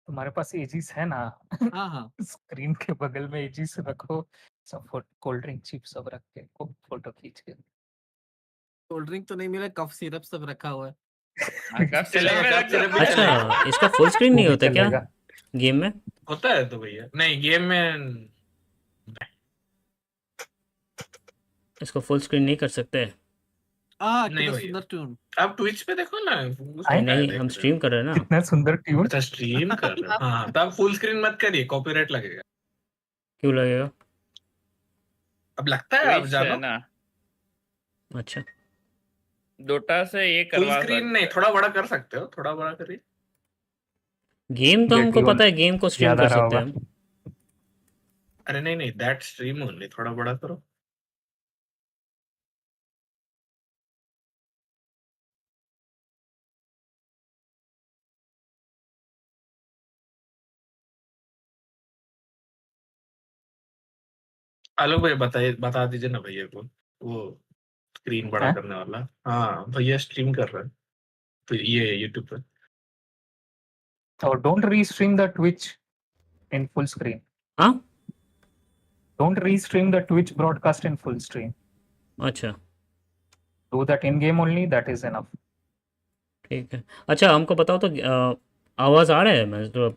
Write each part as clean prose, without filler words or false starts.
तुम्हारे पास एजिस है ना? हाँ हाँ स्क्रीन के बगल में एजिस रखो, सब कोल्ड ड्रिंक चिप सब रख के फोटो खींच के। कोल्ड ड्रिंक तो नहीं मिला, कफ सिरप सब रखा हुआ है। हाँ, कब सिलेब में कब रख दो। सिर्फ भी अच्छा, चलेगा। इसका फुल स्क्रीन वो नहीं भी होता क्या चलेगा। गेम में? होता है तो भैया, नहीं गेम में इसको फुल स्क्रीन नहीं कर सकते? नहीं कितना भैया। सुंदर ट्यून। आप ट्विच पे देखो ना, आए? उसमें क्या है, नहीं, देख हम रहे स्ट्रीम हो। कर रहे हैं ना। कितना सुंदर ट्यून। अच्छा स्ट्रीम कर रहे हो, हाँ तो आप फुल स्क्रीन मत करिए, कॉपीराइट लगेगा। क्यों लगेगा? अब लगता है, आप ट्विच है जानो। ना, अच्छा, डोटा से ये फुल करवा स्क्रीन सकते नहीं, हैं। थोड़ा बड़ा कर सकते हो, थोड़ा बड़ा करिए। गेम तो ये हमको ट्यून पता है, गेम को स्ट्रीम याद आ कर रहा सकते हैं होगा। हम। अरे नहीं नहीं, दैट स्ट्रीम ओनली, थोड़ा बड़ा करो। आलोक भाई बताइए, बता दीजिए ना भैया को, वो स्क्रीन बड़ा हैं? करने वाला। हाँ भैया स्ट्रीम कर रहे हैं तो ये यूट्यूब पे। और don't restream the Twitch in full screen. हाँ, don't restream the Twitch broadcast in full screen. अच्छा do that in game only, that is enough. ठीक है। अच्छा, हमको बताओ तो आवाज़ आ रहा है मैं तो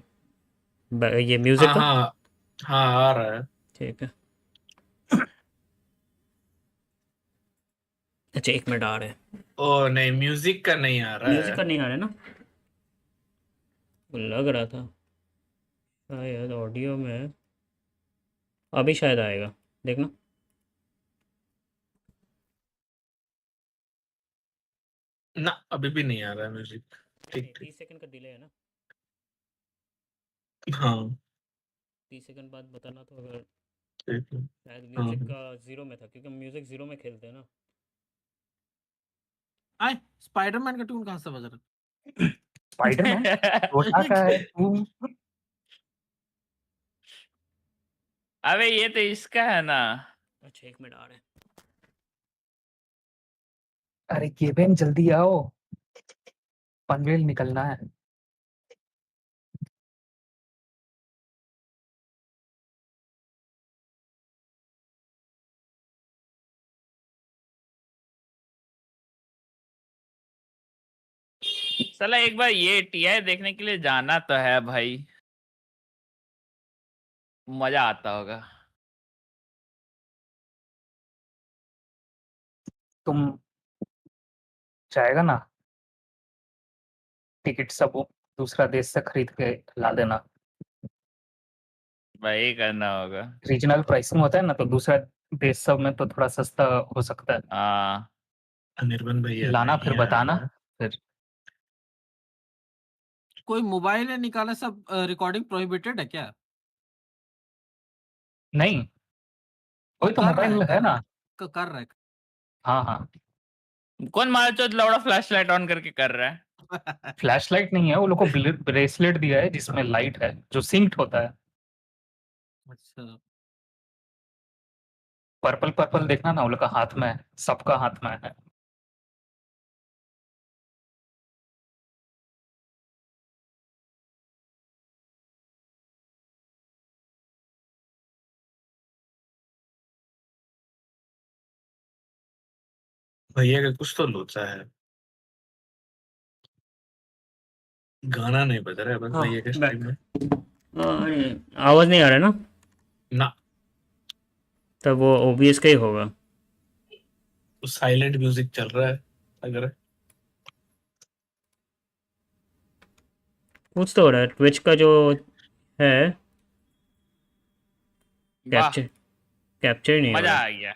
ये म्यूज़िक हाँ का? हाँ हाँ, आ रहा है। ठीक है। अच्छा, 1 मिनट, आ रहे हैं। ओ नहीं, म्यूजिक का नहीं आ रहा म्यूज़िक है। का नहीं आ रहा है ना? लग रहा था शायद ऑडियो में। अभी शायद आएगा, देखना। ना अभी भी नहीं आ रहा है म्यूजिक। ठीक नहीं, ठीक। 30 सेकंड का डिले है ना? हाँ 30 सेकंड बाद बताना तो। अगर ठीक है। शायद हाँ म्यूज़िक हाँ। का ज़ीरो में था, क्योंकि म्यूज़िक ज़ीरो में खेलते हैं ना। आए, स्पाइडरमैन का ट्यून कहाँ से बज रहा स्पाइडरमैन छोटा का है तू। अबे ये तो इसका है ना। अच्छा, 1 मिनट, आ रहे हैं। अरे केविन जल्दी आओ, पनवेल निकलना है। साला एक बार ये टीआई देखने के लिए जाना तो है भाई, मजा आता होगा। तुम जाएगा ना, टिकट सब वो दूसरा देश से खरीद के ला देना। भाई करना होगा। रीजनल प्राइसिंग होता है ना, तो दूसरा देश सब में तो थोड़ा सस्ता हो सकता है। हाँ अनिर्बन भैया लाना नहीं फिर आ बताना रहा है। फिर। कोई मोबाइल है निकाला, सब रिकॉर्डिंग प्रोहिबिटेड है क्या? नहीं, कोई तो कर रहा है, मोबाइल है ना। कर रहा है। हाँ हाँ, कौन मारचोद लौड़ा फ्लैश लाइट ऑन करके कर रहा है? फ्लैश लाइट नहीं है, वो लोग को ब्रेसलेट दिया है जिसमें लाइट है जो सिंक्ड होता है। अच्छा, पर्पल पर्पल देखना ना, वो लोग का हाथ में है, सबका हाथ में है। भैया का कुछ तो लोचा है, गाना नहीं बज रहा है बस हाँ, भैया के बैक। स्ट्रीम में। आवाज़ नहीं आ रहा है ना? ना, तब वो ओबीएस का ही होगा। साइलेंट म्यूजिक चल रहा है अगर। कुछ तो हो रहा है ट्विच का जो है। वाह, कैप्चर कैप्चर नहीं हो मजा रहा। आ गया।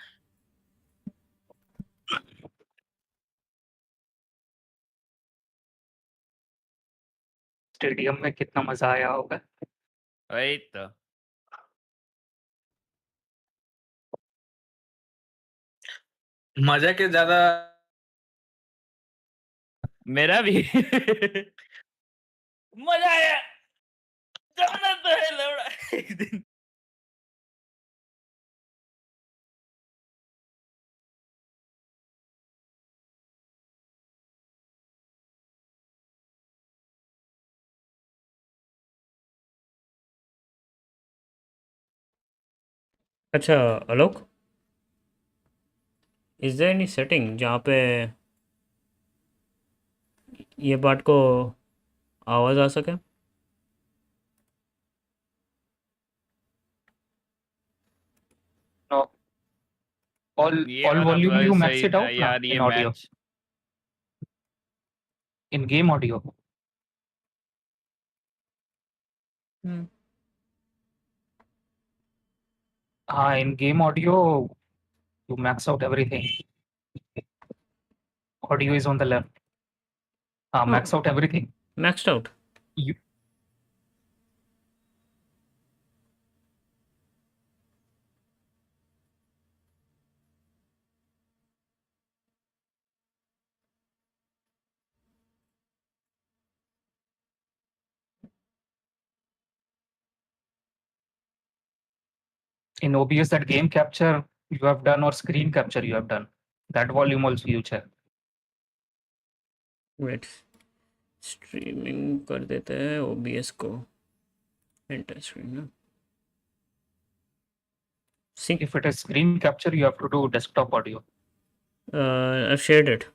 स्टेडियम में कितना मजा आया होगा। वही तो, मजा के ज्यादा मेरा भी मजा आया। जाना तो है लौड़ा एक दिन। अच्छा आलोक, इज देयर एनी सेटिंग जहाँ पे ये पार्ट को आवाज़ आ सके? No, ये all वाला volume you max सही it था out ना यार, ये in audio, match in game audio. In game audio you max out everything. Audio is on the left. Max out everything. Maxed out? You in OBS that game capture you have done or screen capture you have done, that volume also you check. Wait, streaming कर देते हैं OBS को, enter screen ना, sync. If it is screen capture you have to do desktop audio. I've shared it.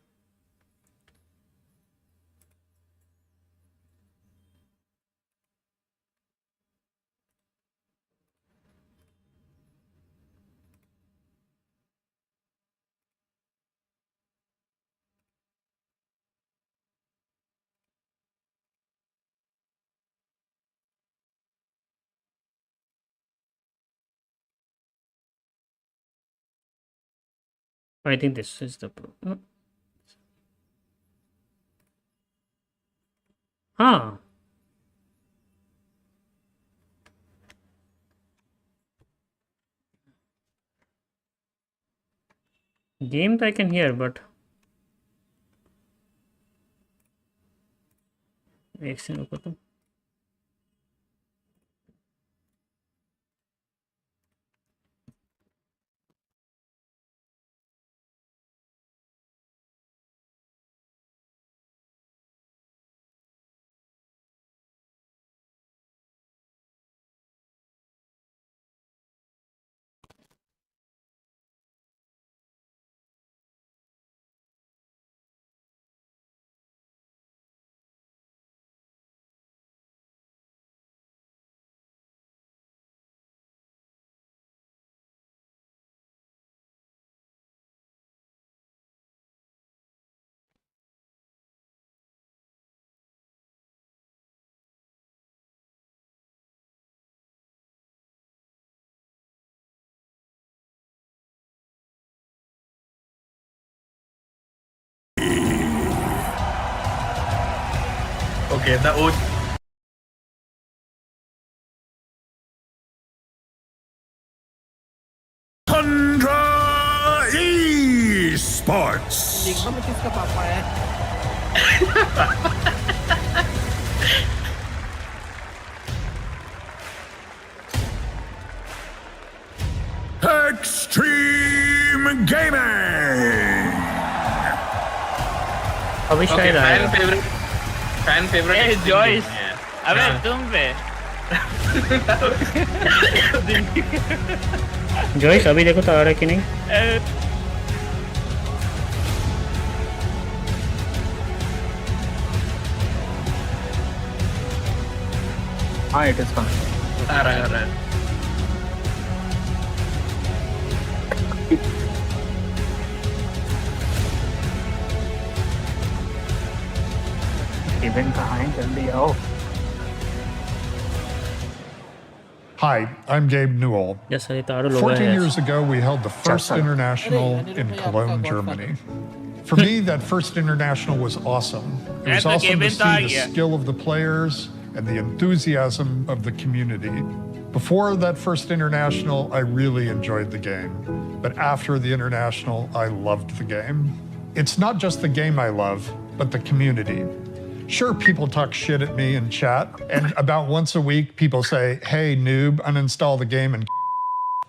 I think this is the pro. हाँ, game I can hear, but एक second रुको तुम। Okay, the Tundra Esports. देखो मैं किसका पापा है। Extreme Gaming. अभी शायद आएगा। फैन फेवरेट जॉइस, अबे तुम पे जॉइस अभी देखो तो आ रहा है कि नहीं? हाँ it is coming. आ रहा है। Event कहाँ है, जल्दी आओ. Hi, I'm Gabe Newell. Yes, I thought it 14 years ago, we held the first sir. international in Cologne, Germany. For me, that first international was awesome. It was awesome to see the skill of the players and the enthusiasm of the community. Before that first international, I really enjoyed the game. But after the international, I loved the game. It's not just the game I love, but the community. Sure, people talk shit at me in chat, and about once a week, people say, hey, noob, uninstall the game and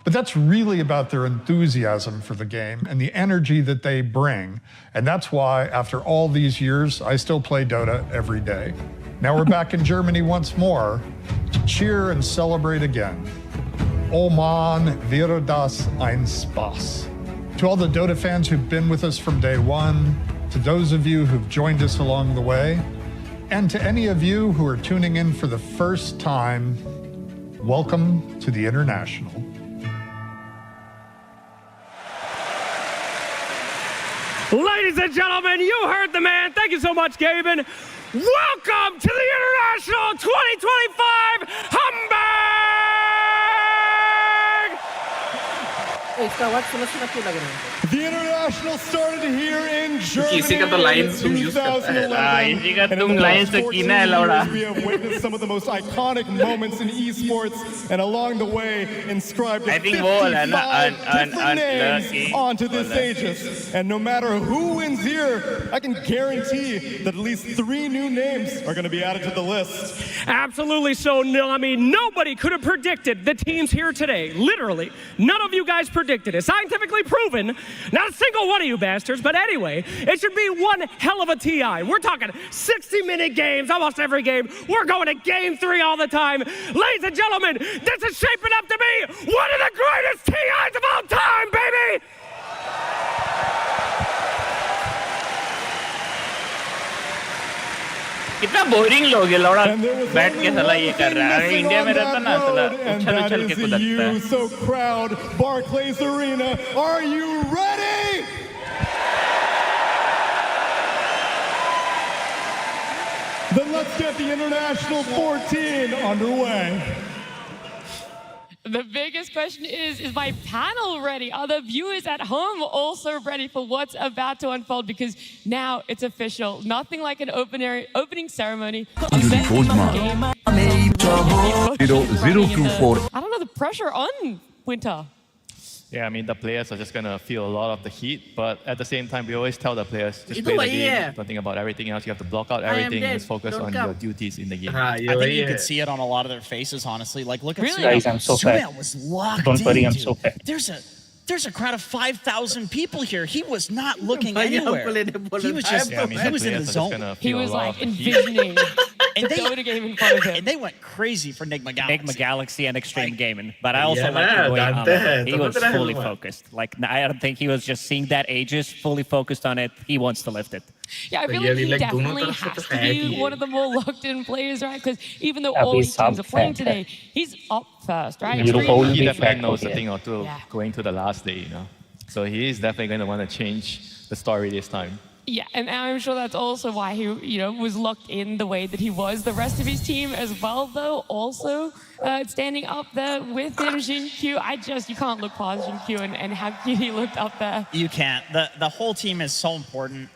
but that's really about their enthusiasm for the game and the energy that they bring. And that's why, after all these years, I still play Dota every day. Now we're back in Germany once more to cheer and celebrate again. Oman wäre das ein Spaß. To all the Dota fans who've been with us from day one, to those of you who've joined us along the way, and to any of you who are tuning in for the first time, welcome to the International. Ladies and gentlemen, you heard the man. Thank you so much, Gaben. Welcome to the International 2025 Hamburg! इसका आवाज सुना क्यों लग रहा है? The International started here in Germany किसी का तो line in zoom use करता है। 2011. इसी का And in तुम the line last से 14 कीना है, लौड़ा। years, we have witnessed some of the most iconic moments in esports, and along the way, inscribed I think 55 वो है ना, different names lucky, onto this Aegis. And no matter who wins here, I can guarantee that at least 3 new names are going to be added to the list. Absolutely so. No, I mean, nobody could have predicted the teams here today. Literally, none of you guys predicted it. Scientifically proven. Not a single one of you bastards. But anyway, it should be one hell of a TI. We're talking 60-minute games, almost every game. We're going to game 3 all the time. Ladies and gentlemen, this is shaping up to be one of the greatest TIs of all time, baby! कितना boring लोग है लौड़ा And there was बैठ only के साला one ये thing कर रहा है अगर missing इंडिया on में रहता that ना साला road, and उछल that उछल के is कूदता you. है So crowd, Barclays Arena, are you ready? Then let's get the International 14 underway. The biggest question is my panel ready? Are the viewers at home also ready for what's about to unfold? Because now it's official. Nothing like an opening ceremony. I don't know, the pressure on Winter. Yeah, I mean, the players are just going to feel a lot of the heat, but at the same time, we always tell the players, just play the game, don't think about everything else. You have to block out everything and just focus on your duties in the game. हाँ, I think you could see it on a lot of their faces, honestly. Like, look at Really? Guys, I'm so fat. Suya was locked Don't worry, in, I'm dude. so fat. There's a crowd of 5,000 people here. He was not looking भाई, anywhere. हमको लेने बोला He was था। just, Yeah, I mean, he the was in players the are just zone. gonna He feel a was lot like of the heat. envisioning And the Dota game in front of him. And they went crazy for Nigma Galaxy. Enigma Galaxy and Extreme Gaming. But I also Yeah, like the way जानते हैं, he तो was पता है fully हमें। focused. Like, I don't think he was just seeing that Aegis, fully focused on it. He wants to lift it. Yeah, I feel Yeah, like he like, दोनों definitely तरफ से has तो to है ही be है। one of the more locked-in players, right? Because even though Yeah, all he's these teams are playing sub-fat. today, he's up first, right? Beautiful. Extreme- Only He definitely fat knows a okay. thing or two Yeah. going to the last day, you know. So he is definitely going to want to change the story this time. Yeah, and I'm sure that's also why he, was locked in the way that he was. The rest of his team as well, though, also standing up there with him, Jin Q. You can't look past Jin Q and how cute he looked up there. You can't. The whole team is so important.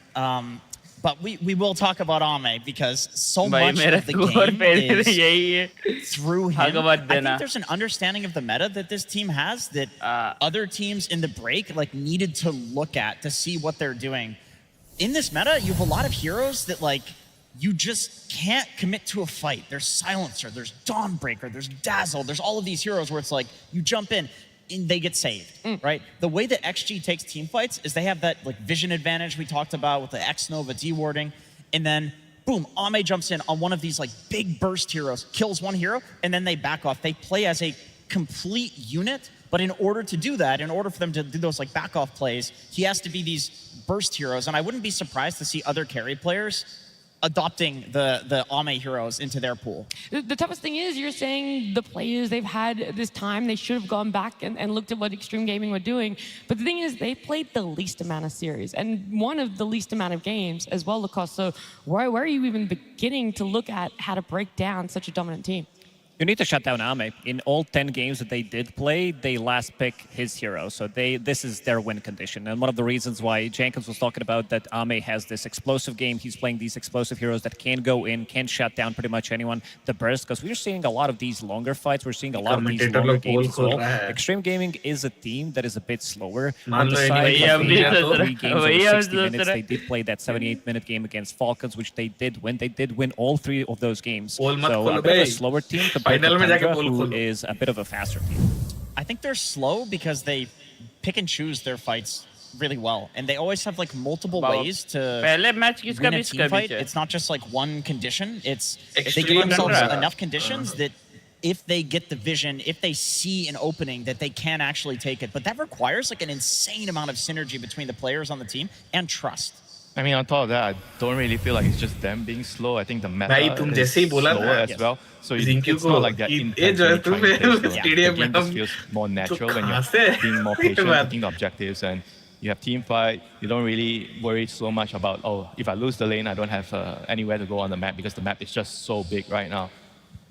But we will talk about Ame because so भाई much मेरा of the score game पहले is से यही है through him. भागो मत I देना think there's an understanding of the meta that this team has that other teams in the break needed to look at to see what they're doing. In this meta, you have a lot of heroes that you just can't commit to a fight. There's Silencer, there's Dawnbreaker, there's Dazzle, there's all of these heroes where it's you jump in and they get saved, right? The way that XG takes team fights is they have that vision advantage we talked about with the X-Nova dewarding, and then boom, Ame jumps in on one of these big burst heroes, kills one hero, and then they back off. They play as a complete unit, but in order to do that, in order for them to do those back off plays, he has to be these burst heroes, and I wouldn't be surprised to see other carry players adopting the Ame heroes into their pool. The toughest thing is you're saying the players they've had this time, they should have gone back and looked at what Extreme Gaming were doing. But the thing is they played the least amount of series and one of the least amount of games as well, Lacoste. So where are you even beginning to look at how to break down such a dominant team? You need to shut down Ame. In all 10 games that they did play, they last pick his hero. So this is their win condition. And one of the reasons why Jenkins was talking about that Ame has this explosive game. He's playing these explosive heroes that can go in, can shut down pretty much anyone. The burst, because we're seeing a lot of these longer fights. We're seeing a lot of these longer games as well. Extreme Gaming is a team that is a bit slower. On the side, of 3 games over 60 minutes, they did play that 78-minute game against Falcons, which they did win. They did win all 3 of those games. So a bit of a slower team compared to Tundra, who is a bit of a faster team. I think they're slow because they pick and choose their fights really well, and they always have multiple ways to win a team fight. It's not just one condition. They give themselves enough conditions that if they get the vision, if they see an opening that they can actually take it. But that requires like an insane amount of synergy between the players on the team and trust. I mean, on top of that, I don't really feel like it's just them being slow. I think the meta भाई तुम is जैसे ही बोला slower ना, as well. So Zinky it's not like they're ये intentionally जो trying to play slow. The stadium में game just हम feels more natural when कहाँ से? you're being more ये patient, बात। taking the objectives, and you have team fight. You don't really worry so much about, oh, if I lose the lane, I don't have anywhere to go on the map because the map is just so big right now.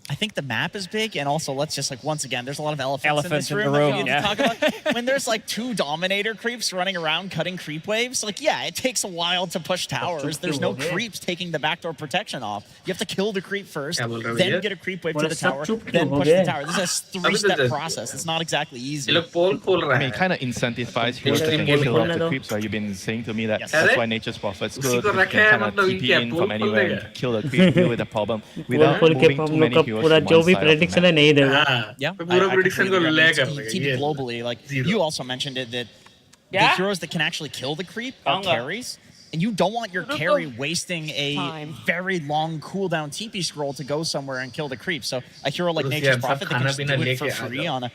I think the map is big, and also let's just like once again, there's a lot of elephants in this in room. the room, that we need yeah. to talk about. When there's like 2 Dominator creeps running around cutting creep waves, like yeah, it takes a while to push towers. There's no creeps taking the backdoor protection off. You have to kill the creep first, then get a creep wave to the tower, then push the tower. This is a 3-step process. It's not exactly easy. I mean, it kind of incentivizes heroes to can kill off the creeps. So you've been saying to me that that's why Nature's Prophet's good. You can kind of TP in from anywhere and kill the creep, deal with the problem without moving too many heroes from one side. prediction है नहीं देगा Yeah, पूरा prediction को ले कर TP globally, like you also mentioned it that the heroes that can actually kill the creep are carries, and you don't want your carry wasting a very long cooldown TP scroll to go somewhere and kill the creep. So a hero like Nature's Prophet that can just do it for free on a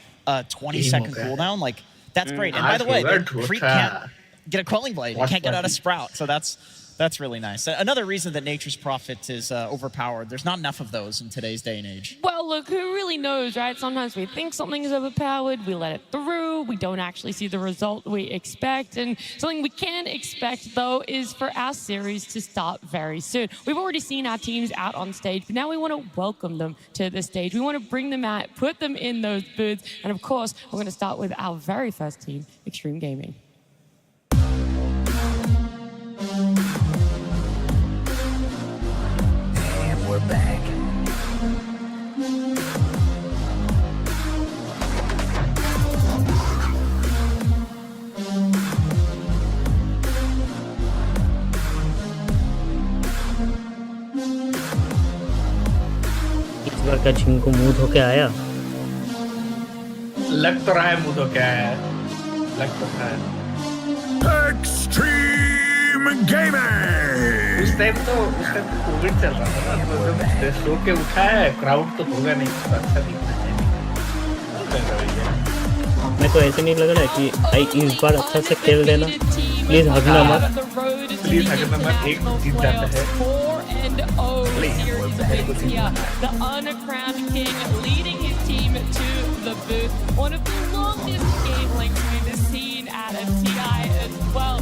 20-second cooldown, like that's great. And by the way, the creep can't get a quelling blade. It can't get out a sprout, so that's really nice. Another reason that Nature's Prophet is overpowered. There's not enough of those in today's day and age. Well, look, who really knows, right? Sometimes we think something is overpowered, we let it through, we don't actually see the result we expect. And something we can expect, though, is for our series to start very soon. We've already seen our teams out on stage, but now we want to welcome them to the stage. We want to bring them out, put them in those booths. And of course, we're going to start with our very first team, Extreme Gaming. We're back. इस बार का झिंकू मुंह धो के आया लग तो रहा है मुंह तो क्या है लग तो रहा है Extreme Gaming. उस टाइम तो कोविड चल रहा था ना तो शो के उठा है क्राउड तो होगा नहीं तो अच्छा दिखना चाहिए मैं तो ऐसे नहीं लग रहा है कि भाई इस बार अच्छा से खेल देना प्लीज हगना मत एक जीत जाता है The uncrowned king leading his team to the booth. One of the longest game lengths we've seen at a TI as well.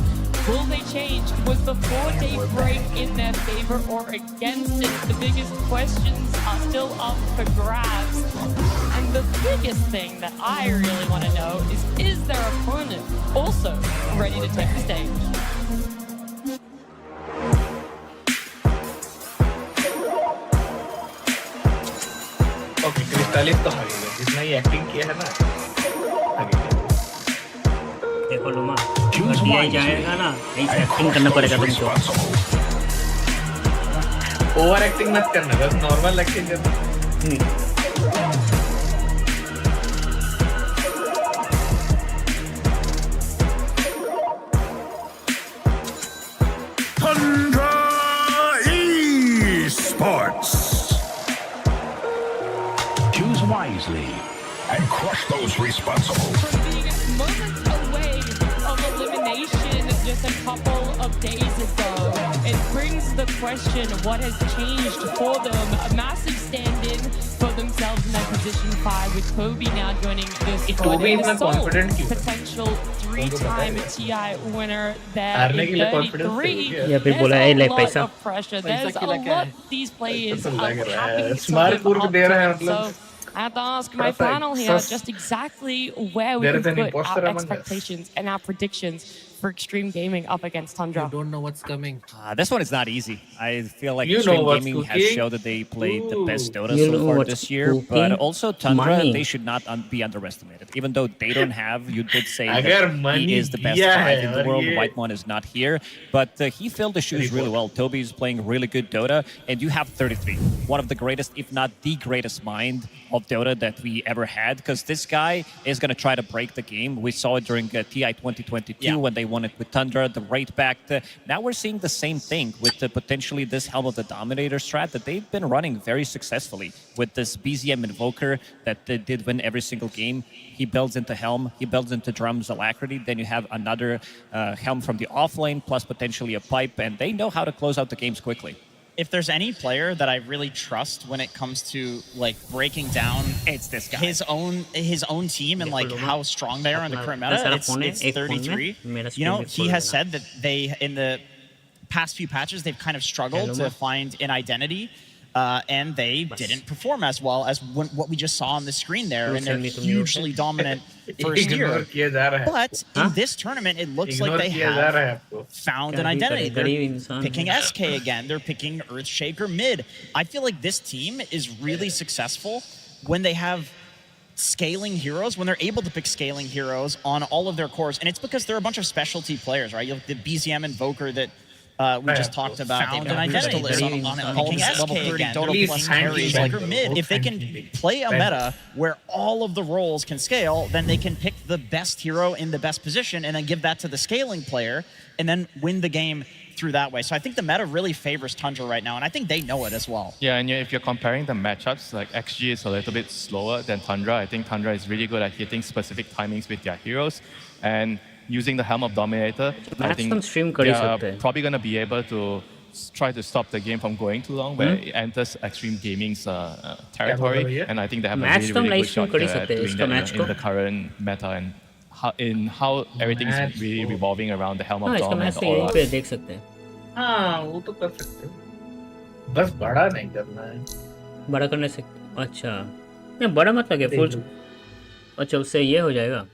Will they change? Was the 4-day break in their favor or against it? The biggest questions are still up for grabs. And the biggest thing that I really want to know is their opponent also ready to take the stage? Okay क्रिस्टालिस तो हारेगा जितना ही acting किया है ना देखो Luma दिया जाएगा ना ऐसे एक्टिंग करना पड़ेगा तुमको ओवर एक्टिंग मत करना बस नॉर्मल एक्टिंग करना Choose wisely and crush those responsible. From being moments away of elimination just a couple of days ago, it brings the question of what has changed for them. A massive stand-in for themselves in that position 5 with Kobe now joining this squad. Kobe is confident potential 3-time TI winner there in 33. या फिर बोला है ले पैसा of pressure. There's a lot these players are having to smart live पूर्व up दे रहा है to. So मतलब I have to ask my panel here just exactly where we can put our expectations and our predictions for Extreme Gaming up against Tundra. You don't know what's coming. This one is not easy. I feel like You Extreme know what's Gaming has cooking. showed that they played the best Dota You so know far what's this year, but cooking? also Tundra, Money. they should not be underestimated. Even though they don't have, you did say Agar that he money is the best diya 5 hai in the aur world. ye- Whitemon is not here, but he filled the shoes really well. Toby is playing really good Dota, and you have 33. One of the greatest, if not the greatest mind of Dota that we ever had, because this guy is going to try to break the game. We saw it during TI 2022 when they won it with Tundra, the right back. Now we're seeing the same thing with potentially this Helm of the Dominator strat that they've been running very successfully with this BZM Invoker that they did win every single game. He builds into Helm, he builds into Drum's Alacrity, then you have another Helm from the offlane, plus potentially a pipe, and they know how to close out the games quickly. If there's any player that I really trust when it comes to like breaking down it's this guy. his own team and like how strong they are in the current meta, it's 33. You know, he has said that they, in the past few patches, they've kind of struggled to find an identity. And they didn't perform as well as what we just saw on the screen there, and they're hugely dominant first year. But in this tournament, it looks like they have found an identity. They're picking SK again. They're picking Earthshaker mid. I feel like this team is really successful when they have scaling heroes, when they're able to pick scaling heroes on all of their cores. And it's because they're a bunch of specialty players, right? You have the BZM Invoker that we just talked about. Found an identity on picking SK again. Mid. If they can play a meta where all of the roles can scale, then they can pick the best hero in the best position and then give that to the scaling player and then win the game through that way. So I think the meta really favors Tundra right now, and I think they know it as well. Yeah, and if you're comparing the matchups, like XG is a little bit slower than Tundra. I think Tundra is really good at hitting specific timings with their heroes, and using the Helm of Dominator, I think they are probably going to be able to try to stop the game from going too long, where it enters Extreme Gaming's territory, and I think they have a really, really good shot at doing that in the current meta and how everything is really revolving around the Helm of Dom and all that. हाँ वो तो कर सकते हो, बस बड़ा नहीं करना है। बड़ा करने से अच्छा नहीं, बड़ा मत लगे फुल। अच्छा उससे ये हो जाएगा।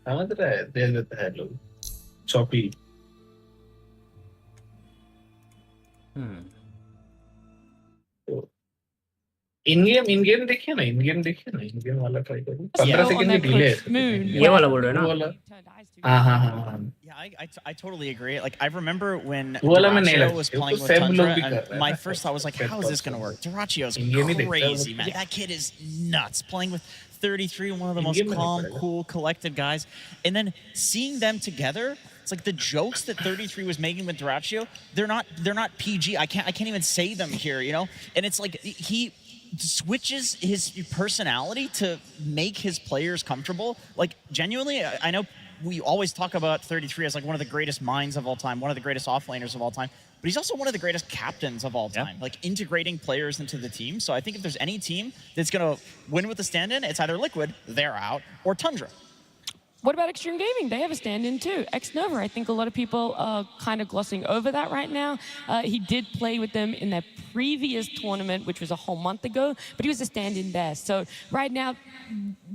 समझ रहा है, दे देता है लोग चॉपी। इन गेम देखिए ना, इन गेम वाला ट्राई करो। 15 सेकंड की डिले है। ये वाला बोल रहे हो ना? वो वाला। हाँ। Yeah, I totally agree. Like, I remember when Dyrachyo Dyrachyo was playing with Tundra, and my first thought was like, how is this going to work? Dyrachyo's crazy, man. That kid is nuts. Playing with 33, one of the most calm, cool, collected guys. And then seeing them together, it's like the jokes that 33 was making with Dyrachyo, they're not PG. I can't even say them here, you know? And it's like he switches his personality to make his players comfortable. Like, genuinely, I know we always talk about 33 as like one of the greatest minds of all time, one of the greatest offlaners of all time, but he's also one of the greatest captains of all time, like integrating players into the team. So I think if there's any team that's going to win with the stand-in, it's either Liquid, they're out, or Tundra. What about Extreme Gaming? They have a stand-in too. X-Nova, I think a lot of people are kind of glossing over that right now. He did play with them in their previous tournament, which was a whole month ago, but he was a stand-in there. So right now,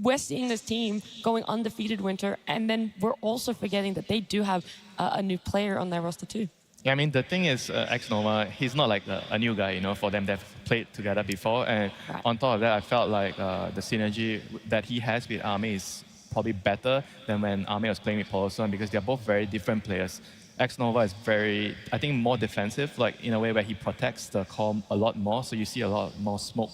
we're seeing this team going undefeated winter, and then we're also forgetting that they do have a new player on their roster too. Yeah, I mean, the thing is, X-Nova, he's not like a new guy, you know, for them. They've played together before. And on top of that, I felt like the synergy that he has with Ame is probably better than when Ame was playing with Poloson, because they're both very different players. X-Nova is very, I think, more defensive, like in a way where he protects the core a lot more. So you see a lot more smoke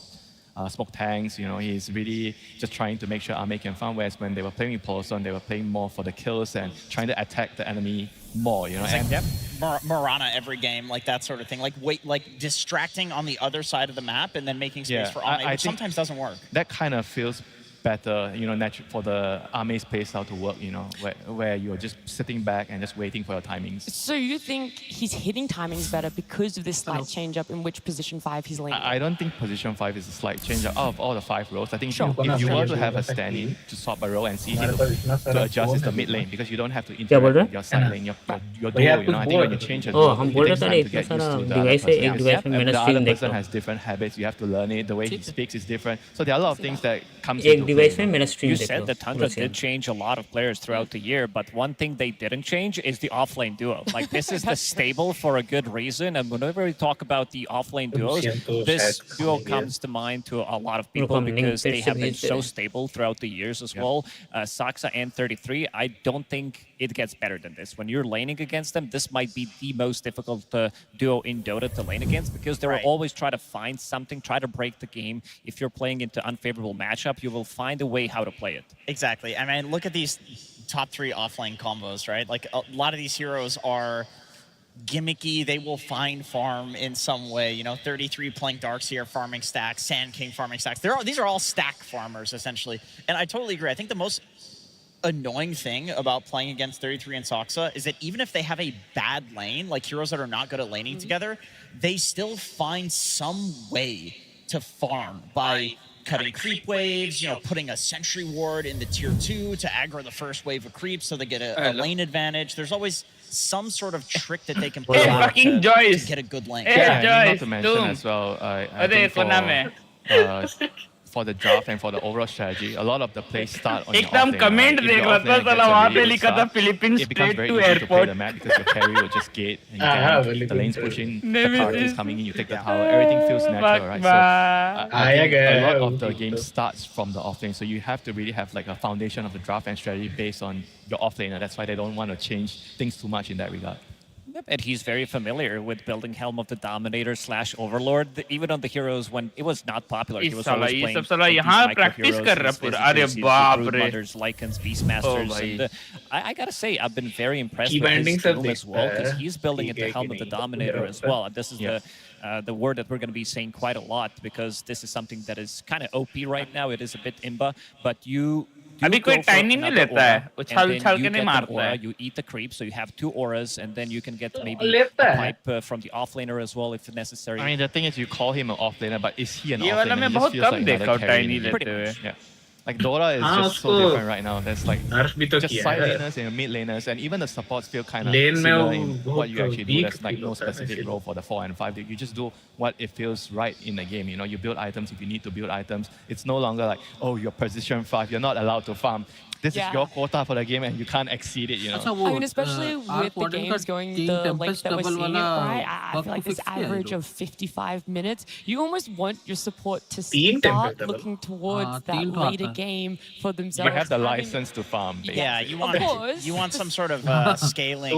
tanks, you know, he's really just trying to make sure Ame can farm, whereas when they were playing with Poloson, they were playing more for the kills and trying to attack the enemy more, you know. It's like Morana every game, like that sort of thing, like distracting on the other side of the map and then making space for Ame, which sometimes doesn't work. That kind of feels better, you know, for the Ame's playstyle to work, you know, where you're just sitting back and just waiting for your timings. So you think he's hitting timings better because of this slight change up in which position 5 he's laning? I don't think position 5 is a slight change up. Out of all the 5 roles, I think if you were to have a stand-in to swap a role and see him to adjust is the mid lane, because you don't have to interact with your side lane, your duo, you know. I think when you change a duo, it takes time to get used to the other person. The other person has different habits, you have to learn it, the way he speaks is different. So there are a lot of things that comes into play. You said that Tundra did change a lot of players throughout the year, but one thing they didn't change is the offlane duo. Like, this is the stable for a good reason, and whenever we talk about the offlane duos, this duo comes to mind to a lot of people because they have been so stable throughout the years as well. Saksa and 33, I don't think it gets better than this. When you're laning against them, this might be the most difficult duo in Dota to lane against, because they will always try to find something, try to break the game. If you're playing into unfavorable matchup, you will find a way how to play it. Exactly. I mean, look at these top 3 offlane combos, right? Like a lot of these heroes are gimmicky. They will find farm in some way. You know, 33 playing Darkseer farming stacks, Sand King farming stacks. These are all stack farmers essentially. And I totally agree. I think the most annoying thing about playing against 33 and Soxa is that even if they have a bad lane, like heroes that are not good at laning together, they still find some way to farm by cutting creep waves, you know, putting a sentry ward in the tier 2 to aggro the first wave of creeps so they get a lane advantage. There's always some sort of trick that they can pull out to get a good lane. Not to mention as well, I think for the draft and for the overall strategy, a lot of the plays start on your offlane. It becomes very easy to play the map because your carry will just gate and you can the lanes pushing, the card is coming in, you take the tower, everything feels natural, right? So I think a lot of the game starts from the offlane, so you have to really have like a foundation of the draft and strategy based on your offlaner. That's why they don't want to change things too much in that regard. And he's very familiar with building Helm of the Dominator / Overlord. Even on the heroes when it was not popular, he was always playing Broodmothers, Lycans, Beastmasters. And I gotta say, I've been very impressed with his skill as well, because he's building into Helm of the Dominator as well. And this is the word that we're going to be saying quite a lot, because this is something that is kind of OP right now. It is a bit imba, but you अभी कोई time नहीं लेता है उछाल के नहीं मारता है. You eat the creep, so you have 2 auras, and then you can get maybe a pipe from the offlaner as well if necessary. I mean, the thing is, you call him an offlaner, but is he an offlaner? He just feels like another carry. Pretty much. Yeah. Like Dora is just so different right now. There's like just side laners and mid laners, and even the supports feel kind of similar in what you actually do. There's like no specific role for the 4 and 5. You just do what it feels right in the game. You know, you build items if you need to build items. It's no longer like, oh, you're position 5, you're not allowed to farm. This is your quota for the game, and you can't exceed it. You know. I mean, especially with the games going the length that we're seeing it, right? I feel like this average of 55 minutes, you almost want your support to start looking towards that later game for themselves. You have the license to farm. Basically. Yeah, you want some sort of scaling.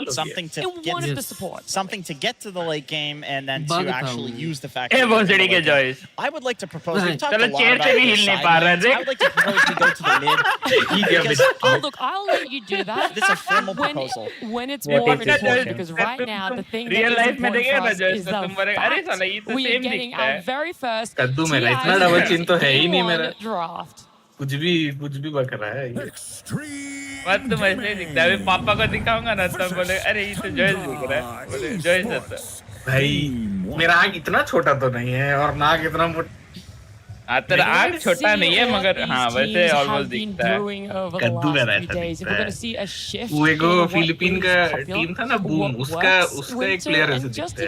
Something to get the support, something to get to the late game, and then to actually use the fact. I would like to propose. We've talked a lot about I would like to propose we go to the mid. Look, I'll let you do that. This is a formal proposal. When it's more important, because right now the thing that is important for us is the fact we are getting our very first T1 draft. कुछ भी बक रहा है मत तुम ऐसे दिखता है पापा को दिखाऊंगा ना तब बोले अरे ये तो जॉयस दिख रहा है बोले जॉयस है भाई मेरा आँख इतना छोटा तो नहीं है और नाक इतना मोटा तेरा आँख छोटा नहीं है मगर हाँ वैसे ऑलमोस्ट दिखता है कद्दू में रहता है वो एगो फिलीपीन का टीम था ना बूम उसका एक प्लेयर ऐसे दिखता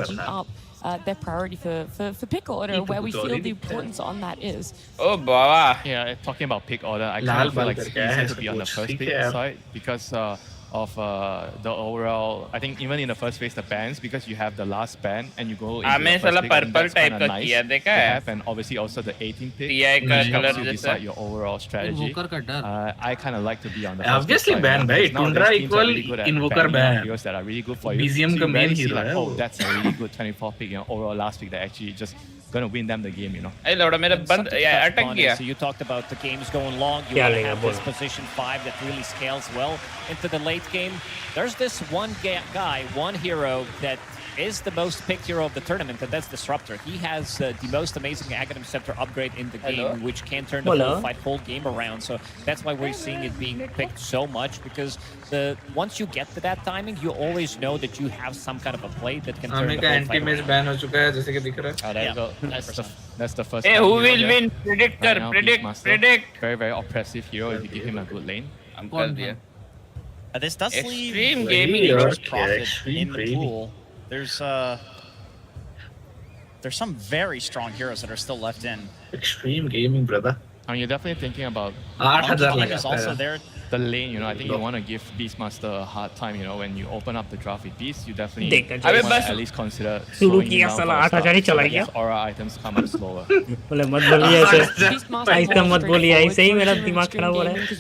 है their priority for pick order, where we feel the importance on that is. Oh, baba. Yeah, talking about pick order, I kind of feel like it's easier to be on the first pick side because of the overall. I think even in the first phase, the bans, because you have the last ban and you go into the first pick, and that's kind of nice to have, and obviously also the 18th pick, which helps you decide your overall strategy. I kind of like to be on the first obviously pick ban, right? Tundra equal invoker ban. Heroes that are really good for you. BZM ka main hero like, oh, that's a really good 24 pick, you know, overall last pick that actually just gonna win them the game, you know. So you talked about the games going long. You want to have this position 5 that really scales well into the late game. There's this one guy, one hero that is the most picked hero of the tournament, and that's Disruptor. He has the most amazing Aghanim Scepter upgrade in the game, which can turn the whole game around. So that's why we're seeing it being picked so much, because once you get to that timing, you always know that you have some kind of a play that can turn the whole fight around. That's the first. Hey, who will win? Predict. Very, very oppressive hero if you give him a good lane. This does leave Extreme Gaming profit in the pool. There's some very strong heroes that are still left in. Extreme Gaming, brother. I mean, you're definitely thinking about is also there. The lane, you know, I think you want to give Beastmaster a hard time, you know, when you open up the draft with Beast, you definitely want to at least consider slowing him down for the start, so aura items come up slower. Because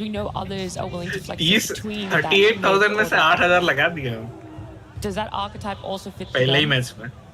we know others are willing to flex between 38,000 में से 8,000 लगा दिया. Does that archetype also fit? पहले ही match में.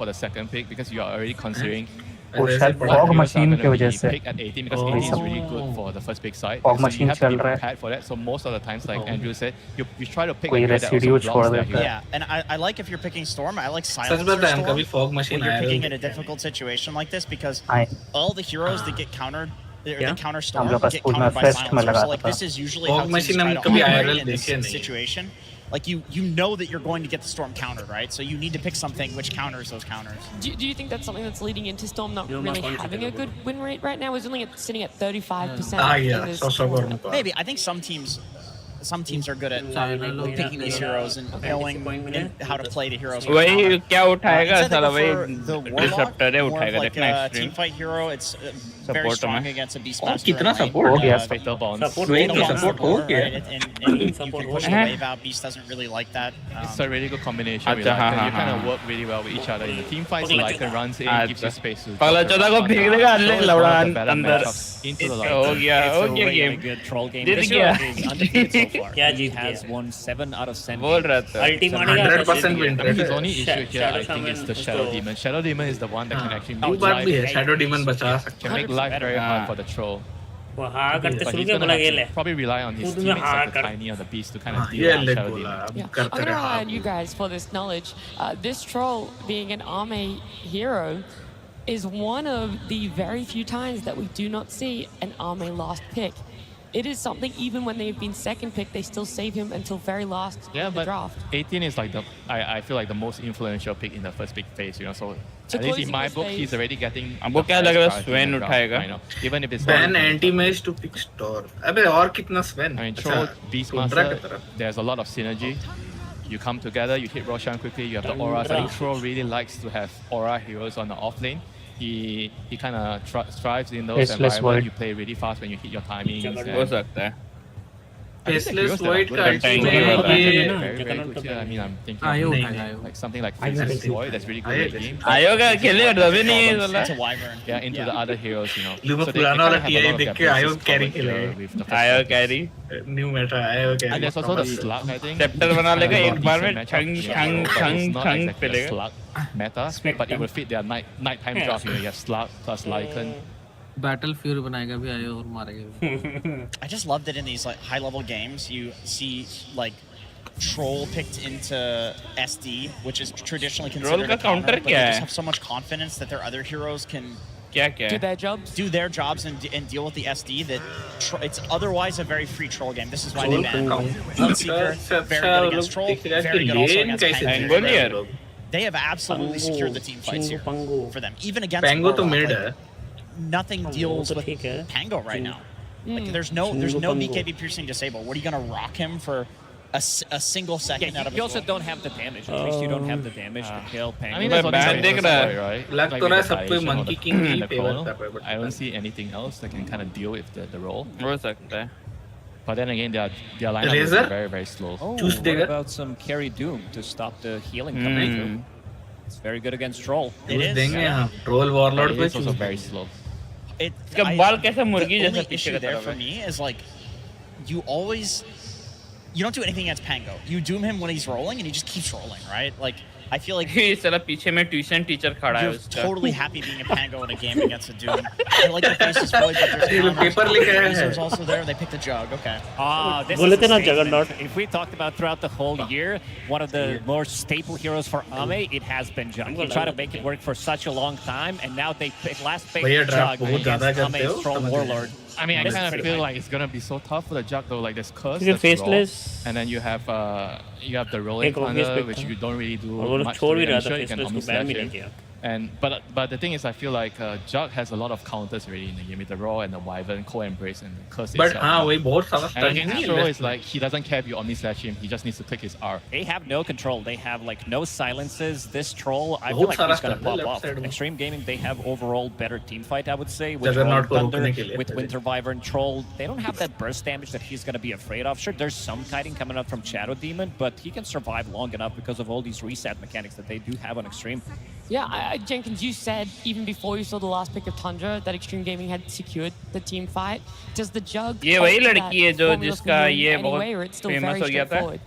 for the second pick because you are already considering वो शायद fog machine की वजह से pick at 18 because 18 is really good for the first big side. Fog So you machine have to चल be रहा है prepared for that. So most of the times, like Andrew said, you try to pick कोई a hero that also residue blocks छोड़ their देता hero. है Yeah, and I like if you're picking Storm. I like such Silencer बताएं Storm कभी fog machine when you're आया picking है in a difficult situation like this because आए all the heroes that get countered, or Yeah. that counter हम Storm, लोग get school में countered by fest में Silencer. लगा So like था this is usually Fog how teams machine try हम to कभी operate IRL in this देखे नहीं। situation. Like you know that you're going to get the Storm countered, right? So you need to pick something which counters those counters. Do you think that's something that's leading into Storm not really having a good win rate right now? It's only sitting at 35%. yeah, in this so tournament. Maybe. I think some teams are good at picking these heroes and knowing how to play the heroes. वही क्या उठाएगा Instead they साला go वही for the Warlock, disruptor है more of उठाएगा like देखना a extreme team fight hero. It's very Support strong में against a beast और master. कितना in lane. support हो गया Fatal bonds. Fatal bonds support support, हो गया। right? And you can push the wave out. Beast doesn't really like that. It's a really good combination. We अच्छा, like हाँ, that. हाँ, You kind of हाँ। work really well with each other. In the team fights, Lycan runs in, gives you space to. पगला चौदह को फेंक देगा ले लौड़ा अंदर into the हो line. गया It's हो a गया really game good troll game. Jeet This गया hero is undefeated so far. क्या He जीत has गया? won 7 out of 10 बोल games. रहा था ultimate 100% win I rate mean, his है। only issue here, I think, is the Shadow Demon. Shadow Demon is the one that can actually वो make बात भी है life, Shadow Demon बचा सकता can make life very hard for the troll. वो हाँ करते But शुरू he's किया gonna बोला have गेल to है probably rely on his खुद में teammates हाँ like the कर Tiny or the Beast to kind of deal ये with ले Shadow बोला Demon. अब Yeah. I'm करते going to रहा rely on you guys for this knowledge. This troll, being an Ame hero, is one of the very few times that we do not see an Ame last pick. It is something, even when they've been second pick, they still save him until very last Yeah, in the but draft. 18 is like I feel like the most influential pick in the first big phase, you know. So So at least in closing my this book, phase- he's already getting. अब वो the क्या highest लग रहा है priority Sven in the draft उठाएगा right now. Even if it's Ban not- anti-mage to pick store अबे और कितना Sven I mean, अच्छा Troll, Beastmaster, Tundra की तरफ there's a lot of synergy. You come together, you hit Roshan quickly, you have the aura. I think Troll really likes to have aura heroes on the off lane. He kind of strives in those Faceless environments. Void. You play really fast when you hit your timings. हो and सकता है I think the Faceless heroes that are Void good का at ultimate Troll ये- are ये- very, very good here. I mean, I'm thinking आयो of उठाएगा आयो like something like Faceless Void that's really good at game. आयो का खेलेगा तो अभी नहीं है It's साला a wyvern. Yeah, into the other heroes, you know. Luma So पुराना kinda वाला have a TI lot of देख their के आयो bases carry covered खेलेगा here with the first आयो pick. कैरी न्यू मेटा आयो And carry there's also the slug, I think. Chapter बना लेगा Kind of एक बार decent में matchup, छंग you know, छंग but छंग it's not छंग exactly a पेलेगा slug meta, but it will fit their nighttime drop. You know, you have slug plus Lycan. Battle fury बनाएगा भी आयो और मारेगा I just love that in these like high level games you see like troll picked into SD, which is traditionally considered का a counter, counter but they क्या just है? have so much confidence that their other heroes can क्या क्या Do है their jobs. do their jobs and deal with the SD that it's otherwise a very free troll game. This is why they banned Bloodseeker, very good against troll, very good also against Pango. Angolier They have absolutely secured the team fights here for them. Even against Pango तो Warlock, mid like, है nothing deals with ठीक है Pango right now. Like there's no BKB piercing disable. What are you gonna rock him for a single second out Yeah, of you his also ult? don't have the damage. At least you don't have the damage to kill Pango. I mean, there's only ban one देख person रहा for है। it, right? लग Like तो with रहा है the सब कोई variation of monkey the- king he the favor chrono. कर रहा है but I don't see anything else that can kind of deal with the role. हो सकता है But then again, their lineup is Razor? very, very slow. Oh, Choose what देगा about some carry doom to stop the healing coming through? It's very good against troll. It choose is. देंगे हाँ troll But warlord it पे is also choose very देंगे slow. इसका बाल कैसे मुर्गी the जैसा only पीछे issue का there तरफ for है me is like you don't do anything against Pango. You doom him when he's rolling and he just keeps rolling, right? Like I feel like ये साला पीछे में ट्यूशन टीचर खड़ा है you're उसका totally happy being a Pango in a game against a Doom. I like the faces void, but there's ये counters. paper लेके आया है Razor's also there. They picked the jug. Okay. Ah, this बोले is थे a ना statement. Juggernaut. If we talked about throughout the whole year, one of the more staple heroes for Ame, it has been Jug. He tried to make it work for such a long time, and now they pick last pick भैया draft Jug बहुत ज़्यादा against करते हो, Ame's Troll समझ Warlord. I mean, I This is kind of pretty feel high. like it's gonna be so tough for the Jug though. Like there's curse, क्योंकि there's roll, faceless and then you have the rolling एक obvious thunder, pick which था you don't really do और वो लोग much छोड़ to भी it. रहा I'm था sure you can faceless को omni बैन slash भी नहीं him. किया And but the thing is, I feel like Jug has a lot of counters already in the game with the Raw and the Wyvern, Co-Embrace, and the Curse but itself. हाँ वही बहुत सारा And stuff against नहीं Troll, है it's like he doesn't care if you omni slash him. He just needs to click his R. They have no control. They have like no silences. This troll, I feel बहुत like सारा he's gonna stuff है pop left off. side में Extreme Gaming, they have overall better team fight, I would say, with Juggernaut Rolling को Thunder, रोकने के लिए with Winter Wyvern, Troll. They don't have that burst damage that he's gonna be afraid of. Sure, there's some kiting coming up from Shadow Demon, but he can survive long enough because of all these reset mechanics that they do have on Extreme. Yeah, Jenkins, you said even before you saw the last pick of Tundra that Extreme Gaming had secured the team fight. Does the Jug ये वही alter लड़की that है जो formula for जिसका you in ये any बहुत way, or it's still famous very हो गया था? straightforward?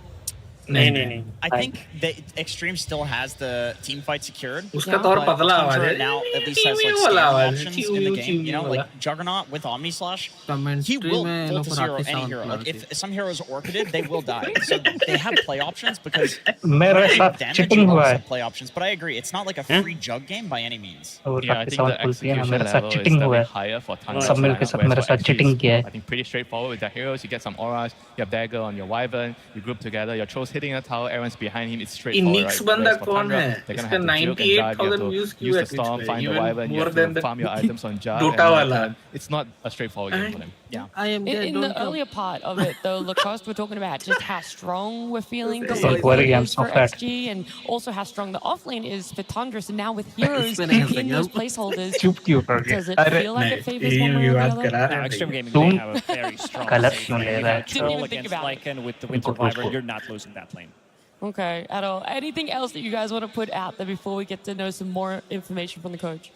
नहीं I think that Extreme still has the team fight secured. उसका तो और but पतला आवाज Tundra है now at least has like वाला scaling आवाज है, options चिव in the चिव game. You चिव know, वाला like Juggernaut with Omni Slash, he Commentary will में full लोग to को zero राखी any sound hero. Like बुलाते if some heroes are orchided, they will die. So they have play options because मेरे when you साथ damage, cheating you हुआ always है have play options. But I agree, it's not like a free jug game by any means. और Yeah, I rakhi think the sound खुलती है ना, execution मेरे साथ level is चीटिंग हुआ definitely है higher for Thunder's सब मिलके lineup, सब whereas मेरे for साथ XG चीटिंग किया I है think pretty straightforward with the heroes. You get some auras, you have dagger on your wyvern, you group together, your trolls hitting the tower, everyone's behind him. It's straightforward, Enix right? बंदा Whereas for कौन Tundra, है they're gonna इसका have to juke and jive. You 98,000 have views to क्यों use है the Twitch storm, पे find the even wyvern, you more have to than the farm your items on Jar Dota and वाला Lantern. It's not a straightforward game for them. Yeah. I am dead, In don't the come. earlier part of it, though, Lacoste, we're talking about just how strong we're feeling the Don't late worry, lane I'm is so for fat. XG, and also how strong the offlane is for Tundra. So now with heroes Spinning a in second. those placeholders, चुप क्यों कर गया does it अरे feel like it favors ये one way or the विवाद other? करा No, रहे Extreme हैं Gaming, तुम they have a very strong गलत safe क्यों lane. ले You रहा have है Didn't Troll even think against about it. Lycan with the Winter Ruko, ruko. Wyvern. You're not losing that lane. Okay, at all. Anything else that you guys want to put out there before we get to know some more information from the coach?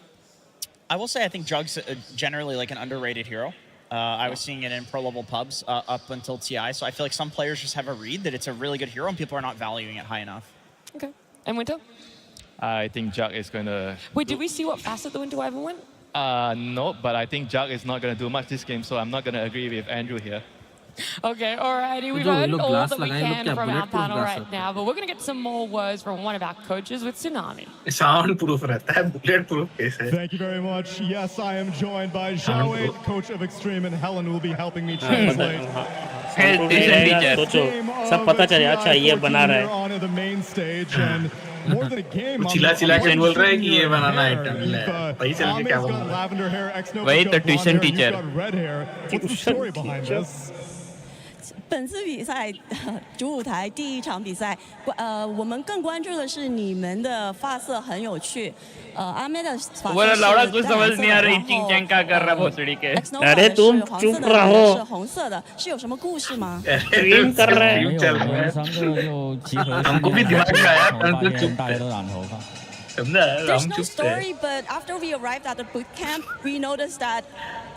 I will say I think Jug's generally like an underrated hero. I was seeing it in pro level pubs up until TI, so I feel like some players just have a read that it's a really good hero and people are not valuing it high enough. Okay. And Winter? I think Jug is going to... Wait, did we see what facet the Winter Wyvern went? No, but I think Jug is not going to do much this game, so I'm not going to agree with Andrew here. Okay, alrighty. We've जो heard लोग all glass that we लगाए, लोग can क्या from our bulletproof panel glass right होते now, but we're going to get some more words from one of our coaches with Tsunami. Sound proof रहता है bullet proof कैसे Thank you very much. Yes, I am joined by Xiaowei, coach of Extreme, and Helen will be helping me translate. सोचो सब पता चले अच्छा ये बना रहा है On the main stage and more than a game. चिल्ला चिल्ला के बोल रहा है कि ये बनाना आइटम ले वही चल के क्या बोल lavender hair, वही तो tuition teacher red hair. What's the story behind this? 本次比赛主舞台第一场比赛，我们更关注的是你们的发色很有趣。阿妹的发色 वो 是 लौड़ा 淡 कुछ 蓝 समझ 色 नहीं आ 的， रही 然 चिंग 后 चैंग क्या कर रहा है भोसड़ी के X-Nova 的是黄色的，你们是红色的，是有什么故事吗？ स्ट्रीम कर रहा है चल रहा है 三个就集合 हमको भी दिमाग में आया 发 परंतु 现 चुप 大家都染头发。 समझा There's हम no चुप थे story, but after we arrived at the boot camp, we noticed that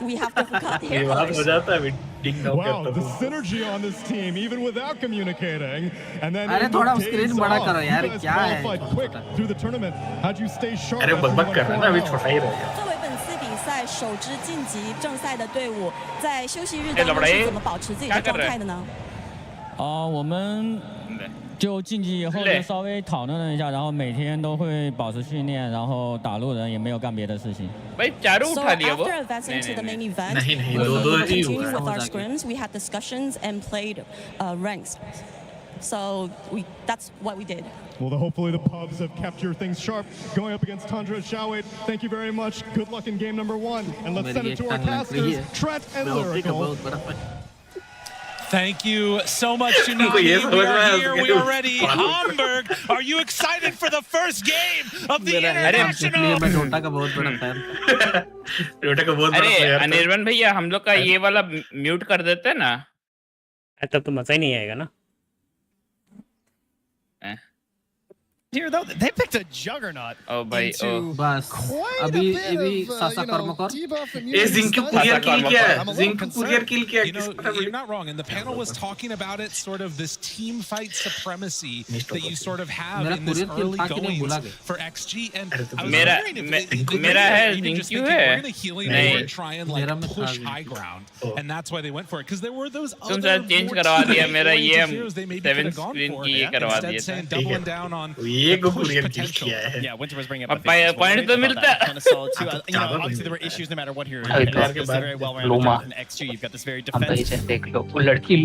we have different hair विवाद colors. हो जाता है ding dong Wow, करता the हूँ synergy on this team, even without communicating. And then अरे in the थोड़ा days screen बड़ा off, करो यार, you guys क्या है? qualified quick through the tournament. How'd you stay sharp? अरे as we बकबक went कर रहा है ना अभी 4-0? छोटा ही रह गया 作为本次比赛首支晋级正赛的队伍，在休息日哎老板当中是怎么保持自己的状态的呢？我们就晋级以后就稍微讨论了一下，然后每天都会保持训练，然后打路人也没有干别的事情。 भाई चारों So उठा लिया वो after advancing to the main event, नहीं, नहीं, we दो-दो ही continued हुआ है। with our scrims. We had discussions and played ranks. So that's what we did. Well, hopefully the pubs have kept your things sharp. Going up against Tundra Xiaowei, thank you very much. Good luck in game number 1. And let's send it to our casters, Trent and Lyrical. Thank you so much, उनको ये Tsunami. समझ We में आया are here. उसके We are ready. Hamburg, are you excited for the first game of the international? मैं Dota का बहुत बड़ा फैन डोटा का बहुत बड़ा अरे प्लेयर था अनिर्बन भैया हम लोग का ये वाला म्यूट कर देते हैं ना तब तो मजा ही नहीं आएगा ना Here though, they picked a juggernaut ओ भाई into ओ बस quite अभी a bit अभी of Sasa Karmakar debuff and ये जिंक कुरियर किल किया I'm है a little zinc courier concerned. किल किया You know, किस पता you're not wrong. And the panel was talking about it, sort of this team fight supremacy that you sort of have मेरा in this courier kill early था कि नहीं भूला goings गया for XG. And I was मेरा wondering if मेरा है even just जिंक्यू thinking है we're gonna healing नहीं or try and मेरा like में था push जिंक्यू। high ground, and that's why they went for it. Because there were those तुम other sir change more करवा दिया मेरा ये team-oriented heroes they maybe could seven have gone screen for. की ये करवा Instead, दिया था saying doubling down on ये the को push कुरियर किल potential. किया है Yeah, Winter was bringing up अब the things पॉइंट तो about मिलता that kind of solid too. You know, ज़्यादा obviously there were नहीं issues no matter what hero. अरे It's तो obviously very well luma. rounded in XG. You've got this very हम defensive. भेजे देख लो वो लड़की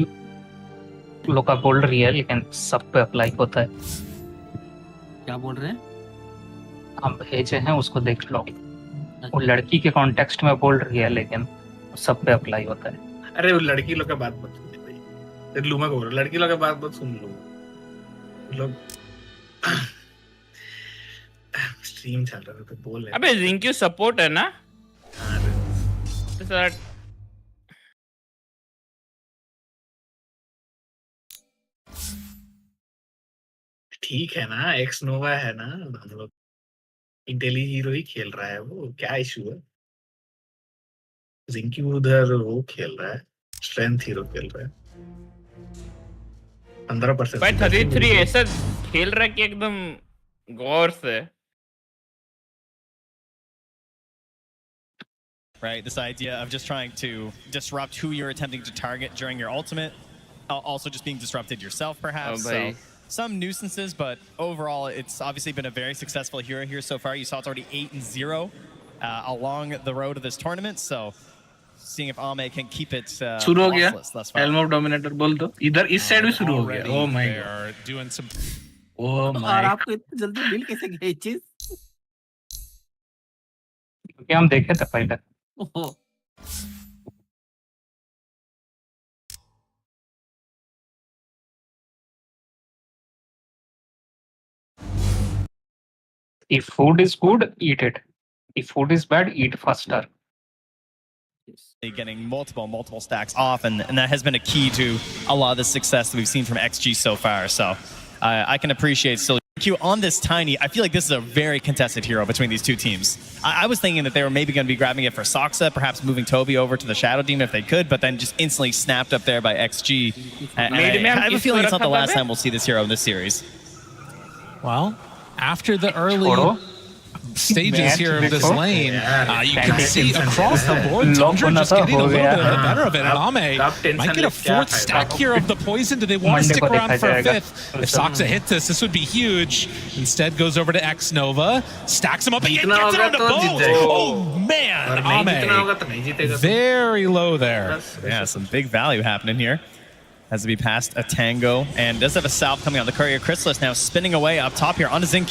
लोग का बोल रही है लेकिन सब पे अप्लाई होता है क्या बोल रहे हैं हम भेजे हैं उसको देख लो वो लड़की के कॉन्टेक्स्ट में बोल रही है लेकिन सब पे अप्लाई होता है अरे वो लड़की लोग का बात मत सुन भाई तेरे लूमा को बोल रहा लड़की लोग का बात मत सुन लो लोग स्ट्रीम चल रहा था तो बोल रहे अबे जिंक्यू सपोर्ट है ना तो सर ठीक है ना एक्स नोवा है ना हम लोग इंटेली हीरो ही खेल रहा है वो क्या इशू है जिंक्यू उधर वो खेल रहा है स्ट्रेंथ हीरो खेल रहा है 15%। भाई 33 ऐसा खेल रहा है कि एकदम गौर से। Right, this idea of just trying to disrupt who you're attempting to target during your ultimate, also just being disrupted yourself, perhaps. So some nuisances, but overall, it's obviously been a very successful hero here so far. You saw it's already 8-0 along the road of this tournament. So seeing if Ame can keep it lossless thus far. Helm of Dominator बोल दो इधर इस side भी शुरू हो गया oh my god doing some oh my और आपको इतनी जल्दी मिल कैसे गई चीज क्योंकि हम देखे थे पहले If food is good, eat it. If food is bad, eat faster. Getting multiple stacks off, and that has been a key to a lot of the success that we've seen from XG so far. So I can appreciate still Q on this Tiny. I feel like this is a very contested hero between these two teams. I was thinking that they were maybe going to be grabbing it for Soxa, perhaps moving Toby over to the Shadow Demon if they could, but then just instantly snapped up there by XG. And I have a feeling it's not the last time we'll see this hero in this series. Well, after the early stages here of this lane, you can see across the board Tundra just getting a little bit of the better of it, and Ame might get a fourth stack here of the poison. Do they want to stick around for a fifth? If Soxa hits this would be huge. Instead goes over to X Nova, stacks him up again, gets it on the bow. Oh man, Ame very low there. Yeah, some big value happening here. Has to be past a Tango, and does have a salve coming on. The Courier Chrysalis now spinning away up top here onto Zinq.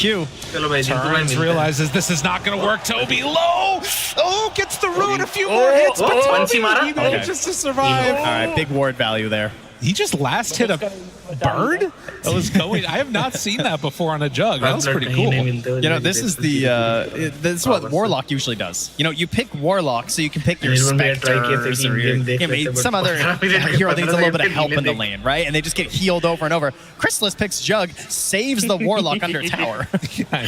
Turns, realizes this is not going to work. Toby low. Oh, gets the rune. A few more hits, but Toby he manages to survive. All right, big ward value there. He just last hit a bird that was going. I have not seen that before on a jug. That was pretty cool. You know, this is what Warlock usually does. You know, you pick Warlock so you can pick your Spectres or some other hero that needs a little bit of help in the lane, right? And they just get healed over and over. Chrysalis picks Jug, saves the Warlock under tower.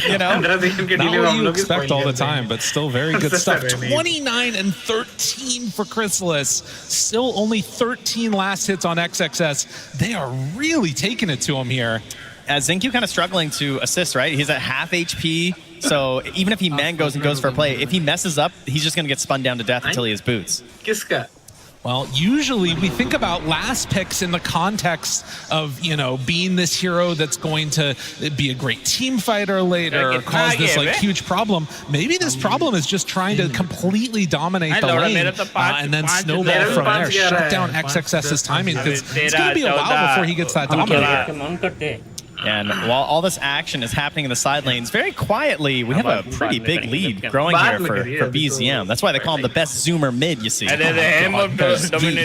You know? Not what you expect all the time, but still very good stuff. 29 and 13 for Chrysalis. Still only 13 last hits on XXS. They are really taking it to him here. Zinq kind of struggling to assist, right? He's at half HP, so even if he mangoes and goes for a play, if he messes up, he's just going to get spun down to death until he has boots. Well, usually we think about last picks in the context of, you know, being this hero that's going to be a great team fighter later or cause this like huge problem. Maybe this problem is just trying to completely dominate the lane and then snowball from there, shut down XXS's timing, because it's going to be a while before he gets that dominator. And while all this action is happening in the side lanes, very quietly, we have a pretty big lead growing here for BZM. That's why they call him the best zoomer mid, you see.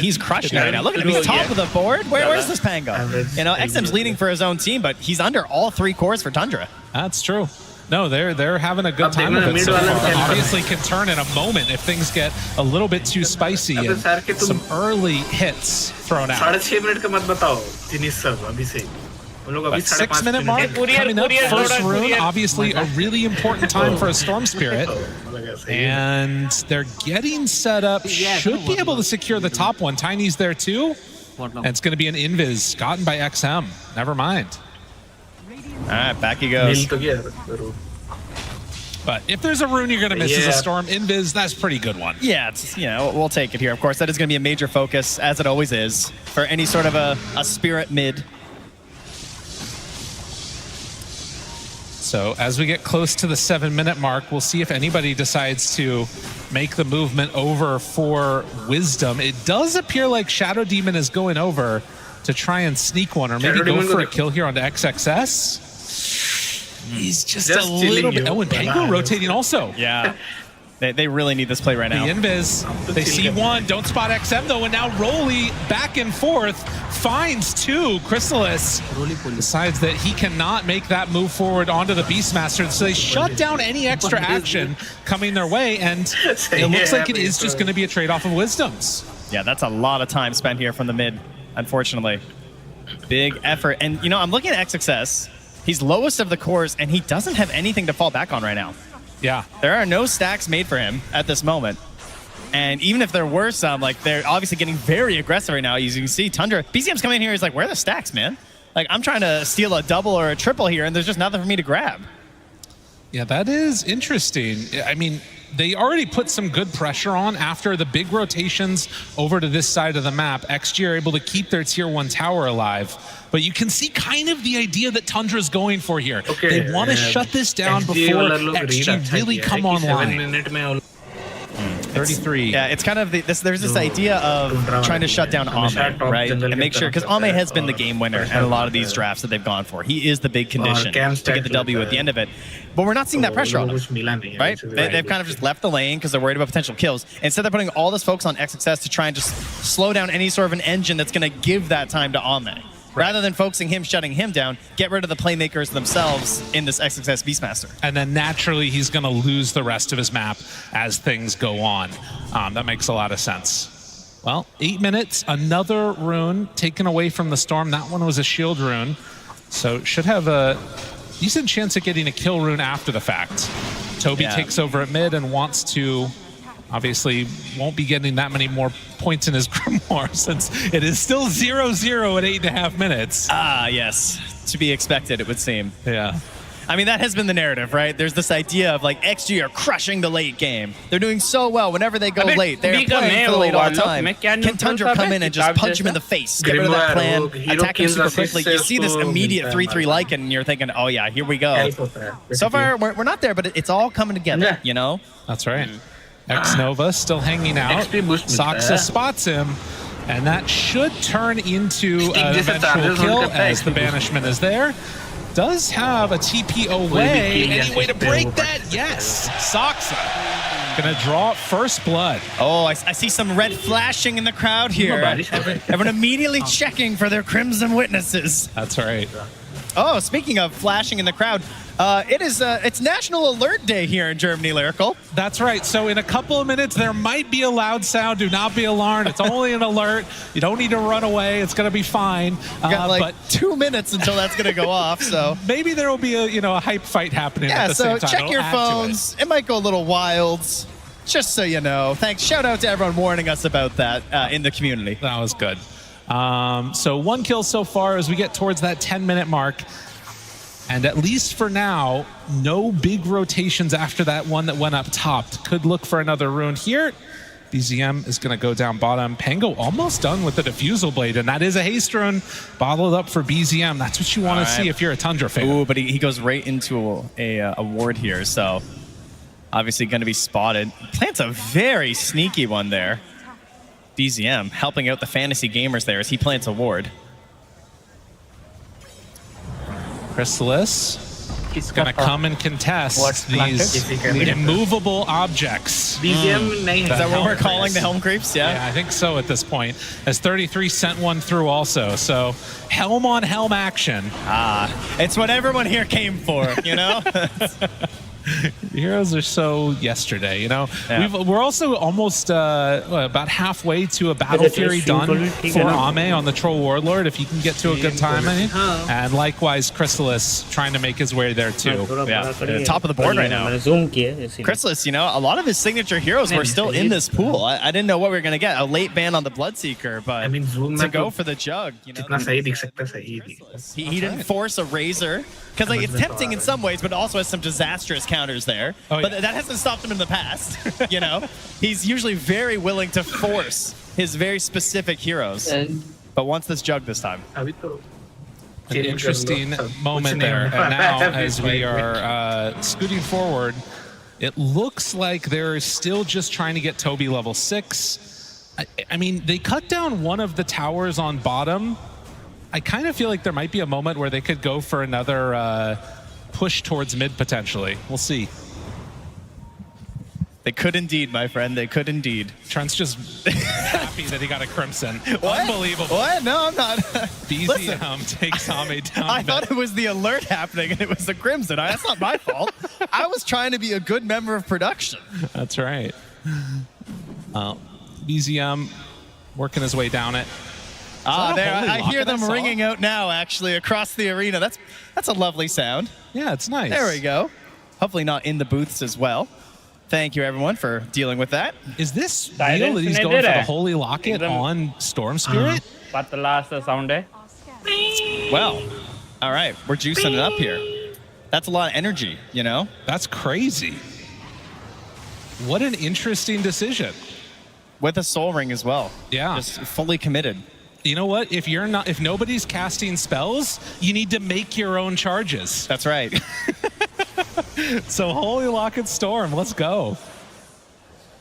He's crushing it right now. Look at him, he's top of the board. Where's this Pango? You know, XM's leading for his own team, but he's under all three cores for Tundra. That's true. No, they're having a good time with it so far. Obviously can turn in a moment if things get a little bit too spicy and some early hits thrown out. But 6 minute mark coming up. First rune, obviously a really important time for a Storm Spirit. And they're getting set up. Should be able to secure the top one. Tiny's there too. And it's going to be an invis gotten by XM. Never mind. All right, back he goes. But if there's a rune you're going to miss as a Storm, invis, that's a pretty good one. Yeah, it's, you know, we'll take it here. Of course, that is going to be a major focus, as it always is, for any sort of a Spirit mid. So as we get close to the 7 minute mark, we'll see if anybody decides to make the movement over for Wisdom. It does appear like Shadow Demon is going over to try and sneak one, or maybe go for a kill here onto XXS. He's just a little bit. Oh, and Pango rotating also. Yeah. They really need this play right now. The invis, they see one, don't spot XM though, and now Rolly back and forth, finds two. Chrysalis decides that he cannot make that move forward onto the Beastmaster, so they shut down any extra action coming their way, and it looks like it is just going to be a trade-off of Wisdoms. Yeah, that's a lot of time spent here from the mid, unfortunately. Big effort, and you know, I'm looking at XXS. He's lowest of the cores, and he doesn't have anything to fall back on right now. Yeah. There are no stacks made for him at this moment. And even if there were some, like, they're obviously getting very aggressive right now. As you can see, Tundra, BZM's coming in here, he's like, where are the stacks, man? Like, I'm trying to steal a double or a triple here, and there's just nothing for me to grab. Yeah, that is interesting. I mean, they already put some good pressure on after the big rotations over to this side of the map. XG are able to keep their tier 1 tower alive. But you can see kind of the idea that Tundra's going for here. Okay, they want to shut this down before XG really come online. 33. Yeah, it's kind of there's this idea of trying to shut down Ame, right? And make sure, because Ame has been the game winner in a lot of these drafts that they've gone for. He is the big condition to get the W at the end of it. But we're not seeing that pressure on him, right? They've kind of just left the lane because they're worried about potential kills. Instead, they're putting all this focus on XXS to try and just slow down any sort of an engine that's going to give that time to Ame. Rather than focusing him, shutting him down, get rid of the playmakers themselves in this XXS Beastmaster. And then naturally, he's going to lose the rest of his map as things go on. That makes a lot of sense. Well, 8 minutes, another rune taken away from the Storm. That one was a shield rune. So should have a decent chance of getting a kill rune after the fact. Toby takes over at mid and wants to... Obviously, won't be getting that many more points in his Grimoire since it is still 0-0 at 8.5 minutes. Ah, yes. To be expected, it would seem. Yeah. I mean, that has been the narrative, right? There's this idea of, like, XG are crushing the late game. They're doing so well whenever they go late. They're playing for the late all the time. Can Tundra come in and just punch him in the face, get rid of that plan, attack him super quickly? You see this immediate 3-3 Lycan, and you're thinking, oh, yeah, here we go. So far, we're not there, but it's all coming together, you know? That's right. X-Nova still hanging out. Saksa spots him, and that should turn into an eventual kill as the banishment is there. Does have a TP away. Any way to break that? Yes. Saksa gonna draw first blood. Oh, I see some red flashing in the crowd here. Everyone immediately checking for their Crimson Witnesses. That's right. Oh, speaking of flashing in the crowd, it's National Alert Day here in Germany, Lyrical. That's right. So in a couple of minutes, there might be a loud sound. Do not be alarmed. It's only an alert. You don't need to run away. It's going to be fine. You got like 2 minutes until that's going to go off. So maybe there will be a hype fight happening at the same time. Check your phones. It might go a little wild. Just so you know. Thanks. Shout out to everyone warning us about that in the community. That was good. So 1 kill so far as we get towards that 10-minute mark. And at least for now, no big rotations after that one that went up top. Could look for another rune here. BZM is going to go down bottom. Pango almost done with the Diffusal Blade, and that is a haste rune bottled up for BZM. That's what you want to see if you're a Tundra fan. Ooh, but he goes right into a ward here, so obviously going to be spotted. Plants a very sneaky one there. BZM helping out the fantasy gamers there as he plants a ward. Chrysalis is going to come and contest these immovable objects. Is that what we're calling the helm creeps? Yeah, I think so at this point. As 33 sent one through also. So helm on helm action. It's what everyone here came for, you know? Heroes are so yesterday, you know. Yeah. We're also almost about halfway to a Battle Fury done for Ame on the Troll Warlord, if he can get to a good time. And likewise, Chrysalis trying to make his way there too. Yeah, top of the board right now. Chrysalis, you know, a lot of his signature heroes were still in this pool. I didn't know what we were going to get. A late ban on the Bloodseeker, but to go for the Jug, you know. He didn't force a Razor, because like, it's tempting in some ways, but also has some disastrous counters there. But that hasn't stopped him in the past, you know? He's usually very willing to force his very specific heroes. But wants this Jug this time. An interesting moment there. And now, as we are scooting forward, it looks like they're still just trying to get Toby level 6. I mean, they cut down one of the towers on bottom. I kind of feel like there might be a moment where they could go for another push towards mid potentially. We'll see. They could indeed, my friend. They could indeed. Trent's just happy that he got a Crimson. What? Unbelievable. What? No, I'm not. BZM takes Ame down. I thought it was the alert happening and it was the Crimson. That's not my fault. I was trying to be a good member of production. That's right. BZM working his way down it. There, I hear them ringing out now, actually, across the arena. That's a lovely sound. Yeah, it's nice. There we go. Hopefully not in the booths as well. Thank you, everyone, for dealing with that. Is this real that he's going for the Holy Locket on Storm Spirit? But the last sound Well, all right, we're juicing it up here. That's a lot of energy, you know? That's crazy. What an interesting decision. With a soul ring as well. Yeah. Just fully committed. You know what? If nobody's casting spells, you need to make your own charges. That's right. So Holy Lock and Storm, let's go.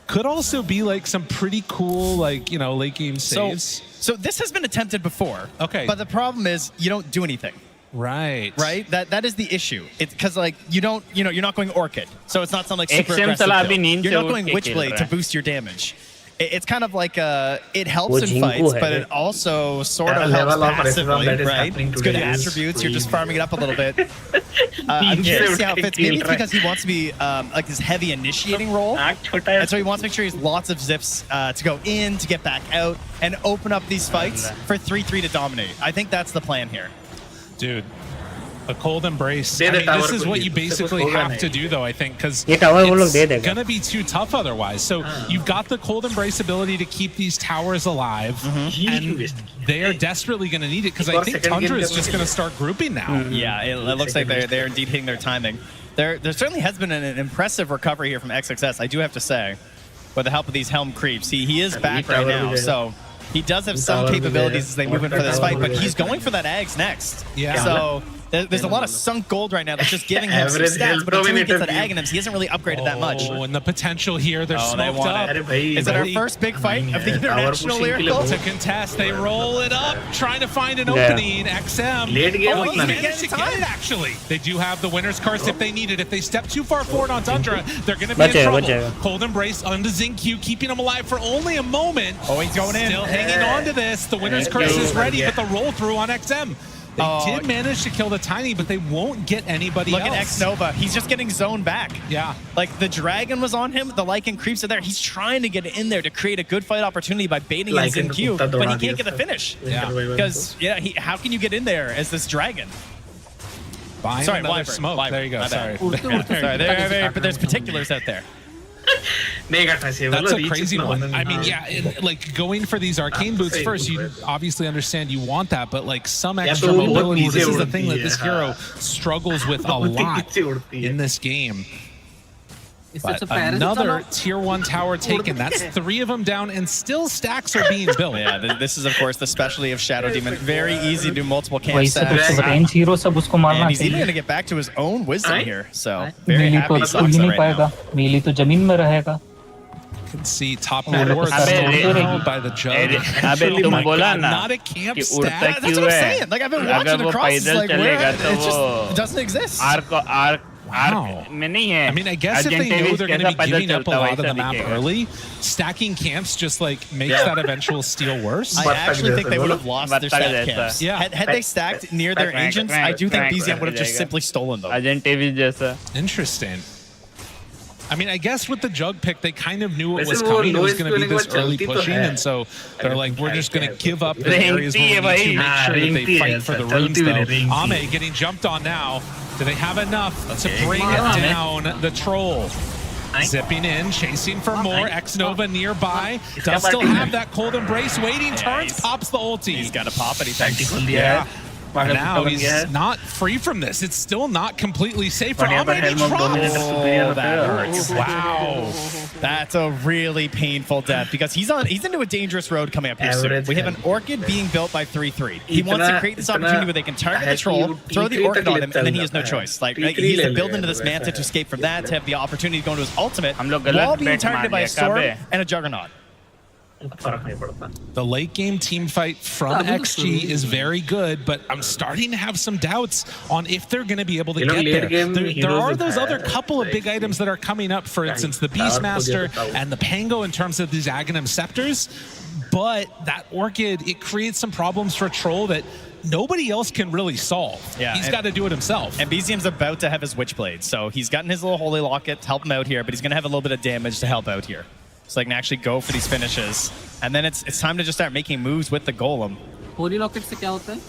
Could also be like some pretty cool, like, you know, late game saves. So this has been attempted before. Okay. But the problem is you don't do anything. Right. Right? That is the issue. It's because, like, you're not going Orchid. So it's not something like super XM aggressive चला भी build. नींद You're से not उठ going के खेल Witchblade रहा to है. boost your damage. It's kind of like it helps वो in Jingu fights, है but रे. it also sort of The helps level of passively, racism that is right? happening It's good today is attributes. You're just crazy. farming it up a little bit. I'm curious to see how it fits. Maybe it's because he wants to be like this heavy initiating role, and so he wants to make sure he has lots of zips to go in, to get back out, and open up these fights for 3-3 to dominate. I think that's the plan here. Dude, a cold embrace. They I the mean, tower this is को what he, you उससे basically कुछ होगा have to नहीं. do, though, I think, because ये tower वो लोग दे it's देगा. going to be too tough otherwise. So you've got the cold embrace ability to keep these towers alive, and they are desperately going to need it, because I think Tundra is just going to start grouping now. Yeah, it looks like they're indeed hitting their timing. There certainly has been an impressive recovery here from XXS, I do have to say, with the help of these Helm creeps. He is back right now, so he does have some capabilities as they move in for this fight, but he's going for that Ags next. Yeah. So there's a lot of sunk gold right now that's just giving him some Average stats, health but until he gets dominator that Aghanims, he hasn't really upgraded that much. Oh, and the potential here, they're Oh, they smoked want up. it. Is it our first big fight of the International Lyrical? To contest, they roll it up, trying to find an Yeah. opening. XM. Late game Oh, was he's not managed to get it, actually. They do have the winner's curse if they need it. If they step too far forward on Tundra, they're going to be in बचेगा, trouble. बचेगा. Cold Embrace onto Zinq, keeping him alive for only a moment. Oh, he's going in. Still hanging on to this. The winner's curse is ready, but the roll through on XM. They did manage to kill the Tiny, but they won't get anybody Look else. at X Nova. He's just getting zoned back. Yeah. Like the dragon was on him, the Lycan creeps are there. He's trying to get in there to create a good fight opportunity by baiting in Lycan Zinq, को but he कुत्ता can't get the दौड़ा finish. Yeah. Because how can you get in there as this dragon? Buying Sorry, another Wyvern. smoke. Wyvern. There you go. My Sorry. bad. Sorry, but there's particulars out there. That's a crazy one. I mean, yeah, like going for these arcane boots first, you obviously understand you want that, but like some extra तो वो बहुत mobility, this नीचे is the उड़ती thing that है, this हाँ. hero struggles with a बहुत ही lot नीचे उड़ती है. in this game. It's But such a Paris another channel. tier 1 tower taken. That's 3 of them down, and still stacks are being built. Yeah, this is of course the specialty of Shadow Demon. Very easy to do multiple camp वैसे तो stacks. Range hero सब उसको And मारना he's even चाहिए. going to get back to his own wisdom here. So very mealy happy तो he छू sucks ही नहीं right पाएगा. now. मीली तो जमीन में रहेगा. You can see top मेरे lane को words सर stolen नहीं out by the jug. अबे Oh तुम my बोला God, ना not a camp कि stack. उड़ता That's क्यों what I'm है? saying. Like I've been अगर watching वो across, it's पैदल like where चलेगा it तो just वो it doesn't exist. Arc Wow. में नहीं है. I mean, I guess if they know Argentavis they're going to कैसा be पैदल giving up a चलता lot of वैसा the map दिखेगा. early, stacking camps just like makes that eventual steal worse. I actually think they would have lost their बत्तख stack जैसा. camps. Yeah. Had they stacked near their agents, I do think BZM would have just simply stolen them. Argentavis जैसा. Interesting. I mean, I guess with the jug pick, they kind of knew it वैसे was वो coming. It was lowest going to be this scoring early चलती तो pushing, है. and so they're like, we're just going to give up the Ringti areas where we है need to भाई. make sure that they ringti fight है, for the चलती runes, भी though. ringti. Ame getting jumped on now. Do they have enough to bring down the troll? Zipping in, chasing for more. X-Nova nearby. Does still have that cold embrace waiting. Turns, pops the ulti. He's got to pop it. He thinks. Yeah. Now he's not free from this. It's still not completely safe for Ame. He drops. Oh, that hurts. Wow. That's a really painful death because he's into a dangerous road coming up here soon. Average We have an Orchid being built by 3-3. He wants to create this opportunity where they can target the troll, throw the Orchid on him, and then he has no choice. Like he has to build into this Manta to escape from that, to have the opportunity to go into his ultimate while being targeted by a Storm and a Juggernaut. फर्क नहीं पड़ता. The late game team fight from XG is very good, but I'm starting to have some doubts on if they're going to be able to You know, get late there. game There heroes are those have other couple of big like- items that are coming up, for instance, the Beastmaster and the Pango in terms of these Aghanim Scepters, but that Orchid, it creates some problems for Troll that nobody else can really solve. Yeah, He's got to do it himself. And BZM's about to have his Witchblade, so he's gotten his little Holy Locket to help him out here, but he's going to have a little bit of damage to help out here. So they can actually go for these finishes. And then it's time to just start making moves with the Golem. Holi locket से क्या होता है?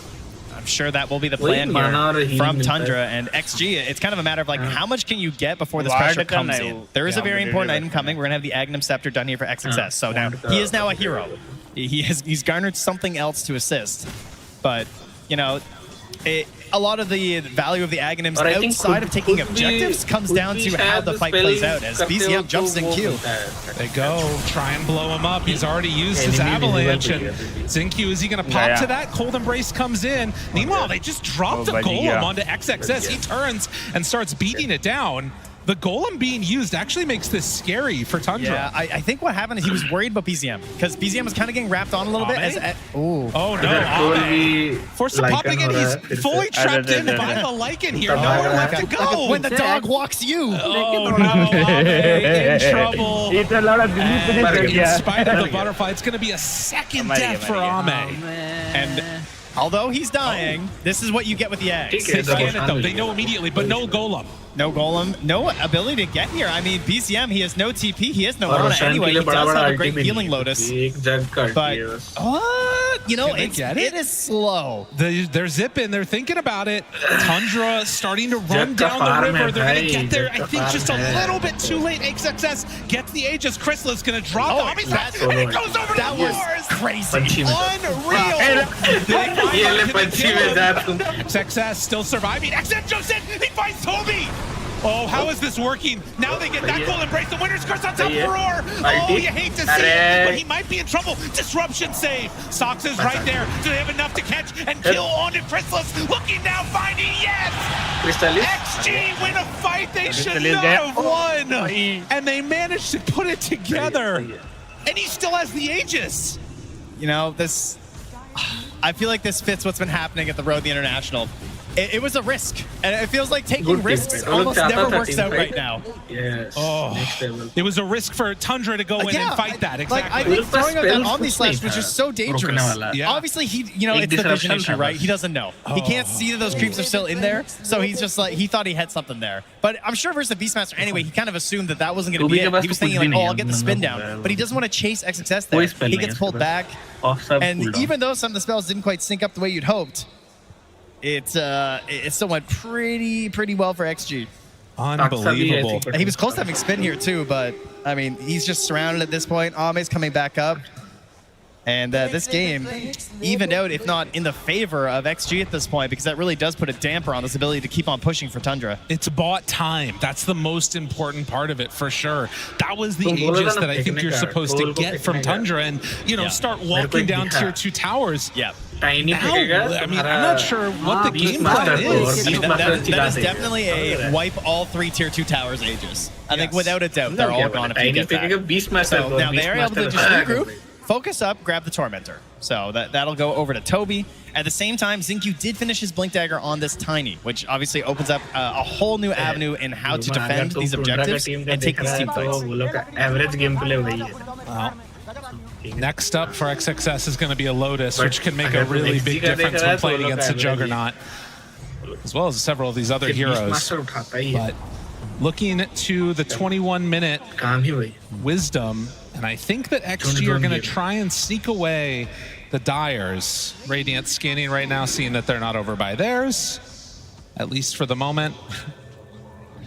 I'm sure that will be the वही plan mana और here healing from मिलता है. Tundra and XG. It's kind of a matter of like how much can you get before this Ward pressure का comes नहीं in. वो- There is a Yeah, very वो important deliver item coming. We're going to have the Aghanim Scepter done here for XXS. So now he is now a hero. He's garnered something else to assist. But you know, a lot of the value of the Aghanims outside of taking objectives comes down to how the fight plays out as BCM jumps in Q. They go, try and blow him up. He's already used his avalanche, and Zinq, is he going to pop to that? Cold Embrace comes in. Meanwhile, they just dropped the Golem onto XXS. He turns and starts beating it down. The Golem being used actually makes this scary for Tundra. Yeah, I think what happened is he was worried about BZM because BZM was kind of getting wrapped on a little bit. Oh no, forced to pop again. He's fully trapped in by the Lycan here. Nowhere left to go. When the dog walks you. Oh no, Ame in trouble. In spite of the butterfly, it's going to be a second death for Ame. And although he's dying, this is what you get with the eggs. They scan it though. They know immediately, but no Golem. No Golem, no ability to get here. I mean, BCM, he has no TP, he has no mana anyway. He does have a great healing Lotus. But, you know, it is slow. They're zipping, they're thinking about it. Tundra starting to run down the river. They're going to get there, I think, just a little bit too late. XXS gets the Aegis. Chrysler's going to drop the Ame's back, and it goes over to the wars. Crazy. Unreal. XXS still surviving. XXS jumps in, he finds Toby. Oh, how is this working? Now they get that Cold Embrace. The winner's curse on top of Roar. Oh, you hate to see it, but he might be in trouble. Disruption save. Sox is right there. Do they have enough to catch and kill onto Chrysalis? Looking now, finding yes. XG win a fight they should not have won. And they managed to put it together. And he still has the Aegis. You know, this... I feel like this fits what's been happening at the Road the International. It was a risk, and it feels like taking risks almost never works out right now. Yes. Oh, it was a risk for Tundra to go in and fight that. Exactly. Like, I think throwing out that Omni Slash was just so dangerous. Yeah. Obviously, it's the vision issue, right? He doesn't know. He can't see that those creeps are still in there, so he's just like, he thought he had something there. But I'm sure versus the Beastmaster anyway, he kind of assumed that that wasn't going to be it. He was thinking like, oh, I'll get the spin down. But he doesn't want to chase XXS there. He gets pulled back. And even though some of the spells didn't quite sync up the way you'd hoped, it still went pretty well for XG. Unbelievable. He was close to having spin here too, but I mean, he's just surrounded at this point. Ame's coming back up. And this game evened out, if not in the favor of XG at this point, because that really does put a damper on this ability to keep on pushing for Tundra. It's bought time. That's the most important part of it, for sure. That was the Aegis that I think you're supposed to get from Tundra and, you know, start walking down tier 2 towers. Yeah. Now, I mean, I'm not sure what the game plan is. I mean, that is definitely a wipe all 3 tier 2 towers Aegis. I think without a doubt, they're all gone if you get that. So now they are able to just regroup. Focus up, grab the Tormentor. So that'll go over to Toby. At the same time, Zinq did finish his Blink Dagger on this Tiny, which obviously opens up a whole new avenue in how to defend these objectives and take these team fights. Well, next up for XXS is going to be a Lotus, which can make a really big difference when playing against a Juggernaut, as well as several of these other heroes. But looking to the 21-minute Wisdom, and I think that XG are going to try and sneak away the Dyers. Radiant scanning right now, seeing that they're not over by theirs, at least for the moment.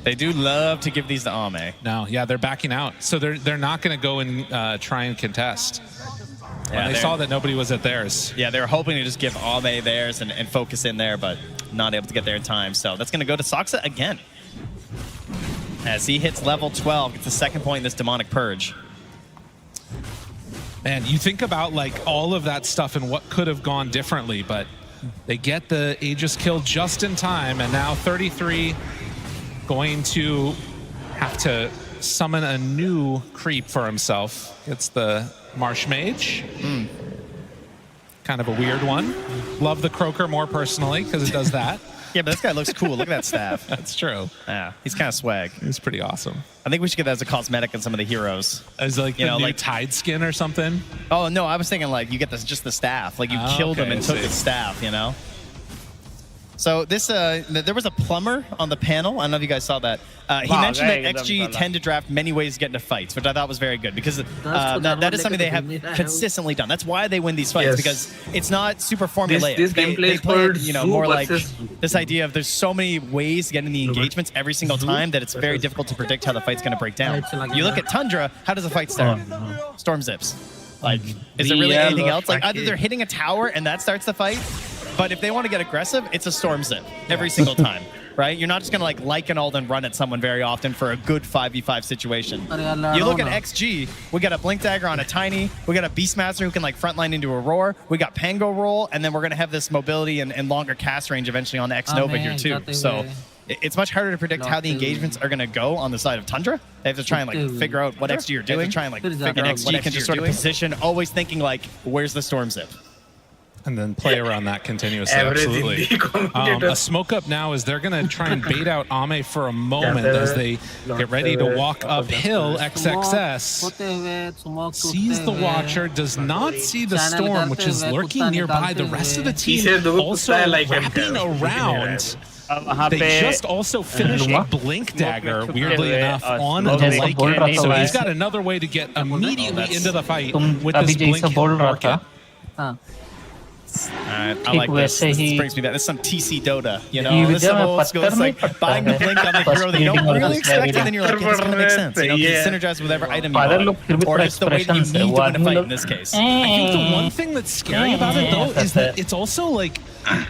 They do love to give these to Ame. No, yeah, they're backing out. So they're not going to go and try and contest. When they saw that nobody was at theirs. Yeah, they were hoping to just give Ame theirs and focus in there, but not able to get there in time. So that's going to go to Soxa again. As he hits level 12, gets the second point in this Demonic Purge. Man, you think about like all of that stuff and what could have gone differently, but they get the Aegis kill just in time, and now 33 going to have to summon a new creep for himself. It's the Marsh Mage. Kind of a weird one. Love the Croaker more personally because it does that. Yeah, but this guy looks cool. Look at that staff. That's true. Yeah, he's kind of swag. He's pretty awesome. I think we should get that as a cosmetic in some of the heroes. As like, you know, like Tide skin or something? Oh, no, I was thinking like you get this, just the staff. Like you killed him and took his staff, you know? So this, there was a plumber on the panel. I don't know if you guys saw that. He mentioned that XG tend to draft many ways to get into fights, which I thought was very good because that is something they have consistently done. That's why they win these fights, because it's not super formulaic. They play it, you know, more like this idea of there's so many ways to get in the engagements every single time that it's very difficult to predict how the fight's going to break down. You look at Tundra, how does the fight start? Storm zips. Like, is there really anything else? Like, either they're hitting a tower and that starts the fight, But if they want to get aggressive, it's a Storm Zip every single time, right? You're not just going to like Lycanald and run at someone very often for a good 5v5 situation. You look at XG, we got a Blink Dagger on a Tiny, we got a Beastmaster who can like frontline into a Roar, we got Pango Roll, and then we're going to have this mobility and longer cast range eventually on the X-Nova here too. So it's much harder to predict how the engagements are going to go on the side of Tundra. They have to try and like figure out what XG you're doing. They have to try and like figure out what XG can just sort of position, always thinking like, where's the Storm Zip? And then play around that continuously. Absolutely. A smoke up now is they're going to try and bait out Ame for a moment as they get ready to walk uphill. XXS sees the Watcher, does not see the Storm, which is lurking nearby. The rest of the team also wrapping around. They just also finished a Blink Dagger, weirdly enough, on the Lycan. So he's got another way to get immediately into the fight with this Blink market. Alright, I like this. This brings me back. This is some TC Dota, you know? This is old school. It's like buying the Blink on the hero that you don't really expect, and then you're like, yeah, this kind of makes sense. You know, you synergize with whatever item you want, or just the way that you need to win a fight in this case. I think the one thing that's scary about it, though, is that it's also like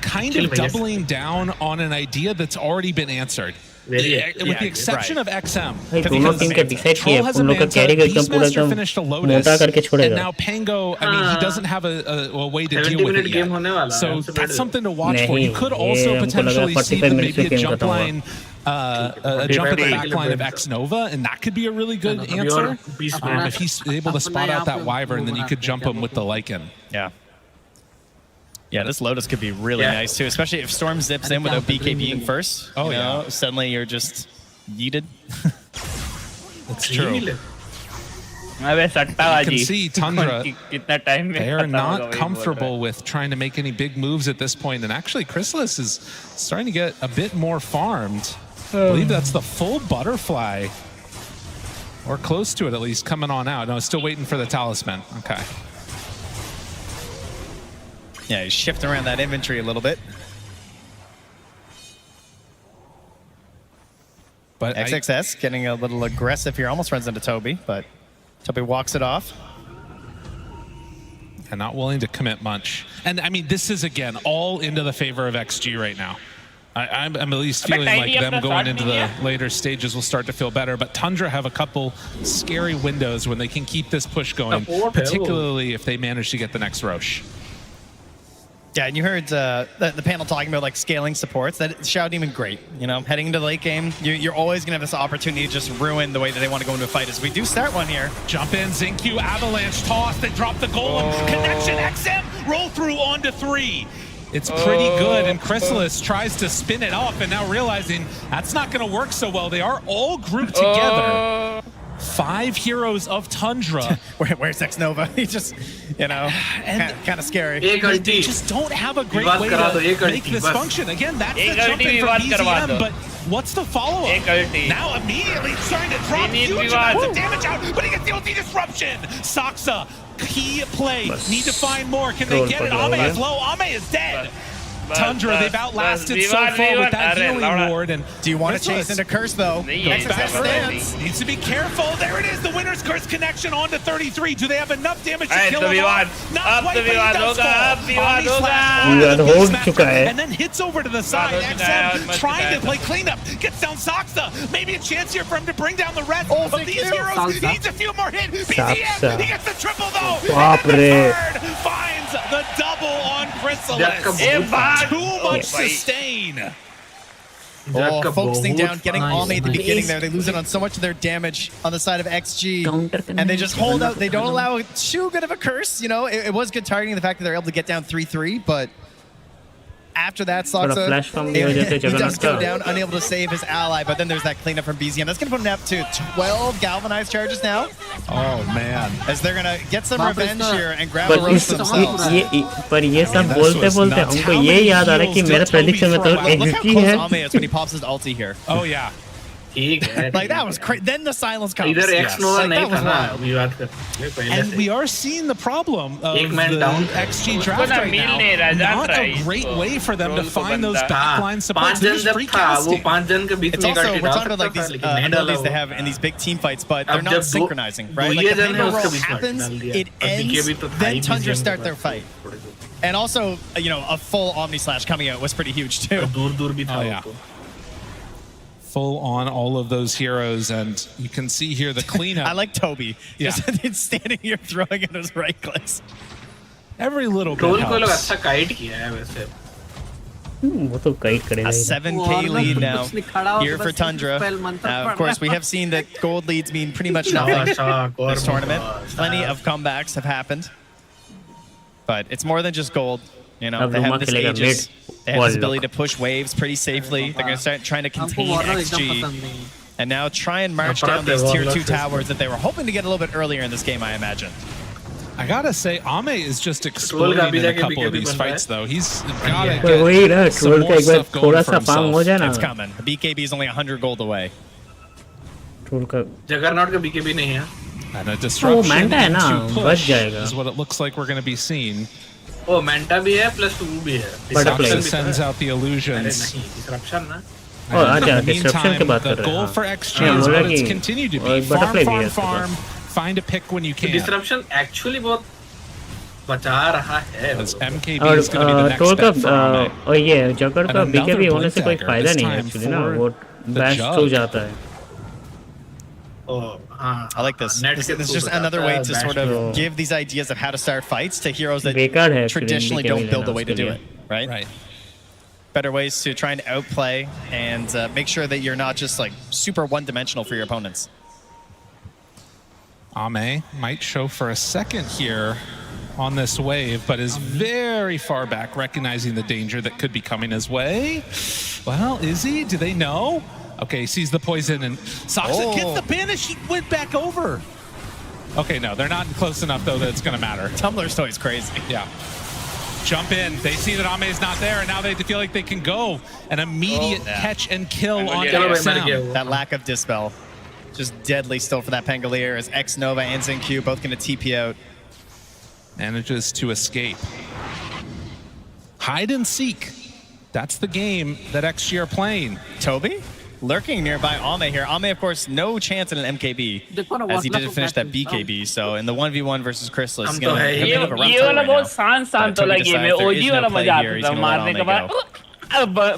kind of doubling down on an idea that's already been answered. With the exception of XM. दोनों team के decide किया उन लोग का carry एकदम पूरा एकदम मोटा करके छोड़ेगा. And now Pango, I mean, he doesn't have a way to deal with it yet. So that's something to watch for. You could also potentially see that maybe a jump line, a jump in the back line of X-Nova, and that could be a really good answer. If he's able to spot out that Wyvern, then you could jump him with the Lycan. Yeah. Yeah, this Lotus could be really nice too, especially if Storm zips in without BKBing first. Oh, you know, suddenly you're just yeeted. That's true. You can see Tundra, they are not comfortable with trying to make any big moves at this point, and actually Chrysalis is starting to get a bit more farmed. I believe that's the full butterfly, or close to it at least, coming on out. No, still waiting for the talisman. Okay. Yeah, he's shifting around that inventory a little bit. But XXS getting a little aggressive here, almost runs into Toby, but Toby walks it off. And not willing to commit much. And I mean, this is again all into the favor of XG right now. I'm at least feeling like them going into the later stages will start to feel better, but Tundra have a couple scary windows when they can keep this push going, particularly if they manage to get the next Roche. Yeah, and you heard the panel talking about like scaling supports. That Shadow Demon, great. You know, heading into the late game, you're always gonna have this opportunity to just ruin the way that they want to go into a fight. As we do start one here. Jump in, Xingqiu, avalanche toss. They drop the golem. Connection, XM, roll through onto 3. It's pretty good, and Chrysalis tries to spin it off, and now realizing that's not gonna work so well. They are all grouped together. 5 heroes of Tundra. Where's X-Nova? He just, you know, kind of scary. They just don't have a great way to make this function. Again, that's the jump in from BZM, but what's the follow-up? Now immediately starting to drop huge amounts of damage out, but he gets the ulti disruption. Saksa, key play, need to find more. Can they get it? Ame is low, Ame is dead. Tundra, they've outlasted so far with that healing ward. And do you want to chase into Curse, though? Needs to be careful. There it is, the winner's Curse connection on to 33. Do they have enough damage to kill him off? Not quite, but he does fall. And then hits over to the side. XM trying to play cleanup. Gets down Saksa. Maybe a chance here for him to bring down the rest of these heroes. He needs a few more hits. BZM, he gets the triple, though. Finds the double on Chrysalis. Too much sustain. Focusing down, getting Ame at the beginning there. They lose it on so much of their damage on the side of XG. And they just hold out. They don't allow too good of a curse. You know, it was good targeting the fact that they're able to get down 3-3, but after that, Saksa, he does go down, unable to save his ally, but then there's that cleanup from BZM. That's going to put him up to 12 galvanized charges now. Oh, man. As they're going to get some revenge here and grab a roast themselves. पर ये सब बोलते-बोलते हमको ये याद आ रहा है कि मेरा prediction में तो XG है. Look how close Ame is when he pops his ulti here. Oh, yeah. Like that was crazy. Then the silence comes. And we are seeing the problem of the XG draft right now. Not a great way for them to find those backline supports. They're just free casting. It's also, we're talking about like these abilities they have in these big team fights, but they're not synchronizing, right? Like the Pango roll happens, it ends, then Tundra start their fight. And also, you know, a full Omni Slash coming out was pretty huge too. दूर भी था yeah. Full on all of those heroes, and you can see here the cleanup. I like Toby. Yeah. Just standing here throwing at his right clicks. Every little bit troll को लोग helps. अच्छा guide किया है वैसे. वो तो guide करेगा. A 7K lead now here for Tundra. Of course, we have seen that gold leads mean pretty much nothing this tournament. Plenty of comebacks have happened. But it's more than just gold. You know, they have this Aegis. They have this ability to push waves pretty safely. They're going to start trying to contain XG. And now try and march down these tier 2 towers that they were hoping to get a little bit earlier in this game, I imagine. I gotta say, Ame is just exploding in a couple of these fights, though. He's gotta get some more stuff going for himself. It's coming. The BKB is only 100 gold away. Juggernaut का BKB नहीं है. And a disruption Manta है ना, into बच push जाएगा. is what it looks like we're going to be seeing. Oh, Manta भी है plus 2 भी है. Disruption sends out the illusions. नहीं, disruption ना. Oh, अच्छा, In the disruption meantime, की बात the कर रहे goal हैं. for XG is what it's continued to be. Farm, farm, find a pick when you can. Disruption actually बहुत बचा रहा है. As MKB is going to be the next step for Ame. और ये जगर का And BKB another होने से कोई blink फायदा dagger, नहीं है this एक्चुअली time ना, for वो the बैश jug. थ्रू जाता है. Oh, I like this. This is just another way to sort of give these ideas of how to start fights to heroes that बेकार है traditionally BKB don't build a लेना way to उसके do लिए. it, right? Better ways to try and outplay and make sure that you're not just like super one-dimensional for your opponents. Ame might show for a second here on this wave, but is very far back, recognizing the danger that could be coming his way. Well, is he? Do they know? Okay, sees the poison and Saksa gets the banish. He went back over. Okay, no, they're not close enough though that it's going to matter. Tumblr's toy's crazy. Yeah. Jump in. They see that Ame is not there, and now they feel like they can go an immediate catch and kill on XM. That lack of dispel. Just deadly still for that Pangolier as X Nova and Zenq both going to TP out. Manages to escape. Hide and seek. That's the game that XG are playing. Toby lurking nearby Ame here. Ame, of course, no chance at an MKB as he didn't finish that BKB. So in the 1v1 versus Chrysalis, he's going to have a bit of a rough time right now. शांत वाला game है. ओजी वाला मजा आता था मारने के बाद.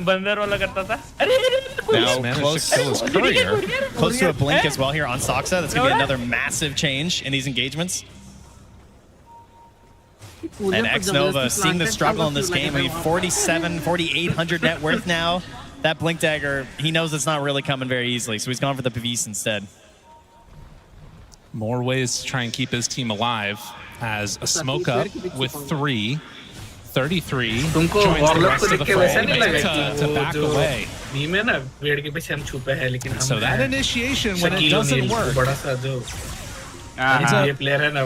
बंदर वाला करता था. Now close to a blink as well here on Saksa. That's going to be another massive change in these engagements. And X Nova seeing the struggle in this game. I mean, 4,800 net worth now. That Blink Dagger, he knows it's not really coming very easily, so he's gone for the Pavis instead. More ways to try and keep his team alive as a smoke up with 3. 33 joins the rest of the fray to back away. So that initiation, when it doesn't work,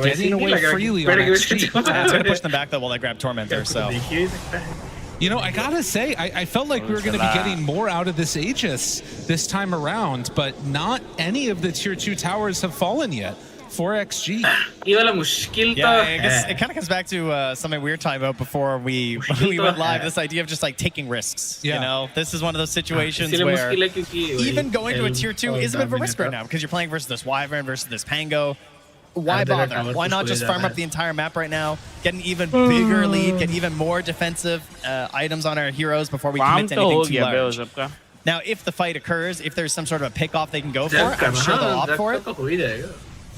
getting away freely on XG. It's going to push them back though while they grab Tormentor, so. You know, I gotta say, I felt like we were going to be getting more out of this Aegis this time around, but not any of the tier 2 towers have fallen yet for XG. Yeah, I guess it kind of comes back to something we were talking about before we went live, this idea of just like taking risks. Yeah. You know, this is one of those situations where even going to a tier 2 is a bit of a risk right now because you're playing versus this Wyvern versus this Pango. Why bother? Why not just farm up the entire map right now, get an even bigger lead, get even more defensive items on our heroes before we commit to anything too large? Now, if the fight occurs, if there's some sort of a pick-off they can go for, I'm sure they'll opt for it.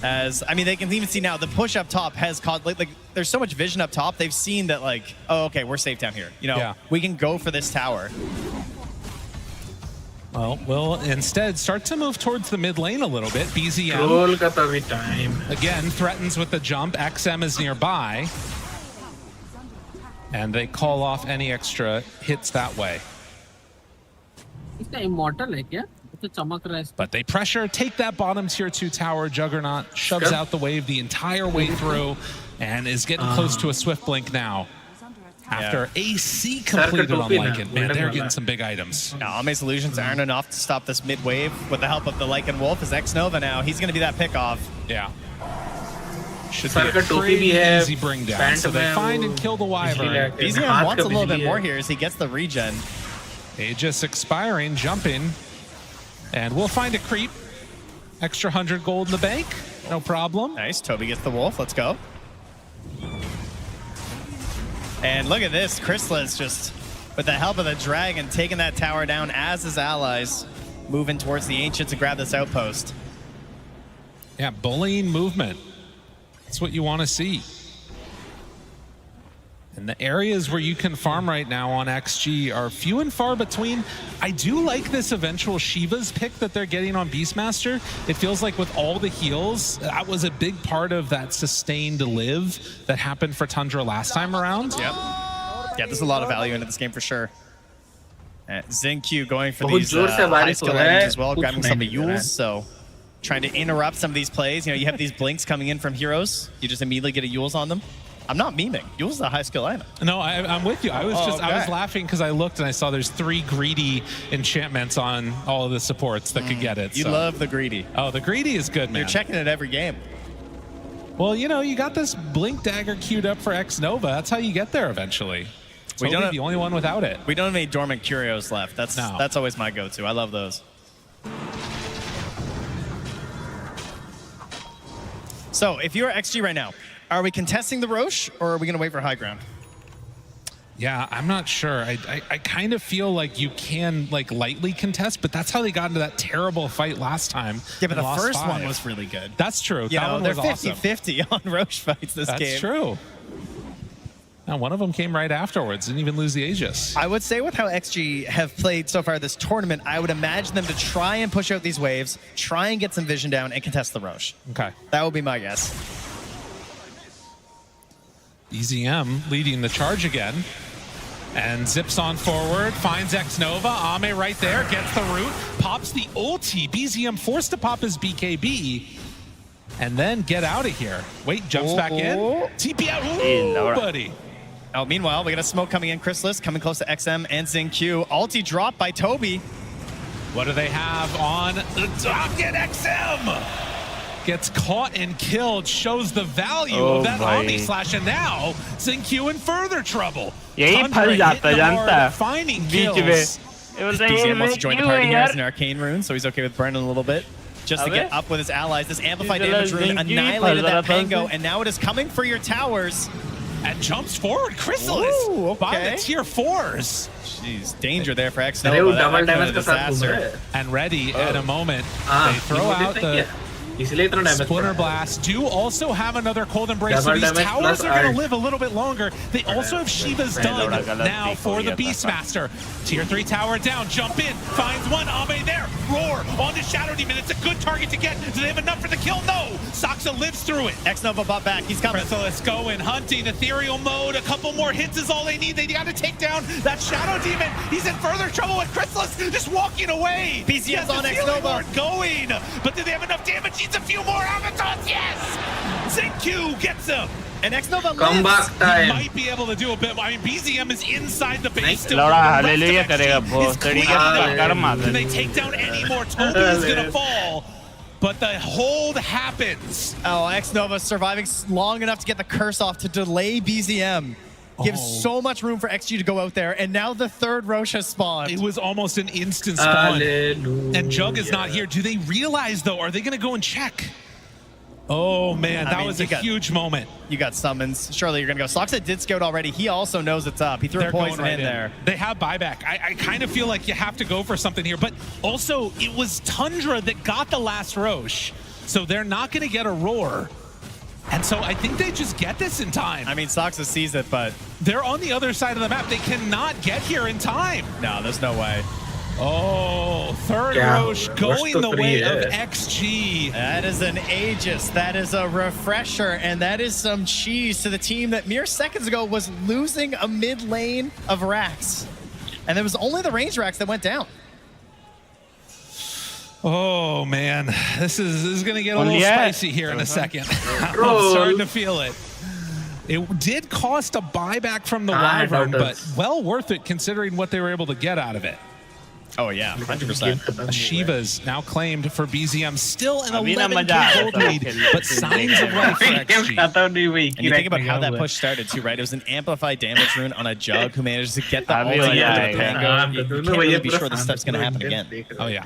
As, I mean, they can even see now the push up top has caught, like there's so much vision up top, they've seen that like, oh, okay, we're safe down here. You know, we can go for this tower. Well, we'll instead start to move towards the mid lane a little bit. BZM again threatens with the jump. XM is nearby. And they call off any extra hits that way. But they pressure, take that bottom tier 2 tower. Juggernaut shoves out the wave the entire way through and is getting close to a swift blink now. After AC completed on Lycan. Man, they're getting some big items. Now, Ame's illusions aren't enough to stop this mid wave with the help of the Lycan Wolf. Is X Nova now. He's going to be that pick off. Yeah. Should be a pretty easy bring down. So they find and kill the Wyvern. BZM wants a little bit more here as he gets the regen. Aegis expiring, jumping. And we'll find a creep. Extra 100 gold in the bank. No problem. Nice. Toby gets the wolf. Let's go. And look at this, Chrysalis just, with the help of the Dragon, taking that tower down as his allies, moving towards the Ancient to grab this outpost. Yeah, bullying movement. That's what you want to see. And the areas where you can farm right now on XG are few and far between. I do like this eventual Shiva's pick that they're getting on Beastmaster. It feels like with all the heals, that was a big part of that sustained live that happened for Tundra last time around. Yep. Yeah, there's a lot of value into this game for sure. Xingqiu going for these high skill items as well, grabbing some of Yules, so trying to interrupt some of these plays. You know, you have these blinks coming in from heroes. You just immediately get a Yules on them. I'm not memeing. Yules is a high skill item. No, I'm with you. I was I was laughing because I looked and I saw there's 3 greedy enchantments on all of the supports that could get it. You love the greedy. Oh, the greedy is good, man. You're checking it every game. Well, you know, you got this Blink Dagger queued up for X Nova. That's how you get there eventually. We don't have the only one without it. We don't have any Dormant Curios left. That's always my go-to. I love those. So, if you're XG right now, are we contesting the Roche or are we going to wait for high ground? Yeah, I'm not sure. I kind of feel like you can like lightly contest, but that's how they got into that terrible fight last time. Yeah, but the first one was really good. That's true. You know, they're 50-50 on Roche fights this game. That's true. Now, one of them came right afterwards, didn't even lose the Aegis. I would say with how XG have played so far this tournament, I would imagine them to try and push out these waves, try and get some vision down, and contest the Roche. Okay. That would be my guess. BZM leading the charge again. And zips on forward, finds X Nova. Ame right there, gets the root, pops the ulti. BZM forced to pop his BKB. And then get out of here. Wait, jumps back in. TP out. Ooh, buddy. Oh, meanwhile, we got a smoke coming in. Chrysalis coming close to XM and Xingqiu. Ulti dropped by Toby. What do they have on the docket? XM gets caught and killed, shows the value of that Omni Slash, and now Xingqiu in further trouble. Finding kills. BZM wants to join the party here as an arcane rune, so he's okay with burning a little bit. Just to get up with his allies. This amplified damage rune annihilated that Pango, and now it is coming for your towers. And jumps forward, Chrysalis by the tier 4s. Jeez, danger there for X Nova. Disaster. And ready in a moment. They throw out the Splinter Blast. Do also have another Cold Embrace, so these towers are going to live a little bit longer. They also have Shiva's done now for the Beastmaster. Tier 3 tower down, jump in, finds one, Ame there, roar on the Shadow Demon. It's a good target to get. Do they have enough for the kill? No! Saksa lives through it. X Nova bought back, he's coming. Chrysalis going, hunting, ethereal mode, a couple more hits is all they need. They got to take down that Shadow Demon. He's in further trouble with Chrysalis, just walking away. BZM's on X Nova. Going, but do they have enough damage? Needs a few more avatars, yes! Xingqiu gets him. And X Nova Comeback time. Might be able to do a bit. I mean, BZM is inside the base still. Can they take down any more? Toby is gonna fall. But the hold happens. Oh, X Nova surviving long enough to get the curse off to delay BZM. Gives so much room for XG to go out there, and now the third Roche has spawned. It was almost an instant spawn. And Jug is not here. Do they realize, though? Are they going to go and check? Oh, man, that was a huge moment. You got summons. Surely you're going to go. Soxa did scout already. He also knows it's up. He threw a poison in there. They have buyback. I kind of feel like you have to go for something here. But also, it was Tundra that got the last Roche. So they're not going to get a roar. And so I think they just get this in time. I mean, Soxa sees it, but they're on the other side of the map. They cannot get here in time. No, there's no way. Oh, third Roche going the way of XG. That is an Aegis. That is a refresher, and that is some cheese to the team that mere seconds ago was losing a mid lane of racks. And it was only the range racks that went down. Oh man, this is gonna get a little spicy here in a second. I'm starting to feel it. It did cost a buyback from the Wyvern, but well worth it considering what they were able to get out of it. Oh yeah, 100%. Shiva's now claimed for BZM, still an 11k gold lead, but signs of life for XG. And you think about how that push started too, right? It was an amplified damage rune on a Jug who managed to get the ulti out of the Pango. You can't really be sure this stuff's gonna happen again. Oh yeah.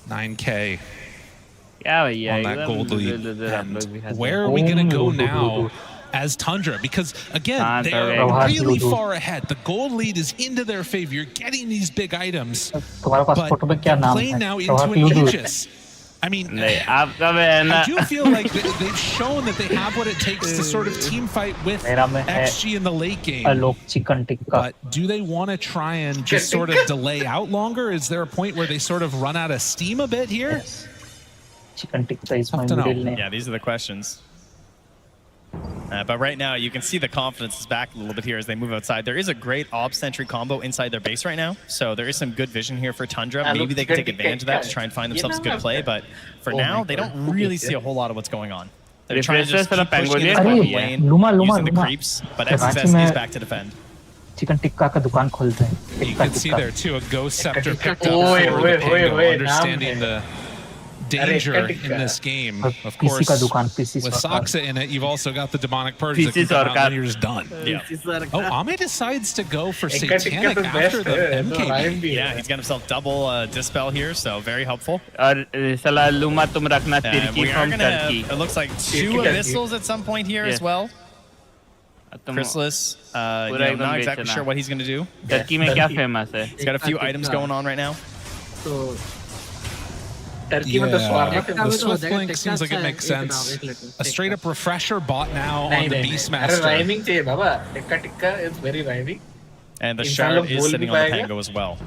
9k on that gold lead. And where are we going to go now as Tundra, because again, they're really far ahead. The gold lead is into their favor. You're getting these big items, but they're playing now into an Aegis. I mean, I do feel like they've shown that they have what it takes to sort of team fight with XG in the late game. But do they want to try and just sort of delay out longer? Is there a point where they sort of run out of steam a bit here? Chicken tikka is my Tough to know. middle name. Yeah, these are the questions. But right now, you can see the confidence is back a little bit here as they move outside. There is a great Ob Sentry combo inside their base right now, so there is some good vision here for Tundra. Maybe they can take advantage of that to try and find themselves a good play, but for now, they don't really see a whole lot of what's going on. They're trying to just keep pushing it from the lane, using the creeps, but XSS is back to defend. Chicken tikka ka dukaan kholte hain. You can see there too a Ghost Scepter picked up for the Pango, understanding the danger in this game. Of course, with Saksa in it, you've also got the Demonic Purge that can come out and you're just done. Yeah. Oh, Ame decides to go for Satanic after the MKB. Yeah, he's got himself double Dispel here, so very helpful. Luma tum rakhna We are going to have, it looks like 2 Abyssals at some point here as well. Chrysalis, not exactly sure what he's going to do. Turkey mein kya famous hai? He's got a few items going on right now. Yeah, the Swift Blink seems like it makes sense. A straight up refresher bought now on the Beastmaster. Tikka is very rhyming. And the Shard is sitting on the Pango as well.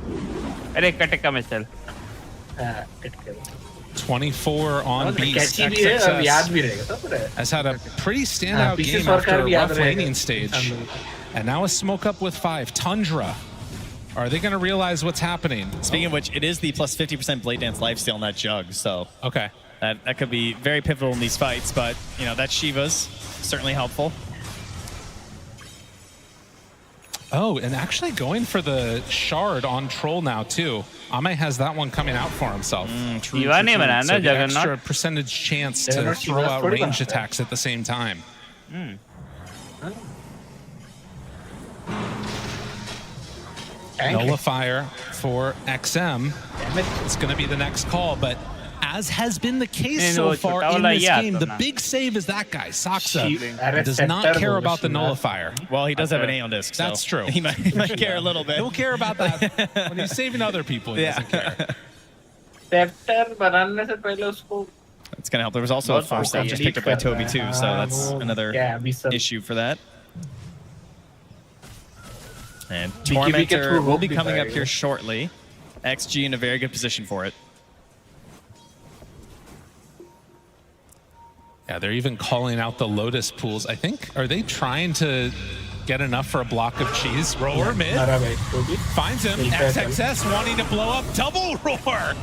24 on Beast. XXS has had a pretty standout game after a rough laning stage. And now a smoke up with 5. Tundra. Are they going to realize what's happening? Speaking of which, it is the plus 50% Blade Dance lifesteal on that Jug, so okay, that could be very pivotal in these fights, but that Shiva's certainly helpful. Oh, and actually going for the Shard on Troll now too. Ame has that one coming out for himself. So the extra percentage chance to throw out ranged attacks at the same time. Nullifier for XM. It's going to be the next call, but as has been the case so far in this game, the big save is that guy, Saksa, does not care about the Nullifier. Well, he does have an A on disc, so that's true. He might care a little bit. He'll care about that when he's saving other people. He doesn't care. It's going to help. There was also a first save just picked up by Toby too, so that's another issue for that. And Tormentor will be coming up here shortly. XG in a very good position for it. Yeah, they're even calling out the Lotus pools. I think, are they trying to get enough for a block of cheese? Roar mid. Finds him. XXS wanting to blow up double roar.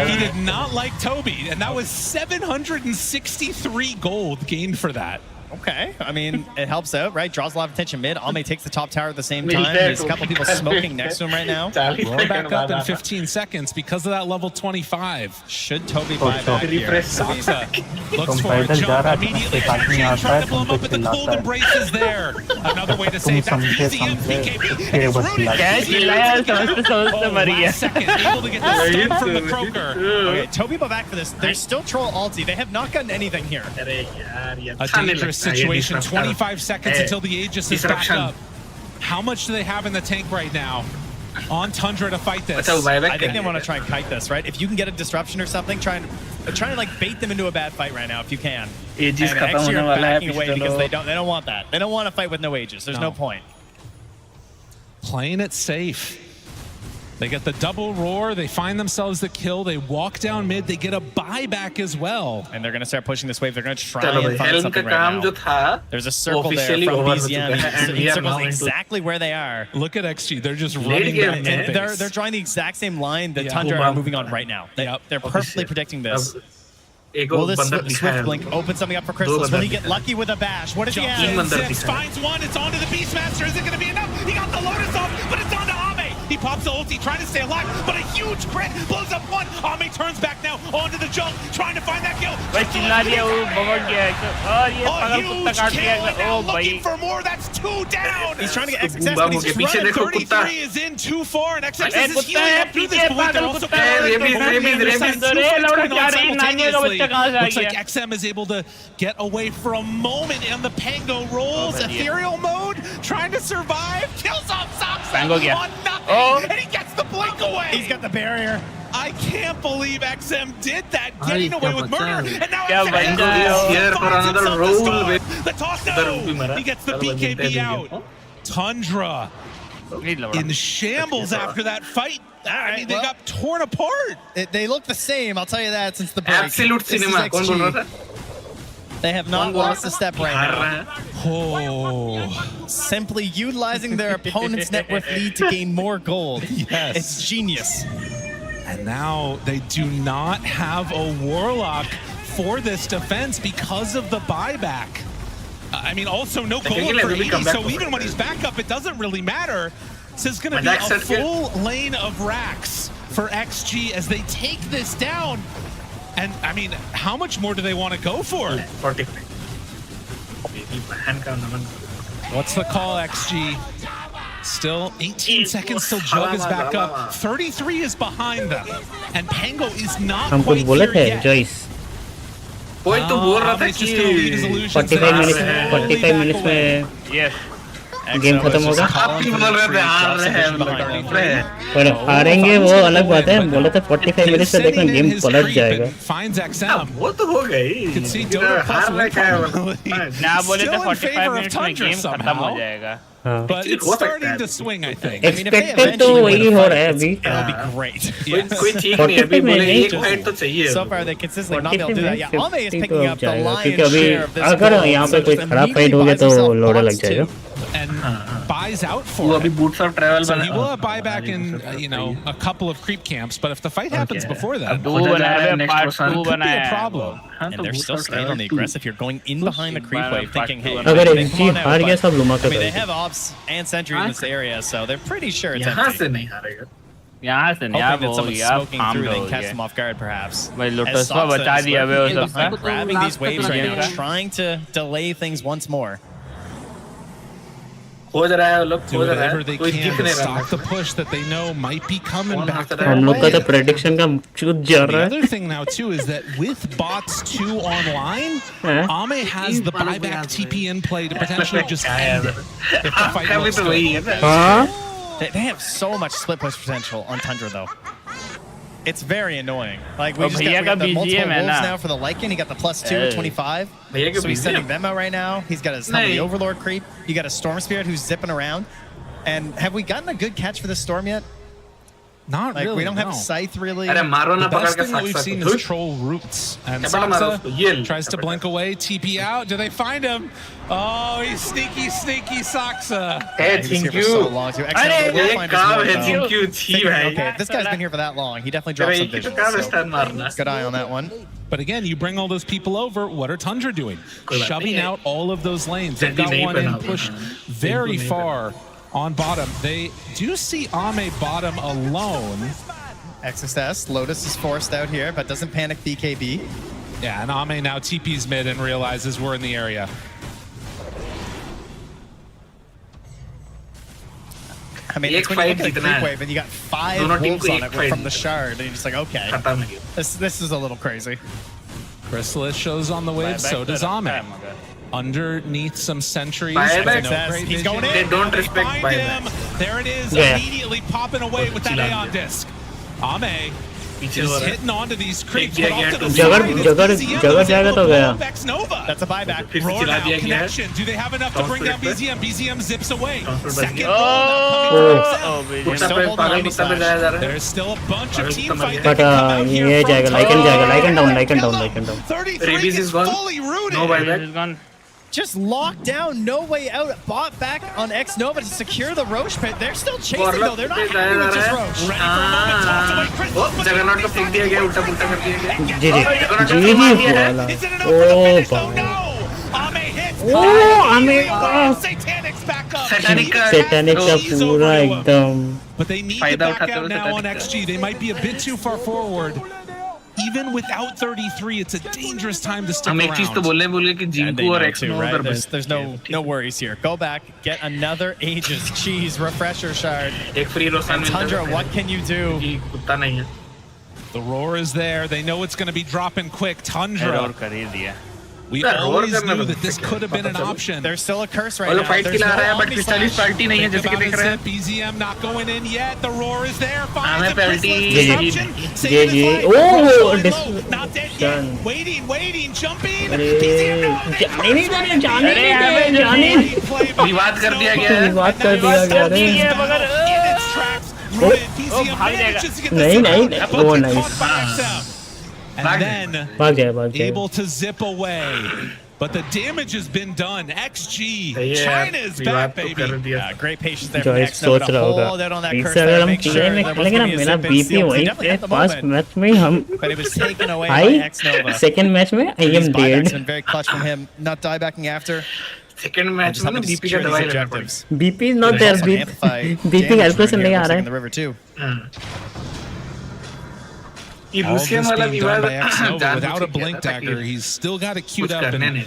He did not like Toby, and that was 763 gold gained for that. Okay, I mean, it helps out, right? Draws a lot of attention mid. Ame takes the top tower at the same time. There's a couple people smoking next to him right now. Roar back up in 15 seconds because of that level 25. Should Toby buy back here? Saksa looks for a jump immediately. Energy trying to blow him up, but the cold embrace is there. Another way to save that easy BKB. And it's rooted. 1 second, able to get the stun from the Croaker. Okay, Toby back for this. There's still Troll ulti. They have not gotten anything here. A dangerous situation. 25 seconds until the Aegis is back up. How much do they have in the tank right now on Tundra to fight this? I think they want to try and kite this, right? If you can get a disruption or something, trying to like bait them into a bad fight right now if you can. And actually are backing away because they don't want that. They don't want to fight with no Aegis. There's no point. Playing it safe. They get the double roar, they find themselves the kill, they walk down mid, they get a buyback as well. And they're going to start pushing this wave, they're going to try and find something right now. There's a circle there from BZM, he circles exactly where they are. Look at XG, they're just running down mid base. They're drawing the exact same line that Tundra are moving on right now. They're perfectly predicting this. Will this Swift Blink open something up for Chrysalis? Will he get lucky with a bash? What does he have? Zips finds one, it's onto the Beastmaster, is it going to be enough? He got the Lotus off, but it's onto Ame. He pops the ulti, trying to stay alive, but a huge crit blows up one. Ame turns back now onto the junk, trying to find that kill. भाई चिल्ला दिया वो भगवान गया और ये पागल कुत्ता काट दिया ओ भाई For more, that's 2 down. He's trying to get XXS, but he's Right, 33 is in too far, and XXS is healing up through this point. They're also looks like XM is able to get away for a moment, and the Pango rolls ethereal mode, trying to survive, kills off Soxa on nothing, and he gets the blink away. He's got the barrier. I can't believe XM did that, getting away with murder, and now XM here for another roll with the toss. He gets the BKB out. Tundra in shambles after that fight. I mean, they got torn apart. They look the same, I'll tell you that, since the break. Absolute cinema. They have not lost a step right now. Simply utilizing their opponent's net worth lead to gain more gold. Yes. It's genius. And now they do not have a Warlock for this defense because of the buyback. I mean, also no gold for 80, so even when he's back up, it doesn't really matter. This is going to be a full lane of racks for XG as they take this down. And, I mean, how much more do they want to go for? 45. What's the call, XG? Still 18 seconds till Jug is back up. 33 is behind them. And Pango is not quite here yet. Joyce. कोई तो बोल रहा था कि 45 minutes में game खत्म होगा। पर हारेंगे वो अलग बात है, बोले तो 45 मिनट से देखना गेम पलट जाएगा। वो तो हो गई। हारना क्या है? ना बोले तो 45 मिनट में गेम खत्म हो जाएगा। But it's starting to swing, I think. Expected तो वही हो रहा है अभी। That'll be great. कोई ठीक नहीं है, अभी बोले एक पॉइंट तो चाहिए। So far they consistently not able to do that. Yeah, Ame is picking up the lion's क्योंकि share of this. अगर यहाँ पे कोई खराब फाइट हो गया तो लोड़ा लग जाएगा। And buys out for it. So he will have buyback in, a couple of creep camps, but if the fight happens before that, it could be a problem. And they're still staying on the aggressive here, going in behind the creep wave, thinking, hey, अगर XG हार गया सब Luma I mean, they have ops and sentry in this area, so they're pretty sure it's यहाँ empty. से नहीं हारेगा। यहाँ से नहीं, Hoping that someone's smoking through, they can catch them off guard, perhaps. भाई As लोटसवा Soxa बचा is दिया वे lurking हो in सकता behind, grabbing these waves right now, trying to delay things once more. खोज रहा है लोग, Do खोज रहा whatever है, they कोई can दिख to नहीं रहा। stop the push that they know might be coming back their हम लोग का way. तो prediction का चूत जा The रहा है। other thing now too is that with bots 2 online, Ame has the buyback TP in play to potentially just end it if the fight looks good. They have so much split push potential on Tundra, though. It's very annoying. Like, we just got the multiple wolves now for the Lycan. He got the +2 at 25. So he's sending them out right now. He's got his the Overlord creep. You got a Storm Spirit who's zipping around. And have we gotten a good catch for this Storm yet? Not like, really. We don't have Scythe really. The best thing that we've seen is Troll Roots. And Soxa tries to blink away, TP out. Do they find him? Oh, he's sneaky Soxa. Hey, thank you. So long too. अरे ये काम है, thank you, जी भाई। Okay, if this guy's been here for that long, he definitely dropped some vision. So good eye on that one. But again, you bring all those people over. What are Tundra doing? Shoving out all of those lanes. They've got one in pushed very far on bottom. They do see Ame bottom alone. XSS, Lotus is forced out here, but doesn't panic BKB. Yeah, and Ame now TP's mid and realizes we're in the area. I mean, it's when you look at the creep wave and you got 5 wolves on it from the shard, and you're just like, okay, this is a little crazy. Chrysalis shows on the wave, so does Ame. Underneath some sentries. He's going in. They don't respect him. There it is, immediately popping away with that Aeon disc. Ame is hitting onto these creeps, but off to the side is BZM Nova. That's a buyback. Roar now, connection. Do they have enough to bring down BZM? BZM zips away. Second We're still holding 90 There's still a bunch of team fighting. But ये जाएगा, Lycan down. 33 is fully rooted. No buyback. Just locked down, no way out. Bought back on X Nova to secure the Roche pit. They're still chasing though. They're not happy with just Roche. Ready for a moment, tossed away Chrysalis. Jagannath को फेंक दिया गया, उल्टा-पुल्टा कर दिया गया। जी वाला। ओ भाई। Ame Satanic's back up. Satanic का पूरा एकदम but they need to back out now on XG. They might be a bit too far forward. Even without 33, it's a dangerous time to stick around. And they know too, right? There's no worries here. Go back, get another Aegis cheese refresher shard. And Tundra, what can you do? The roar is there. They know it's going to be dropping quick. Tundra. We always knew that this could have been an option. There's still a curse right now. There's no BZM not going in yet. The roar is there. Finds not dead yet. Waiting, jumping. And then able to zip away. But the damage has been done. XG. China is back, baby. Great patience there from X Nova to hold out on that curse there. Make sure there wasn't going to be a zip and seal. He definitely had the moment. But it was taken away by X Nova. Second match में I am dead. Been very clutch from him. Not die backing after. Second match में BP का दवाई objectives. BP is not there. BP helpless नहीं आ रहा है. The river too. All this being done by X Nova without a blink dagger. He's still got it queued up and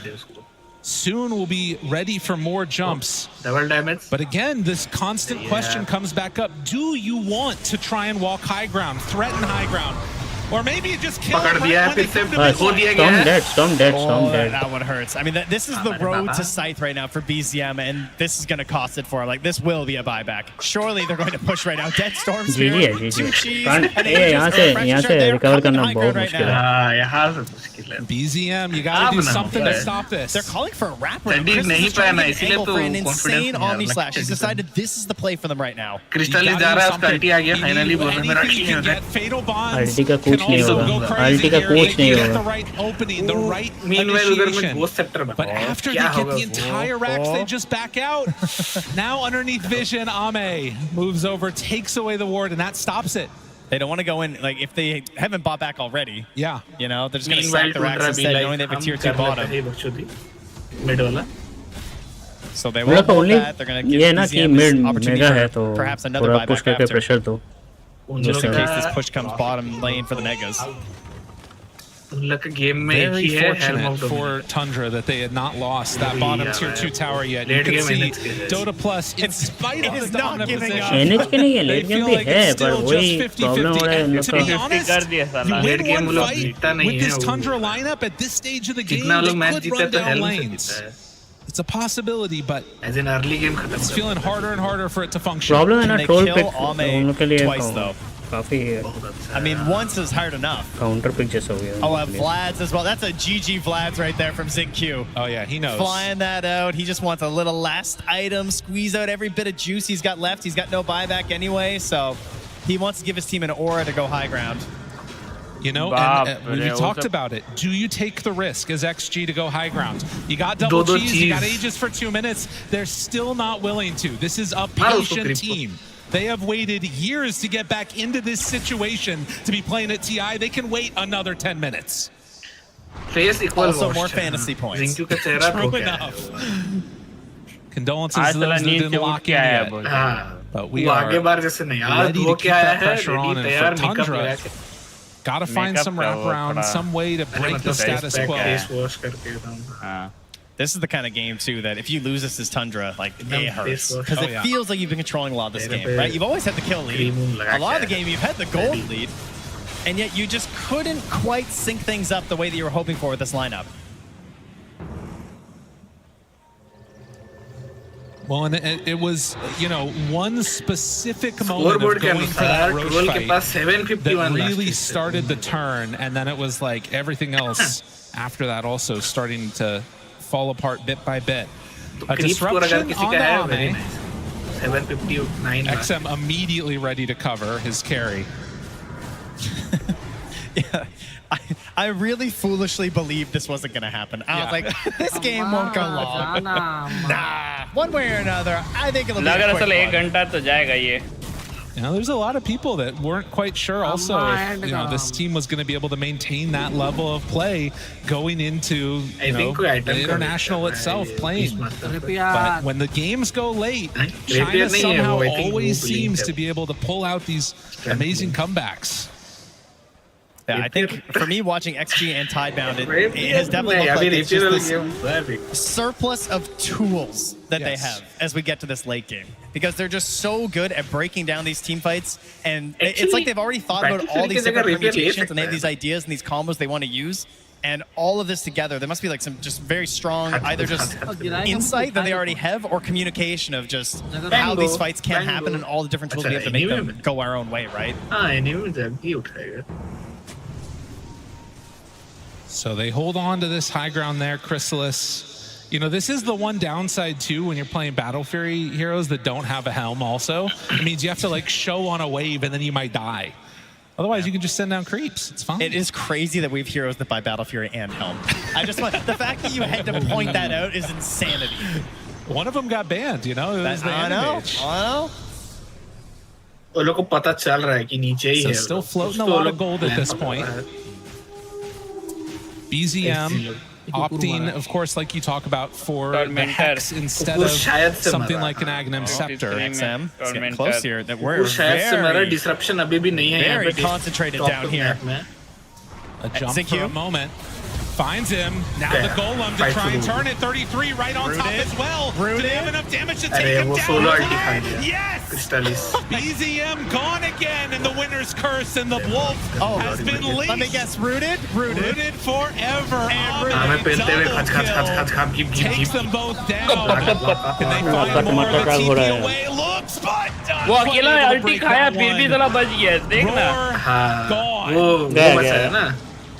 soon will be ready for more jumps. Double damage. But again, this constant question comes back up. Do you want to try and walk high ground, threaten high ground? Or maybe just kill him Storm dead. That one hurts. I mean, this is the road to Scythe right now for BZM, and this is going to cost it for him. Like, this will be a buyback. Surely they're going to push right now. Dead Storm Spear, 2 cheese, and यहाँ से recover करना बहुत मुश्किल है. BZM, you got to do something to stop this. They're calling for a wrapper. For an insane Omni Slash. He's decided this is the play for them right now. Crystal is जा रहा है, उसका ulti आ गया. Finally बोल रहे मेरा ulti नहीं होता. Fatal bonds. Ulti का कुछ नहीं होगा. Ulti का कुछ नहीं होगा. The right opening, the right initiation. But after they get the entire racks, they just back out. Now underneath vision, Ame moves over, takes away the ward, and that stops it. They don't want to go in, like, if they haven't bought back already. Yeah. You know, they're just going to stack the racks instead, knowing they have a tier 2 bottom. So they won't hold that. They're going to give BZM this opportunity for perhaps another buyback after. Just in case this push comes bottom lane for the Megas. Very fortunate for Tundra that they had not lost that bottom tier 2 tower yet. You can see Dota Plus, in spite of the dominant position, they feel like it's still just 50-50. To be honest, you win one fight with this Tundra lineup at this stage of the game, they could run down lanes. It's a possibility, but as in early game it's feeling harder and harder for it to function. Problem है ना troll pick उनके लिए twice though. काफी I mean, once is hard enough. Counter pick जैसा हो गया. Oh, Vlad's as well. That's a GG Vlad's right there from ZinQ. Oh yeah, he knows. Flying that out. He just wants a little last item, squeeze out every bit of juice he's got left. He's got no buyback anyway, so he wants to give his team an aura to go high ground. You know, and we talked about it. Do you take the risk as XG to go high ground? You got double cheese, you got Aegis for 2 minutes. They're still not willing to. This is a patient team. They have waited years to get back into this situation to be playing at TI. They can wait another 10 minutes. Also more fantasy points. True enough. Condolences to those that didn't lock in yet. But we are ready to keep that pressure on. And for Tundra, gotta find some wraparound, some way to break the status quo. This is the kind of game, too, that if you lose this as Tundra, like, it hurts. Because it feels like you've been controlling a lot of this game, right? You've always had the kill lead. A lot of the game, you've had the gold lead. And yet you just couldn't quite sync things up the way that you were hoping for with this lineup. Well, and it was, you know, one specific moment of going for that Roche fight that really started the turn, and then it was like everything else after that also starting to fall apart bit by bit. A disruption on Ame. 759. XM immediately ready to cover his carry. Yeah, I really foolishly believed this wasn't going to happen. I was like, this game won't go long. Nah, one way or another, I think it'll be a quick one. there's a lot of people that weren't quite sure also if this team was going to be able to maintain that level of play going into the international itself playing. But when the games go late, China somehow always seems to be able to pull out these amazing comebacks. Yeah, I think for me, watching XG and Tidebound, it has definitely looked like it's just this surplus of tools that they have as we get to this late game. Because they're just so good at breaking down these team fights, and it's like they've already thought about all these different permutations, and they have these ideas and these combos they want to use. And all of this together, there must be like some just very strong, either just insight that they already have or communication of just how these fights can happen and all the different tools we have to make them go our own way, right? So they hold on to this high ground there, Chrysalis. This is the one downside too when you're playing Battle Fury heroes that don't have a helm also. It means you have to like show on a wave and then you might die. Otherwise, you can just send down creeps. It's fine. It is crazy that we have heroes that buy Battle Fury and helm. I just want the fact that you had to point that out is insanity. One of them got banned, It was the I know. So still floating a lot of gold at this point. BZM opting, of course, like you talk about, for the Hex instead of something like an Aghanim Scepter. XM, it's getting close here. That we're very concentrated down here. A jump for a moment. Finds him. Now the Golem to try and turn it. 33 right on top as well. Do they have enough damage to take him down? Yes! BZM gone again, and the winner's curse, and the wolf has been leashed. Let me guess, rooted? Rooted forever. Takes them both down. Can they find more of a TP away? Looks, but वो अकेला अल्टी खाया फिर भी साला बच गया देखना gone.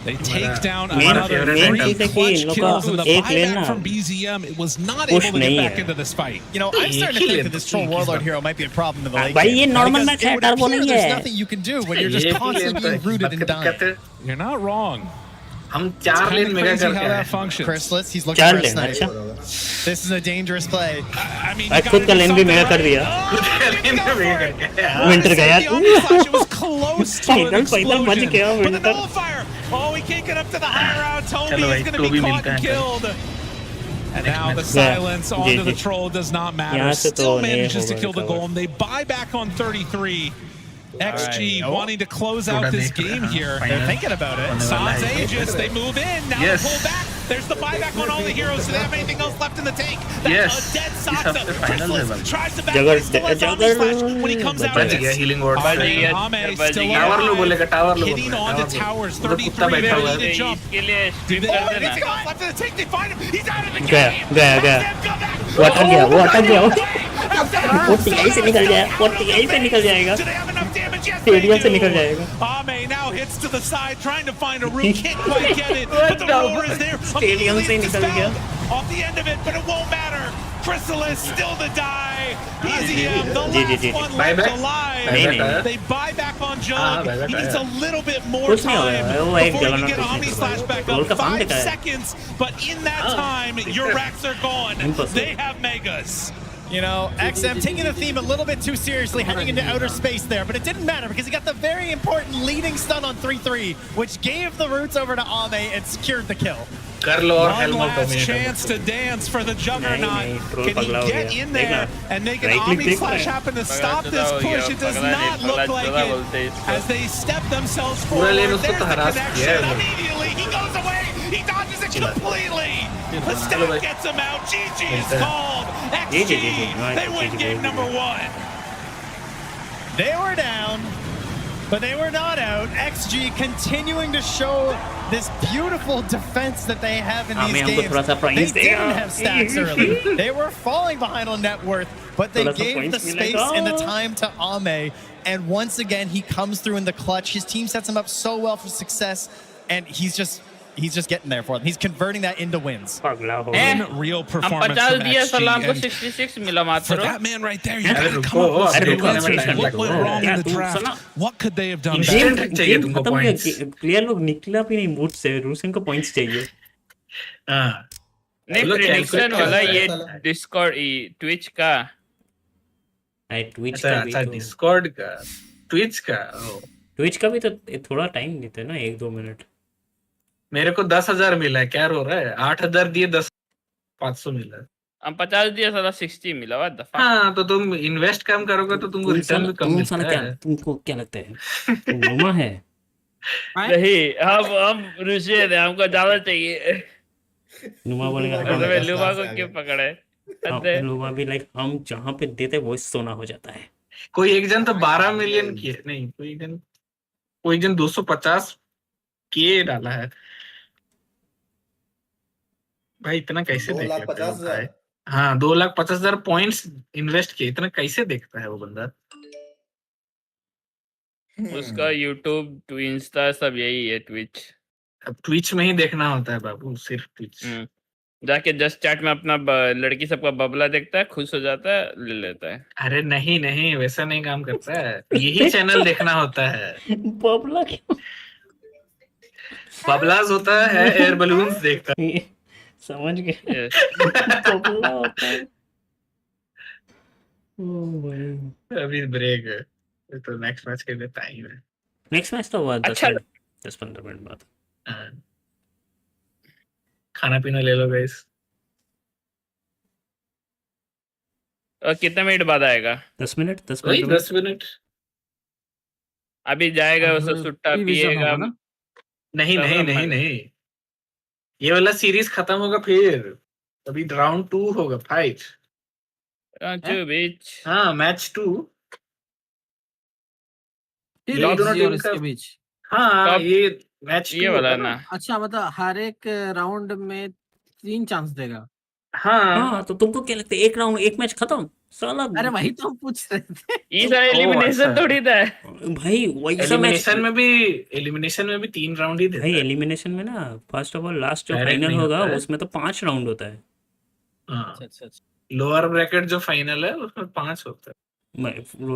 They take down another 3 clutch kills in the buyback from BZM. It was not able to get back into this fight. I'm starting to think that this Troll Warlord hero might be a problem in the late game. It would appear there's nothing you can do when you're just constantly being rooted and dying. You're not wrong. It's kind of crazy how that functions. Chrysalis, he's looking for a snipe. This is a dangerous play. I mean, खुद का लेन भी mega कर दिया winter गया it was close to an explosion, but the nullfier, he can't get up to the high round. Toby is going to be caught and killed. And now the silence onto the troll does not matter. Still manages to kill the golem. They buy back on 33. XG wanting to close out this game here. They're thinking about it. Sans Aegis, they move in. Now they pull back. There's the buyback on all the heroes. Do they have anything else left in the tank? That's a dead Saksa. Chrysalis tries to back it. Still has zombie flash when he comes out. Ame still hitting on the towers. 33 ready to jump. Do they have anything else left in the tank? They find him. He's out of the game. गया वो अटक गया वो TI से निकल जाए वो TI से निकल जाएगा स्टेडियम से निकल जाएगा Ame now hits to the side trying to find a route, can't quite get it, but the roar is there. Stadium से निकल गया Off the end of it, but it won't matter. Chrysalis still to die. BZM, the last one left alive. They buy back on Jug. He needs a little bit more time before he can get Ami slash back up. 5 seconds, but in that time, your racks are gone. They have megas. XM taking the theme a little bit too seriously, heading into outer space there, but it didn't matter because he got the very important leading stun on 3-3, which gave the roots over to Ame and secured the kill. One last chance to dance for the Juggernaut. Can he get in there and make an Ami slash happen to stop this push? It does not look like it as they step themselves forward. There's the connection. Immediately, he goes away. He dodges it completely. The staff gets him out. GG is called. XG, they win game number 1. They were down, but they were not out. XG continuing to show this beautiful defense that they have in these games. They didn't have stacks early. They were falling behind on net worth, but they gave the space and the time to Ame. And once again, he comes through in the clutch. His team sets him up so well for success, and he's just getting there for them. He's converting that into wins. Real performance from XG. For that man right there, you gotta come up with some answers. What went wrong in the draft? What could they have done better? Player लोग निकला भी नहीं mood से रूसन को points चाहिए नहीं prediction वाला ये डिस्कॉर्ड ट्विच का ट्विच अच्छा का भी अच्छा, तो डिस्कॉर्ड का, ट्विच का। ओ, ट्विच का भी तो थोड़ा टाइम देते हैं ना, 1-2 मिनट। मेरे को 10,000 मिला है, क्या रो रहा है? 8,000 दिए, 500 मिला है। हम 50 दिया, साला 60 मिला। What the fuck. हाँ, तो तुम इन्वेस्ट कम करोगे तो तुमको रिटर्न भी कम मिलता क्या है। तुमको क्या लगता है तुम नुमा है? नहीं, हम रुशियन है, हमको ज्यादा चाहिए। नुमा बोलेगा और हम तुम्हें लुमा को क्यों पकड़े? नुमा भी लाइक हम जहाँ पे देते वो सोना हो जाता है। कोई एक जन तो 12 मिलियन किए, नहीं कोई जन 250 के डाला है। भाई इतना कैसे देख लेता है वो भाई? हाँ, 2,50,000 पॉइंट्स इन्वेस्ट किए, इतना कैसे देखता है वो बंदा? उसका यूट्यूब, इंस्टा सब यही है, ट्विच। अब ट्विच में ही देखना होता है बाबू, सिर्फ ट्विच। जाके जस्ट चैट में अपना लड़की सबका बबला देखता है, खुश हो जाता है, ले लेता है। अरे नहीं नहीं, वैसा नहीं काम करता है, यही चैनल देखना होता है। बबला क्यों? बबलाज होता है, एयर बलून्स देखता है। समझ गए। बबला होता है। ओ भाई, अभी ब्रेक है तो नेक्स्ट मैच के लिए टाइम है। नेक्स्ट मैच तो हुआ 10-15 मिनट बाद। हाँ। खाना पीना ले लो गाइस। और कितने मिनट बाद आएगा? 10 मिनट 10 वही मिनट 10 मिनट। अभी जाएगा, वो सुट्टा पिएगा। नहीं नहीं नहीं नहीं, ये वाला सीरीज खत्म होगा, फिर अभी राउंड 2 होगा, फाइट। बीच। हाँ, मैच 2 और इसके बीच। हाँ, ये मैच 2 वाला होगा ना। अच्छा, मतलब हर एक राउंड में 3 चांस देगा। हाँ, तो तुमको क्या लगता है एक राउंड एक मैच खत्म साला? अरे वही तो हम पूछ रहे थे। ये सारा एलिमिनेशन थोड़ी था भाई, वैसा मैच एलिमिनेशन में भी 3 राउंड ही देता भाई। है। एलिमिनेशन में ना फर्स्ट ऑफ ऑल लास्ट जो Direct फाइनल नहीं होगा होता है। उसमें तो 5 राउंड होता है। हाँ, लोअर ब्रैकेट जो फाइनल है उसमें 5 होता है,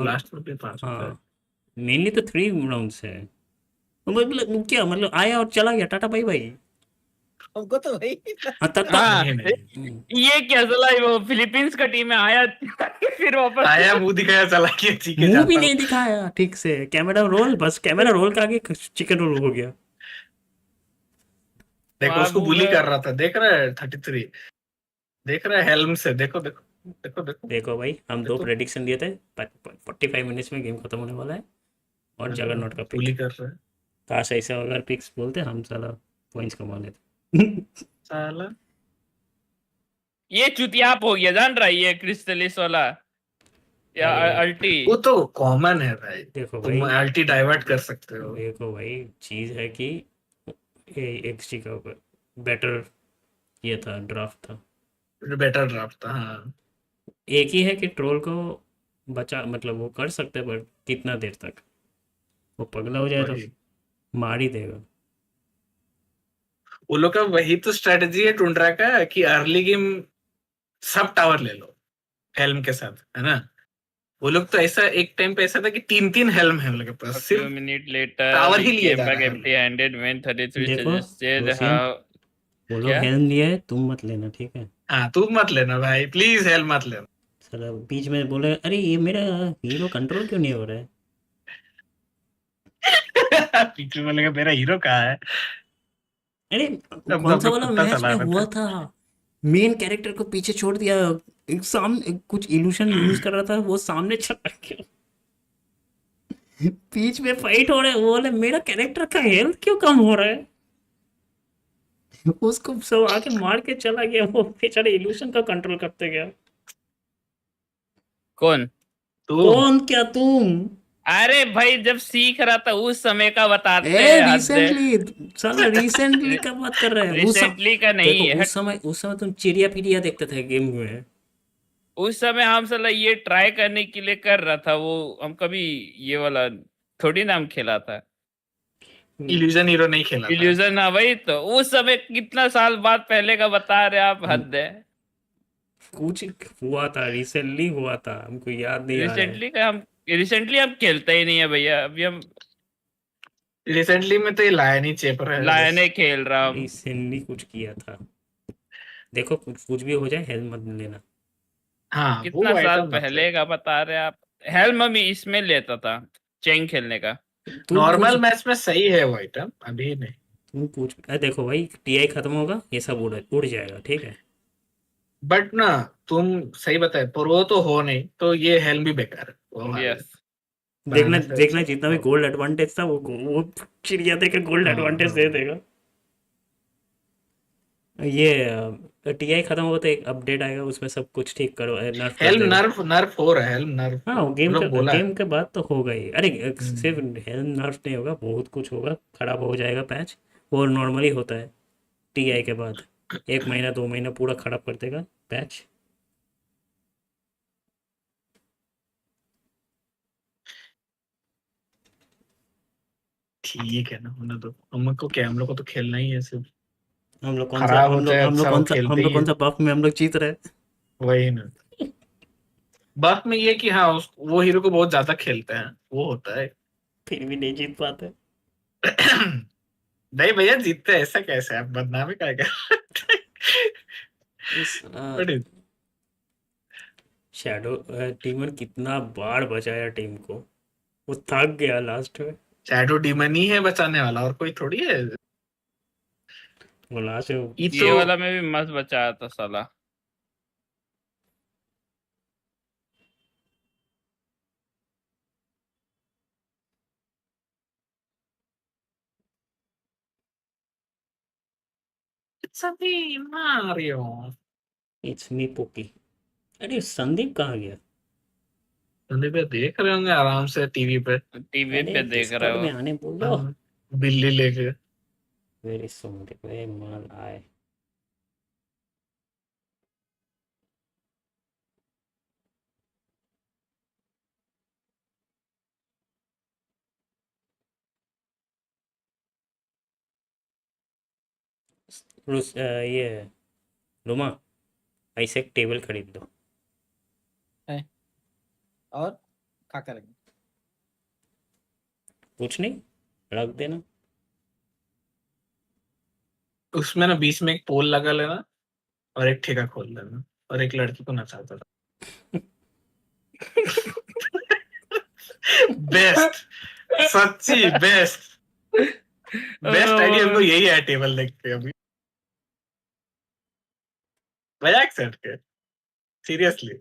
लास्ट में भी 5 होता है। हाँ, मेनली तो 3 राउंड्स है। मतलब क्या, मतलब आया और चला गया, टाटा बाई बाई। हमको तो वही ये क्या साला, वो फिलीपींस का टीम में आया फिर वापस आया, मुंह दिखाया, चला गया, ठीक है, मुंह भी जाता नहीं हूँ। दिखाया ठीक से, कैमरा रोल, बस कैमरा रोल का आगे चिकन रोल हो गया। देखो उसको बुली कर रहा था, देख रहा है 33, देख रहा है हेल्म से, देखो देखो देखो देखो देखो भाई, हम 2 प्रेडिक्शन दिए थे, 45 मिनट्स में गेम खत्म होने वाला है और जगरनॉट का बुली पिक। कर रहा है काश ऐसा अगर पिक्स बोलते हम साला पॉइंट्स कमा लेते। साला। ये चुतियाप हो गया, जान रहा है, ये क्रिस्टलिस वाला या अल्टी। वो तो कॉमन है भाई, देखो तुम भाई, अल्टी डाइवर्ट कर सकते हो। देखो भाई, चीज है कि एक्सटी का बेटर ये था, ड्राफ्ट था, बेटर ड्राफ्ट था। हाँ, एक ही है कि ट्रोल को बचा, मतलब वो कर सकते हैं, पर कितना देर तक वो पगला हो जाए तो मार ही देगा। वो लोग का वही तो स्ट्रेटजी है टुंड्रा का, कि अर्ली गेम सब टावर ले लो हेल्म के साथ, है ना? वो लोग तो ऐसा एक टाइम पे ऐसा था कि 3-3 हेल्म है उन लोग के पास, सिर्फ मिनट लेटर टावर ही लिए came back empty handed when 33 देखो suggested रोशियन, how वो लोग हेल्म लिए है, तुम मत लेना, ठीक है? हाँ, तू मत लेना भाई, प्लीज हेल्म मत लेना। साला बीच में बोले अरे ये मेरा हीरो कंट्रोल क्यों नहीं हो रहा है। पीछे बोलेगा मेरा हीरो कहाँ है। अरे कौन सा वाला मैच में हुआ था, मेन कैरेक्टर को पीछे छोड़ दिया, एक सामने कुछ इल्यूशन यूज कर रहा था, वो सामने चला गया, बीच में फाइट हो रहा है, वो बोले मेरा कैरेक्टर का हेल्थ क्यों कम हो रहा है, उसको सब आके मार के चला गया, वो बेचारे इल्यूशन का कंट्रोल करते गया। कौन कौन क्या तुम? अरे भाई, जब सीख रहा था उस समय का बताते हैं। रिसेंटली साला, रिसेंटली का बात कर रहे हैं, रिसेंटली का नहीं है। उस समय तुम चिड़िया पिड़िया देखते थे गेम में, उस समय हम साला ये ट्राई करने के लिए कर रहा था, वो हम कभी ये वाला थोड़ी नाम खेला था, इल्यूजन हीरो नहीं खेला, इल्यूजन ना, वही तो उस समय कितना साल बाद पहले का बता रहे आप, हद है। कुछ हुआ था, रिसेंटली हुआ था, हमको याद नहीं आ रहा है। रिसेंटली हम खेलते ही नहीं है भैया, अभी हम रिसेंटली में तो ये लायन ही चेप रहा है, लायन ही खेल रहा हूँ। रिसेंटली कुछ किया था, देखो कुछ भी हो जाए हेल्थ मत लेना। हाँ, कितना साल पहले का बता रहे आप। हेल्म अभी इसमें लेता था चेंग खेलने का। नॉर्मल मैच में सही है वो आइटम, अभी नहीं। तुम पूछ देखो भाई, टीआई खत्म होगा ये सब उड़ जाएगा, ठीक है। बट ना तुम सही बताए, पर वो तो हो नहीं, तो ये हेल्म भी बेकार है वो हाल है। यस देखना बनाने से देखना अच्छा जितना भी गोल्ड एडवांटेज था वो चिड़िया देकर गोल्ड एडवांटेज दे देगा। ये टीआई खत्म होगा तो एक अपडेट आएगा, उसमें सब कुछ ठीक करो, नर्फ कर हेल्म देगा। नर्फ हो रहा है, हेल्म नर्फ हाँ, वो लोग बोला है। गेम के बाद तो होगा ही। अरे सिर्फ हेल्म नर्फ नहीं होगा, बहुत कुछ होगा, खराब हो जाएगा पैच। वो नॉर्मली होता है टीआई के बाद, 1 महीना 2 महीना पूरा खराब कर देगा पैच। ठीक है ना, होना तो हम लोग को क्या, हम लोग को तो खेलना ही है सिर्फ। हम लोग कौन सा खराब हम होता लोग है हम लोग अच्छा, वो कौन सा हम खेलते लोग ही कौन है। सा बफ में हम लोग जीत रहे हैं। वही ना, बात में ये कि हाँ वो हीरो को बहुत ज्यादा खेलते हैं, वो होता है। फिर भी नहीं जीत पाते। नहीं भैया, जीतते हैं, ऐसा कैसे, आप बदनामी क्या कर इस बड़े शैडो डीमन कितना बार बचाया टीम को, वो थक गया लास्ट में। शैडो डीमन ही है बचाने वाला, और कोई थोड़ी है। वो लास्ट में ये ये तो वाला में भी मस्त बचाया था साला। सभी मारियो। It's me poke. अरे संदीप कहाँ गया? संदीप पे देख रहे होंगे आराम से टीवी पे। टीवी अरे पे देख रहे डिस्कॉर्ड हो। में आने बोल दो। बिल्ली लेके। वेरी संदीप, वे माल आए। ये रुमा, ऐसे एक टेबल खरीद दो। और क्या करेंगे? कुछ नहीं, रख देना। उसमें ना बीच में एक पोल लगा लेना, और एक ठेका खोल लेना, और एक लड़की को नचाता था। बेस्ट, सच्ची बेस्ट, बेस्ट आइडिया हमको यही है टेबल देख के अभी। मजाक से हटके, सीरियसली।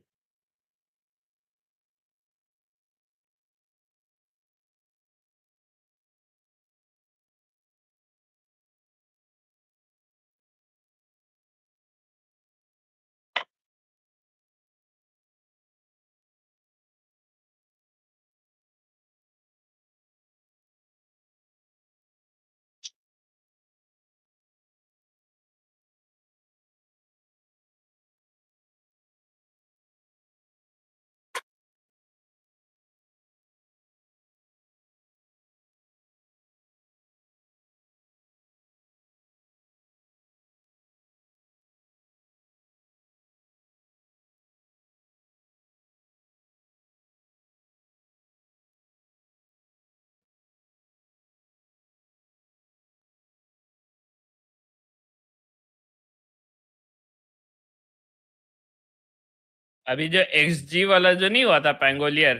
अभी जो XG वाला जो नहीं हुआ था पेंगोलियर,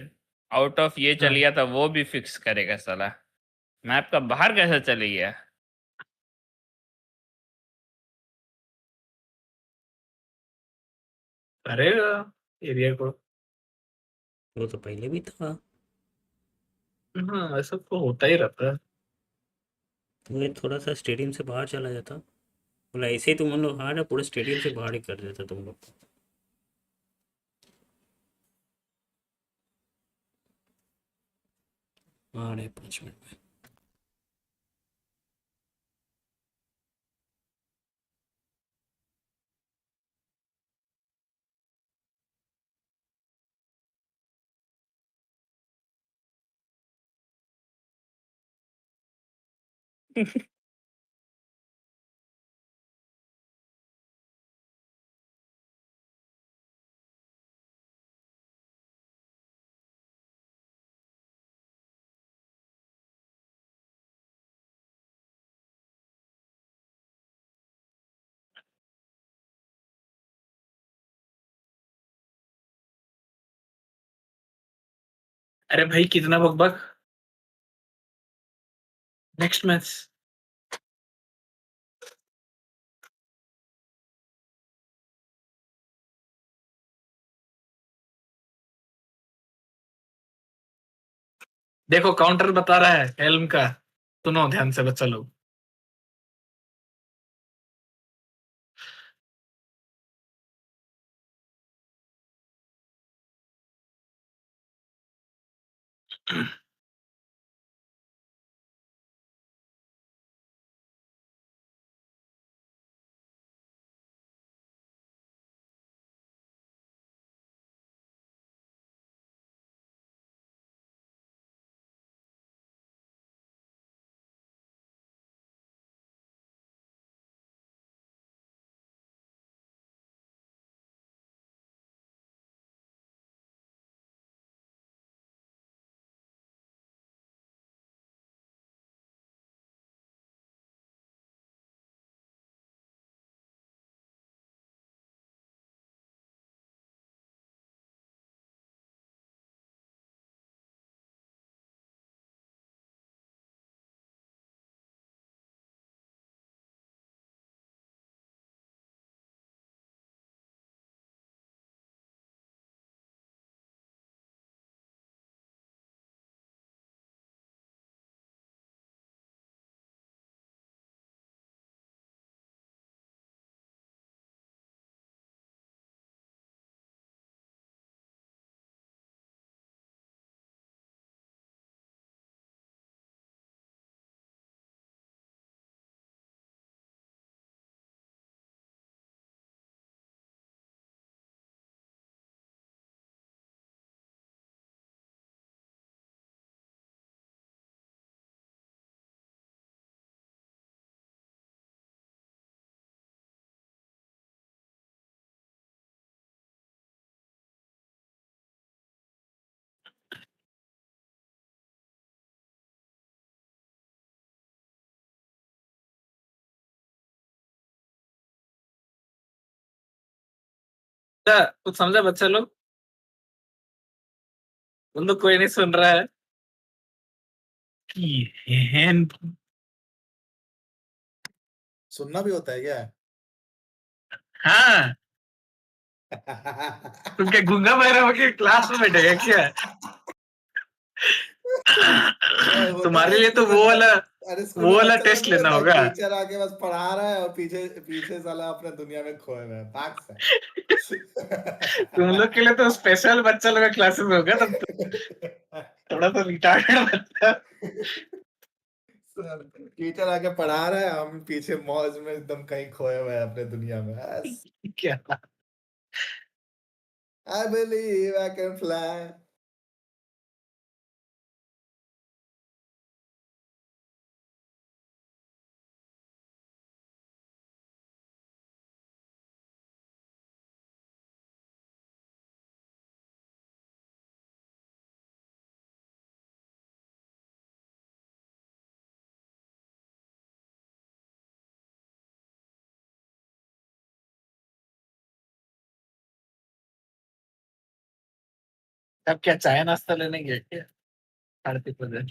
आउट ऑफ ये चल गया था, वो भी फिक्स करेगा साला। मैप का बाहर कैसे चले गया? करेगा एरिया को। वो तो पहले भी था। हाँ, ऐसा तो होता ही रहता है। तो ये थोड़ा सा स्टेडियम से बाहर चला जाता, बोला ऐसे ही तुम लोग हार है, पूरे स्टेडियम से बाहर ही कर देता तुम लोग को। आ रहे 5 मिनट में। अरे भाई कितना बकबक. Next match. देखो काउंटर बता रहा है हेल्म का. सुनो ध्यान से बच्चा लोग. कुछ समझा बच्चा लोग. उन लोग कोई नहीं सुन रहा है. सुनना भी होता है क्या? हाँ. तुम क्या गूंगा बहरा होके क्लास में बैठेगा क्या? तुम्हारे लिए तो वो वाला टेस्ट लेना होगा. टीचर आके बस पढ़ा रहा है और पीछे पीछे साला अपने दुनिया में खोए हुए हैं. भाग से. तुम लोग के लिए तो स्पेशल बच्चा लोग का क्लासेस होगा तब तो. थोड़ा तो रिटार्डेड बच्चा. टीचर आके पढ़ा रहा है, हम पीछे मौज में एकदम कहीं खोए हुए हैं अपने दुनिया में. क्या? I believe I can fly. अब क्या चाय नाश्ता लेने गए क्या? 3:30 बजे.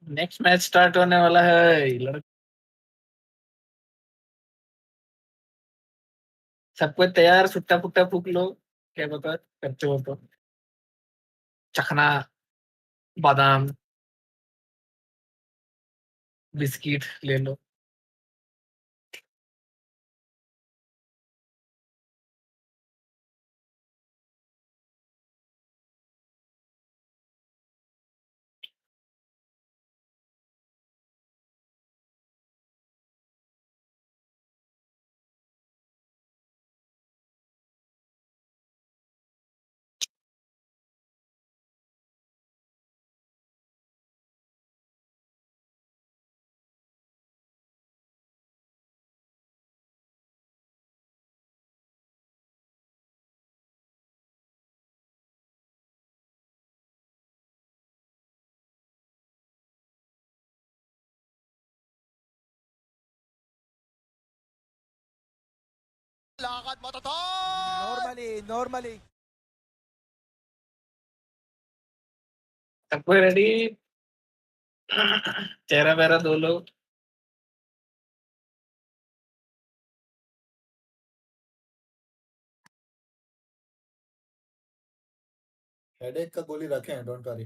नेक्स्ट मैच स्टार्ट होने वाला है. सबको तैयार. सुट्टा पुट्टा फूक लो. क्या पता करते हो तो. चखना बादाम बिस्किट ले लो। Lakad mo, Toton! Normally. सबको रेडी? चेहरा मेरा दो लोग। हेडेक का गोली रखें, डोंट वरी।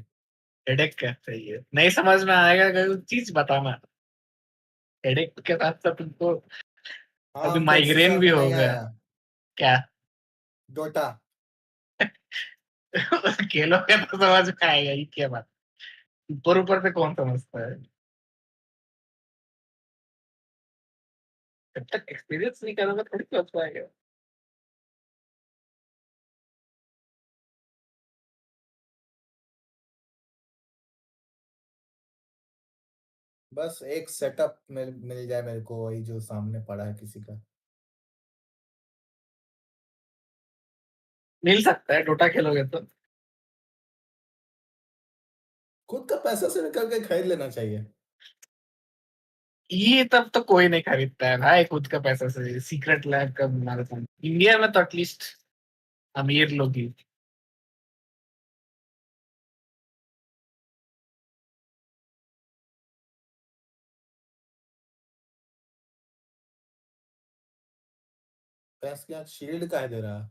हेडेक क्या सही है, नहीं समझ में आएगा कोई चीज बताना। हेडेक के साथ साथ तुमको हाँ, अभी हमको माइग्रेन एक्सरसाइज भी में हो नहीं गया। आया। क्या डोटा। खेलोगे तो समझ में आएगा, ये क्या बात। ऊपर ऊपर से कौन समझता है, जब तक एक्सपीरियंस नहीं करोगे थोड़ी समझ पाएगा। बस एक सेटअप मिल जाए मेरे को, वही जो सामने पड़ा है किसी का। मिल सकता है, डोटा खेलोगे तो। खुद का पैसा से निकल के खरीद लेना चाहिए। ये तब तो कोई नहीं खरीदता है भाई खुद का पैसा से। सीक्रेट लैब का मैराथन इंडिया में तो एटलीस्ट अमीर लोग ही। पैसा क्या शील्ड का दे रहा है?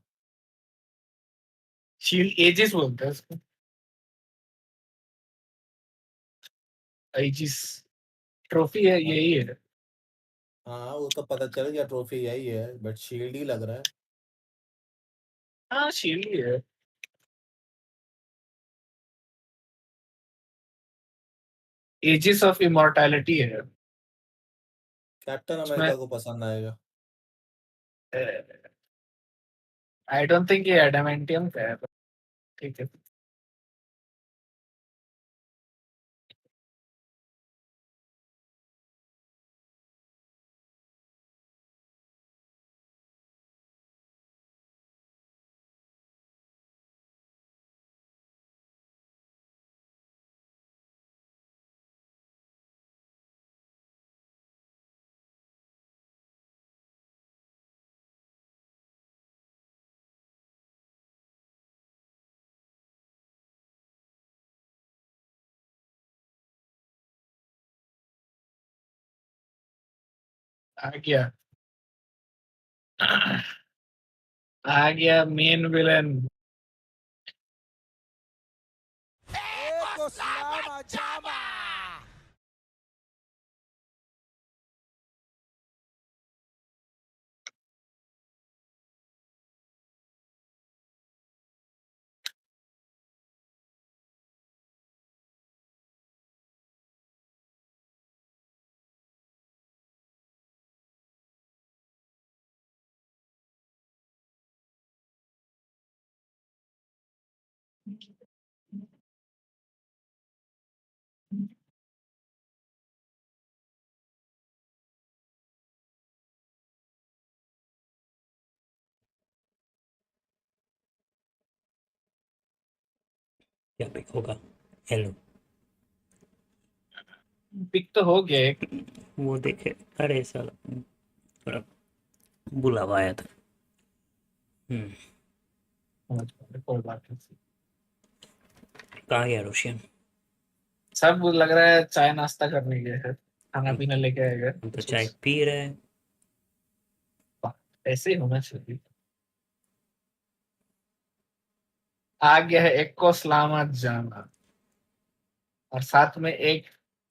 शील्ड एजिस बोलते हैं उसको, एजिस ट्रॉफी है, यही है। हाँ, वो तो पता चल गया, ट्रॉफी यही है, बट शील्ड ही लग रहा है। हाँ शील्ड ही है। एजिस ऑफ इमॉर्टैलिटी है। कैप्टन उसमें अमेरिका को पसंद आएगा। आई डोंट थिंक ये एडामेंटियम का है, ठीक है। आ गया, आ गया main villain. Eko Slama Jama! क्या पिक होगा? हेलो, पिक तो हो गया एक। वो देखे, अरे साला थोड़ा बुलावा आया था। कोई बात नहीं। कहाँ गया रोशियन? सब लग रहा है चाय नाश्ता करने गए हैं, खाना पीना लेके आएगा। हम तो चाय पी रहे हैं। ऐसे ही होना चाहिए। आ गया है एक को सलामत जाना और साथ में एक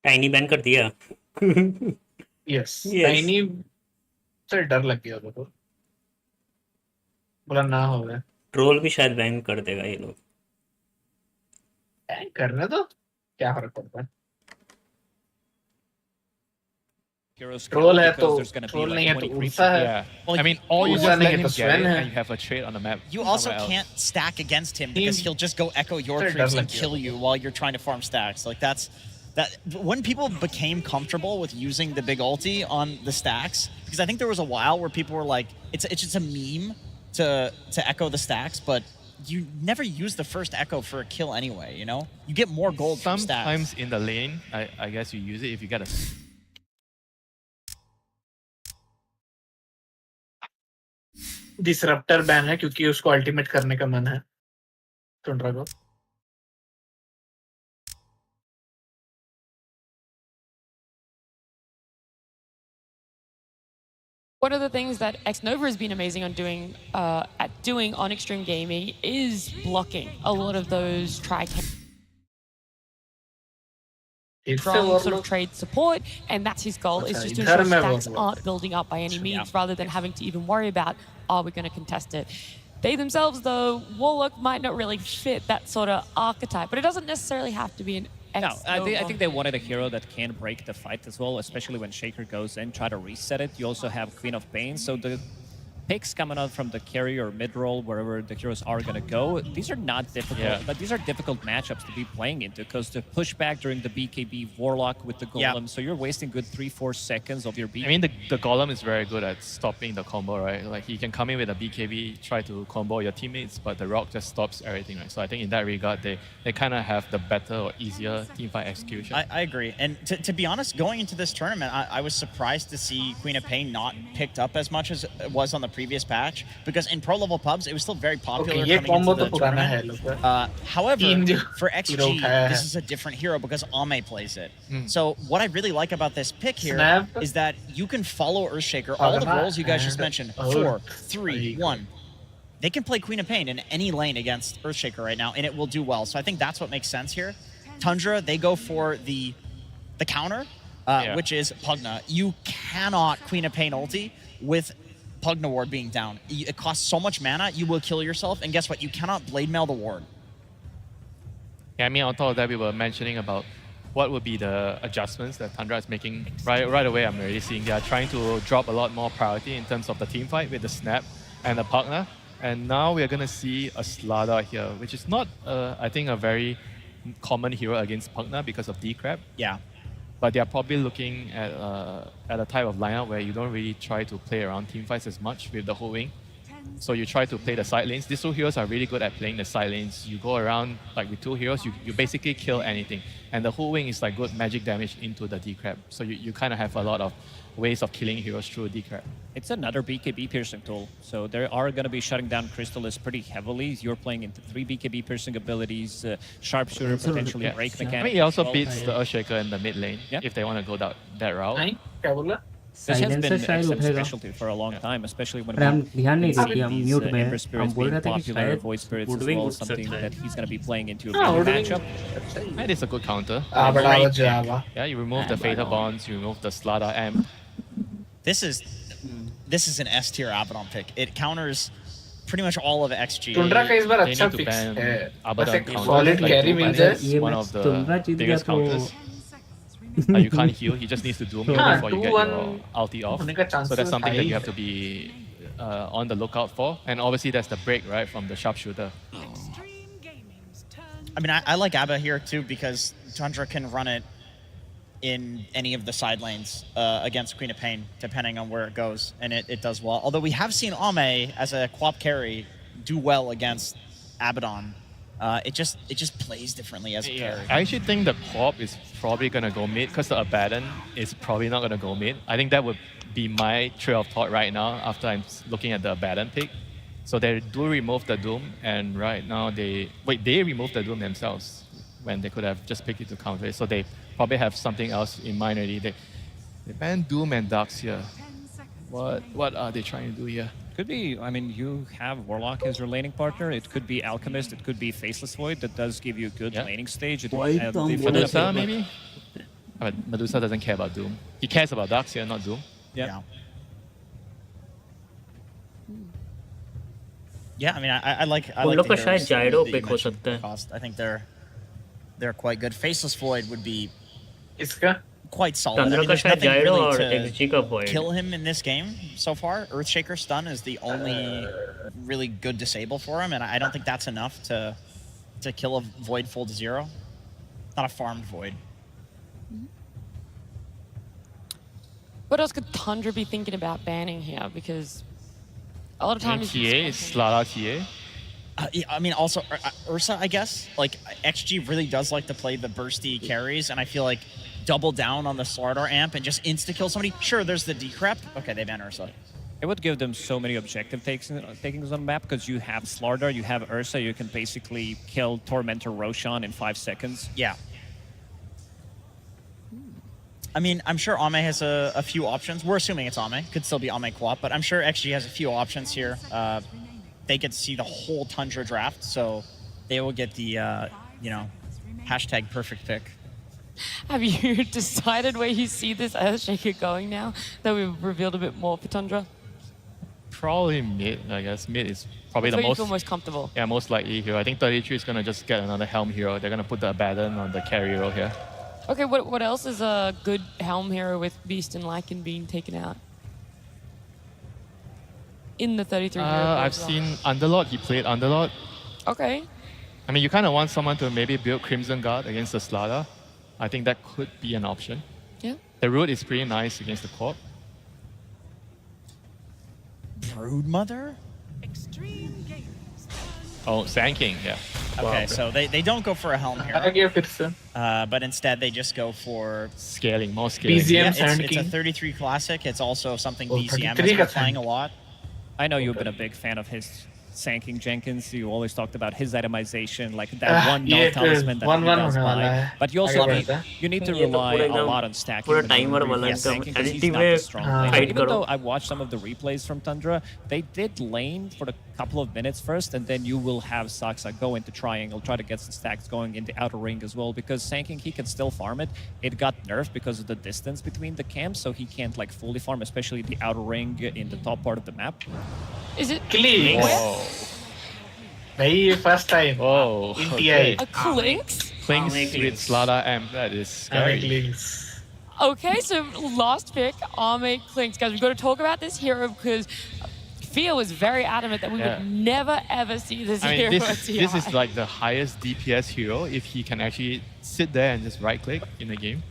टाइनी बैन कर दिया। यस टाइनी से डर लग गया उनको, बोला ना हो गया। ट्रोल भी शायद बैन कर देगा ये लोग। बैन करने दो, क्या फर्क पड़ता है। ट्रोल है तो ट्रोल नहीं है तो उल्सा है। I mean, all you just let him get it and you have a trade on the map. You also can't stack against him because he'll just go echo your creeps and kill you while you're trying to farm stacks. Like that. When people became comfortable with using the big ulti on the stacks, because I think there was a while where people were like, it's just a meme to echo the stacks, but you never use the first echo for a kill anyway. You know, you get more gold from stacks. Sometimes in the lane, I guess you use it if you get a. Disruptor ban है क्योंकि उसको ultimate करने का मन है tundra को। One of the things that Xnova has been amazing on doing on Extreme Gaming is blocking a lot of those strong sort of trade support, and that's his goal, is just to ensure stacks aren't building up by any means, rather than having to even worry about, are we going to contest it? They themselves, though, Warlock might not really fit that sort of archetype, but it doesn't necessarily have to be an No, I think they wanted a hero that can break the fight as well, especially when Shaker goes in, try to reset it. You also have Queen of Pain, so the picks coming out from the carry or mid-roll, wherever the heroes are going to go, these are not difficult, but these are difficult matchups to be playing into, because the pushback during the BKB Warlock with the Golem, so you're wasting good 3-4 seconds of your BKB. I mean, the Golem is very good at stopping the combo, right? Like, he can come in with a BKB, try to combo your teammates, but the Rock just stops everything, right? So I think in that regard, they kind of have the better or easier teamfight execution. I agree. And to be honest, going into this tournament, I was surprised to see Queen of Pain not picked up as much as it was on the previous patch, because in pro level pubs it was still very popular coming into the tournament. However, for XG, this is a different hero because Ame plays it. So what I really like about this pick here is that you can follow Earthshaker, all the roles you guys just mentioned, 4, 3, 1. They can play Queen of Pain in any lane against Earthshaker right now, and it will do well. So I think that's what makes sense here. Tundra, they go for the counter, which is Pugna. You cannot Queen of Pain ulti with Pugna ward being down. It costs so much mana, you will kill yourself, and guess what? You cannot blade mail the ward. Yeah, I mean, on top of that, we were mentioning about what would be the adjustments that Tundra is making. Right away, I'm already seeing they are trying to drop a lot more priority in terms of the team fight with the Snap and the Pugna. And now we're going to see a Slada here, which is not, I think, a very common hero against Pugna because of D-Crab. Yeah. But they are probably looking at a type of lineup where you don't really try to play around teamfights as much with the whole wing. So you try to play the side lanes. These two heroes are really good at playing the side lanes. You go around, like with two heroes, you basically kill anything. And the whole wing is like good magic damage into the D-Crab. So you kind of have a lot of ways of killing heroes through D-Crab. It's another BKB piercing tool. So they are going to be shutting down Crystallis pretty heavily. You're playing into 3 BKB piercing abilities, Sharpshooter, potentially break mechanic. I mean, he also beats the Earthshaker in the mid lane if they want to go that route. This has been XM's specialty for a long time, especially when we these Ember Spirits being popular, Void Spirits as well, something that he's going to be playing into a big matchup. That is a good counter. Yeah, you remove the Fatal Bonds, you remove the Slada Amp. This is an S tier Abaddon pick. It counters pretty much all of XG. Tundra का इस बार अच्छा fix है, बस एक solid carry मिल जाए. One of the biggest counters. You can't heal, he just needs to doom you before you get your ulti off. So that's something that you have to be on the lookout for. And obviously that's the break, right, from the sharpshooter. I mean, I like Abba here too because Tundra can run it in any of the side lanes against Queen of Pain, depending on where it goes, and it does well. Although we have seen Ame as a quap carry do well against Abaddon. It just plays differently as a carry. I actually think the Corp is probably going to go mid because the Abaddon is probably not going to go mid. I think that would be my trail of thought right now after I'm looking at the Abaddon pick. So they do remove the Doom, and right now they removed the Doom themselves when they could have just picked it to counter it. So they probably have something else in mind already. They banned Doom and Darks here. What are they trying to do here? Could be, I mean, you have Warlock as your laning partner. It could be Alchemist. It could be Faceless Void. That does give you a good laning stage. Medusa, maybe? But Medusa doesn't care about Doom. He cares about Darkseer, not Doom. Yeah. Yeah, I mean, I like उन लोग का शायद gyro pick हो सकता है. cost. I think they're quite good. Faceless Void would be इसका quite solid. I Tundra mean, का there's शायद nothing gyro और really XG का to void. kill him in this game so far. Earthshaker stun is the only really good disable for him, and I don't think that's enough to kill a void full to 0. Not a farmed void. What else could Tundra be thinking about banning here? Because a lot of times TA, Slada TA. Yeah, I mean, also Ursa, I guess. Like XG really does like to play the bursty carries, and I feel like double down on the Slardar amp and just insta kill somebody. Sure, there's the decrep. Okay, they ban Ursa. It would give them so many objective takings on the map because you have Slardar, you have Ursa, you can basically kill Tormentor Roshan in 5 seconds. Yeah. I mean, I'm sure Ame has a few options. We're assuming it's Ame. Could still be Ame Co-op, but I'm sure XG has a few options here. They get to see the whole Tundra draft, so they will get the, hashtag perfect pick. Have you decided where you see this Earthshaker going now that we've revealed a bit more for Tundra? Probably mid, I guess. Mid is probably That's the where most... you feel most comfortable. Yeah, most likely hero. I think 33 is going to just get another Helm hero. They're going to put the Abaddon on the carry hero here. Okay, what else is a good Helm hero with Beast and Lycan being taken out? In the 33 hero pool I've as well. seen Underlord. He played Underlord. Okay. I mean, you kind of want someone to maybe build Crimson Guard against the Slada. I think that could be an option. Yeah. The root is pretty nice against the Corp. Broodmother? Oh, Sand King, yeah. Okay, so they don't go for a Helm hero. But instead they just go for... Scaling, more scaling. Yeah, it's a 33 classic. It's also something BZM has been playing a lot. I know you've been a big fan of his Sand King Jenkins. You always talked about his itemization, like that one null talisman that he does buy. But you also need to rely a lot on stacking. पूरा timer वाला Sand King, 'cause he's not the strong laner. Even though I watched some of the replays from Tundra, they did lane for a couple of minutes first, and then you will have Saksa go into triangle, try to get some stacks going in the outer ring as well, because Sand King, he can still farm it. It got nerfed because of the distance between the camps, so he can't like fully farm, especially the outer ring in the top part of the map. Is it Clean? Very first time. Oh, in okay. TI. a Clinks? Clinks with Slada Amp. That is scary. Okay, so last pick, Ame Clinks. Guys, we've got to talk about this hero because Fia was very adamant that we would never ever see this hero at TI. This is like the highest DPS hero if he can actually sit there and just right click in the game.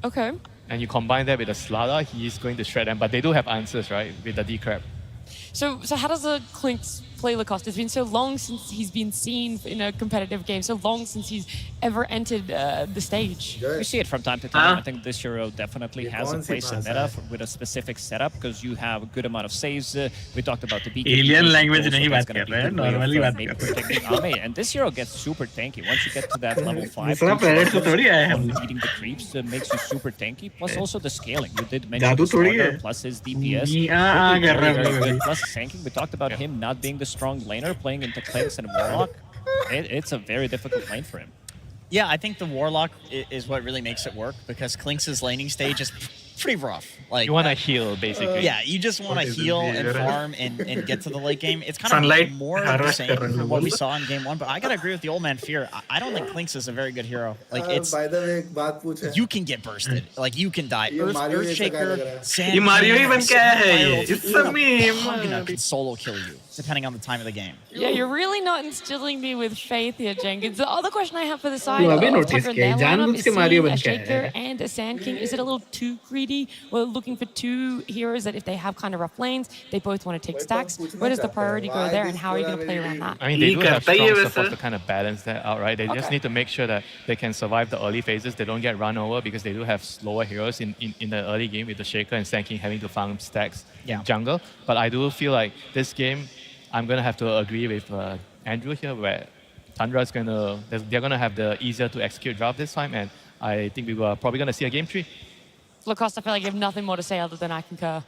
Okay. And you combine that with a Slada, he's going to shred them. But they do have answers, right? With the decrep. So how does the Clinks play Lacoste? It's been so long since he's been seen in a competitive game, so long since he's ever entered the stage. We see it from time to time. I think this hero definitely has a place in meta with a specific setup because you have a good amount of saves. We talked about the BKB. Alien language नहीं बात कर रहे हैं, normally बात कर रहे हैं. And this hero gets super tanky. Once you get to that level 5, leading the creeps makes you super tanky. Plus also the scaling. You did mention the starter plus his DPS. Plus Sanking. We talked about him not being the strong laner, playing into Clinks and Warlock. It's a very difficult lane for him. Yeah, I think the Warlock is what really makes it work because Clinks' laning stage is pretty rough. Like you want to heal, basically. Yeah, you just want to heal and farm and get to the late game. It's kind of more of the same from what we saw in game 1, but I gotta agree with the old man Fear. I don't think Clinks is a very good hero. Like it's by the way, एक बात पूछे. You can get bursted. Like you can die. Earthshaker, Sand ये Mario ही बन के आया है. It's a meme. Hagana can solo kill you depending on the time of the game. Yeah, you're really not instilling me with faith here, Jenkins. The other question I have for the side You of have noticed Tundra and their कि lineup जानबूझ is के Mario seeing a बन के आया Shaker है. and a Sand King. Is it a little too greedy? We're looking for two heroes that if they have kind of rough lanes, they both want to take stacks. Where does the priority go there, and how are you going to play around that? I mean, they do have strong support to kind of balance that out, right? They just need to make sure that they can survive the early phases. They don't get run over because they do have slower heroes in the early game with the Shaker and Sand King having to farm stacks in jungle. But I do feel like this game, I'm going to have to agree with Andrew here where Tundra is they're going to have the easier to execute draft this time. And I think we were probably going to see a game 3. Lacoste, I feel like you have nothing more to say other than I concur.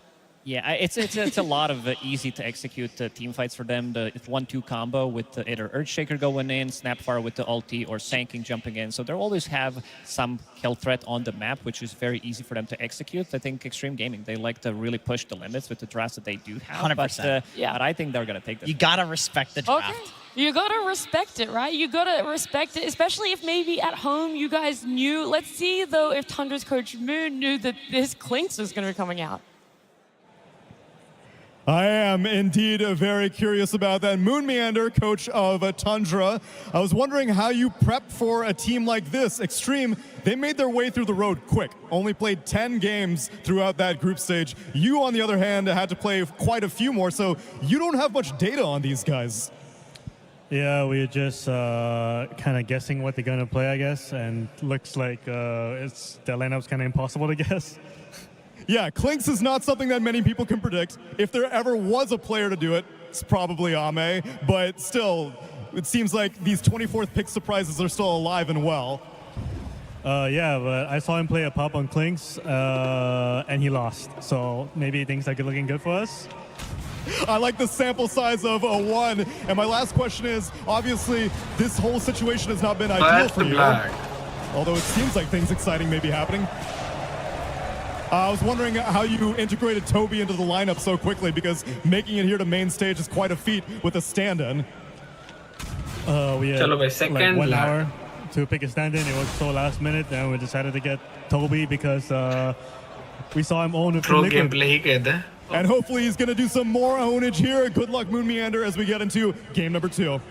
Yeah, it's a lot of easy to execute team fights for them. The 1-2 combo with either Earthshaker going in, Snapfire with the ulti, or Sanking jumping in. So they'll always have some kill threat on the map, which is very easy for them to execute. I think Extreme Gaming, they like to really push the limits with the drafts that they do have. 100%. But I think they're going to take this. You got to respect the draft. Okay. You gotta respect it, right? You gotta respect it, especially if maybe at home you guys knew. Let's see, though, if Tundra's coach Moon knew that this Clinks was gonna be coming out. I am indeed very curious about that. Moon Meander, coach of Tundra. I was wondering how you prep for a team like this. Extreme, they made their way through the road quick. Only played 10 games throughout that group stage. You, on the other hand, had to play quite a few more, so you don't have much data on these guys. Yeah, we're just kind of guessing what they're going to play, I guess, and looks like the lineup's kind of impossible to guess. Yeah, Clinks is not something that many people can predict. If there ever was a player to do it, it's probably Ame, but still, it seems like these 24th pick surprises are still alive and well. Yeah, but I saw him play a pop on Clinks, and he lost, so maybe things are looking good for us. I like the sample size of a 1. And my last question is, obviously, this whole situation has not been ideal for you. Although it seems like things exciting may be happening. I was wondering how you integrated Toby into the lineup so quickly, because making it here to main stage is quite a feat with a stand-in. We had like 1 hour to pick a stand-in. It was so last minute, and we decided to get Toby because we saw him own it. And hopefully he's going to do some more ownage here. Good luck, Moon Meander, as we get into game number 2.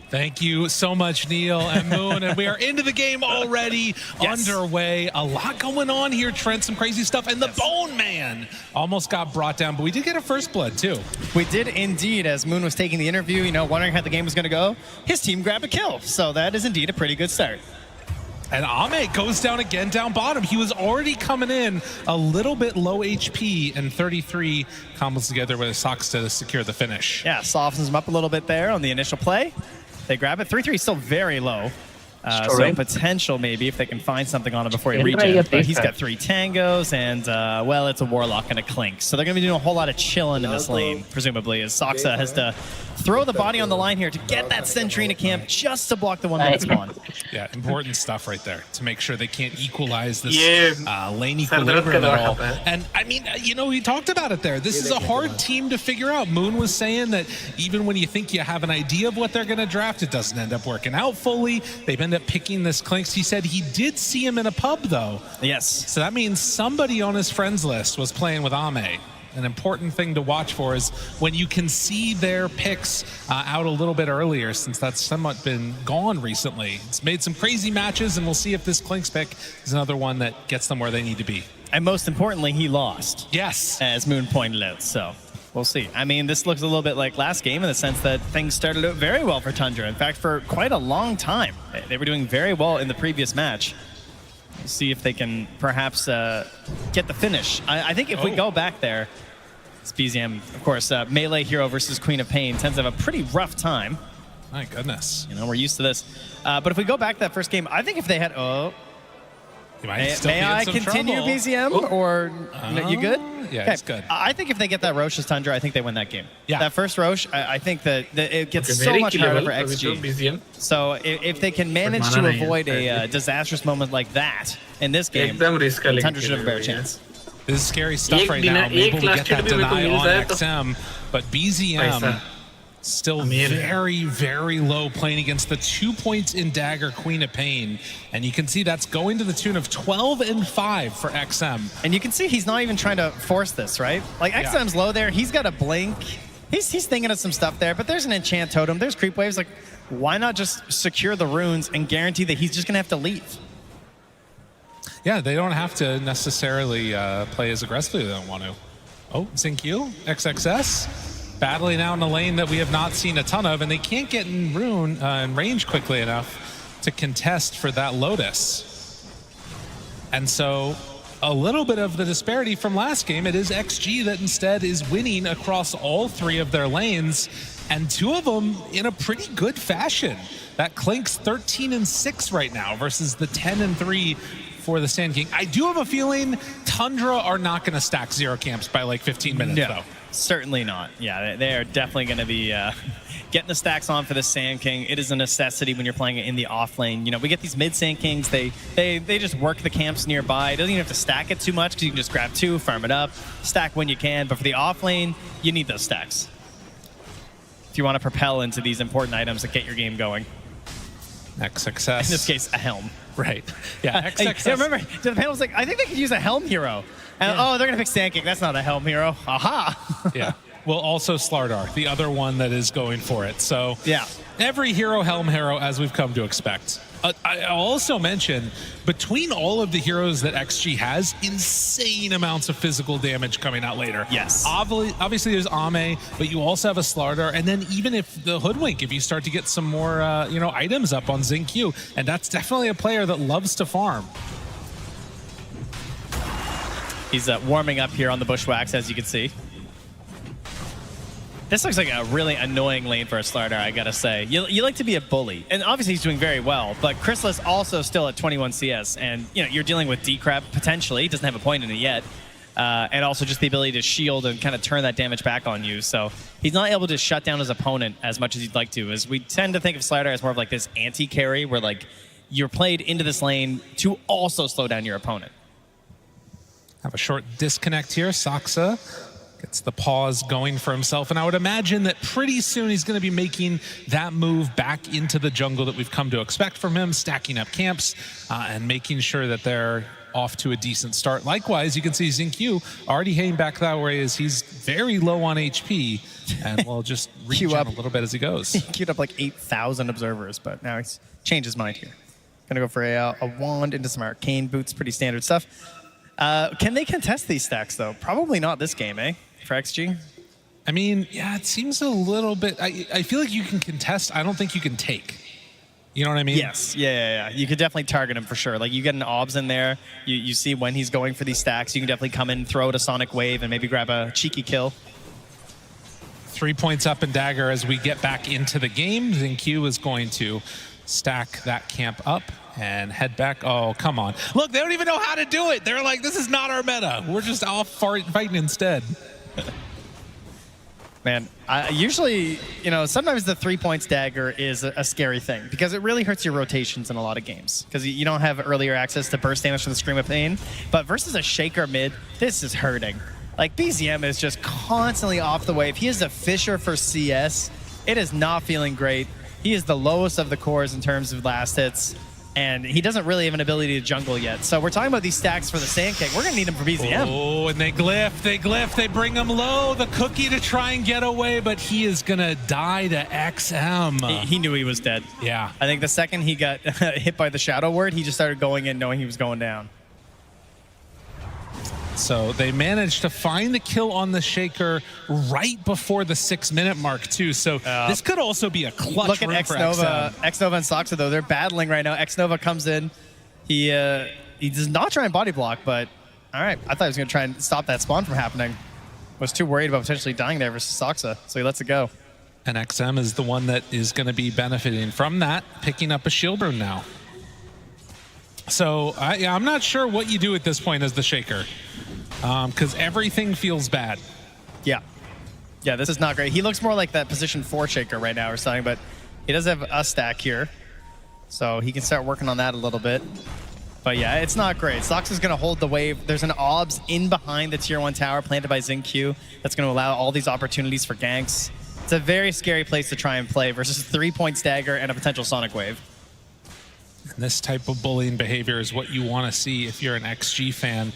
Thank you so much, Neil and Moon. And we are into the game already, underway. A lot going on here, Trent. Some crazy stuff. And the Bone Man almost got brought down, but we did get a first blood, too. We did indeed. As Moon was taking the interview, wondering how the game was going to go, his team grabbed a kill. So that is indeed a pretty good start. And Ame goes down again, down bottom. He was already coming in a little bit low HP, and 33 combos together with his socks to secure the finish. Yeah, softens him up a little bit there on the initial play. They grab it. 3-3 is still very low. So potential maybe if they can find something on him before he reaches. But he's got 3 tangos and, well, it's a Warlock and a Clink. So they're going to be doing a whole lot of chilling in this lane, presumably, as Soxa has to throw the body on the line here to get that Sentry into camp just to block the 1-minute spawn. Yeah, important stuff right there to make sure they can't equalize this lane equilibrium at all. And, I mean, we talked about it there. This is a hard team to figure out. Moon was saying that even when you think you have an idea of what they're going to draft, it doesn't end up working out fully. They've end up picking this Clinks. He said he did see him in a pub, though. Yes. So that means somebody on his friends list was playing with Ame. An important thing to watch for is when you can see their picks out a little bit earlier, since that's somewhat been gone recently. It's made some crazy matches, and we'll see if this Clinks pick is another one that gets them where they need to be. And most importantly, he lost. Yes. As Moon pointed out, so we'll see. I mean, this looks a little bit like last game in the sense that things started out very well for Tundra. In fact, for quite a long time. They were doing very well in the previous match. We'll see if they can perhaps get the finish. I think if we go back there, it's BZM, of course, melee hero versus Queen of Pain tends to have a pretty rough time. My goodness. We're used to this. But if we go back to that first game, I think if they had... May I continue, trouble. BZM? Or you good? Yeah, it's good. I think if they get that Roche's Tundra, I think they win that game. Yeah. That first Roche, I think that it gets so much harder for XG. So if they can manage to avoid a disastrous moment like that in this game, Tundra should have a better chance. This is scary stuff right now. Maybe we get that deny on XM, but BZM still very, very low, playing against the 2 points in Dagger Queen of Pain. And you can see that's going to the tune of 12 and 5 for XM. And you can see he's not even trying to force this, right? Like XM's low there. He's got a blink. He's thinking of some stuff there, but there's an enchant totem. There's creep waves. Like, why not just secure the runes and guarantee that he's just going to have to leave? Yeah, they don't have to necessarily play as aggressively as they don't want to. Oh, Zinq, XXS. Battling out in a lane that we have not seen a ton of, and they can't get in range quickly enough to contest for that Lotus. And so a little bit of the disparity from last game, it is XG that instead is winning across all 3 of their lanes, and 2 of them in a pretty good fashion. That Clink's 13 and 6 right now versus the 10 and 3 for the Sand King. I do have a feeling Tundra are not going to stack 0 camps by like 15 minutes, though. Certainly not. Yeah, they are definitely going to be getting the stacks on for the Sand King. It is a necessity when you're playing it in the off lane. You know, we get these mid Sand Kings. They just work the camps nearby. It doesn't even have to stack it too much because you can just grab 2, farm it up, stack when you can. But for the off lane, you need those stacks if you want to propel into these important items that get your game going. XXS. In this case, a helm. Right. Yeah, XXS. Remember, the panel was like, I think they could use a helm hero. And oh, they're going to pick Sand King. That's not a helm hero. Aha. Yeah. Well, also Slardar, the other one that is going for it. So yeah, every hero, helm hero, as we've come to expect. I'll also mention, between all of the heroes that XG has, insane amounts of physical damage coming out later. Yes. Obviously there's Ame, but you also have a Slardar, and then even if the Hoodwink, if you start to get some more items up on Xingqiu, and that's definitely a player that loves to farm. He's warming up here on the Bushwhacks, as you can see. This looks like a really annoying lane for a Slardar, I gotta say. You like to be a bully, and obviously he's doing very well, but Chrysalis also still at 21 CS, and you're dealing with D-Crab potentially. He doesn't have a point in it yet. And also just the ability to shield and kind of turn that damage back on you. So he's not able to shut down his opponent as much as he'd like to, as we tend to think of Slardar as more of like this anti-carry, where like you're played into this lane to also slow down your opponent. Have a short disconnect here. Saksa gets the pause going for himself, and I would imagine that pretty soon he's going to be making that move back into the jungle that we've come to expect from him, stacking up camps and making sure that they're off to a decent start. Likewise, you can see Xingqiu already heading back that way as he's very low on HP, and will just regen up a little bit as he goes. He queued up like 8,000 observers, but now he's changed his mind here. Gonna go for a wand into some arcane boots, pretty standard stuff. Can they contest these stacks though? Probably not this game, eh? For XG? I mean, yeah, it seems a little bit... I feel like you can contest. I don't think you can take. You know what I mean? Yes. Yeah. You could definitely target him for sure. Like, you get an OBS in there. You see when he's going for these stacks. You can definitely come in, throw out a Sonic Wave, and maybe grab a cheeky kill. 3 points up in Dagger as we get back into the game. Xingqiu is going to stack that camp up and head back. Oh, come on. Look, they don't even know how to do it. They're like, this is not our meta. We're just off fighting instead. Man, usually, sometimes the 3 points Dagger is a scary thing because it really hurts your rotations in a lot of games because you don't have earlier access to burst damage from the Scream of Pain. But versus a Shaker mid, this is hurting. Like, BZM is just constantly off the wave. He is a fisher for CS. It is not feeling great. He is the lowest of the cores in terms of last hits, and he doesn't really have an ability to jungle yet. So we're talking about these stacks for the Sand King. We're going to need him for BZM. Oh, and they glyph, they bring him low. The cookie to try and get away, but he is going to die to XM. He knew he was dead. Yeah. I think the second he got hit by the Shadow Word, he just started going in knowing he was going down. So they managed to find the kill on the Shaker right before the 6-minute mark, too. So this could also be a clutch Look at room for XM. X-Nova and Saksa, though. They're battling right now. X-Nova comes in. He does not try and body block, but all right. I thought he was going to try and stop that spawn from happening. Was too worried about potentially dying there versus Saksa, so he lets it go. And XM is the one that is going to be benefiting from that, picking up a shield rune now. So I'm not sure what you do at this point as the Shaker. Because everything feels bad. Yeah, this is not great. He looks more like that position 4 Shaker right now or something, but he does have a stack here. So he can start working on that a little bit. But yeah, it's not great. Sox is going to hold the wave. There's an OBS in behind the tier 1 tower planted by Xingqiu that's going to allow all these opportunities for ganks. It's a very scary place to try and play versus 3 point stagger and a potential Sonic Wave. And this type of bullying behavior is what you want to see if you're an XG fan.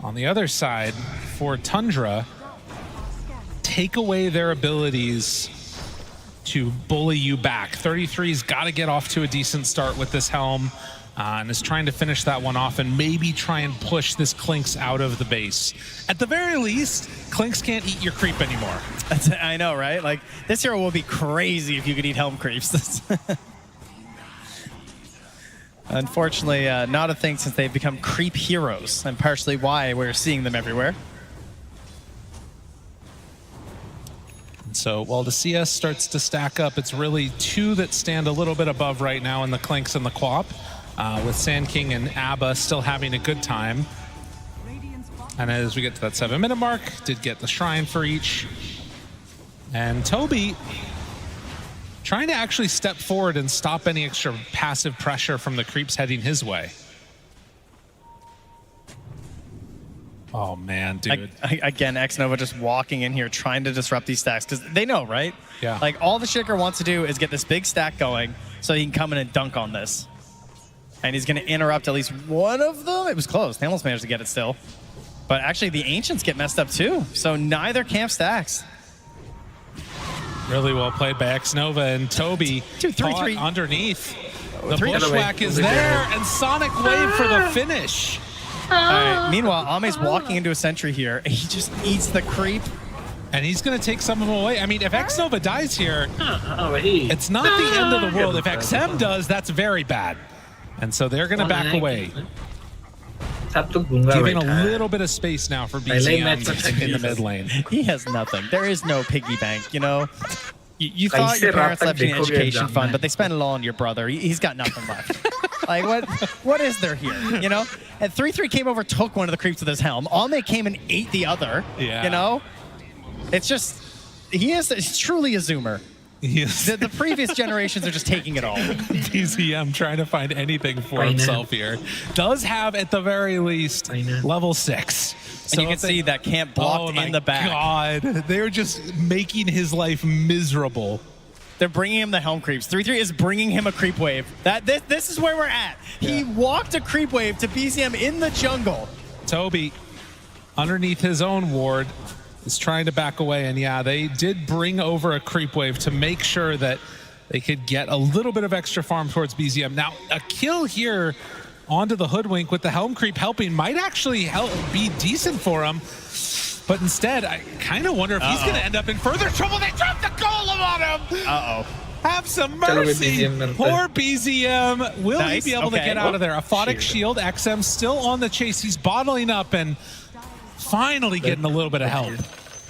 On the other side, for Tundra, take away their abilities to bully you back. 33's got to get off to a decent start with this helm and is trying to finish that one off and maybe try and push this Clinks out of the base. At the very least, Clinks can't eat your creep anymore. I know, right? Like, this hero will be crazy if you could eat helm creeps. Unfortunately, not a thing since they've become creep heroes, and partially why we're seeing them everywhere. So while the CS starts to stack up, it's really 2 that stand a little bit above right now in the Clinks and the Quap. with Sand King and Abba still having a good time. And as we get to that 7-minute mark, did get the shrine for each. And Toby trying to actually step forward and stop any extra passive pressure from the creeps heading his way. Oh man, dude. Again, Xnova just walking in here trying to disrupt these stacks because they know, right? Yeah. Like all the Shaker wants to do is get this big stack going so he can come in and dunk on this. And he's going to interrupt at least one of them. It was close. They almost managed to get it still. But actually the Ancients get messed up too. So neither camp stacks. Really well played by Xnova and Toby. 2-3-3 underneath. The bushwhack is there and Sonic Wave for the finish. All right. Meanwhile, Ame's walking into a sentry here. He just eats the creep. And he's going to take some of them away. I mean, if Xnova dies here, it's not the end of the world. If XM does, that's very bad. And so they're going to back away. Giving a little bit of space now for BZM in the mid lane. He has nothing. There is no piggy bank, you know? You thought your parents left you an education fund, but they spent it all on your brother. He's got nothing left. Like, what is there here, you know? And 3-3 came over, took one of the creeps with his helm. Ame came and ate the other, you know? It's just, he's truly a zoomer. Yes. The previous generations are just taking it all. BZM trying to find anything for himself here. Does have, at the very least, level 6. And you can see that camp blocked in the back. God, they're just making his life miserable. They're bringing him the helm creeps. 3-3 is bringing him a creep wave. This is where we're at. He walked a creep wave to BZM in the jungle. Toby, underneath his own ward, is trying to back away. And yeah, they did bring over a creep wave to make sure that they could get a little bit of extra farm towards BZM. Now, a kill here onto the Hoodwink with the helm creep helping might actually be decent for him. But instead, I kind of wonder if he's going to end up in further trouble. They dropped the golem on him! Have some mercy! Poor BZM. Will he be able to get out of there? A Photic Shield. XM still on the chase. He's bottling up and finally getting a little bit of help.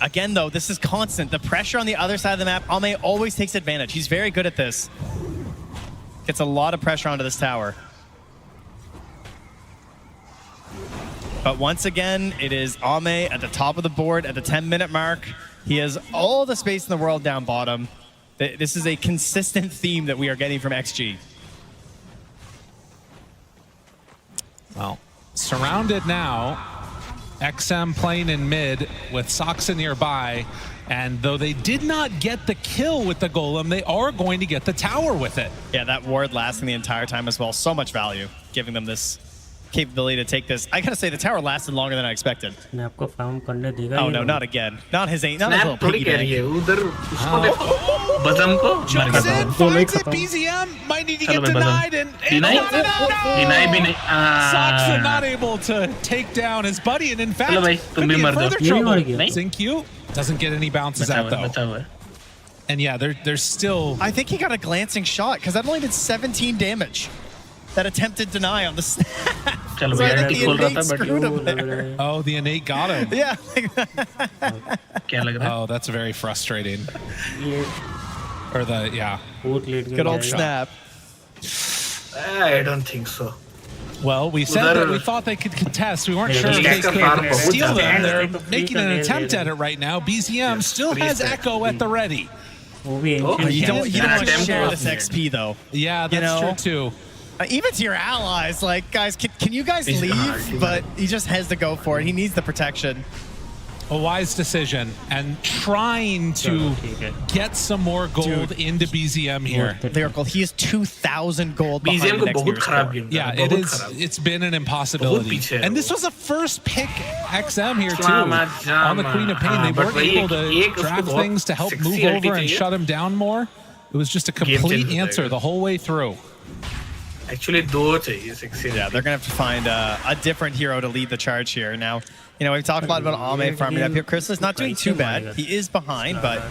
Again, though, this is constant. The pressure on the other side of the map, Ame always takes advantage. He's very good at this. Gets a lot of pressure onto this tower. But once again, it is Ame at the top of the board at the 10-minute mark. He has all the space in the world down bottom. This is a consistent theme that we are getting from XG. Well, surrounded now. XM playing in mid with Soxa nearby. And though they did not get the kill with the golem, they are going to get the tower with it. Yeah, that ward lasting the entire time as well. So much value, giving them this capability to take this. I gotta say, the tower lasted longer than I expected. Oh no, not again. Not his little piggy bank. Jumps in, finds it, BZM might need to get denied, and Soxa not able to take down his buddy, and in fact, could be in further trouble. Zinkyu doesn't get any bounces out though. And yeah, there's still... I think he got a glancing shot, because that only did 17 damage. That attempted deny on the snap. So the innate screwed him there. Oh, the innate got him. Yeah. Oh, that's very frustrating. Or the, yeah. Good old snap. I don't think so. Well, we said that we thought they could contest. We weren't sure if they could steal them. They're making an attempt at it right now. BZM still has Echo at the ready. You don't want to share this XP, though. Yeah, that's true, too. Even to your allies, like, guys, can you guys leave? But he just has to go for it. He needs the protection. A wise decision, and trying to get some more gold into BZM here. Lyrical, he is 2,000 gold behind the next year's score. Yeah, it is. It's been an impossibility. And this was a first pick XM here too. On the Queen of Pain, they weren't able to draft things to help move over and shut him down more. It was just a complete answer the whole way through. Actually, yeah, they're gonna have to find a different hero to lead the charge here. Now, you know, we've talked a lot about Ame farming up here. Chrysalis not doing too bad. He is behind, but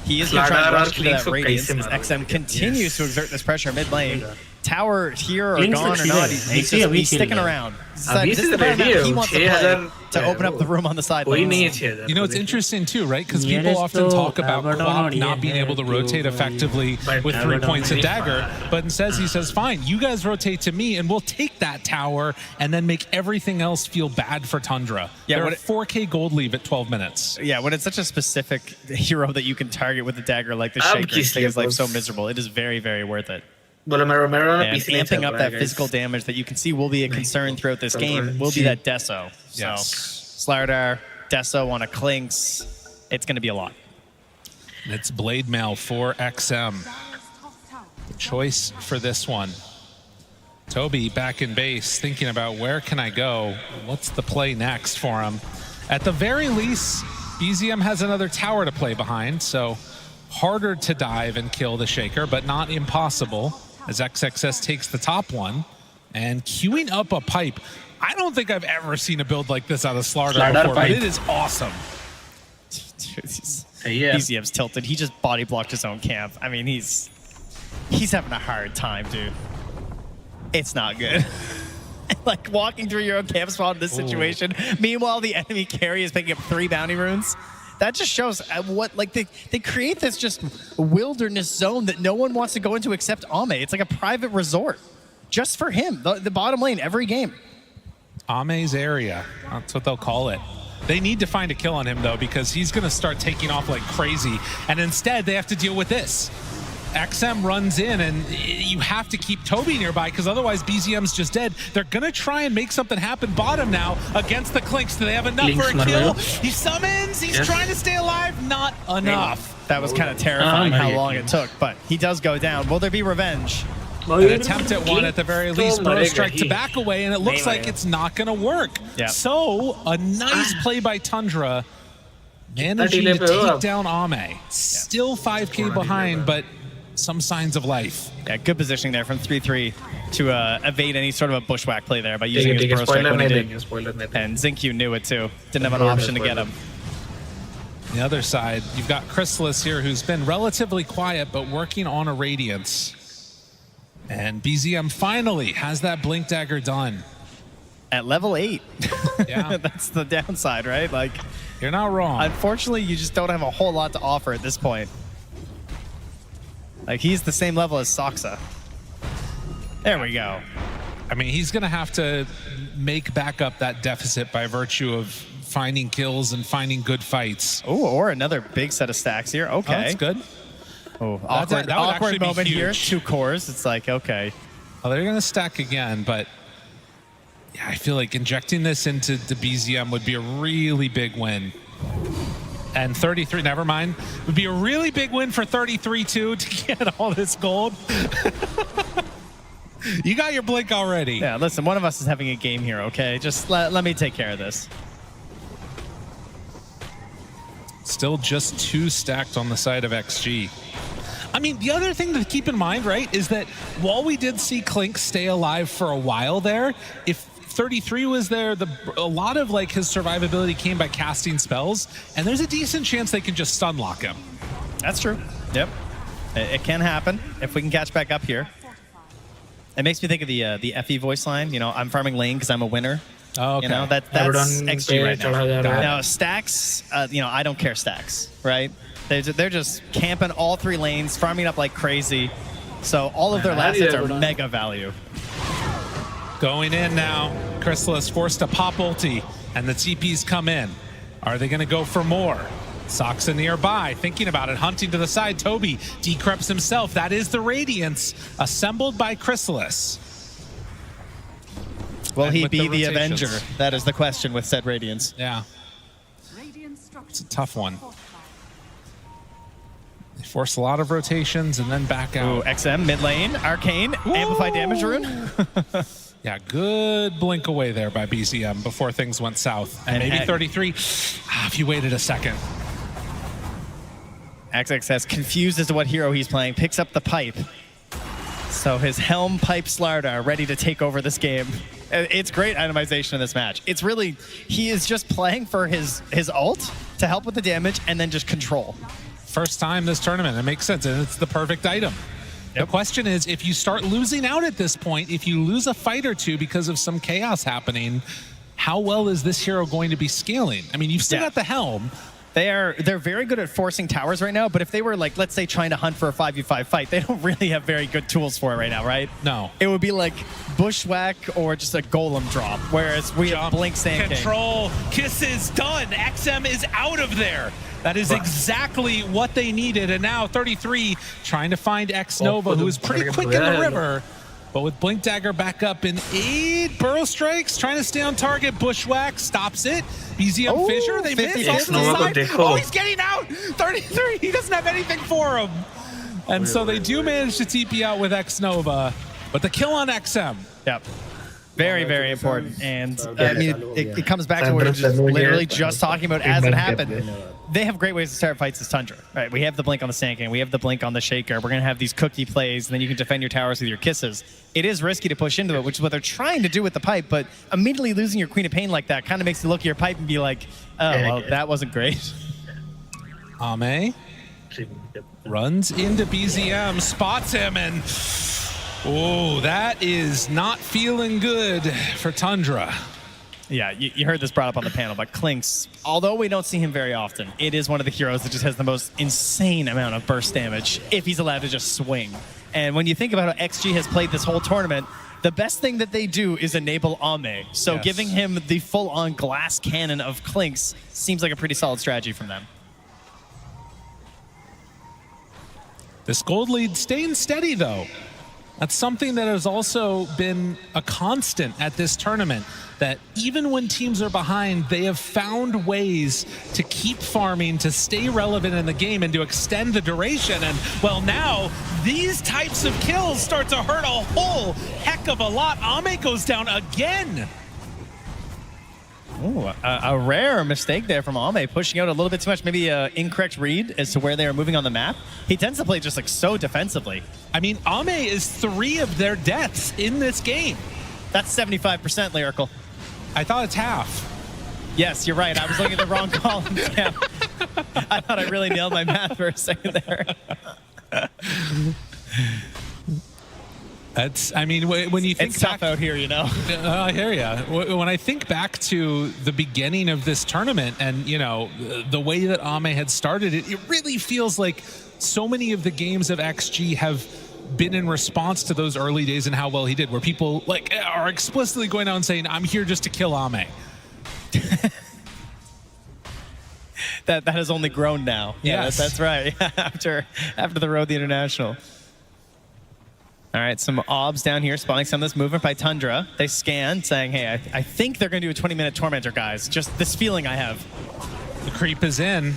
he is gonna try to rush to that radius as XM continues to exert this pressure mid lane. tower here or Kings gone or are not, cheating. he's sticking around. This is ready. He wants to play to open up the room on the sidelines. You know, it's interesting too, right? Because people often talk about Quap not being able to rotate effectively with 3 points of dagger, but instead he says, fine, you guys rotate to me and we'll take that tower and then make everything else feel bad for Tundra. Yeah, They're 4K gold leave at 12 minutes. Yeah, when it's such a specific hero that you can target with a dagger like the Shaker, makes his life so miserable, it is very, very worth it. And amping up that physical damage that you can see will be a concern throughout this game will be that Deso. So Slardar, Deso on a Clinks, it's going to be a lot. And it's Blade Mail for XM. The choice for this one. Toby back in base, thinking about where can I go? What's the play next for him? At the very least, BZM has another tower to play behind, so harder to dive and kill the Shaker, but not impossible, as XXS takes the top one and queuing up a pipe. I don't think I've ever seen a build like this out of Slardar before, but it is awesome. BZM's tilted. He just body blocked his own camp. I mean, he's having a hard time, dude. It's not good. Like walking through your own camp spot in this situation. Meanwhile, the enemy carry is picking up 3 bounty runes. That just shows what, like, they create this just wilderness zone that no one wants to go into except Ame. It's like a private resort just for him, the bottom lane every game. Ame's area, that's what they'll call it. They need to find a kill on him, though, because he's going to start taking off like crazy. And instead, they have to deal with this. XM runs in, and you have to keep Toby nearby, because otherwise BZM's just dead. They're going to try and make something happen bottom now against the Clinks. Do they have enough for a kill? He summons. He's trying to stay alive. Not enough. That was kind of terrifying how long it took, but he does go down. Will there be revenge? An attempt at one at the very least. Bro strike to back away, and it looks like it's not going to work. So a nice play by Tundra, managing to take down Ame. Still 5K behind, but some signs of life. Yeah, good positioning there from 3-3 to evade any sort of a bushwhack play there by using his burrow strike when he did. And Zinkyu knew it too. Didn't have an option to get him. On the other side, you've got Chrysalis here, who's been relatively quiet, but working on a Radiance. And BZM finally has that Blink Dagger done. At level 8. Yeah. That's the downside, right? Like, you're not wrong. Unfortunately, you just don't have a whole lot to offer at this point. Like, he's the same level as Soxa. There we go. I mean, he's going to have to make back up that deficit by virtue of finding kills and finding good fights. Oh, or another big set of stacks here. Okay. Oh, that's good. Oh, awkward moment here. 2 cores. It's like, okay. Well, they're going to stack again, but yeah, I feel like injecting this into the BZM would be a really big win. And 33, never mind, would be a really big win for 33 too to get all this gold. You got your blink already. Yeah, listen, one of us is having a game here, okay? Just let me take care of this. Still just 2 stacked on the side of XG. I mean, the other thing to keep in mind, right, is that while we did see Clink stay alive for a while there, if 33 was there, a lot of like his survivability came by casting spells, and there's a decent chance they can just stun lock him. That's true. Yep. It can happen if we can catch back up here. It makes me think of the FE voice line, you know, I'm farming lane because I'm a winner. Oh, okay. You know, that's XG right now. Now, stacks, you know, I don't care stacks, right? They're just camping all 3 lanes, farming up like crazy. So all of their last hits are mega value. Going in now, Chrysalis forced to pop ulti, and the TPs come in. Are they going to go for more? Soxa nearby, thinking about it, hunting to the side. Toby decreps himself. That is the Radiance, assembled by Chrysalis. Will he be the Avenger? That is the question with said Radiance. Yeah. It's a tough one. They force a lot of rotations and then back out. Ooh, XM, mid lane, Arcane, Amplify damage rune. Yeah, good blink away there by BZM before things went south. And maybe 33, if you waited a second. XXS, confused as to what hero he's playing, picks up the pipe. So his Helm Pipe Slardar ready to take over this game. It's great itemization in this match. It's really, he is just playing for his ult to help with the damage and then just control. First time this tournament, it makes sense, and it's the perfect item. The question is, if you start losing out at this point, if you lose a fight or two because of some chaos happening, how well is this hero going to be scaling? I mean, you've still got the Helm. They're very good at forcing towers right now, but if they were, like, let's say, trying to hunt for a 5v5 fight, they don't really have very good tools for it right now, right? No. It would be like Bushwhack or just a Golem drop, whereas we have Blink Sand King. Control, kisses, done. XM is out of there. That is exactly what they needed, and now 33 trying to find X-Nova, who is pretty quick in the river. But with Blink Dagger back up in 8 Burrow Strikes, trying to stay on target. Bushwhack stops it. BZM Fissure, they miss off to the side. Oh, he's getting out! 33, he doesn't have anything for him. And so they do manage to TP out with X-Nova, but the kill on XM. Yep. Very, very important. And I mean, it comes back to what we were just literally just talking about as it happened. They have great ways to start fights as Tundra. Right? We have the blink on the Sand King. We have the blink on the Shaker. We're going to have these cookie plays, and then you can defend your towers with your kisses. It is risky to push into it, which is what they're trying to do with the pipe, but immediately losing your Queen of Pain like that kind of makes you look at your pipe and be like, oh, well, that wasn't great. Ame runs into BZM, spots him, and oh, that is not feeling good for Tundra. Yeah, you heard this brought up on the panel, but Klinks, although we don't see him very often, it is one of the heroes that just has the most insane amount of burst damage if he's allowed to just swing. And when you think about how XG has played this whole tournament, the best thing that they do is enable Ame. So giving him the full-on glass cannon of Klinks seems like a pretty solid strategy from them. This gold lead staying steady, though. That's something that has also been a constant at this tournament, that even when teams are behind, they have found ways to keep farming, to stay relevant in the game, and to extend the duration. And, well, now these types of kills start to hurt a whole heck of a lot. Ame goes down again. Ooh, a rare mistake there from Ame, pushing out a little bit too much, maybe an incorrect read as to where they are moving on the map. He tends to play just like so defensively. I mean, Ame is 3 of their deaths in this game. That's 75%, Lyrical. I thought it's half. Yes, you're right. I was looking at the wrong column. Yeah. I thought I really nailed my math for a second there. That's, I mean, when you think it's tough out here, you know. I hear you. When I think back to the beginning of this tournament and, you know, the way that Ame had started it, it really feels like so many of the games of XG have been in response to those early days and how well he did, where people like are explicitly going out and saying, I'm here just to kill Ame. that has only grown now. Yeah, Yes. that's right. after the Road the International. All right, some obs down here spotting some of this movement by Tundra. They scan, saying, hey, I think they're going to do a 20-minute Tormentor, guys. Just this feeling I have. The creep is in.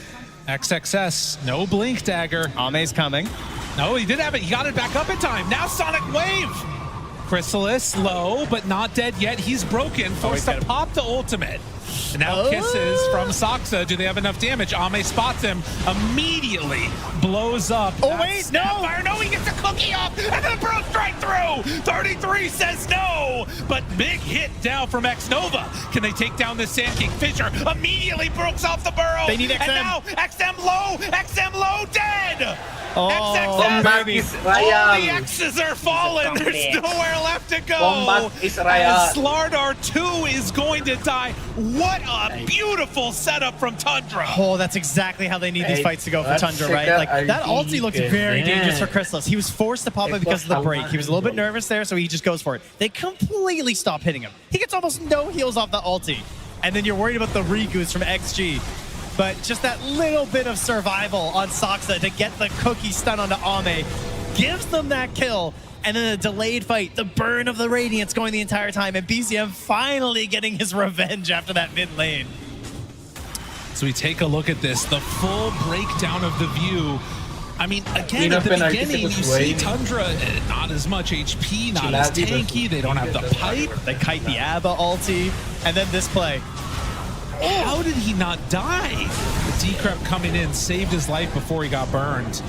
XXS, no Blink Dagger. Ame's coming. No, he did have it. He got it back up in time. Now Sonic Wave. Chrysalis, low, but not dead yet. He's broken, forced to pop the ultimate. And now kisses from Saksa. Do they have enough damage? Ame spots him, immediately blows up. Oh, wait, no! Fire. No, he gets a cookie up, and then a Burrow Strike through. 33 says no, but big hit down from X-Nova. Can they take down this Sand King? Fissure immediately brooks off the Burrow. They need XM. And now XM low, dead. Oh, XXS, all the X's are fallen. There's nowhere left to go. As Slardar 2 is going to die. What a beautiful setup from Tundra. Oh, that's exactly how they need these fights to go for Tundra, right? Like, that ulti looked very dangerous for Chrysalis. He was forced to pop it because of the break. He was a little bit nervous there, so he just goes for it. They completely stop hitting him. He gets almost no heals off the ulti. And then you're worried about the re-goose from XG. But just that little bit of survival on Saksa to get the cookie stun onto Ame gives them that kill. And then a delayed fight, the burn of the Radiance going the entire time, and BCM finally getting his revenge after that mid lane. So we take a look at this, the full breakdown of the view. I mean, again, at the beginning, you see Tundra, not as much HP, not as tanky, they don't have the pipe. They kite the Abba ulti, and then this play. How did he not die? The Decrep coming in saved his life before he got burned.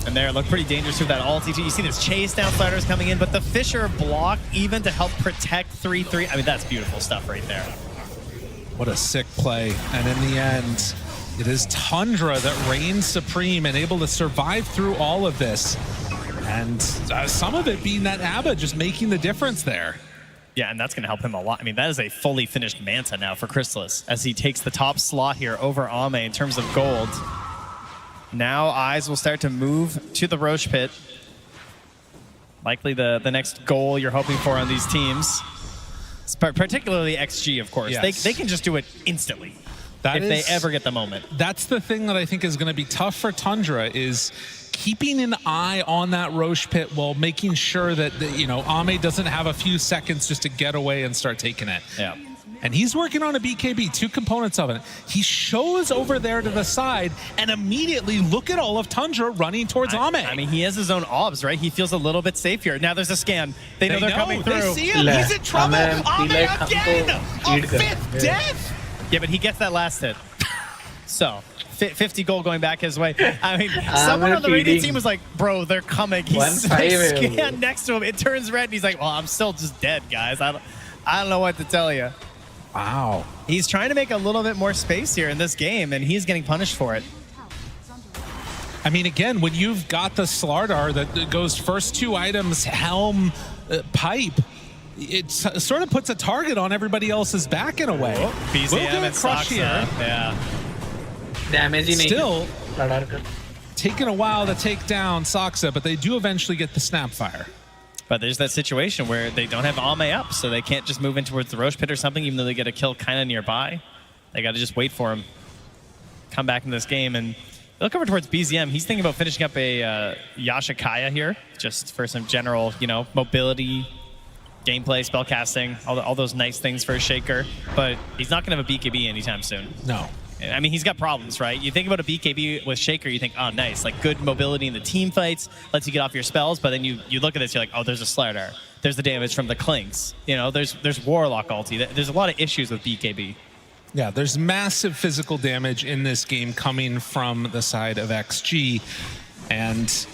And there, it looked pretty dangerous with that ulti. You see this chase down sliders coming in, but the Fissure block even to help protect 3-3. I mean, that's beautiful stuff right there. What a sick play. And in the end, It is Tundra that reigns supreme and able to survive through all of this. And some of it being that ABBA just making the difference there. Yeah, and that's going to help him a lot. I mean, that is a fully finished Manta now for Chrysalis as he takes the top slot here over Ame in terms of gold. Now eyes will start to move to the Roche Pit. Likely the next goal you're hoping for on these teams. Particularly XG, of course. Yes. They can just do it instantly if they ever get the moment. That's the thing that I think is going to be tough for Tundra is keeping an eye on that Roche Pit while making sure that, Ame doesn't have a few seconds just to get away and start taking it. Yeah. And he's working on a BKB, 2 components of it. He shows over there to the side and immediately look at all of Tundra running towards Ame. I mean, he has his own obs, right? He feels a little bit safe here. Now there's a scan. They know they're coming through. They see him. He's in trouble. Ame again. A 5th death. Yeah, but he gets that last hit. So 50 gold going back his way. I mean, someone on the Radiant team was like, bro, they're coming. He's like, scanned next to him. It turns red, and he's like, well, I'm still just dead, guys. I don't know what to tell you. Wow. He's trying to make a little bit more space here in this game, and he's getting punished for it. I mean, again, when you've got the Slardar that goes first 2 items, helm, pipe, it sort of puts a target on everybody else's back in a way. BZM and Crush here. Yeah. Still taking a while to take down Saksa, but they do eventually get the Snapfire. But there's that situation where they don't have Ame up, so they can't just move in towards the Roche Pit or something, even though they get a kill kind of nearby. They got to just wait for him. Come back in this game, and look over towards BZM. He's thinking about finishing up a Yashikaya here, just for some general, mobility, gameplay, spellcasting, all those nice things for a Shaker. But he's not going to have a BKB anytime soon. No. I mean, he's got problems, right? You think about a BKB with Shaker, you think, oh, nice. Like, good mobility in the team fights, lets you get off your spells, but then you look at this, you're like, oh, there's a Slardar. There's the damage from the Clinks. There's Warlock ulti. There's a lot of issues with BKB. Yeah, there's massive physical damage in this game coming from the side of XG. And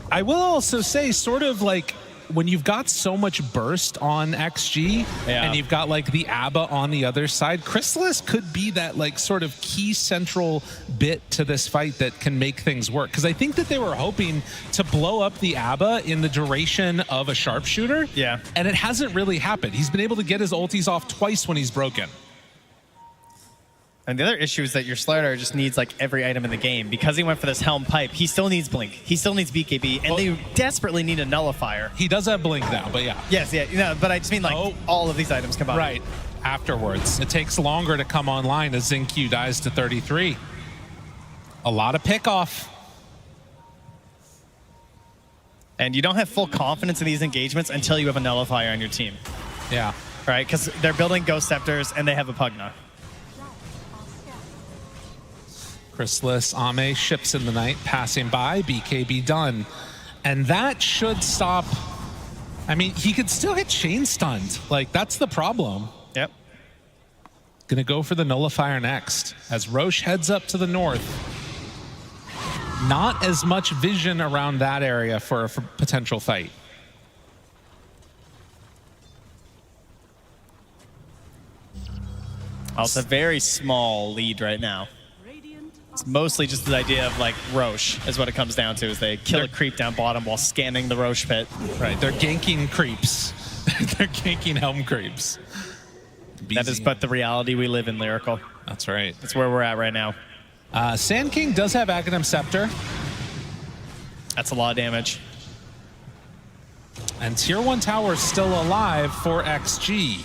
I will also say, sort of like, when you've got so much burst on XG and you've got like the ABBA on the other side, Chrysalis could be that like sort of key central bit to this fight that can make things work. Because I think that they were hoping to blow up the ABBA in the duration of a sharpshooter. Yeah. And it hasn't really happened. He's been able to get his ultis off twice when he's broken. And the other issue is that your Slardar just needs like every item in the game. Because he went for this Helm Pipe, he still needs Blink. He still needs BKB, and they desperately need a Nullifier. He does have Blink now, but yeah. Yes, yeah, but I just mean like all of these items combined. Right, afterwards. It takes longer to come online as Xingqiu dies to 33. A lot of pick-off. And you don't have full confidence in these engagements until you have a Nullifier on your team. Yeah. Right, because they're building Ghost Scepters, and they have a Pugna. Chrysalis, Ame ships in the night, passing by, BKB done. And that should stop. I mean, he could still get chain stunned. Like, that's the problem. Yep. Gonna go for the Nullifier next. As Roche heads up to the north. Not as much vision around that area for a potential fight. Oh, it's a very small lead right now. It's mostly just the idea of like Roche is what it comes down to, is they kill a creep down bottom while scanning the Roche Pit. Right, they're ganking creeps. They're ganking Helm creeps. That is but the reality we live in, Lyrical. That's right. That's where we're at right now. Sand King does have Aghanim Scepter. That's a lot of damage. And Tier 1 Tower still alive for XG.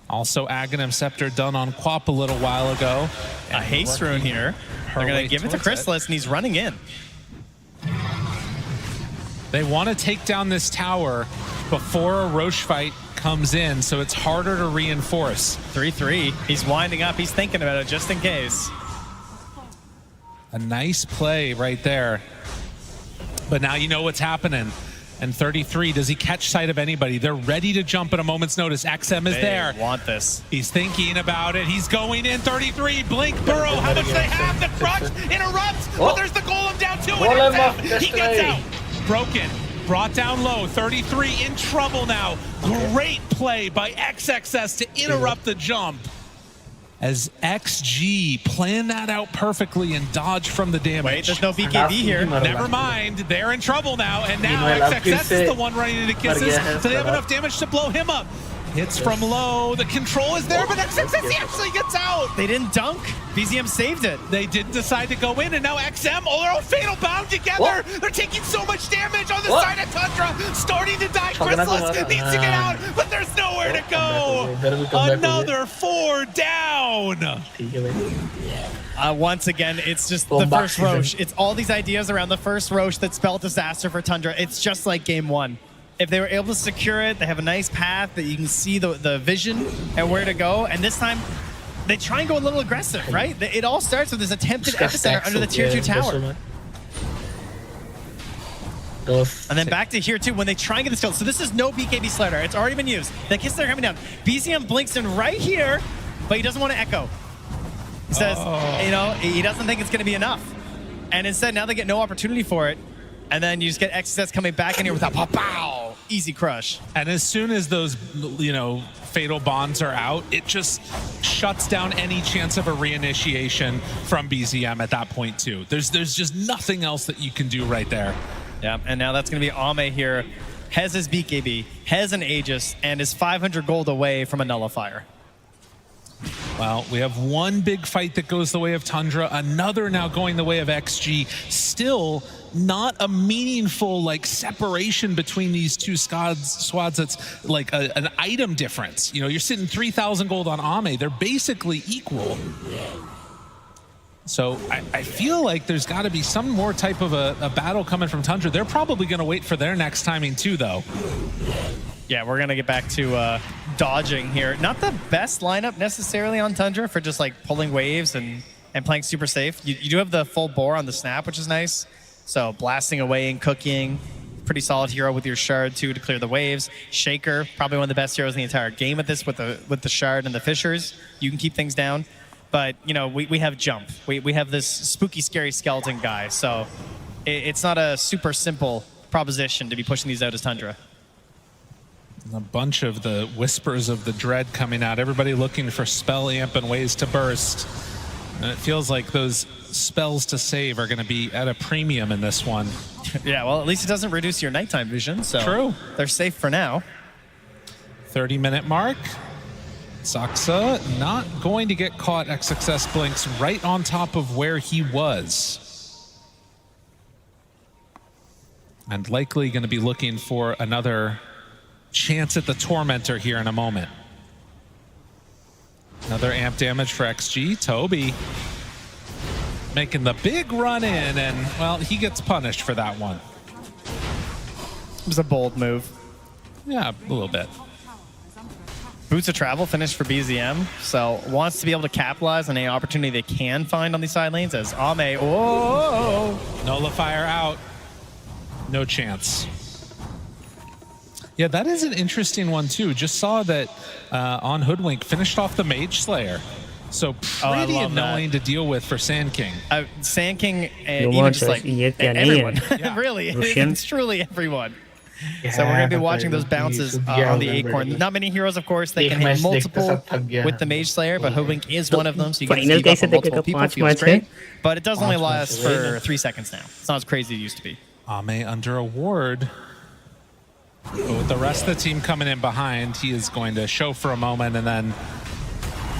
Also, Aghanim Scepter done on Quap a little while ago. A haste rune here. They're going to give it to Chrysalis, and he's running in. They want to take down this tower before a Roche fight comes in, so it's harder to reinforce. 3-3. He's winding up. He's thinking about it just in case. A nice play right there. But now you know what's happening. And 33, does he catch sight of anybody? They're ready to jump at a moment's notice. XM is there. They want this. He's thinking about it. He's going in. 33, Blink, Burrow. How much they have? The Crush interrupts. But there's the Golem down too. And he gets out. Broken. Brought down low. 33 in trouble now. Great play by XXS to interrupt the jump. as XG plan that out perfectly and dodge from the damage. Wait, there's no BKB here. Never mind, they're in trouble now, and now Meanwhile, XXS is the one running into kisses, so they have enough damage to blow him up. Hits from low, the control is there, but XXS actually gets out. They didn't dunk. BZM saved it. They didn't decide to go in, and now XM, they're all fatal bound together. They're taking so much damage on the side of Tundra, starting to die. Chrysalis needs to get out, but there's nowhere to go. Another 4 down. Once again, it's just the first Roche. It's all these ideas around the first Roche that spell disaster for Tundra. It's just like game 1. If they were able to secure it, they have a nice path that you can see the vision and where to go. And this time, they try and go a little aggressive, right? It all starts with this attempted epicenter under the tier 2 tower. And then back to here 2 when they try and get this kill. So this is no BKB slider. It's already been used. The kisses are coming down. BZM blinks in right here, but he doesn't want to echo. He says, you know, he doesn't think it's going to be enough. And instead, now they get no opportunity for it. And then you just get XXS coming back in here with a pow, easy crush. And as soon as those, you know, fatal bonds are out, it just shuts down any chance of a reinitiation from BZM at that point too. There's just nothing else that you can do right there. Yeah, and now that's going to be Ame here. Has his BKB, has an Aegis, and is 500 gold away from a nullifier. Well, we have one big fight that goes the way of Tundra, another now going the way of XG. Still not a meaningful like separation between these two squads that's like an item difference. You know, you're sitting 3,000 gold on Ame. They're basically equal. So I feel like there's got to be some more type of a battle coming from Tundra. They're probably going to wait for their next timing too, though. Yeah, we're going to get back to dodging here. Not the best lineup necessarily on Tundra for just like pulling waves and playing super safe. You do have the full bore on the snap, which is nice. So blasting away and cooking. Pretty solid hero with your shard too to clear the waves. Shaker, probably one of the best heroes in the entire game at this with the shard and the fishers. You can keep things down. But, you know, we have jump. We have this spooky, scary skeleton guy. So it's not a super simple proposition to be pushing these out as Tundra. A bunch of the whispers of the dread coming out. Everybody looking for spell amp and ways to burst. And it feels like those spells to save are going to be at a premium in this one. Yeah, well, at least it doesn't reduce your nighttime vision. So true. They're safe for now. 30-minute mark. Saksa not going to get caught. XXS blinks right on top of where he was. And likely going to be looking for another chance at the Tormentor here in a moment. Another amp damage for XG. Toby making the big run in, and, well, he gets punished for that one. It was a bold move. Yeah, a little bit. Boots of Travel finished for BZM, so wants to be able to capitalize on any opportunity they can find on these side lanes as Ame, whoa! Nullifier out. No chance. Yeah, that is an interesting one too. Just saw that on Hoodwink finished off the Mage Slayer. So pretty annoying to deal with for Sand King. Sand King, even just like everyone. Yeah. Really, it's truly everyone. Yeah, so we're going to be watching those bounces on the Acorn. Not many heroes, of course. They can hit multiple with the Mage Slayer, but Hoodwink is one of them, so you can keep up on multiple people. Feels great, but it does only last for 3 seconds now. It's not as crazy as it used to be. Ame under a ward. But with the rest of the team coming in behind, he is going to show for a moment and then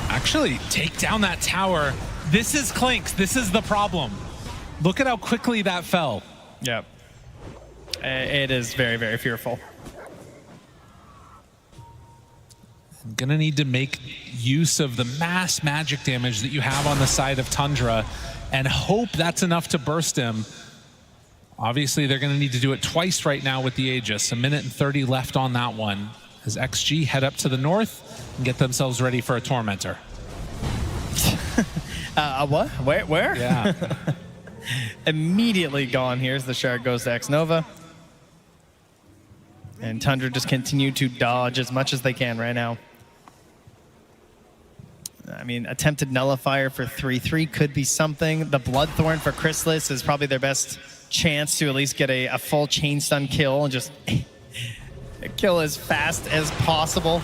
actually take down that tower. This is Clinks. This is the problem. Look at how quickly that fell. Yep. It is very, very fearful. I'm gonna need to make use of the mass magic damage that you have on the side of Tundra and hope that's enough to burst him. Obviously, they're gonna need to do it twice right now with the Aegis. 1 minute and 30 left on that one. As XG head up to the north and get themselves ready for a Tormentor. What? Where? Yeah. Immediately gone here as the shard goes to X-Nova. And Tundra just continue to dodge as much as they can right now. I mean, attempted nullifier for 3-3 could be something. The Bloodthorn for Chrysalis is probably their best chance to at least get a full chain stun kill and just kill as fast as possible.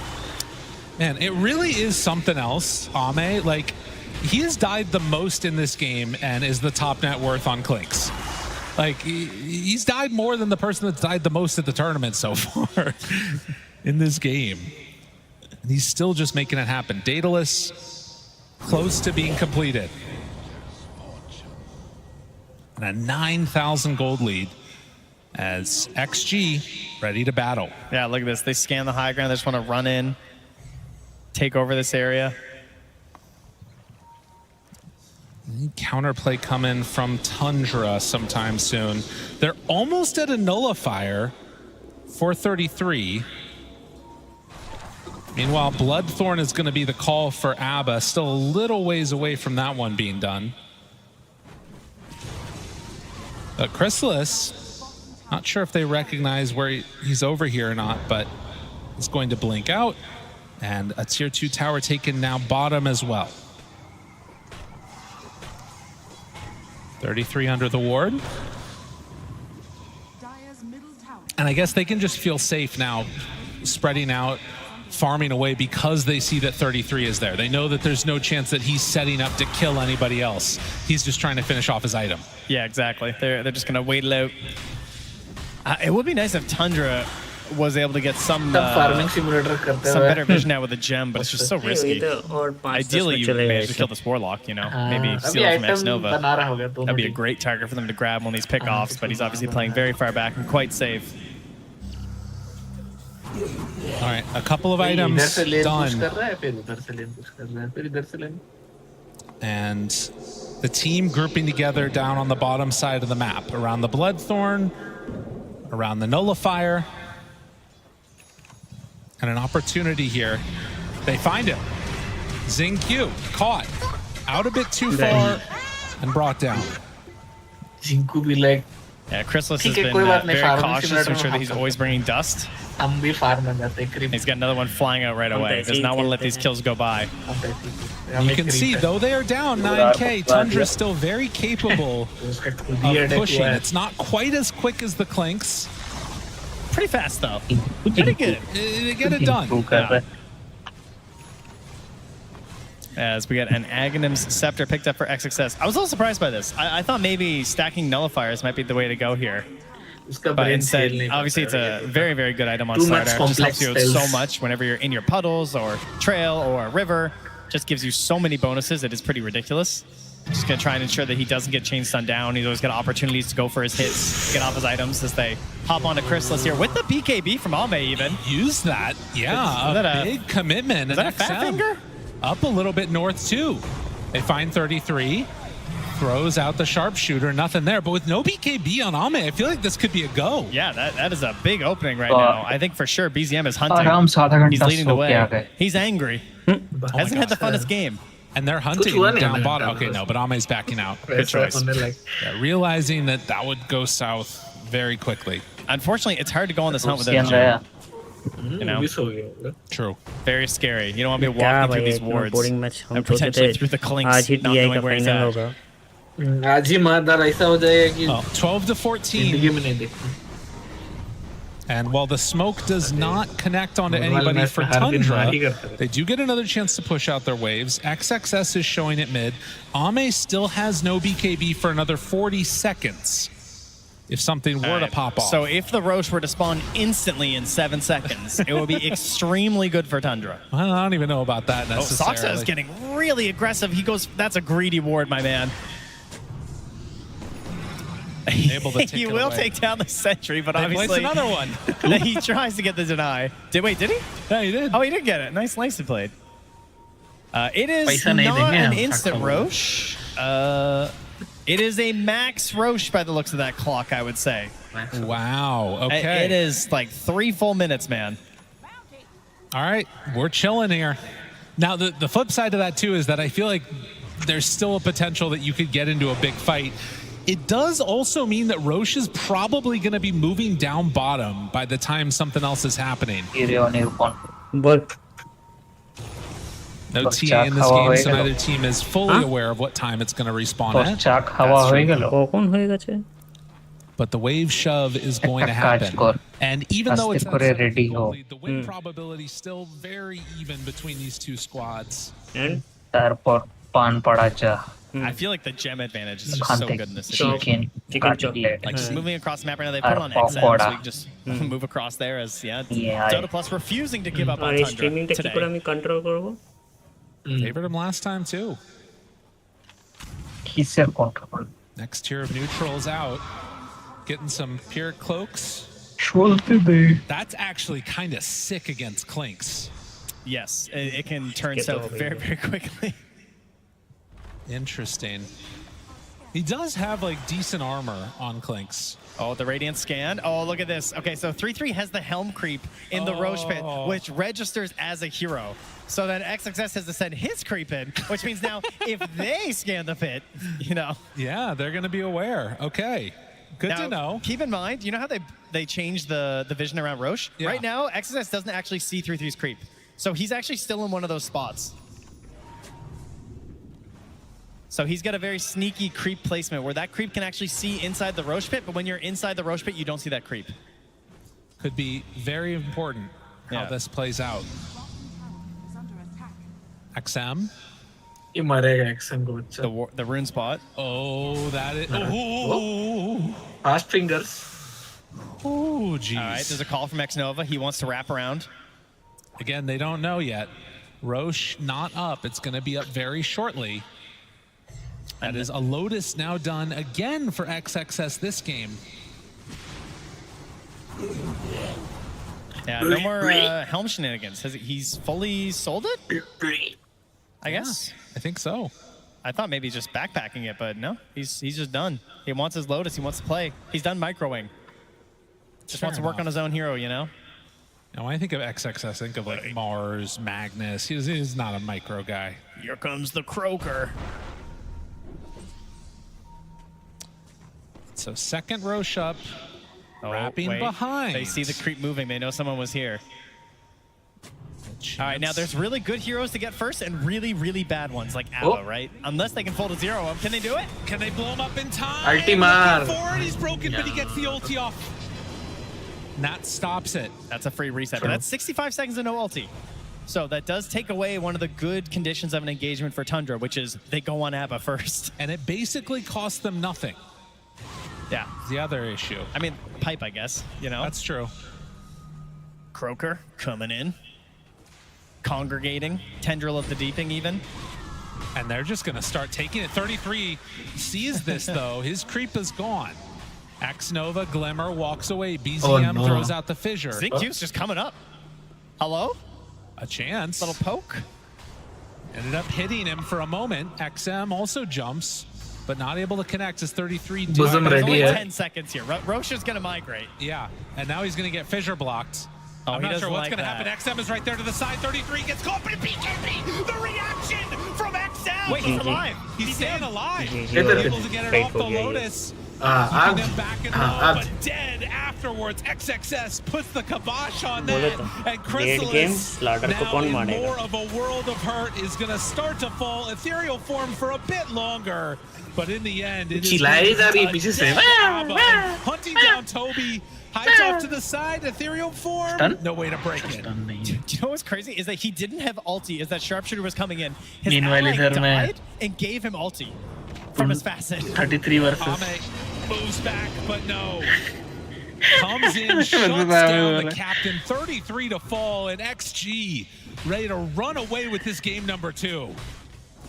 Man, it really is something else, Ame. Like, he has died the most in this game and is the top net worth on clicks. Like, he's died more than the person that's died the most at the tournament so far in this game. And he's still just making it happen. Daedalus close to being completed. And a 9,000 gold lead as XG ready to battle. Yeah, look at this. They scan the high ground. They just want to run in, take over this area. Counterplay coming from Tundra sometime soon. They're almost at a nullifier, 433. Meanwhile, Bloodthorn is going to be the call for ABBA. Still a little ways away from that one being done. But Chrysalis, not sure if they recognize where he's over here or not, but it's going to blink out. And a tier 2 tower taken now bottom as well. 33 under the ward. And I guess they can just feel safe now, spreading out, farming away because they see that 33 is there. They know that there's no chance that he's setting up to kill anybody else. He's just trying to finish off his item. Yeah, exactly. They're just going to wait it out. It would be nice if Tundra was able to get some better vision out with a gem, but it's just so risky. Ideally, you manage to kill this Warlock, you know, maybe steal it from X-Nova. That'd be a great target for them to grab on these pickoffs, but he's obviously playing very far back and quite safe. All right, a couple of items done. And the team grouping together down on the bottom side of the map, around the Bloodthorn, around the Nullifier. And an opportunity here. They find him. Xingqiu caught. Out a bit too far and brought down. Xingqiu be like, yeah, Chrysalis has been very cautious to ensure that he's always bringing dust. He's got another one flying out right away. Does not want to let these kills go by. You can see, though they are down 9k, Tundra's still very capable of pushing. It's not quite as quick as the Clinks. Pretty fast, though. Pretty good. They get it done. Yeah. As we get an Aghanim's Scepter picked up for XXS. I was a little surprised by this. I thought maybe stacking Nullifiers might be the way to go here. But instead, obviously, it's a very, very good item on starter. It just helps you out so much whenever you're in your puddles or trail or river. Just gives you so many bonuses. It is pretty ridiculous. Just going to try and ensure that he doesn't get chain stun down. He's always got opportunities to go for his hits, get off his items as they hop onto Chrysalis here with the BKB from Ame even. Use that. Yeah, a big commitment. Is that a fat finger? Up a little bit north, too. They find 33. Throws out the sharpshooter. Nothing there. But with no BKB on Ame, I feel like this could be a go. Yeah, that is a big opening right now. I think for sure BZM is hunting. He's leading the way. He's angry. Hasn't had the funnest game. And they're hunting down bottom. Okay, no, but Ame's backing out. Good choice. Yeah, realizing that that would go south very quickly. Unfortunately, it's hard to go on this hunt without a gem. You know? True. Very scary. You don't want to be walking through these wards and potentially through the clinks, not knowing where he's at. 12 to 14. And while the smoke does not connect onto anybody for Tundra, they do get another chance to push out their waves. XXS is showing it mid. Ame still has no BKB for another 40 seconds if something were to pop off. So if the Roche were to spawn instantly in 7 seconds, it would be extremely good for Tundra. Well, I don't even know about that necessarily. Soxa is getting really aggressive. He goes, that's a greedy ward, my man. Able to take he will take down the sentry, but obviously another one. He tries to get the deny. Wait, did he? Yeah, he did. Oh, he did get it. Nicely played. It is not an instant Roche. It is a max Roche by the looks of that clock, I would say. Wow. Okay. It is like 3 full minutes, man. All right, we're chilling here. Now, the flip side of that too is that I feel like there's still a potential that you could get into a big fight. It does also mean that Roche is probably going to be moving down bottom by the time something else is happening. But no TA in this game, so neither team is fully aware of what time it's going to respawn at. but the wave shove is going to happen. And even though it's not ready, the win probability is still very even between these two squads. তারপর পান পড়া চা I feel like the gem advantage is just so good in this situation. Chicken cutlet. Like just moving across the map right now, they put it on XM, so we can just move across there as Dota Plus refusing to give up on Tundra today. Favored him last time too. He's your control. Next tier of neutrals out, getting some pure cloaks. That's actually kind of sick against Clinks. Yes, it can turn south very, very quickly. Interesting. He does have like decent armor on Clinks. Oh, the Radiant scan. Oh, look at this. Okay, so 3-3 has the Helm creep in the Roche pit, which registers as a hero. So then XXS has to send his creep in, which means now if they scan the pit, you know. Yeah, they're going to be aware. Okay, good now, to know. Keep in mind, you know how they changed the vision around Roche? Yeah. Right now, XXS doesn't actually see 3-3's creep. So he's actually still in one of those spots. So he's got a very sneaky creep placement where that creep can actually see inside the Roche pit, but when you're inside the Roche pit, you don't see that creep. Could be very important how this plays out. XM. The rune spot. Oh, that is. Oh, fast fingers. Oh, geez. All right, there's a call from Xnova. He wants to wrap around. Again, they don't know yet. Roche not up. It's going to be up very shortly. That is a Lotus now done again for XXS this game. Yeah, no more Helm shenanigans. He's fully sold it? I guess. I think so. I thought maybe just backpacking it, but no, he's just done. He wants his Lotus. He wants to play. He's done microwing. Just wants to work on his own hero, you know? Now, when I think of XXS, I think of like Mars, Magnus. He's not a micro guy. Here comes the Croaker. So second Roche up, wrapping behind. They see the creep moving. They know someone was here. All right, now there's really good heroes to get first and really, really bad ones like Abba, right? Unless they can fold a 0 up. Can they do it? Can they blow him up in time? Ultimar. Forward, he's broken, but he gets the ulti off. And that stops it. That's a free reset. But that's 65 seconds of no ulti. So that does take away one of the good conditions of an engagement for Tundra, which is they go on Abba first. And it basically costs them nothing. Yeah. The other issue. I mean, pipe, I guess, you know? That's true. Croaker coming in. Congregating. Tendril of the Deeping even. And they're just going to start taking it. 33 sees this, though. His creep is gone. Xnova, Glimmer, walks away. BZM throws out the fissure. Zincu's just coming up. Hello? A chance. Little poke. Ended up hitting him for a moment. XM also jumps, but not able to connect as 33 There's only 10 seconds here. Roche is going to migrate. Yeah, and now he's going to get fissure blocked. I'm not sure what's going to happen. XM is right there to the side. 33 gets caught, but PKB, the reaction from XM. Wait, he's alive. He's staying alive. They're able to get it off the Lotus. Keeping them back in low, but dead afterwards. XXS puts the kibosh on that. And Chrysalis, now in more of a world of hurt, is going to start to fall. Ethereal form for a bit longer. But in the end, it is hunting down Toby. Hides off to the side, ethereal form. No way to break it. Do you know what's crazy? Is that he didn't have ulti as that sharpshooter was coming in. His ally died and gave him ulti from his facet. 33 versus. Ame moves back, but no. Comes in, shuts down the captain. 33 to fall, and XG ready to run away with this game number 2.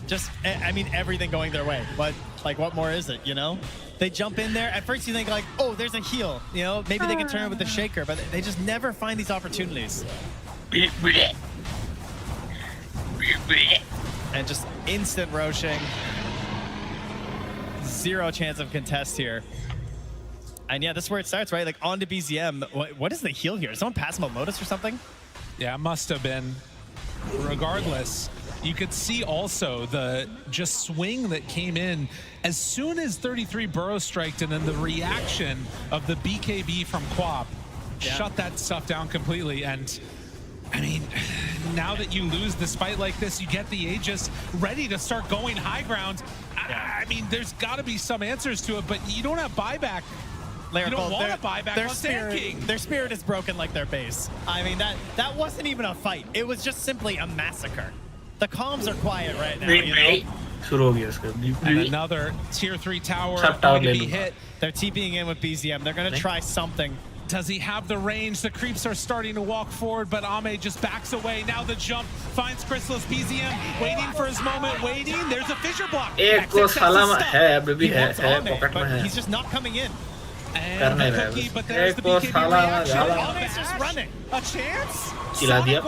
Just, I mean, everything going their way. But, like, what more is it, you know? They jump in there. At first you think like, oh, there's a heal. You know, maybe they can turn it with the shaker, but they just never find these opportunities. And just instant roshing. 0 chance of contest here. And yeah, this is where it starts, right? Like on to BZM. What is the heal here? Did someone pass him a Lotus or something? Yeah, it must have been. Regardless, you could see also the just swing that came in as soon as 33 burrow striked, and then the reaction of the BKB from Quap shut that stuff down completely. And I mean, now that you lose despite like this, you get the Aegis ready to start going high ground. I mean, there's got to be some answers to it, but you don't have buyback Lyrical, You don't want to buy back on Sand King. Their spirit is broken like their base. I mean, that wasn't even a fight. It was just simply a massacre. The comms are quiet right now. You know? And another tier 3 tower Tower going to be hit. They're TPing in with BZM. They're going to try something. Does he have the range? The creeps are starting to walk forward, but Ame just backs away. Now the jump finds Chrysalis. BZM waiting for his moment, waiting. There's a fissure block. एक को साला है baby है pocket में है. He's just not coming in. And the cookie, but there's the BKB reaction. Ame's just running. A chance? चिल्ला दिया.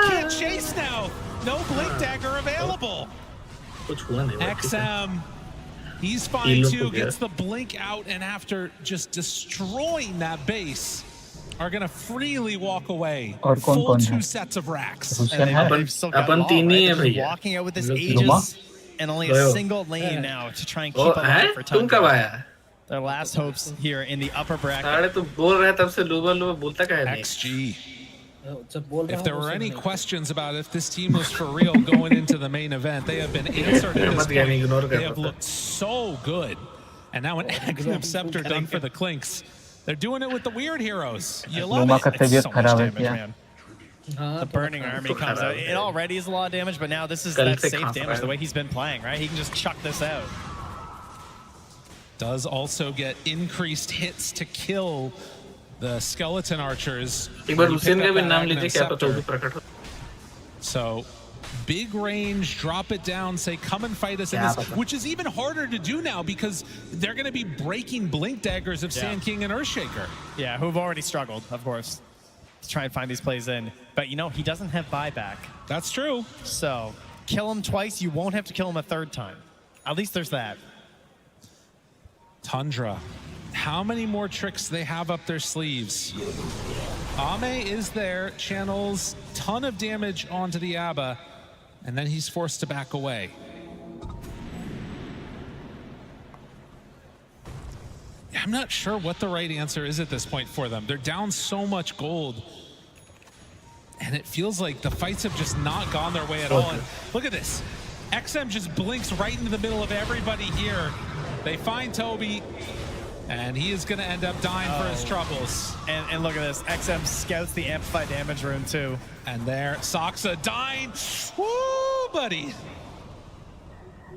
Can't chase now. No blink dagger available. XM. He's fine too, gets the blink out, and after just destroying that base, are going to freely walk away. Full 2 sets of racks. They've still got Law, right? They're walking out with this Aegis and only a single lane now to try and keep alive for Tundra. Their last hopes here in the upper bracket. XG. If there were any questions about if this team was for real going into the main event, they have been answered at this point. They have looked so good. And now an active scepter done for the Clinks. They're doing it with the weird heroes. You love it. It's so much damage, man. The burning army comes out. It already is a lot of damage, but now this is that safe damage, the way he's been playing, right? He can just chuck this out. Does also get increased hits to kill the skeleton archers. So big range, drop it down, say come and fight us in this, which is even harder to do now because they're going to be breaking blink daggers of Sand King and Earthshaker. Yeah, who've already struggled, of course, to try and find these plays in. But you know, he doesn't have buyback. That's true. So kill him twice, you won't have to kill him a third time. At least there's that. Tundra. How many more tricks they have up their sleeves? Ame is there, channels ton of damage onto the Abba, and then he's forced to back away. Yeah, I'm not sure what the right answer is at this point for them. They're down so much gold, and it feels like the fights have just not gone their way at all. And look at this. XM just blinks right into the middle of everybody here. They find Toby, and he is going to end up dying for his troubles. And look at this. XM scouts the amplified damage rune too. And there, Soxa dying. Woo, buddy.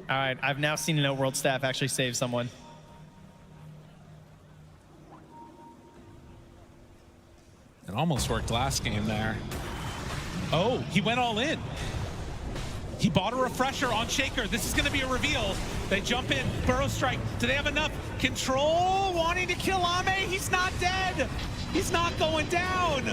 All right, I've now seen an Outworld staff actually save someone. It almost worked last game there. Oh, he went all in. He bought a refresher on Shaker. This is going to be a reveal. They jump in, Burrow Strike. Do they have enough control? Wanting to kill Ame. He's not dead. He's not going down.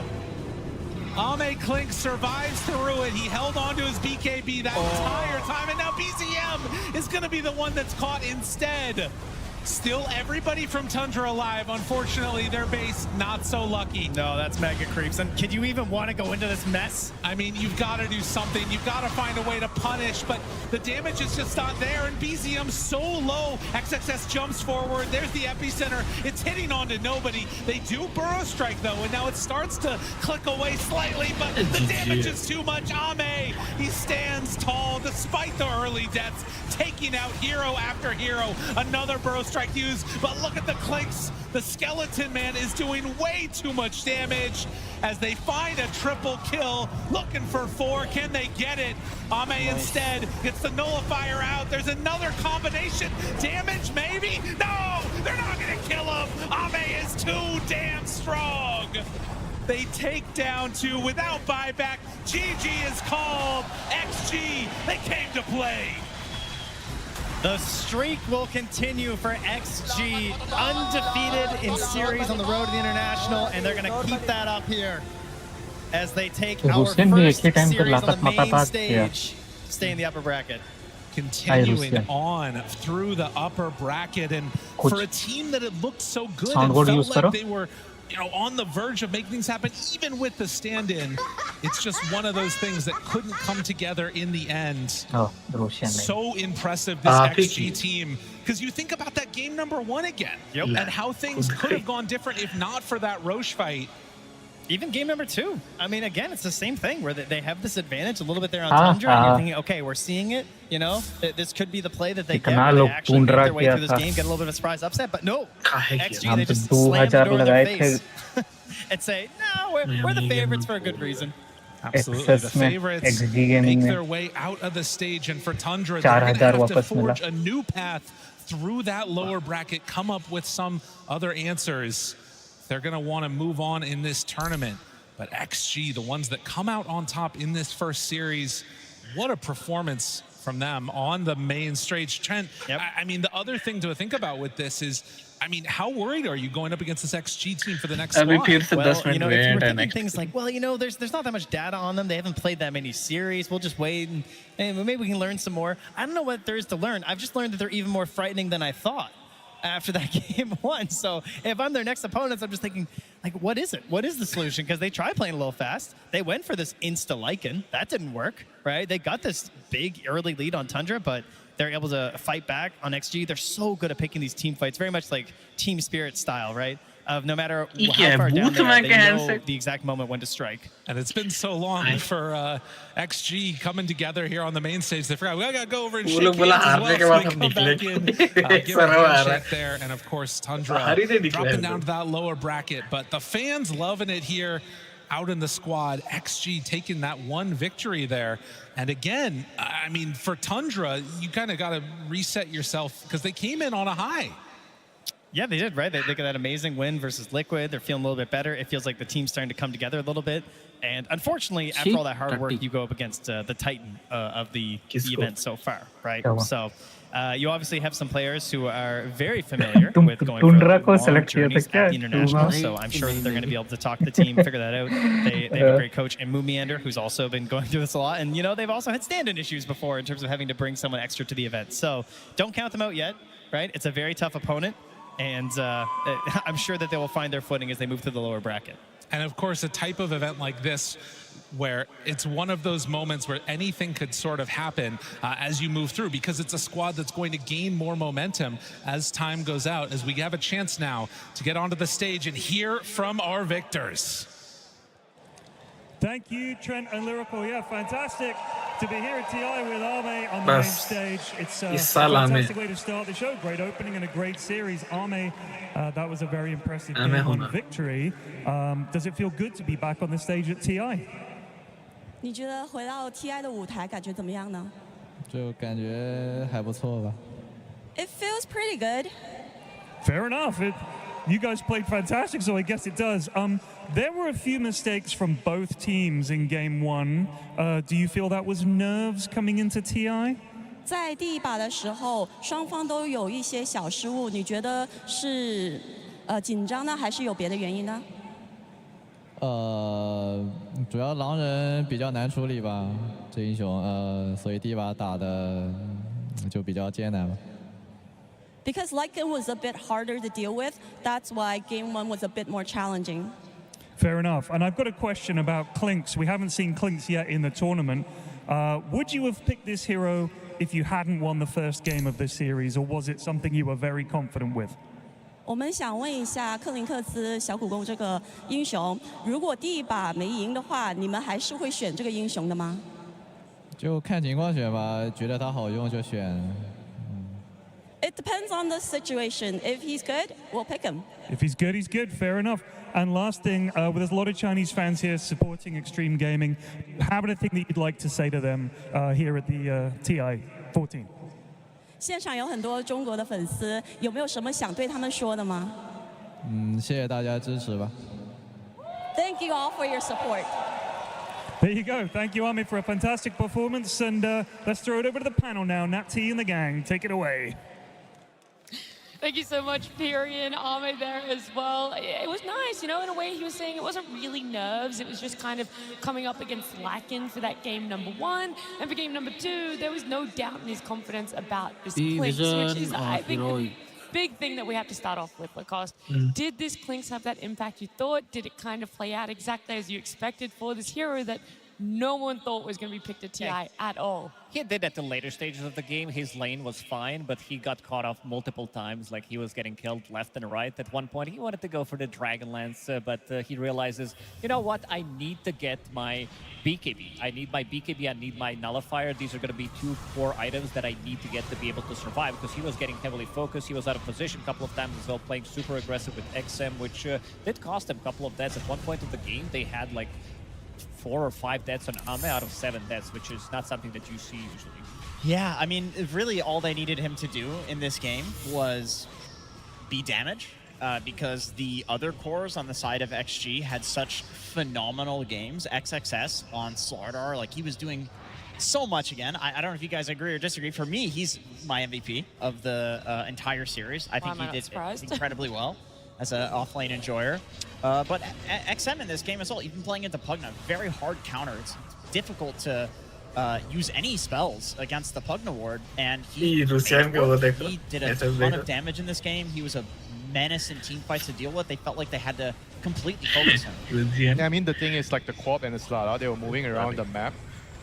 Ame Clink survives through it. He held on to his BKB that entire time, and now BZM is going to be the one that's caught instead. Still everybody from Tundra alive. Unfortunately, their base not so lucky. No, that's mega creeps. And could you even want to go into this mess? I mean, you've got to do something. You've got to find a way to punish, but the damage is just not there, and BZM's so low. XXS jumps forward. There's the epicenter. It's hitting onto nobody. They do Burrow Strike, though, and now it starts to click away slightly, but the damage is too much. Ame, he stands tall despite the early deaths, taking out hero after hero. Another Burrow Strike used, but look at the Clinks. The Skeleton Man is doing way too much damage as they find a triple kill, looking for 4. Can they get it? Ame instead gets the nullifier out. There's another combination. Damage, maybe? No, they're not gonna kill him. Ame is too damn strong. They take down 2 without buyback. GG is called. XG, they came to play. The streak will continue for XG, undefeated in series on the road to the International, and they're going to keep that up here as they take our first series on the main stage, stay in the upper bracket. Continuing on through the upper bracket, and for a team that it looked so good and felt like they were, you know, on the verge of making things happen, even with the stand-in, it's just one of those things that couldn't come together in the end. So impressive, this XG team, because you think about that game number 1 again, and how things could have gone different if not for that Roche fight. Even game number 2. I mean, again, it's the same thing where they have this advantage a little bit there on Tundra, and you're thinking, okay, we're seeing it, you know, this could be the play that they get where they actually make their way through this game, get a little bit of a surprise upset, but no, XG, they just slam the door in their face and say, no, we're the favorites for a good reason. Absolutely. The favorites make their way out of the stage, and for Tundra, they're going to have to forge a new path through that lower bracket, come up with some other answers. They're going to want to move on in this tournament. But XG, the ones that come out on top in this first series, what a performance from them on the main stage. Trent, I mean, the other thing to think about with this is, I mean, how worried are you going up against this XG team for the next squad? Well, you know, if you were thinking things like, well, you know, there's not that much data on them. They haven't played that many series. We'll just wait and maybe we can learn some more. I don't know what there is to learn. I've just learned that they're even more frightening than I thought after that game 1. So if I'm their next opponents, I'm just thinking, like, what is it? What is the solution? Because they tried playing a little fast. They went for this insta-Lycan. That didn't work, right? They got this big early lead on Tundra, but they're able to fight back on XG. They're so good at picking these team fights, very much like Team Spirit style, right? Of no matter how far down they are, they know the exact moment when to strike. And it's been so long for XG coming together here on the main stage. They forgot, we got to go over and shake hands as well. So we come back in, give a handshake there. And of course, Tundra dropping down to that lower bracket. But the fans loving it here out in the squad. XG taking that one victory there. And again, I mean, for Tundra, you kind of got to reset yourself because they came in on a high. Yeah, they did, right? They got that amazing win versus Liquid. They're feeling a little bit better. It feels like the team's starting to come together a little bit. And unfortunately, after all that hard work, you go up against the Titan of the event so far, right? So you obviously have some players who are very familiar with going for long journeys at the International. So I'm sure that they're going to be able to talk to the team, figure that out. They have a great coach in Mumiander, who's also been going through this a lot. And, you know, they've also had stand-in issues before in terms of having to bring someone extra to the event. So don't count them out yet, right? It's a very tough opponent. And I'm sure that they will find their footing as they move to the lower bracket. And of course, a type of event like this where it's one of those moments where anything could sort of happen as you move through, because it's a squad that's going to gain more momentum as time goes out, as we have a chance now to get onto the stage and hear from our victors. Thank you, Trent and Lyrical. Yeah, fantastic to be here at TI with Arme on the main stage. It's a fantastic way to start the show. Great opening and a great series. Arme, that was a very impressive game victory. Does it feel good to be back on the stage at TI? 你觉得回到 TI 的舞台感觉怎么样呢？就感觉还不错吧。It feels pretty good. Fair enough. You guys played fantastic, so I guess it does. There were a few mistakes from both teams in game 1. Do you feel that was nerves coming into TI? 在第一把的时候，双方都有一些小失误，你觉得是紧张呢，还是有别的原因呢？主要狼人比较难处理吧，这英雄，所以第一把打的就比较艰难吧。Because Lycan was a bit harder to deal with, that's why game 1 was a bit more challenging. Fair enough. And I've got a question about Clinks. We haven't seen Clinks yet in the tournament. Would you have picked this hero if you hadn't won the first game of this series, or was it something you were very confident with? 我们想问一下克林克斯小苦工这个英雄，如果第一把没赢的话，你们还是会选这个英雄的吗？就看情况选吧，觉得他好用就选。It depends on the situation. If he's good, we'll pick him. If he's good, he's good. Fair enough. And last thing, there's a lot of Chinese fans here supporting Extreme Gaming. Have anything that you'd like to say to them here at the TI 14? 现场有很多中国的粉丝，有没有什么想对他们说的吗？谢谢大家支持吧。Thank you all for your support. There you go. Thank you, Army, for a fantastic performance. And let's throw it over to the panel now. Nat T and the gang, take it away. Thank you so much, Piri and Ahmed there as well. It was nice, you know, in a way he was saying it wasn't really nerves. It was just kind of coming up against Lycan for that game number 1. And for game number 2, there was no doubt in his confidence about this Clinks, which is, I think, the big thing that we have to start off with, Lacoste. Did this Clinks have that impact you thought? Did it kind of play out exactly as you expected for this hero that no one thought was going to be picked at TI at all. He did at the later stages of the game. His lane was fine, but he got caught off multiple times. Like, he was getting killed left and right. At one point, he wanted to go for the Dragonlance, but he realizes, you know what? I need to get my BKB. I need my BKB. I need my Nullifier. These are going to be two core items that I need to get to be able to survive, because he was getting heavily focused. He was out of position a couple of times as well, playing super aggressive with XM, which did cost him a couple of deaths. At one point of the game, they had like 4 or 5 deaths on Ame out of 7 deaths, which is not something that you see usually. Yeah, I mean, really all they needed him to do in this game was be damage, because the other cores on the side of XG had such phenomenal games. XXS on Slardar, like, he was doing so much again. I don't know if you guys agree or disagree. For me, he's my MVP of the entire series. I think he did incredibly well as an offlane enjoyer. But XM in this game as well, even playing into Pugna, very hard counter. It's difficult to use any spells against the Pugna ward, and he did a ton of damage in this game. He was a menace in team fights to deal with. They felt like they had to completely focus him. Yeah, I mean, the thing is, like, the Quap and the Slara, they were moving around the map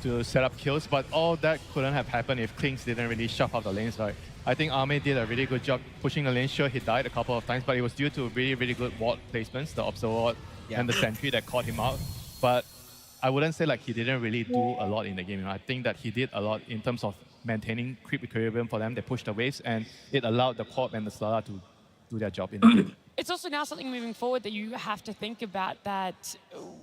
to set up kills, but all that couldn't have happened if Kings didn't really shove out the lanes, right? I think Ame did a really good job pushing the lane. Sure, he died a couple of times, but it was due to really, really good ward placements, the Observer ward and the Sentry that caught him out. But I wouldn't say like he didn't really do a lot in the game. You know? I think that he did a lot in terms of maintaining creep equilibrium for them. They pushed the waves, and it allowed the Corp and the Slara to do their job in the game. It's also now something moving forward that you have to think about, that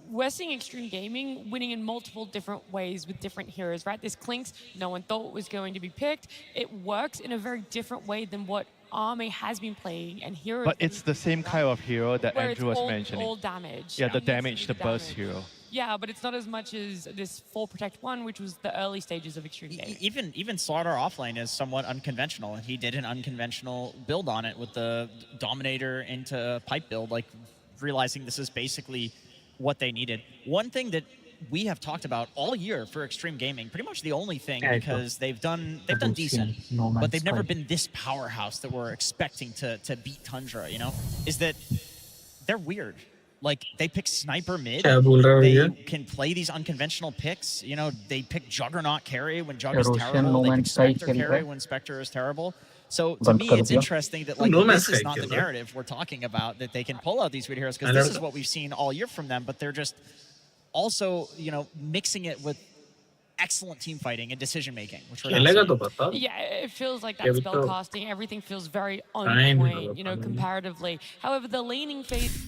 we're seeing Extreme Gaming winning in multiple different ways with different heroes, right? This Clinks, no one thought was going to be picked. It works in a very different way than what Ame has been playing and heroes. But it's the same kind of hero that Andrew was mentioning. All damage. Yeah, the damage, the burst hero. Yeah, but it's not as much as this 4 Protect 1, which was the early stages of Extreme Gaming. Even Slardar offlane is somewhat unconventional. He did an unconventional build on it with the Dominator into Pipe build, like realizing this is basically what they needed. One thing that we have talked about all year for Extreme Gaming, pretty much the only thing, because they've done decent, but they've never been this powerhouse that we're expecting to beat Tundra, you know, is that they're weird. Like, they pick Sniper mid, they can play these unconventional picks. You know, they pick Juggernaut carry when Jug is terrible, they pick Spectre carry when Spectre is terrible. So, to me, it's interesting that, like, this is not the narrative we're talking about, that they can pull out these weird heroes, because this is what we've seen all year from them, but they're just also, you know, mixing it with excellent team fighting and decision making, which we're not seeing. Yeah, it feels like that spell casting. Everything feels very on point, you know, comparatively. However, the laning phase...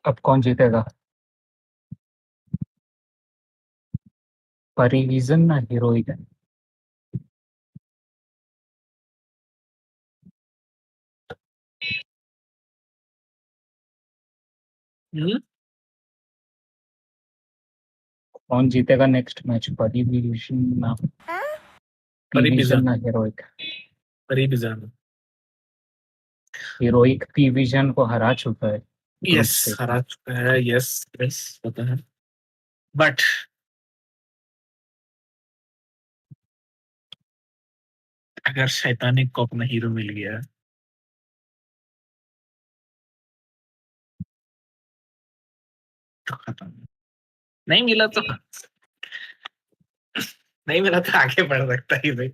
अब कौन जीतेगा? परिविजन ना heroic है? कौन जीतेगा next match? परिविजन ना heroic? परिविजन heroic पीविजन को हरा चुका है. यस, हरा चुका है. यस पता है, बट अगर शैतानिक को अपना हीरो मिल गया तो खत्म, नहीं मिला तो नहीं मिला तो आगे बढ़ सकता है भाई।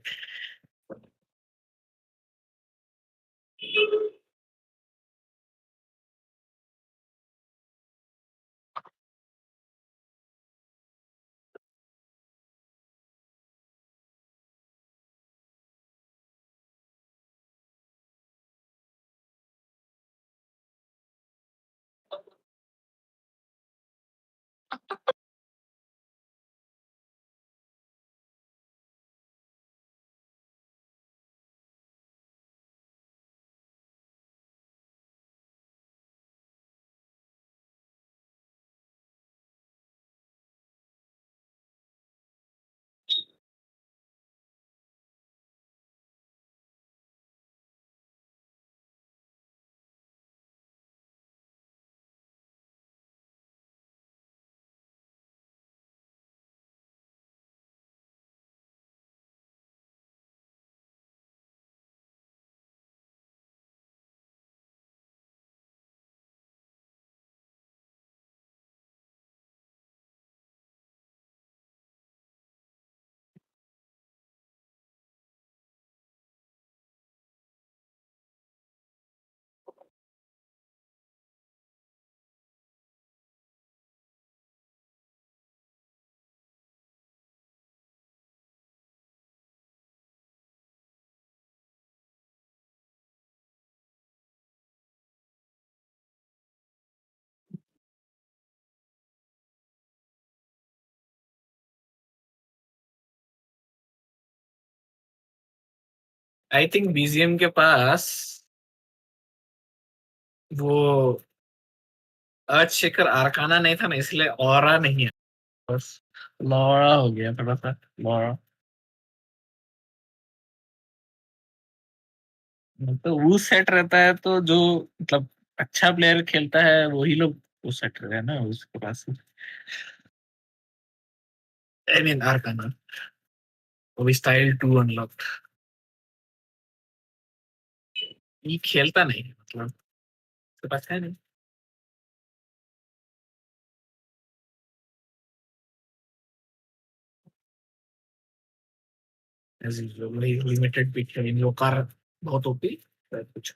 आई थिंक बीजीएम के पास वो अर्थ आर्काना नहीं था ना, इसलिए ऑरा नहीं है, बस लॉरा हो गया थोड़ा सा, लॉरा। तो वो सेट रहता है तो जो मतलब अच्छा प्लेयर खेलता है वही लोग वो सेट रहता है ना उसके पास। आई मीन आर्काना वो भी स्टाइल 2 अनलॉक्ड, ये खेलता नहीं है, मतलब उसके पास है नहीं। एज यूजुअल लिमिटेड पिक है इन लोग का, बहुत ओपी कुछ।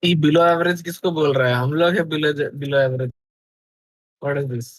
ये बिलो एवरेज किसको बोल रहा है? हम लोग है below below average. What is this?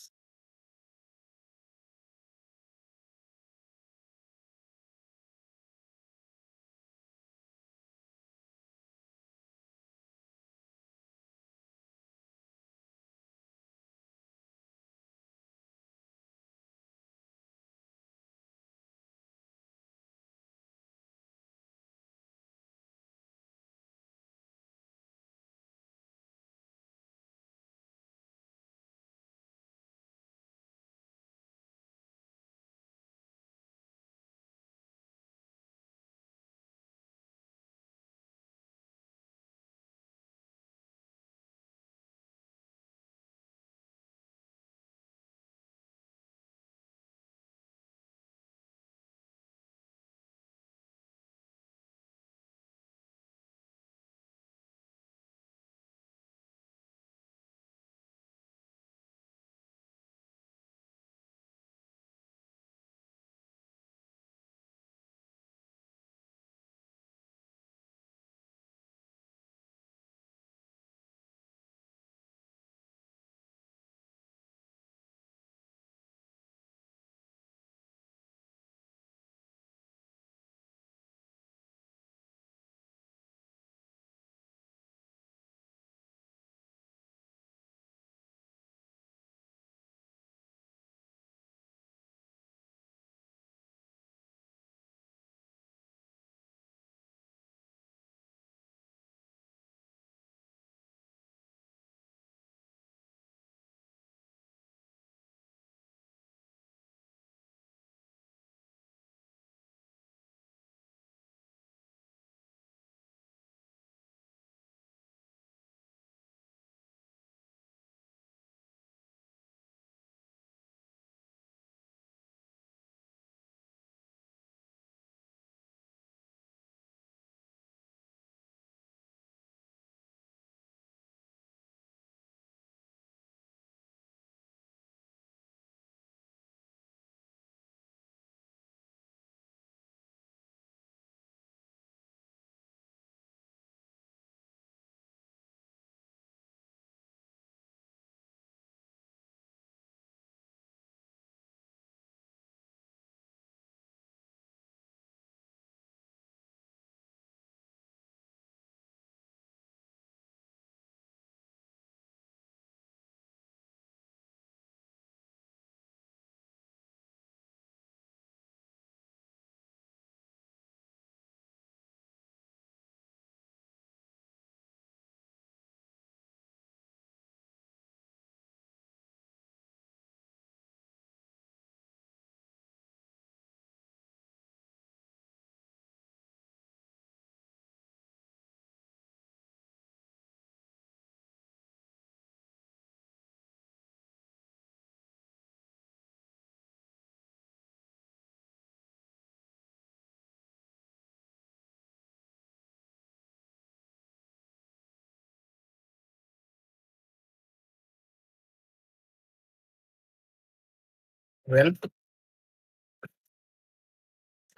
Well,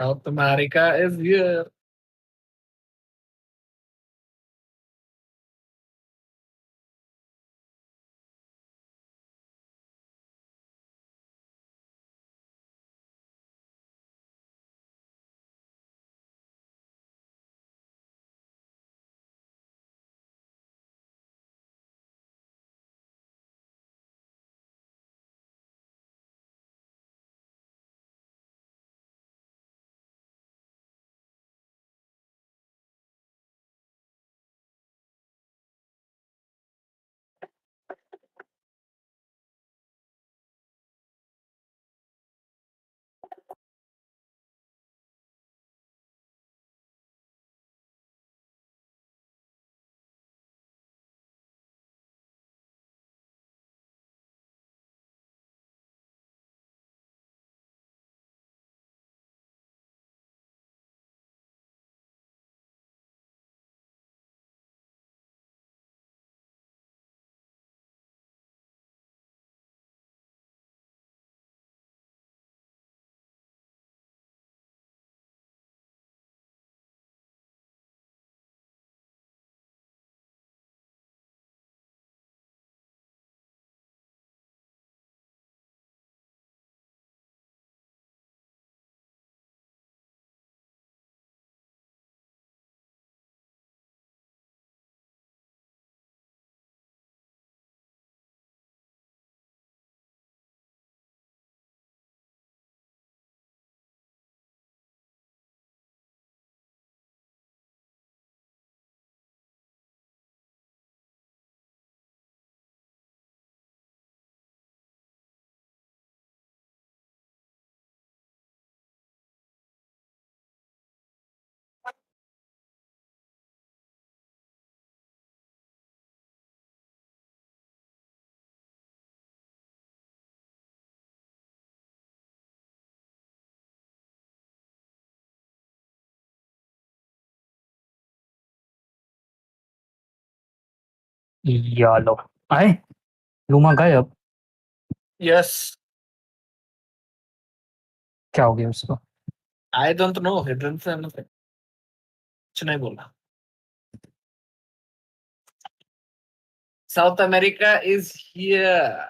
South America is here. या लो आए लूमा गायब यस क्या हो गया उसको आई डोंट नो हिडन से कुछ नहीं बोला साउथ अमेरिका इज हियर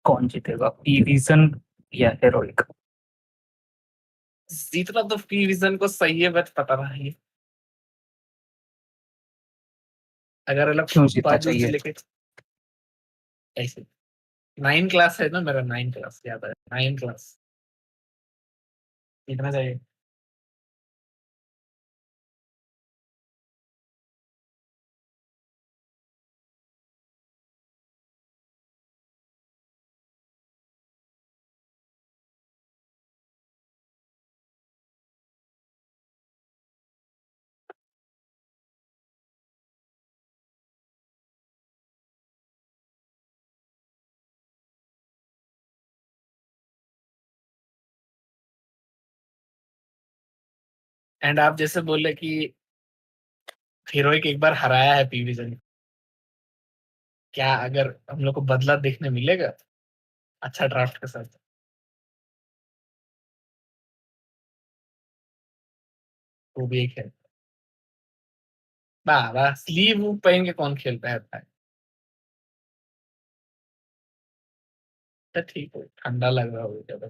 कौन जीतेगा पी विजन या हेरोइक जीतना तो पी विजन को सही है बट पता नहीं अगर अलग क्यों जीतना बाजू चाहिए लेके ऐसे 9 क्लास है ना मेरा 9 क्लास याद है 9 क्लास जीतना चाहिए एंड आप जैसे बोले कि हीरोइक एक बार हराया है पी विजन क्या अगर हम लोग को बदला देखने मिलेगा अच्छा ड्राफ्ट के साथ वो भी एक है बाबा स्लीव पहन के कौन खेलता है भाई तो ठीक है ठंडा लग रहा होगा ज्यादा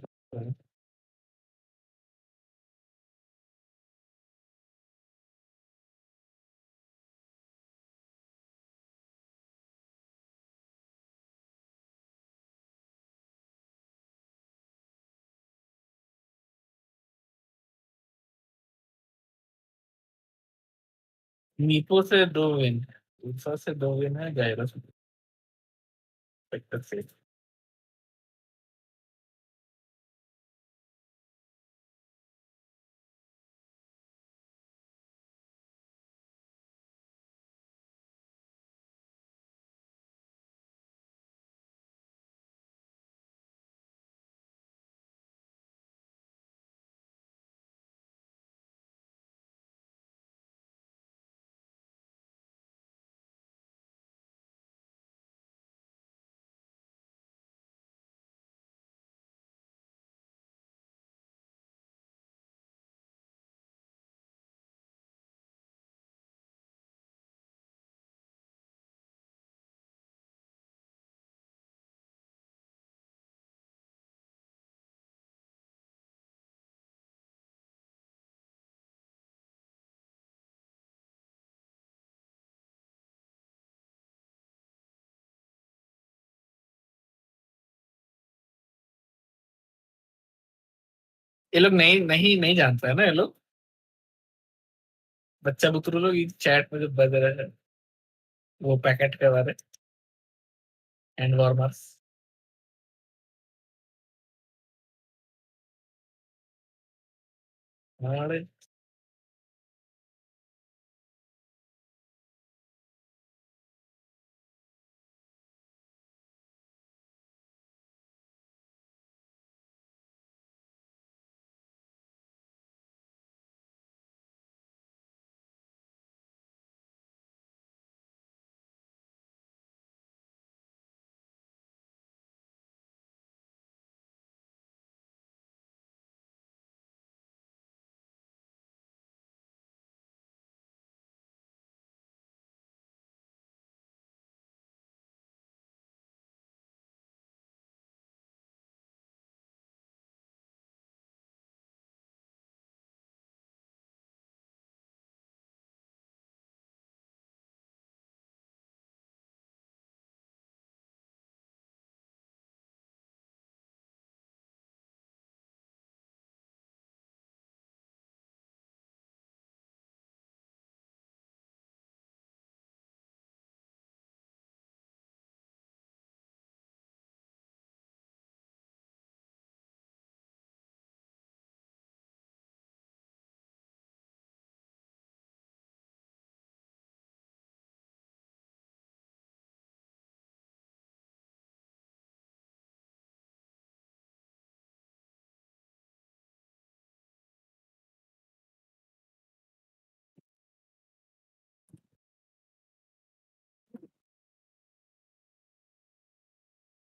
मीपो से 2 विन है दूसरा से 2 विन है जायरा से वेक्टर से ये लोग नहीं नहीं नहीं जानता है ना ये लोग बच्चा बुतरू लोग चैट में जो बज रहे हैं वो पैकेट के बारे एंड वार्मर्स हमारे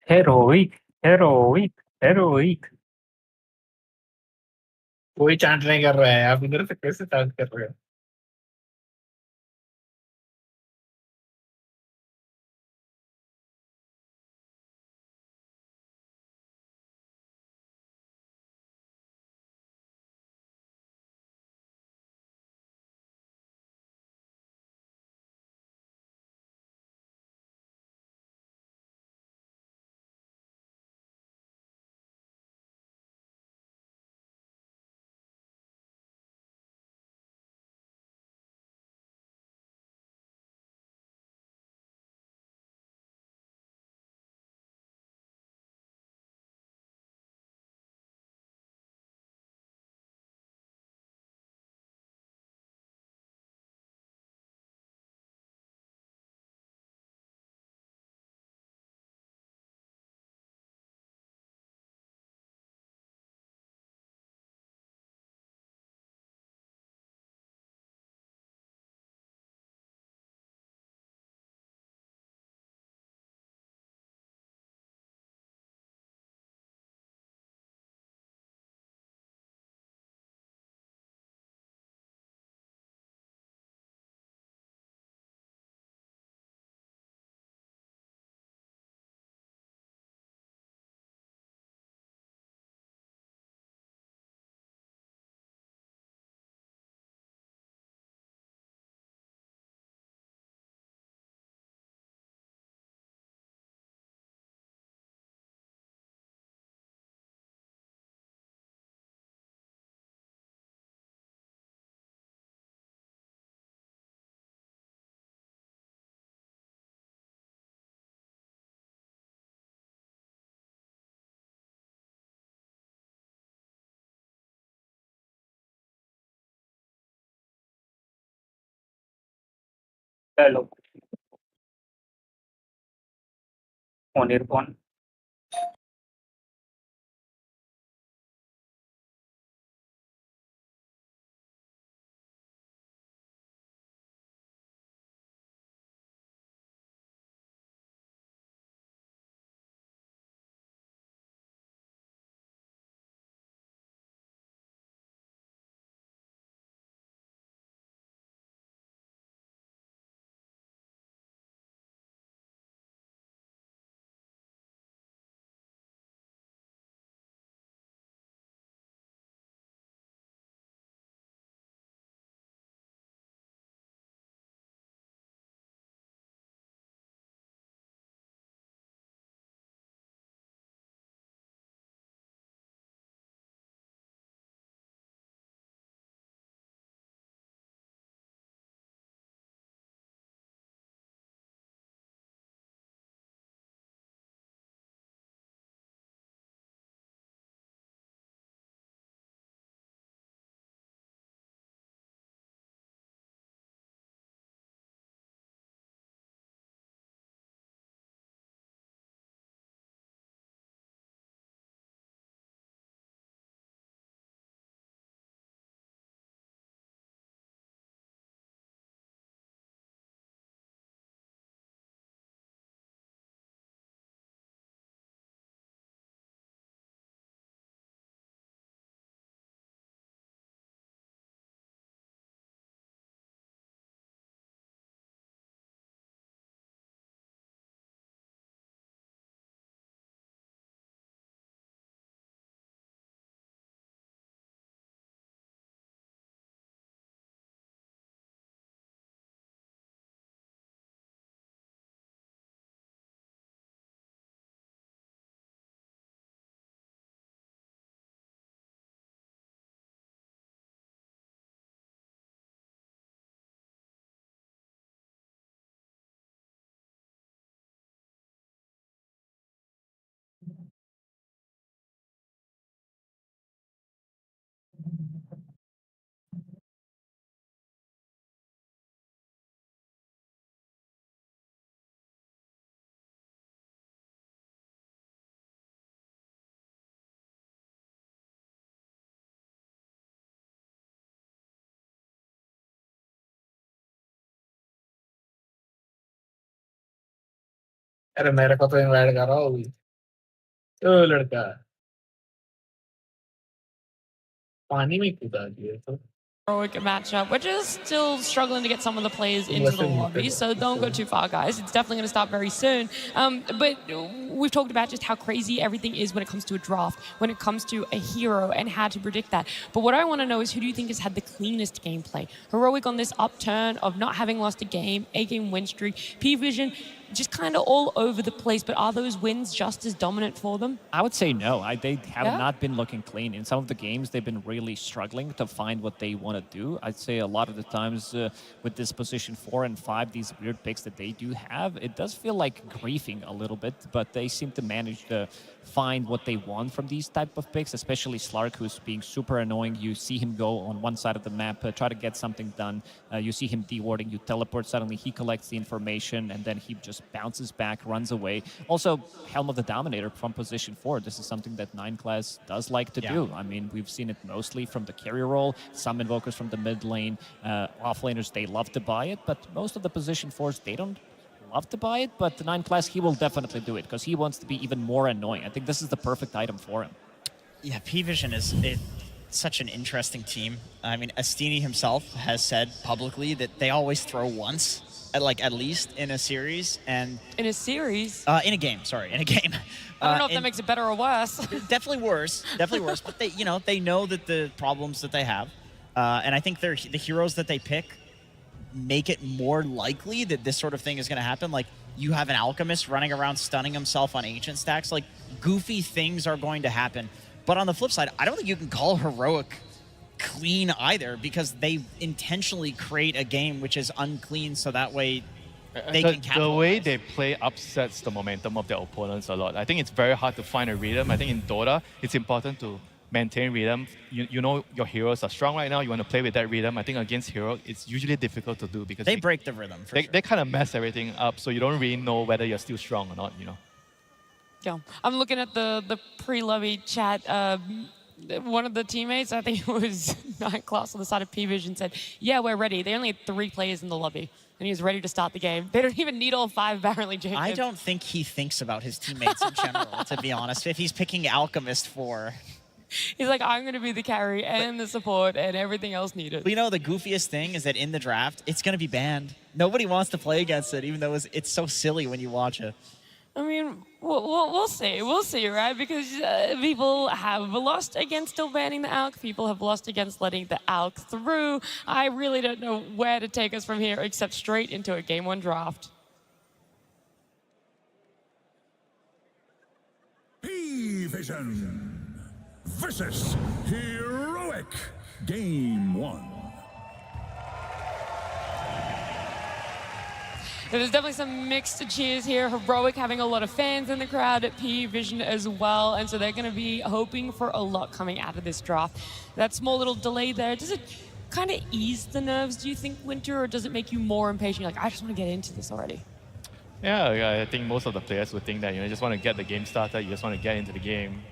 Heroic, heroic, heroic. कोई चांट नहीं कर रहा है, आप इधर से कैसे चांट कर रहे हो? Hello. On earphone. अरे मेरे को तो इनवाइट कर रहा हो अभी। ओ लड़का पानी में कूदा दिया तो Heroic matchup. We're just still struggling to get some of the players into the lobby, so don't go too far, guys. It's definitely going to start very soon. But we've talked about just how crazy everything is when it comes to a draft, when it comes to a hero, and how to predict that. But what I want to know is, who do you think has had the cleanest gameplay? Heroic on this upturn of not having lost a game, 8-game win streak. P-Vision just kind of all over the place, but are those wins just as dominant for them? I would say no. They have Yeah? not been looking clean. In some of the games, they've been really struggling to find what they want to do. I'd say a lot of the times with this position 4 and 5, these weird picks that they do have, it does feel like griefing a little bit, but they seem to manage to find what they want from these type of picks, especially Slark, who's being super annoying. You see him go on one side of the map, try to get something done. You see him dewarding, you teleport, suddenly he collects the information, and then he just bounces back, runs away. Also, Helm of the Dominator from position 4. This is something that 9 class does like to do. I mean, we've seen it mostly from the carrier role, some invokers from the mid lane, offlaners, they love to buy it, but most of the position 4s, they don't love to buy it, but the 9 class, he will definitely do it because he wants to be even more annoying. I think this is the perfect item for him. Yeah, P-Vision is such an interesting team. I mean, Astini himself has said publicly that they always throw once, at least in a series. And in a series? In a game, sorry, in a game. I don't know if that makes it better or worse. Definitely worse, but they know that the problems that they have. And I think the heroes that they pick make it more likely that this sort of thing is going to happen. Like, you have an alchemist running around stunning himself on ancient stacks. Like, goofy things are going to happen. But on the flip side, I don't think you can call Heroic clean either, because they intentionally create a game which is unclean so that way they can capitalize. The way they play upsets the momentum of their opponents a lot. I think it's very hard to find a rhythm. I think in Dota, it's important to maintain rhythm. You know your heroes are strong right now. You want to play with that rhythm. I think against Hero, it's usually difficult to do because they break the rhythm. They kind of mess everything up, so you don't really know whether you're still strong or not. Yeah, I'm looking at the pre-lobby chat. One of the teammates, I think it was 9 class on the side of P-Vision, said, "Yeah, we're ready." They only had 3 players in the lobby, and he was ready to start the game. They don't even need all 5, apparently, Jacob. I don't think he thinks about his teammates in general, to be honest. If he's picking Alchemist for... He's like, I'm going to be the carry and the support and everything else needed. But the goofiest thing is that in the draft, it's going to be banned. Nobody wants to play against it, even though it's so silly when you watch it. I mean, we'll see. We'll see, right? Because people have lost against still banning the ALK. People have lost against letting the ALK through. I really don't know where to take us from here except straight into a Game 1 draft. P-Vision versus Heroic. Game 1. There's definitely some mixed cheers here. Heroic having a lot of fans in the crowd at P-Vision as well. And so they're going to be hoping for a lot coming out of this draft. That small little delay there, does it kind of ease the nerves, do you think, Winter? Or does it make you more impatient? You're like, I just want to get into this already. Yeah, I think most of the players would think that, you just want to get the game started. You just want to get into the game,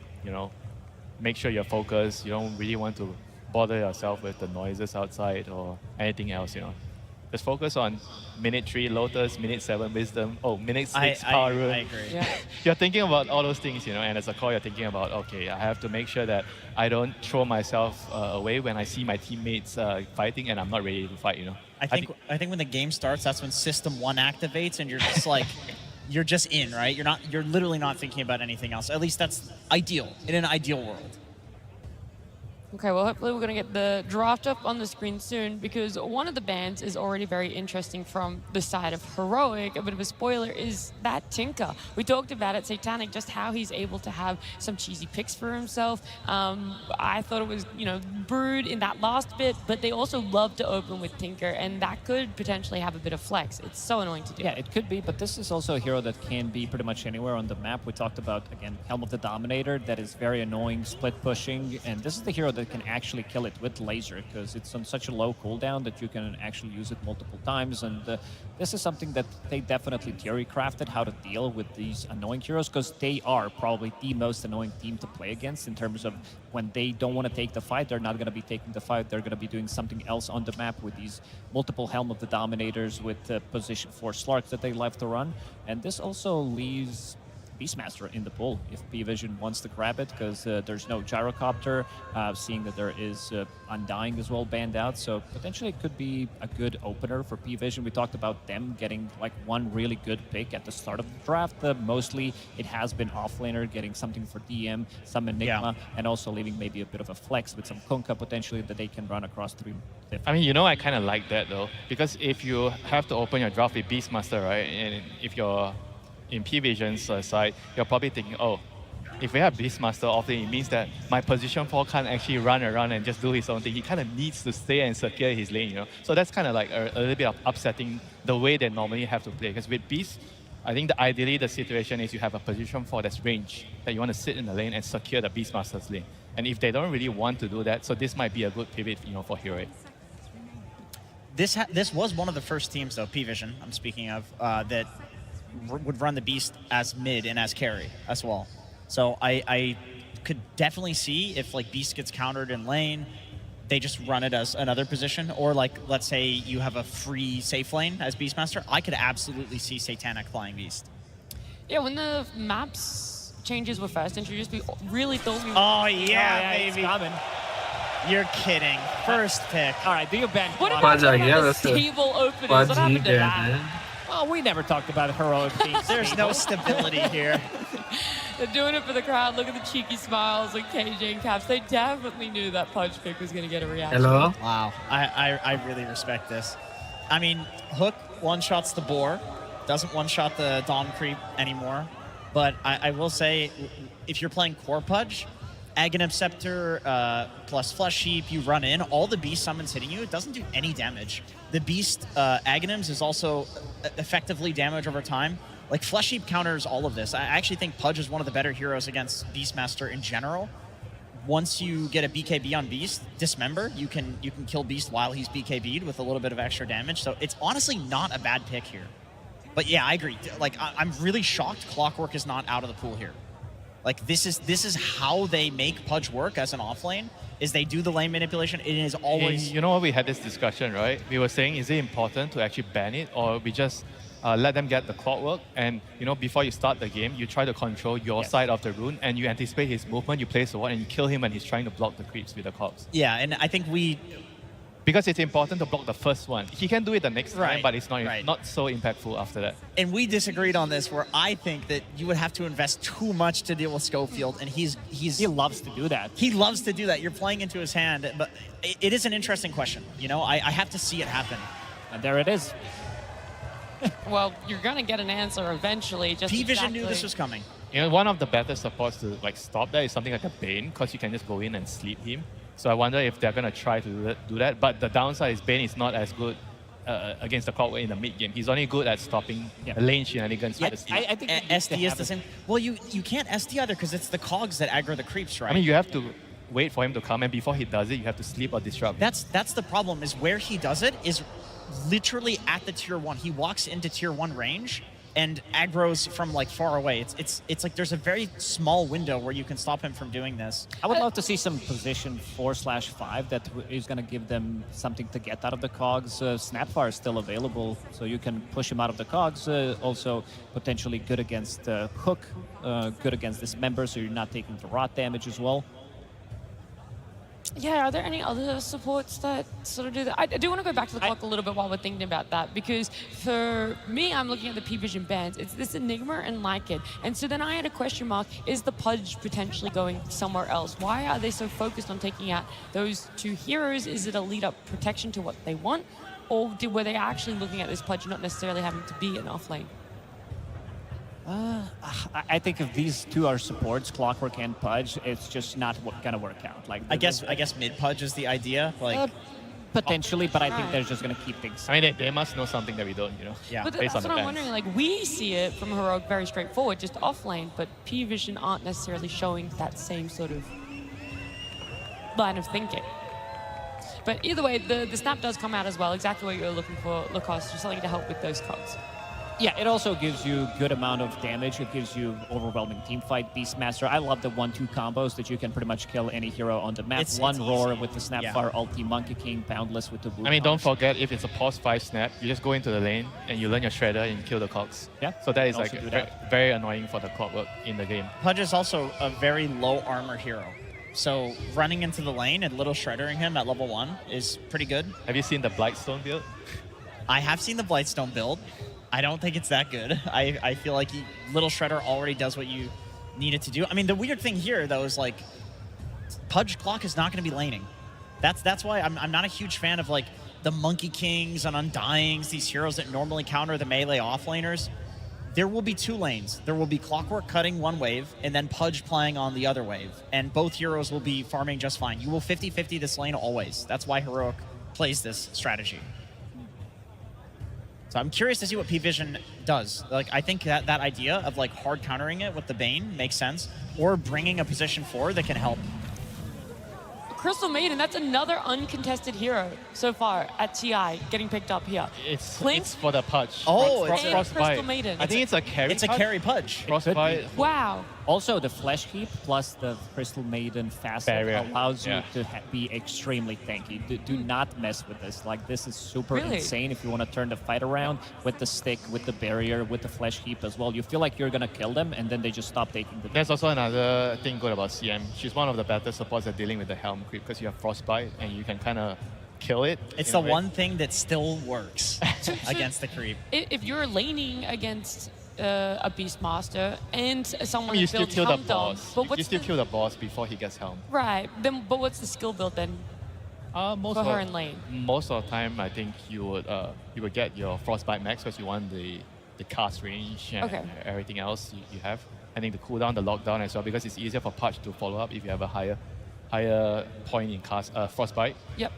make sure you're focused. You don't really want to bother yourself with the noises outside or anything else, Just focus on minute 3 Lotus, minute 7 Wisdom, minute 6 Power Rune. I agree. Yeah. You're thinking about all those things, and as a core, you're thinking about, okay, I have to make sure that I don't throw myself away when I see my teammates fighting and I'm not ready to fight, I think when the game starts, that's when System 1 activates and you're just like, you're just in, right? You're literally not thinking about anything else. At least that's ideal, in an ideal world. Okay, well, hopefully we're going to get the draft up on the screen soon, because one of the bans is already very interesting from the side of Heroic. A bit of a spoiler is that Tinker. We talked about it, Satanic, just how he's able to have some cheesy picks for himself. I thought it was, brewed in that last bit, but they also love to open with Tinker, and that could potentially have a bit of flex. It's so annoying to do. Yeah, it could be, but this is also a hero that can be pretty much anywhere on the map. We talked about, again, Helm of the Dominator, that is very annoying, split pushing, and this is the hero that can actually kill it with laser, because it's on such a low cooldown that you can actually use it multiple times. And this is something that they definitely theory crafted, how to deal with these annoying heroes, because they are probably the most annoying team to play against in terms of when they don't want to take the fight, they're not going to be taking the fight, they're going to be doing something else on the map with these multiple Helm of the Dominators with position 4 Slarks that they love to run. And this also leaves Beastmaster in the pool if P-Vision wants to grab it, because there's no gyrocopter, seeing that there is Undying as well banned out, so potentially it could be a good opener for P-Vision. We talked about them getting like one really good pick at the start of the draft. Mostly it has been offlaner, getting something for DM, some Enigma, and also leaving maybe a bit of a flex with some Kunkka potentially that they can run across 3. I mean, you know, I kind of like that though, because if you have to open your draft with Beastmaster, right, and if you're in P-Vision's side, you're probably thinking, oh, if we have Beastmaster often, it means that my position 4 can't actually run around and just do his own thing. He kind of needs to stay and secure his lane, you know. So that's kind of like a little bit of upsetting the way they normally have to play. Because with Beast, I think ideally the situation is you have a position 4 that's range, that you want to sit in the lane and secure the Beastmaster's lane. And if they don't really want to do that, so this might be a good pivot, you know, for Heroic. This was one of the first teams, though, P-Vision, I'm speaking of, that would run the Beast as mid and as carry as well. So I could definitely see if like Beast gets countered in lane, they just run it as another position, or like let's say you have a free safe lane as Beastmaster. I could absolutely see Satanic flying Beast. Yeah, when the maps changes were first introduced, we really thought we were... Oh yeah, it's baby. coming. You're kidding. First pick. All right, do your Ben. What about the stable openers? What happened to that? Well, we never talked about heroic teams. There's no stability here. They're doing it for the crowd. Look at the cheeky smiles like KJ and Caps. They definitely knew that Pudge pick was going to get a reaction. Hello? Wow. I really respect this. I mean, Hook one-shots the boar, doesn't one-shot the Dawn Creep anymore. But I will say, if you're playing core Pudge, Aghanim Scepter plus Flesh Heap, you run in, all the Beast summons hitting you, it doesn't do any damage. The Beast Aghanims is also effectively damage over time. Like, Flesh Heap counters all of this. I actually think Pudge is one of the better heroes against Beastmaster in general. Once you get a BKB on Beast, Dismember, you can kill Beast while he's BKB'd with a little bit of extra damage. So it's honestly not a bad pick here. But yeah, I agree. Like, I'm really shocked Clockwork is not out of the pool here. Like, this is how they make Pudge work as an offlane, is they do the lane manipulation. It is always... You know what, we had this discussion, right? We were saying, is it important to actually ban it, or we just let them get the Clockwork, and, you know, before you start the game, you try to control your side of the rune, and you anticipate his movement, you place the ward, and you kill him when he's trying to block the creeps with the cogs. Yeah, and I think we... Because it's important to block the first one. He can do it the next time, but it's not so impactful after that. And we disagreed on this, where I think that you would have to invest too much to deal with Schofield, and he loves to do that. He loves to do that. You're playing into his hand, but it is an interesting question. You know, I have to see it happen. And there it is. Well, you're gonna get an answer eventually. Just P-Vision knew this was coming. You know, one of the better supports to like stop that is something like a Bane, because you can just go in and sleep him. So I wonder if they're going to try to do that. But the downside is Bane is not as good against the Clockwork in the mid game. He's only good at stopping lane shenanigans. Yeah, I think SD is the same. Well, you can't SD either because it's the cogs that aggro the creeps, right? I mean, you have to wait for him to come, and before he does it, you have to sleep or disrupt. That's the problem, is where he does it is literally at the tier 1. He walks into tier 1 range and aggroes from like far away. It's like there's a very small window where you can stop him from doing this. I would love to see some position 4/5 that is going to give them something to get out of the cogs. Snapfire is still available, so you can push him out of the cogs. Also potentially good against Hook, good against Dismember, so you're not taking the rot damage as well. Yeah, are there any other supports that sort of do that? I do want to go back to the clock a little bit while we're thinking about that, because for me, I'm looking at the P-Vision bans. It's this Enigma and Lycan. And so then I had a question mark, is the Pudge potentially going somewhere else? Why are they so focused on taking out those two heroes? Is it a lead-up protection to what they want? Or were they actually looking at this Pudge not necessarily having to be an offlane? I think if these two are supports, Clockwork and Pudge, it's just not gonna work out. Like I guess mid Pudge is the idea. Like potentially, but I think they're just gonna keep things. I mean, they must know something that we don't, you know. Yeah. But that's what I'm wondering. Like, we see it from Heroic very straightforward, just offlane, but P-Vision aren't necessarily showing that same sort of line of thinking. But either way, the snap does come out as well. Exactly what you're looking for, Lacoste. Just something to help with those cogs. Yeah, it also gives you good amount of damage. It gives you overwhelming team fight. Beastmaster, I love the 1-2 combos that you can pretty much kill any hero on the map. It's Roar easy. with the Snapfire ulti, Monkey King, Boundless with the Wukong. I mean, don't forget, if it's a pause 5 snap, you just go into the lane and you learn your Shredder and kill the cogs. Yeah. So that is You like can also do very, that. very annoying for the clockwork in the game. Pudge is also a very low armor hero. So running into the lane and little shreddering him at level 1 is pretty good. Have you seen the Blightstone build? I have seen the Blightstone build. I don't think it's that good. I feel like little shredder already does what you need it to do. I mean, the weird thing here, though, is like Pudge Clock is not going to be laning. That's why I'm not a huge fan of like the Monkey Kings and Undyings, these heroes that normally counter the melee offlaners. There will be 2 lanes. There will be Clockwork cutting one wave and then Pudge playing on the other wave. And both heroes will be farming just fine. You will 50-50 this lane always. That's why Heroic plays this strategy. So I'm curious to see what P-Vision does. Like, I think that idea of like hard countering it with the Bane makes sense, or bringing a position forward that can help. Crystal Maiden, that's another uncontested hero so far at TI getting picked up here. It's Clink? it's for the Pudge. Oh, it's Crystal Maiden. I think it's a carry. It's a carry Pudge. Frostbite. Wow. Also, the Flesh Heap plus the Crystal Maiden facet Barrier. allows you Yeah. to be extremely tanky. Do not mess with this. Like, this is super Really? insane if you want to turn the fight around with the stick, with the barrier, with the Flesh Heap as well. You feel like you're going to kill them, and then they just stop taking the There's also another thing good about CM. She's one of the better supports at dealing with the Helm creep because you have Frostbite and you can kind of kill it. It's in the a way. one thing that still works against the creep. If you're laning against a Beastmaster and I someone mean, you that still builds kill the Helm Dome, boss. but You what's still the, kill the boss before he gets Helm. right? Then, but what's the skill build then Most for of, her in lane? Most of the time, I think you would get your Frostbite max because you want the cast range and Okay. everything else you have. I think the cooldown, the lockdown as well, because it's easier for Pudge to follow up if you have a higher point in cast Frostbite. Yep.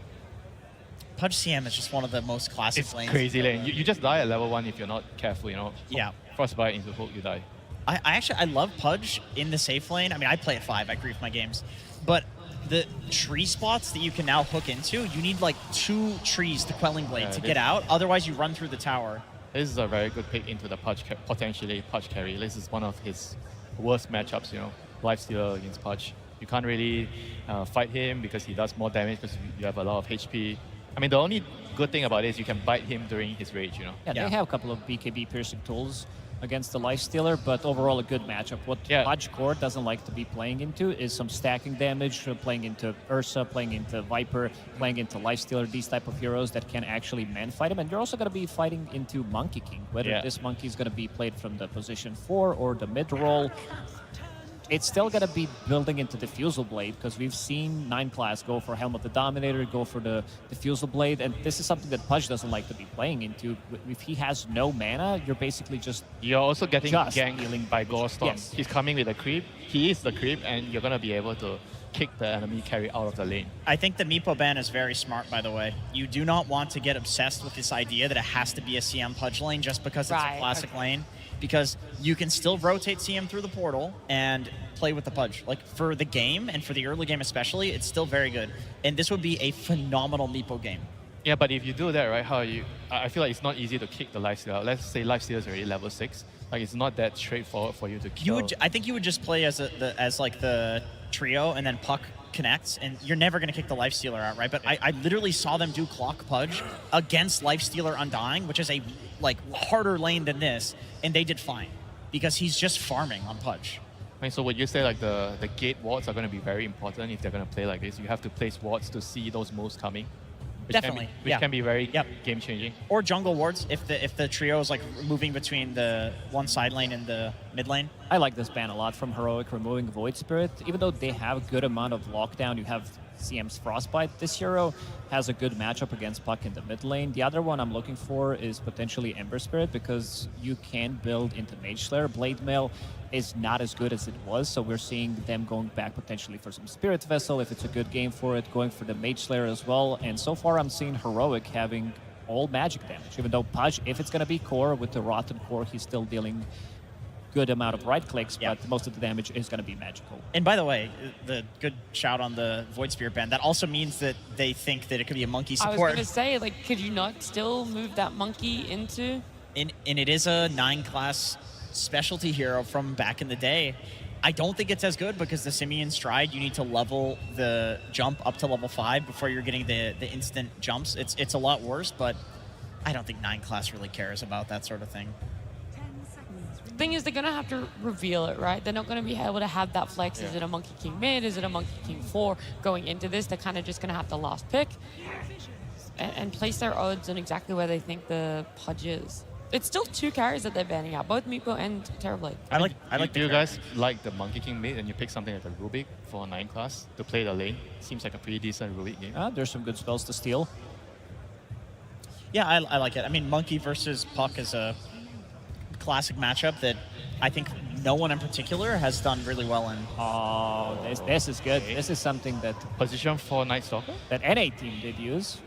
Pudge CM is just one of the most classic It's lanes. crazy lane. You just die at level 1 if you're not careful, you know. Yeah. Frostbite into hook, you die. I love Pudge in the safe lane. I mean, I play at 5. I grief my games. But the tree spots that you can now hook into, you need like 2 trees to Quelling Blade to get out. Otherwise, you run through the tower. This is a very good pick into the Pudge, potentially Pudge carry. This is one of his worst matchups, you know. Lifestealer against Pudge. You can't really fight him because he does more damage because you have a lot of HP. I mean, the only good thing about it is you can bite him during his rage, you know. Yeah, they have a couple of BKB piercing tools against the Lifestealer, but overall a good matchup. What Pudge Core doesn't like to be playing into is some stacking damage, playing into Ursa, playing into Viper, playing into Lifestealer, these type of heroes that can actually man fight him. And you're also going to be fighting into Monkey King, whether this Monkey is going to be played from the position 4 or the mid roll. It's still going to be building into the Fusel Blade because we've seen 9 class go for Helm of the Dominator, go for the Fusel Blade, and this is something that Pudge doesn't like to be playing into. If he has no mana, you're basically just You're also getting just ganked healing by Gorestorm. Yes. He's coming with a creep. He is the creep, and you're going to be able to kick the enemy carry out of the lane. I think the Meepo ban is very smart, by the way. You do not want to get obsessed with this idea that it has to be a CM Pudge lane just because it's a classic lane. Because you can still rotate CM through the portal and play with the Pudge. Like, for the game, and for the early game especially, it's still very good. And this would be a phenomenal Meepo game. Yeah, but if you do that, right, I feel like it's not easy to kick the Lifestealer. Let's say Lifestealer is already level 6. Like, it's not that straightforward for you to kill. I think you would just play as like the trio, and then Puck connects, and you're never going to kick the Lifestealer out, right? But I literally saw them do Clock Pudge against Lifestealer Undying, which is a like harder lane than this, and they did fine because he's just farming on Pudge. I mean, so would you say like the gate wards are going to be very important if they're going to play like this? You have to place wards to see those moves coming. Definitely, which can be very game changing. Or jungle wards if the trio is like moving between the one side lane and the mid lane. I like this ban a lot from Heroic removing Void Spirit. Even though they have a good amount of lockdown, you have CM's Frostbite. This hero has a good matchup against Puck in the mid lane. The other one I'm looking for is potentially Ember Spirit because you can build into Mage Slayer. Blade Mail is not as good as it was, so we're seeing them going back potentially for some Spirit Vessel if it's a good game for it, going for the Mage Slayer as well. And so far I'm seeing Heroic having all magic damage, even though Pudge, if it's going to be core with the Rotten Core, he's still dealing good amount of right clicks, but most of the damage is going to be magical. And by the way, the good shout on the Void Spirit ban, that also means that they think that it could be a monkey support. I was going to say, like, could you not still move that monkey into? and it is a 9-class specialty hero from back in the day. I don't think it's as good because the Simian Stride, you need to level the jump up to level 5 before you're getting the instant jumps. It's a lot worse, but I don't think 9-class really cares about that sort of thing. The thing is, they're going to have to reveal it, right? They're not going to be able to have that flex. Is it a Monkey King mid? Is it a Monkey King 4? Going into this, they're kind of just going to have the last pick and place their odds on exactly where they think the Pudge is. It's still 2 carries that they're banning out, both Meepo and Terrorblade. I like. Do you guys like the Monkey King mid and you pick something like a Rubik for a 9 class to play the lane? Seems like a pretty decent Rubik game. There's some good spells to steal. Yeah, I like it. I mean, Monkey versus Puck is a classic matchup that I think no one in particular has done really well in. Oh, this is good. This is something that position for Night Stalker that NA team did use.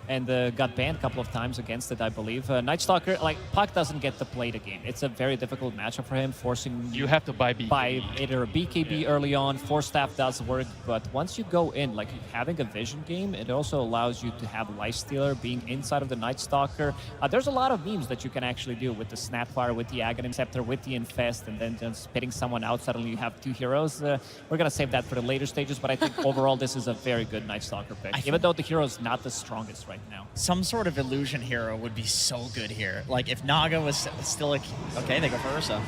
And got banned a couple of times against it, I believe. Night Stalker, like, Puck doesn't get to play the game. It's a very difficult matchup for him, forcing... You have to buy BKB. Buy either a BKB early on, Force Staff does work, but once you go in, like, having a vision game, it also allows you to have Lifestealer being inside of the Night Stalker. There's a lot of memes that you can actually do with the Snapfire, with the Aghanim Scepter, with the Infest, and then just spitting someone out, suddenly you have 2 heroes. We're going to save that for the later stages, but I think overall this is a very good Night Stalker pick, even though the hero is not the strongest right now. Some sort of illusion hero would be so good here. Like, if Naga was still like, okay, they go for Ursa.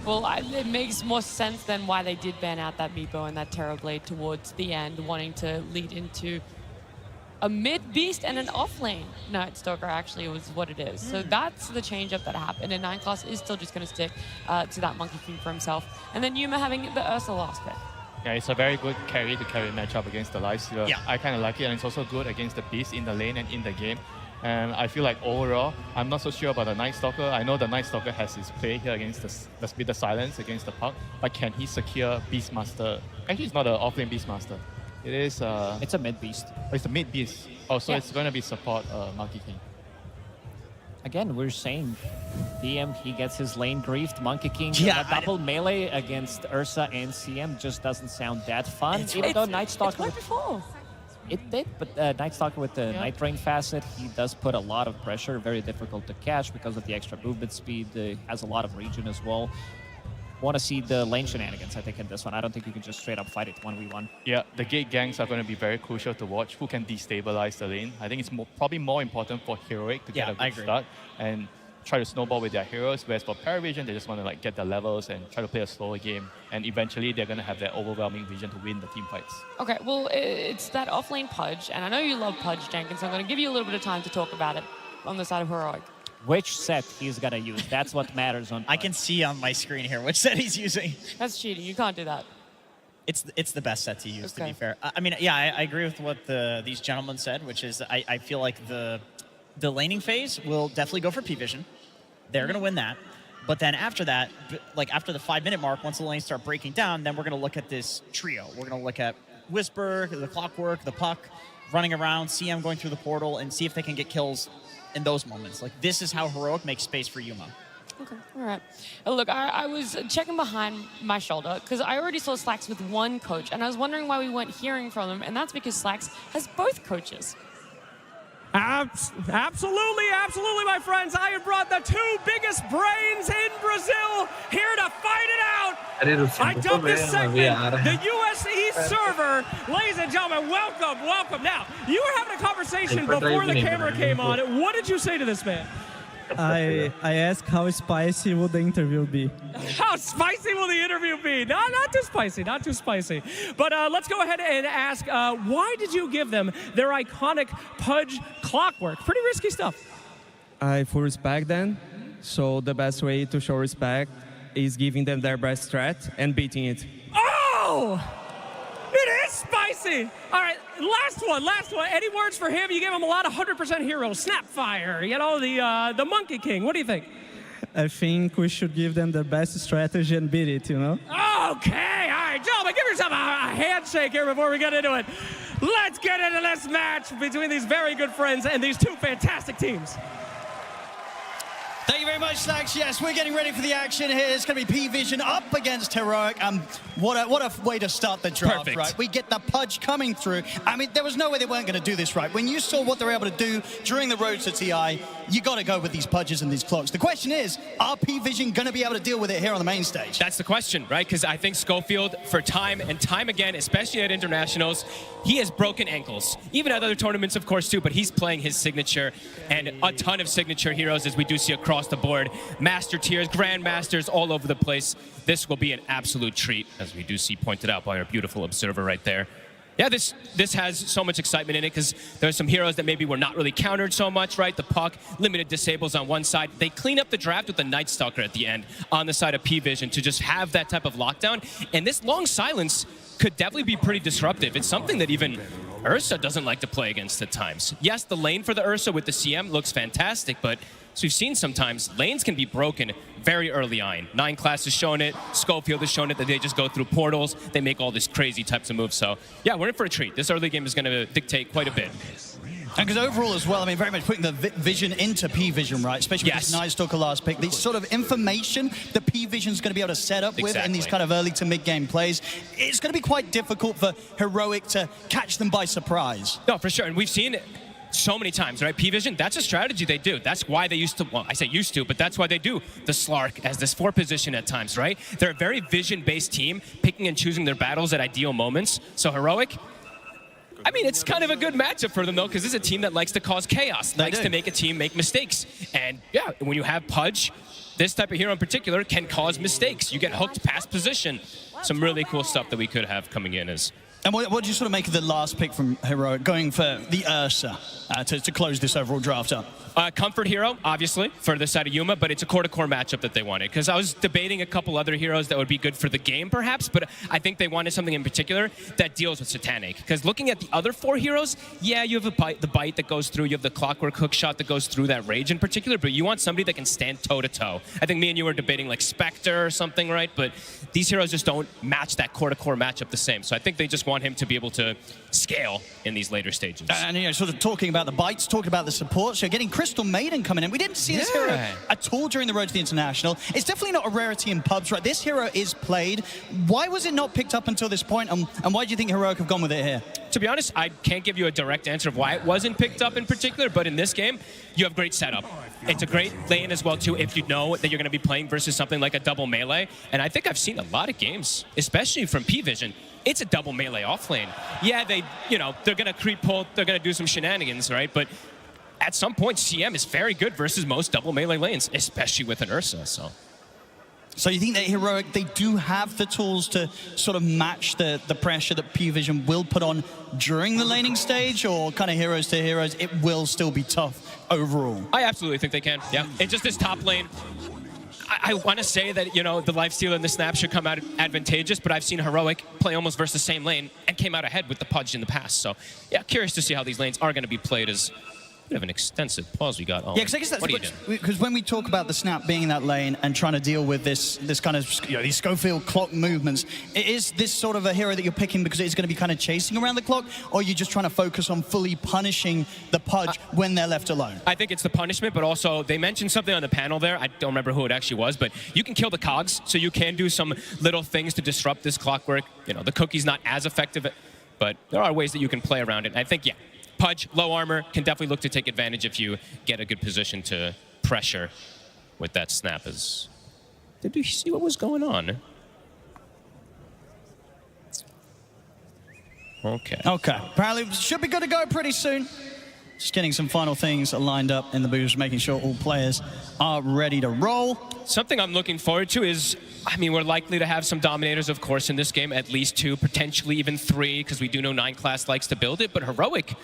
Well, it makes more sense than why they did ban out that Meepo and that Terrorblade towards the end, wanting to lead into a mid-beast and an off-lane Night Stalker, actually, was what it is. So that's the change-up that happened, and 9-class is still just going to stick to that Monkey King for himself. And then Yuma having the Ursa last pick. Yeah, it's a very good carry-to-carry matchup against the Lifestealer. Yeah. I kind of like it, and it's also good against the Beast in the lane and in the game. And I feel like overall, I'm not so sure about the Night Stalker. I know the Night Stalker has his play here against the Silence against the Puck, but can he secure Beastmaster? Actually, it's not an offlane Beastmaster. It is... it's a mid-beast. Oh, it's a mid-beast. Oh, so it's going to be support Monkey King. Again, we're saying DM, he gets his lane griefed. Monkey King, yeah, double melee against Ursa and CM just doesn't sound that fun. Even though Night Stalker... It's worked before. It did, but Night Stalker with the Night Rain facet, he does put a lot of pressure, very difficult to catch because of the extra movement speed. Has a lot of regen as well. Want to see the lane shenanigans, I think, in this one. I don't think you can just straight up fight it 1v1. Yeah, the gate gangs are going to be very crucial to watch. Who can destabilize the lane? I think it's probably more important for Heroic to get a good start and try to snowball with their heroes, whereas for Paravision, they just want to like get the levels and try to play a slower game. And eventually, they're going to have that overwhelming vision to win the team fights. Okay, well, it's that off-lane Pudge, and I know you love Pudge, Jenkins, so I'm going to give you a little bit of time to talk about it on the side of Heroic. Which set he's going to use. That's what matters on Pudge. I can see on my screen here which set he's using. That's cheating. You can't do that. It's the best set to use, to be fair. I mean, yeah, I agree with what these gentlemen said, which is I feel like the laning phase will definitely go for P-Vision. They're going to win that. But then after that, like after the 5-minute mark, once the lanes start breaking down, then we're going to look at this trio. We're going to look at Whisper, the Clockwork, the Puck, running around, CM going through the portal, and see if they can get kills in those moments. Like, this is how Heroic makes space for Yuma. Okay, all right. Look, I was checking behind my shoulder because I already saw Slacks with one coach, and I was wondering why we weren't hearing from him, and that's because Slacks has both coaches. Absolutely, absolutely, my friends. I have brought the 2 biggest brains in Brazil here to fight it out. I dubbed this segment the US East server. Ladies and gentlemen, welcome, welcome. Now, you were having a conversation before the camera came on. What did you say to this man? I asked how spicy would the interview be. How spicy will the interview be? No, not too spicy, not too spicy. But let's go ahead and ask, why did you give them their iconic Pudge Clockwork? Pretty risky stuff. I full respect them, so the best way to show respect is giving them their best strat and beating it. Oh! It is spicy! All right, last one. Any words for him? You gave him a lot of 100% heroes. Snapfire, you know, the Monkey King. What do you think? I think we should give them the best strategy and beat it, you know? Okay, all right, gentlemen, give yourself a handshake here before we get into it. Let's get into this match between these very good friends and these 2 fantastic teams. Thank you very much, Slax. Yes, we're getting ready for the action here. It's going to be P-Vision up against Heroic. What a way to start the draft, Perfect. right? We get the Pudge coming through. I mean, there was no way they weren't going to do this, right? When you saw what they were able to do during the road to TI, you got to go with these Pudges and these clocks. The question is, are P-Vision going to be able to deal with it here on the main stage? That's the question, right? Because I think Schofield, for time and time again, especially at internationals, he has broken ankles. Even at other tournaments, of course, too, but he's playing his signature and a ton of signature heroes, as we do see across the board. Master tiers, grandmasters all over the place. This will be an absolute treat, as we do see pointed out by our beautiful observer right there. Yeah, this has so much excitement in it because there's some heroes that maybe were not really countered so much, right? The Puck, limited disables on one side. They clean up the draft with the Night Stalker at the end on the side of P-Vision to just have that type of lockdown. And this long silence could definitely be pretty disruptive. It's something that even Ursa doesn't like to play against at times. Yes, the lane for the Ursa with the CM looks fantastic, but as we've seen sometimes, lanes can be broken very early on. 9 class has shown it, Schofield has shown it, that they just go through portals, they make all these crazy types of moves. So yeah, we're in for a treat. This early game is going to dictate quite a bit. And because overall as well, I mean, very much putting the vision into P-Vision, right? Especially with this Night Stalker last pick. This sort of information that P-Vision's going to be able to set up with in these kind of early to mid-game plays, it's going to be quite difficult for Heroic to catch them by surprise. No, for sure. And we've seen it so many times, right? P-Vision, that's a strategy they do. That's why they used to, well, I say used to, but that's why they do the Slark as this 4 position at times, right? They're a very vision-based team, picking and choosing their battles at ideal moments. So Heroic, I mean, it's kind of a good matchup for them, though, because this is a team that likes to cause chaos, likes to make a team make mistakes. And yeah, when you have Pudge, this type of hero in particular can cause mistakes. You get hooked past position. Some really cool stuff that we could have coming in as... And what do you sort of make of the last pick from Heroic, going for the Ursa to close this overall draft up? Comfort hero, obviously, for the side of Yuma, but it's a core-to-core matchup that they wanted. Because I was debating a couple other heroes that would be good for the game, perhaps, but I think they wanted something in particular that deals with Satanic. Because looking at the other 4 heroes, yeah, you have the bite that goes through, you have the clockwork hook shot that goes through that rage in particular, but you want somebody that can stand toe-to-toe. I think me and you were debating like Spectre or something, right? But these heroes just don't match that core-to-core matchup the same. So I think they just want him to be able to scale in these later stages. And, you know, sort of talking about the bites, talking about the support, so getting Crystal Maiden coming in. We didn't see this hero at all during the road to the International. It's definitely not a rarity in pubs, right? This hero is played. Why was it not picked up until this point, and why do you think Heroic have gone with it here? To be honest, I can't give you a direct answer of why it wasn't picked up in particular, but in this game, you have great setup. It's a great lane as well, too, if you know that you're going to be playing versus something like a double melee. And I think I've seen a lot of games, especially from P-Vision, it's a double melee off lane. Yeah, they're going to creep pull, they're going to do some shenanigans, right? But at some point, CM is very good versus most double melee lanes, especially with an Ursa, So you think that Heroic, they do have the tools to sort of match the pressure that P-Vision will put on during the laning stage, or kind of heroes to heroes, it will still be tough overall? I absolutely think they can, yeah. It's just this top lane. I want to say that, the lifesteal and the snap should come out advantageous, but I've seen Heroic play almost versus the same lane and came out ahead with the Pudge in the past. So, yeah, curious to see how these lanes are going to be played as... We have an extensive pause we got on. Yeah, because I guess that's because when we talk about the snap being in that lane and trying to deal with this kind of these Schofield clock movements, is this sort of a hero that you're picking because it's going to be kind of chasing around the clock, or are you just trying to focus on fully punishing the Pudge when they're left alone? I think it's the punishment, but also they mentioned something on the panel there. I don't remember who it actually was, but you can kill the cogs, so you can do some little things to disrupt this clockwork. The cookie's not as effective, but there are ways that you can play around it. And I think, yeah, Pudge, low armor, can definitely look to take advantage if you get a good position to pressure with that snap. Did we see what was going on? Okay. Apparently should be good to go pretty soon. Just getting some final things lined up in the booth, making sure all players are ready to roll. Something I'm looking forward to is, we're likely to have some Dominators, of course, in this game, at least 2, potentially even 3, because we do know 9 class likes to build it, but Heroic,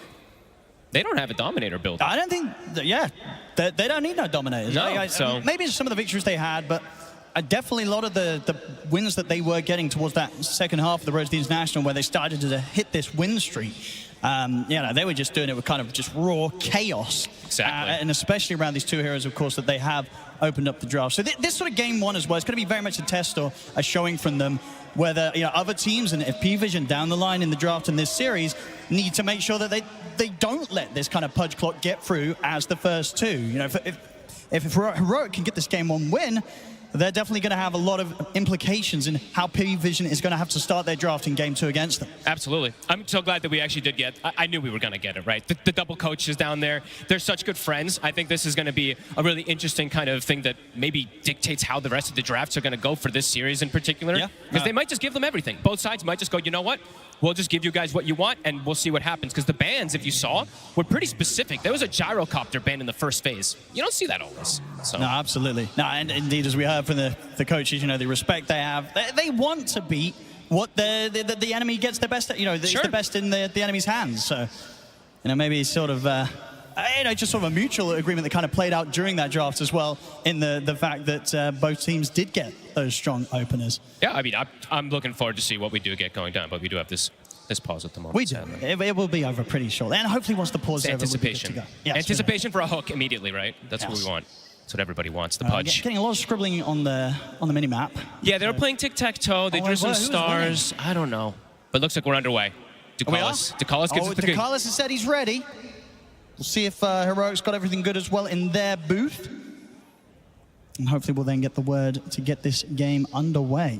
they don't have a Dominator build. I don't think, they don't need no Dominators. No, maybe some of the victories they had, but definitely a lot of the wins that they were getting towards that second half of the road to the International, where they started to hit this win streak. They were just doing it with kind of just raw chaos. Exactly. And especially around these 2 heroes, of course, that they have opened up the draft. So this sort of game 1 as well, it's going to be very much a test or a showing from them whether other teams, and if P-Vision down the line in the draft in this series, need to make sure that they don't let this kind of Pudge clock get through as the first 2. if Heroic can get this game 1 win, they're definitely going to have a lot of implications in how pvision is going to have to start their draft in game 2 against them. Absolutely. I'm so glad that we actually did get, I knew we were going to get it, right? The double coaches down there, they're such good friends. I think this is going to be a really interesting kind of thing that maybe dictates how the rest of the drafts are going to go for this series in particular. Because they might just give them everything. Both sides might just go, you know what? We'll just give you guys what you want, and we'll see what happens. Because the bans, if you saw, were pretty specific. There was a gyrocopter ban in the first phase. You don't see that always. So. No, absolutely. No, and indeed, as we heard from the coaches, you know, the respect they have, they want to beat what the enemy gets the best, you know, it's the best in the enemy's hands. So, you know, maybe sort of, you know, just sort of a mutual agreement that kind of played out during that draft as well, in the fact that both teams did get those strong openers. Yeah, I mean, I'm looking forward to see what we do get going down, but we do have this pause at the moment. We do. It will be over pretty shortly, and hopefully once the pause is over, anticipation. we'll be good to go. Yes, Anticipation for a hook immediately, right? That's what we want. That's what everybody wants, the pudge. Getting a lot of scribbling on the mini-map. Yeah, they were playing tic-tac-toe. They drew some stars. I don't know. But it looks like we're underway. Ducalis gets it. Ducalis has said he's ready. We'll see if Heroic's got everything good as well in their booth. And hopefully we'll then get the word to get this game underway.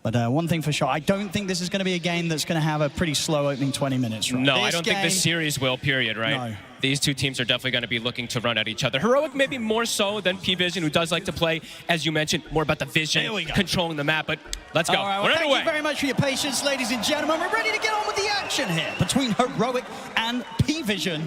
But one thing for sure, I don't think this is going to be a game that's going to have a pretty slow opening 20 minutes. Right? No, I don't think this series will, period, right? No. These two teams are definitely going to be looking to run at each other. Heroic maybe more so than pvision, who does like to play, as you mentioned, more about the vision, controlling the map. But let's go. All right, well, thank you very much for your patience, ladies and gentlemen. We're ready to get on with the action here between Heroic and pvision.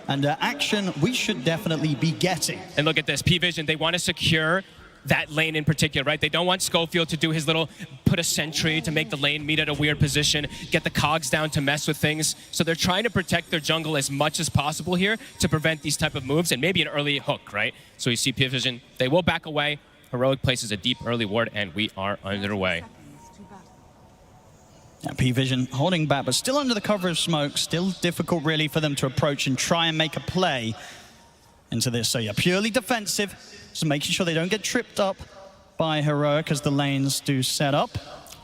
And action we should definitely be getting. And look at this, pvision, they want to secure that lane in particular, right? They don't want Schofield to do his little put a sentry to make the lane meet at a weird position, get the cogs down to mess with things. So they're trying to protect their jungle as much as possible here to prevent these type of moves and maybe an early hook, right? So you see pvision, they will back away. Heroic places a deep early ward, and we are underway. Yeah, pvision holding back, but still under the cover of smoke. Still difficult, really, for them to approach and try and make a play into this. So yeah, purely defensive. So making sure they don't get tripped up by Heroic as the lanes do set up.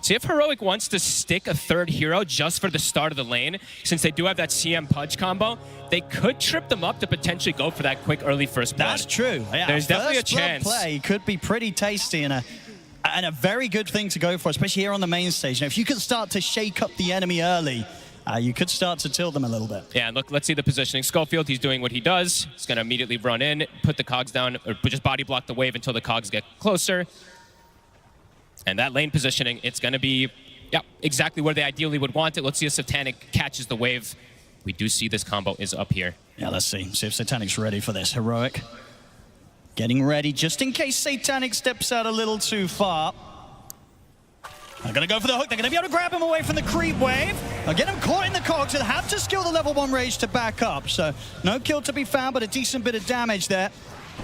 See, if Heroic wants to stick a third hero just for the start of the lane, since they do have that CM Pudge combo, they could trip them up to potentially go for that quick early first blood. That's true. Yeah, there's definitely a first blood chance. Play could be pretty tasty and a very good thing to go for, especially here on the main stage. Now, if you can start to shake up the enemy early, you could start to tilt them a little bit. Yeah, look, let's see the positioning. Schofield, he's doing what he does. He's going to immediately run in, put the cogs down, or just body block the wave until the cogs get closer. And that lane positioning, it's going to be exactly where they ideally would want it. Let's see if Satanic catches the wave. We do see this combo is up here. Yeah, let's see. See if Satanic's ready for this. Heroic getting ready just in case Satanic steps out a little too far. They're going to go for the hook. They're going to be able to grab him away from the creep wave. They'll get him caught in the cogs. They'll have to skill the level 1 rage to back up. So no kill to be found, but a decent bit of damage there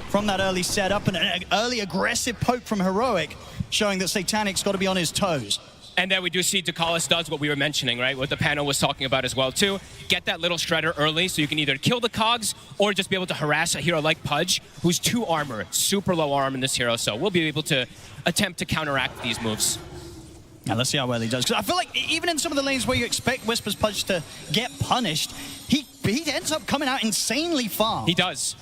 from that early setup and an early aggressive poke from Heroic, showing that Satanic's got to be on his toes. And then we do see Ducalis does what we were mentioning, right? What the panel was talking about as well, too. Get that little shredder early so you can either kill the cogs or just be able to harass a hero like Pudge, who's 2 armor, super low arm in this hero. So we'll be able to attempt to counteract these moves. Now let's see how well he does. Because I feel like even in some of the lanes where you expect Whisper's Pudge to get punished, he ends up coming out insanely far. He does.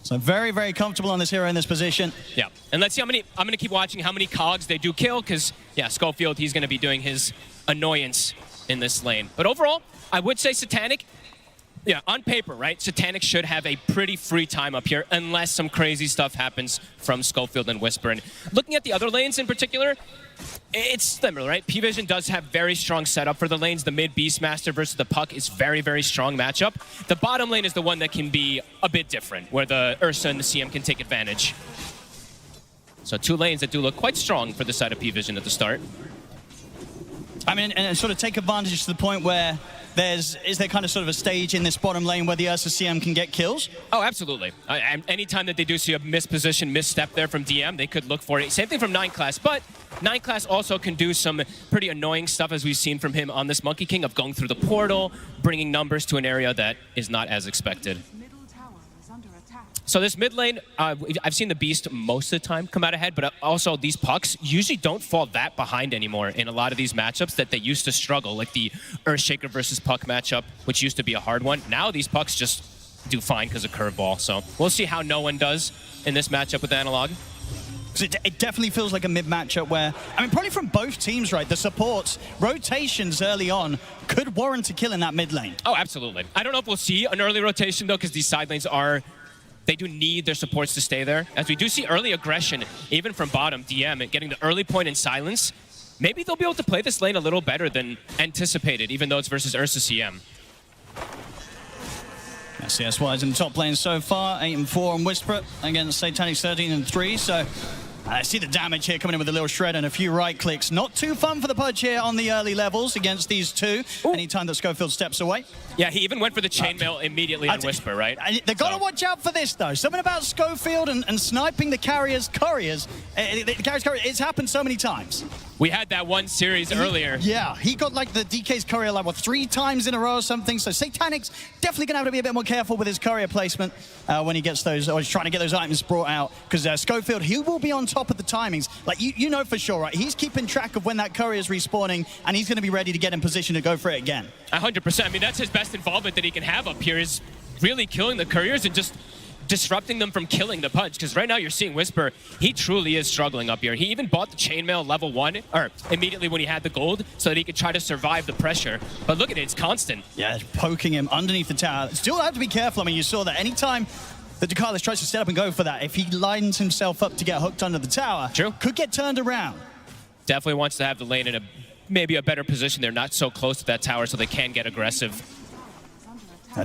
So very, very comfortable on this hero in this position. Yeah, and let's see how many, I'm going to keep watching how many cogs they do kill, because, yeah, Schofield, he's going to be doing his annoyance in this lane. But overall, I would say Satanic, yeah, on paper, right, Satanic should have a pretty free time up here, unless some crazy stuff happens from Schofield and Whisper. And looking at the other lanes in particular, it's similar, right? pvision does have very strong setup for the lanes. The mid Beastmaster versus the Puck is very, very strong matchup. The bottom lane is the one that can be a bit different, where the Ursa and the CM can take advantage. So 2 lanes that do look quite strong for the side of pvision at the start. I mean, and sort of take advantage to the point where is there kind of sort of a stage in this bottom lane where the Ursa CM can get kills? Oh, absolutely. Anytime that they do see a misposition, misstep there from DM, they could look for it. Same thing from 9 Class, but 9 Class also can do some pretty annoying stuff, as we've seen from him on this Monkey King, of going through the portal, bringing numbers to an area that is not as expected. So this mid lane, I've seen the Beast most of the time come out ahead, but also these Pucks usually don't fall that behind anymore in a lot of these matchups that they used to struggle, like the Earthshaker versus Puck matchup, which used to be a hard one. Now these Pucks just do fine because of curveball. So we'll see how no one does in this matchup with Analog. It definitely feels like a mid matchup where, I mean, probably from both teams, right? The supports, rotations early on could warrant a kill in that mid lane. Oh, absolutely. I don't know if we'll see an early rotation, though, because these side lanes are, they do need their supports to stay there. As we do see early aggression, even from bottom, DM, getting the early point in silence. Maybe they'll be able to play this lane a little better than anticipated, even though it's versus Ursa CM. CS-wise in the top lane so far, 8-4 on Whisper against Satanic 13-3, so I see the damage here coming in with a little shred and a few right clicks. Not too fun for the Pudge here on the early levels against these two. Anytime that Schofield steps away. Yeah, he even went for the chainmail immediately on Whisper, right? They've got to watch out for this, though. Something about Schofield and sniping the carriers' couriers. It's happened so many times. We had that one series earlier. Yeah, he got like the DK's courier like, what, 3 times in a row or something. So Satanic's definitely going to have to be a bit more careful with his courier placement when he gets those, or he's trying to get those items brought out. Because Schofield, he will be on top of the timings. Like, you know for sure, right? He's keeping track of when that courier is respawning, and he's going to be ready to get in position to go for it again. 100%. I mean, that's his best involvement that he can have up here, is really killing the couriers and just disrupting them from killing the Pudge. Because right now you're seeing Whisper, he truly is struggling up here. He even bought the chainmail level 1, or immediately when he had the gold, so that he could try to survive the pressure. But look at it, it's constant. Yeah, it's poking him underneath the tower. Still have to be careful. I mean, you saw that anytime that Ducalis tries to step up and go for that, if he lines himself up to get hooked under the tower, could get turned around. Definitely wants to have the lane in maybe a better position. They're not so close to that tower, so they can get aggressive.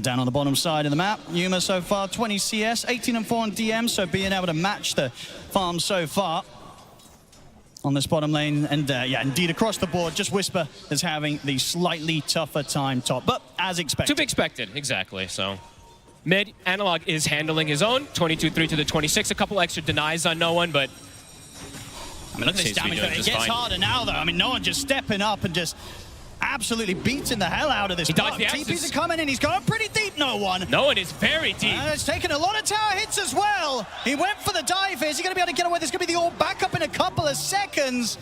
Down on the bottom side of the map, Yuma so far 20 CS, 18-4 on DM, so being able to match the farm so far on this bottom lane. And yeah, indeed across the board, just Whisper is having the slightly tougher time top, but as expected. To be expected, exactly. So mid, Analog is handling his own, 22-3 to the 26, a couple extra denies on no one, but I mean, look at this damage. It gets harder now, though. I mean, no one just stepping up and just absolutely beating the hell out of this. TPs are coming in. He's going pretty deep, no one. No one is very deep. It's taken a lot of tower hits as well. He went for the dive. Is he going to be able to get away? There's going to be the all back up in a couple of seconds.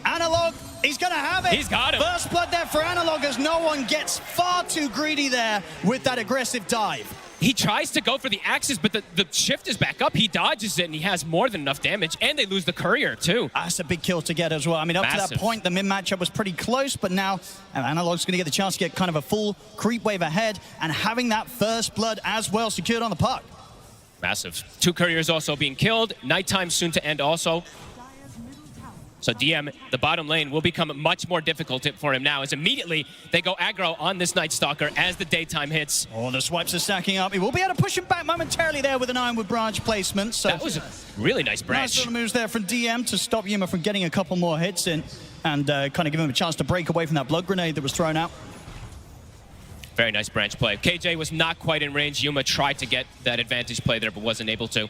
Analog, he's going to have it. He's got him. First blood there for Analog as no one gets far too greedy there with that aggressive dive. He tries to go for the axes, but the shift is back up. He dodges it, and he has more than enough damage, and they lose the courier, too. That's a big kill to get as well. I mean, up to that point, the mid matchup was pretty close, but now Analog's going to get the chance to get kind of a full creep wave ahead, and having that first blood as well secured on the puck. Massive. 2 couriers also being killed. Nighttime soon to end also. So DM, the bottom lane, will become much more difficult for him now, as immediately they go aggro on this Night Stalker as the daytime hits. Oh, the swipes are stacking up. He will be able to push him back momentarily there with an Ironwood branch placement. So that was a really nice branch. Nice little moves there from DM to stop Yuma from getting a couple more hits in and kind of give him a chance to break away from that blood grenade that was thrown out. Very nice branch play. KJ was not quite in range. Yuma tried to get that advantage play there, but wasn't able to.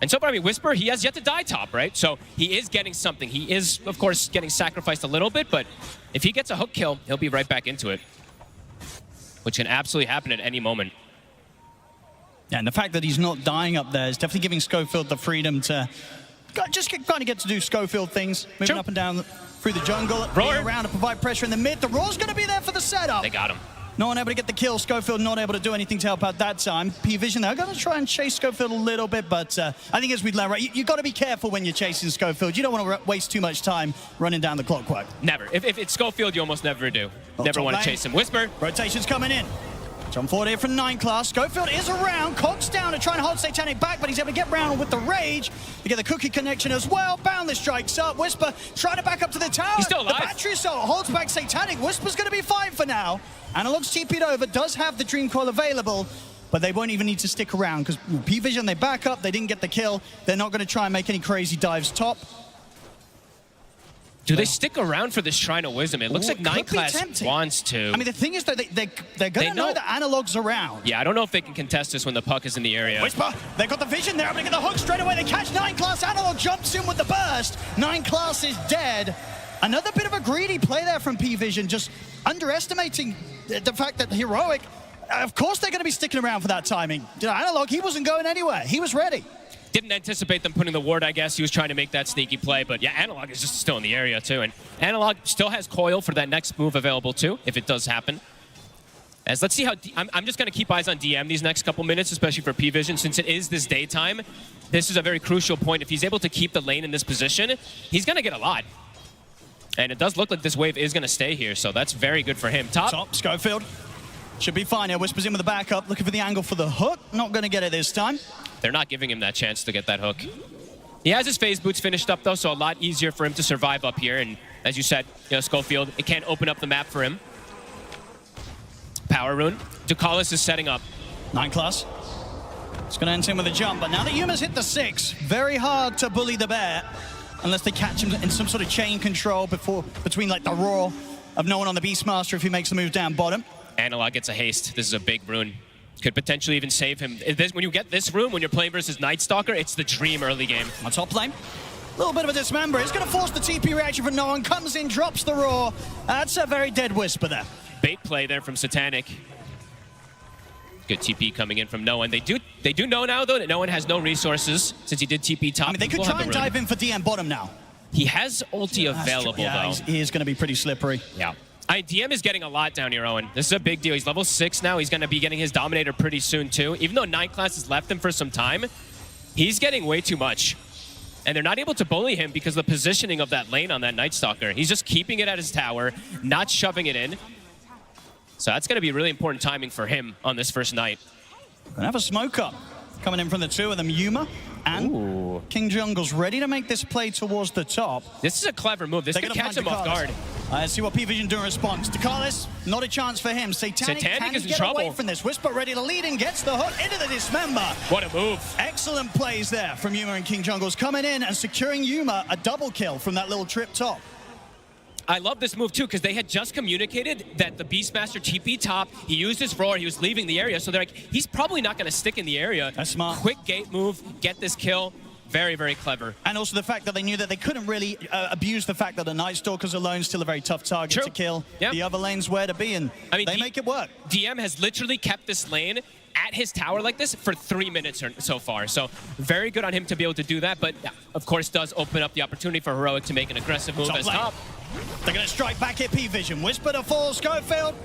And so far, I mean, Whisper, he has yet to die top, right? So he is getting something. He is, of course, getting sacrificed a little bit, but if he gets a hook kill, he'll be right back into it, which can absolutely happen at any moment. Yeah, and the fact that he's not dying up there is definitely giving Schofield the freedom to just kind of get to do Schofield things, moving up and down through the jungle, being around to provide pressure in the mid. The Roar's going to be there for the setup. They got him. No one able to get the kill. Schofield not able to do anything to help out that time. P-Vision, they're going to try and chase Schofield a little bit, but I think as we'd learn, right, you got to be careful when you're chasing Schofield. You don't want to waste too much time running down the clockwork. Never. If it's Schofield, you almost never do. Never want to chase him. Whisper. Rotation's coming in. Jump forward here from 9 class. Schofield is around. Cogs down to try and hold Satanic back, but he's able to get round with the rage. To get the cookie connection as well. Boundless strikes up. Whisper trying to back up to the tower. He's still alive. The battery assault holds back Satanic. Whisper's going to be fine for now. Analog's TP'd over, does have the Dream Coil available, but they won't even need to stick around because P-Vision, they back up, they didn't get the kill. They're not going to try and make any crazy dives top. Do they stick around for this Shrine of Wisdom? It looks like 9 class wants to. I mean, the thing is that they're going to know that Analog's around. Yeah, I don't know if they can contest this when the puck is in the area. Whisper, they got the vision there. I'm going to get the hook straight away. They catch 9 class. Analog jumps in with the burst. 9 class is dead. Another bit of a greedy play there from P-Vision, just underestimating the fact that Heroic, of course they're going to be sticking around for that timing. Analog, he wasn't going anywhere. He was ready. Didn't anticipate them putting the ward, I guess. He was trying to make that sneaky play, but yeah, Analog is just still in the area too. And Analog still has Coil for that next move available too, if it does happen. As let's see how I'm just going to keep eyes on DM these next couple minutes, especially for P-Vision, since it is this daytime. This is a very crucial point. If he's able to keep the lane in this position, he's going to get a lot. And it does look like this wave is going to stay here, so that's very good for him. Top, Schofield. Should be fine here. Whispers in with the backup, looking for the angle for the hook. Not going to get it this time. They're not giving him that chance to get that hook. He has his phase boots finished up, though, so a lot easier for him to survive up here. And as you said, Schofield, it can't open up the map for him. Power rune. Ducalis is setting up. 9 class. It's going to end him with a jump, but now that Yuma's hit the 6, very hard to bully the bear unless they catch him in some sort of chain control between like the roar of no one on the Beastmaster if he makes the move down bottom. Analog gets a haste. This is a big rune. Could potentially even save him. When you get this rune, when you're playing versus Night Stalker, it's the dream early game. On top lane. A little bit of a dismember. It's going to force the TP reaction for no one. Comes in, drops the roar. That's a very dead Whisper there. Bait play there from Satanic. Good TP coming in from no one. They do know now, though, that no one has no resources since he did TP top. I mean, they could try and dive in for DM bottom now. He has ulti available, though. He is going to be pretty slippery. Yeah. DM is getting a lot down here, Owen. This is a big deal. He's level 6 now. He's going to be getting his Dominator pretty soon, too. Even though 9 class has left him for some time, he's getting way too much. And they're not able to bully him because of the positioning of that lane on that Night Stalker. He's just keeping it at his tower, not shoving it in. So that's going to be really important timing for him on this first night. Gonna have a smoke up coming in from the two of them, Yuma and King Jungle's ready to make this play towards the top. This is a clever move. This could catch him off guard. Let's see what P-Vision do in response. Ducalis, not a chance for him. Satanic can is in get trouble. away from this. Whisper ready to lead and gets the hook into the dismember. What a move. Excellent plays there from Yuma and King Jungles coming in and securing Yuma a double kill from that little trip top. I love this move, too, because they had just communicated that the Beastmaster TP top, he used his roar, he was leaving the area, so they're like, he's probably not going to stick in the area. That's smart. Quick gate move, get this kill. Very, very clever. And also the fact that they knew that they couldn't really abuse the fact that the Night Stalkers alone still a very tough target to kill. Yep. The other lane's where to be, and they make it work. DM has literally kept this lane at his tower like this for 3 minutes so far. So very good on him to be able to do that, but of course does open up the opportunity for Heroic to make an aggressive move as top. They're going to strike back at P-Vision. Whisper to fall. Schofield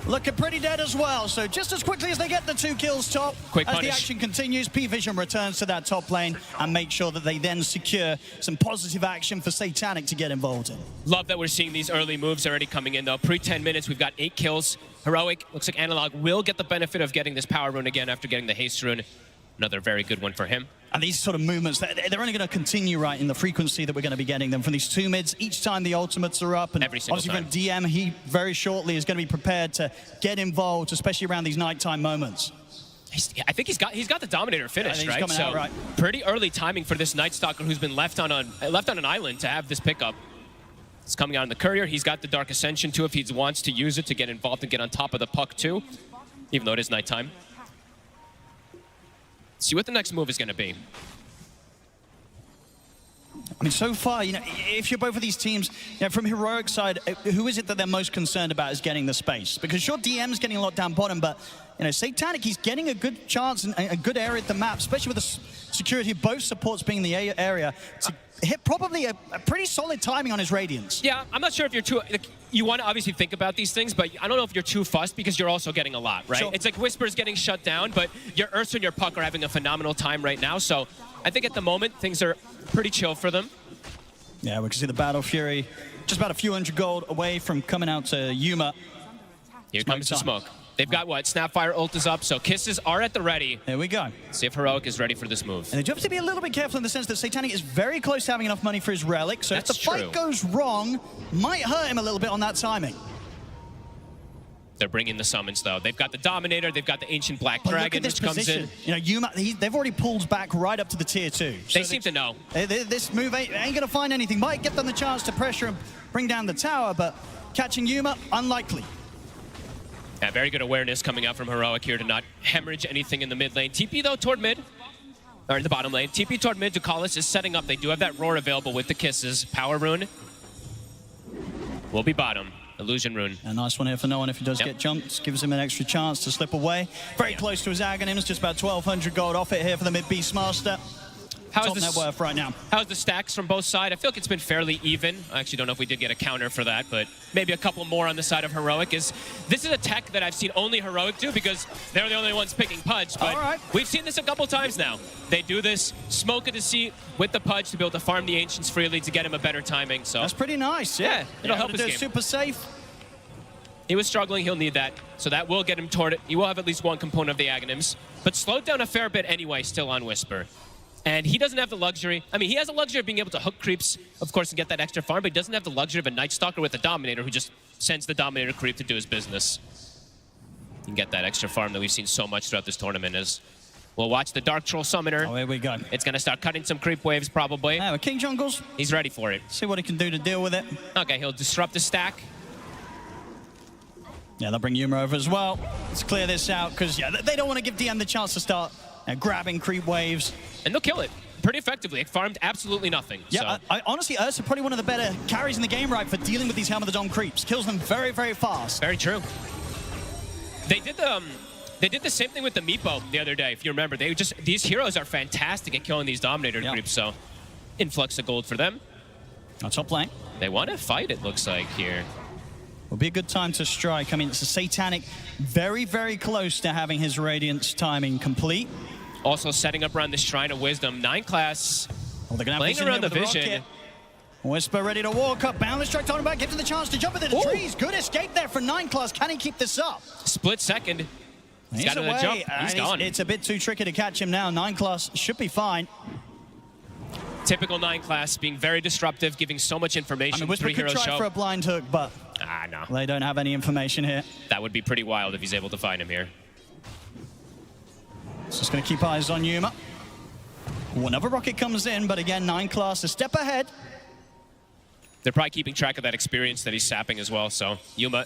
looking pretty dead as well. So just as quickly as they get the 2 kills top, quick as punish. the action continues, P-Vision returns to that top lane and make sure that they then secure some positive action for Satanic to get involved in. Love that we're seeing these early moves already coming in, though. Pre-10 minutes, we've got 8 kills. Heroic, looks like Analog will get the benefit of getting this power rune again after getting the haste rune. Another very good one for him. And these sort of movements, they're only going to continue, right, in the frequency that we're going to be getting them from these 2 mids each time the ultimates are up. And obviously from DM, he very shortly is going to be prepared to get involved, especially around these nighttime moments. I think he's got the Dominator finished, right? Coming out, right? Pretty early timing for this Night Stalker who's been left on an island to have this pickup. It's coming out in the Courier. He's got the Dark Ascension, too, if he wants to use it to get involved and get on top of the puck, too, even though it is nighttime. See what the next move is going to be. I mean, so far, you know, if you're both of these teams, you know, from Heroic side, who is it that they're most concerned about is getting the space? Because sure, DM's getting a lot down bottom, but, you know, Satanic, he's getting a good chance and a good area at the map, especially with the security of both supports being in the area, to hit probably a pretty solid timing on his Radiance. Yeah, I'm not sure if you're too... you want to obviously think about these things, but I don't know if you're too fussed because you're also getting a lot, right? Sure. It's like Whisper's getting shut down, but your Ursa and your Puck are having a phenomenal time right now, so I think at the moment, things are pretty chill for them. Yeah, we can see the Battle Fury just about a few hundred gold away from coming out to Yuma. Here comes the smoke. They've got what? Snapfire ult is up, so kisses are at the ready. There we go. See if Heroic is ready for this move. And they do have to be a little bit careful in the sense that Satanic is very close to having enough money for his relic, so if the fight goes wrong, might hurt him a little bit on that timing. They're bringing the summons, though. They've got the Dominator, they've got the Ancient Black Dragon, which comes in. You know, Yuma, they've already pulled back right up to the tier 2. So they seem to know. This move ain't going to find anything. Might get them the chance to pressure and bring down the tower, but catching Yuma, unlikely. Yeah, very good awareness coming out from Heroic here to not hemorrhage anything in the mid lane. TP, though, toward mid. Or in the bottom lane. TP toward mid. Ducalis is setting up. They do have that roar available with the kisses. Power rune will be bottom. Illusion rune. A nice one here for no one if he does get jumped. Gives him an extra chance to slip away. Very close to his Aghanims. Just about 1,200 gold off it here for the mid Beastmaster. top net worth right now. How's the stacks from both sides? I feel like it's been fairly even. I actually don't know if we did get a counter for that, but maybe a couple more on the side of Heroic. This is a tech that I've seen only Heroic do because they're the only ones picking Pudge, but we've seen this a couple times now. They do this, smoke a deceit with the Pudge to be able to farm the Ancients freely to get him a better timing. So that's pretty nice, yeah. It'll help his game. Super safe. He was struggling, he'll need that. So that will get him toward it. He will have at least one component of the Aghanims, but slowed down a fair bit anyway, still on Whisper. And he doesn't have the luxury. I mean, he has the luxury of being able to hook creeps, of course, and get that extra farm, but he doesn't have the luxury of a Night Stalker with a Dominator who just sends the Dominator creep to do his business. You can get that extra farm that we've seen so much throughout this tournament. As we'll watch the Dark Troll Summoner. Oh, here we go. It's going to start cutting some creep waves, probably. Yeah, King Jungles. He's ready for it. See what he can do to deal with it. Okay, he'll disrupt the stack. Yeah, they'll bring Yuma over as well. Let's clear this out, because, yeah, they don't want to give DM the chance to start grabbing creep waves. And they'll kill it pretty effectively. It farmed absolutely nothing. Yeah, so. I honestly, Ursa probably one of the better carries in the game, right, for dealing with these Helm of the Dome creeps. Kills them very, very fast. Very true. They did the same thing with the Meepo the other day, if you remember. These heroes are fantastic at killing these Dominator creeps, so influx of gold for them. Top lane. They want to fight, it looks like, here. Will be a good time to strike. I mean, it's a Satanic very, very close to having his Radiance timing complete. Also setting up around the Shrine of Wisdom. 9 class playing around the Vision. Rocket. Whisper ready to walk up. Boundless Strike talking about, gives him the chance to jump into the trees. Good escape there for 9 class. Can he keep this up? Split second. He's got away. to jump. He's gone. It's a bit too tricky to catch him now. 9 class should be fine. Typical 9 class, being very disruptive, giving so much information. I mean, Whisper could try for a blind hook, but no. They don't have any information here. That would be pretty wild if he's able to find him here. Just going to keep eyes on Yuma. Another rocket comes in, but again, 9 class a step ahead. They're probably keeping track of that experience that he's sapping as well, so Yuma.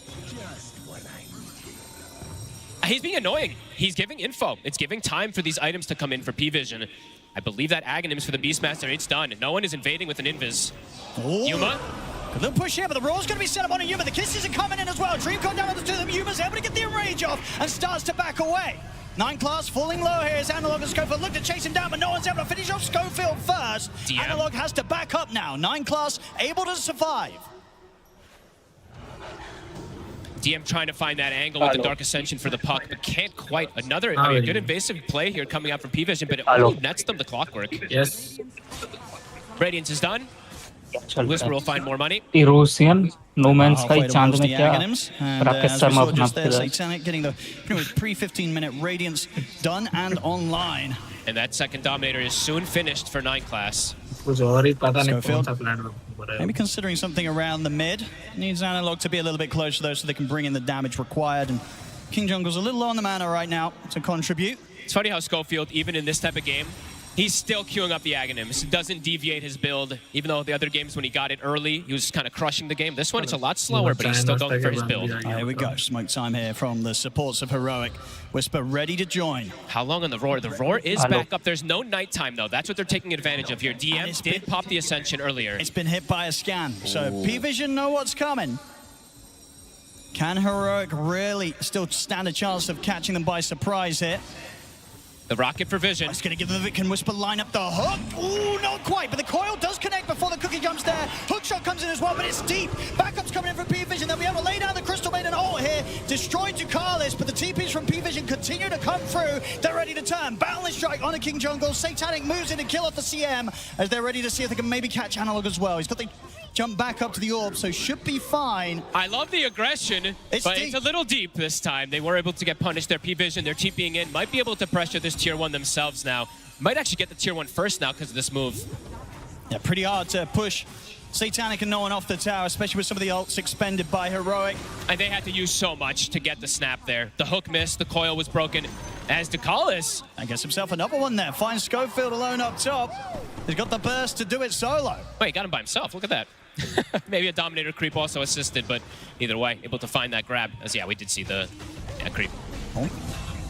He's being annoying. He's giving info. It's giving time for these items to come in for P-Vision. I believe that Aghanims for the Beastmaster, it's done. No one is invading with an invis. Yuma? A little push here, but the roll's going to be set up on a Yuma. The kisses are coming in as well. Dream come down with the two of them. Yuma's able to get the enrage off and starts to back away. 9 class falling low here as Analog and Schofield look to chase him down, but no one's able to finish off Schofield first. Analog has to back up now. 9 class able to survive. DM trying to find that angle with the Dark Ascension for the puck, but can't quite. Another good invasive play here coming out from P-Vision, but it only nets them the clockwork. Yes. Radiance is done. Whisper will find more money. Erosion, No Man's Sky, चांद में क्या? Rakesh Sharma just there, Satanic getting the pre-15-minute Radiance done and online. And that second Dominator is soon finished for 9 class. Maybe considering something around the mid. Needs Analog to be a little bit closer though so they can bring in the damage required. And King Jungle's a little low on the mana right now to contribute. It's funny how Schofield, even in this type of game, he's still queuing up the Aghanims. He doesn't deviate his build, even though the other games when he got it early, he was kind of crushing the game. This one, it's a lot slower, but he's still going for his build. Here we go. Smoke time here from the supports of Heroic. Whisper ready to join. How long on the Roar? The Roar is back up. There's no nighttime, though. That's what they're taking advantage of here. DM did pop the Ascension earlier. It's been hit by a scan, so P-Vision know what's coming. Can Heroic really still stand a chance of catching them by surprise here? The rocket for Vision. It's going to give them the Can Whisper line up the hook. Ooh, not quite, but the coil does connect before the cookie jumps there. Hook shot comes in as well, but it's deep. Backup's coming in from P-Vision. They'll be able to lay down the Crystal Maiden ult here. Destroyed Ducalis, but the TPs from P-Vision continue to come through. They're ready to turn. Boundless Strike on a King Jungle. Satanic moves in to kill off the CM as they're ready to see if they can maybe catch Analog as well. He's got the jump back up to the orb, so should be fine. I love the aggression, but it's a little deep this time. They were able to get punished. Their P-Vision, they're TPing in, might be able to pressure this tier 1 themselves now. Might actually get the tier 1 first now because of this move. Yeah, pretty hard to push Satanic and no one off the tower, especially with some of the ults expended by Heroic. And they had to use so much to get the snap there. The hook missed, the coil was broken. As Ducalis, I guess himself another one there. Finds Schofield alone up top. He's got the burst to do it solo. Wait, got him by himself. Look at that. Maybe a Dominator creep also assisted, but either way, able to find that grab. As yeah, we did see the creep.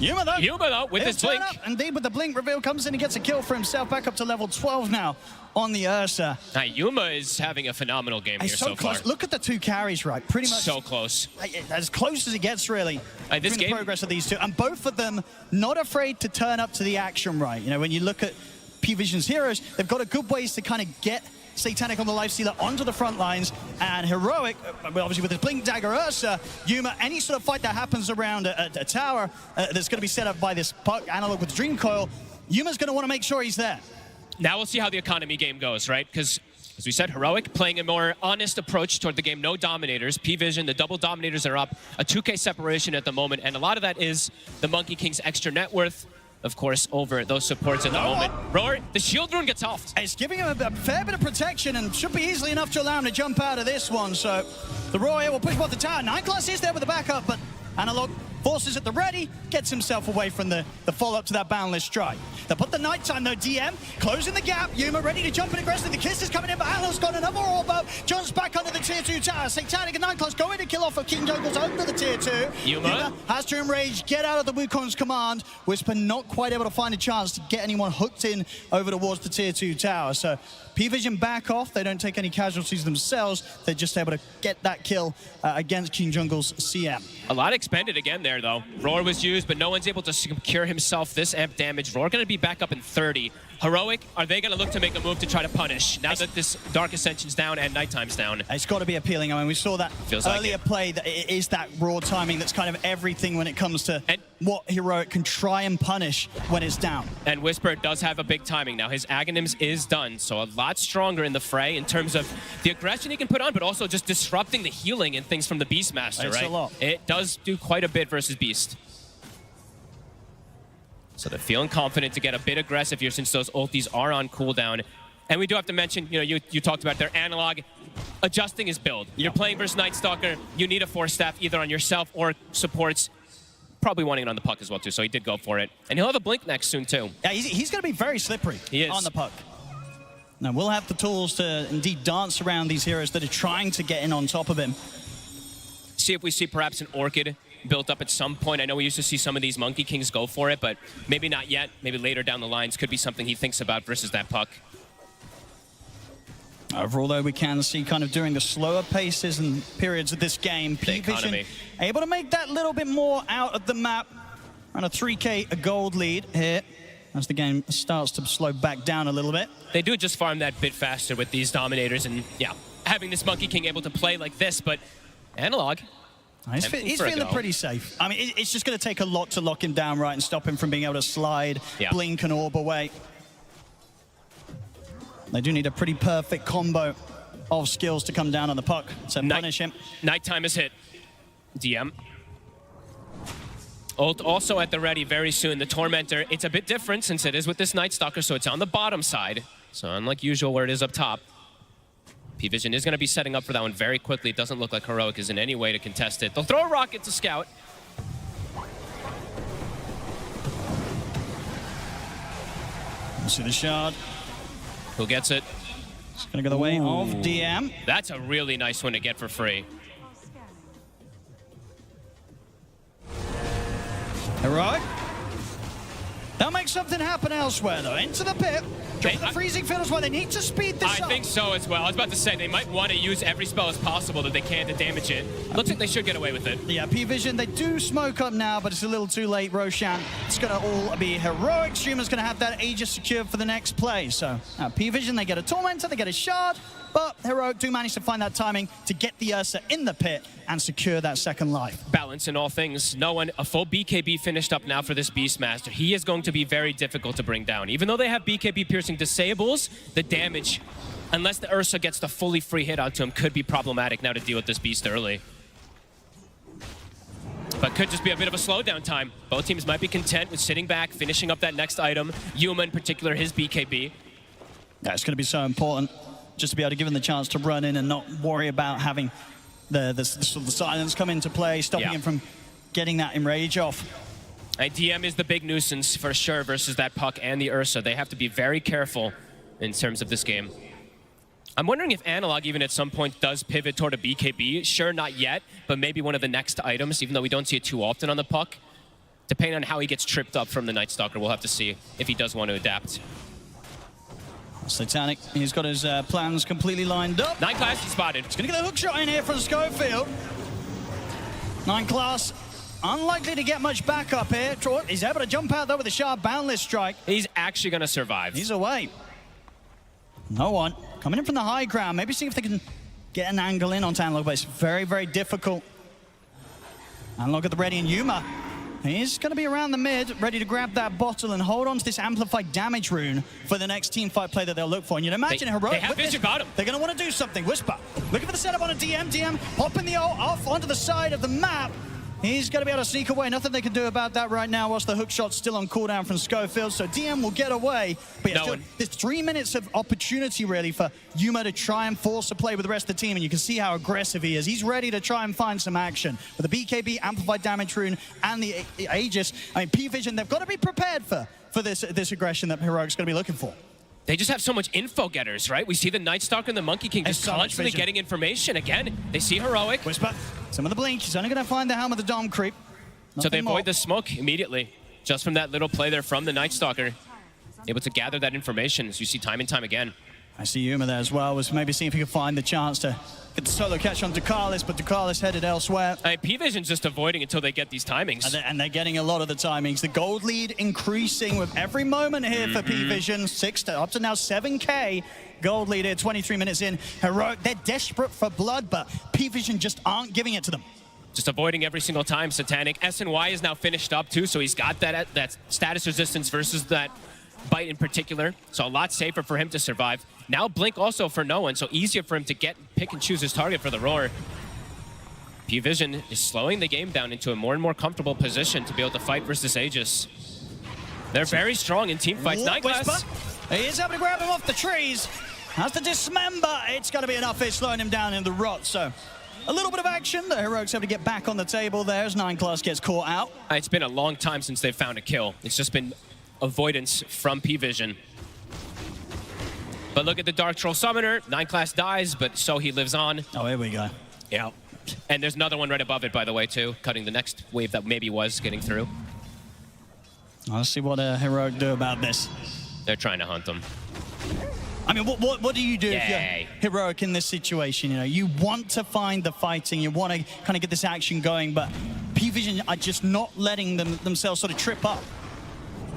Yuma though with his blink. Indeed, with the blink reveal comes in and gets a kill for himself. Back up to level 12 now on the Ursa. Now, Yuma is having a phenomenal game here so close. far. Look at the 2 carries, right? Pretty much so close. As close as it gets, really. This game, the progress of these two, and both of them not afraid to turn up to the action, right? You know, when you look at P-Vision's heroes, they've got a good ways to kind of get Satanic on the Lifestealer onto the front lines, and Heroic, obviously with his Blink Dagger Ursa, Yuma, any sort of fight that happens around a tower that's going to be set up by this Puck Analog with Dream Coil, Yuma's going to want to make sure he's there. Now we'll see how the economy game goes, right? Because, as we said, Heroic playing a more honest approach toward the game. No dominators. P-Vision, the double dominators are up. A 2K separation at the moment. And a lot of that is the Monkey King's extra net worth, of course, over those supports at the moment. Roar, the shield rune gets off. It's giving him a fair bit of protection and should be easily enough to allow him to jump out of this one. So the Roar will push both the tower. 9class is there with the backup, but Analog forces at the ready, gets himself away from the follow-up to that boundless strike. They put the nighttime though, DM, closing the gap, Yuma ready to jump in aggressively, the kiss is coming in, but Analog's got another orb up, jumps back under the tier 2 tower, Satanic and 9class going to kill off of King Jungle's under the tier 2. Yuma has to enrage, get out of the Wukong's command, Whisper not quite able to find a chance to get anyone hooked in over towards the tier 2 tower, so P-Vision back off, they don't take any casualties themselves, they're just able to get that kill against King Jungle's CM. A lot expended again there, though. Roar was used, but no one's able to secure himself this amp damage. Roar going to be back up in 30. Heroic, are they going to look to make a move to try to punish now that this Dark Ascension's down and Nighttime's down? It's got to be appealing. I mean, we saw that earlier play that it is that raw timing that's kind of everything when it comes to what Heroic can try and punish when it's down. And Whisper does have a big timing now. His Aghanims is done, so a lot stronger in the fray in terms of the aggression he can put on, but also just disrupting the healing and things from the Beastmaster, right? A lot. It does do quite a bit versus Beast. So they're feeling confident to get a bit aggressive here since those ultis are on cooldown. And we do have to mention, you know, you talked about their Analog adjusting his build. You're playing versus Night Stalker, you need a Force Staff either on yourself or supports. Probably wanting it on the Puck as well, too, so he did go for it. And he'll have a Blink next soon, too. Yeah, he's going to be very slippery on the Puck. Now, we'll have the tools to indeed dance around these heroes that are trying to get in on top of him. See if we see perhaps an Orchid built up at some point. I know we used to see some of these Monkey Kings go for it, but maybe not yet. Maybe later down the lines could be something he thinks about versus that Puck. Overall, though, we can see kind of during the slower paces and periods of this game, P-Vision able to make that little bit more out of the map. Around a 3K gold lead here as the game starts to slow back down a little bit. They do just farm that bit faster with these Dominators and, yeah, having this Monkey King able to play like this, but Analog... He's feeling pretty safe. I mean, it's just going to take a lot to lock him down, right, and stop him from being able to slide, blink, and orb away. They do need a pretty perfect combo of skills to come down on the Puck to punish him. Nighttime is hit. DM. Ult also at the ready very soon. The Tormentor, it's a bit different since it is with this Night Stalker, so it's on the bottom side. So unlike usual where it is up top. P-Vision is going to be setting up for that one very quickly. It doesn't look like Heroic is in any way to contest it. They'll throw a rocket to scout. We'll see the shard. Who gets it? It's going to go the way of DM. That's a really nice one to get for free. Heroic. They'll make something happen elsewhere, though. Into the pit. Drop the freezing field as well. They need to speed this up. I think so as well. I was about to say, they might want to use every spell as possible that they can to damage it. Looks like they should get away with it. Yeah, P-Vision, they do smoke up now, but it's a little too late, Roshan. It's going to all be Heroic. Streamer's going to have that Aegis secured for the next play. So, P-Vision, they get a Tormentor, they get a Shard, but Heroic do manage to find that timing to get the Ursa in the pit and secure that second life. Balance in all things. No one, a full BKB finished up now for this Beastmaster. He is going to be very difficult to bring down. Even though they have BKB piercing disables, the damage, unless the Ursa gets the fully free hit onto him, could be problematic now to deal with this Beast early. But could just be a bit of a slowdown time. Both teams might be content with sitting back, finishing up that next item. Yuma in particular, his BKB. Yeah, it's going to be so important just to be able to give him the chance to run in and not worry about having the silence come into play, stopping him from getting that enrage off. And DM is the big nuisance for sure versus that Puck and the Ursa. They have to be very careful in terms of this game. I'm wondering if Analog even at some point does pivot toward a BKB. Sure, not yet, but maybe one of the next items, even though we don't see it too often on the Puck. Depending on how he gets tripped up from the Night Stalker, we'll have to see if he does want to adapt. Satanic, he's got his plans completely lined up. 9class is spotted. He's going to get a hook shot in here from Schofield. 9class unlikely to get much backup here. He's able to jump out though with a sharp boundless strike. He's actually going to survive. He's away. No one. Coming in from the high ground. Maybe see if they can get an angle in on Analog, but it's very, very difficult. Analog at the ready, and Yuma. He's going to be around the mid, ready to grab that bottle and hold on to this amplified damage rune for the next teamfight play that they'll look for. And you'd imagine Heroic. They have vision, got him. They're going to want to do something. Whisper, looking for the setup on a DM. DM popping the ult off onto the side of the map. He's going to be able to sneak away. Nothing they can do about that right now whilst the hook shot's still on cooldown from Schofield. So DM will get away. But yeah, there's 3 minutes of opportunity really for Yuma to try and force a play with the rest of the team. And you can see how aggressive he is. He's ready to try and find some action. With the BKB, Amplified Damage Rune, and the Aegis, I mean, P-Vision, they've got to be prepared for this aggression that Heroic's going to be looking for. They just have so much info getters, right? We see the Night Stalker and the Monkey King just constantly getting information. Again, they see Heroic. Whisper, some of the blink. He's only going to find the helm of the Dom creep. So they avoid the smoke immediately, just from that little play there from the Night Stalker. Able to gather that information, as you see time and time again. I see Yuma there as well. Was maybe seeing if he could find the chance to get the solo catch on Ducalis, but Ducalis headed elsewhere. P-Vision's just avoiding until they get these timings. And they're getting a lot of the timings. The gold lead increasing with every moment here for P-Vision. Up to now 7K. Gold lead here, 23 minutes in. Heroic, they're desperate for blood, but P-Vision just aren't giving it to them. Just avoiding every single time, Satanic. SNY is now finished up too, so he's got that status resistance versus that bite in particular. So a lot safer for him to survive. Now Blink also for no one, so easier for him to pick and choose his target for the roar. P-Vision is slowing the game down into a more and more comfortable position to be able to fight versus Aegis. They're very strong in team fights. Nightglass. He is able to grab him off the trees. Has the dismember. It's got to be enough here slowing him down in the rot. So a little bit of action. The Heroics able to get back on the table there as 9class gets caught out. It's been a long time since they've found a kill. It's just been avoidance from P-Vision. But look at the Dark Troll Summoner. 9class dies, but so he lives on. Oh, here we go. Yeah. And there's another one right above it, by the way, too, cutting the next wave that maybe was getting through. Let's see what Heroic do about this. They're trying to hunt them. I mean, what do you do if you're Heroic in this situation? You know, you want to find the fighting, you want to kind of get this action going, but P-Vision are just not letting themselves sort of trip up.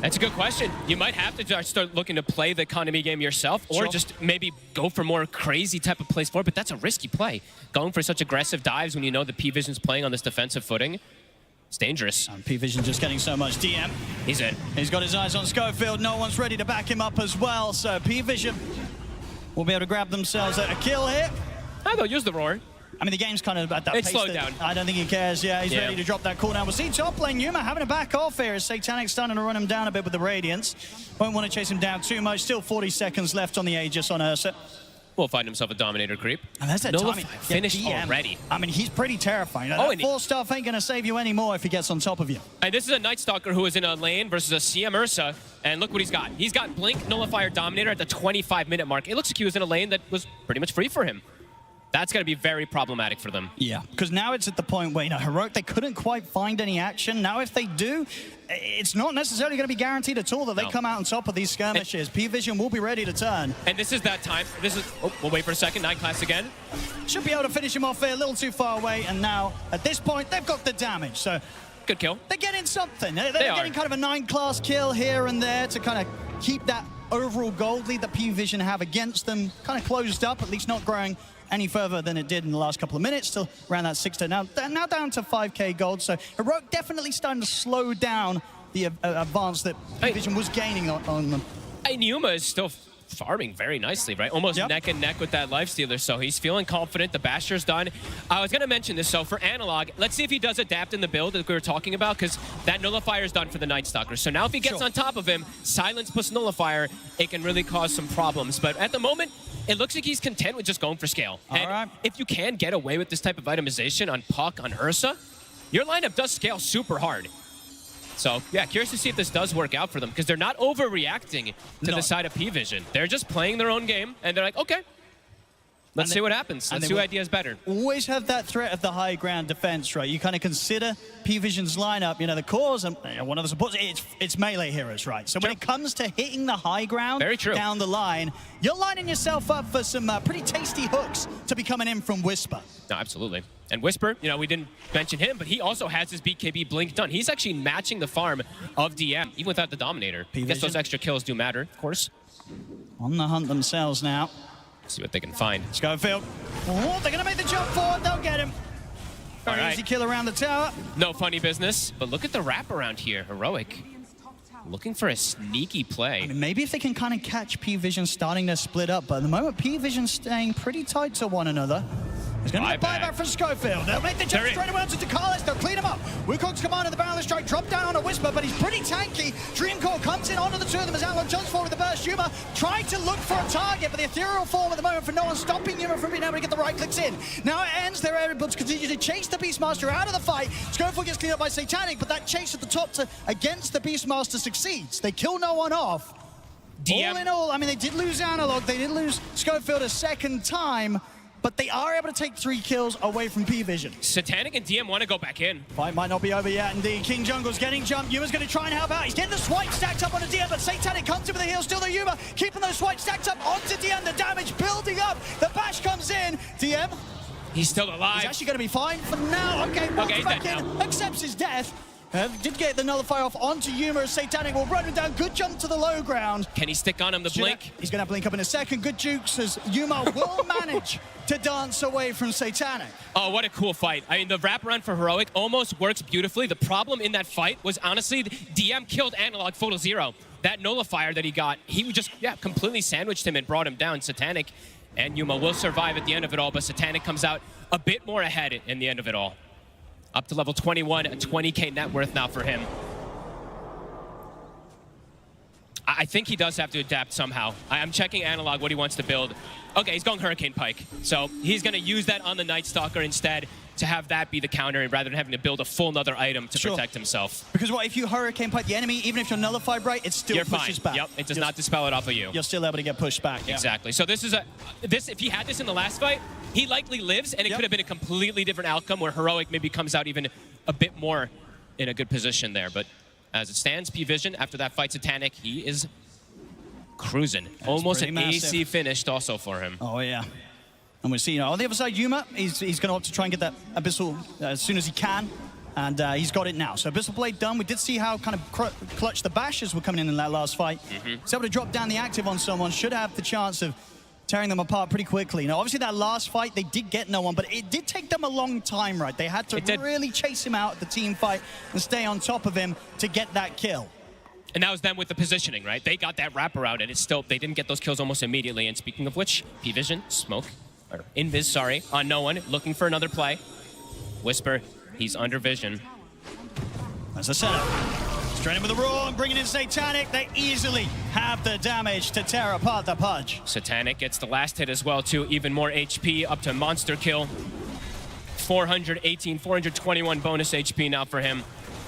That's a good question. You might have to start looking to play the economy game yourself, or just maybe go for more crazy type of plays forward, but that's a risky play. Going for such aggressive dives when you know the P-Vision's playing on this defensive footing, it's dangerous. P-Vision just getting so much DM. He's in. He's got his eyes on Schofield. No one's ready to back him up as well, so P-Vision will be able to grab themselves a kill here. Oh, they'll use the roar. I mean, the game's kind of at that pace. It's slowed down. I don't think he cares. Yeah, he's ready to drop that cooldown. We'll see top lane Yuma having to back off here as Satanic's starting to run him down a bit with the Radiance. Won't want to chase him down too much. Still 40 seconds left on the Aegis on Ursa. Will find himself a Dominator creep. And that's that timing. Finished already. I mean, he's pretty terrifying. That 4-star ain't going to save you anymore if he gets on top of you. And this is a Night Stalker who is in a lane versus a CM Ursa. And look what he's got. He's got Blink, Nullifier, Dominator at the 25-minute mark. It looks like he was in a lane that was pretty much free for him. That's going to be very problematic for them. Yeah, because now it's at the point where, you know, Heroic, they couldn't quite find any action. Now if they do, it's not necessarily going to be guaranteed at all that they come out on top of these skirmishes. P-Vision will be ready to turn. And this is that time. We'll wait for a second. 9class again. Should be able to finish him off here, a little too far away. And now, at this point, they've got the damage. So good kill. They're getting something. They're getting kind of a 9-class kill here and there to kind of keep that overall gold lead that P-Vision have against them kind of closed up, at least not growing any further than it did in the last couple of minutes. Still around that 6 to now down to 5k gold. So Heroic definitely starting to slow down the advance that P-Vision was gaining on them. And Yuma is still farming very nicely, right? Almost neck and neck with that Lifestealer, so he's feeling confident. The Basher's done. I was going to mention this, so for Analog, let's see if he does adapt in the build that we were talking about, because that Nullifier is done for the Night Stalker. So now if he gets on top of him, Silence plus Nullifier, it can really cause some problems. But at the moment, it looks like he's content with just going for scale. And if you can get away with this type of itemization on Puck, on Ursa, your lineup does scale super hard. So, yeah, curious to see if this does work out for them, because they're not overreacting to the side of P-Vision. They're just playing their own game, and they're like, okay. Let's see what happens. Let's see who idea is better. Always have that threat of the high ground defense, right? You kind of consider P-Vision's lineup, you know, the cores, and one of the supports, it's melee heroes, right? So when it comes to hitting the high ground down the line, you're lining yourself up for some pretty tasty hooks to be coming in from Whisper. No, absolutely. And Whisper, you know, we didn't mention him, but he also has his BKB blink done. He's actually matching the farm of DM, even without the Dominator. I guess those extra kills do matter, of course. On the hunt themselves now. See what they can find. Schofield. Oh, they're going to make the jump forward. They'll get him. Very easy kill around the tower. No funny business, but look at the wraparound here. Heroic. Looking for a sneaky play. I mean, maybe if they can kind of catch P-Vision starting to split up, but at the moment, P-Vision's staying pretty tight to one another. There's going to be a buyback from Schofield. They'll make the jump straight away onto Carlos. They'll clean him up. Wukong's command of the barrel strike drop down on a Whisper, but he's pretty tanky. Dreamcore comes in onto the two of them as Analog jumps forward with the burst. Yuma trying to look for a target, but the ethereal form at the moment for no one stopping Yuma from being able to get the right clicks in. Now it ends. They're able to continue to chase the Beastmaster out of the fight. Schofield gets cleaned up by Satanic, but that chase at the top against the Beastmaster succeeds. They kill no one off. All in all, I mean, they did lose Analog. They did lose Schofield a second time. But they are able to take 3 kills away from P-Vision. Satanic and DM want to go back in. Fight might not be over yet, indeed. King Jungle's getting jumped. Yuma's going to try and help out. He's getting the swipe stacked up on the DM, but Satanic comes in with the heal. Still the Yuma, keeping those swipes stacked up onto DM. The damage building up. The bash comes in. DM. He's still alive. He's actually going to be fine for now. Okay, walks back in, accepts his death. Did get the nullifier off onto Yuma as Satanic will run him down. Good jump to the low ground. Can he stick on him the blink? He's going to blink up in a second. Good jukes as Yuma will manage to dance away from Satanic. Oh, what a cool fight. I mean, the wraparound for Heroic almost works beautifully. The problem in that fight was honestly, DM killed Analog Photo Zero. That nullifier that he got, he just, completely sandwiched him and brought him down. Satanic and Yuma will survive at the end of it all, but Satanic comes out a bit more ahead in the end of it all. Up to level 21, a 20K net worth now for him. I think he does have to adapt somehow. I'm checking Analog, what he wants to build. Okay, he's going Hurricane Pike. So he's going to use that on the Night Stalker instead to have that be the counter rather than having to build a full another item to protect himself. Because what if you Hurricane Pike the enemy, even if you're nullified right, it still pushes back. Yep, it does not dispel it off of you. You're still able to get pushed back. Exactly. So this is if he had this in the last fight, he likely lives, and it could have been a completely different outcome where Heroic maybe comes out even a bit more in a good position there. But as it stands, P-Vision, after that fight Satanic, he is cruising. Almost an AC finished also for him. Oh, yeah. And we see, on the other side, Yuma, he's going to opt to try and get that Abyssal as soon as he can. And he's got it now. So Abyssal Blade done. We did see how kind of clutch the bashes were coming in that last fight. He's able to drop down the active on someone. Should have the chance of tearing them apart pretty quickly. Now, obviously, that last fight, they did get no one, but it did take them a long time, right? They had to really chase him out at the team fight and stay on top of him to get that kill. And that was them with the positioning, right? They got that wraparound, and it's still, they didn't get those kills almost immediately. And speaking of which, P-Vision, smoke, or Invis, sorry, on no one, looking for another play. Whisper, he's under vision. That's the setup. Straight in with the Roar and bringing in Satanic. They easily have the damage to tear apart the Pudge. Satanic gets the last hit as well, too. Even more HP up to monster kill. 418, 421 bonus HP now for him.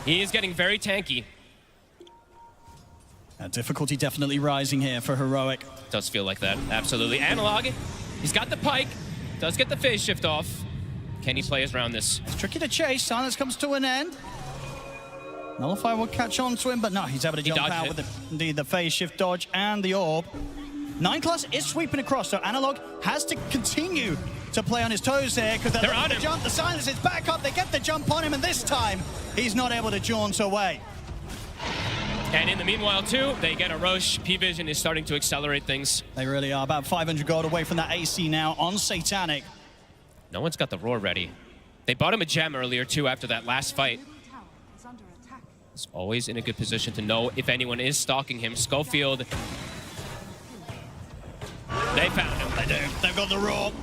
He is getting very tanky. Difficulty definitely rising here for Heroic. Does feel like that, absolutely. Analog, he's got the Pike, does get the phase shift off. Can he play around this? It's tricky to chase. Silence comes to an end. Nullifier will catch on to him, but no, he's able to jump out with the phase shift dodge and the orb. 9 class is sweeping across, so Analog has to continue to play on his toes there because they're on the jump. The Silence is back up. They get the jump on him, and this time he's not able to jaunt away. And in the meanwhile, too, they get a Roche. P-Vision is starting to accelerate things. They really are. About 500 gold away from that AC now on Satanic. No one's got the Roar ready. They bought him a gem earlier, too, after that last fight. He's always in a good position to know if anyone is stalking him. Schofield. They found him. They do. They've got the Roar.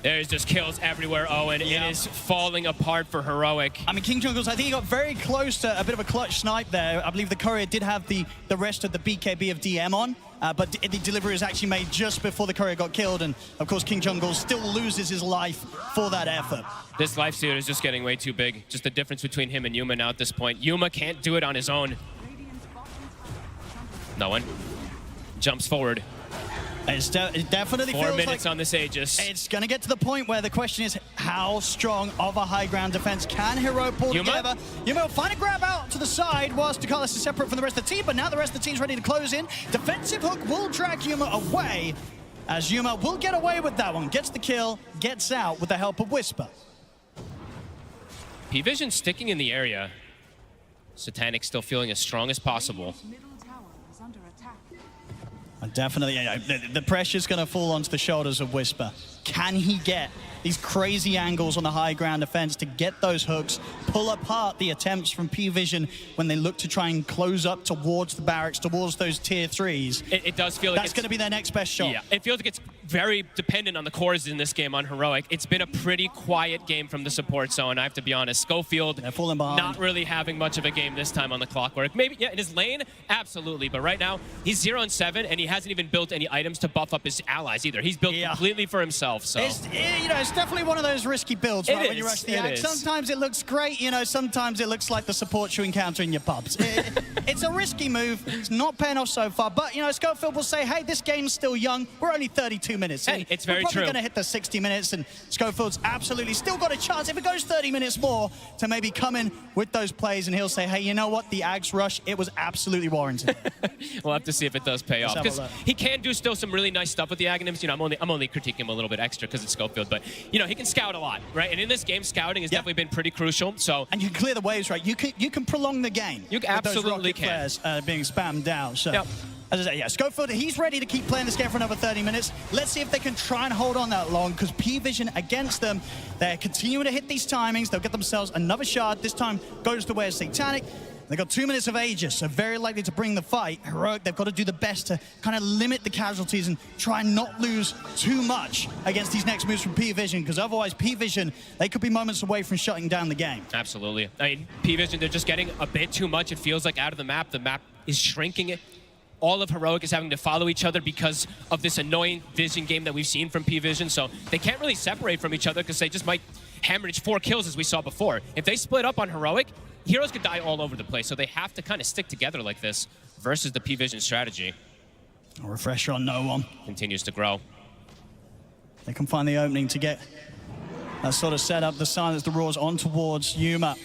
There's just kills everywhere, Owen. It is falling apart for Heroic. I mean, King Jungles, I think he got very close to a bit of a clutch snipe there. I believe the courier did have the rest of the BKB of DM on, but the delivery was actually made just before the courier got killed. And, of course, King Jungles still loses his life for that effort. This life steal is just getting way too big. Just the difference between him and Yuma now at this point. Yuma can't do it on his own. No one. Jumps forward. It definitely 4 feels minutes like on this Aegis. It's going to get to the point where the question is, how strong of a high ground defense can Heroic pull together? Yuma will find a grab out to the side whilst Ducalis is separate from the rest of the team, but now the rest of the team's ready to close in. Defensive hook will drag Yuma away, as Yuma will get away with that one. Gets the kill, gets out with the help of Whisper. P-Vision sticking in the area. Satanic still feeling as strong as possible. Definitely, the pressure's going to fall onto the shoulders of Whisper. Can he get these crazy angles on the high ground defense to get those hooks, pull apart the attempts from P-Vision when they look to try and close up towards the barracks, towards those tier 3s? It does feel like that's going to be their next best shot. Yeah, it feels like it's very dependent on the cores in this game on Heroic. It's been a pretty quiet game from the support zone, I have to be honest. Schofield not really having much of a game this time on the Clockwork. Maybe, yeah, in his lane, absolutely. But right now, he's 0-7, and he hasn't even built any items to buff up his allies either. He's built completely for himself, so... It's definitely one of those risky builds, right, when you rush the axe. Sometimes it looks great, sometimes it looks like the support you encounter in your pubs. It's a risky move. It's not paying off so far. But, Schofield will say, hey, this game's still young. We're only 32 minutes in. Hey, it's very We're probably true. going to hit the 60 minutes, and Schofield's absolutely still got a chance, if it goes 30 minutes more, to maybe come in with those plays, and he'll say, hey, you know what? The axe rush, it was absolutely warranted. We'll have to see if it does pay off. Because he can do still some really nice stuff with the Aghanims. I'm only critiquing him a little bit extra because it's Schofield, but, he can scout a lot, right? And in this game, scouting has definitely been pretty crucial. So, and you can clear the waves, right? You can prolong the game. You absolutely can. Flares, being spammed down. So, as I say, Schofield, he's ready to keep playing this game for another 30 minutes. Let's see if they can try and hold on that long, because P-Vision against them, they're continuing to hit these timings. They'll get themselves another shard. This time goes to where Satanic. They've got 2 minutes of Aegis, so very likely to bring the fight. Heroic, they've got to do the best to kind of limit the casualties and try and not lose too much against these next moves from P-Vision, because otherwise P-Vision, they could be moments away from shutting down the game. Absolutely. I mean, P-Vision, they're just getting a bit too much, it feels like, out of the map. The map is shrinking. All of Heroic is having to follow each other because of this annoying vision game that we've seen from P-Vision, so they can't really separate from each other because they just might hemorrhage 4 kills as we saw before. If they split up on Heroic, heroes could die all over the place, so they have to kind of stick together like this versus the P-Vision strategy. A refresher on no one. Continues to grow. They can find the opening to get that sort of set up, the silence, the roars on towards Yuma.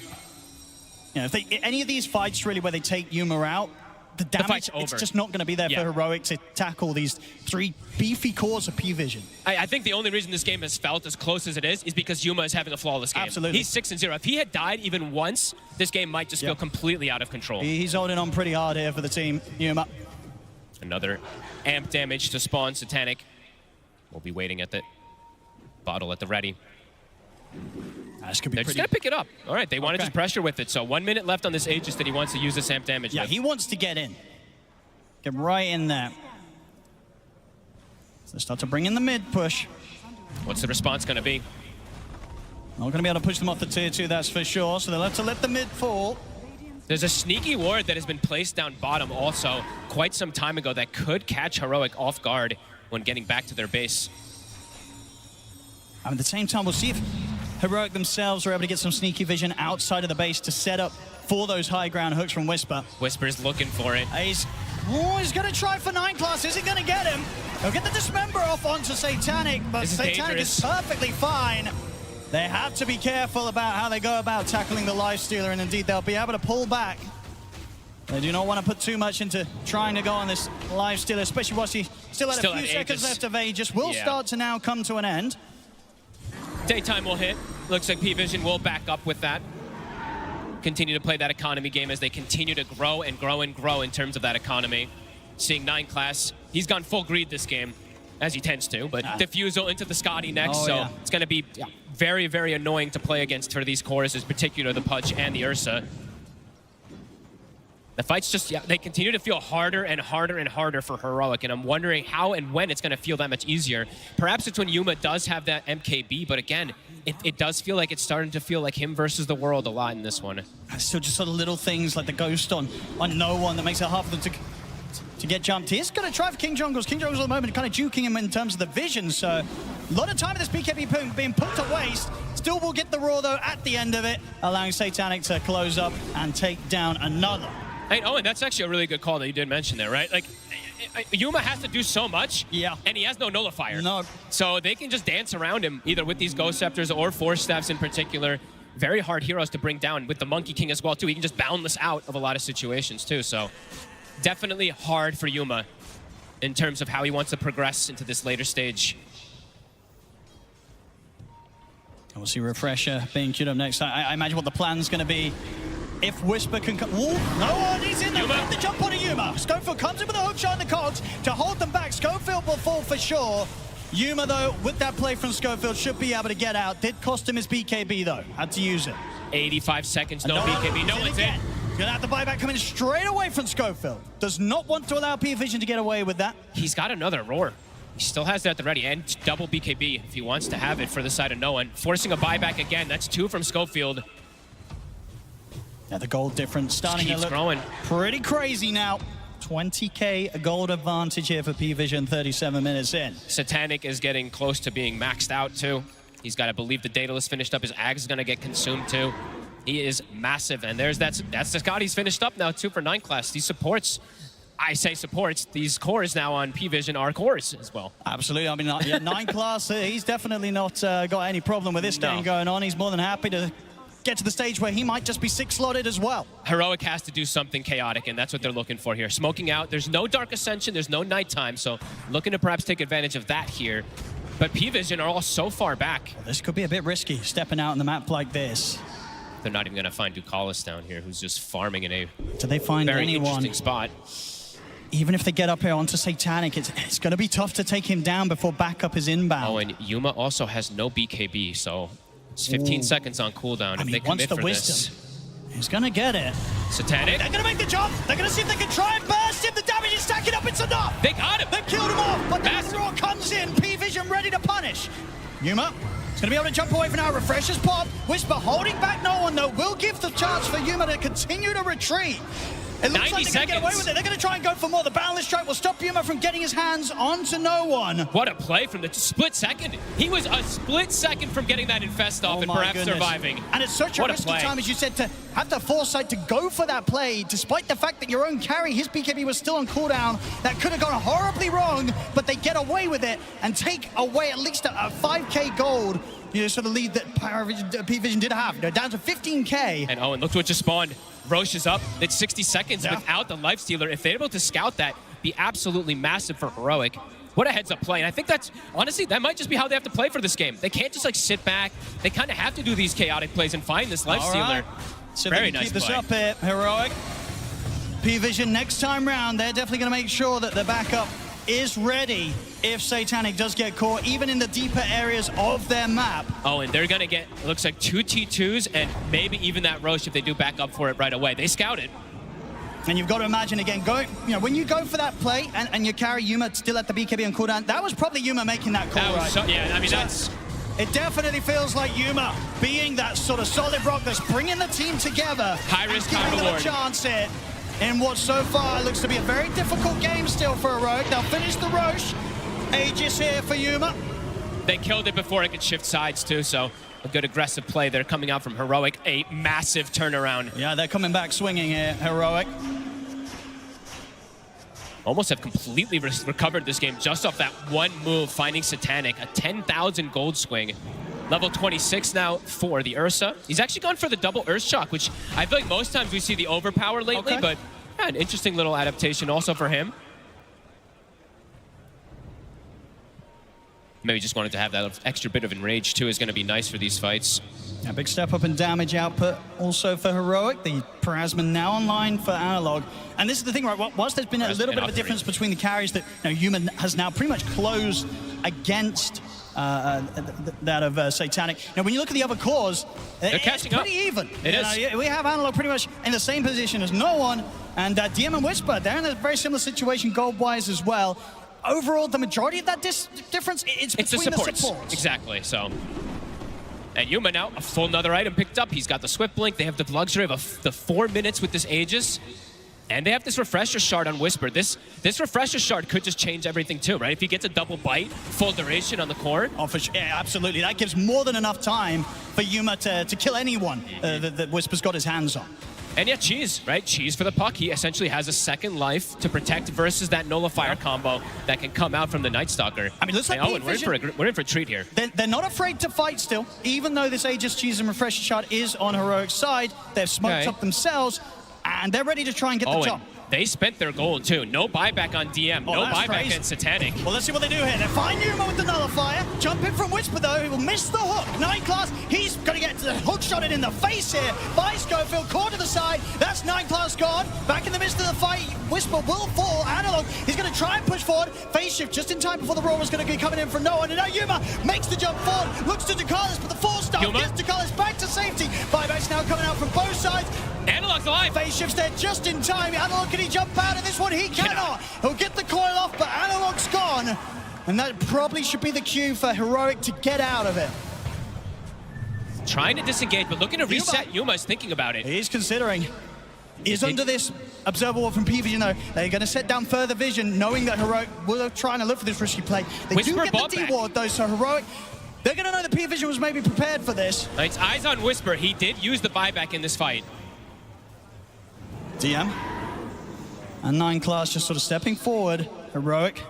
If any of these fights really where they take Yuma out, the damage, it's just not going to be there for Heroic to tackle these 3 beefy cores of P-Vision. I think the only reason this game has felt as close as it is because Yuma is having a flawless game. Absolutely. He's 6-0. If he had died even once, this game might just feel completely out of control. He's holding on pretty hard here for the team, Yuma. Another amp damage to spawn. Satanic will be waiting at the bottle at the ready. They're just going to pick it up. All right, they want to just pressure with it. So 1 minute left on this Aegis that he wants to use this amp damage with. He wants to get in. Get right in there. So they start to bring in the mid push. What's the response going to be? Not going to be able to push them off the tier 2, that's for sure. So they'll have to let the mid fall. There's a sneaky ward that has been placed down bottom also quite some time ago that could catch Heroic off guard when getting back to their base. At the same time, we'll see if Heroic themselves are able to get some sneaky vision outside of the base to set up for those high ground hooks from Whisper. Whisper's looking for it. He's going to try for 9 class. Is he going to get him? He'll get the Dismember off onto Satanic, but Satanic is perfectly fine. They have to be careful about how they go about tackling the Lifestealer, and indeed they'll be able to pull back. They do not want to put too much into trying to go on this Lifestealer, especially whilst he still had a few seconds left of Aegis. Will start to now come to an end. Daytime will hit. Looks like P-Vision will back up with that. Continue to play that economy game as they continue to grow and grow and grow in terms of that economy. Seeing 9 class, he's gone full greed this game, as he tends to, but Diffusal into the Scotty next, it's going to be very, very annoying to play against for these cores, in particular the Pudge and the Ursa. The fights just, they continue to feel harder and harder and harder for Heroic, and I'm wondering how and when it's going to feel that much easier. Perhaps it's when Yuma does have that MKB, but again, it does feel like it's starting to feel like him versus the world a lot in this one. Still just sort of little things like the ghost on no one that makes it hard for them to get jumped. He's going to try for King Jungles. King Jungles at the moment kind of juking him in terms of the vision, so a lot of time of this BKB being put to waste. Still will get the Roar, though, at the end of it, allowing Satanic to close up and take down another. Hey, Owen, that's actually a really good call that you did mention there, right? Like, Yuma has to do so much. Yeah. And he has no nullifier. No. So they can just dance around him, either with these Ghost Scepters or Force Staffs in particular. Very hard heroes to bring down with the Monkey King as well, too. He can just boundless out of a lot of situations, too. So definitely hard for Yuma in terms of how he wants to progress into this later stage. We'll see Refresher being queued up next. I imagine what the plan's going to be. If Whisper can come... Ooh, no one, he's in there. The jump on a Yuma. Schofield comes in with a hook shot in the cogs to hold them back. Schofield will fall for sure. Yuma, though, with that play from Schofield, should be able to get out. Did cost him his BKB, though. Had to use it. 85 seconds, no BKB. No one's in. Gonna have the buyback coming straight away from Schofield. Does not want to allow P-Vision to get away with that. He's got another roar. He still has that at the ready, and double BKB if he wants to have it for the side of no one. Forcing a buyback again. That's 2 from Schofield. Yeah, the gold difference starting to look growing. Pretty crazy now. 20k gold advantage here for P-Vision 37 minutes in. Satanic is getting close to being maxed out too. He's got to believe the Daedalus finished up. His Ag is going to get consumed too. He is massive, and that's the Scott. He's finished up now too for 9 class. These supports, I say supports, these cores now on P-Vision are cores as well. Absolutely. I mean, yeah, 9 class, he's definitely not got any problem with this game going on. He's more than happy to get to the stage where he might just be 6-slotted as well. Heroic has to do something chaotic, and that's what they're looking for here. Smoking out. There's no Dark Ascension. There's no nighttime, so looking to perhaps take advantage of that here. But P-Vision are all so far back. Well, this could be a bit risky, stepping out on the map like this. They're not even going to find Ducalis down here, who's just farming in a Do they find very anyone? interesting spot. Even if they get up here onto Satanic, it's going to be tough to take him down before backup is inbound. Oh, and Yuma also has no BKB, so it's 15 seconds on cooldown. I if mean, they commit the for wisdom. this. He's going to get it. Satanic. They're going to make the jump. They're going to see if they can try and burst him. The damage is stacking up. It's enough. They got him. They've killed him off, but the draw comes in. P-Vision ready to punish. Yuma is going to be able to jump away from now. Refreshers pop. Whisper holding back no one, though. Will give the chance for Yuma to continue to retreat. It looks like they're going to get away with it. They're going to try and go for more. The Boundless Strike will stop Yuma from getting his hands onto no one. What a play from the split second. He was a split second from getting that infest off and perhaps surviving. And it's such a risky time, as you said, to have the foresight to go for that play, despite the fact that your own carry, his BKB was still on cooldown. That could have gone horribly wrong, but they get away with it and take away at least a 5k gold. You know, sort of lead that P-Vision did have. They're down to 15k. And Owen, look what just spawned. Roche is up. It's 60 seconds without the Lifestealer. If they're able to scout that, be absolutely massive for Heroic. What a heads-up play. And I think that's, honestly, that might just be how they have to play for this game. They can't just, like, sit back. They kind of have to do these chaotic plays and find this Lifestealer. Right. So very they can nice keep this play. up here, Heroic. P-Vision next time round, they're definitely going to make sure that the backup is ready if Satanic does get caught, even in the deeper areas of their map. Oh, and they're going to get, it looks like 2 T2s and maybe even that Roche if they do back up for it right away. They scouted. And you've got to imagine, again, when you go for that play and you carry Yuma still at the BKB on cooldown, that was probably Yuma making that call, right? Yeah, I mean, that's... It definitely feels like Yuma being that sort of solid rock that's bringing the team together. High risk, high giving them reward. a chance here in what so far looks to be a very difficult game still for Heroic. They'll finish the Roche. Aegis here for Yuma. They killed it before it could shift sides, too, so a good aggressive play. They're coming out from Heroic. A massive turnaround. Yeah, they're coming back swinging here, Heroic. Almost have completely recovered this game just off that one move, finding Satanic. A 10,000 gold swing. Level 26 now for the Ursa. He's actually gone for the double Earth Shock, which I feel like most times we see the overpower lately, but yeah, an interesting little adaptation also for him. Maybe just wanted to have that extra bit of enrage too is going to be nice for these fights. A big step up in damage output also for Heroic. The Parasman now online for Analog. And this is the thing, right? Whilst there's been a little bit of a difference between the carries that Human has now pretty much closed against that of Satanic. Now, when you look at the other cores, it's pretty even. It is. We have Analog pretty much in the same position as no one. And DM and Whisper, they're in a very similar situation gold-wise as well. Overall, the majority of that difference, it's between the supports. Exactly, so. And Yuma now, a full another item picked up. He's got the Swift Blink. They have the luxury of the 4 minutes with this Aegis. And they have this Refresher Shard on Whisper. This Refresher Shard could just change everything too, right? If he gets a double bite, full duration on the core. Oh, for sure. Yeah, absolutely. That gives more than enough time for Yuma to kill anyone that Whisper's got his hands on. And yeah, Cheese, right? Cheese for the puck. He essentially has a second life to protect versus that nullifier combo that can come out from the Night Stalker. I mean, looks like Owen, we're in for a treat here. They're not afraid to fight still, even though this Aegis Cheese and Refresher shot is on Heroic's side. They've smoked up themselves, and they're ready to try and get the jump. They spent their gold too. No buyback on DM. No buyback on Satanic. Well, let's see what they do here. They find Yuma with the nullifier. Jump in from Whisper, though. He will miss the hook. 9 class. He's going to get the hook shotted in the face here by Schofield. Caught to the side. That's 9 class gone. Back in the midst of the fight. Whisper will fall. Analog. He's going to try and push forward. Phase shift just in time before the Roar was going to be coming in from no one. And now Yuma makes the jump forward. Looks to Dakalis, but the 4-star gets Dakalis back to safety. Buybacks now coming out from both sides. Analog's alive. Phase shifts there just in time. Analog, can he jump out of this one? He cannot. He'll get the coil off, but Analog's gone. And that probably should be the cue for Heroic to get out of it. Trying to disengage, but looking to reset. Yuma is thinking about it. He's considering. He's under this observable from P-Vision, though. They're going to set down further vision, knowing that Heroic will try and look for this risky play. They do get the D-ward, though, so Heroic, they're going to know that P-Vision was maybe prepared for this. It's eyes on Whisper. He did use the buyback in this fight. DM. And 9 class just sort of stepping forward. Heroic.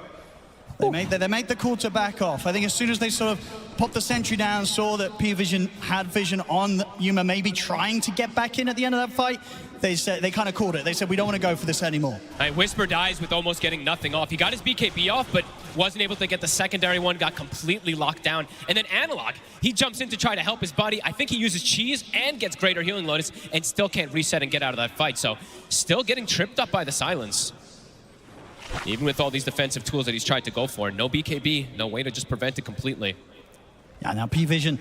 They make the call to back off. I think as soon as they sort of popped the sentry down, saw that P-Vision had vision on Yuma maybe trying to get back in at the end of that fight, they kind of called it. They said, we don't want to go for this anymore. Whisper dies with almost getting nothing off. He got his BKB off, but wasn't able to get the secondary one, got completely locked down. And then Analog, he jumps in to try to help his buddy. I think he uses Cheese and gets Greater Healing Lotus and still can't reset and get out of that fight. So still getting tripped up by the silence. Even with all these defensive tools that he's tried to go for, no BKB, no way to just prevent it completely. Yeah, now P-Vision,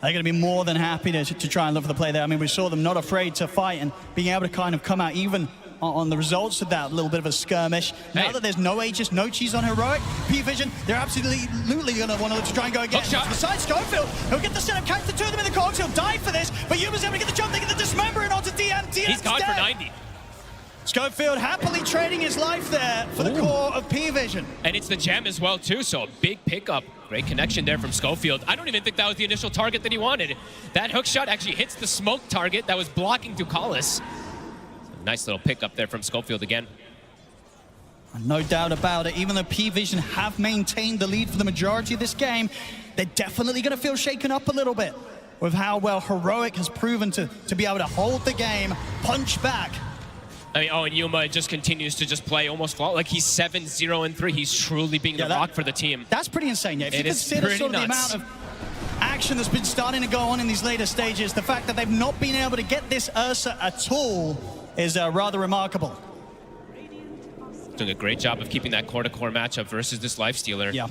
they're going to be more than happy to try and look for the play there. I mean, we saw them not afraid to fight and being able to kind of come out even on the results of that little bit of a skirmish. Now that there's no Aegis, no Cheese on Heroic, P-Vision, they're absolutely going to want to try and go again. Besides Schofield, he'll get the setup, catch the 2 of them in the cogs, he'll die for this, but Yuma's able to get the jump, they get the dismembering onto DM. He's gone for 90. Schofield happily trading his life there for the core of P-Vision. And it's the gem as well, too, so a big pickup. Great connection there from Schofield. I don't even think that was the initial target that he wanted. That hook shot actually hits the smoke target that was blocking Ducalis. Nice little pickup there from Schofield again. No doubt about it. Even though P-Vision have maintained the lead for the majority of this game, they're definitely going to feel shaken up a little bit with how well Heroic has proven to be able to hold the game, punch back. I mean, and Yuma just continues to just play almost flawless. Like he's 7-0-3. He's truly being the rock for the team. That's pretty insane, yeah. If you consider sort of the amount of action that's been starting to go on in these later stages, the fact that they've not been able to get this Ursa at all is rather remarkable. Doing a great job of keeping that core-to-core matchup versus this Lifestealer. Yeah.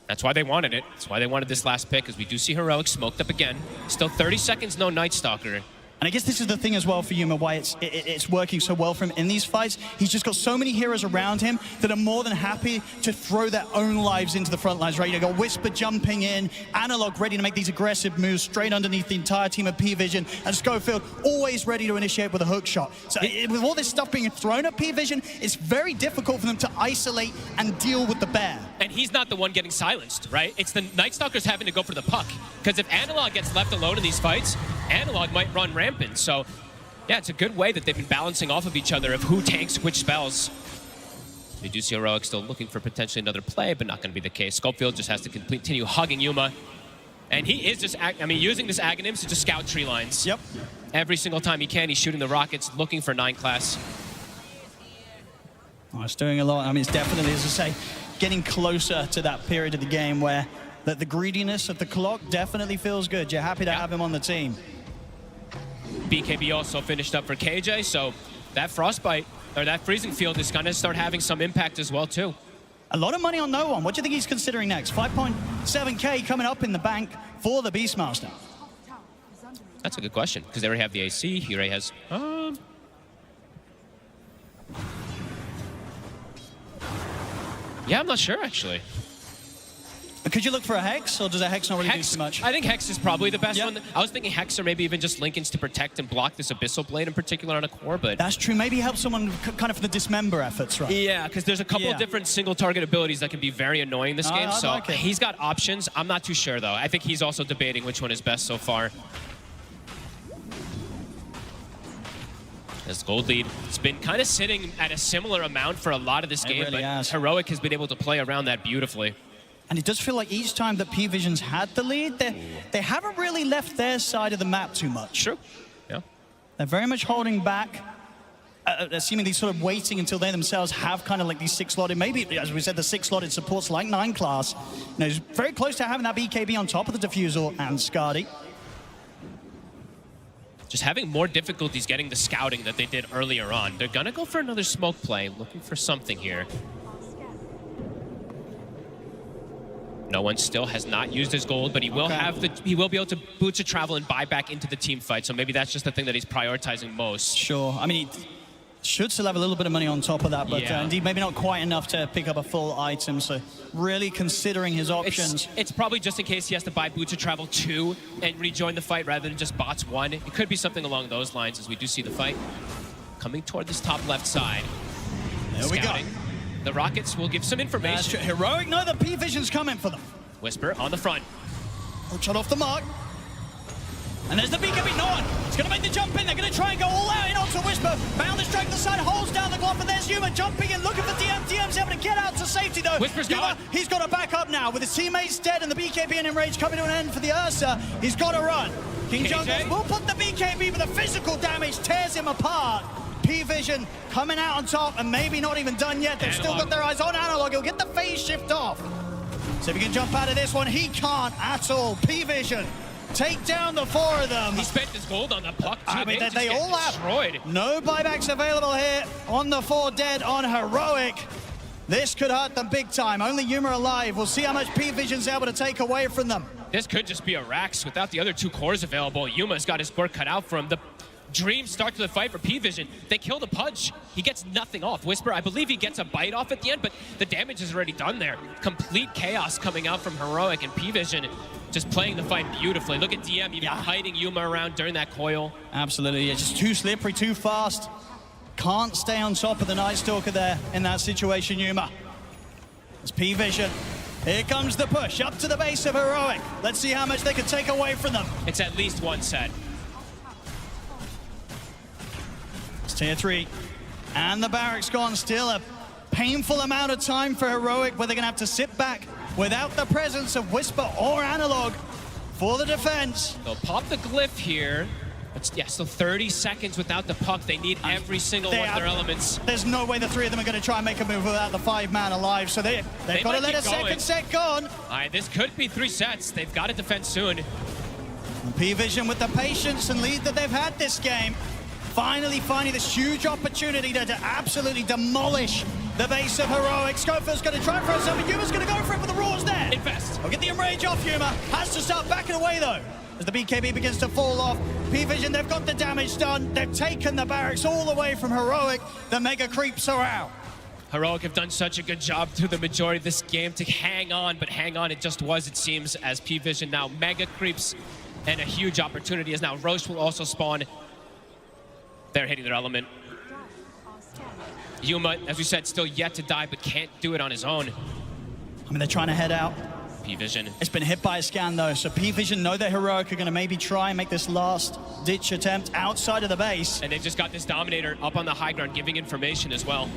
That's why they wanted it. That's why they wanted this last pick, because we do see Heroic smoked up again. Still 30 seconds, no Night Stalker. And I guess this is the thing as well for Yuma, why it's working so well for him in these fights. He's just got so many heroes around him that are more than happy to throw their own lives into the front lines, right? You got Whisper jumping in, Analog ready to make these aggressive moves straight underneath the entire team of P-Vision, and Schofield always ready to initiate with a hook shot. So with all this stuff being thrown at P-Vision, it's very difficult for them to isolate and deal with the bear. And he's not the one getting silenced, right? It's the Night Stalkers having to go for the puck. Because if Analog gets left alone in these fights, Analog might run rampant. So, yeah, it's a good way that they've been balancing off of each other of who tanks which spells. We do see Heroic still looking for potentially another play, but not going to be the case. Schofield just has to continue hugging Yuma. And he is just, using this Aghanims to just scout tree lines. Yep. Every single time he can, he's shooting the rockets, looking for 9 class. Oh, it's doing a lot. I mean, it's definitely, as I say, getting closer to that period of the game where the greediness of the clock definitely feels good. You're happy to have him on the team. BKB also finished up for KJ, so that Frostbite, or that Freezing Field is going to start having some impact as well, too. A lot of money on no one. What do you think he's considering next? 5.7K coming up in the bank for the Beastmaster. That's a good question, because they already have the AC. He already has... Yeah, I'm not sure, actually. Could you look for a Hex, or does a Hex not really do too much? I think Hex is probably the best one. I was thinking Hex or maybe even just Linken's to protect and block this Abyssal Blade in particular on a core, but... That's true. Maybe help someone kind of for the dismember efforts, right? Yeah, because there's a couple of different single target abilities that can be very annoying this game, so like he's got options. I'm not too sure, though. I think he's also debating which one is best so far. This gold lead has been kind of sitting at a similar amount for a lot of this game, really but has. Heroic has been able to play around that beautifully. And it does feel like each time that P-Vision's had the lead, they haven't really left their side of the map too much. True. Yeah. They're very much holding back, seemingly sort of waiting until they themselves have kind of like these 6-slotted, maybe, as we said, the 6-slotted supports like 9 class. You know, it's very close to having that BKB on top of the Diffusal and Skadi. Just having more difficulties getting the scouting that they did earlier on. They're gonna go for another smoke play, looking for something here. No one still has not used his gold, but he will he will be able to boots of travel and buy back into the team fight. So maybe that's just the thing that he's prioritizing most. Sure. I mean, he should still have a little bit of money on top of that, but indeed maybe not quite enough to pick up a full item. So really considering his options. It's probably just in case he has to buy boots of travel 2 and rejoin the fight rather than just bots 1. It could be something along those lines as we do see the fight coming toward this top left side. There we go. The Rockets will give some information. Heroic, no, the P-Vision's coming for them. Whisper on the front. Hook shot off the mark. And there's the BKB, no one. It's going to make the jump in. They're going to try and go all out in onto Whisper. Bound the strike to the side, holds down the glove, and there's Yuma jumping in, looking for DM. DM's able to get out to safety, though. Whisper's Yuma, gone. he's got to back up now. With his teammates dead and the BKB in range coming to an end for the Ursa, he's got to run. King Jungles will put the BKB, but the physical damage tears him apart. P-Vision coming out on top, and maybe not even done yet. They've still got their eyes on Analog. He'll get the phase shift off. So if he can jump out of this one, he can't at all. P-Vision take down the 4 of them. He spent his gold on the puck, too. I mean, they all destroyed. have no buybacks available here on the 4 dead on Heroic. This could hurt them big time. Only Yuma alive. We'll see how much P-Vision's able to take away from them. This could just be a Rax without the other 2 cores available. Yuma's got his work cut out for him. The dream start to the fight for P-Vision. They kill the Pudge. He gets nothing off. Whisper, I believe he gets a bite off at the end, but the damage is already done there. Complete chaos coming out from Heroic, and P-Vision just playing the fight beautifully. Look at DM even hiding Yuma around during that coil. Absolutely, yeah, just too slippery, too fast. Can't stay on top of the Night Stalker there in that situation, Yuma. It's P-Vision. Here comes the push up to the base of Heroic. Let's see how much they can take away from them. It's at least 1 set. It's tier 3. And the barracks gone. Still a painful amount of time for Heroic, where they're going to have to sit back without the presence of Whisper or Analog for the defense. They'll pop the glyph here. So 30 seconds without the puck. They need every single one of their elements. There's no way the 3 of them are going to try and make a move without the 5-man alive, so they've got to let a second set go on. All right, this could be 3 sets. They've got to defend soon. P-Vision with the patience and lead that they've had this game. Finally finding this huge opportunity to absolutely demolish the base of Heroic. Schofield's going to try for himself, and Yuma's going to go for it, but the Roar's there. Invest. I'll get the enrage off Yuma. Has to start backing away, though, as the BKB begins to fall off. P-Vision, they've got the damage done. They've taken the barracks all away from Heroic. The mega creeps are out. Heroic have done such a good job through the majority of this game to hang on, but hang on it just was, it seems, as P-Vision now mega creeps, and a huge opportunity as now Roche will also spawn. They're hitting their element. Yuma, as we said, still yet to die, but can't do it on his own. I mean, they're trying to head out. P-Vision. It's been hit by a scan, though, so P-Vision know that Heroic are going to maybe try and make this last-ditch attempt outside of the base. And they've just got this Dominator up on the high ground, giving information as well.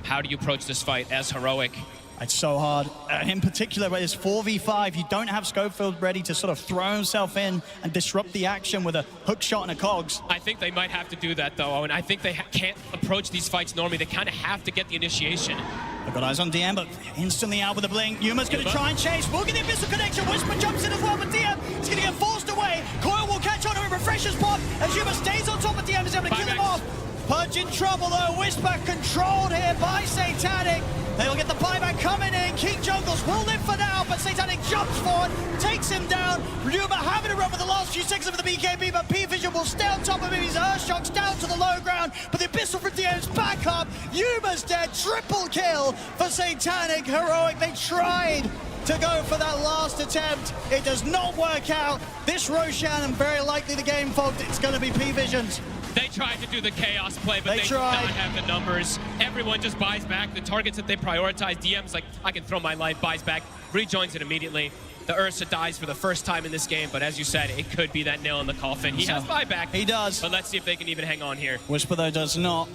How do you approach this fight as Heroic? It's so hard. In particular, where it's 4v5, you don't have Schofield ready to sort of throw himself in and disrupt the action with a hook shot and a cogs. I think they might have to do that, though, and I think they can't approach these fights normally. They kind of have to get the initiation. They've got eyes on DM, but instantly out with a blink. Yuma's going to try and chase. We'll get the Abyssal Connection. Whisper jumps in as well, but DM is going to get forced away. Coil will catch on to it, refreshes spot, as Yuma stays on top of DM, is able to kill him off. Pudge in trouble, though. Whisper controlled here by Satanic. They'll get the buyback coming in. King Jungles will live for now, but Satanic jumps forward, takes him down. Yuma having to run for the last few seconds of the BKB, but P-Vision will stay on top of him. His Earthshock's down to the low ground, but the Abyssal for DM's back up. Yuma's dead. Triple kill for Satanic. Heroic, they tried to go for that last attempt. It does not work out. This Roshan, and very likely the game fogged, it's going to be P-Vision's. They tried to do the chaos play, but they did tried. not have the numbers. Everyone just buys back the targets that they prioritize. DM's like, I can throw my life, buys back, rejoins it immediately. the Ursa dies for the first time in this game, but as you said, it could be that nail in the coffin. He has buyback. He does. But let's see if they can even hang on here. Whisper, though, does not.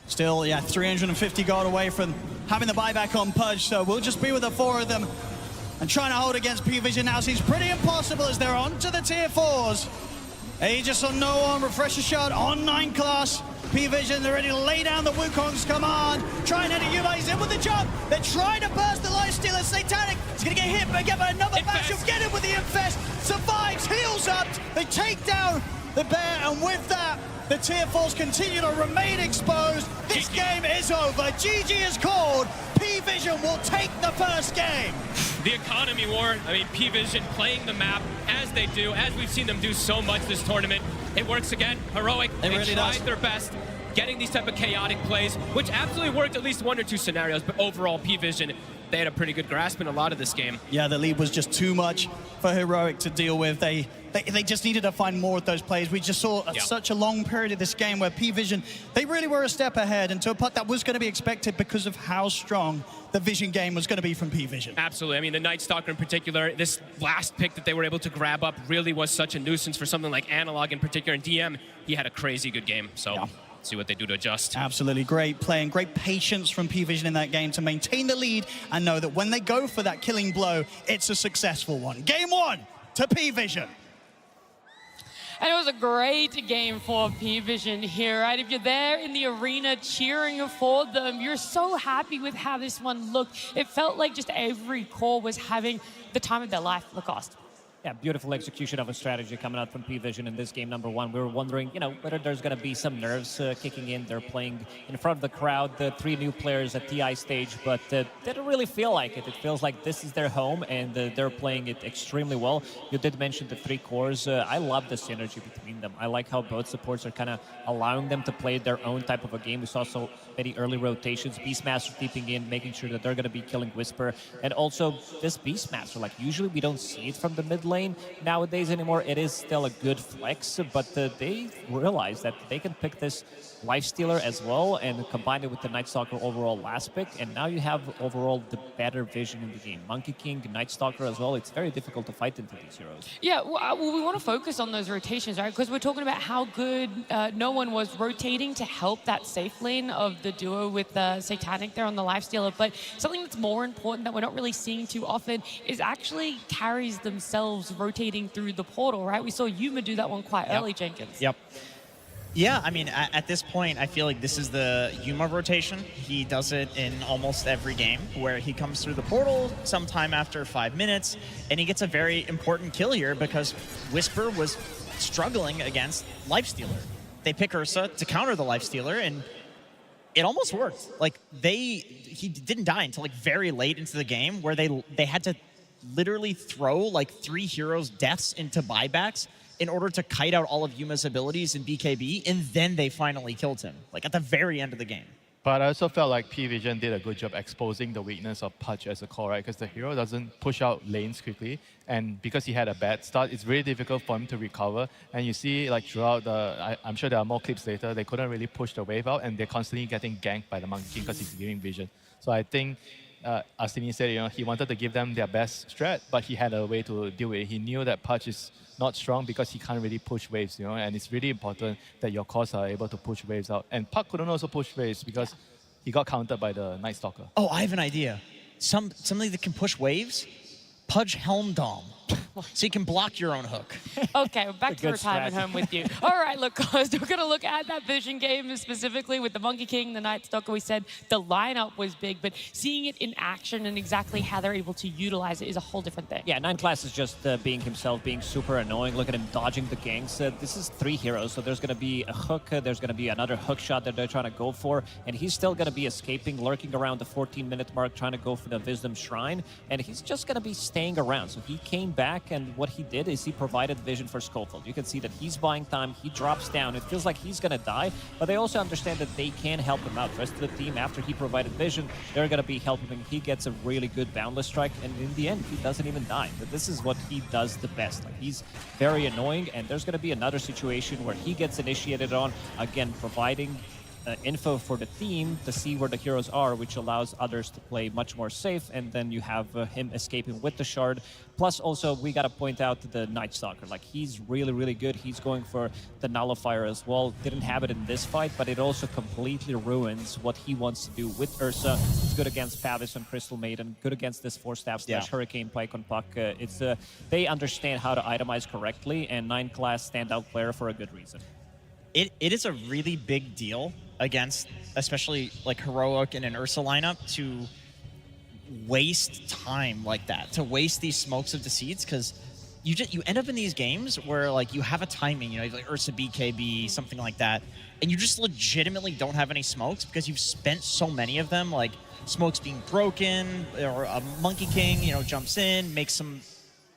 Still, yeah, 350 gold away from having the buyback on Pudge, so we'll just be with the four of them. And trying to hold against P-Vision now seems pretty impossible as they're on to the tier 4s. Aegis on no one, Refresher Shot on 9 class. P-Vision, they're ready to lay down the Wukong's command. Try and enter Yuma, he's in with the jump. They're trying to burst the Lifestealer. Satanic, he's gonna get hit, but get another bash. He'll get him with the Infest. Survives, heals up. They take down the bear, and with that, the tier 4s continue to remain exposed. This game is over. GG is called. P-Vision will take the first game. The economy war, I mean, P-Vision playing the map as they do, as we've seen them do so much this tournament. It works again. Heroic, they really tried their best getting these type of chaotic plays, which absolutely worked at least 1 or 2 scenarios, but overall, P-Vision, they had a pretty good grasp in a lot of this game. Yeah, the lead was just too much for Heroic to deal with. They just needed to find more of those plays. We just saw such a long period of this game where P-Vision, they really were a step ahead, and to a putt that was going to be expected because of how strong the Vision game was going to be from P-Vision. Absolutely. I mean, the Night Stalker in particular, this last pick that they were able to grab up really was such a nuisance for something like Analog in particular. And DM, he had a crazy good game. So see what they do to adjust. Absolutely. Great play and great patience from P-Vision in that game to maintain the lead and know that when they go for that killing blow, it's a successful one. Game 1 to P-Vision. And it was a great game for P-Vision here, right? If you're there in the arena cheering for them, you're so happy with how this one looked. It felt like just every core was having the time of their life, Lacoste. Yeah, beautiful execution of a strategy coming out from P-Vision in this game number 1. We were wondering, whether there's going to be some nerves kicking in. They're playing in front of the crowd, the 3 new players at TI stage, but they didn't really feel like it. It feels like this is their home, and they're playing it extremely well. You did mention the 3 cores. I love the synergy between them. I like how both supports are kind of allowing them to play their own type of a game. We saw so many early rotations, Beastmaster deeping in, making sure that they're going to be killing Whisper. And also, this Beastmaster, like, usually we don't see it from the mid lane nowadays anymore. It is still a good flex, but they realize that they can pick this Lifestealer as well and combine it with the Night Stalker overall last pick, and now you have overall the better vision in the game. Monkey King, Night Stalker as well. It's very difficult to fight into these heroes. Yeah, well, we want to focus on those rotations, right? Because we're talking about how good no one was rotating to help that safe lane of the duo with Satanic there on the Lifestealer. But something that's more important that we're not really seeing too often is actually carries themselves rotating through the portal, right? We saw Yuma do that one quite early, Jenkins. Yep. Yeah, I mean, at this point, I feel like this is the Yuma rotation. He does it in almost every game, where he comes through the portal sometime after 5 minutes, and he gets a very important kill here because Whisper was struggling against Lifestealer. They pick Ursa to counter the Lifestealer, and it almost worked. Like, he didn't die until like very late into the game, where they had to literally throw like 3 heroes' deaths into buybacks in order to kite out all of Yuma's abilities in BKB, and then they finally killed him, like at the very end of the game. But I also felt like P-Vision did a good job exposing the weakness of Pudge as a core, right? Because the hero doesn't push out lanes quickly, and because he had a bad start, it's really difficult for him to recover. And you see, like throughout I'm sure there are more clips later, they couldn't really push the wave out, and they're constantly getting ganked by the Monkey King because he's giving vision. So I think Astini said, he wanted to give them their best strat, but he had a way to deal with it. He knew that Pudge is not strong because he can't really push waves, and it's really important that your cores are able to push waves out. And Puck couldn't also push waves because he got countered by the Night Stalker. Oh, I have an idea. Something that can push waves? Pudge Helm Dom. So you can block your own hook. Okay, back to retirement home with you. All right, look, guys, we're going to look at that Vision game specifically with the Monkey King, the Night Stalker. We said the lineup was big, but seeing it in action and exactly how they're able to utilize it is a whole different thing. Yeah, 9 class is just being himself, being super annoying. Look at him dodging the ganks. This is 3 heroes, so there's going to be a hook, there's going to be another hook shot that they're trying to go for, and he's still going to be escaping, lurking around the 14-minute mark, trying to go for the Wisdom Shrine, and he's just going to be staying around. So he came back, and what he did is he provided vision for Schofield. You can see that he's buying time, he drops down, it feels like he's going to die, but they also understand that they can help him out. The rest of the team, after he provided vision, they're going to be helping him. He gets a really good boundless strike, and in the end, he doesn't even die. But this is what he does the best. Like, he's very annoying, and there's going to be another situation where he gets initiated on, again, providing info for the team to see where the heroes are, which allows others to play much more safe, and then you have him escaping with the shard. Plus, also, we got to point out the Night Stalker. Like, he's really, really good. He's going for the Nullifier as well. Didn't have it in this fight, but it also completely ruins what he wants to do with Ursa. He's good against Pavis and Crystal Maiden, good against this 4-stab slash Hurricane Pike on Puck. They understand how to itemize correctly, and 9-class standout player for a good reason. It is a really big deal against, especially like Heroic in an Ursa lineup, to waste time like that, to waste these smokes of deceits, because you end up in these games where like you have a timing, you know, like Ursa BKB, something like that, and you just legitimately don't have any smokes because you've spent so many of them, like smokes being broken, or a Monkey King, you know, jumps in, makes some,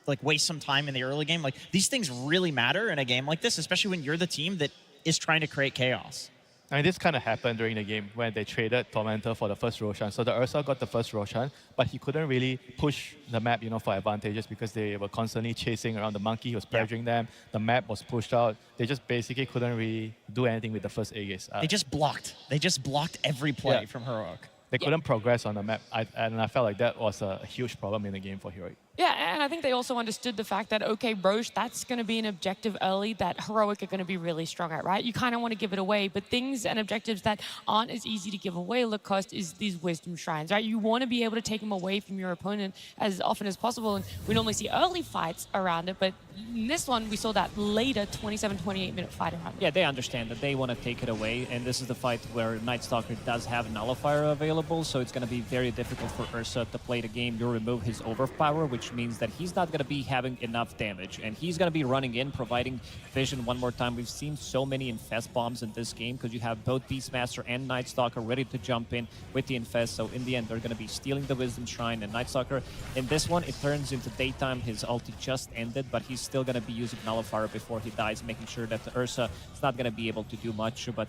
like, waste some time in the early game. Like, these things really matter in a game like this, especially when you're the team that is trying to create chaos. I mean, this kind of happened during the game when they traded Tormentor for the first Roshan. So the Ursa got the first Roshan, but he couldn't really push the map, you know, for advantages because they were constantly chasing around the monkey. He was pressuring them. The map was pushed out. They just basically couldn't really do anything with the first Aegis. They just blocked. They just blocked every play from Heroic. They couldn't progress on the map, and I felt like that was a huge problem in the game for Heroic. Yeah, and I think they also understood the fact that, okay, Roche, that's going to be an objective early that Heroic are going to be really strong at, right? You kind of want to give it away, but things and objectives that aren't as easy to give away, look, cost is these Wisdom Shrines, right? You want to be able to take them away from your opponent as often as possible, and we normally see early fights around it, but in this one, we saw that later 27, 28-minute fight around it. Yeah, they understand that they want to take it away, and this is the fight where Night Stalker does have Nullifier available, so it's going to be very difficult for Ursa to play the game. You remove his overpower, which means that he's not going to be having enough damage, and he's going to be running in, providing vision one more time. We've seen so many Infest bombs in this game because you have both Beastmaster and Night Stalker ready to jump in with the Infest, so in the end, they're going to be stealing the Wisdom Shrine, and Night Stalker, in this one, it turns into daytime. His ulti just ended, but he's still going to be using Nullifier before he dies, making sure that the Ursa is not going to be able to do much, but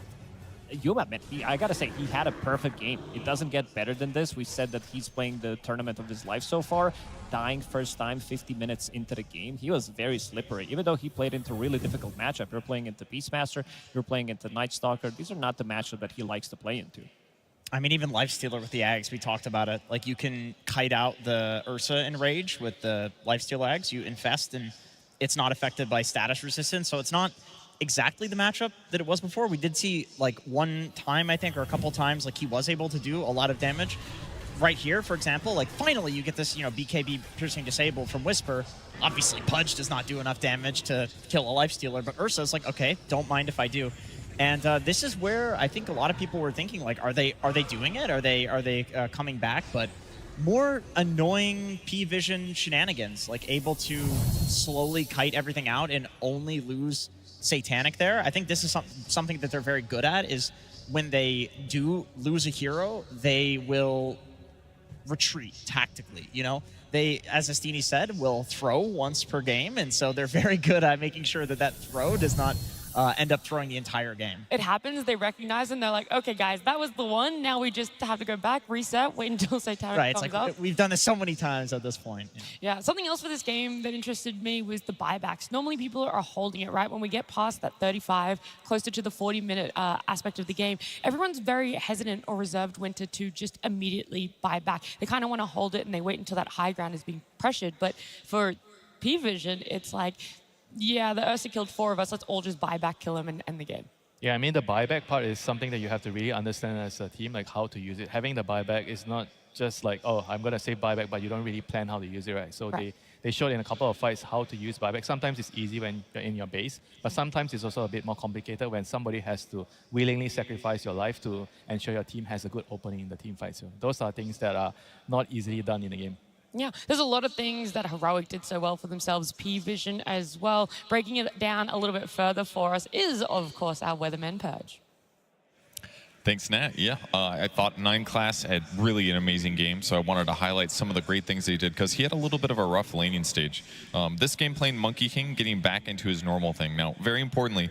Yuma, man, I gotta say, he had a perfect game. It doesn't get better than this. We said that he's playing the tournament of his life so far. Dying first time 50 minutes into the game. He was very slippery, even though he played into a really difficult matchup. You're playing into Beastmaster, you're playing into Night Stalker. These are not the matchup that he likes to play into. I mean, even Lifestealer with the Ags, we talked about it. Like, you can kite out the Ursa in Rage with the Lifesteal Ags. You infest, and it's not affected by status resistance, so it's not exactly the matchup that it was before. We did see, like, one time, I think, or a couple times, like, he was able to do a lot of damage. Right here, for example, like, finally you get this, you know, BKB piercing disable from Whisper. Obviously, Pudge does not do enough damage to kill a Lifestealer, but Ursa's like, okay, don't mind if I do. And this is where I think a lot of people were thinking, like, are they doing it? Are they coming back? But more annoying P-Vision shenanigans, like able to slowly kite everything out and only lose Satanic there. I think this is something that they're very good at, is when they do lose a hero, they will retreat tactically, you know? They, as Astini said, will throw once per game, and so they're very good at making sure that that throw does not end up throwing the entire game. It happens, they recognize and they're like, okay guys, that was the one, now we just have to go back, reset, wait until Satanic comes up. We've done this so many times at this point. Yeah, something else for this game that interested me was the buybacks. Normally people are holding it, right? When we get past that 35, closer to the 40-minute aspect of the game, everyone's very hesitant or reserved winter to just immediately buy back. They kind of want to hold it and they wait until that high ground is being pressured. But for P-Vision, it's like, yeah, the Ursa killed 4 of us, let's all just buy back, kill him, and end the game. Yeah, I mean, the buyback part is something that you have to really understand as a team, like how to use it. Having the buyback is not just like, oh, I'm going to say buyback, but you don't really plan how to use it, right? So they showed in a couple of fights how to use buyback. Sometimes it's easy when you're in your base, but sometimes it's also a bit more complicated when somebody has to willingly sacrifice your life to ensure your team has a good opening in the team fight. So those are things that are not easily done in the game. Yeah, there's a lot of things that Heroic did so well for themselves, P-Vision as well. Breaking it down a little bit further for us is, of course, our Weatherman Purge. Thanks, Nat. Yeah, I thought 9-class had really an amazing game, so I wanted to highlight some of the great things he did, because he had a little bit of a rough laning stage. This game playing Monkey King, getting back into his normal thing. Now, very importantly,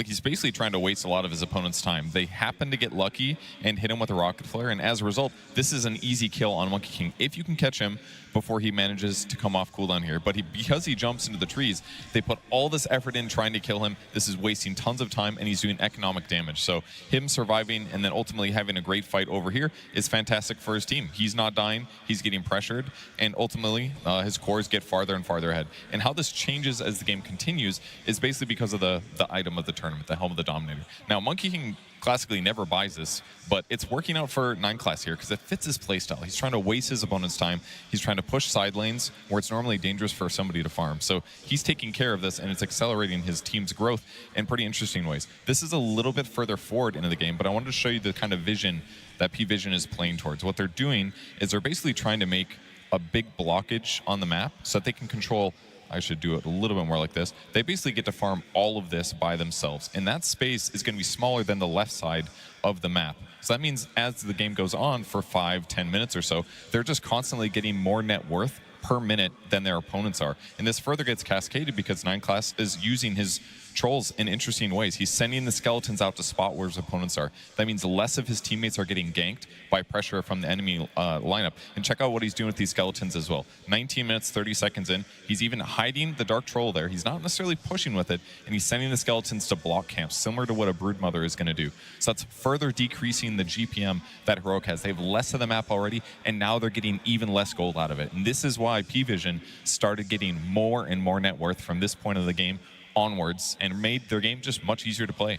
he's basically trying to waste a lot of his opponent's time. They happen to get lucky and hit him with a rocket flare, and as a result, this is an easy kill on Monkey King. If you can catch him before he manages to come off cooldown here. But because he jumps into the trees, they put all this effort in trying to kill him. This is wasting tons of time, and he's doing economic damage. So him surviving and then ultimately having a great fight over here is fantastic for his team. He's not dying, he's getting pressured, and ultimately his cores get farther and farther ahead. And how this changes as the game continues is basically because of the item of the tournament, the Helm of the Dominator. Now, Monkey King classically never buys this, but it's working out for 9 class here because it fits his playstyle. He's trying to waste his opponent's time. He's trying to push side lanes where it's normally dangerous for somebody to farm. So he's taking care of this, and it's accelerating his team's growth in pretty interesting ways. This is a little bit further forward into the game, but I wanted to show you the kind of vision that P-Vision is playing towards. What they're doing is they're basically trying to make a big blockage on the map so that they can control. I should do it a little bit more like this. They basically get to farm all of this by themselves. And that space is going to be smaller than the left side of the map. So that means as the game goes on for 5-10 minutes or so, they're just constantly getting more net worth per minute than their opponents are. And this further gets cascaded because 9 class is using his trolls in interesting ways. He's sending the skeletons out to spot where his opponents are. That means less of his teammates are getting ganked by pressure from the enemy lineup. And check out what he's doing with these skeletons as well. 19 minutes, 30 seconds in. He's even hiding the Dark Troll there. He's not necessarily pushing with it, and he's sending the skeletons to block camps, similar to what a Broodmother is going to do. So that's further decreasing the GPM that Heroic has. They have less of the map already, and now they're getting even less gold out of it. And this is why P-Vision started getting more and more net worth from this point of the game onwards and made their game just much easier to play.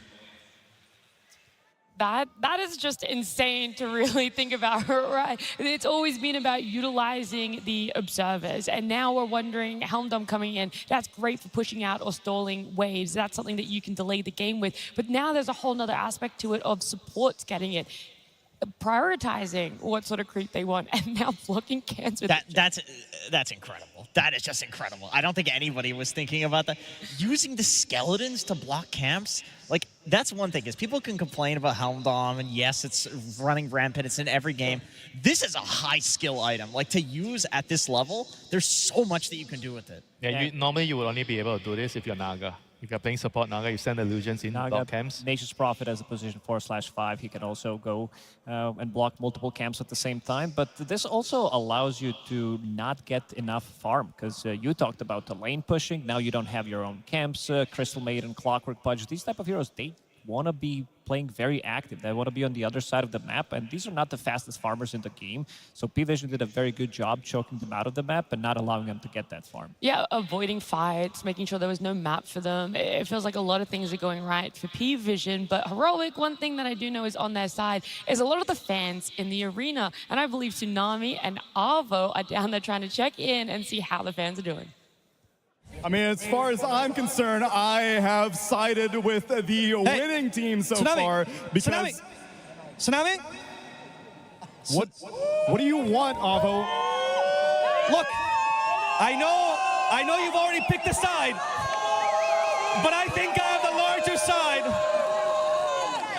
That is just insane to really think about, right? It's always been about utilizing the observers, and now we're wondering, Helmdom coming in, that's great for pushing out or stalling waves. That's something that you can delay the game with. But now there's a whole nother aspect to it of supports getting it, prioritizing what sort of creep they want, and now blocking cans with that's incredible. That is just incredible. I don't think anybody was thinking about that. Using the skeletons to block camps, like, that's one thing, is people can complain about Helmdom, and yes, it's running rampant, it's in every game. This is a high skill item. Like, to use at this level, there's so much that you can do with it. Yeah, normally you would only be able to do this if you're Naga. If you're playing support Naga, you send illusions in block camps. Nature's Prophet as a position 4/5. He can also go and block multiple camps at the same time. But this also allows you to not get enough farm, because you talked about the lane pushing. Now you don't have your own camps. Crystal Maiden, Clockwork Pudge, these type of heroes, they want to be playing very active. They want to be on the other side of the map, and these are not the fastest farmers in the game. So P-Vision did a very good job choking them out of the map and not allowing them to get that farm. Yeah, avoiding fights, making sure there was no map for them. It feels like a lot of things are going right for P-Vision, but Heroic, one thing that I do know is on their side is a lot of the fans in the arena, and I believe Tsunami and Arvo are down there trying to check in and see how the fans are doing. I mean, as far as I'm concerned, I have sided with the winning team so far because... Tsunami? What do you want, Avo? Look, I know you've already picked a side, but I think I have the larger side.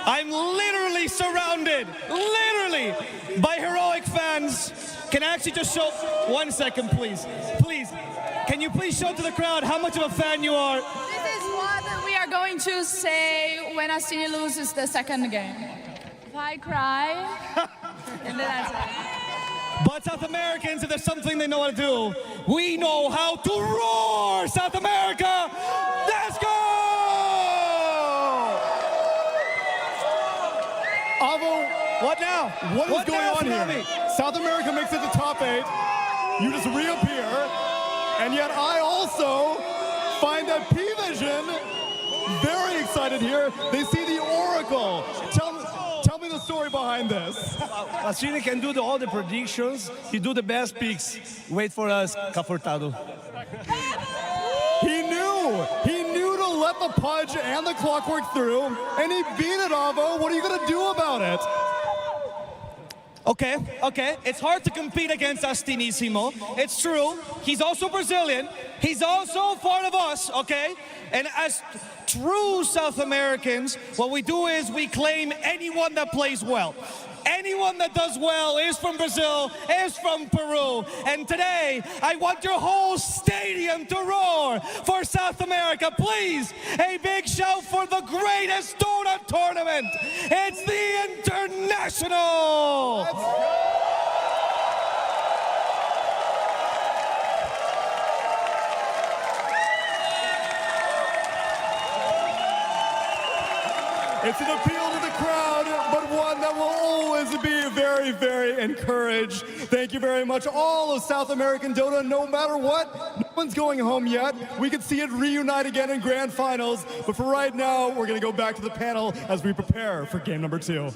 I'm literally surrounded, literally, by Heroic fans. Can I actually just show... 1 second, please. Please. Can you please show to the crowd how much of a fan you are? This is what we are going to say when Astini loses the second game. If I cry, and then that's it. But South Americans, if there's something they know how to do, we know how to roar, South America! Let's go! Avo, what now? What is going on here? South America makes it to top 8. You just reappear. And yet I also find that P-Vision very excited here. They see the Oracle. Tell me the story behind this. Astini can do all the predictions. He do the best picks. Wait for us, Cafortado. He knew to let the Pudge and the Clockwork through, and he beat it, Avo. What are you going to do about it? Okay. It's hard to compete against Astinissimo. It's true. He's also Brazilian. He's also part of us, okay? And as true South Americans, what we do is we claim anyone that plays well. Anyone that does well is from Brazil, is from Peru. And today, I want your whole stadium to roar for South America. Please, a big shout for the greatest donut tournament. It's the International. It's an appeal to the crowd, but one that will always be very, very encouraged. Thank you very much, all of South American Dota. No matter what, no one's going home yet. We could see it reunite again in grand finals, but for right now, we're going to go back to the panel as we prepare for game number 2.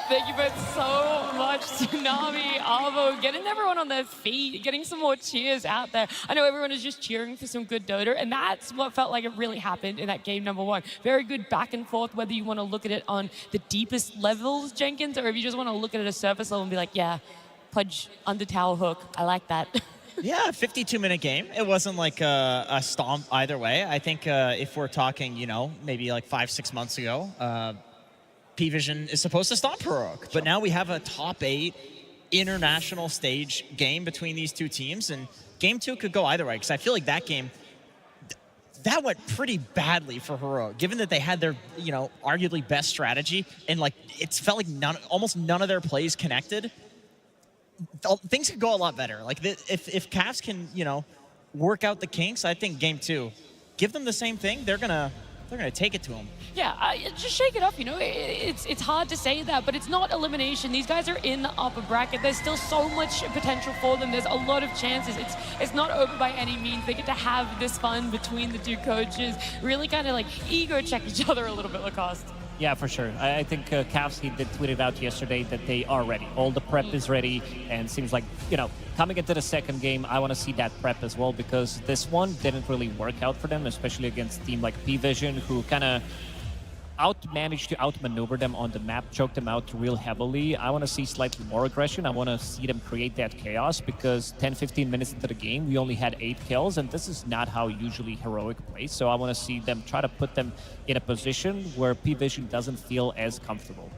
Thank you both so much, Tsunami, Avo, getting everyone on their feet, getting some more cheers out there. I know everyone is just cheering for some good Dota, and that's what felt like it really happened in that game number 1. Very good back and forth, whether you want to look at it on the deepest levels, Jenkins, or if you just want to look at it at a surface level and be like, yeah, Pudge, under tower hook, I like that. Yeah, 52-minute game. It wasn't like a stomp either way. I think if we're talking, you know, maybe like 5-6 months ago, P-Vision is supposed to stop Heroic, but now we have a top 8 international stage game between these two teams, and game 2 could go either way, because I feel like that game, that went pretty badly for Heroic, given that they had their, you know, arguably best strategy, and like it felt like almost none of their plays connected. Things could go a lot better. Like if Cavs can, you know, work out the kinks, I think game 2, give them the same thing, they're gonna take it to them. Yeah, just shake it up, you know. It's hard to say that, but it's not elimination. These guys are in the upper bracket. There's still so much potential for them. There's a lot of chances. It's not over by any means. They get to have this fun between the two coaches, really kind of like ego check each other a little bit, Lacoste. Yeah, for sure. I think Cavs, he did tweet it out yesterday that they are ready. All the prep is ready, and seems like, you know, coming into the second game, I want to see that prep as well, because this one didn't really work out for them, especially against a team like P-Vision, who kind of managed to outmaneuver them on the map, choke them out real heavily. I want to see slightly more aggression. I want to see them create that chaos, because 10-15 minutes into the game, we only had 8 kills, and this is not how usually Heroic plays. So I want to see them try to put them in a position where P-Vision doesn't feel as comfortable.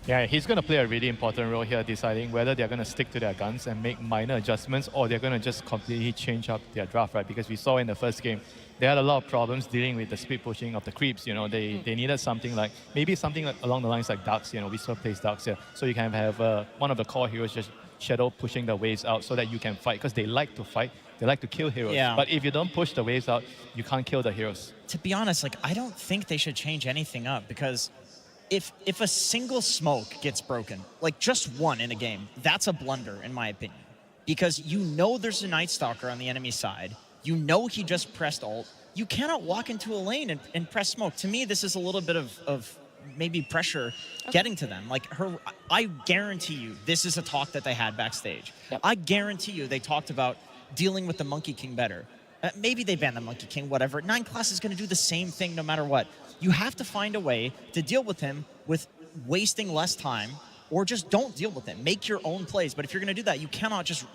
Yeah, he's going to play a really important role here, deciding whether they're going to stick to their guns and make minor adjustments, or they're going to just completely change up their draft, right? Because we saw in the first game, they had a lot of problems dealing with the speed pushing of the creeps. You know, they needed something like, maybe something like along the lines like Ducks. You know, we still plays Ducks here. So you can have one of the core heroes just shadow pushing the waves out so that you can fight, because they like to fight. They like to kill heroes. Yeah. But if you don't push the waves out, you can't kill the heroes. To be honest, like, I don't think they should change anything up, because if a single smoke gets broken, like just one in a game, that's a blunder in my opinion. Because you know there's a Night Stalker on the enemy side. You know he just pressed ult. You cannot walk into a lane and press smoke. To me, this is a little bit of maybe pressure getting to them. Like I guarantee you, this is a talk that they had backstage. Yep. I guarantee you they talked about dealing with the Monkey King better. Maybe they ban the Monkey King, whatever. 9class is going to do the same thing no matter what. You have to find a way to deal with him with wasting less time, or just don't deal with him. Make your own plays. But if you're going to do that, you cannot just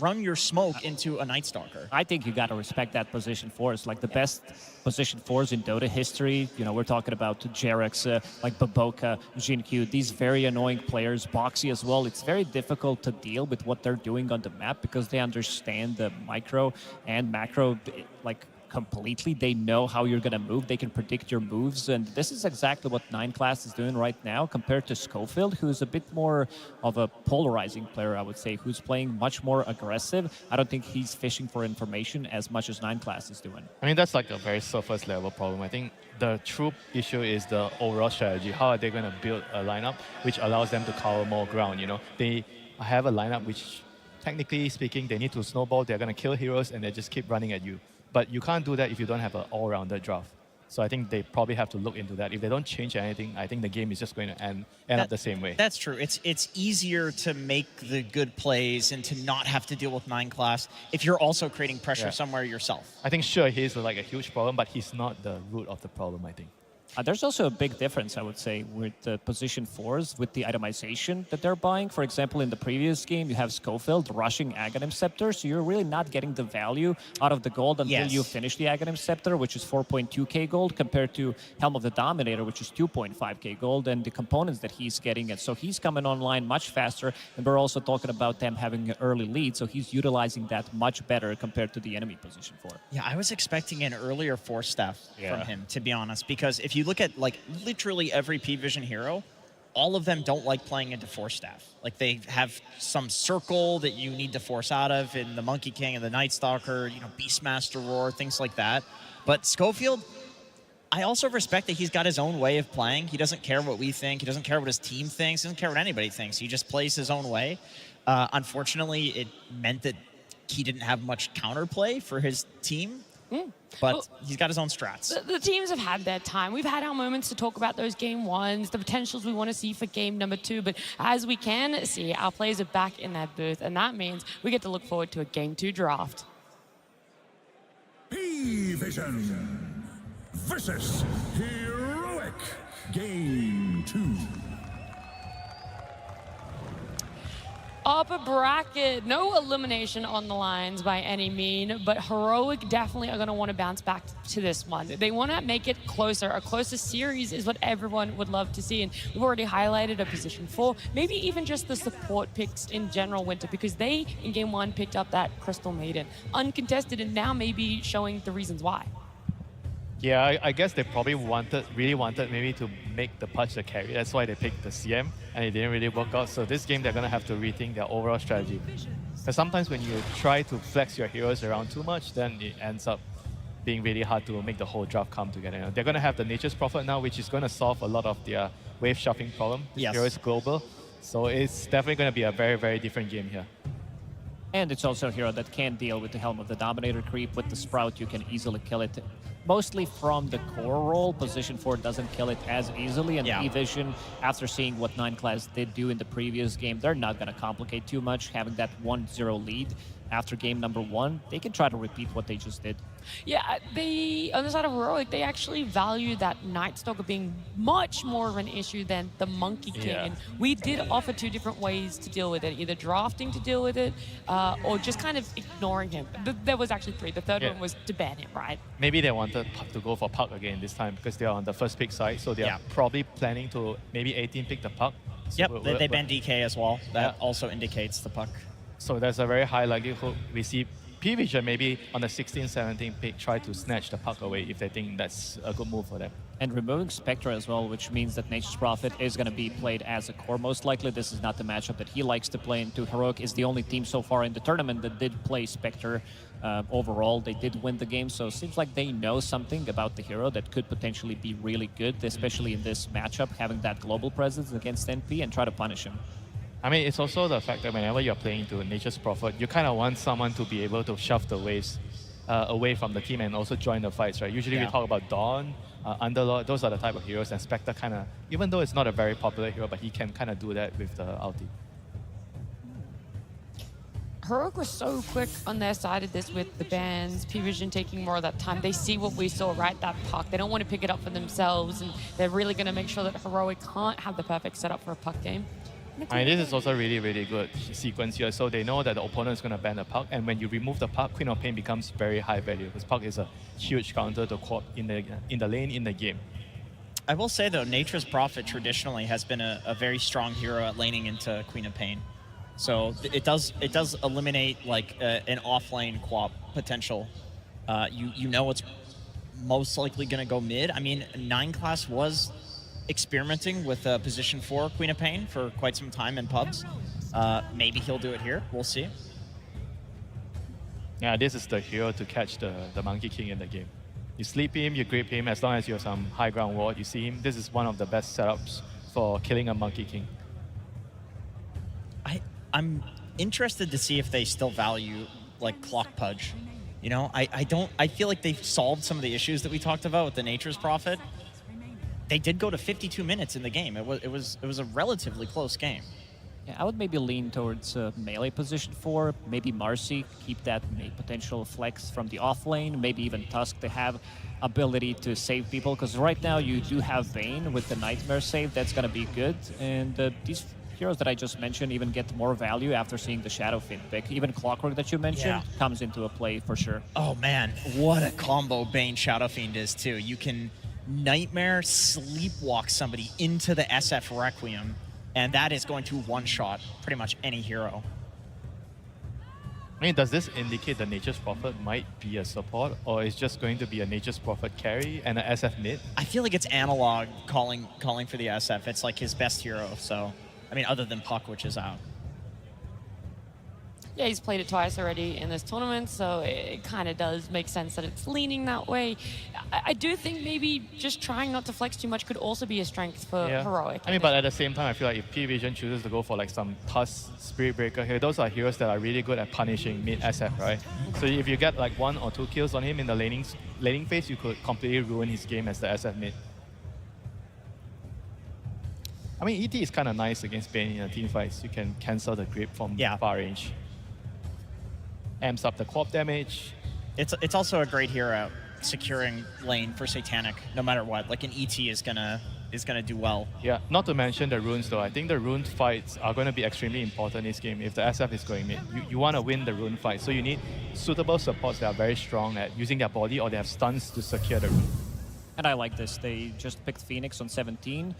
run your smoke into a Night Stalker. I think you got to respect that position force. Like the best position force in Dota history, you know, we're talking about Jarex, like Baboka, Jinkyu, these very annoying players, Boxy as well. It's very difficult to deal with what they're doing on the map, because they understand the micro and macro, like, completely. They know how you're going to move. They can predict your moves. And this is exactly what 9class is doing right now, compared to Schofield, who's a bit more of a polarizing player, I would say, who's playing much more aggressive. I don't think he's fishing for information as much as 9class is doing. I mean, that's like a very surface level problem. I think the true issue is the overall strategy. How are they going to build a lineup which allows them to cover more ground? You know, they have a lineup which, technically speaking, they need to snowball. They're going to kill heroes and they just keep running at you. But you can't do that if you don't have an all-rounded draft. So I think they probably have to look into that. If they don't change anything, I think the game is just going to end up the same way. That's true. It's easier to make the good plays and to not have to deal with 9class if you're also creating pressure somewhere yourself. I think, sure, he's like a huge problem, but he's not the root of the problem, I think. There's also a big difference, I would say, with the position 4s, with the itemization that they're buying. For example, in the previous game, you have Schofield rushing Aghanim Scepter, so you're really not getting the value out of the gold until you finish the Aghanim Scepter, which is 4.2k gold, compared to Helm of the Dominator, which is 2.5k gold, and the components that he's getting. And so he's coming online much faster, and we're also talking about them having an early lead, so he's utilizing that much better compared to the enemy position 4. Yeah, I was expecting an earlier force staff from him, to be honest, because if you look at like literally every P-Vision hero, all of them don't like playing into force staff. Like they have some circle that you need to force out of in the Monkey King and the Night Stalker, you know, Beastmaster Roar, things like that. But Schofield, I also respect that he's got his own way of playing. He doesn't care what we think. He doesn't care what his team thinks. He doesn't care what anybody thinks. He just plays his own way. Unfortunately, it meant that he didn't have much counterplay for his team. But he's got his own strats. The teams have had their time. We've had our moments to talk about those game ones, the potentials we want to see for game number 2. But as we can see, our players are back in that booth, and that means we get to look forward to a game 2 draft. P-Vision versus Heroic Game 2. Upper bracket, no elimination on the lines by any mean, but Heroic definitely are going to want to bounce back to this one. They want to make it closer. A closer series is what everyone would love to see, and we've already highlighted a position 4, maybe even just the support picks in general, Winter, because they, in game 1, picked up that Crystal Maiden. Uncontested, and now maybe showing the reasons why. Yeah, I guess they probably really wanted maybe to make the Pudge the carry. That's why they picked the CM, and it didn't really work out. So this game, they're going to have to rethink their overall strategy. Because sometimes when you try to flex your heroes around too much, then it ends up being really hard to make the whole draft come together. They're going to have the Nature's Prophet now, which is going to solve a lot of their wave shuffling problem. Yes. Hero is global. So it's definitely going to be a very, very different game here. And it's also a hero that can deal with the Helm of the Dominator creep. With the Sprout, you can easily kill it. Mostly from the core role, position 4 doesn't kill it as easily, and P-Vision, after seeing what 9 class did do in the previous game, they're not going to complicate too much. Having that 1-0 lead after game number 1, they can try to repeat what they just did. Yeah, on the side of Heroic, they actually value that Night Stalker being much more of an issue than the Monkey King. Yeah. And we did offer 2 different ways to deal with it, either drafting to deal with it, or just kind of ignoring him. There was actually 3. The third one was to ban him, right? Maybe they wanted to go for Puck again this time because they're on the first pick side, so they're probably planning to maybe 18 pick the Puck. So they banned DK as well. That also indicates the Puck. So there's a very high likelihood we see P-Vision maybe on the 16-17 pick try to snatch the Puck away if they think that's a good move for them. And removing Spectre as well, which means that Nature's Prophet is going to be played as a core most likely. This is not the matchup that he likes to play into. Heroic is the only team so far in the tournament that did play Spectre. Overall, they did win the game, so it seems like they know something about the hero that could potentially be really good, especially in this matchup, having that global presence against NP and try to punish him. I mean, it's also the fact that whenever you're playing to Nature's Prophet, you kind of want someone to be able to shove the waves away from the team and also join the fights, right? Usually we talk about Dawn, Underlord, those are the type of heroes, and Spectre kind of, even though it's not a very popular hero, but he can kind of do that with the ulti. Heroic was so quick on their side of this with the bans, P-Vision taking more of that time. They see what we saw, right? That Puck. They don't want to pick it up for themselves, and they're really going to make sure that Heroic can't have the perfect setup for a Puck game. I mean, this is also really, really good sequence here. So they know that the opponent is going to ban the Puck, and when you remove the Puck, Queen of Pain becomes very high value because Puck is a huge counter to Quap in the lane in the game. I will say though, Nature's Prophet traditionally has been a very strong hero at laning into Queen of Pain. So it does eliminate like an offlane Quap potential. You know it's most likely going to go mid. I mean, 9 class was experimenting with position 4 Queen of Pain for quite some time in pubs. Maybe he'll do it here. We'll see. Yeah, this is the hero to catch the Monkey King in the game. You sleep him, you grip him, as long as you have some high ground ward, you see him. This is one of the best setups for killing a Monkey King. I'm interested to see if they still value like Clock Pudge. You know, I feel like they've solved some of the issues that we talked about with the Nature's Prophet. They did go to 52 minutes in the game. It was a relatively close game. Yeah, I would maybe lean towards melee position 4, maybe Marcy, keep that potential flex from the off lane, maybe even Tusk to have ability to save people, because right now you do have Vayne with the Nightmare save, that's going to be good, and these heroes that I just mentioned even get more value after seeing the Shadow Fiend pick. Even Clockwork that you mentioned comes into a play for sure. Oh man, what a combo Bane Shadow Fiend is too. You can Nightmare sleepwalk somebody into the SF Requiem, and that is going to one-shot pretty much any hero. I mean, does this indicate the Nature's Prophet might be a support, or is just going to be a Nature's Prophet carry and an SF mid? I feel like it's analog calling for the SF. It's like his best hero, so I mean, other than Puck, which is out. Yeah, he's played it twice already in this tournament, so it kind of does make sense that it's leaning that way. I do think maybe just trying not to flex too much could also be a strength for Heroic. I mean, but at the same time, I feel like if P-Vision chooses to go for like some Tusk, Spirit Breaker here, those are heroes that are really good at punishing mid SF, right? So if you get like 1 or 2 kills on him in the laning phase, you could completely ruin his game as the SF mid. I mean, ET is kind of nice against Bane in a team fights. You can cancel the grip from far range. Amps up the co-op damage. It's also a great hero securing lane for Satanic, no matter what. Like an ET is gonna do well. Yeah, not to mention the runes though. I think the rune fights are going to be extremely important in this game. If the SF is going mid, you want to win the rune fight. So you need suitable supports that are very strong at using their body or they have stuns to secure the rune. And I like this. They just picked Phoenix on 17.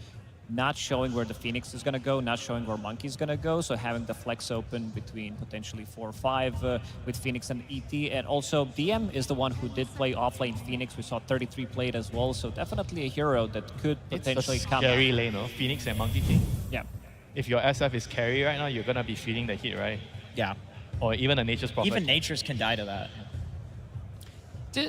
Not showing where the Phoenix is going to go, not showing where Monkey's going to go, so having the flex open between potentially 4 or 5 with Phoenix and ET. And also, DM is the one who did play offlane Phoenix. We saw 33 played as well, so definitely a hero that could potentially come. It's a scary lane, no? Phoenix and Monkey King. Yeah. If your SF is carry right now, you're going to be feeling the hit, right? Yeah. Or even a Nature's Prophet. Even Nature's can die to that.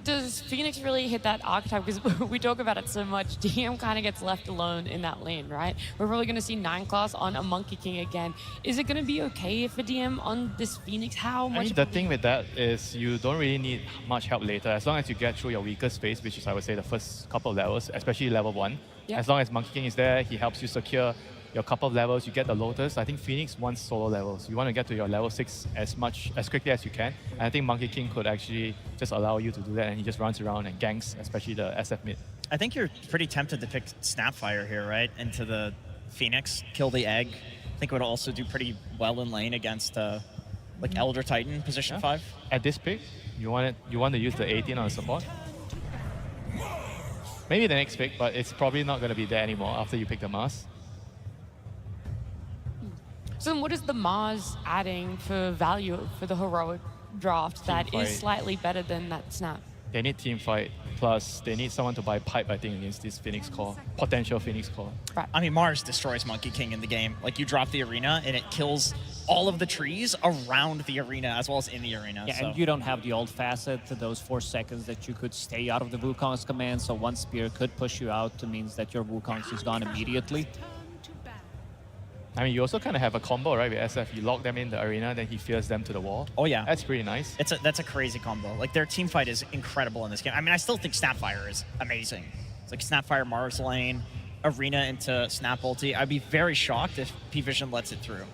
Does Phoenix really hit that archetype? Because we talk about it so much. DM kind of gets left alone in that lane, right? We're probably going to see 9 class on a Monkey King again. Is it going to be okay if a DM on this Phoenix? How much? I mean, the thing with that is you don't really need much help later. As long as you get through your weakest phase, which is, I would say, the first couple of levels, especially level 1. Yeah. As long as Monkey King is there, he helps you secure your couple of levels, you get the Lotus. I think Phoenix wants solo levels. You want to get to your level 6 as quickly as you can. And I think Monkey King could actually just allow you to do that, and he just runs around and ganks, especially the SF mid. I think you're pretty tempted to pick Snapfire here, right? Into the Phoenix, kill the egg. I think it would also do pretty well in lane against like Elder Titan position 5. At this pick, you want to use the 18 on the support. Maybe the next pick, but it's probably not going to be there anymore after you pick the Mars. So then what is the Mars adding for value for the Heroic draft that is slightly better than that Snap? They need team fight, plus they need someone to buy pipe, I think, against this Phoenix core, potential Phoenix core. Right. I mean, Mars destroys Monkey King in the game. Like, you drop the arena, and it kills all of the trees around the arena, as well as in the arena. Yeah, and you don't have the old facet to those 4 seconds that you could stay out of the Wukong's command, so one spear could push you out. It means that your Wukong's is gone immediately. I mean, you also kind of have a combo, right, with SF. You lock them in the arena, then he fears them to the wall. Oh, yeah. That's pretty nice. That's a crazy combo. Like, their team fight is incredible in this game. I mean, I still think Snapfire is amazing. It's like Snapfire, Mars lane, arena into Snap ulti. I'd be very shocked if P-Vision lets it through.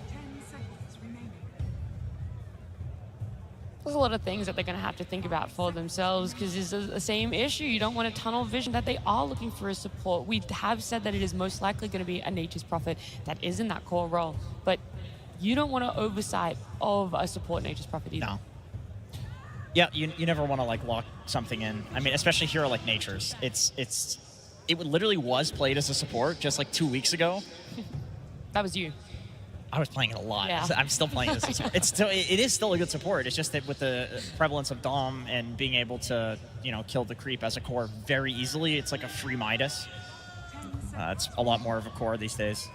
There's a lot of things that they're going to have to think about for themselves because it's the same issue. You don't want a tunnel vision that they are looking for a support. We have said that it is most likely going to be a Nature's Prophet that is in that core role, but you don't want to oversight of a support Nature's Prophet either. No. Yeah, you never want to like lock something in. I mean, especially hero like Nature's. It literally was played as a support just like 2 weeks ago. That was you. I was playing it a lot. Yeah. I'm still playing it as a support. It is still a good support. It's just that with the prevalence of Dom and being able to, kill the creep as a core very easily, it's like a free Midas. It's a lot more of a core these days.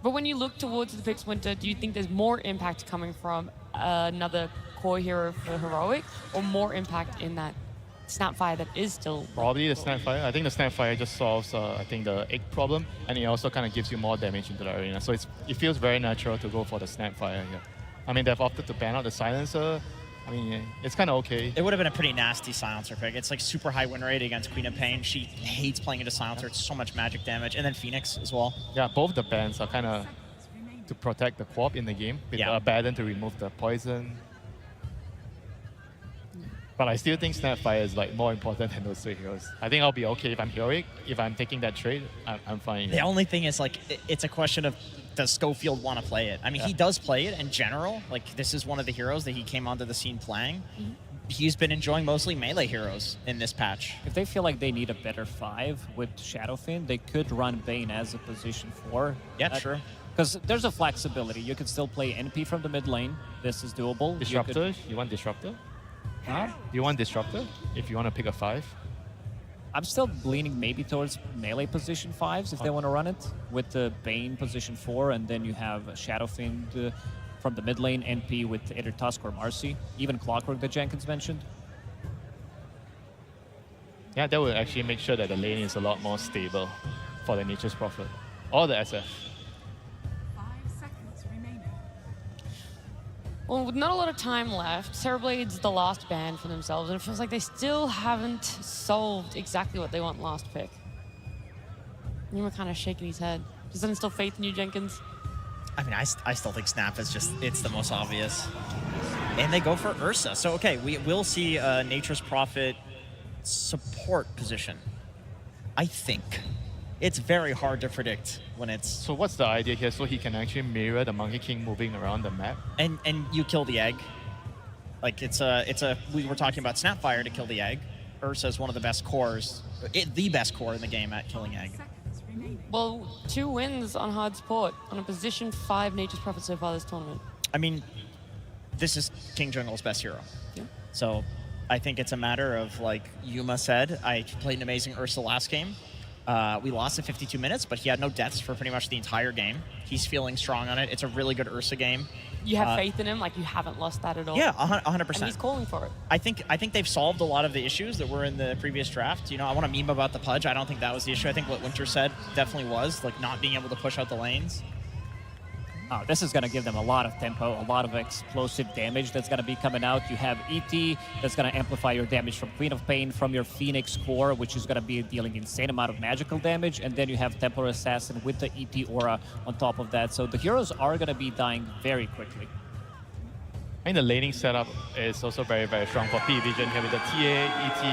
But when you look towards the picks winter, do you think there's more impact coming from another core hero for Heroic, or more impact in that Snapfire that is still... Probably the Snapfire. I think the Snapfire just solves, I think, the egg problem, and it also kind of gives you more damage into the arena. So it feels very natural to go for the Snapfire here. I mean, they've opted to ban out the Silencer. I mean, it's kind of okay. It would have been a pretty nasty Silencer pick. It's like super high win rate against Queen of Pain. She hates playing into Silencer. It's so much magic damage. And then Phoenix as well. Yeah, both the bans are kind of to protect the co-op in the game, with the Abaddon to remove the poison. But I still think Snapfire is like more important than those 2 heroes. I think I'll be okay if I'm Heroic. If I'm taking that trade, I'm fine. The only thing is, like, it's a question of, does Schofield want to play it? I mean, he does play it in general. Like, this is one of the heroes that he came onto the scene playing. He's been enjoying mostly melee heroes in this patch. If they feel like they need a better 5 with Shadowfiend, they could run Bane as a position 4. Yeah, true. Because there's a flexibility. You can still play NP from the mid lane. This is doable. Disruptor? You want Disruptor? Huh? You want Disruptor if you want to pick a 5? I'm still leaning maybe towards melee position 5s if they want to run it, with the Bane position 4, and then you have Shadowfiend from the mid lane, NP with either Tusk or Marcy, even Clockwork that Jenkins mentioned. Yeah, that will actually make sure that the lane is a lot more stable for the Nature's Prophet or the SF. Well, with not a lot of time left, Terrorblade's the last ban for themselves, and it feels like they still haven't solved exactly what they want last pick. You were kind of shaking his head. Does that instill faith in you, Jenkins? I mean, I still think Snap is just, it's the most obvious. And they go for Ursa. So, okay, we will see Nature's Prophet support position, I think. It's very hard to predict when it's... So what's the idea here? So he can actually mirror the Monkey King moving around the map? And you kill the egg. Like, we were talking about Snapfire to kill the egg. Ursa is one of the best cores, the best core in the game at killing egg. Well, 2 wins on hard support on a position 5 Nature's Prophet so far this tournament. I mean, this is King Jungle's best hero. Yeah. So I think it's a matter of, like Yuma said, I played an amazing Ursa last game. We lost at 52 minutes, but he had no deaths for pretty much the entire game. He's feeling strong on it. It's a really good Ursa game. You have faith in him, like you haven't lost that at all. Yeah, 100%. And he's calling for it. I think they've solved a lot of the issues that were in the previous draft. You know, I want to meme about the Pudge. I don't think that was the issue. I think what Winter said definitely was, like, not being able to push out the lanes. This is going to give them a lot of tempo, a lot of explosive damage that's going to be coming out. You have ET that's going to amplify your damage from Queen of Pain, from your Phoenix core, which is going to be dealing insane amount of magical damage. And then you have Templar Assassin with the ET aura on top of that. So the heroes are going to be dying very quickly. I think the laning setup is also very, very strong for P-Vision here with the TA, ET,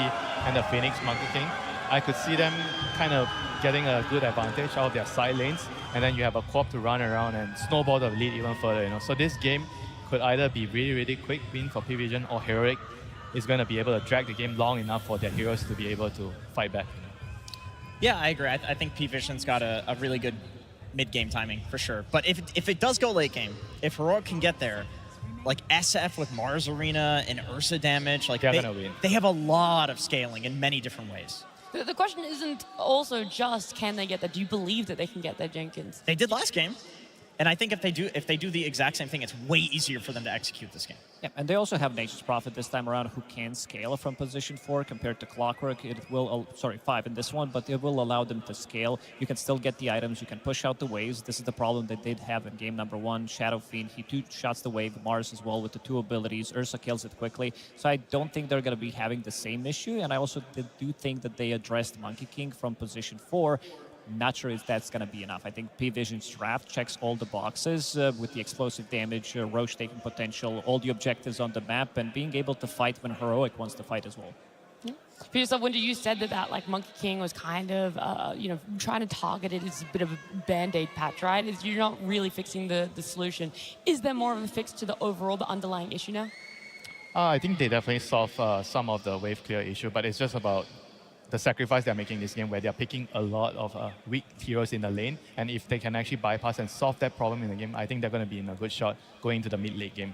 and the Phoenix Monkey King. I could see them kind of getting a good advantage out of their side lanes, and then you have a co-op to run around and snowball the lead even further. You know, so this game could either be really, really quick win for P-Vision, or Heroic is going to be able to drag the game long enough for their heroes to be able to fight back. You know? Yeah, I agree. I think P-Vision's got a really good mid-game timing for sure. But if it does go late game, if Heroic can get there, like SF with Mars Arena and Ursa damage, like they have a lot of scaling in many different ways. The question isn't also just can they get that. Do you believe that they can get that, Jenkins? They did last game. And I think if they do the exact same thing, it's way easier for them to execute this game. Yeah, and they also have Nature's Prophet this time around who can scale from position 4 compared to Clockwork. It will, 5 in this one, but it will allow them to scale. You can still get the items, you can push out the waves. This is the problem that they did have in game number 1. Shadow Fiend, he 2-shots the wave, Mars as well with the 2 abilities. Ursa kills it quickly. So I don't think they're going to be having the same issue, and I also do think that they addressed Monkey King from position 4. Not sure if that's going to be enough. I think P-Vision's draft checks all the boxes with the explosive damage, Roche taking potential, all the objectives on the map, and being able to fight when Heroic wants to fight as well. For yourself, Winter, you said that like Monkey King was kind of, trying to target it as a bit of a band-aid patch, right? You're not really fixing the solution. Is there more of a fix to the underlying issue now? I think they definitely solve some of the wave clear issue, but it's just about the sacrifice they're making in this game where they're picking a lot of weak heroes in the lane, and if they can actually bypass and solve that problem in the game, I think they're going to be in a good shot going into the mid-late game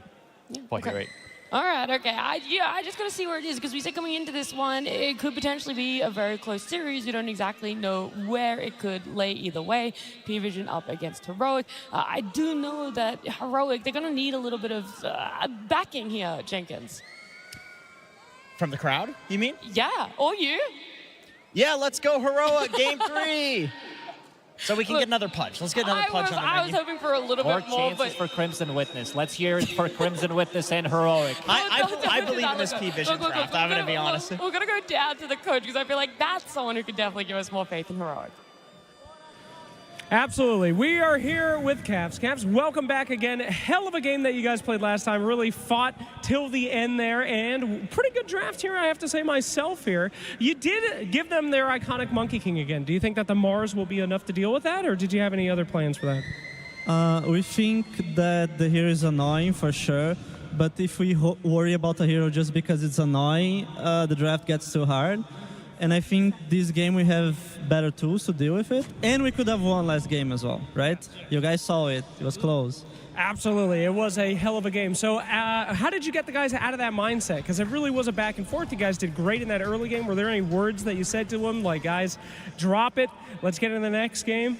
for Heroic. All right, okay. I just got to see where it is, because we said coming into this one, it could potentially be a very close series. You don't exactly know where it could lay either way. P-Vision up against Heroic. I do know that Heroic, they're going to need a little bit of backing here, Jenkins. From the crowd, you mean? Yeah, or you. Yeah, let's go Heroic, game 3. So we can get another Pudge. Let's get another Pudge on the menu. I was hoping for a little more bit more, chances for Crimson Witness. Let's hear it for Crimson Witness and Heroic. I believe in this P-Vision draft, I'm going to be honest. We're going to go down to the coach, because I feel like that's someone who could definitely give us more faith in Heroic. Absolutely. We are here with Caps. Caps, welcome back again. Hell of a game that you guys played last time. Really fought till the end there, and pretty good draft here, I have to say myself here. You did give them their iconic Monkey King again. Do you think that the Mars will be enough to deal with that, or did you have any other plans for that? We think that the hero is annoying for sure, but if we worry about a hero just because it's annoying, the draft gets too hard. And I think this game we have better tools to deal with it. And we could have won last game as well, right? You guys saw it. It was close. Absolutely. It was a hell of a game. So how did you get the guys out of that mindset? Because it really was a back and forth. You guys did great in that early game. Were there any words that you said to them, like, guys, drop it, let's get into the next game?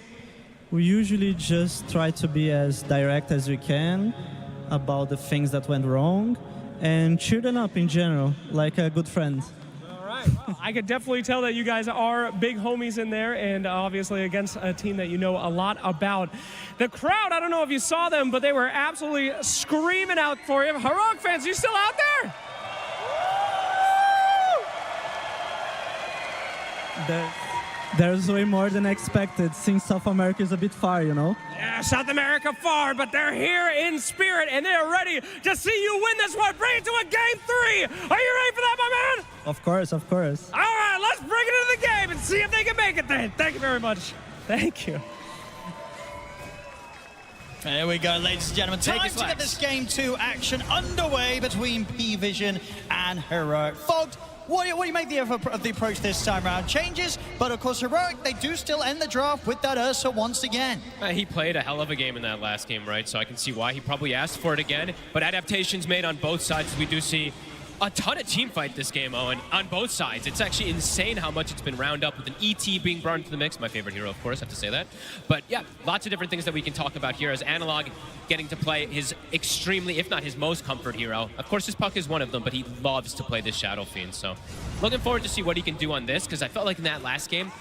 We usually just try to be as direct as we can. about the things that went wrong, and cheer them up in general, like a good friend. Well, I could definitely tell that you guys are big homies in there, and obviously against a team that you know a lot about. The crowd, I don't know if you saw them, but they were absolutely screaming out for you. Heroic fans, you still out there? There's way more than expected, since South America is a bit far, you know? Yeah, South America far, but they're here in spirit, and they're ready to see you win this one. Bring it to a game 3. Are you ready for that, my man? Of course, of course. All right, let's bring it into the game and see if they can make it then. Thank you very much. Thank you. There we go, ladies and gentlemen. Time to get this game 2 action underway between P-Vision and Heroic. Fogged, what do you make of the approach this time around? Changes, but of course Heroic, they do still end the draft with that Ursa once again. He played a hell of a game in that last game, right? So I can see why he probably asked for it again. But adaptations made on both sides. We do see a ton of team fight this game, Owen, on both sides. It's actually insane how much it's been round up with an ET being brought into the mix. My favorite hero, of course, I have to say that. But yeah, lots of different things that we can talk about here as Analog getting to play his extremely, if not his most comfort hero. Of course, his Puck is one of them, but he loves to play this Shadow Fiend. So looking forward to see what he can do on this, because I felt like in that last game,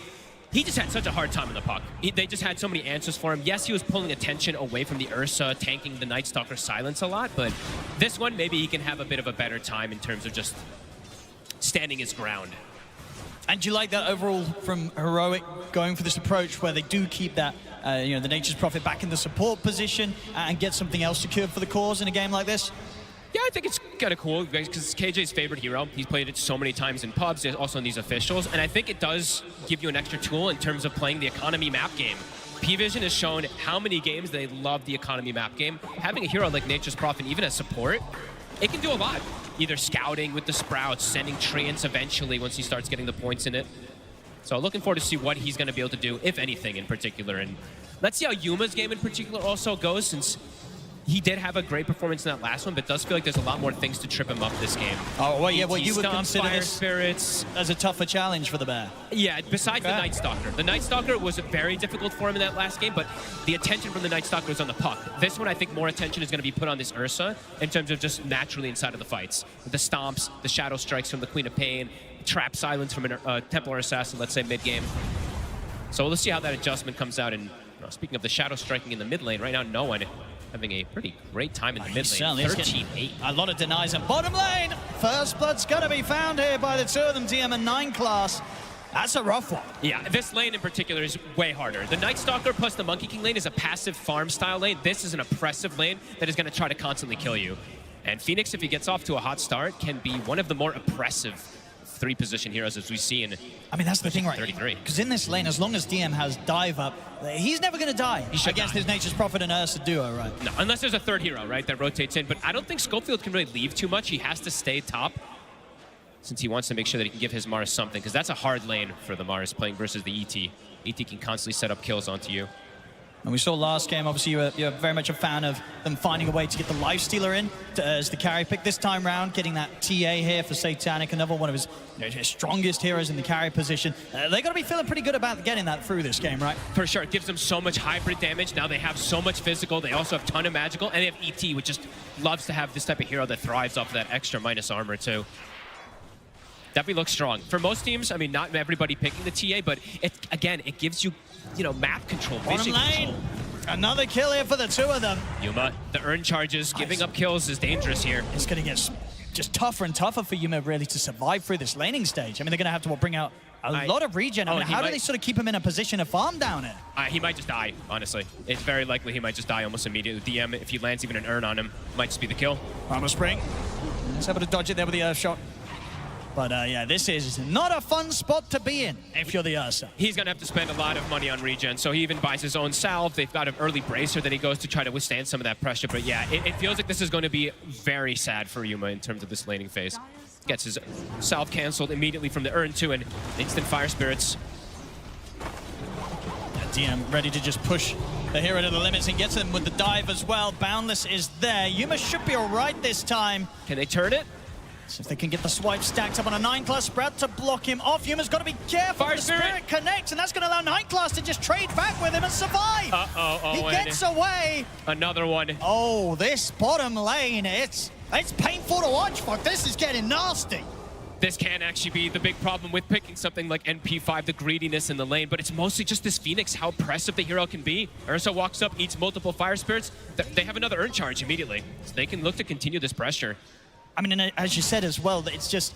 he just had such a hard time in the Puck. They just had so many answers for him. Yes, he was pulling attention away from the Ursa, tanking the Night Stalker silence a lot, but this one, maybe he can have a bit of a better time in terms of just standing his ground. And do you like that overall from Heroic going for this approach where they do keep that, the Nature's Prophet back in the support position and get something else secured for the cause in a game like this? Yeah, I think it's kind of cool because it's KJ's favorite hero. He's played it so many times in pubs, also in these officials, and I think it does give you an extra tool in terms of playing the economy map game. P-Vision has shown how many games they love the economy map game. Having a hero like Nature's Prophet, even as support, it can do a lot. Either scouting with the Sprouts, sending treants eventually once he starts getting the points in it. So looking forward to see what he's going to be able to do, if anything in particular. And let's see how Yuma's game in particular also goes, since he did have a great performance in that last one, but does feel like there's a lot more things to trip him up this game. Oh, well, yeah, well, you would consider Fire this Spirits as a tougher challenge for the Bear. Yeah, besides the Night Stalker. The Night Stalker was very difficult for him in that last game, but the attention from the Night Stalker was on the Puck. This one, I think more attention is going to be put on this Ursa in terms of just naturally inside of the fights. The stomps, the shadow strikes from the Queen of Pain, trap silence from a Templar Assassin, let's say mid-game. So let's see how that adjustment comes out. And speaking of the shadow striking in the mid lane, right now no one having a pretty great time in the mid lane. 13-8. A lot of denies in bottom lane. First blood's got to be found here by the two of them, DM and 9 class. That's a rough one. Yeah, this lane in particular is way harder. The Night Stalker plus the Monkey King lane is a passive farm style lane. This is an oppressive lane that is going to try to constantly kill you. And Phoenix, if he gets off to a hot start, can be one of the more oppressive 3-position heroes as we see in. I mean, that's the thing, right? 33. Because in this lane, as long as DM has dive up, he's never going to die against his Nature's Prophet and Ursa duo, right? No, unless there's a third hero, right, that rotates in. But I don't think Schofield can really leave too much. He has to stay top since he wants to make sure that he can give his Mars something, because that's a hard lane for the Mars playing versus the ET. ET can constantly set up kills onto you. And we saw last game, obviously, you're very much a fan of them finding a way to get the Lifestealer in as the carry pick. This time round, getting that TA here for Satanic, another one of his, his strongest heroes in the carry position. They're going to be feeling pretty good about getting that through this game, right? For sure. It gives them so much hybrid damage. Now they have so much physical. They also have a ton of magical. And they have ET, which just loves to have this type of hero that thrives off of that extra minus armor, too. Definitely looks strong. For most teams, I mean, not everybody picking the TA, but again, it gives you, map control, vision control. Another kill here for the two of them. Yuma, the earn charges, giving up kills is dangerous here. It's going to get just tougher and tougher for Yuma really to survive through this laning stage. I mean, they're going to have to bring out a lot of regen. I mean, how do they sort of keep him in a position to farm down it? He might just die, honestly. It's very likely he might just die almost immediately. DM, if he lands even an earn on him, might just be the kill. Armor Spring. He's able to dodge it there with the Earth Shot. But yeah, this is not a fun spot to be in if you're the Ursa. He's going to have to spend a lot of money on regen, so he even buys his own salve. They've got an early bracer that he goes to try to withstand some of that pressure. But yeah, it feels like this is going to be very sad for Yuma in terms of this laning phase. Gets his salve canceled immediately from the Urn too, and instant Fire Spirits. DM ready to just push the hero to the limits and gets him with the dive as well. Boundless is there. Yuma should be all right this time. Can they turn it? So if they can get the swipe stacked up on a 9-class spread to block him off, Yuma's got to be careful. Fire the Spirit connects, and that's going to allow 9-class to just trade back with him and survive. He gets away. Another one. Oh, this bottom lane, it's painful to watch, fuck. This is getting nasty. This can actually be the big problem with picking something like NP5, the greediness in the lane, but it's mostly just this Phoenix, how oppressive the hero can be. Ursa walks up, eats multiple Fire Spirits. They have another Urn Charge immediately, so they can look to continue this pressure. I mean, and as you said as well, it's just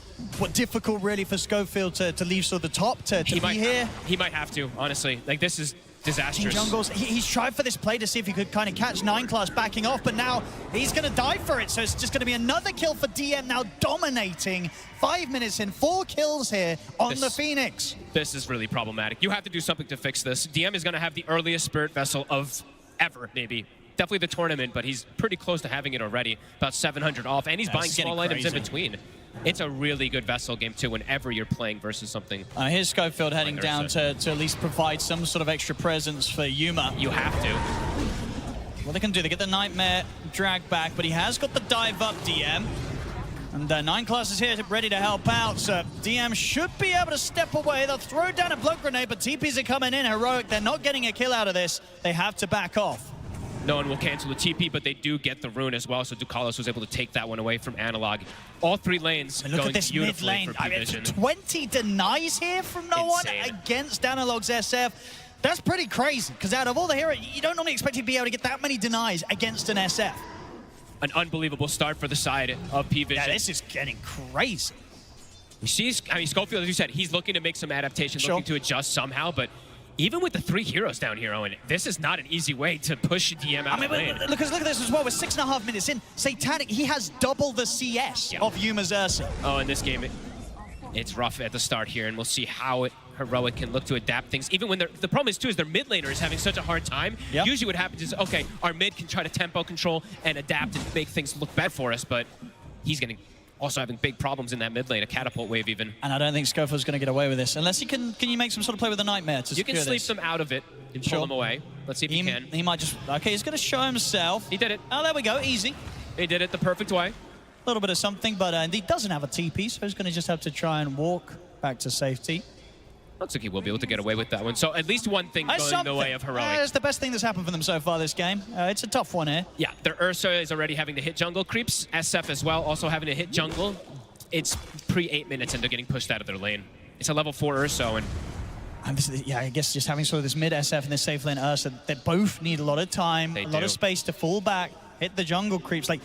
difficult really for Schofield to leave sort of the top to be here. He might have to, honestly. Like, this is disastrous. Jungles, he's tried for this play to see if he could kind of catch 9-class backing off, but now he's going to die for it, so it's just going to be another kill for DM, now dominating. 5 minutes in, 4 kills here on the Phoenix. This is really problematic. You have to do something to fix this. DM is going to have the earliest Spirit Vessel of ever, maybe. Definitely the tournament, but he's pretty close to having it already. About 700 off, and he's buying small items in between. It's a really good Vessel game, too, whenever you're playing versus something. Here's Schofield heading down to at least provide some sort of extra presence for Yuma. You have to. What they can do, they get the Nightmare drag back, but he has got the dive up, DM. And 9-class is here ready to help out, so DM should be able to step away. They'll throw down a blood grenade, but TPs are coming in. Heroic, they're not getting a kill out of this. They have to back off. No one will cancel the TP, but they do get the rune as well, so Ducalos was able to take that one away from Analog. All 3 lanes look going at this mid lane. I mean, 20 denies here from no one against Analog's SF. That's pretty crazy, because out of all the heroes, you don't normally expect you to be able to get that many denies against an SF. An unbelievable start for the side of P-Vision. Yeah, this is getting crazy. We see, I mean, Schofield, as you said, he's looking to make some adaptations, looking to adjust somehow, but even with the 3 heroes down here, Owen, this is not an easy way to push DM out of lane. Look at this as well. We're 6.5 minutes in. Satanic, he has double the CS of Yuma's Ursa. Oh, in this game, it's rough at the start here, and we'll see how Heroic can look to adapt things. Even when the problem is, too, is their mid laner is having such a hard time. Usually what happens is, okay, our mid can try to tempo control and adapt and make things look bad for us, but he's going to also having big problems in that mid lane, a catapult wave even. And I don't think Schofield's going to get away with this, unless he can you make some sort of play with the Nightmare to secure this? You can sleep them out of it and pull them away. Let's see if he can. He might just, okay, he's going to show himself. He did it. Oh, there we go, easy. He did it the perfect way. A little bit of something, but he doesn't have a TP, so he's going to just have to try and walk back to safety. Looks like he will be able to get away with that one. So at least one thing going the way of Heroic. It's the best thing that's happened for them so far this game. It's a tough one here. Yeah, their Ursa is already having to hit jungle creeps. SF as well, also having to hit jungle. It's pre-8 minutes and they're getting pushed out of their lane. It's a level 4 Ursa, and yeah, I guess just having sort of this mid SF and this safe lane Ursa, they both need a lot of time, a lot of space to fall back, hit the jungle creeps. Like,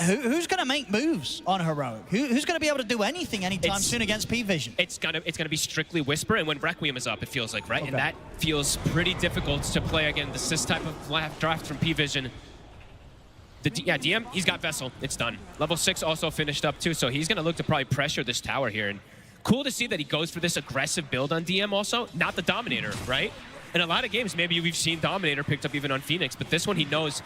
who's going to make moves on Heroic? Who's going to be able to do anything anytime soon against P-Vision? It's gonna be strictly Whisper, and when Requiem is up, it feels like, right? Okay. And that feels pretty difficult to play against this type of draft from P-Vision. DM, he's got Vessel. It's done. Level 6 also finished up too, so he's going to look to probably pressure this tower here. And cool to see that he goes for this aggressive build on DM also, not the Dominator, right? In a lot of games, maybe we've seen Dominator picked up even on Phoenix, but this one he knows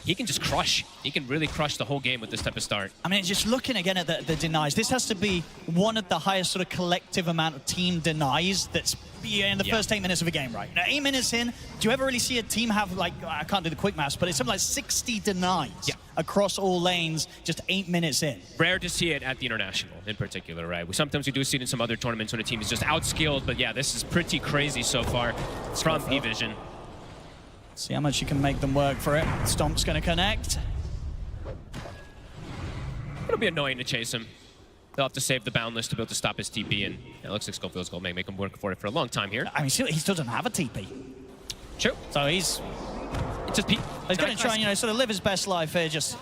he can just crush. He can really crush the whole game with this type of start. I mean, just looking again at the denies, this has to be one of the highest sort of collective amount of team denies that's in the first 8 minutes of a game, right? Now, 8 minutes in, do you ever really see a team have, like, I can't do the quick maths, but it's something like 60 denies across all lanes just 8 minutes in? Rare to see it at the International in particular, right? Sometimes we do see it in some other tournaments when a team is just outskilled, but yeah, this is pretty crazy so far from P-Vision. See how much you can make them work for it. Stomp's going to connect. It'll be annoying to chase him. They'll have to save the Boundless to be able to stop his TP, and it looks like Schofield's going to make him work for it for a long time here. I mean, he still doesn't have a TP. True. So he's going to try and, you know, sort of live his best life here, just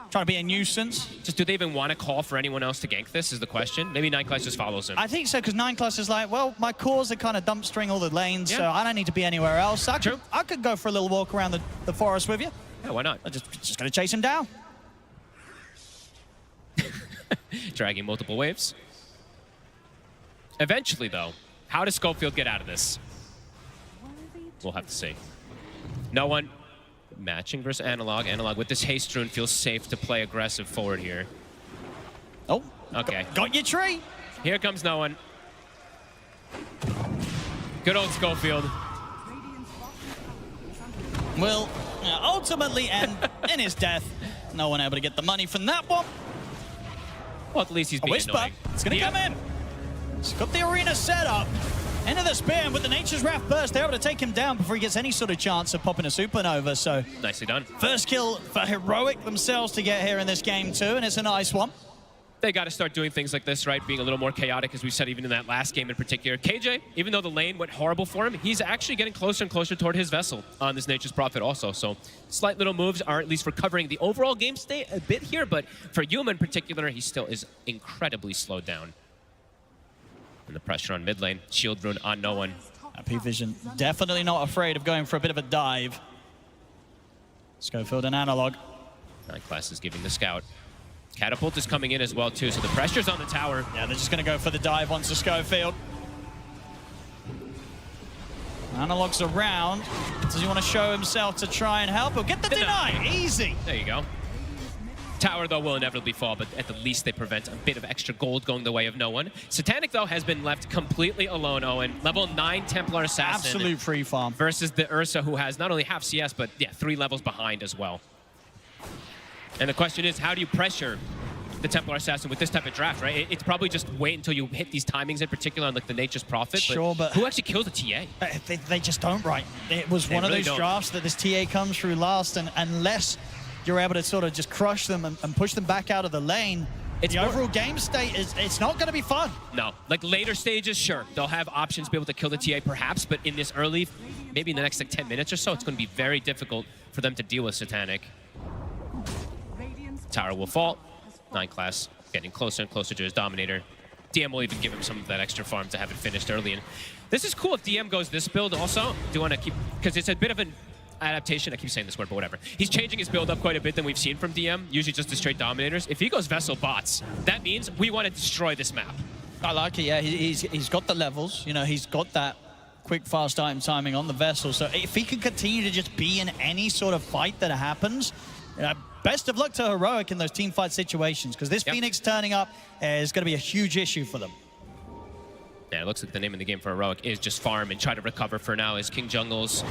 trying to be a nuisance. Just do they even want to call for anyone else to gank this is the question. Maybe 9-class just follows him. I think so, because 9-class is like, well, my cores are kind of dumpstering all the lanes, so I don't need to be anywhere else. I could go for a little walk around the forest with you. Yeah, why not? I'm just going to chase him down. Dragging multiple waves. Eventually, though, how does Schofield get out of this? We'll have to see. No one matching versus Analog. Analog with this haste rune feels safe to play aggressive forward here. Oh, okay. Got your tree. Here comes no one. Good old Schofield. Will ultimately end in his death. No one able to get the money from that one. Well, at least he's being Whisper. annoying. It's going to come in. He's got the arena set up. Into the spear, and with the Nature's Wrath burst, they're able to take him down before he gets any sort of chance of popping a supernova. So nicely done. First kill for Heroic themselves to get here in this game too, and it's a nice one. They got to start doing things like this, right? Being a little more chaotic, as we said, even in that last game in particular. KJ, even though the lane went horrible for him, he's actually getting closer and closer toward his vessel on this Nature's Prophet also. So slight little moves are at least recovering the overall game state a bit here, but for Yuma in particular, he still is incredibly slowed down. And the pressure on mid lane, shield rune on no one. P-Vision definitely not afraid of going for a bit of a dive. Schofield and Analog. 9class is giving the scout. Catapult is coming in as well too, so the pressure's on the tower. Yeah, they're just going to go for the dive onto Schofield. Analog's around. Does he want to show himself to try and help? He'll get the deny. Easy. There you go. Tower, though, will inevitably fall, but at the least they prevent a bit of extra gold going the way of no one. Satanic, though, has been left completely alone, Owen. Level 9 Templar Assassin. Absolute free farm. Versus the Ursa, who has not only half CS, but, yeah, 3 levels behind as well. And the question is, how do you pressure the Templar Assassin with this type of draft, right? It's probably just wait until you hit these timings, in particular on like the Nature's Prophet. Sure, but who actually kills the TA? They just don't, right? It was one of those drafts that this TA comes through last, and unless you're able to sort of just crush them and push them back out of the lane, the overall game state it's not going to be fun. No, like later stages, sure, they'll have options to be able to kill the TA perhaps, but in this early, maybe in the next like 10 minutes or so, it's going to be very difficult for them to deal with Satanic. Tower will fall. 9class getting closer and closer to his Dominator. DM will even give him some of that extra farm to have it finished early. And this is cool if DM goes this build also. Do you want to keep, because it's a bit of an adaptation. I keep saying this word, but whatever. He's changing his build up quite a bit than we've seen from DM, usually just the straight Dominators. If he goes Vessel bots, that means we want to destroy this map. I like it, yeah. He's got the levels, you know, he's got that quick, fast timing on the Vessel. So if he can continue to just be in any sort of fight that happens, best of luck to Heroic in those team fight situations, because this Phoenix turning up is going to be a huge issue for them. Yeah, it looks like the name of the game for Heroic is just farm and try to recover for now as King Jungles.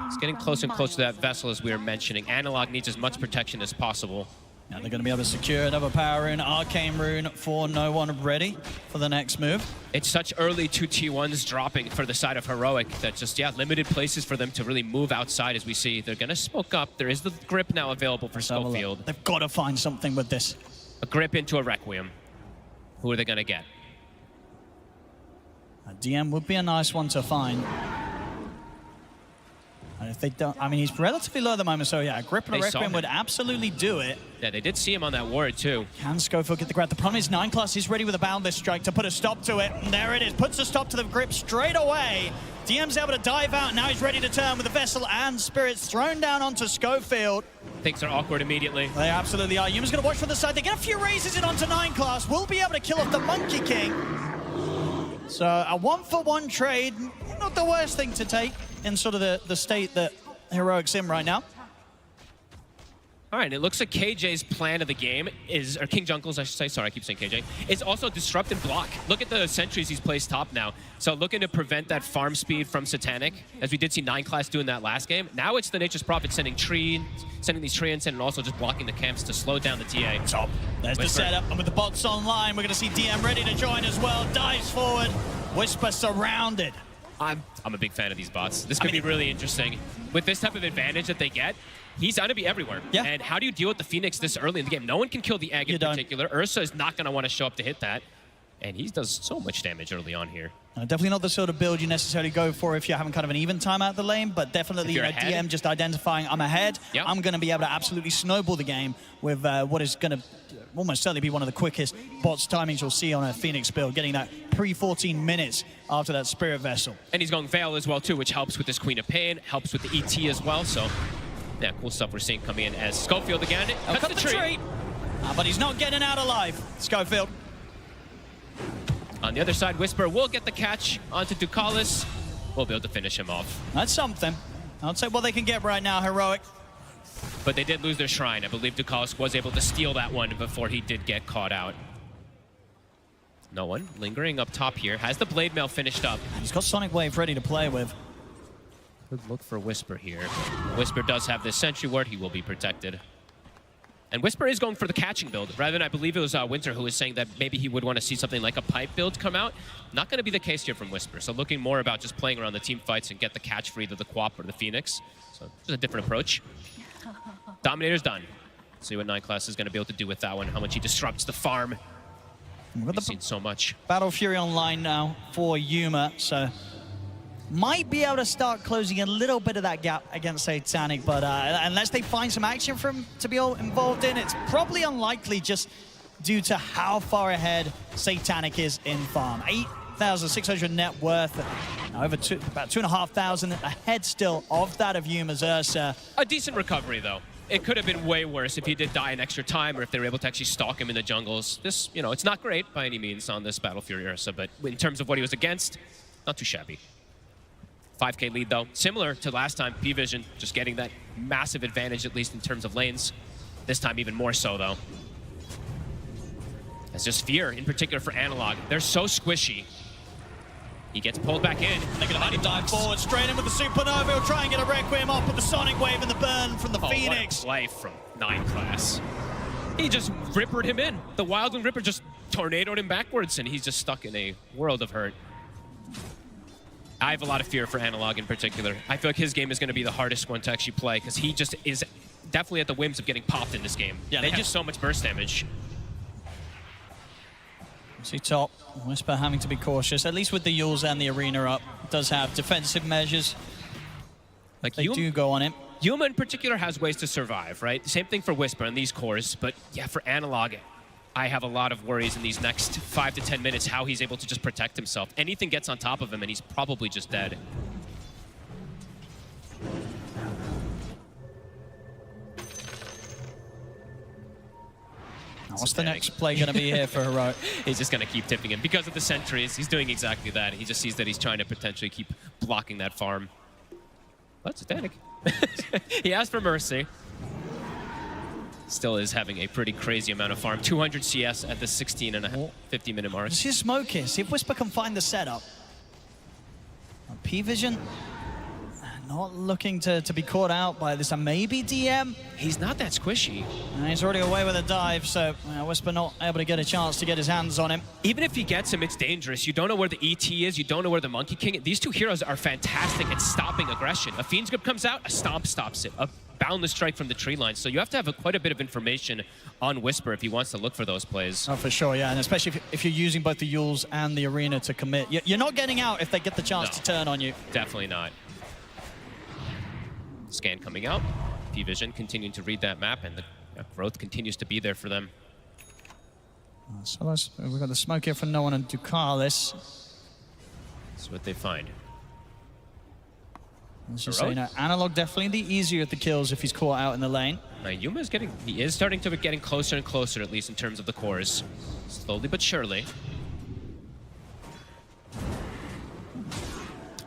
It's getting closer and closer to that Vessel, as we were mentioning. Analog needs as much protection as possible. Now they're going to be able to secure another power rune, Arcane Rune for no one ready for the next move. It's such early 2 T1s dropping for the side of Heroic that just, yeah, limited places for them to really move outside. As we see, they're going to smoke up. There is the grip now available for Schofield. They've got to find something with this. A grip into a Requiem. Who are they going to get? A DM would be a nice one to find. And if they don't, I mean, he's relatively low at the moment, so yeah, a grip and a Requiem would absolutely do it. Yeah, they did see him on that ward too. Can Schofield get the grab? The problem is 9class is ready with a Boundless Strike to put a stop to it. And there it is, puts a stop to the grip straight away. DM's able to dive out, now he's ready to turn with the Vessel and Spirits thrown down onto Schofield. Things are awkward immediately. They absolutely are. Yuma's going to watch from the side. They get a few raises in onto 9class. Will be able to kill off the Monkey King. So a 1-for-1 trade, not the worst thing to take in sort of the state that Heroic's in right now. All right, it looks like KJ's plan of the game is, or King Jungles, I should say, sorry, I keep saying KJ, is also disrupt and block. Look at the sentries he's placed top now. So looking to prevent that farm speed from Satanic, as we did see 9class do in that last game. Now it's the Nature's Prophet sending these treants in and also just blocking the camps to slow down the TA. Top. There's the setup, and with the bots online, we're going to see DM ready to join as well. Dives forward, Whisper surrounded. I'm a big fan of these bots. This could be really interesting. With this type of advantage that they get, he's going to be everywhere. Yeah. And how do you deal with the Phoenix this early in the game? No one can kill the Egg in particular. Ursa is not going to want to show up to hit that. And he does so much damage early on here. Definitely not the sort of build you necessarily go for if you're having kind of an even time out of the lane, but definitely a DM just identifying I'm ahead. Yep. I'm going to be able to absolutely snowball the game with what is going to almost certainly be one of the quickest bots timings you'll see on a Phoenix build, getting that pre-14 minutes after that Spirit Vessel. And he's going Veil as well too, which helps with this Queen of Pain, helps with the ET as well, so yeah, cool stuff we're seeing coming in as Schofield again. Cuts the tree. But he's not getting out alive, Schofield. On the other side, Whisper will get the catch onto Ducalis. We'll be able to finish him off. That's something. I'll say what they can get right now, Heroic. But they did lose their Shrine. I believe Ducalis was able to steal that one before he did get caught out. No one lingering up top here. Has the Blade Mail finished up. He's got Sonic Wave ready to play with. Good look for Whisper here. Whisper does have this Sentry Ward. He will be protected. And Whisper is going for the catching build, rather than, I believe it was Winter who was saying that maybe he would want to see something like a pipe build come out. Not going to be the case here from Whisper. So looking more about just playing around the team fights and get the catch for either the Quap or the Phoenix. So just a different approach. Dominator's done. See what 9class is going to be able to do with that one, how much he disrupts the farm. We've seen so much. Battle Fury online now for Yuma, so might be able to start closing a little bit of that gap against Satanic, but unless they find some action for him to be all involved in, it's probably unlikely just due to how far ahead Satanic is in farm. 8,600 net worth, over about 2,500 ahead still of that of Yuma's Ursa. A decent recovery, though. It could have been way worse if he did die in extra time or if they were able to actually stalk him in the jungles. This, you know, it's not great by any means on this Battle Fury Ursa, but in terms of what he was against, not too shabby. 5K lead, though. Similar to last time, P-Vision just getting that massive advantage, at least in terms of lanes. This time even more so, though. It's just fear, in particular for Analog. They're so squishy. He gets pulled back in. They're going to dive forward, straight in with the Supernova. He'll try and get a Requiem off with the Sonic Wave and the burn from the Phoenix. What a play from 9class. He just rippered him in. The Wildling Ripper just tornadoed him backwards, and he's just stuck in a world of hurt. I have a lot of fear for Analog in particular. I feel like his game is going to be the hardest one to actually play because he just is definitely at the whims of getting popped in this game. Yeah, they just so much burst damage. See top, Whisper having to be cautious, at least with the Yules and the Arena up. Does have defensive measures. Like they do go on it. Yuma in particular has ways to survive, right? Same thing for Whisper in these cores, but yeah, for Analog, I have a lot of worries in these next 5 to 10 minutes how he's able to just protect himself. Anything gets on top of him and he's probably just dead. What's the next play going to be here for Heroic? He's just going to keep tipping him. Because of the sentries, he's doing exactly that. He just sees that he's trying to potentially keep blocking that farm. That's Satanic. He asked for mercy. Still is having a pretty crazy amount of farm. 200 CS at the 16 and a 50-minute mark. See Smoke here. See if Whisper can find the setup. P-Vision not looking to be caught out by this. Maybe DM. He's not that squishy. And he's already away with a dive, so Whisper not able to get a chance to get his hands on him. Even if he gets him, it's dangerous. You don't know where the ET is. You don't know where the Monkey King is. These two heroes are fantastic at stopping aggression. A Fiend's Grip comes out, a Stomp stops it. A Boundless Strike from the tree line. So you have to have quite a bit of information on Whisper if he wants to look for those plays. Oh, for sure, yeah. And especially if you're using both the Yules and the Arena to commit. You're not getting out if they get the chance to turn on you. Definitely not. Scan coming out. P-Vision continuing to read that map, and the growth continues to be there for them. So we've got the smoke here for no one and Ducalis. That's what they find. Let's just say, Analog definitely the easier at the kills if he's caught out in the lane. Now Yuma is he is starting to getting closer and closer, at least in terms of the cores. Slowly but surely.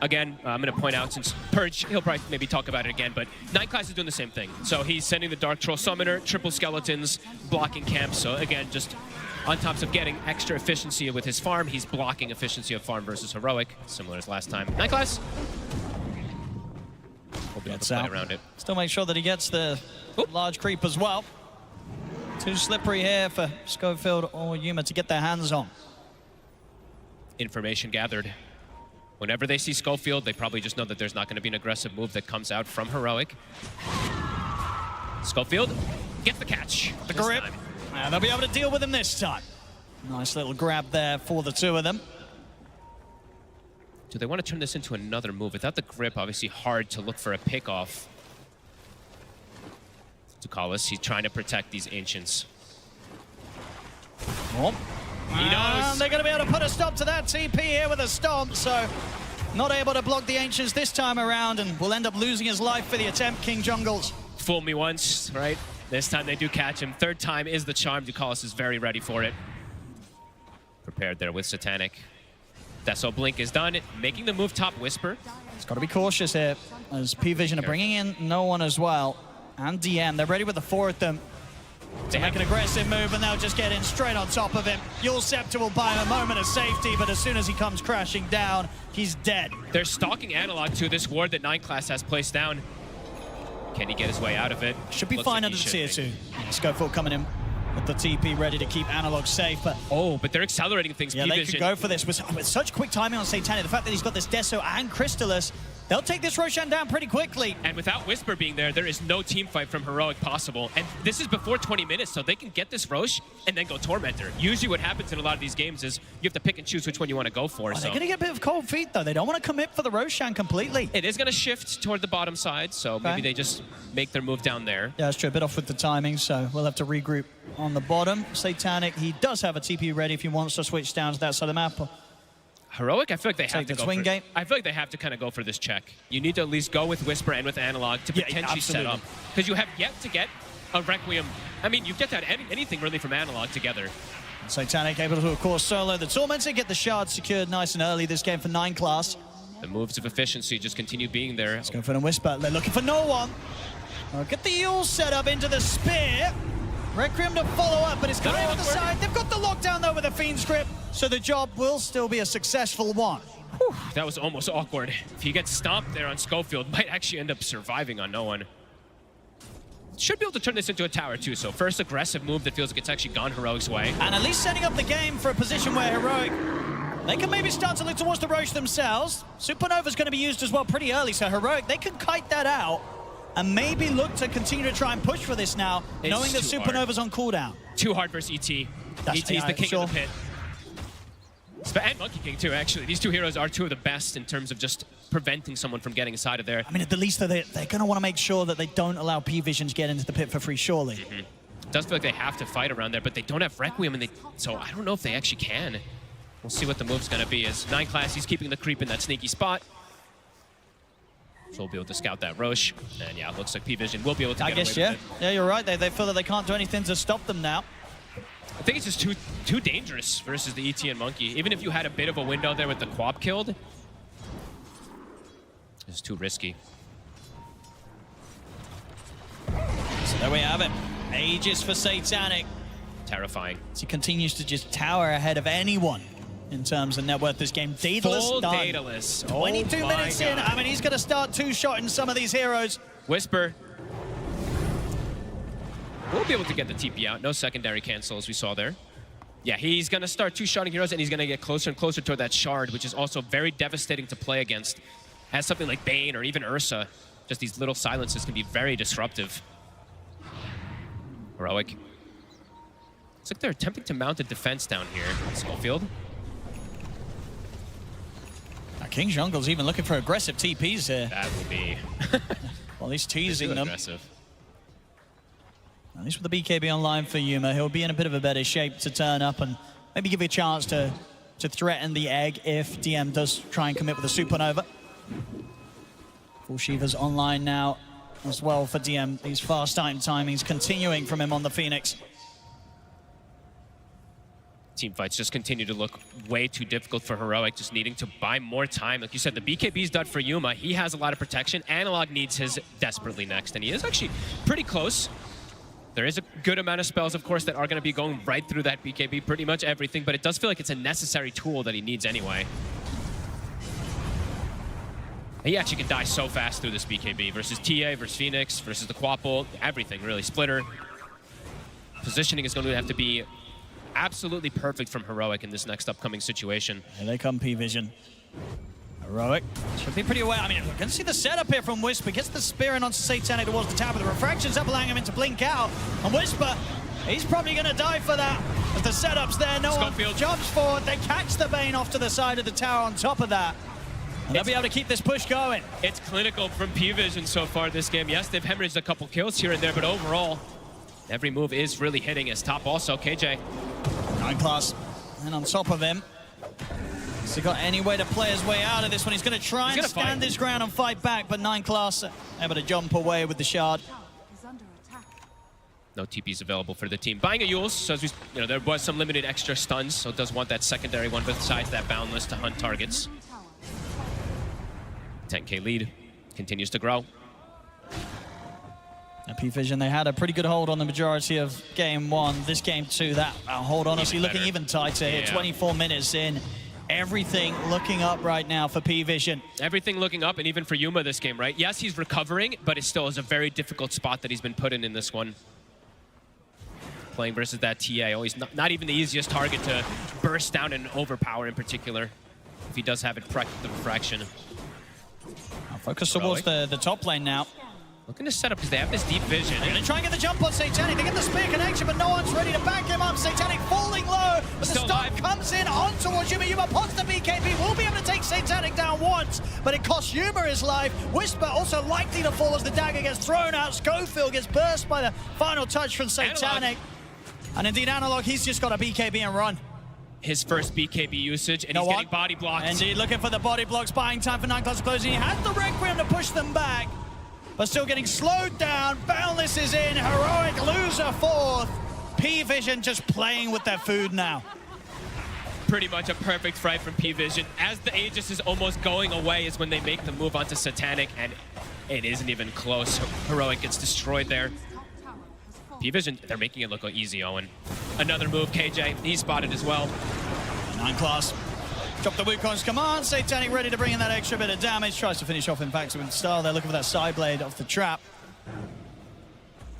Again, I'm going to point out, since Purge, he'll probably maybe talk about it again, but 9class is doing the same thing. So he's sending the Dark Troll Summoner, triple Skeletons, blocking camps. So again, just on top of getting extra efficiency with his farm, he's blocking efficiency of farm versus Heroic, similar as last time. 9class will be able to play around it. Still make sure that he gets the large creep as well. Too slippery here for Schofield or Yuma to get their hands on. Information gathered. Whenever they see Schofield, they probably just know that there's not going to be an aggressive move that comes out from Heroic. Schofield gets the catch. The grip. And they'll be able to deal with him this time. Nice little grab there for the two of them. Do they want to turn this into another move? Without the grip, obviously hard to look for a pick-off. Ducalis, he's trying to protect these Ancients. Oh. He knows. They're going to be able to put a stop to that TP here with a Stomp, so not able to block the Ancients this time around, and will end up losing his life for the attempt, King Jungles. Fool me once, right? This time they do catch him. Third time is the charm. Ducalis is very ready for it. Prepared there with Satanic. Deso Blink is done, making the move top Whisper. He's got to be cautious here, as P-Vision are bringing in no one as well. And DM, they're ready with the four of them. They make an aggressive move, and they'll just get in straight on top of him. Yule Scepter will buy him a moment of safety, but as soon as he comes crashing down, he's dead. They're stalking Analog to this ward that 9class has placed down. Can he get his way out of it? Should be fine under the tier 2. Schofield coming in with the TP ready to keep Analog safe, but... But they're accelerating things. Yeah, they could go for this. With such quick timing on Satanic, the fact that he's got this Deso and Crystallis, they'll take this Roshan down pretty quickly. And without Whisper being there is no team fight from Heroic possible. And this is before 20 minutes, so they can get this Rosh and then go Tormentor. Usually what happens in a lot of these games is you have to pick and choose which one you want to go for. They're going to get a bit of cold feet, though. They don't want to commit for the Roshan completely. It is going to shift toward the bottom side, so maybe they just make their move down there. Yeah, that's true. A bit off with the timing, so we'll have to regroup on the bottom. Satanic, he does have a TP ready if he wants to switch down to that side of the map. Heroic, I feel like they have to go swing game. I feel like they have to kind of go for this check. You need to at least go with Whisper and with Analog to potentially set up. Because you have yet to get a Requiem. I mean, you've yet to have anything really from Analog together. Satanic able to, of course, solo the Tormentor, get the shard secured nice and early this game for 9 class. The moves of efficiency just continue being there. Let's go for the Whisper. They're looking for no one. Get the Yule set up into the spear. Requiem to follow up, but it's coming over the side. They've got the lockdown, though, with the Fiend script, so the job will still be a successful one. Whew, that was almost awkward. If he gets stomped there on Schofield, might actually end up surviving on no one. Should be able to turn this into a tower, too, so first aggressive move that feels like it's actually gone Heroic's way. And at least setting up the game for a position where Heroic, they can maybe start to look towards the Roche themselves. Supernova's going to be used as well pretty early, so Heroic, they can kite that out and maybe look to continue to try and push for this now, knowing that Supernova's on cooldown. Too hard versus ET. ET's the king of the pit. And Monkey King, too, actually. These two heroes are two of the best in terms of just preventing someone from getting inside of there. I mean, at the least, they're going to want to make sure that they don't allow P-Vision to get into the pit for free, surely. It does feel like they have to fight around there, but they don't have Requiem, and so I don't know if they actually can. We'll see what the move's going to be. As 9 class, he's keeping the creep in that sneaky spot. So we'll be able to scout that Roche. And yeah, it looks like P-Vision will be able to get away with it. Yeah, you're right. They feel that they can't do anything to stop them now. I think it's just too dangerous versus the ET and Monkey. Even if you had a bit of a window there with the Quap killed, it's too risky. So there we have it. Ages for Satanic. Terrifying. He continues to just tower ahead of anyone in terms of net worth this game. Daedalus Full done. Daedalus. 22 minutes in. I mean, he's going to start two-shotting some of these heroes. Whisper. We'll be able to get the TP out. No secondary cancel, as we saw there. Yeah, he's going to start two-shotting heroes, and he's going to get closer and closer toward that shard, which is also very devastating to play against. As something like Bane or even Ursa, just these little silences can be very disruptive. Heroic. Looks like they're attempting to mount a defense down here. Schofield. King Jungle's even looking for aggressive TPs here. That would be... Well, he's teasing them. Aggressive. At least with the BKB online for Yuma, he'll be in a bit of a better shape to turn up and maybe give you a chance to threaten the egg if DM does try and commit with a Supernova. Full Shiva's online now as well for DM. These fast timings continuing from him on the Phoenix. Team fights just continue to look way too difficult for Heroic, just needing to buy more time. Like you said, the BKB's done for Yuma. He has a lot of protection. Analog needs his desperately next, and he is actually pretty close. There is a good amount of spells, of course, that are going to be going right through that BKB, pretty much everything, but it does feel like it's a necessary tool that he needs anyway. He actually can die so fast through this BKB versus TA, versus Phoenix, versus the Quapple, everything, really. Splitter. Positioning is going to have to be absolutely perfect from Heroic in this next upcoming situation. Here they come, P-Vision. Heroic should be pretty aware. I mean, we're going to see the setup here from Whisper. Gets the spear in onto Satanic towards the tower, but the refraction's up, allowing him into blink out. And Whisper, he's probably going to die for that. As the setup's there, no one jumps forward. They catch the Bane off to the side of the tower on top of that. And they'll be able to keep this push going. It's clinical from P-Vision so far this game. Yes, they've hemorrhaged a couple kills here and there, but overall, every move is really hitting his top also. KJ. 9 class. And on top of him, has he got any way to play his way out of this one? He's going to try and stand his ground and fight back, but 9 class able to jump away with the shard. No TPs available for the team. Buying a Yules, so as we, there was some limited extra stuns, so it does want that secondary one besides that boundless to hunt targets. 10K lead continues to grow. P-Vision, they had a pretty good hold on the majority of game 1. This game 2, that hold honestly looking even tighter here. 24 minutes in. Everything looking up right now for P-Vision. Everything looking up, and even for Yuma this game, right? Yes, he's recovering, but it still is a very difficult spot that he's been put in this one. Playing versus that TA, always not even the easiest target to burst down and overpower in particular, if he does have it the refraction. I'll focus towards the top lane now. Looking to set up because they have this deep vision. They're going to try and get the jump on Satanic. They get the spear connection, but no one's ready to back him up. Satanic falling low, but the stun comes in on towards Yuma. Yuma pots the BKB. Will be able to take Satanic down once, but it costs Yuma his life. Whisper also likely to fall as the dagger gets thrown out. Schofield gets burst by the final touch from Satanic. And indeed, Analog, he's just got a BKB and run. His first BKB usage, and he's getting body blocked. Indeed, looking for the body blocks, buying time for 9class closing. He has the Requiem to push them back, but still getting slowed down. Boundless is in, Heroic loser fourth. P-Vision just playing with their food now. Pretty much a perfect fight from P-Vision. As the Aegis is almost going away is when they make the move onto Satanic, and it isn't even close. Heroic gets destroyed there. P-Vision, they're making it look easy, Owen. Another move, KJ, he's spotted as well. 9class. Drop the Wukong's command. Satanic ready to bring in that extra bit of damage. Tries to finish off, in fact, with style. They're looking for that side blade off the trap.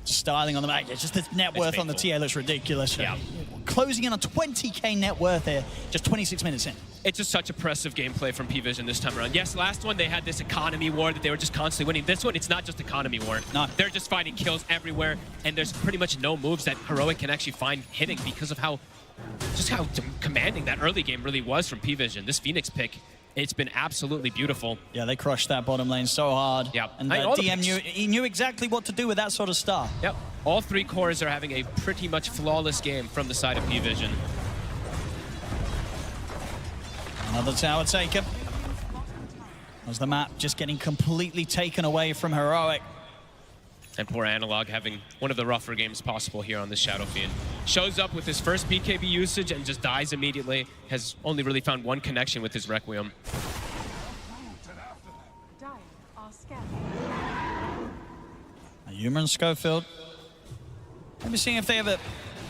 Styling on the back. It's just the net worth on the TA looks ridiculous. Yeah. Closing in on 20k net worth here, just 26 minutes in. It's just such impressive gameplay from P-Vision this time around. Yes, last one they had this economy war that they were just constantly winning. This one, it's not just economy war. No. They're just finding kills everywhere, and there's pretty much no moves that Heroic can actually find hitting because of how commanding that early game really was from P-Vision. This Phoenix pick, it's been absolutely beautiful. Yeah, they crushed that bottom lane so hard. Yeah. And DM knew exactly what to do with that sort of stuff. Yep. All three cores are having a pretty much flawless game from the side of P-Vision. Another tower taken. As the map just getting completely taken away from Heroic. And poor Analog having one of the rougher games possible here on this Shadow Fiend. Shows up with his first BKB usage and just dies immediately. Has only really found one connection with his Requiem. Yuma and Schofield. Maybe seeing if they ever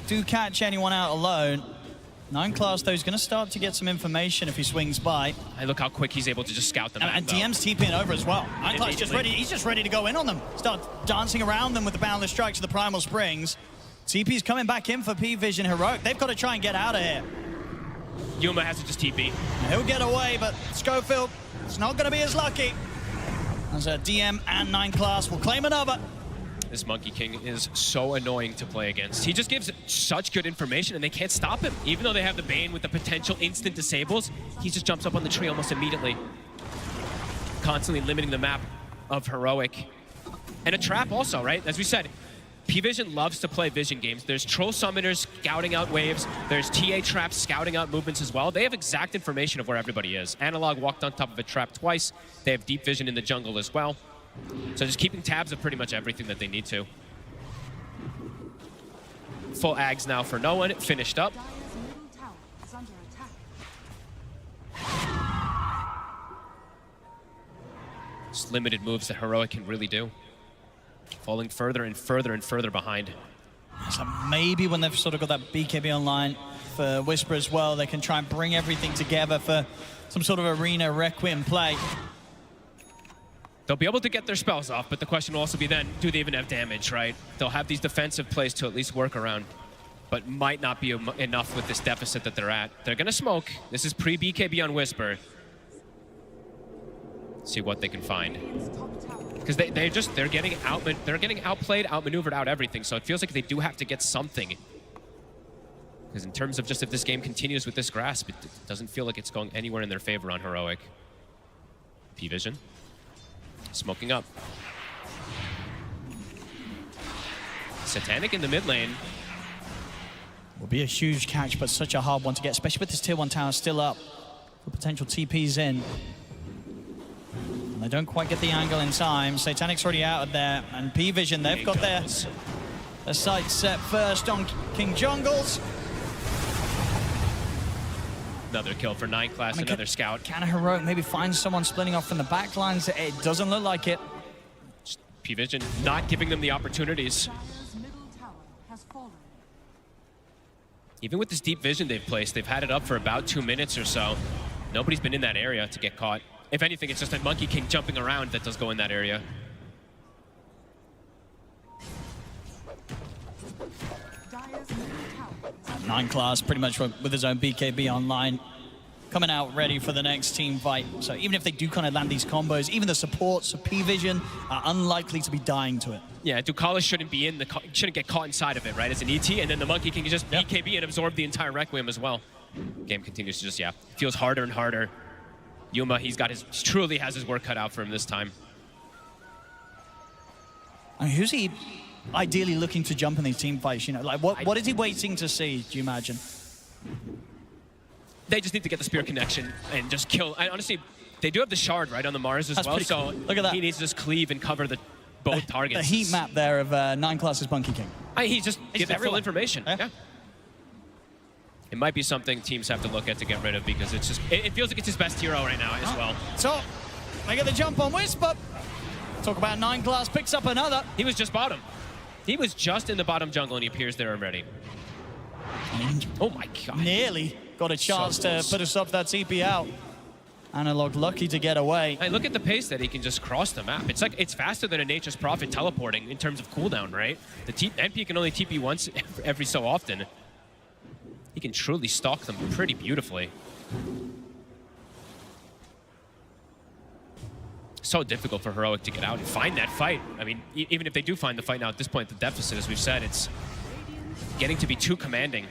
do catch anyone out alone. 9class, though, is going to start to get some information if he swings by. And look how quick he's able to just scout them out. And DM's TPing over as well. 9class just ready. He's just ready to go in on them. Start dancing around them with the Boundless Strikes of the Primal Springs. TP's coming back in for P-Vision Heroic. They've got to try and get out of here. Yuma has to just TP. He'll get away, but Schofield, it's not going to be as lucky. As a DM and 9class will claim another. This Monkey King is so annoying to play against. He just gives such good information and they can't stop him. Even though they have the Bane with the potential instant disables, he just jumps up on the tree almost immediately. Constantly limiting the map of Heroic. And a trap also, right? As we said, P-Vision loves to play vision games. There's Troll Summoners scouting out waves. There's TA traps scouting out movements as well. They have exact information of where everybody is. Analog walked on top of a trap twice. They have deep vision in the jungle as well. So just keeping tabs of pretty much everything that they need to. Full Ags now for no one. Finished up. Just limited moves that Heroic can really do. Falling further and further and further behind. So maybe when they've sort of got that BKB online for Whisper as well, they can try and bring everything together for some sort of arena Requiem play. They'll be able to get their spells off, but the question will also be then, do they even have damage, right? They'll have these defensive plays to at least work around, but might not be enough with this deficit that they're at. They're gonna smoke. This is pre-BKB on Whisper. See what they can find. Because they're getting outplayed, outmaneuvered, out everything, so it feels like they do have to get something. Because in terms of just if this game continues with this grasp, it doesn't feel like it's going anywhere in their favor on Heroic. P-Vision. Smoking up. Satanic in the mid lane. Will be a huge catch, but such a hard one to get, especially with this tier 1 tower still up for potential TPs in. And they don't quite get the angle in time. Satanic's already out of there, and P-Vision, they've got their sights set first on King Jungles. Another kill for 9class, another scout. Can a Heroic maybe find someone splitting off from the back lines? It doesn't look like it. P-Vision not giving them the opportunities. Even with this deep vision they've placed, they've had it up for about 2 minutes or so. Nobody's been in that area to get caught. If anything, it's just a Monkey King jumping around that does go in that area. Nine Class pretty much with his own BKB online, coming out ready for the next team fight. So even if they do kind of land these combos, even the supports of P-Vision are unlikely to be dying to it. Yeah, Ducalis shouldn't be shouldn't get caught inside of it, right? As an ET, and then the Monkey King can just BKB and absorb the entire Requiem as well. Game continues to just, feels harder and harder. Yuma, he truly has his work cut out for him this time. I mean, who's he ideally looking to jump in these team fights? You know, like what is he waiting to see, do you imagine? They just need to get the spear connection and just kill. Honestly, they do have the shard, right, on the Mars as well, so look at that. He needs to just cleave and cover both targets. The heat map there of Nine Class's Monkey King. He's just giving full information. Yeah. It might be something teams have to look at to get rid of because it's just, it feels like it's his best hero right now as well. So, they get the jump on Whisper. Talk about Nine Class picks up another. He was just bottom. He was just in the bottom jungle and he appears there already. Oh my god. Nearly got a chance to put a stop to that TP out. Analog lucky to get away. Hey, look at the pace that he can just cross the map. It's like, it's faster than a Nature's Prophet teleporting in terms of cooldown, right? The MP can only TP once every so often. He can truly stalk them pretty beautifully. So difficult for Heroic to get out and find that fight. I mean, even if they do find the fight now at this point, the deficit, as we've said, it's getting to be too commanding.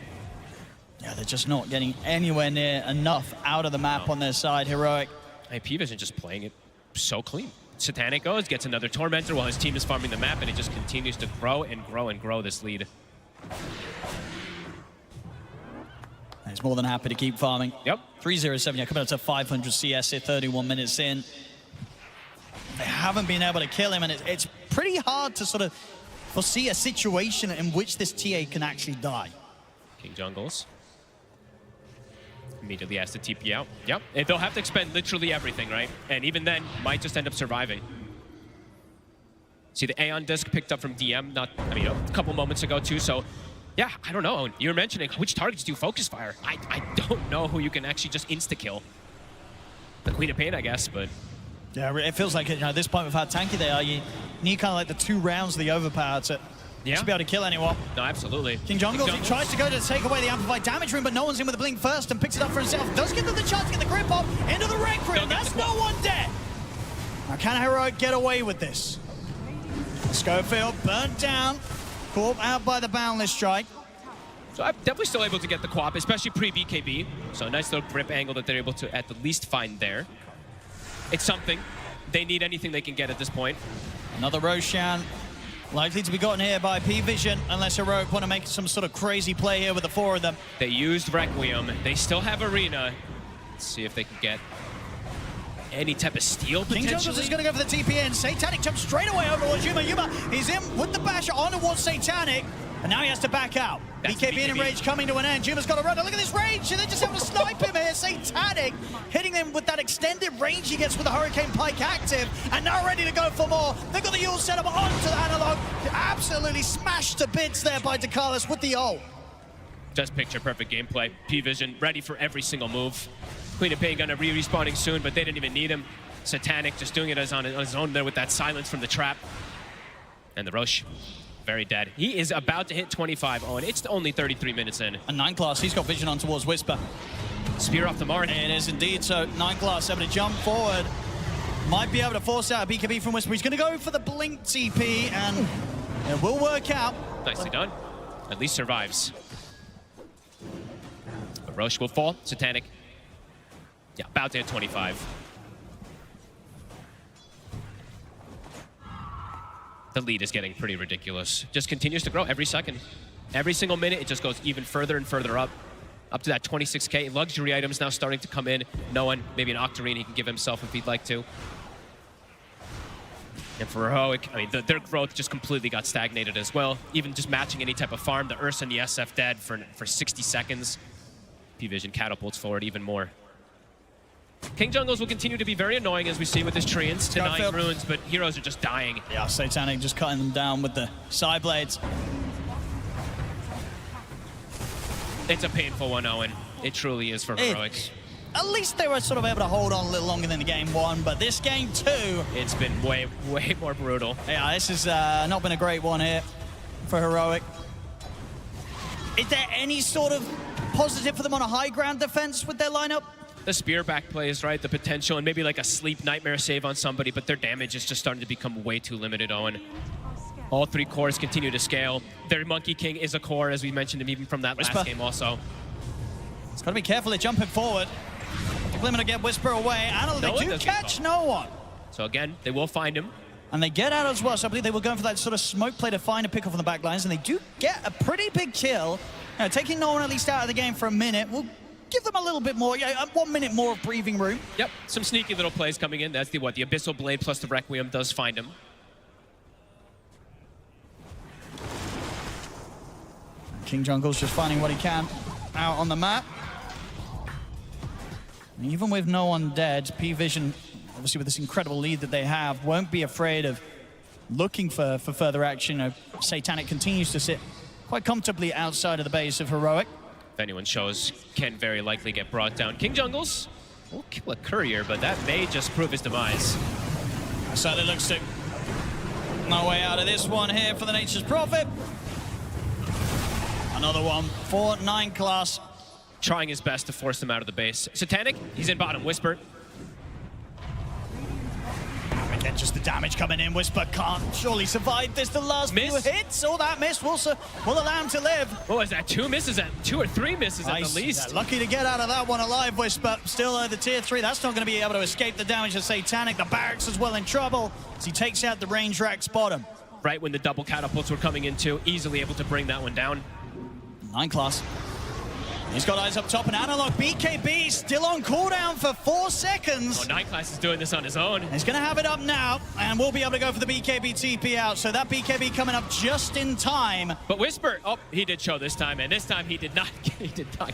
Yeah, they're just not getting anywhere near enough out of the map on their side, Heroic. Hey, P-Vision just playing it so clean. Satanic goes, gets another Tormentor while his team is farming the map, and it just continues to grow and grow and grow this lead. He's more than happy to keep farming. Yep. 307, coming up to 500 CS here, 31 minutes in. They haven't been able to kill him, and it's pretty hard to sort of foresee a situation in which this TA can actually die. King Jungles immediately has to TP out. Yep, and they'll have to expend literally everything, right? And even then, might just end up surviving. See the Aeon disc picked up from DM, a couple moments ago too, so yeah, I don't know. You were mentioning which targets do focus fire. I don't know who you can actually just insta-kill. The Queen of Pain, I guess, but... Yeah, it feels like at this point with how tanky they are, you need kind of like the 2 rounds of the overpower to be able to kill anyone. No, absolutely. King Jungles, he tries to go to take away the amplified damage room, but no one's in with the blink first and picks it up for himself. Does give them the chance to get the grip off into the Rec Room. That's no one dead. Now, can Heroic get away with this? Schofield burnt down, caught out by the Boundless Strike. So I'm definitely still able to get the co-op, especially pre-BKB. So a nice little grip angle that they're able to at the least find there. It's something. They need anything they can get at this point. Another Roshan likely to be gotten here by P-Vision, unless Heroic want to make some sort of crazy play here with the 4 of them. They used Requiem. They still have Arena. Let's see if they can get any type of steal, potentially. King Jungles is going to go for the TPN. Satanic jumps straight away over towards Yuma. Yuma, he's in with the bash on towards Satanic, and now he has to back out. BKB and Rage coming to an end. Yuma's got to run. Look at this range. They're just able to snipe him here. Satanic hitting him with that extended range he gets with the Hurricane Pike active, and now ready to go for more. They've got the Yule set up onto the Analog. Absolutely smashed to bits there by Ducalis with the ult. Just picture perfect gameplay. P-Vision ready for every single move. Queen of Pain gonna respawning soon, but they didn't even need him. Satanic just doing it on his own there with that silence from the trap. And the Roche, very dead. He is about to hit 25. Oh, and it's only 33 minutes in. And 9 Class, he's got vision on towards Whisper. Spear off the mark. It is indeed. So 9 Class able to jump forward. Might be able to force out a BKB from Whisper. He's going to go for the blink TP, and it will work out. Nicely done. At least survives. But Roche will fall. Satanic. Yeah, about to hit 25. The lead is getting pretty ridiculous. Just continues to grow every second. Every single minute, it just goes even further and further up. Up to that 26K. Luxury items now starting to come in. No one, maybe an Octarine he can give himself if he'd like to. And for Heroic, I mean, their growth just completely got stagnated as well. Even just matching any type of farm, the Ursa and the SF dead for 60 seconds. P-Vision catapults forward even more. King Jungles will continue to be very annoying, as we see with his Treants, denying runes, but heroes are just dying. Yeah, Satanic just cutting them down with the side blades. It's a painful one, Owen. It truly is for Heroic. at least they were sort of able to hold on a little longer than the game one, but this game two... It's been way more brutal. Yeah, this has not been a great one here for Heroic. Is there any sort of positive for them on a high ground defense with their lineup? The spear back plays, right? The potential, and maybe like a sleep nightmare save on somebody, but their damage is just starting to become way too limited, Owen. All three cores continue to scale. Their Monkey King is a core, as we mentioned him even from that last game also. It's got to be careful, they're jumping forward. Glimmer to get Whisper away. Analog, they do catch no one. So again, they will find him. And they get out as well, so I believe they were going for that sort of smoke play to find a pick off on the back lines, and they do get a pretty big kill. Taking no one at least out of the game for a minute. We'll give them a little bit more, 1 minute more of breathing room. Yep, some sneaky little plays coming in. That's the Abyssal Blade plus the Requiem does find him. King Jungle's just finding what he can out on the map. And even with no one dead, P-Vision, obviously with this incredible lead that they have, won't be afraid of looking for further action. Satanic continues to sit quite comfortably outside of the base of Heroic. If anyone shows, can very likely get brought down. King Jungles will kill a courier, but that may just prove his demise. So it looks to no way out of this one here for the Nature's Prophet. Another one for 9 class. Trying his best to force them out of the base. Satanic, he's in bottom. Whisper. Again, just the damage coming in. Whisper can't surely survive this. The last few hits. Oh, that miss will allow him to live. What was that? 2 misses, 2 or 3 misses at the least. Yeah, lucky to get out of that one alive, Whisper. Still the tier 3. That's not going to be able to escape the damage of Satanic. The barracks as well in trouble as he takes out the range rack's bottom. Right when the double catapults were coming in too, easily able to bring that one down. 9 class. He's got eyes up top, and Analog BKB still on cooldown for 4 seconds. Oh, 9 class is doing this on his own. He's going to have it up now, and we'll be able to go for the BKB TP out. So that BKB coming up just in time. But Whisper, oh, he did show this time, and this time he did not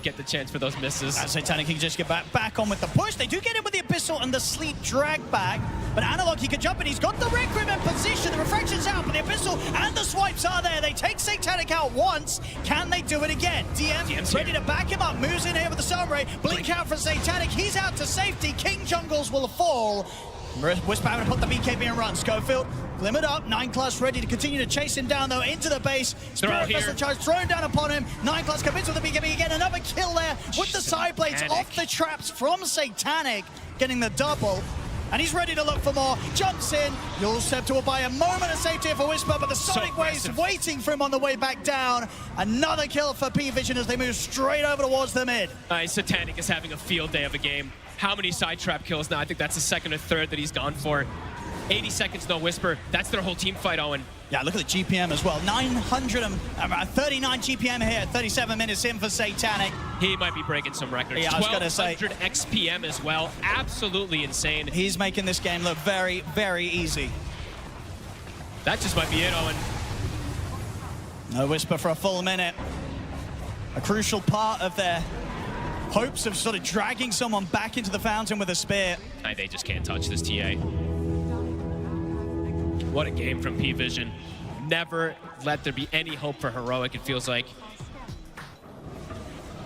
get the chance for those misses. As Satanic can just get back on with the push. They do get in with the Abyssal and the Sleep drag back, but Analog, he can jump in. He's got the Requiem in position. The Refraction's out, but the Abyssal and the swipes are there. They take Satanic out once. Can they do it again? DM's ready to back him up, moves in here with the Sunray, blink out for Satanic, he's out to safety, King Jungles will fall. Whisper having to put the BKB and run. Schofield glimmered up, 9 class ready to continue to chase him down though into the base. Spirit Vessel charge thrown down upon him, 9 class commits with the BKB again, another kill there with the side blades off the traps from Satanic, getting the double. And he's ready to look for more. Jumps in. You'll step to buy a moment of safety here for Whisper, but the Sonic Wave's waiting for him on the way back down. Another kill for P-Vision as they move straight over towards the mid. Satanic is having a field day of a game. How many side trap kills now? I think that's the 2nd or 3rd that he's gone for. 80 seconds, no Whisper. That's their whole team fight, Owen. Yeah, look at the GPM as well. 39 GPM here, 37 minutes in for Satanic. He might be breaking some records. Yeah, I was going to say. 1200 XPM as well. Absolutely insane. He's making this game look very, very easy. That just might be it, Owen. No Whisper for a full minute. A crucial part of their hopes of sort of dragging someone back into the fountain with a spear. They just can't touch this TA. What a game from P-Vision. Never let there be any hope for Heroic, it feels like.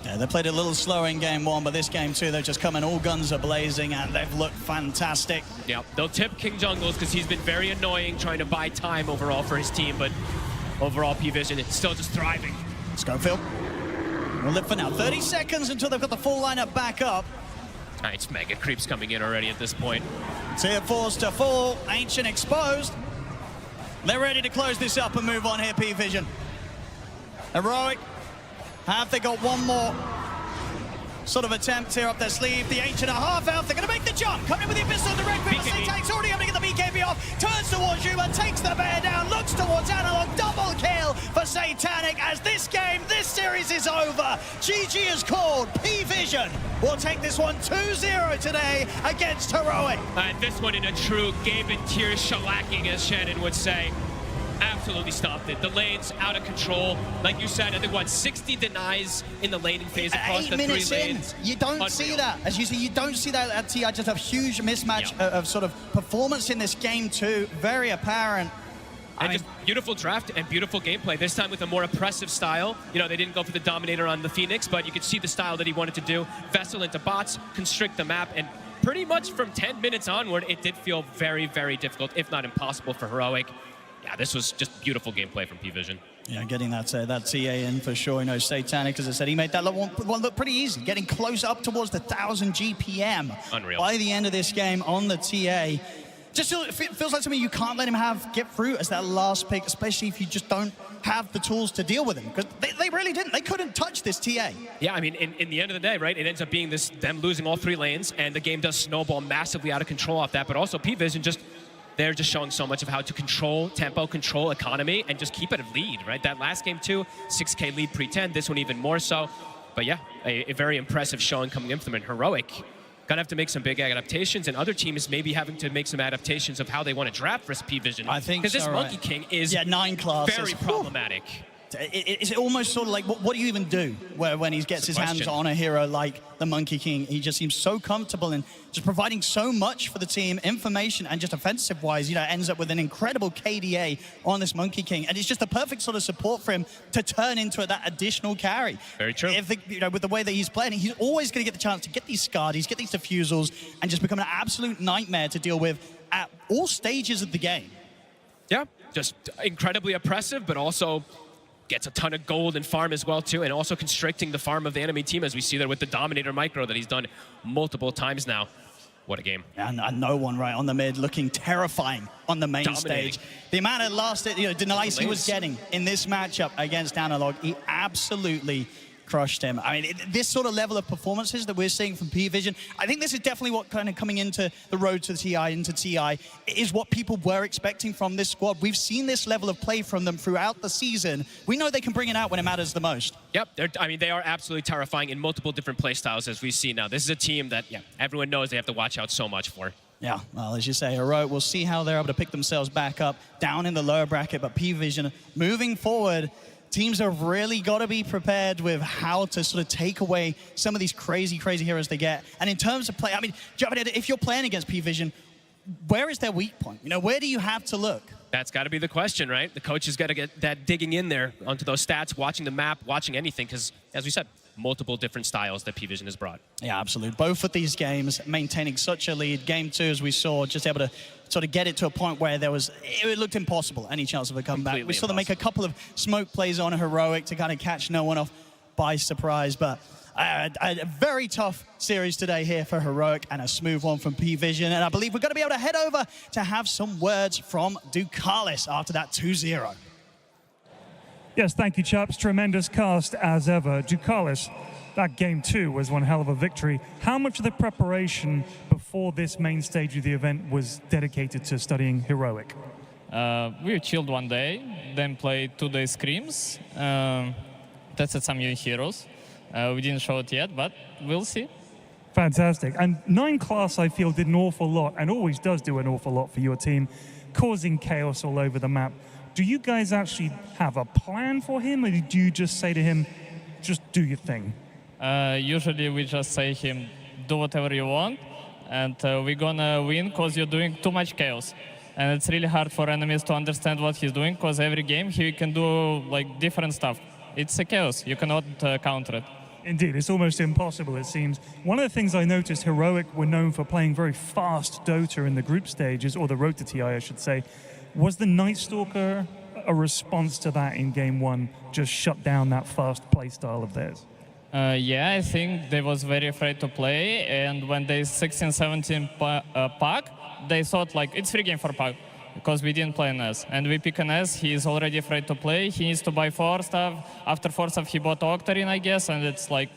Yeah, they played a little slower in game 1, but this game 2, they're just coming all guns are blazing, and they've looked fantastic. Yeah, they'll tip King Jungles because he's been very annoying trying to buy time overall for his team, but overall P-Vision is still just thriving. Schofield will live for now. 30 seconds until they've got the full lineup back up. It's mega creeps coming in already at this point. Tier 4's to fall, Ancient exposed. They're ready to close this up and move on here, P-Vision. Heroic, have they got one more sort of attempt here up their sleeve? The Ancient are half out, they're going to make the jump. Coming in with the Abyssal, the Requiem, Satanic's already able to get the BKB off. Turns towards Yuma, takes the bear down, looks towards Analog. Double kill for Satanic as this series is over. GG is called. P-Vision will take this one 2-0 today against Heroic. And this one in a true Gabe and Tears shellacking, as Shannon would say. Absolutely stopped it. The lane's out of control. Like you said, I think, 60 denies in the laning phase across the 3 lanes. You don't see that. As you see, you don't see that at TI. Just a huge mismatch of sort of performance in this game 2. Very apparent. And just beautiful draft and beautiful gameplay. This time with a more oppressive style. You know, they didn't go for the Dominator on the Phoenix, but you could see the style that he wanted to do. Vessel into bots, constrict the map, and pretty much from 10 minutes onward, it did feel very, very difficult, if not impossible for Heroic. Yeah, this was just beautiful gameplay from P-Vision. Yeah, getting that TA in for sure. You know, Satanic, as I said, he made that one look pretty easy, getting close up towards the 1,000 GPM. Unreal. By the end of this game on the TA. Just feels like something you can't let him get through as that last pick, especially if you just don't have the tools to deal with him. Because they really didn't. They couldn't touch this TA. Yeah, I mean, in the end of the day, right, it ends up being them losing all 3 lanes, and the game does snowball massively out of control off that. But also P-Vision they're just showing so much of how to control tempo, control economy, and just keep it a lead, right? That last game too, 6K lead pre-10, this one even more so. But yeah, a very impressive showing coming in from them. And Heroic gonna have to make some big adaptations, and other teams maybe having to make some adaptations of how they want to draft for P-Vision. I think because so, this Monkey King is 9 classes. very problematic. It's almost sort of like, what do you even do when he gets his hands on a hero like the Monkey King? He just seems so comfortable and just providing so much for the team, information and just offensive-wise, you know, ends up with an incredible KDA on this Monkey King. And it's just the perfect sort of support for him to turn into that additional carry. Very true. You know, with the way that he's playing, he's always going to get the chance to get these Scardies, get these Diffusals, and just become an absolute nightmare to deal with at all stages of the game. Yeah, just incredibly oppressive, but also gets a ton of gold and farm as well too, and also constricting the farm of the enemy team, as we see there with the Dominator micro that he's done multiple times now. What a game. And no one right on the mid, looking terrifying on the main stage. The amount of denies he was getting in this matchup against Analog, he absolutely crushed him. I mean, this sort of level of performances that we're seeing from P-Vision, I think this is definitely what kind of coming into the road to the TI, into TI, is what people were expecting from this squad. We've seen this level of play from them throughout the season. We know they can bring it out when it matters the most. Yep, they are absolutely terrifying in multiple different play styles, as we see now. This is a team that, everyone knows they have to watch out so much for. Yeah, well, as you say, Heroic, we'll see how they're able to pick themselves back up down in the lower bracket, but P-Vision moving forward, teams have really got to be prepared with how to sort of take away some of these crazy, crazy heroes they get. And in terms of play, I mean, if you're playing against P-Vision, where is their weak point? You know, where do you have to look? That's got to be the question, right? The coach has got to get that digging in there onto those stats, watching the map, watching anything, because, as we said, multiple different styles that P-Vision has brought. Yeah, absolutely. Both of these games maintaining such a lead. Game 2, as we saw, just able to sort of get it to a point where it looked impossible, any chance of a comeback. We saw them make a couple of smoke plays on Heroic to kind of catch no one off by surprise, but a very tough series today here for Heroic and a smooth one from P-Vision. And I believe we're going to be able to head over to have some words from Ducalis after that 2-0. Yes, thank you, chaps. Tremendous cast as ever. Ducalis, that game 2 was one hell of a victory. How much of the preparation before this main stage of the event was dedicated to studying Heroic? We chilled one day, then played 2-day scrims, tested some new heroes. We didn't show it yet, but we'll see. Fantastic. And 9 class, I feel, did an awful lot, and always does do an awful lot for your team, causing chaos all over the map. Do you guys actually have a plan for him, or do you just say to him, just do your thing? Usually we just say him, do whatever you want, and we're gonna win because you're doing too much chaos. And it's really hard for enemies to understand what he's doing, because every game he can do like different stuff. It's a chaos, you cannot counter it. Indeed, it's almost impossible, it seems. One of the things I noticed, Heroic were known for playing very fast Dota in the group stages, or the road to TI, I should say. Was the Night Stalker a response to that in game 1, just shut down that fast play style of theirs? Yeah, I think they was very afraid to play, and when they 16-17 Puck, they thought like it's free game for Puck, because we didn't play an S. And we pick an S, he is already afraid to play, he needs to buy 4 stuff. After 4 stuff he bought Octarine, I guess, and it's like,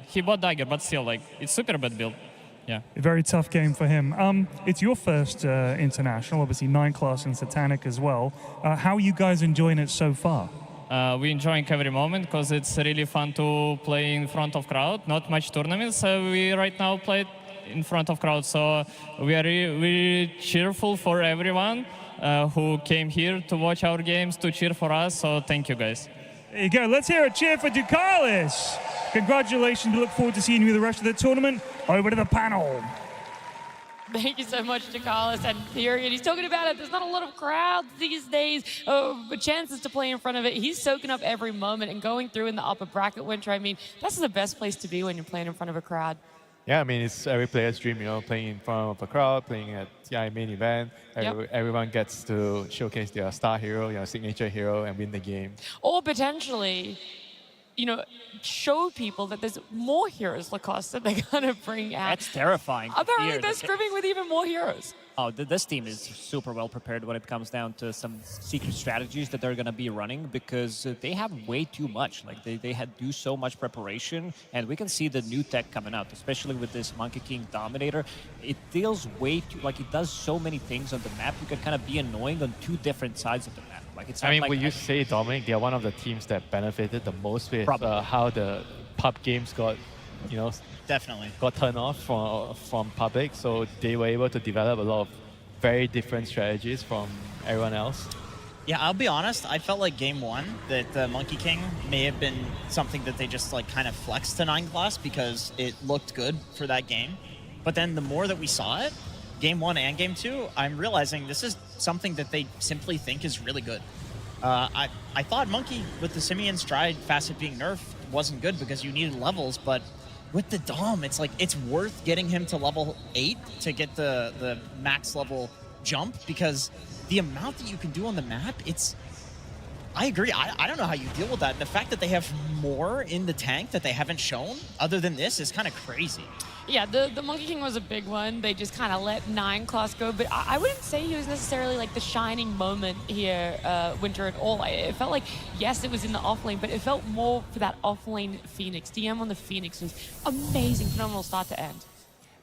he bought Dagger, but still, like, it's super bad build. Yeah. A very tough game for him. It's your first international, obviously 9 class and Satanic as well. How are you guys enjoying it so far? We're enjoying every moment because it's really fun to play in front of crowd. Not much tournaments. We right now play in front of crowd, so we are really cheerful for everyone who came here to watch our games, to cheer for us. So thank you, guys. There you go. Let's hear a cheer for Ducalis. Congratulations. We look forward to seeing you the rest of the tournament. Over to the panel. Thank you so much to Carlos and Theory. And he's talking about it. There's not a lot of crowds these days, but chances to play in front of it. He's soaking up every moment and going through in the upper bracket, Winter. I mean, that's the best place to be when you're playing in front of a crowd. Yeah, I mean, it's every player's dream, playing in front of a crowd, playing at TI main event. Everyone gets to showcase their star hero, signature hero, and win the game. Or potentially, show people that there's more heroes Lacoste that they're going to bring out. That's terrifying. Apparently, they're scrimming with even more heroes. Oh, this team is super well prepared when it comes down to some secret strategies that they're going to be running, because they have way too much. Like they had do so much preparation, and we can see the new tech coming out, especially with this Monkey King Dominator. It deals way too, like it does so many things on the map. You can kind of be annoying on two different sides of the map. Like it's. I mean, when you say Dominic, they are one of the teams that benefited the most with how the pub games got, definitely got turned off from public. So they were able to develop a lot of very different strategies from everyone else. Yeah, I'll be honest. I felt like game one that Monkey King may have been something that they just kind of flexed to 9 class because it looked good for that game. But then the more that we saw it, game one and game two, I'm realizing this is something that they simply think is really good. I thought Monkey with the Simeon Stride facet being nerfed wasn't good because you needed levels, but with the Dom, it's worth getting him to level 8 to get the max level jump, because the amount that you can do on the map, I agree. I don't know how you deal with that. And the fact that they have more in the tank that they haven't shown other than this is kind of crazy. Yeah, the Monkey King was a big one. They just kind of let 9 class go, but I wouldn't say he was necessarily like the shining moment here, Winter, at all. It felt like, yes, it was in the offlane, but it felt more for that offlane Phoenix. DM on the Phoenix was amazing, phenomenal start to end.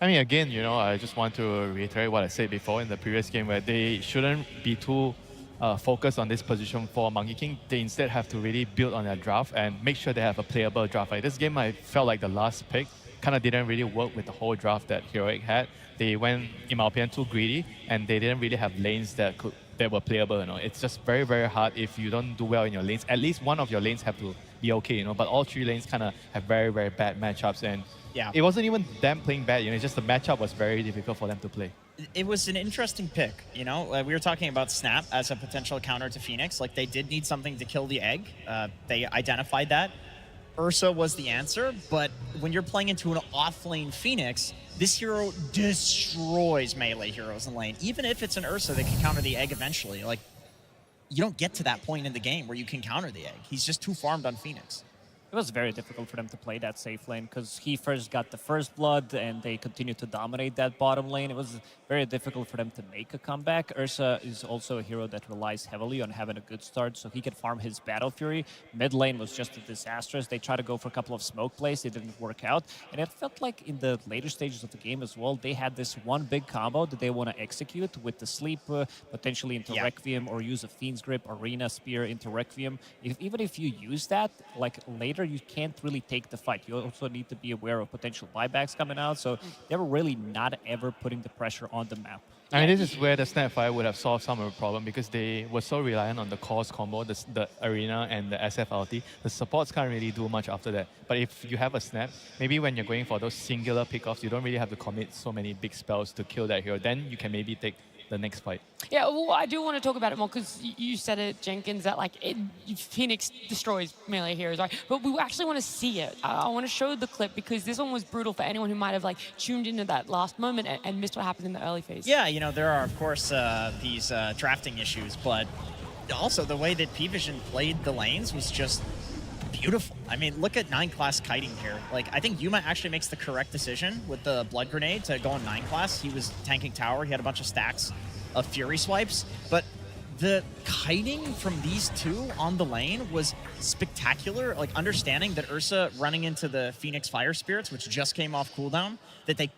I mean, again, I just want to reiterate what I said before in the previous game, where they shouldn't be too focused on this position for Monkey King. They instead have to really build on their draft and make sure they have a playable draft. Like this game, I felt like the last pick kind of didn't really work with the whole draft that Heroic had. They went, in my opinion, too greedy, and they didn't really have lanes that were playable. It's just very, very hard if you don't do well in your lanes. At least one of your lanes have to be okay. But all 3 lanes kind of have very, very bad matchups, and it wasn't even them playing bad. It's just the matchup was very difficult for them to play. It was an interesting pick. We were talking about Snap as a potential counter to Phoenix. Like, they did need something to kill the egg. They identified that. Ursa was the answer, but when you're playing into an off-lane Phoenix, this hero destroys melee heroes in lane. Even if it's an Ursa that can counter the egg eventually, like, you don't get to that point in the game where you can counter the egg. He's just too farmed on Phoenix. It was very difficult for them to play that safe lane because he first got the first blood and they continued to dominate that bottom lane. It was very difficult for them to make a comeback. Ursa is also a hero that relies heavily on having a good start, so he can farm his Battle Fury. Mid lane was just a disastrous. They tried to go for a couple of smoke plays. It didn't work out. And it felt like in the later stages of the game as well, they had this one big combo that they want to execute with the sleep, potentially into Requiem, or use a Fiend's Grip, Arena Spear into Requiem. Even if you use that, like later, you can't really take the fight. You also need to be aware of potential buybacks coming out. So they were really not ever putting the pressure on the map. I mean, this is where the Snapfire would have solved some of the problem, because they were so reliant on the cores combo, the Arena and the SF ulti. The supports can't really do much after that. But if you have a Snap, maybe when you're going for those singular pickoffs, you don't really have to commit so many big spells to kill that hero. Then you can maybe take the next fight. Yeah, well, I do want to talk about it more because you said it, Jenkins, that Phoenix destroys melee heroes, right? But we actually want to see it. I want to show the clip because this one was brutal for anyone who might have tuned into that last moment and missed what happened in the early phase. Yeah, there are of course these drafting issues, but also the way that P-Vision played the lanes was just beautiful. I mean, look at 9 class kiting here. I think Yuma actually makes the correct decision with the Blood Grenade to go on 9 class. He was tanking tower. He had a bunch of stacks of Fury swipes. But the kiting from these two on the lane was spectacular. Understanding that Ursa running into the Phoenix Fire Spirits, which just came off cooldown, that they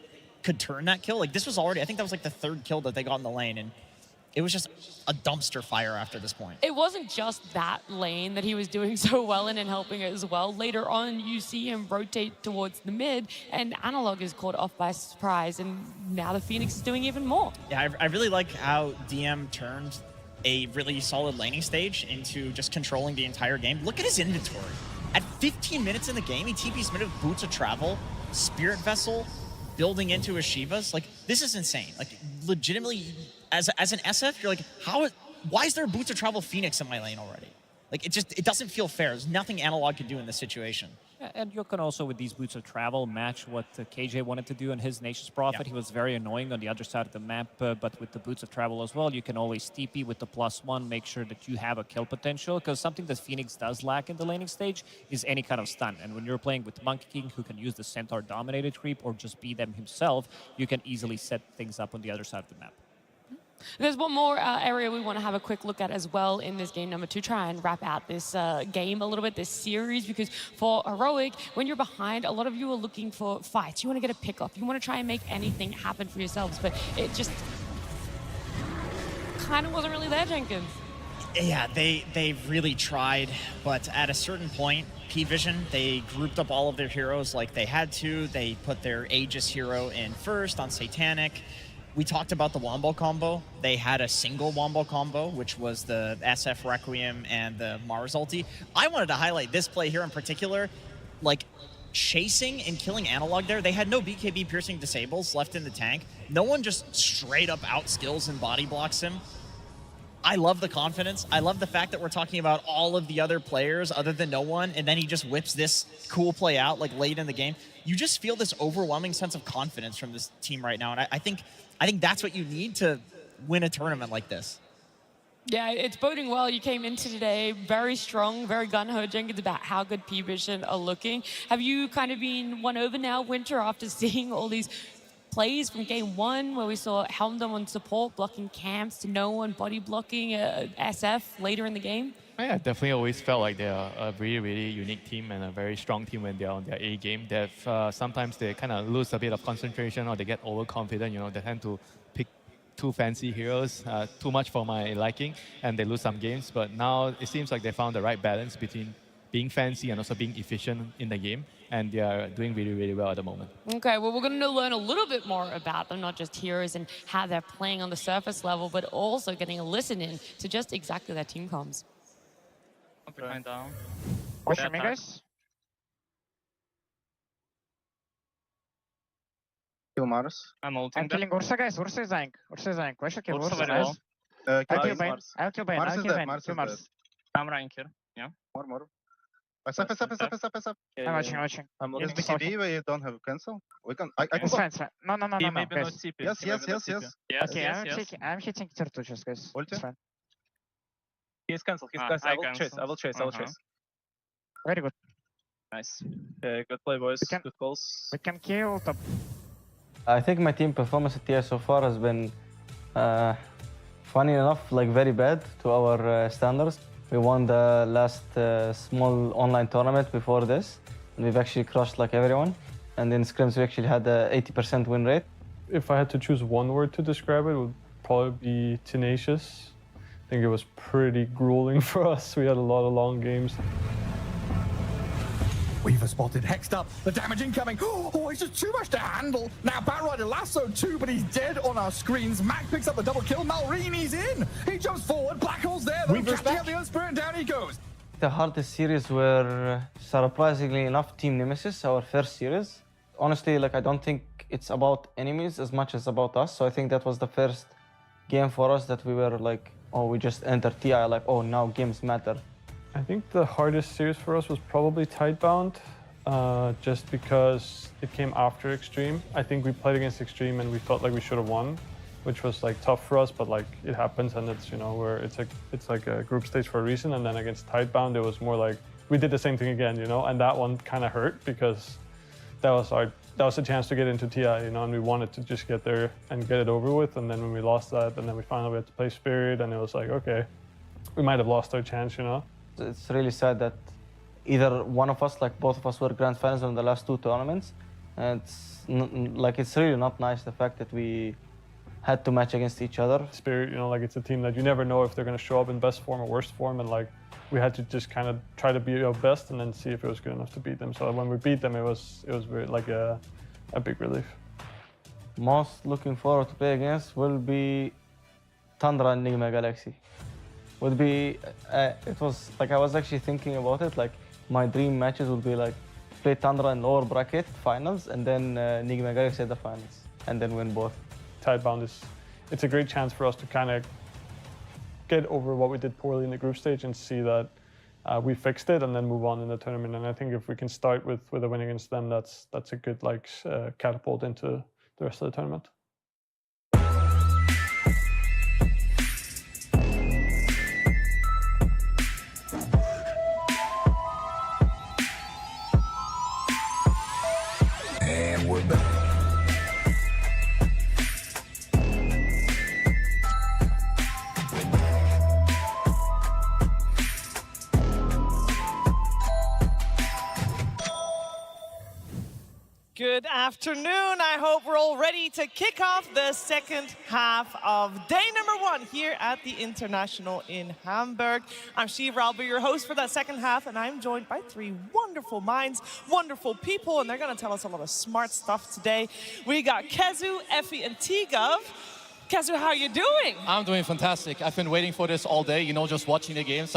could turn that kill. This was already, I think that was the 3rd kill that they got in the lane. And it was just a dumpster fire after this point. It wasn't just that lane that he was doing so well in and helping it as well. Later on, you see him rotate towards the mid, and Analog is caught off by surprise, and now the Phoenix is doing even more. Yeah, I really like how DM turned a really solid laning stage into just controlling the entire game. Look at his inventory. At 15 minutes in the game, he TP's mid with Boots of Travel, Spirit Vessel, building into his Shivas. this is insane. Like, legitimately, as an SF, you're like, why is there a Boots of Travel Phoenix in my lane already? Like, it doesn't feel fair. There's nothing Analog can do in this situation. And you can also, with these Boots of Travel, match what KJ wanted to do on his Nation's Prophet. He was very annoying on the other side of the map, but with the Boots of Travel as well, you can always TP with the +1, make sure that you have a kill potential, because something that Phoenix does lack in the laning stage is any kind of stun. And when you're playing with Monkey King, who can use the Centaur-dominated creep or just be them himself, you can easily set things up on the other side of the map. There's one more area we want to have a quick look at as well in this game number 2, try and wrap out this game a little bit, this series, because for Heroic, when you're behind, a lot of you are looking for fights. You want to get a pick off. You want to try and make anything happen for yourselves, but it just kind of wasn't really there, Jenkins. Yeah, they really tried, but at a certain point, P-Vision, they grouped up all of their heroes like they had to. They put their Aegis hero in first on Satanic. We talked about the Wombo combo. They had a single Wombo combo, which was the SF Requiem and the Mars ulti. I wanted to highlight this play here in particular. Like, chasing and killing Analog there, they had no BKB piercing disables left in the tank. No one just straight up outskills and body blocks him. I love the confidence. I love the fact that we're talking about all of the other players other than no one, and then he just whips this cool play out like late in the game. You just feel this overwhelming sense of confidence from this team right now, and I think that's what you need to win a tournament like this. Yeah, it's boding well. You came into today very strong, very gun-ho, Jenkins, about how good P-Vision are looking. Have you kind of been won over now, Winter, after seeing all these plays from game 1 where we saw Helmdom on support, blocking camps to no one, body blocking SF later in the game? Yeah, definitely always felt like they're a really, really unique team and a very strong team when they're on their A game. Sometimes they kind of lose a bit of concentration or they get overconfident. You know, they tend to pick too fancy heroes, too much for my liking, and they lose some games. But now it seems like they found the right balance between being fancy and also being efficient in the game, and they are doing really, really well at the moment. Okay, well, we're going to learn a little bit more about them, not just heroes and how they're playing on the surface level, but also getting a listen in to just exactly their team comms. Behind down. Question me, guys. Kill Mars. I'm killing Ursa, guys. Ursa is dying. Question kill Ursa. Very well. I'll kill Bane. I'll kill Bane. Mars is dead. Kill Mars. I'm running here. Yeah. More. Pass up. I'm watching. I'm looking BKB, we don't have cancel. We can. I It's fine. No, guys. Yes. Okay, I'm hitting tier 2 just, guys. It's fine. He's cancelled. I will chase. Very good. Nice. Good play, boys. Good calls. We can kill top. I think my team performance at TI so far has been, funny enough, like very bad to our standards. We won the last small online tournament before this, and we've actually crushed like everyone. And in scrims, we actually had a 80% win rate. If I had to choose one word to describe it, it would probably be tenacious. I think it was pretty grueling for us. We had a lot of long games. Weaver spotted, hexed up, the damage incoming. Oh, it's just too much to handle. Now Batrider lassoed too, but he's dead on our screens. Mac picks up the double kill, Malrini's in. He jumps forward, Black Hole's there, though, catching up the Earth Spirit, and down he goes. The hardest series were, surprisingly enough, Team Nemesis, our first series. Honestly, like, I don't think it's about enemies as much as about us, so I think that was the first game for us that we were like, oh, we just entered TI, like, oh, now games matter. I think the hardest series for us was probably Tidebound, just because it came after Extreme. I think we played against Extreme and we felt like we should have won, which was like tough for us, but like it happens, and it's, you know, where it's like a group stage for a reason. And then against Tidebound, it was more like we did the same thing again, you know, and that one kind of hurt because that was a chance to get into TI, you know, and we wanted to just get there and get it over with. And then when we lost that, and then we finally had to play Spirit, and it was like, okay, we might have lost our chance, you know. It's really sad that either one of us, like both of us, were grand finals in the last 2 tournaments. And it's really not nice, the fact that we had to match against each other. Spirit, you know, like it's a team that you never know if they're going to show up in best form or worst form. And like we had to just kind of try to be our best and then see if it was good enough to beat them. So when we beat them, it was very, like a big relief. Most looking forward to play against will be Tundra and Enigma Galaxy. Would be, it was like I was actually thinking about it, like my dream matches would be like play Tundra in lower bracket finals and then Enigma Galaxy at the finals and then win both. Tidebound it's a great chance for us to kind of get over what we did poorly in the group stage and see that we fixed it and then move on in the tournament. And I think if we can start with a win against them, that's a good catapult into the rest of the tournament. And we're back. Good afternoon. I hope we're all ready to kick off the second half of day number 1 here at the International in Hamburg. I'm Shiva, I'll be your host for that second half, and I'm joined by 3 wonderful minds, wonderful people, and they're going to tell us a lot of smart stuff today. We got Kezu, Effie, and T-Gov. Kezu, how are you doing? I'm doing fantastic. I've been waiting for this all day, just watching the games.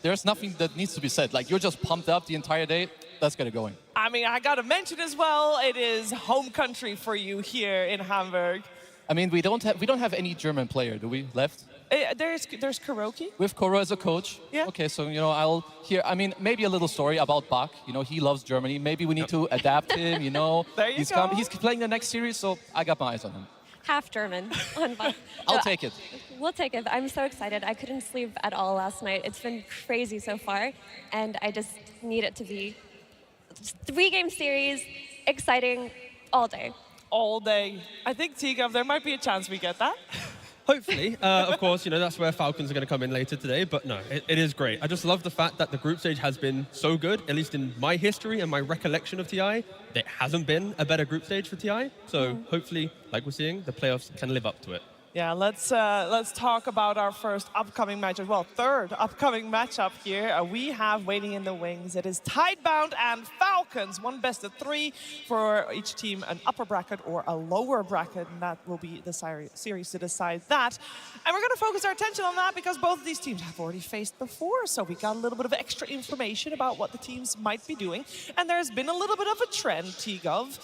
There's nothing that needs to be said. You're just pumped up the entire day. Let's get it going. I mean, I got to mention as well, it is home country for you here in Hamburg. I mean, we don't have any German player, do we, left? There's Kuroki. With Koro as a coach? Yeah. Okay, so, I'll hear, maybe a little story about Bach. He loves Germany. Maybe we need to adapt him, There you go. He's playing the next series, so I got my eyes on him. Half German on Bach. I'll take it. We'll take it. I'm so excited. I couldn't sleep at all last night. It's been crazy so far, and I just need it to be 3-game series, exciting all day. All day. I think, T-Gov, there might be a chance we get that. Hopefully. Of course, that's where Falcons are going to come in later today. But no, it is great. I just love the fact that the group stage has been so good, at least in my history and my recollection of TI. There hasn't been a better group stage for TI. So hopefully, like we're seeing, the playoffs can live up to it. Yeah, let's talk about our first upcoming matchup. Well, third upcoming matchup here. We have waiting in the wings. It is Tidebound and Falcons. 1 best of 3 for each team, an upper bracket or a lower bracket, and that will be the series to decide that. And we're going to focus our attention on that because both of these teams have already faced before, so we got a little bit of extra information about what the teams might be doing. And there's been a little bit of a trend, T-Gov,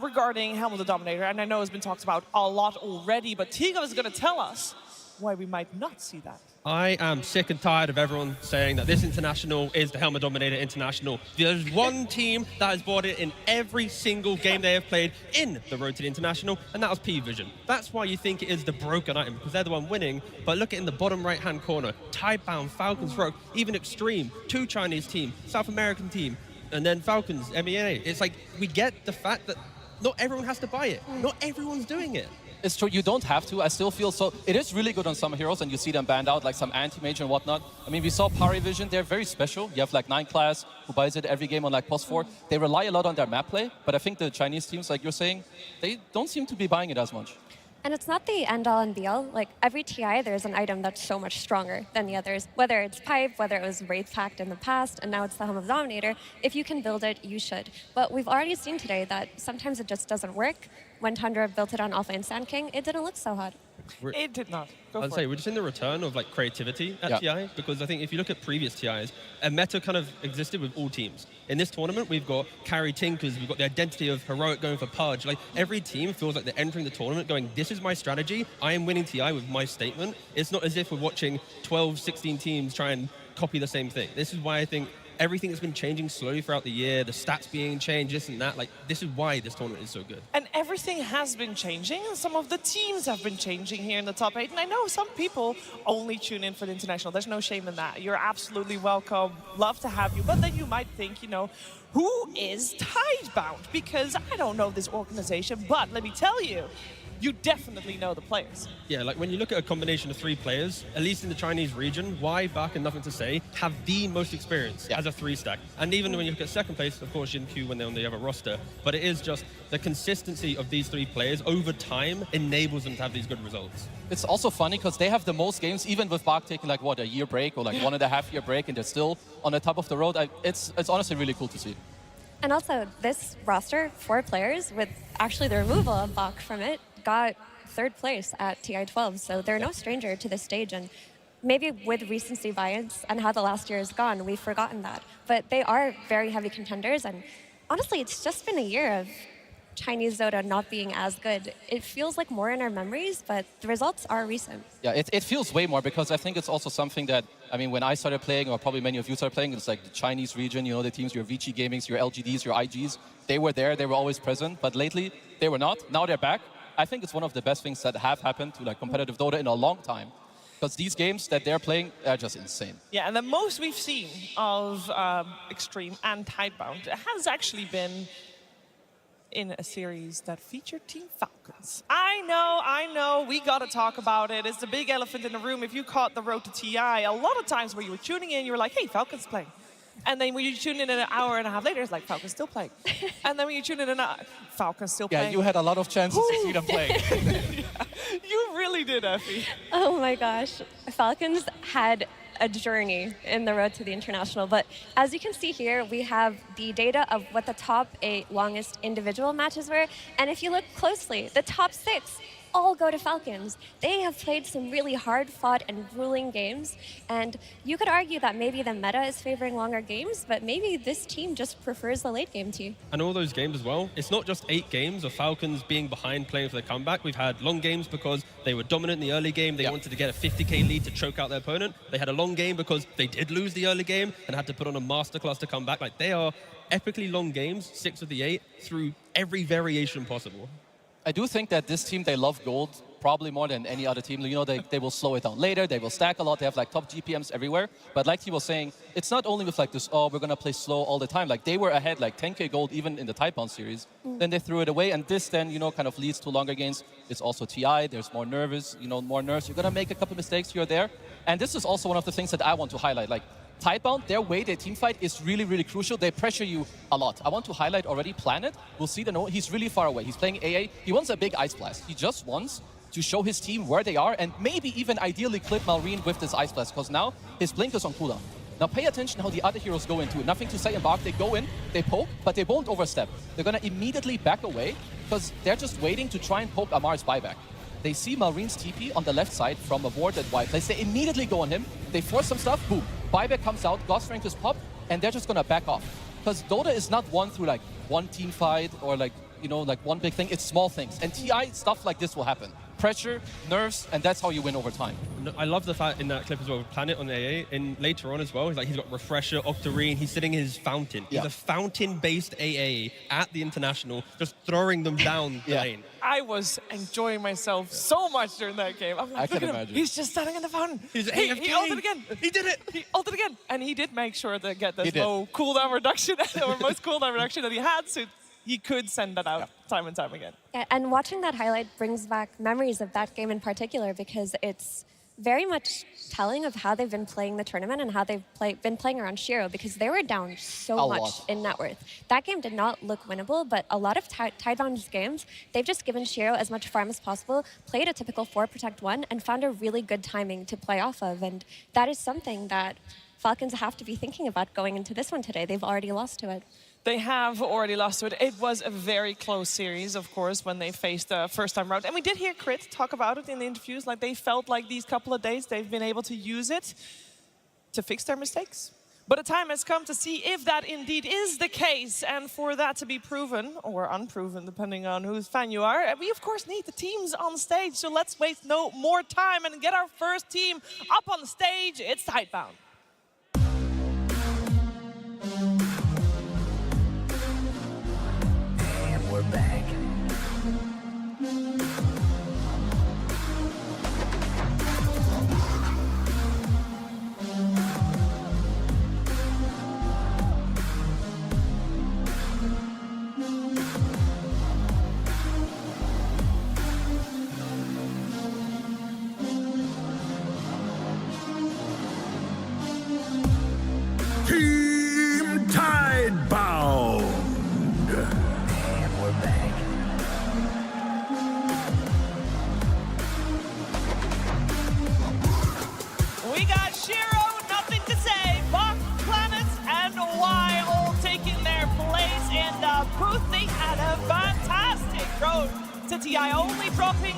regarding Helm of the Dominator, and I know it's been talked about a lot already, but T-Gov is going to tell us why we might not see that. I am sick and tired of everyone saying that this international is the Helm of Dominator International. There's one team that has bought it in every single game they have played in the Road to the International, and that was P-Vision. That's why you think it is the broken item, because they're the one winning. But look at in the bottom right-hand corner, Tidebound, Falcons, Rogue, even Extreme, 2 Chinese team, South American team, and then Falcons, MEA. It's like we get the fact that not everyone has to buy it. Not everyone's doing it. It's true, you don't have to. I still feel so. It is really good on some heroes, and you see them banned out, like some anti-mage and whatnot. I mean, we saw Parivision, they're very special. You have 9 class who buys it every game on post 4. They rely a lot on their map play, but I think the Chinese teams, like you're saying, they don't seem to be buying it as much. And it's not the end-all and be-all. Every TI, there's an item that's so much stronger than the others. Whether it's Pipe, whether it was Wraith Pact in the past, and now it's the Helm of Dominator. If you can build it, you should. But we've already seen today that sometimes it just doesn't work. When Tundra built it on Alpha and Sand King, it didn't look so hot. It did not. I'd say we're just in the return of creativity at TI, because I think if you look at previous TIs, a meta kind of existed with all teams. In this tournament, we've got carry Tinkers, we've got the identity of Heroic going for Purge. Every team feels like they're entering the tournament going, this is my strategy, I am winning TI with my statement. It's not as if we're watching 12, 16 teams try and copy the same thing. This is why I think everything has been changing slowly throughout the year, the stats being changed, this and that. This is why this tournament is so good. And everything has been changing, and some of the teams have been changing here in the top 8. And I know some people only tune in for the International. There's no shame in that. You're absolutely welcome. Love to have you. But then you might think, who is Tidebound? Because I don't know this organization, but let me tell you, you definitely know the players. Yeah, when you look at a combination of 3 players, at least in the Chinese region, Y, Bach, and Nothing to Say have the most experience as a 3-stack. And even when you look at second place, of course, Q when they're on the other roster. But it is just the consistency of these 3 players over time enables them to have these good results. It's also funny because they have the most games, even with Bach taking a year break or 1.5 year break, and they're still on the top of the road. It's honestly really cool to see. And also, this roster, 4 players, with actually the removal of Bach from it, got 3rd place at TI12, so they're no stranger to this stage. And maybe with recency bias and how the last year has gone, we've forgotten that. But they are very heavy contenders, and honestly, it's just been a year of Chinese Dota not being as good. It feels like more in our memories, but the results are recent. Yeah, it feels way more because I think it's also something that, I mean, when I started playing, or probably many of you started playing, it's like the Chinese region, you know, the teams, your VG Gamings, your LGDs, your IGs, they were there, they were always present, but lately they were not. Now they're back. I think it's one of the best things that have happened to like competitive Dota in a long time. Because these games that they're playing are just insane. Yeah, and the most we've seen of Extreme and Tidebound has actually been in a series that featured Team Falcons. I know, we gotta talk about it. It's the big elephant in the room. If you caught the road to TI, a lot of times where you were tuning in, you were like, hey, Falcons playing. And then when you tune in an hour and a half later, it's like, Falcons still playing. And then when you tune in Falcons still playing. Yeah, you had a lot of chances to see them playing. Yeah, you really did, Effie. Oh my gosh. Falcons had a journey in the road to the international, but as you can see here, we have the data of what the top 8 longest individual matches were, and if you look closely, the top 6 all go to Falcons. They have played some really hard-fought and grueling games, and you could argue that maybe the meta is favoring longer games, but maybe this team just prefers the late game too. And all those games as well, it's not just 8 games of Falcons being behind playing for the comeback. We've had long games because they were dominant in the early game. They wanted to get a 50k lead to choke out their opponent. They had a long game because they did lose the early game and had to put on a masterclass to come back. Like, they are epically long games, 6 of the 8, through every variation possible. I do think that this team, they love gold probably more than any other team. You know, they will slow it down later. They will stack a lot. They have like top GPMs everywhere. But like he was saying, it's not only with like this, oh, we're going to play slow all the time. Like they were ahead like 10k gold even in the Tidebound series. Then they threw it away. And this then, you know, kind of leads to longer games. It's also TI. There's more nerves, you know, more nerves. You're going to make a couple mistakes here or there. And this is also one of the things that I want to highlight. Like, Tidebound, their way, their team fight is really, really crucial. They pressure you a lot. I want to highlight already Planet. We'll see the note. He's really far away. He's playing AA. He wants a big Ice Blast. He just wants to show his team where they are and maybe even ideally clip Malrine with this Ice Blast because now his Blink is on cooldown. Now pay attention how the other heroes go into it. Nothing to say Embark. They go in, they poke, but they won't overstep. They're going to immediately back away because they're just waiting to try and poke Amar's buyback. They see Malrine's TP on the left side from a ward at Y place. They immediately go on him. They force some stuff, boom. Buyback comes out, God Strength is popped, and they're just gonna back off. Because Dota is not won through like one team fight or like, you know, like one big thing. It's small things. And TI, stuff like this will happen. Pressure, nerves, and that's how you win over time. I love the fact in that clip as well, Planet on AA, and later on as well, he's got Refresher, Octarine, he's sitting in his Fountain. Yeah. He's a Fountain-based AA at the International, just throwing them down the lane. I was enjoying myself so much during that game. I'm like, I can look at him. imagine. He's just standing in the fountain. He's he AFK. ulted again. He did it. He ulted again. And he did make sure to get He this did. low cooldown reduction, or most cooldown reduction that he had, so he could send that out time and time again. Yeah, and watching that highlight brings back memories of that game in particular because it's very much telling of how they've been playing the tournament and how they've been playing around Shiro because they were down so much in net worth. That game did not look winnable, but a lot of Tidebound's games, they've just given Shiro as much farm as possible, played a typical 4 protect 1, and found a really good timing to play off of. And that is something that Falcons have to be thinking about going into this one today. They've already lost to it. They have already lost to it. It was a very close series, of course, when they faced the first time round. And we did hear Crit talk about it in the interviews, like they felt like these couple of days they've been able to use it to fix their mistakes. But the time has come to see if that indeed is the case. And for that to be proven, or unproven, depending on whose fan you are, we of course need the teams on stage. So let's waste no more time and get our first team up on the stage. It's Tidebound. We're back. Team Tidebound. We're back. We got Shiro, nothing to say. Buck, Planet, and Y all taking their place in the booth. They had a fantastic road to TI, only dropping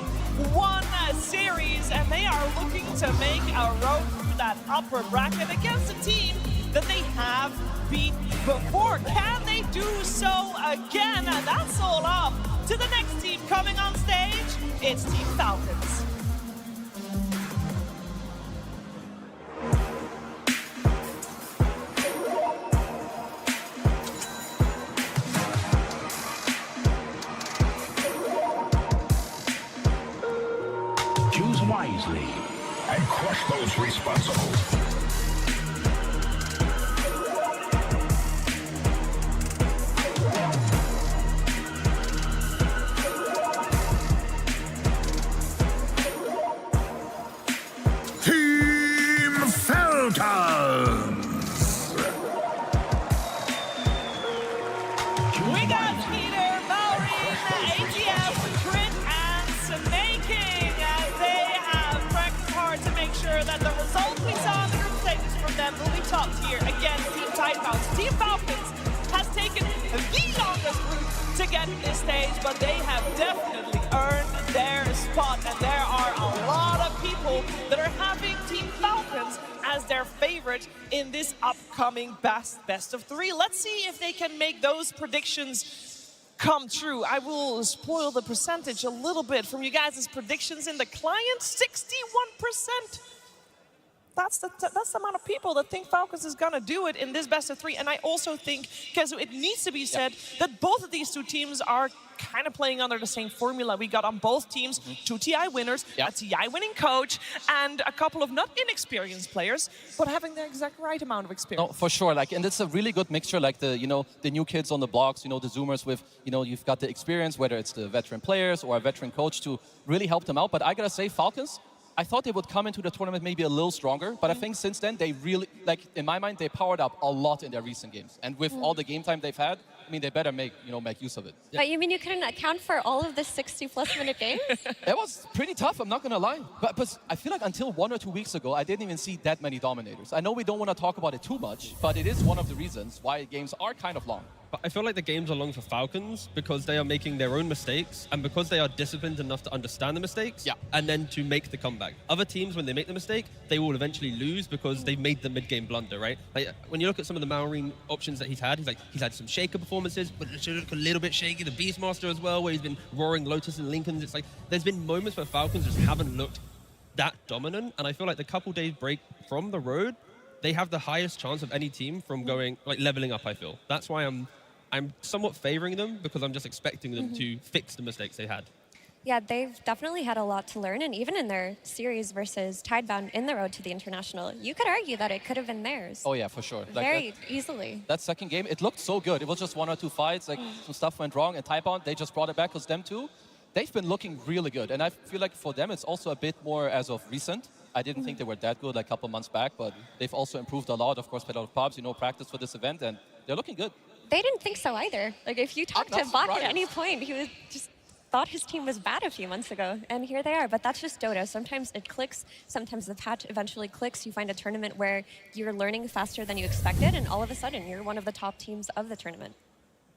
one series, and they are looking to make a road through that upper bracket against a team that they have beat before. Can they do so again? And that's all up to the next team coming on stage. It's Team Falcons. Choose wisely and crush those responsible. Team Falcons! We got Peter, Maureen, ATF, Crit, and Snaking as they have practiced hard to make sure that the results we saw in the group stages from them will be top tier against Team Tidebounds. Team Falcons has taken the longest route to get to this stage, but they have definitely earned their spot, and there are a lot of people that are having Team Falcons as their favorite in this upcoming best of three. Let's see if they can make those predictions come true. I will spoil the percentage a little bit from you guys' predictions in the client. 61%. That's the amount of people that think Falcons is gonna do it in this best of three. And I also think, because it needs to be said, that both of these two teams are kind of playing under the same formula. We got on both teams 2 TI winners, a TI winning coach, and a couple of not inexperienced players, but having the exact right amount of experience. No, for sure. Like, and it's a really good mixture. Like the the new kids on the blocks, the Zoomers with you've got the experience, whether it's the veteran players or a veteran coach to really help them out. But I gotta say, Falcons, I thought they would come into the tournament maybe a little stronger, but I think since then they really, in my mind, they powered up a lot in their recent games. And with all the game time they've had, I mean, they better make use of it. But you mean you couldn't account for all of the 60+ minute games? It was pretty tough, I'm not gonna lie. But I feel like until 1 or 2 weeks ago, I didn't even see that many dominators. I know we don't want to talk about it too much, but it is one of the reasons why games are kind of long. But I feel like the games are long for Falcons because they are making their own mistakes and because they are disciplined enough to understand the mistakes and then to make the comeback. Other teams, when they make the mistake, they will eventually lose because they've made the mid-game blunder, right? Like, when you look at some of the Maureen options that he's had some shaker performances, but it should look a little bit shaky. The Beastmaster as well, where he's been roaring Lotus and Lincolns. It's like there's been moments where Falcons just haven't looked that dominant, and I feel like the couple days break from the road, they have the highest chance of any team from going, leveling up, I feel. That's why I'm somewhat favoring them because I'm just expecting them to fix the mistakes they had. Yeah, they've definitely had a lot to learn, and even in their series versus Tidebound in the road to the International, you could argue that it could have been theirs. Oh yeah, for sure. Very easily. That second game, it looked so good. It was just 1 or 2 fights, some stuff went wrong, and Tidebound, they just brought it back because them too, they've been looking really good. And I feel like for them, it's also a bit more as of recent. I didn't think they were that good a couple months back, but they've also improved a lot. Of course, played a lot of pubs, practice for this event, and they're looking good. They didn't think so either. Like, if you talk to Bach at any point, he was just thought his team was bad a few months ago, and here they are. But that's just Dota. Sometimes it clicks, sometimes the patch eventually clicks. You find a tournament where you're learning faster than you expected, and all of a sudden, you're one of the top teams of the tournament.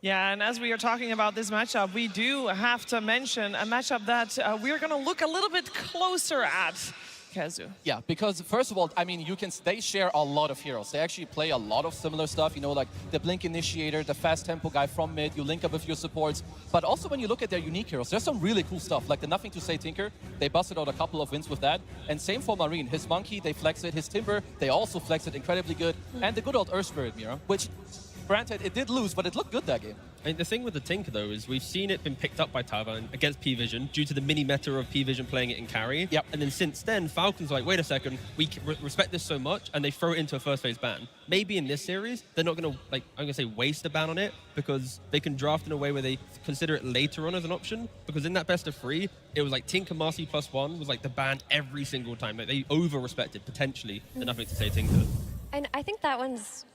Yeah, and as we are talking about this matchup, we do have to mention a matchup that we're going to look a little bit closer at. Kazu. Yeah, because first of all, I mean, they share a lot of heroes. They actually play a lot of similar stuff, like the Blink Initiator, the fast tempo guy from mid, you link up with your supports. But also when you look at their unique heroes, there's some really cool stuff, like the Nothing to Say Tinker. They busted out a couple of wins with that. And same for Marine. His Monkey, they flex it. His Timber, they also flex it incredibly good. And the good old Earth Spirit Mira, which, granted, it did lose, but it looked good that game. I mean, the thing with the Tinker, though, is we've seen it been picked up by Taiwan against P-Vision due to the mini-meta of P-Vision playing it in carry. Yep. And then since then, Falcons are like, wait a second, we respect this so much, and they throw it into a first-phase ban. Maybe in this series, they're not going to, waste a ban on it, because they can draft in a way where they consider it later on as an option, because in that best of 3, it was like Tinker Marcy +1 was like the ban every single time. Like, they over-respected, potentially, the Nothing to Say Tinker. And I think that one's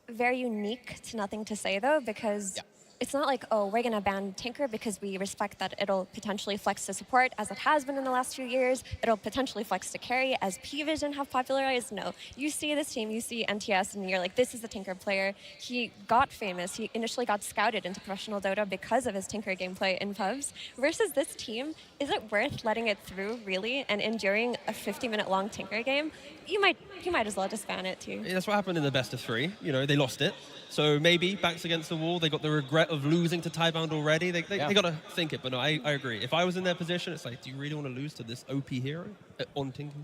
very unique to Nothing to Say, though, because it's not like, oh, we're going to ban Tinker because we respect that it'll potentially flex to support, as it has been in the last few years. It'll potentially flex to carry, as P-Vision have popularized. No, you see this team, you see NTS, and you're like, this is a Tinker player. He got famous. He initially got scouted into professional Dota because of his Tinker gameplay in pubs. Versus this team, is it worth letting it through, really, and enduring a 50-minute long Tinker game? You might as well just ban it, too. Yeah, that's what happened in the best of 3. You know, they lost it. So maybe backs against the wall, they got the regret of losing to Tidebound already. They got to think it, but no, I agree. If I was in their position, it's like, do you really want to lose to this OP hero on Tinker?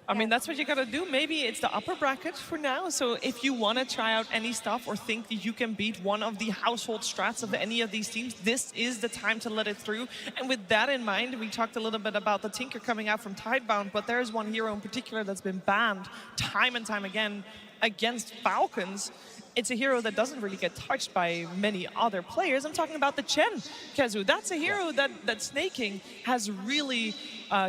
I mean, that's what you gotta do. Maybe it's the upper bracket for now. So if you want to try out any stuff or think that you can beat one of the household strats of any of these teams, this is the time to let it through. And with that in mind, we talked a little bit about the Tinker coming out from Tidebound, but there's one hero in particular that's been banned time and time again against Falcons. It's a hero that doesn't really get touched by many other players. I'm talking about the Chen, Kezu. That's a hero that Snaking has really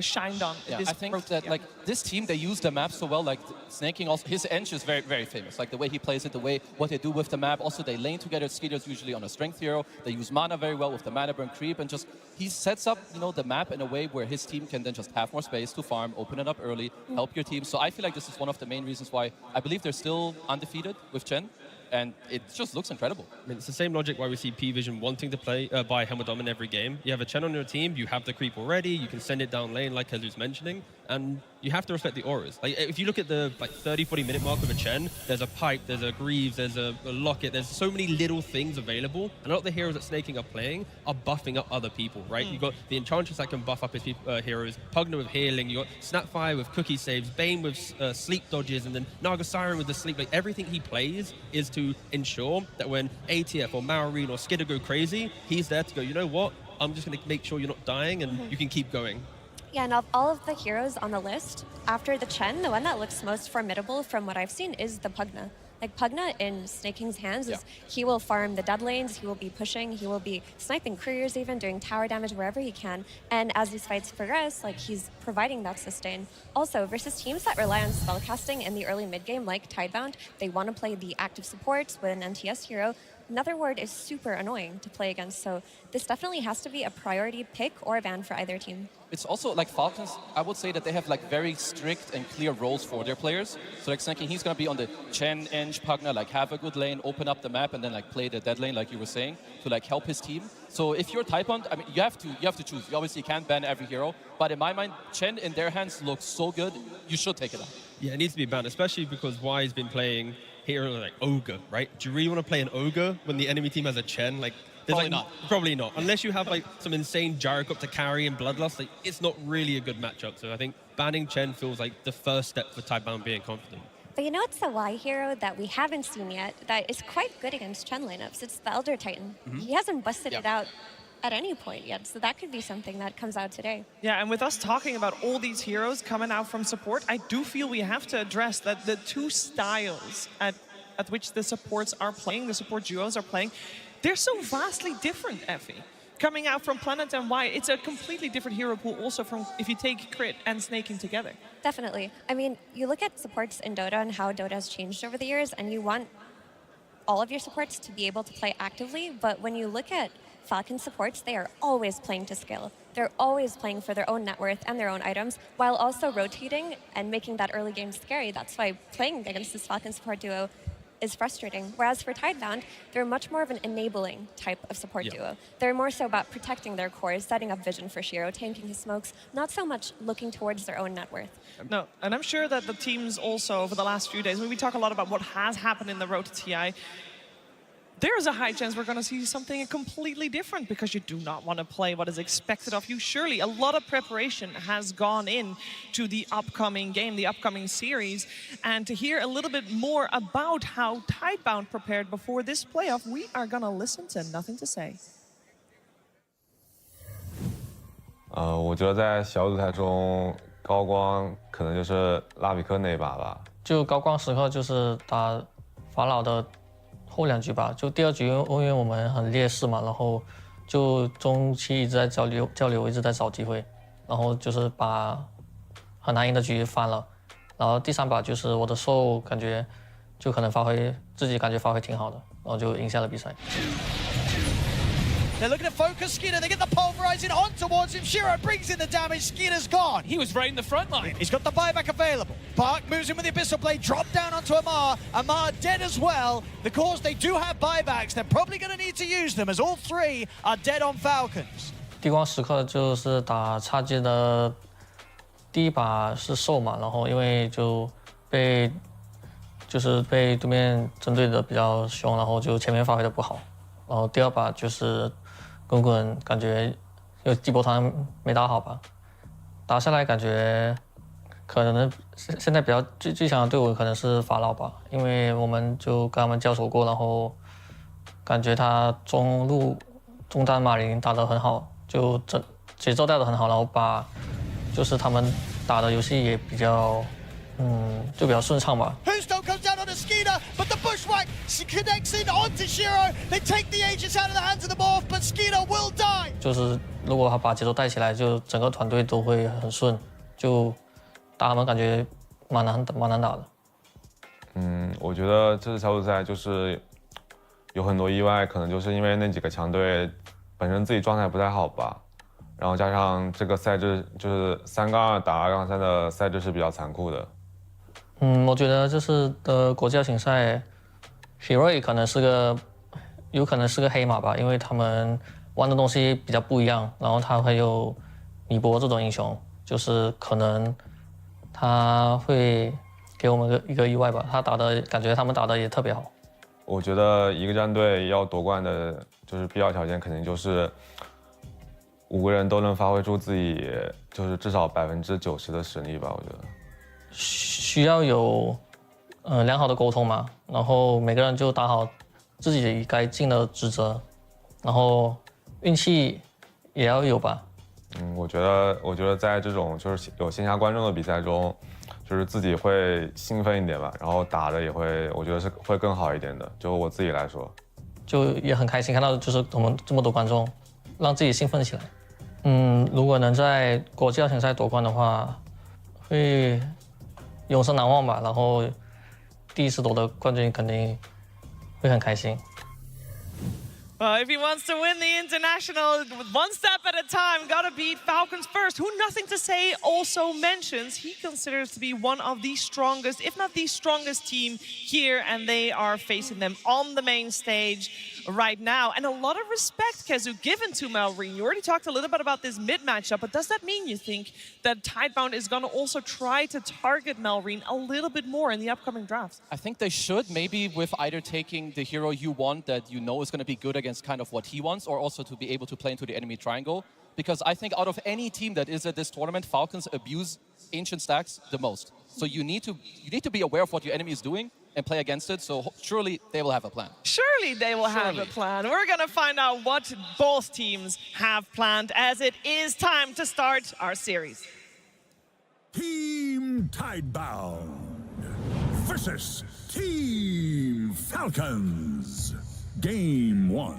shined on. Yeah, I think that like this team, they use the map so well. Like Snaking, also his Ench is very, very famous. Like the way he plays it, what they do with the map. Also, they lane together. Skeeter's usually on a strength hero. They use mana very well with the mana burn creep, and just he sets up the map in a way where his team can then just have more space to farm, open it up early, help your team. So I feel like this is one of the main reasons why I believe they're still undefeated with Chen. And it just looks incredible. I mean, it's the same logic why we see P-Vision wanting to play buy Helmadom in every game. You have a Chen on your team, you have the creep already, you can send it down lane like Kezu's mentioning, and you have to respect the auras. Like if you look at the 30-40 minute mark of a Chen, there's a Pipe, there's a Greaves, there's a Locket, there's so many little things available, and a lot of the heroes that Snaking are playing are buffing up other people, right? You've got the Enchantress that can buff up his heroes, Pugna with healing, you got Snapfire with cookie saves, Bane with sleep dodges, and then Naga Siren with the sleep. Like everything he plays is to ensure that when ATF or Maureen or Skidder go crazy, he's there to go, you know what? I'm just going to make sure you're not dying and you can keep going. Yeah, and of all of the heroes on the list, after the Chen, the one that looks most formidable from what I've seen is the Pugna. Like Pugna in Snaking's hands is he will farm the dead lanes, he will be pushing, he will be sniping couriers even, doing tower damage wherever he can. And as these fights progress, like he's providing that sustain. Also, versus teams that rely on spellcasting in the early mid game like Tidebound, they want to play the active supports with an NTS hero. Another ward is super annoying to play against, so this definitely has to be a priority pick or ban for either team. It's also like Falcons, I would say that they have like very strict and clear roles for their players. So like Snaking, he's going to be on the Chen, Ench, Pugna, like have a good lane, open up the map, and then like play the dead lane like you were saying to like help his team. So if you're Tidebound, I mean, you have to choose. You obviously can't ban every hero, but in my mind, Chen in their hands looks so good, you should take it out. Yeah, it needs to be banned, especially because Y's been playing hero like Ogre, right? Do you really want to play an Ogre when the enemy team has a Chen? Like, probably not. Probably not. Unless you have like some insane Gyrocop to carry and Bloodlust, like, it's not really a good matchup. So I think banning Chen feels like the first step for Tidebound being confident. But you know it's the Y hero that we haven't seen yet that is quite good against Chen lineups? It's the Elder Titan. He hasn't busted it out at any point yet, so that could be something that comes out today. Yeah, and with us talking about all these heroes coming out from support, I do feel we have to address that the two styles at which the supports are playing, the support duos are playing, they're so vastly different, Effie. Coming out from Planet and Y, it's a completely different hero pool also from if you take Crit and Snaking together. Definitely. I mean, you look at supports in Dota and how Dota has changed over the years, and you want all of your supports to be able to play actively, but when you look at Falcon supports, they are always playing to skill. They're always playing for their own net worth and their own items, while also rotating and making that early game scary. That's why playing against this Falcon support duo is frustrating. Whereas for Tidebound, they're much more of an enabling type of support duo. They're more so about protecting their cores, setting up vision for Shiro, tanking his smokes, not so much looking towards their own net worth. No, and I'm sure that the teams also over the last few days, when we talk a lot about what has happened in the road to TI, there's a high chance we're going to see something completely different because you do not want to play what is expected of you. Surely a lot of preparation has gone in to the upcoming game, the upcoming series. And to hear a little bit more about how Tidebound prepared before this playoff, we are going to listen to Nothing to Say. 我觉得在小组赛中，高光可能就是拉比克那一把吧。就高光时刻就是打法老的后2局吧，就第2局因为我们很劣势嘛，然后就中期一直在交流，一直在找机会，然后就是把很难赢的局翻了，然后第3把就是我的受感觉就可能自己感觉发挥挺好的，然后就赢下了比赛。They're looking to focus Skeeter. They get the pulverizing on towards him. Shiro brings in the damage. Skeeter's gone. He was right in the front line. He's got the buyback available. Park moves in with the Abyssal Blade. Drop down onto Amar. Amar dead as well. Of course, they do have buybacks. They're probably going to need to use them as all three are dead on Falcons. 地光时刻就是打插机的第一把是受嘛，然后因为被对面针对的比较凶，然后就前面发挥的不好，然后第二把就是滚滚感觉有地波团没打好吧，打下来感觉可能现在比较最强的队伍可能是法老吧，因为我们就跟他们交手过，然后感觉他中单马林打得很好。 就节奏带得很好，然后把就是他们打的游戏也比较，就比较顺畅吧。Whosto comes down on a Skeeter, but the bushwhack connects in onto Shiro. They take the Aegis out of the hands of the Morph, but Skeeter will die. 就是如果他把节奏带起来，就整个团队都会很顺，就打他们感觉蛮难打的。我觉得这次小组赛就是有很多意外，可能就是因为那几个强队。 本身自己状态不太好吧，然后加上这个赛制就是3杠2打2杠3的赛制是比较残酷的。我觉得这次的国际邀请赛 ，Heroic 有可能是个黑马吧，因为他们玩的东西比较不一样，然后他会有米波这种英雄，就是可能他会给我们一个意外吧。感觉他们打的也特别好。我觉得一个战队要夺冠的。 就是必要条件肯定就是5个人都能发挥出自己，就是至少90%的实力吧。我觉得需要有良好的沟通嘛，然后每个人就打好自己该尽的职责，然后运气也要有吧。我觉得在这种就是有线下观众的比赛中，就是自己会兴奋一点吧，然后打的也会，我觉得是会更好一点的。就我自己来说。 就也很开心看到，就是我们这么多观众，让自己兴奋起来。如果能在国际邀请赛夺冠的话，会永生难忘吧。然后第一次夺得冠军，肯定会很开心。 Well, if he wants to win the international, one step at a time, gotta beat Falcons first, who Nothing to Say also mentions he considers to be one of the strongest, if not the strongest team here, and they are facing them on the main stage right now. And a lot of respect, Kezu, given to Malrine. You already talked a little bit about this mid matchup, but does that mean you think that Tidebound is gonna also try to target Malrine a little bit more in the upcoming drafts? I think they should, maybe with either taking the hero you want that you know is going to be good against kind of what he wants, or also to be able to play into the enemy triangle. Because I think out of any team that is at this tournament, Falcons abuse ancient stacks the most. So you need to be aware of what your enemy is doing and play against it. So surely they will have a plan. Surely they will have a plan. We're going to find out what both teams have planned as it is time to start our series. Team Tidebound versus Team Falcons. Game 1.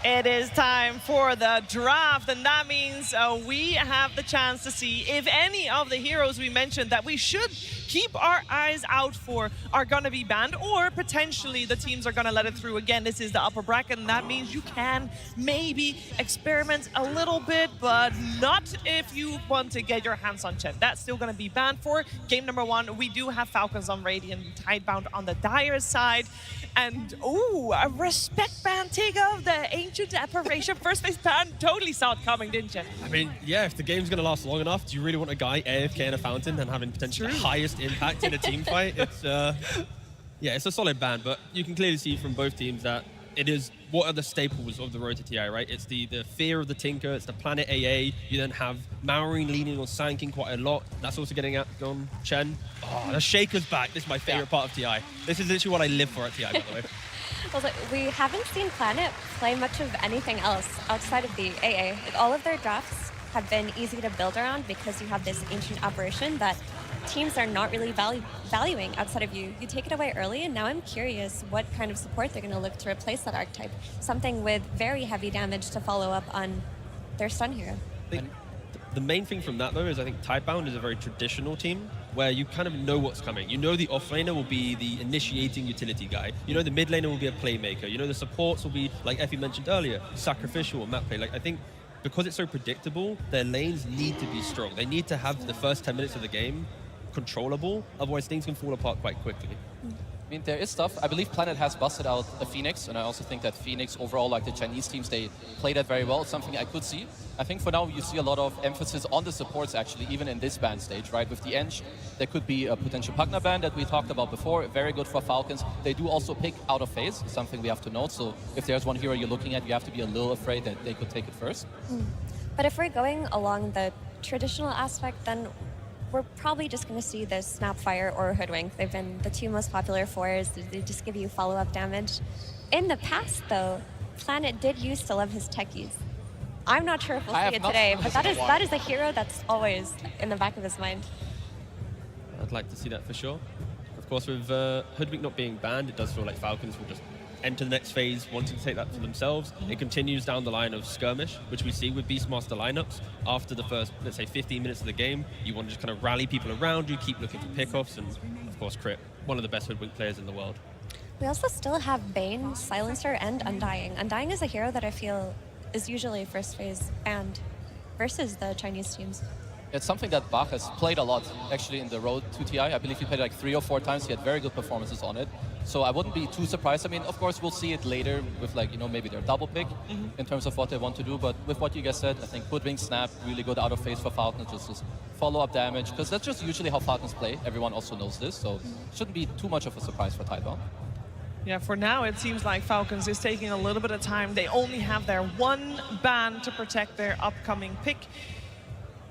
It is time for the draft, and that means we have the chance to see if any of the heroes we mentioned that we should keep our eyes out for are going to be banned, or potentially the teams are going to let it through. Again, this is the upper bracket, and that means you can maybe experiment a little bit, but not if you want to get your hands on Chen. That's still going to be banned for. Game number 1, we do have Falcons on Radiant, Tidebound on the Dire side. And, ooh, a respect ban, Tiga, the ancient apparition first phase ban. Totally saw it coming, didn't you? I mean, yeah, if the game's going to last long enough, do you really want a guy AFK in a fountain and having potentially the highest impact in a team fight? It's, yeah, it's a solid ban, but you can clearly see from both teams that it is what are the staples of the road to TI, right? It's the fear of the Tinker, it's the planet AA. You then have Malrine leaning on Sanking quite a lot. That's also getting at on Chen. Oh, the Shaker's back. This is my favorite part of TI. This is literally what I live for at TI, by the way. We haven't seen Planet play much of anything else outside of the AA. Like, all of their drafts have been easy to build around because you have this ancient apparition that teams are not really valuing outside of you. You take it away early, and now I'm curious what kind of support they're going to look to replace that archetype. Something with very heavy damage to follow up on their stun hero. The main thing from that, though, is I think Tidebound is a very traditional team where you kind of know what's coming. You know the offlaner will be the initiating utility guy. You know the mid laner will be a playmaker. You know the supports will be, like Effie mentioned earlier, sacrificial or map play. Like, I think because it's so predictable, their lanes need to be strong. They need to have the first 10 minutes of the game controllable, otherwise things can fall apart quite quickly. I mean, there is stuff. I believe Planet has busted out a Phoenix, and I also think that Phoenix overall, like the Chinese teams, they play that very well. It's something I could see. I think for now you see a lot of emphasis on the supports actually, even in this ban stage, right? With the Eng, there could be a potential Pugna ban that we talked about before. Very good for Falcons. They do also pick out of phase, something we have to note. So if there's one hero you're looking at, you have to be a little afraid that they could take it first. But if we're going along the traditional aspect, then we're probably just going to see the Snapfire or Hoodwink. They've been the two most popular fours. They just give you follow-up damage. In the past, though, Planet did used to love his techies. I'm not sure if we'll see it today, but that is a hero that's always in the back of his mind. I'd like to see that for sure. Of course, with Hoodwink not being banned, it does feel like Falcons will just enter the next phase wanting to take that for themselves. It continues down the line of skirmish, which we see with Beastmaster lineups. After the first, let's say, 15 minutes of the game, you want to just kind of rally people around you, keep looking for pickoffs, and of course, Crit, one of the best Hoodwink players in the world. We also still have Bane, Silencer, and Undying. Undying is a hero that I feel is usually first phase banned versus the Chinese teams. It's something that Bach has played a lot, actually, in the road to TI. I believe he played like 3 or 4 times. He had very good performances on it. So I wouldn't be too surprised. I mean, of course, we'll see it later with, like, you know, maybe their double pick in terms of what they want to do. But with what you guys said, I think Hoodwink, Snap, really good out of phase for Falcons, just follow-up damage, because that's just usually how Falcons play. Everyone also knows this, so shouldn't be too much of a surprise for Tidebound. Yeah, for now, it seems like Falcons is taking a little bit of time. They only have their one ban to protect their upcoming pick.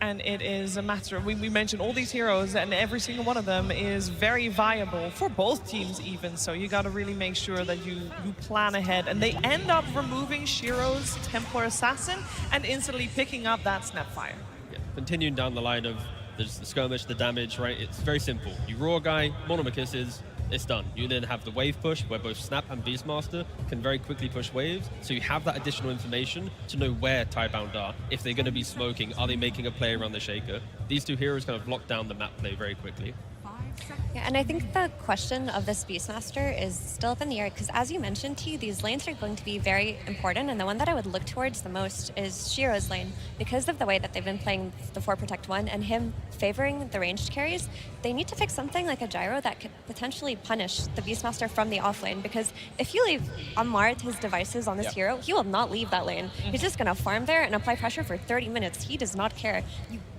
And it is a matter of, we mentioned all these heroes, and every single one of them is very viable for both teams even. So you got to really make sure that you plan ahead. And they end up removing Shiro's Templar Assassin and instantly picking up that Snapfire. Yeah, continuing down the line of the skirmish, the damage, right? It's very simple. You raw guy, monomachis, it's done. You then have the wave push where both Snap and Beastmaster can very quickly push waves. So you have that additional information to know where Tidebound are. If they're going to be smoking, are they making a play around the Shaker? These two heroes kind of lock down the map play very quickly. Yeah, and I think the question of this Beastmaster is still up in the air because, as you mentioned, T, these lanes are going to be very important, and the one that I would look towards the most is Shiro's lane. Because of the way that they've been playing the 4 Protect 1 and him favoring the ranged carries, they need to fix something like a gyro that could potentially punish the Beastmaster from the off lane, because if you leave Ammar to his devices on this hero, he will not leave that lane. He's just going to farm there and apply pressure for 30 minutes. He does not care.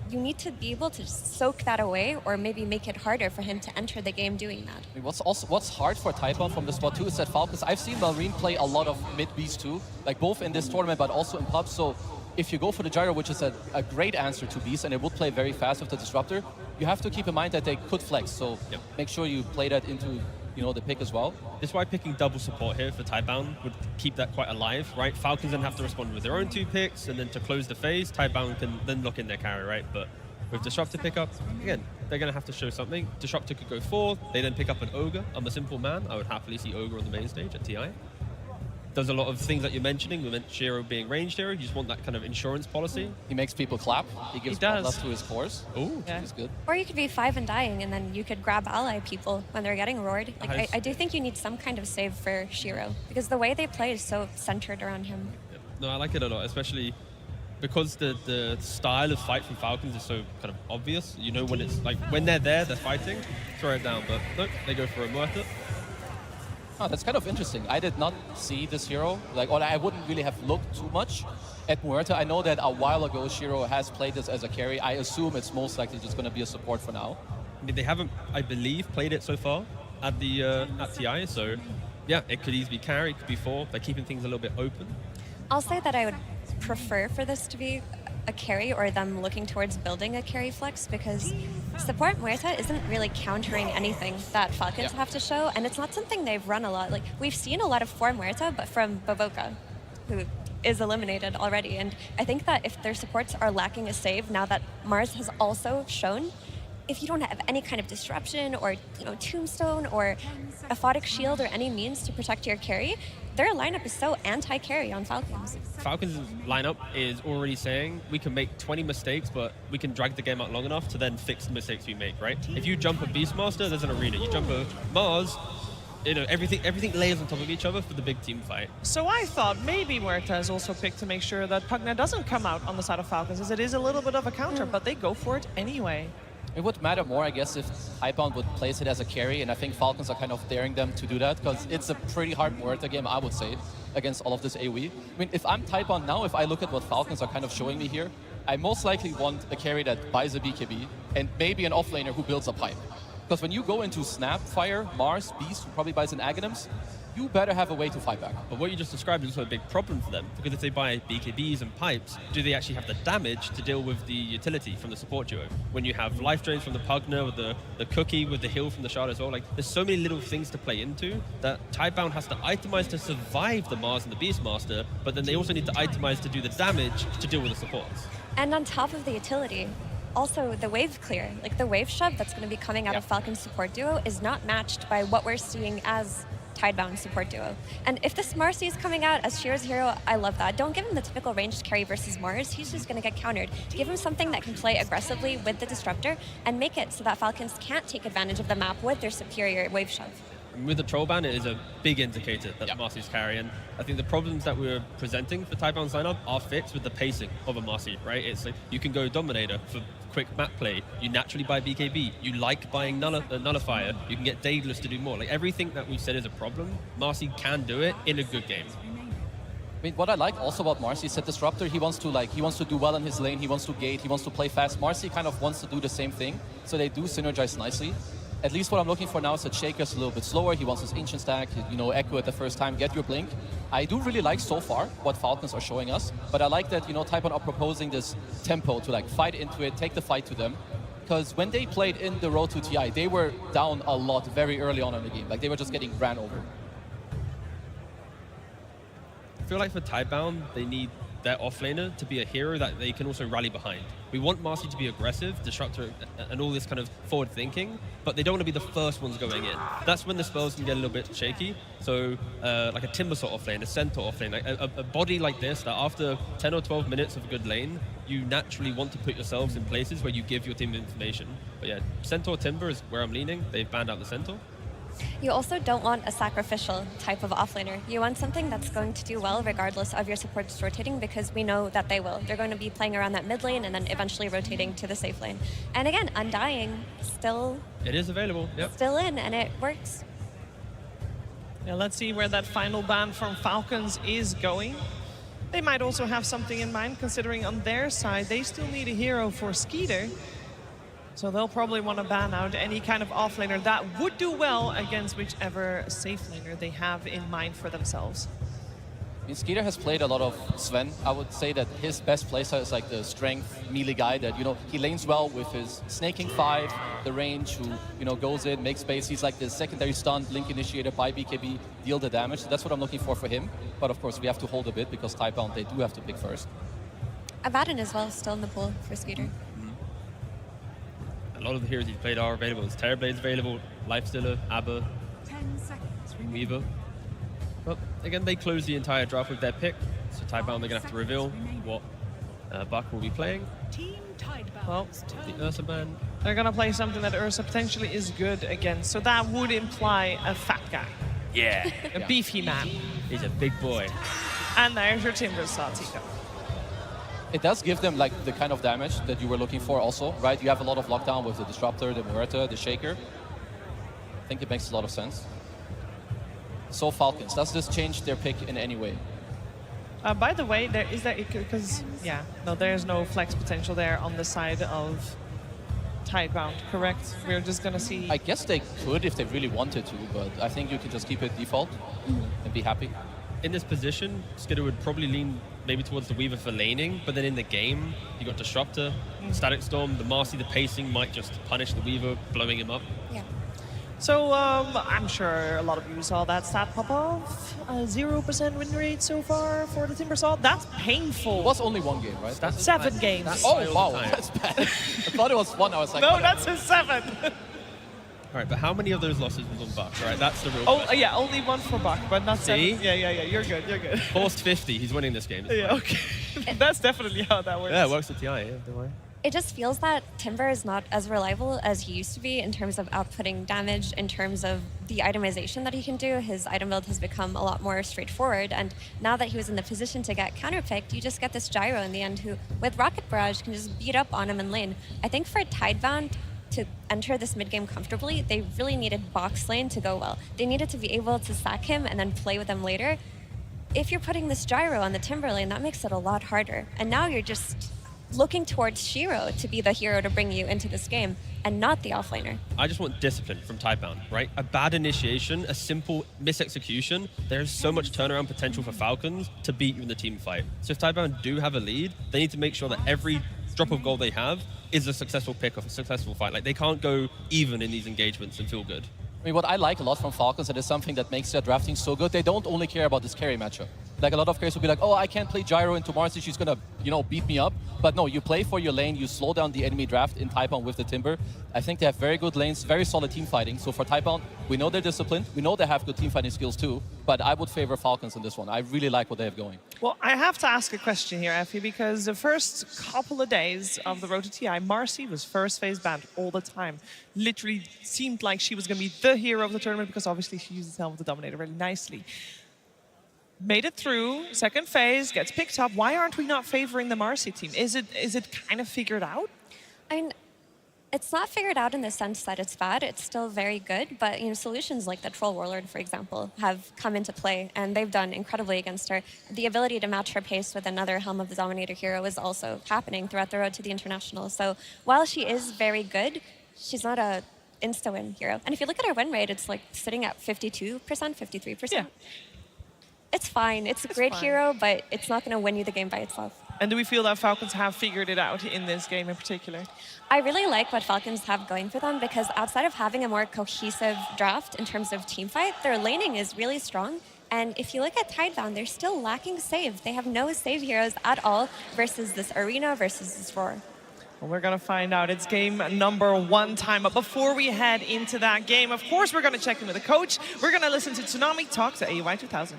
You need to be able to soak that away, or maybe make it harder for him to enter the game doing that. I mean, what's hard for Tidebound from the spot too is that Falcons, I've seen Malrine play a lot of mid Beast too, like both in this tournament but also in pubs. So if you go for the gyro, which is a great answer to Beast, and it would play very fast with the Disruptor, you have to keep in mind that they could flex. So make sure you play that into, you know, the pick as well. That's why picking double support here for Tidebound would keep that quite alive, right? Falcons then have to respond with their own 2 picks, and then to close the phase, Tidebound can then lock in their carry, right? But with Disruptor pickup, again, they're going to have to show something. Disruptor could go 4, they then pick up an Ogre. I'm a simple man, I would happily see Ogre on the main stage at TI. Does a lot of things that you're mentioning. We mentioned Shiro being ranged hero. You just want that kind of insurance policy. He makes people clap. He gives love to his cores. Oh, yeah. He's good. Or you could be 5 and dying, and then you could grab ally people when they're getting roared. Like, I do think you need some kind of save for Shiro, because the way they play is so centered around him. No, I like it a lot, especially because the style of fight from Falcons is so kind of obvious. You know when it's like, when they're there, they're fighting, throw it down, but nope, they go for a Muerta. Oh, that's kind of interesting. I did not see this hero, like, or I wouldn't really have looked too much at Muerta. I know that a while ago Shiro has played this as a carry. I assume it's most likely just going to be a support for now. I mean, they haven't, I believe, played it so far at the at TI, so yeah, it could easily be carry, it could be 4. They're keeping things a little bit open. I'll say that I would prefer for this to be a carry, or them looking towards building a carry flex, because support Muerta isn't really countering anything that Falcons have to show, and it's not something they've run a lot. Like, we've seen a lot of 4 Muerta, but from Baboka, who is eliminated already, and I think that if their supports are lacking a save, now that Mars has also shown, if you don't have any kind of disruption or tombstone or aphotic shield or any means to protect your carry, their lineup is so anti-carry on Falcons. Falcons' lineup is already saying we can make 20 mistakes, but we can drag the game out long enough to then fix the mistakes we make, right? If you jump a Beastmaster, there's an arena. You jump a Mars, everything layers on top of each other for the big team fight. So I thought maybe Muerta is also picked to make sure that Pugna doesn't come out on the side of Falcons, as it is a little bit of a counter, but they go for it anyway. It would matter more, I guess, if Typebound would place it as a carry, and I think Falcons are kind of daring them to do that, because it's a pretty hard Muerta game, I would say, against all of this AoE. I mean, if I'm Typebound now, if I look at what Falcons are kind of showing me here, I most likely want a carry that buys a BKB, and maybe an offlaner who builds a pipe. Because when you go into Snap, Fire, Mars, Beast, who probably buys an Aghanims, you better have a way to fight back. But what you just described is also a big problem for them, because if they buy BKBs and pipes, do they actually have the damage to deal with the utility from the support duo? When you have life drains from the Pugna, with the cookie, with the heal from the Shard as well, like there's so many little things to play into that Typebound has to itemize to survive the Mars and the Beastmaster, but then they also need to itemize to do the damage to deal with the supports. And on top of the utility, also the wave clear, like the wave shove that's going to be coming out of Falcon's support duo is not matched by what we're seeing as Tidebound support duo. And if this Marcy is coming out as Shira's hero, I love that. Don't give him the typical ranged carry versus Mars. He's just going to get countered. Give him something that can play aggressively with the Disruptor and make it so that Falcons can't take advantage of the map with their superior wave shove. With the Troll Ban, it is a big indicator that Marcy's carry, and I think the problems that we're presenting for Typebound's lineup are fixed with the pacing of a Marcy, right? It's like you can go Dominator for quick map play, you naturally buy BKB, you like buying Nullifier, you can get Daedalus to do more. Like everything that we've said is a problem, Marcy can do it in a good game. I mean, what I like also about Marcy is that Disruptor, he wants to do well in his lane, he wants to gate, he wants to play fast. Marcy kind of wants to do the same thing, so they do synergize nicely. At least what I'm looking for now is that Shaker's a little bit slower. He wants his Ancient Stack, Echo at the first time, get your Blink. I do really like so far what Falcons are showing us, but I like that, Typebound are proposing this tempo to fight into it, take the fight to them. Because when they played in the Road to TI, they were down a lot very early on in the game. Like they were just getting ran over. I feel like for Typebound, they need their offlaner to be a hero that they can also rally behind. We want Marcy to be aggressive, Disruptor, and all this kind of forward thinking, but they don't want to be the first ones going in. That's when the spells can get a little bit shaky. So like a Timbersaw offlane, a Centaur offlane, like a body like this, that after 10 or 12 minutes of a good lane, you naturally want to put yourselves in places where you give your team information. But yeah, Centaur Timber is where I'm leaning. They've banned out the Centaur. You also don't want a sacrificial type of offlaner. You want something that's going to do well regardless of your supports rotating, because we know that they will. They're going to be playing around that mid lane and then eventually rotating to the safe lane. And again, Undying still... It is available, yep. Still in, and it works. Yeah, let's see where that final ban from Falcons is going. They might also have something in mind, considering on their side, they still need a hero for Skeeter. So they'll probably want to ban out any kind of offlaner that would do well against whichever safe laner they have in mind for themselves. I mean, Skeeter has played a lot of Sven. I would say that his best playstyle is like the strength melee guy that, he lanes well with his snaking 5, the range, who, goes in, makes space. He's like the secondary stun, blink initiator, buy BKB, deal the damage. So that's what I'm looking for him. But of course, we have to hold a bit because Typebound, they do have to pick first. Abaddon as well, still in the pool for Skeeter. A lot of the heroes he's played are available. It's Terrorblade's available, Lifestealer, Abba, Weaver. But again, they close the entire draft with their pick. So Typebound, they're going to have to reveal what Buck will be playing. Well, the Ursa ban. They're going to play something that Ursa potentially is good against. So that would imply a fat guy. Yeah. A beefy man. He's a big boy. And there's your Timbersaw, Tico. It does give them the kind of damage that you were looking for also, right? You have a lot of lockdown with the Disruptor, the Muerta, the Shaker. I think it makes a lot of sense. So Falcons, does this change their pick in any way? By the way, there's no flex potential there on the side of Tidebound, correct? We're just going to see... I guess they could if they really wanted to, but I think you can just keep it default and be happy. In this position, Skidder would probably lean maybe towards the Weaver for laning, but then in the game, you got Disruptor, Static Storm, the Marcy, the pacing might just punish the Weaver, blowing him up. Yeah. So I'm sure a lot of you saw that stat pop off. 0% win rate so far for the Timbersaw. That's painful. It was only one game, right? That's 7 games. Oh, wow, that's bad. I thought it was 1. I was like, no, that's a 7. All right, but how many of those losses was on Buck? Right, that's the real question. Yeah, only 1 for Buck, but not 7. See? Yeah, you're good, you're good. Forced 50, he's winning this game. Yeah, okay. That's definitely how that works. Yeah, it works with TI, yeah, don't worry. It just feels that Timber is not as reliable as he used to be in terms of outputting damage, in terms of the itemization that he can do. His item build has become a lot more straightforward, and now that he was in the position to get counterpicked, you just get this Gyro in the end who, with Rocket Barrage, can just beat up on him in lane. I think for Tidebound to enter this mid-game comfortably, they really needed box lane to go well. They needed to be able to sack him and then play with him later. If you're putting this Gyro on the Timber lane, that makes it a lot harder. And now you're just looking towards Shiro to be the hero to bring you into this game, and not the offlaner. I just want discipline from Tidebound, right? A bad initiation, a simple misexecution. There's so much turnaround potential for Falcons to beat you in the team fight. So if Tidebound do have a lead, they need to make sure that every drop of gold they have is a successful pick of a successful fight. Like, they can't go even in these engagements and feel good. I mean, what I like a lot from Falcons, and it's something that makes their drafting so good, they don't only care about this carry matchup. Like, a lot of carries will be like, oh, I can't play Gyro into Marcy, she's gonna, beat me up. But no, you play for your lane, you slow down the enemy draft in Tidebound with the Timber. I think they have very good lanes, very solid team fighting. So for Tidebound, we know they're disciplined, we know they have good team fighting skills too, but I would favor Falcons in this one. I really like what they have going. Well, I have to ask a question here, Effie, because the first couple of days of the road to TI, Marcy was first phase banned all the time. Literally seemed like she was going to be the hero of the tournament because obviously she uses Helm of the Dominator really nicely. Made it through, second phase, gets picked up. Why aren't we not favoring the Marcy team? Is it kind of figured out? I mean, it's not figured out in the sense that it's bad. It's still very good, but solutions like the Troll Warlord, for example, have come into play, and they've done incredibly against her. The ability to match her pace with another Helm of the Dominator hero is also happening throughout the road to the International. So while she is very good, she's not a insta-win hero. And if you look at her win rate, it's like sitting at 52%, 53%. Yeah. It's fine. It's a great hero, but it's not going to win you the game by itself. And do we feel that Falcons have figured it out in this game in particular? I really like what Falcons have going for them because outside of having a more cohesive draft in terms of team fight, their laning is really strong. And if you look at Tidebound, they're still lacking save. They have no save heroes at all versus this Arena, versus this Roar. Well, we're going to find out. It's game number 1 time. But before we head into that game, of course, we're going to check in with the coach. We're going to listen to Tsunami talk to AUI 2000.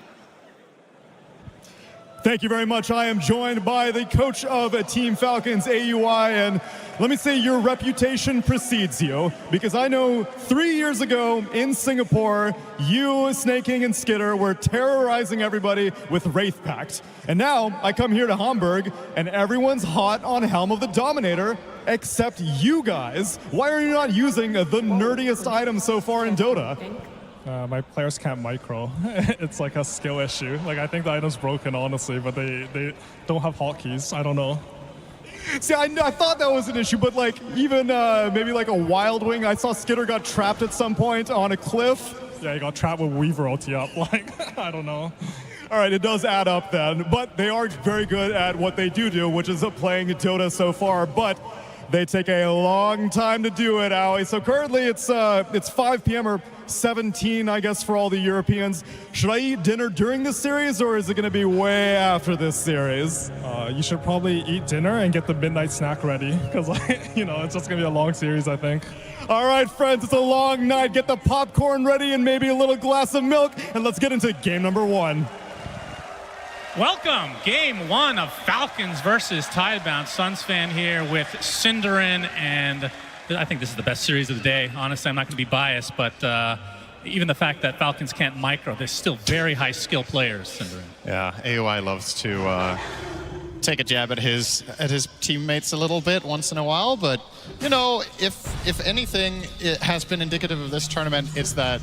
Thank you very much. I am joined by the coach of Team Falcons, AUI, and let me say your reputation precedes you, because I know 3 years ago in Singapore, you, Snake King, and Skitter were terrorizing everybody with Wraith Pact. And now I come here to Hamburg, and everyone's hot on Helm of the Dominator, except you guys. Why are you not using the nerdiest item so far in Dota? My players can't micro. It's like a skill issue. Like, I think the item's broken, honestly, but they don't have hotkeys. I don't know. See, I thought that was an issue, but like even maybe like a Wild Wing, I saw Skitter got trapped at some point on a cliff. Yeah, he got trapped with Weaver ulti up. Like, I don't know. All right, it does add up then. But they are very good at what they do, which is playing Dota so far. But they take a long time to do it, Owie. So currently it's 5 p.m. or 17, I guess, for all the Europeans. Should I eat dinner during this series, or is it going to be way after this series? You should probably eat dinner and get the midnight snack ready, because it's just going to be a long series, I think. All right, friends, it's a long night. Get the popcorn ready and maybe a little glass of milk, and let's get into game number 1. Welcome, game 1 of Falcons versus Tidebound. Suns fan here with Cinderin, and I think this is the best series of the day. Honestly, I'm not going to be biased, but even the fact that Falcons can't micro, they're still very high skill players, Cinderin. Yeah, AOI loves to take a jab at his teammates a little bit once in a while, but if anything, it has been indicative of this tournament, it's that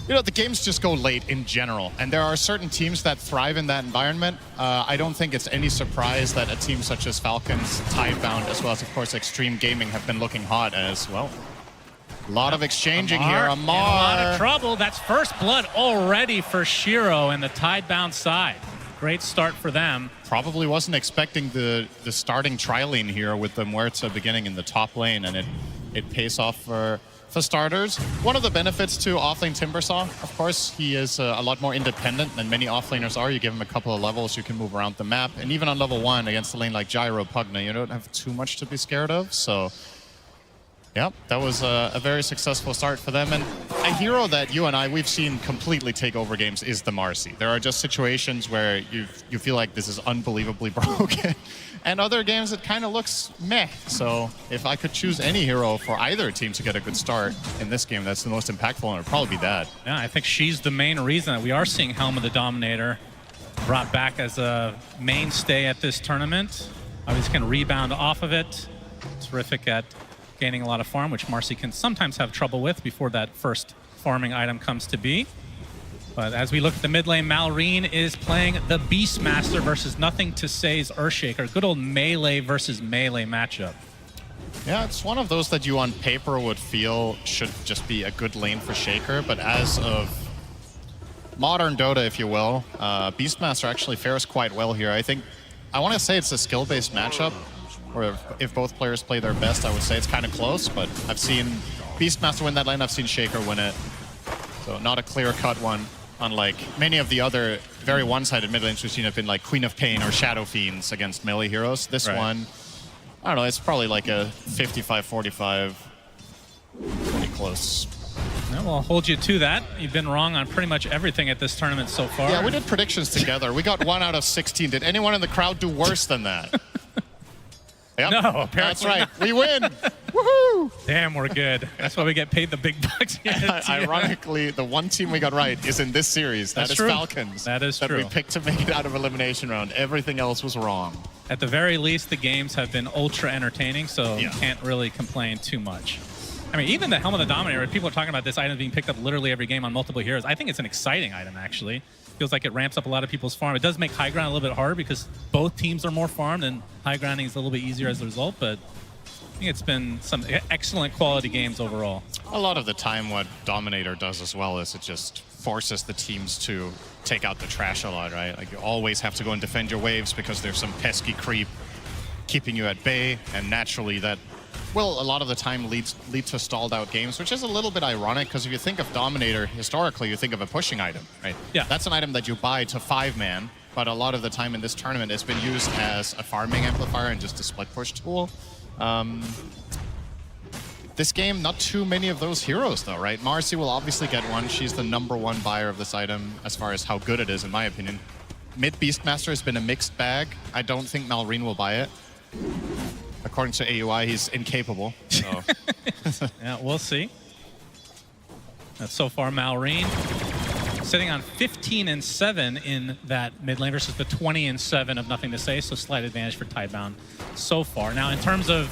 the games just go late in general, and there are certain teams that thrive in that environment. I don't think it's any surprise that a team such as Falcons, Tidebound, as well as, of course, Extreme Gaming have been looking hot as well. A lot of exchanging here. Amar. In a lot of trouble. That's first blood already for Shiro and the Tidebound side. Great start for them. Probably wasn't expecting the starting tri-lane here with the Muerta beginning in the top lane, and it pays off for for starters. One of the benefits to offlane Timbersaw, of course, he is a lot more independent than many offlaners are. You give him a couple of levels, you can move around the map. And even on level 1 against a lane like Gyro Pugna, you don't have too much to be scared of. So, yeah, that was a very successful start for them. And a hero that you and I, we've seen completely take over games is the Marcy. There are just situations where you feel like this is unbelievably broken. And other games, it kind of looks meh. So if I could choose any hero for either team to get a good start in this game, that's the most impactful, and it would probably be that. Yeah, I think she's the main reason that we are seeing Helm of the Dominator brought back as a mainstay at this tournament. Obviously can rebound off of it. Terrific at gaining a lot of farm, which Marcy can sometimes have trouble with before that first farming item comes to be. But as we look at the mid lane, Malrine is playing the Beastmaster versus Nothing to Say's Earthshaker. Good old melee versus melee matchup. Yeah, it's one of those that you on paper would feel should just be a good lane for Shaker, but as of modern Dota, if you will, Beastmaster actually fares quite well here. I want to say it's a skill-based matchup, or if both players play their best, I would say it's kind of close, but I've seen Beastmaster win that lane, I've seen Shaker win it. So not a clear-cut one. Unlike many of the other very one-sided mid lanes we've seen have been like Queen of Pain or Shadow Fiends against melee heroes. This one, I don't know, it's probably like a 55-45. Pretty close. Yeah, well, I'll hold you to that. You've been wrong on pretty much everything at this tournament so far. Yeah, we did predictions together. We got 1 out of 16. Did anyone in the crowd do worse than that? Yep. No, apparently that's right. not. We win. Woohoo! Damn, we're good. That's why we get paid the big bucks. Ironically, the one team we got right is in this series. That is true. Falcons. That is true. That we picked to make it out of elimination round. Everything else was wrong. At the very least, the games have been ultra entertaining, so you can't really complain too much. I mean, even the Helm of the Dominator, people are talking about this item being picked up literally every game on multiple heroes. I think it's an exciting item, actually. Feels like it ramps up a lot of people's farm. It does make high ground a little bit harder because both teams are more farmed and high grounding is a little bit easier as a result, but I think it's been some excellent quality games overall. A lot of the time what Dominator does as well is it just forces the teams to take out the trash a lot, right? Like you always have to go and defend your waves because there's some pesky creep keeping you at bay, and naturally that will a lot of the time lead to stalled out games, which is a little bit ironic because if you think of Dominator historically, you think of a pushing item, right? Yeah. That's an item that you buy to 5-man, but a lot of the time in this tournament it's been used as a farming amplifier and just a split push tool. This game, not too many of those heroes though, right? Marcy will obviously get one. She's the #1 buyer of this item as far as how good it is, in my opinion. Mid Beastmaster has been a mixed bag. I don't think Malrine will buy it. According to AUI, he's incapable. So. Yeah, we'll see. So far, Malrine sitting on 15-7 in that mid lane versus the 20-7 of Nothing to Say, so slight advantage for Tidebound so far. Now, in terms of,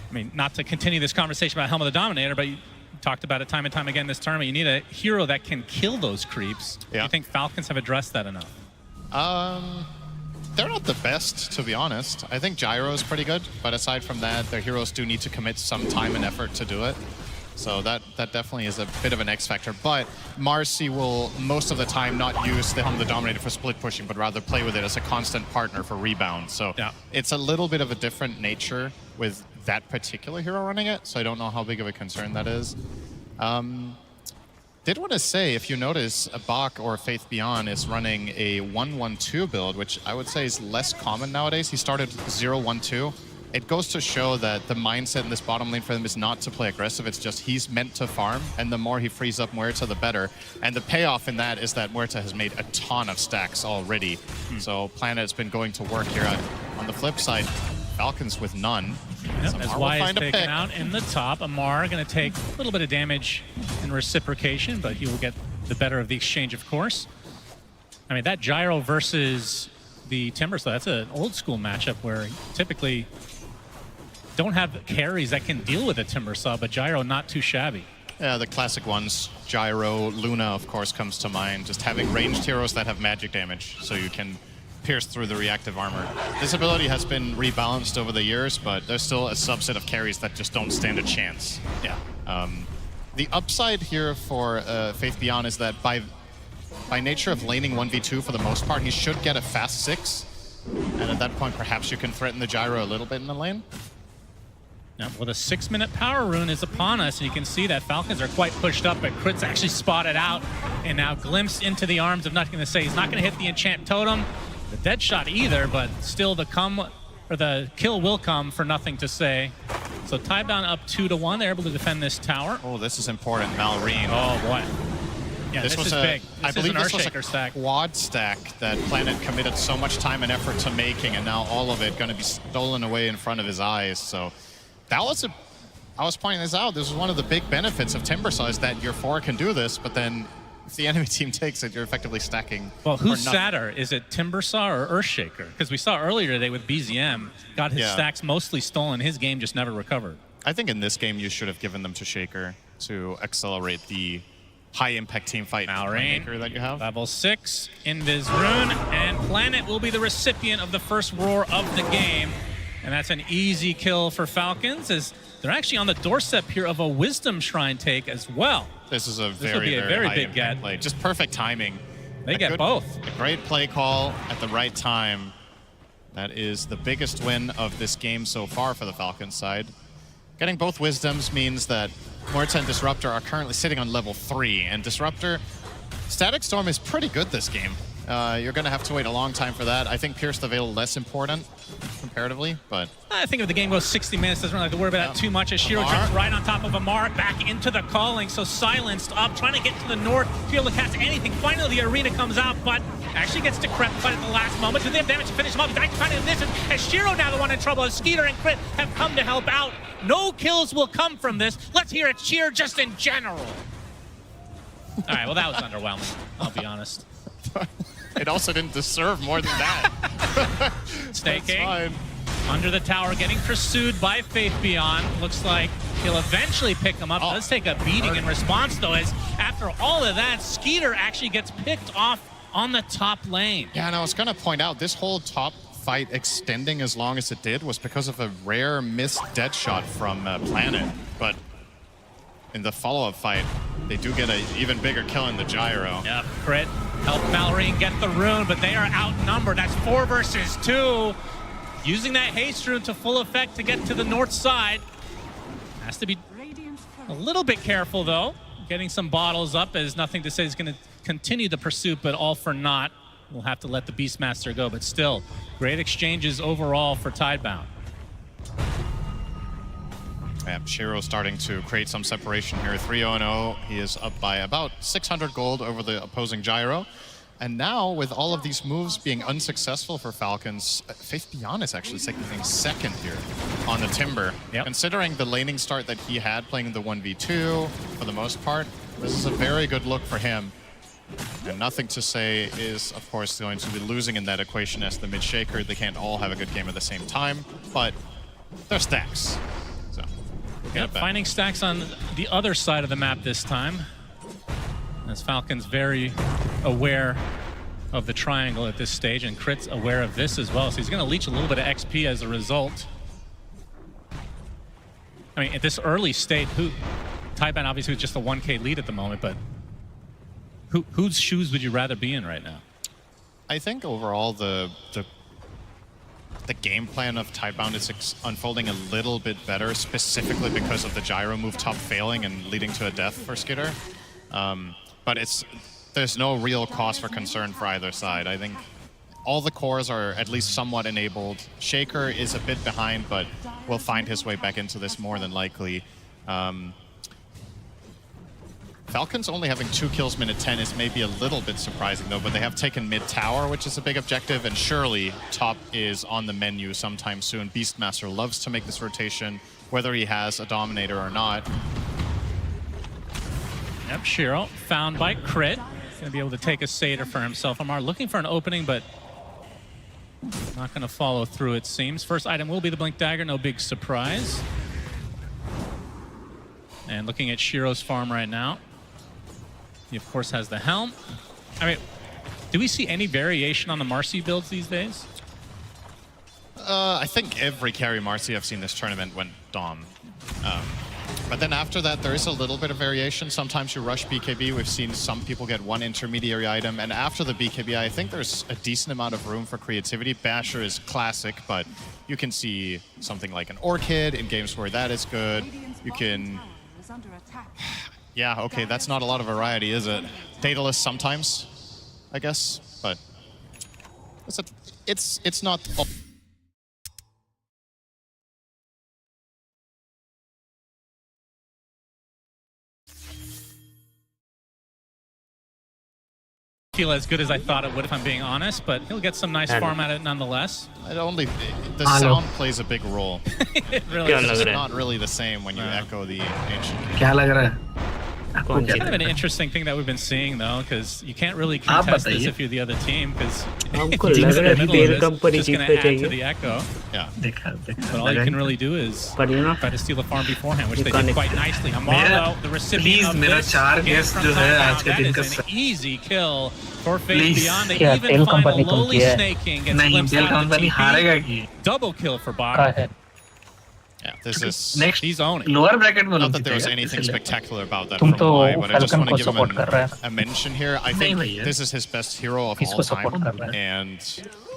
I mean, not to continue this conversation about Helm of the Dominator, but you talked about it time and time again this tournament, you need a hero that can kill those creeps. Yeah. Do you think Falcons have addressed that enough? They're not the best, to be honest. I think Gyro is pretty good, but aside from that, their heroes do need to commit some time and effort to do it. So that definitely is a bit of an X factor. But Marcy will most of the time not use the Helm of the Dominator for split pushing, but rather play with it as a constant partner for rebound. So it's a little bit of a different nature with that particular hero running it. So I don't know how big of a concern that is. Did want to say, if you notice, a Bach or Faith Beyond is running a 1-1-2 build, which I would say is less common nowadays. He started 0-1-2. It goes to show that the mindset in this bottom lane for him is not to play aggressive. It's just he's meant to farm, and the more he frees up Muerta, the better. And the payoff in that is that Muerta has made a ton of stacks already. So Planet's been going to work here. On the flip side, Falcons with none. Yep, as Y is taken out in the top. Amar going to take a little bit of damage in reciprocation, but he will get the better of the exchange, of course. I mean, that Gyro versus the Timber, so that's an old school matchup where typically don't have carries that can deal with a Timber Saw, but Gyro not too shabby. Yeah, the classic ones. Gyro, Luna, of course, comes to mind. Just having ranged heroes that have magic damage, so you can pierce through the reactive armor. This ability has been rebalanced over the years, but there's still a subset of carries that just don't stand a chance. Yeah. The upside here for Faith Beyond is that by nature of laning 1v2 for the most part, he should get a fast 6. And at that point, perhaps you can threaten the Gyro a little bit in the lane. Now, well, the 6-minute power rune is upon us, and you can see that Falcons are quite pushed up, but Crit's actually spotted out and now glimpsed into the arms of Nothing to Say. He's not going to hit the enchant totem, the dead shot either, but still the kill will come for Nothing to Say. So Tidebound up 2-1. They're able to defend this tower. Oh, this is important, Malrine. Oh boy. Yeah, this was is big. I believe this was a stack. quad stack that Planet committed so much time and effort to making, and now all of it going to be stolen away in front of his eyes. So that was I was pointing this out. This is one of the big benefits of Timbersaw, is that your 4 can do this, but then if the enemy team takes it, you're effectively stacking. Well, who's sadder? Is it Timbersaw or Earthshaker? Because we saw earlier today with BZM, got his stacks mostly stolen. His game just never recovered. I think in this game you should have given them to Shaker to accelerate the high-impact team fight maker that you have. Level 6, Invis Rune, and Planet will be the recipient of the first roar of the game. And that's an easy kill for Falcons, as they're actually on the doorstep here of a Wisdom Shrine take as well. This is a This will be a very big get. Play. Just perfect timing. They get both. A great play call at the right time. That is the biggest win of this game so far for the Falcons side. Getting both Wisdoms means that Morta and Disruptor are currently sitting on level 3, and Disruptor, Static Storm is pretty good this game. You're going to have to wait a long time for that. I think Pierce the Veil less important comparatively, but... I think if the game goes 60 minutes, doesn't really have to worry about that too much, as Shiro jumps right on top of Amar, back into the calling, so silenced up, trying to get to the north, to be able to cast anything. Finally, the arena comes out, but actually gets decrepified at the last moment. Do they have damage to finish him up? He's actually trying to miss it, as Shiro now the one in trouble, as Skeeter and Crit have come to help out. No kills will come from this. Let's hear a cheer just in general. All right, well, that was underwhelming, I'll be honest. It also didn't deserve more than that. Staking under the tower, getting pursued by Faith Beyond. Looks like he'll eventually pick him up. Does take a beating in response, though, as after all of that, Skeeter actually gets picked off on the top lane. Yeah, and I was going to point out, this whole top fight extending as long as it did was because of a rare missed dead shot from Planet. But in the follow-up fight, they do get an even bigger kill in the gyro. Yep, Crit help Malrine get the rune, but they are outnumbered. That's 4 versus 2. Using that haste rune to full effect to get to the north side. Has to be a little bit careful, though. Getting some bottles up, as Nothing to Say is going to continue the pursuit, but all for naught. We'll have to let the Beastmaster go, but still, great exchanges overall for Tidebound. Yeah, Shiro starting to create some separation here. 3-0-0. He is up by about 600 gold over the opposing gyro. And now, with all of these moves being unsuccessful for Falcons, Faith Beyond is actually taking second here on the Timber. Considering the laning start that he had playing the 1v2 for the most part, this is a very good look for him. And Nothing to Say is, of course, going to be losing in that equation as the mid-shaker. They can't all have a good game at the same time, but they're stacks. So, finding stacks on the other side of the map this time. As Falcon's very aware of the triangle at this stage, and Crit's aware of this as well, so he's going to leech a little bit of XP as a result. I mean, at this early state, Tidebound obviously with just a 1K lead at the moment, but whose shoes would you rather be in right now? I think overall the game plan of Tidebound is unfolding a little bit better, specifically because of the gyro move top failing and leading to a death for Skitter. But there's no real cause for concern for either side. I think all the cores are at least somewhat enabled. Shaker is a bit behind, but will find his way back into this more than likely. Falcons only having 2 kills minute 10 is maybe a little bit surprising, though, but they have taken mid tower, which is a big objective, and surely top is on the menu sometime soon. Beastmaster loves to make this rotation, whether he has a Dominator or not. Yep, Shiro found by Crit. He's going to be able to take a Satyr for himself. Amar looking for an opening, but not going to follow through, it seems. First item will be the Blink Dagger, no big surprise. And looking at Shiro's farm right now. He, of course, has the Helm. I mean, do we see any variation on the Marcy builds these days? I think every carry Marcy I've seen this tournament went Dom. But then after that, there is a little bit of variation. Sometimes you rush BKB. We've seen some people get 1 intermediary item. And after the BKB, I think there's a decent amount of room for creativity. Basher is classic, but You can see something like an Orchid in games where that is good. You can... Yeah, okay, that's not a lot of variety, is it? Daedalus sometimes, I guess, but it's not... Feel as good as I thought it would, if I'm being honest, but he'll get some nice farm at it nonetheless. The sound plays a big role. It really it's not really the same when you echo the ancient. It's kind of an interesting thing that we've been seeing, though, because you can't really contest this if you're the other team, because it's going to add to the echo. Yeah. But all you can really do is try to steal a farm beforehand, which they did quite nicely. Amaro, the recipient of this, that is an easy kill for Fate Beyond. They even find a lowly snaking, gets glimpsed out the TP. Double kill for Bach. Yeah, this is... Next, he's owning. Not that there was anything spectacular about that from Y, but I just want to give him a mention here. I think this is his best hero of all time, and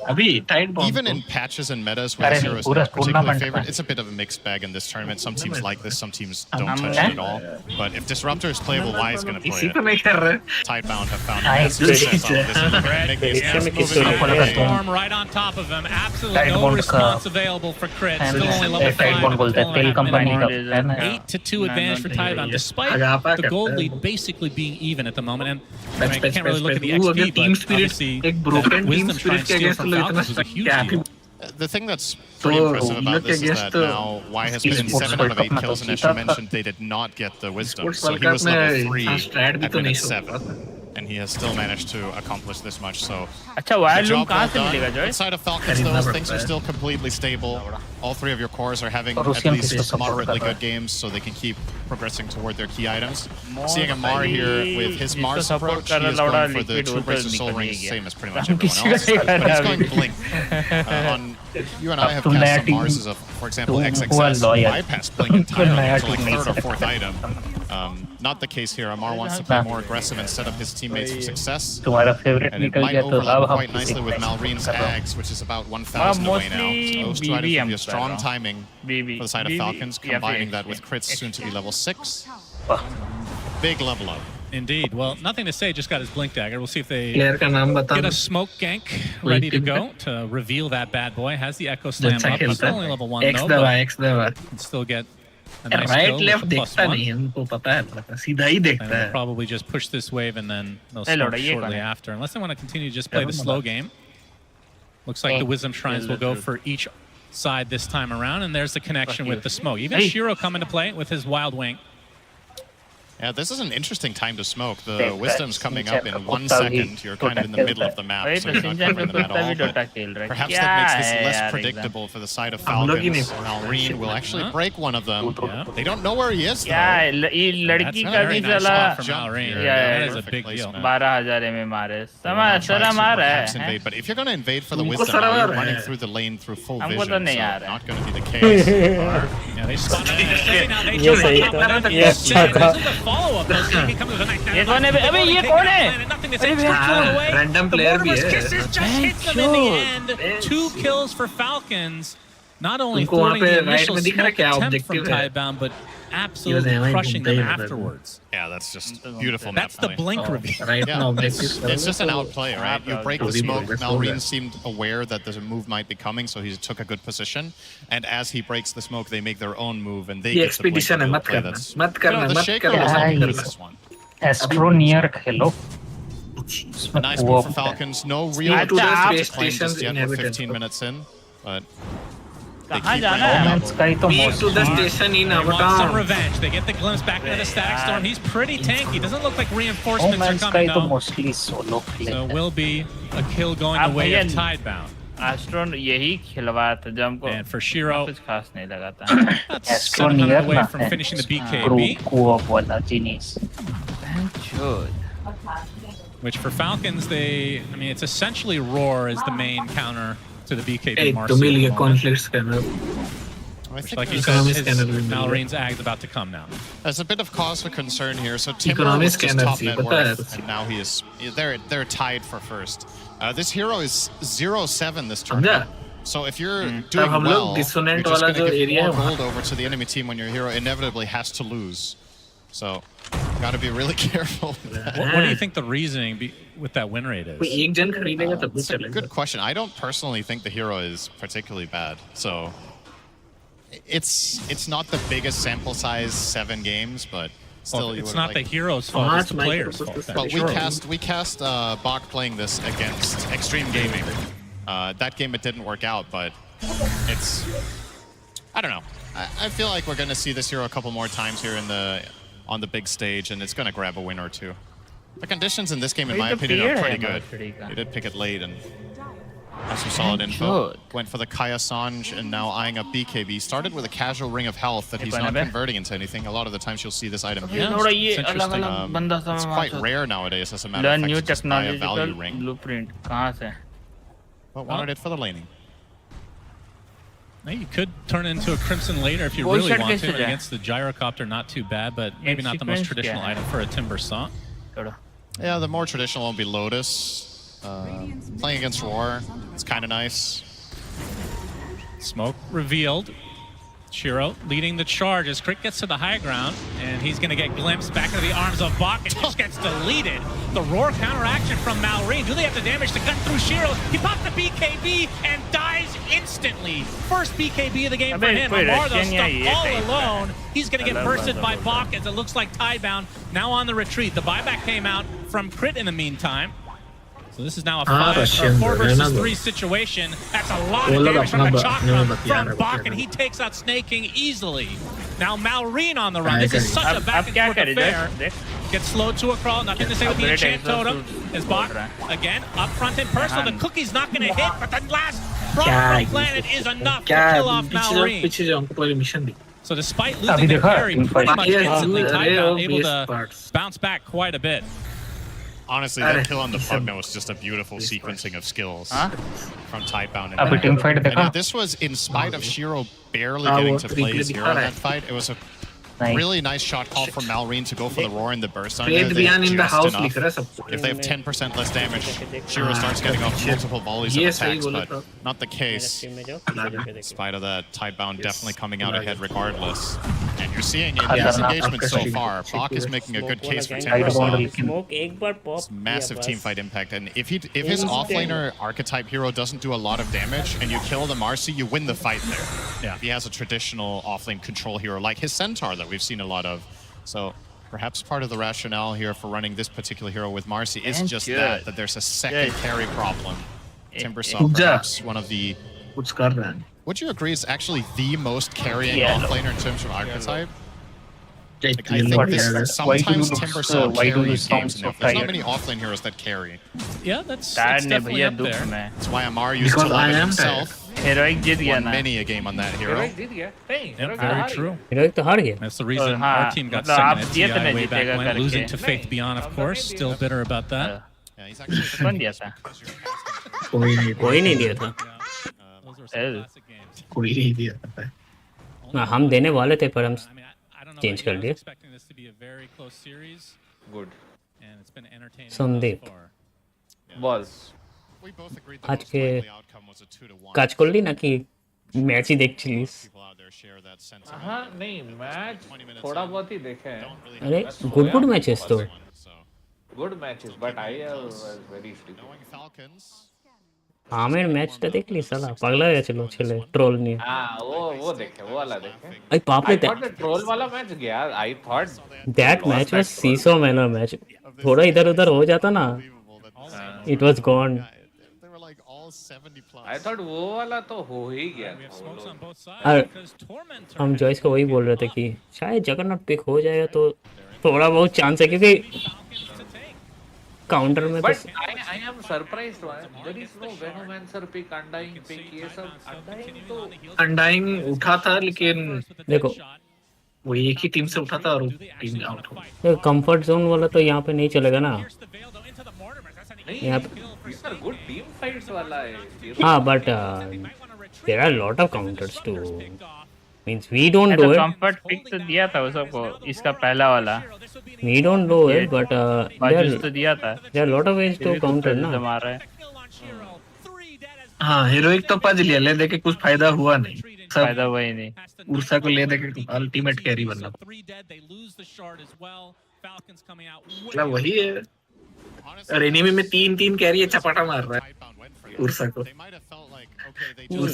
even in patches and metas where this hero is not particularly favored, it's a bit of a mixed bag in this tournament. Some teams like this, some teams don't touch it at all. But if Disruptor is playable, Y is going to play it. Tidebound have found massive success out of this. Storm right on top of him. Absolutely no response available for crit. Still only level 5. 8-2 advantage for Tidebound, despite the gold lead basically being even at the moment. And I can't really look at the XP, but obviously Wisdom trying to steal from Falcons was a huge deal. The thing that's pretty impressive about this is that now Y has been in 7 out of 8 kills, and as you mentioned, they did not get the Wisdom. So he was level 3 at minute 7. And he has still managed to accomplish this much, so the job well done. Inside of Falcons, though, things are still completely stable. All 3 of your cores are having at least moderately good games, so they can keep progressing toward their key items. Seeing Amar here with his Mars approach, he is going for the 2 Bracer Soul Rings, same as pretty much everyone else, but he's going Blink. You and I have cast some Marses of, for example, XXS, bypass Blink entirely until like 3rd or 4th item. Not the case here. Amar wants to play more aggressive and set up his teamates for success. And it might overlap quite nicely with Malreen's Ags, which is about 1,000 away now. So those 2 items will be a strong timing for the side of Falcons, combining that with crits soon to be level 6. Big level up. Indeed. Well, nothing to say, just got his Blink Dagger. We'll see if they get a smoke gank ready to go to reveal that bad boy. Has the Echo Slam up. It's only level 1 though, but can still get a nice kill with the +1. And they'll probably just push this wave and then they'll smoke shortly after. Unless they want to continue to just play the slow game. Looks like the Wisdom Shrines will go for each side this time around, and there's the connection with the smoke. Even Shiro come into play with his Wild Wing. Yeah, this is an interesting time to smoke. The Wisdom's coming up in 1 second. You're kind of in the middle of the map, so you're not covering them at all. But perhaps that makes this less predictable for the side of Falcons. Malreen will actually break one of them. They don't know where he is, though. That's a very nice shot from Malreen. That is a big deal. But if you're going to invade for the Wisdom, you're running through the lane through full vision, so not going to be the case. Yeah, they spot it. Follow-up though, so he comes with a nice random player Kisses just hits them in the end. 2 kills for Falcons. Not only thwarting the initial smoke attempt from Tidebound, but absolutely crushing them afterwards. Yeah, that's just beautiful. That's the Blink reveal. It's just an outplay, right? You break the smoke. Malreen seemed aware that there's a move might be coming, so he took a good position. And as he breaks the smoke, they make their own move, and they get the Blink reveal play. That's the Shaker was not good at this one. Astro near hello. Nice move for Falcons. No real advantage to claim just yet. We're 15 minutes in, but कहाँ जाना है? To the station in our town. Some revenge. They get the glimpse back into the Static Storm. He's pretty tanky. Doesn't look like reinforcements are coming though. Mostly solo play. So will be a kill going the way of Tidebound. Astron यही खिलवाया था जब हमको. And for Shiro, कुछ खास नहीं लगा था. Astron near away from finishing the BKB. Co-op वाला genius. Which for Falcons, I mean, it's essentially Roar is the main counter to the BKB Marcel. Conflicts kind of. Which, like you said, Malreen's Ag's about to come now. There's a bit of cause for concern here. So Timber was just top net worth, and now he is. They're tied for first. This hero is 0-7 this tournament. So if you're तब doing हम well, लोग dissonant you're just वाला going to जो give area more है gold over to the enemy team when your hero inevitably has to lose. So, got to be really careful. What do you think the reasoning with that win rate is? कोई एक जन खरीदेगा तब भी That's a चलेगा. good question. I don't personally think the hero is particularly bad. So, it's not the biggest sample size, 7 games, but still, Well, you it's would not like... the hero's fault; it's the player's fault. But we cast Bach playing this against Extreme Gaming. That game it didn't work out, but it's... I don't know. I feel like we're going to see this hero a couple more times here on the big stage, and it's going to grab a win or two. The conditions in this game, in my opinion, are pretty good. He did pick it late and has some solid info. Went for the Kaya Sanj and now eyeing up BKB. Started with a casual Ring of Health that he's not converting into anything. A lot of the times you'll see this item used. It's interesting. It's quite rare nowadays, as a matter of fact, to just buy a value ring. Blueprint कहाँ से? But wanted it for the laning. You could turn it into a Crimson later if you really want to. Against the Gyrocopter, not too bad, but maybe not the most traditional item for a Timber Saw. Yeah, the more traditional one would be Lotus. Playing against Roar, it's kind of nice. Smoke revealed. Shiro leading the charge as Crick gets to the high ground, and he's going to get glimpsed back into the arms of Bach, and just gets deleted. The Roar counteraction from Malrine. Do they have the damage to cut through Shiro? He pops the BKB and dies instantly. First BKB of the game for him. Amar, though, stuck all alone. He's going to get bursted by Bach as it looks like Tidebound now on the retreat. The buyback came out from Crit in the meantime. So this is now a 4 versus 3 situation. That's a lot of damage from the Chakra from Bach, and he takes out Snaking easily. Now Malrine on the run. This is such a back and forth affair. Gets slowed to a crawl. Nothing to say with the enchant totem. Is Bach again up front in personal. The cookie's not going to hit, but the last proc from Planet is enough to kill off Malrine. So despite losing the carry pretty much instantly, Tidebound able to bounce back quite a bit. Honestly, that kill on the Pugna was just a beautiful sequencing of skills from Tidebound. And this was in spite of Shiro barely getting to play his hero in that fight. It was a really nice shot call from Malrine to go for the Roar and the burst on there. They have just enough. If they have 10% less damage, Shiro starts getting off multiple volleys of attacks, but not the case. In spite of that, Tidebound definitely coming out ahead regardless. And you're seeing in this engagement so far, Bach is making a good case for Timber Saw. It's massive teamfight impact, and if his offlaner archetype hero doesn't do a lot of damage and you kill the Marcy, you win the fight there. Yeah. If he has a traditional offlane control hero like his Centaur that we've seen a lot of. So perhaps part of the rationale here for running this particular hero with Marcy is just that there's a second carry problem. Timber Saw, perhaps one of the... Would you agree it's actually the most carrying offlaner in terms of archetype? Like, I think this, sometimes Timber Saw carries games enough. There's not many offlane heroes that carry. Yeah, that's definitely up there. That's why Amar used to love it himself. Won many a game on that hero. Yep, very true. That's the reason our team got second at TI way back when, losing to Faith Beyond, of course. Still bitter about that. Yeah, he's actually कोई नहीं दिया था हम देने वाले थे पर हम चेंज कर दिए संदीप আজকে কাজ করলি নাকি ম্যাচই দেখছিলিস हाँ नहीं मैच थोड़ा बहुत ही देखे हैं अरे गुड मैचेस तो good matches but I was very আমের ম্যাচটা দেখলি শালা পাগলা হয়ে গেছিল ছেলে ট্রোল নিয়ে हाँ वो देखे वो वाला देखे आई बाप रे ट्रोल वाला मैच गया I thought that match was seesaw manner match थोड़ा इधर उधर हो जाता ना it was gone I thought वो वाला तो हो ही गया हम जॉइस को वही बोल रहे थे कि शायद जगन्नाथ पिक हो जाएगा तो थोड़ा बहुत चांस है क्योंकि काउंटर में but I am surprised there is no Venomancer pick Undying pick ये सब अनडाइंग तो अनडाइंग उठा था लेकिन देखो वो एक ही टीम से उठा था और टीम आउट हो गई कंफर्ट जोन वाला तो यहाँ पे नहीं चलेगा ना यहाँ पे गुड टीम फाइट्स वाला है हाँ but there are lot of counters to means we don't do it comfort pick तो दिया था वो सबको इसका पहला वाला we don't do it but तो दिया था there are lot of ways to counter ना मार रहा है हाँ हेरोइक तो पज लिया ले देके कुछ फायदा हुआ नहीं सब फायदा हुआ ही नहीं उर्सा को ले देके अल्टीमेट कैरी बनना मतलब वही है और एनिमी में 3-3 कैरी चपाटा मार रहा है उर्सा को 3 जन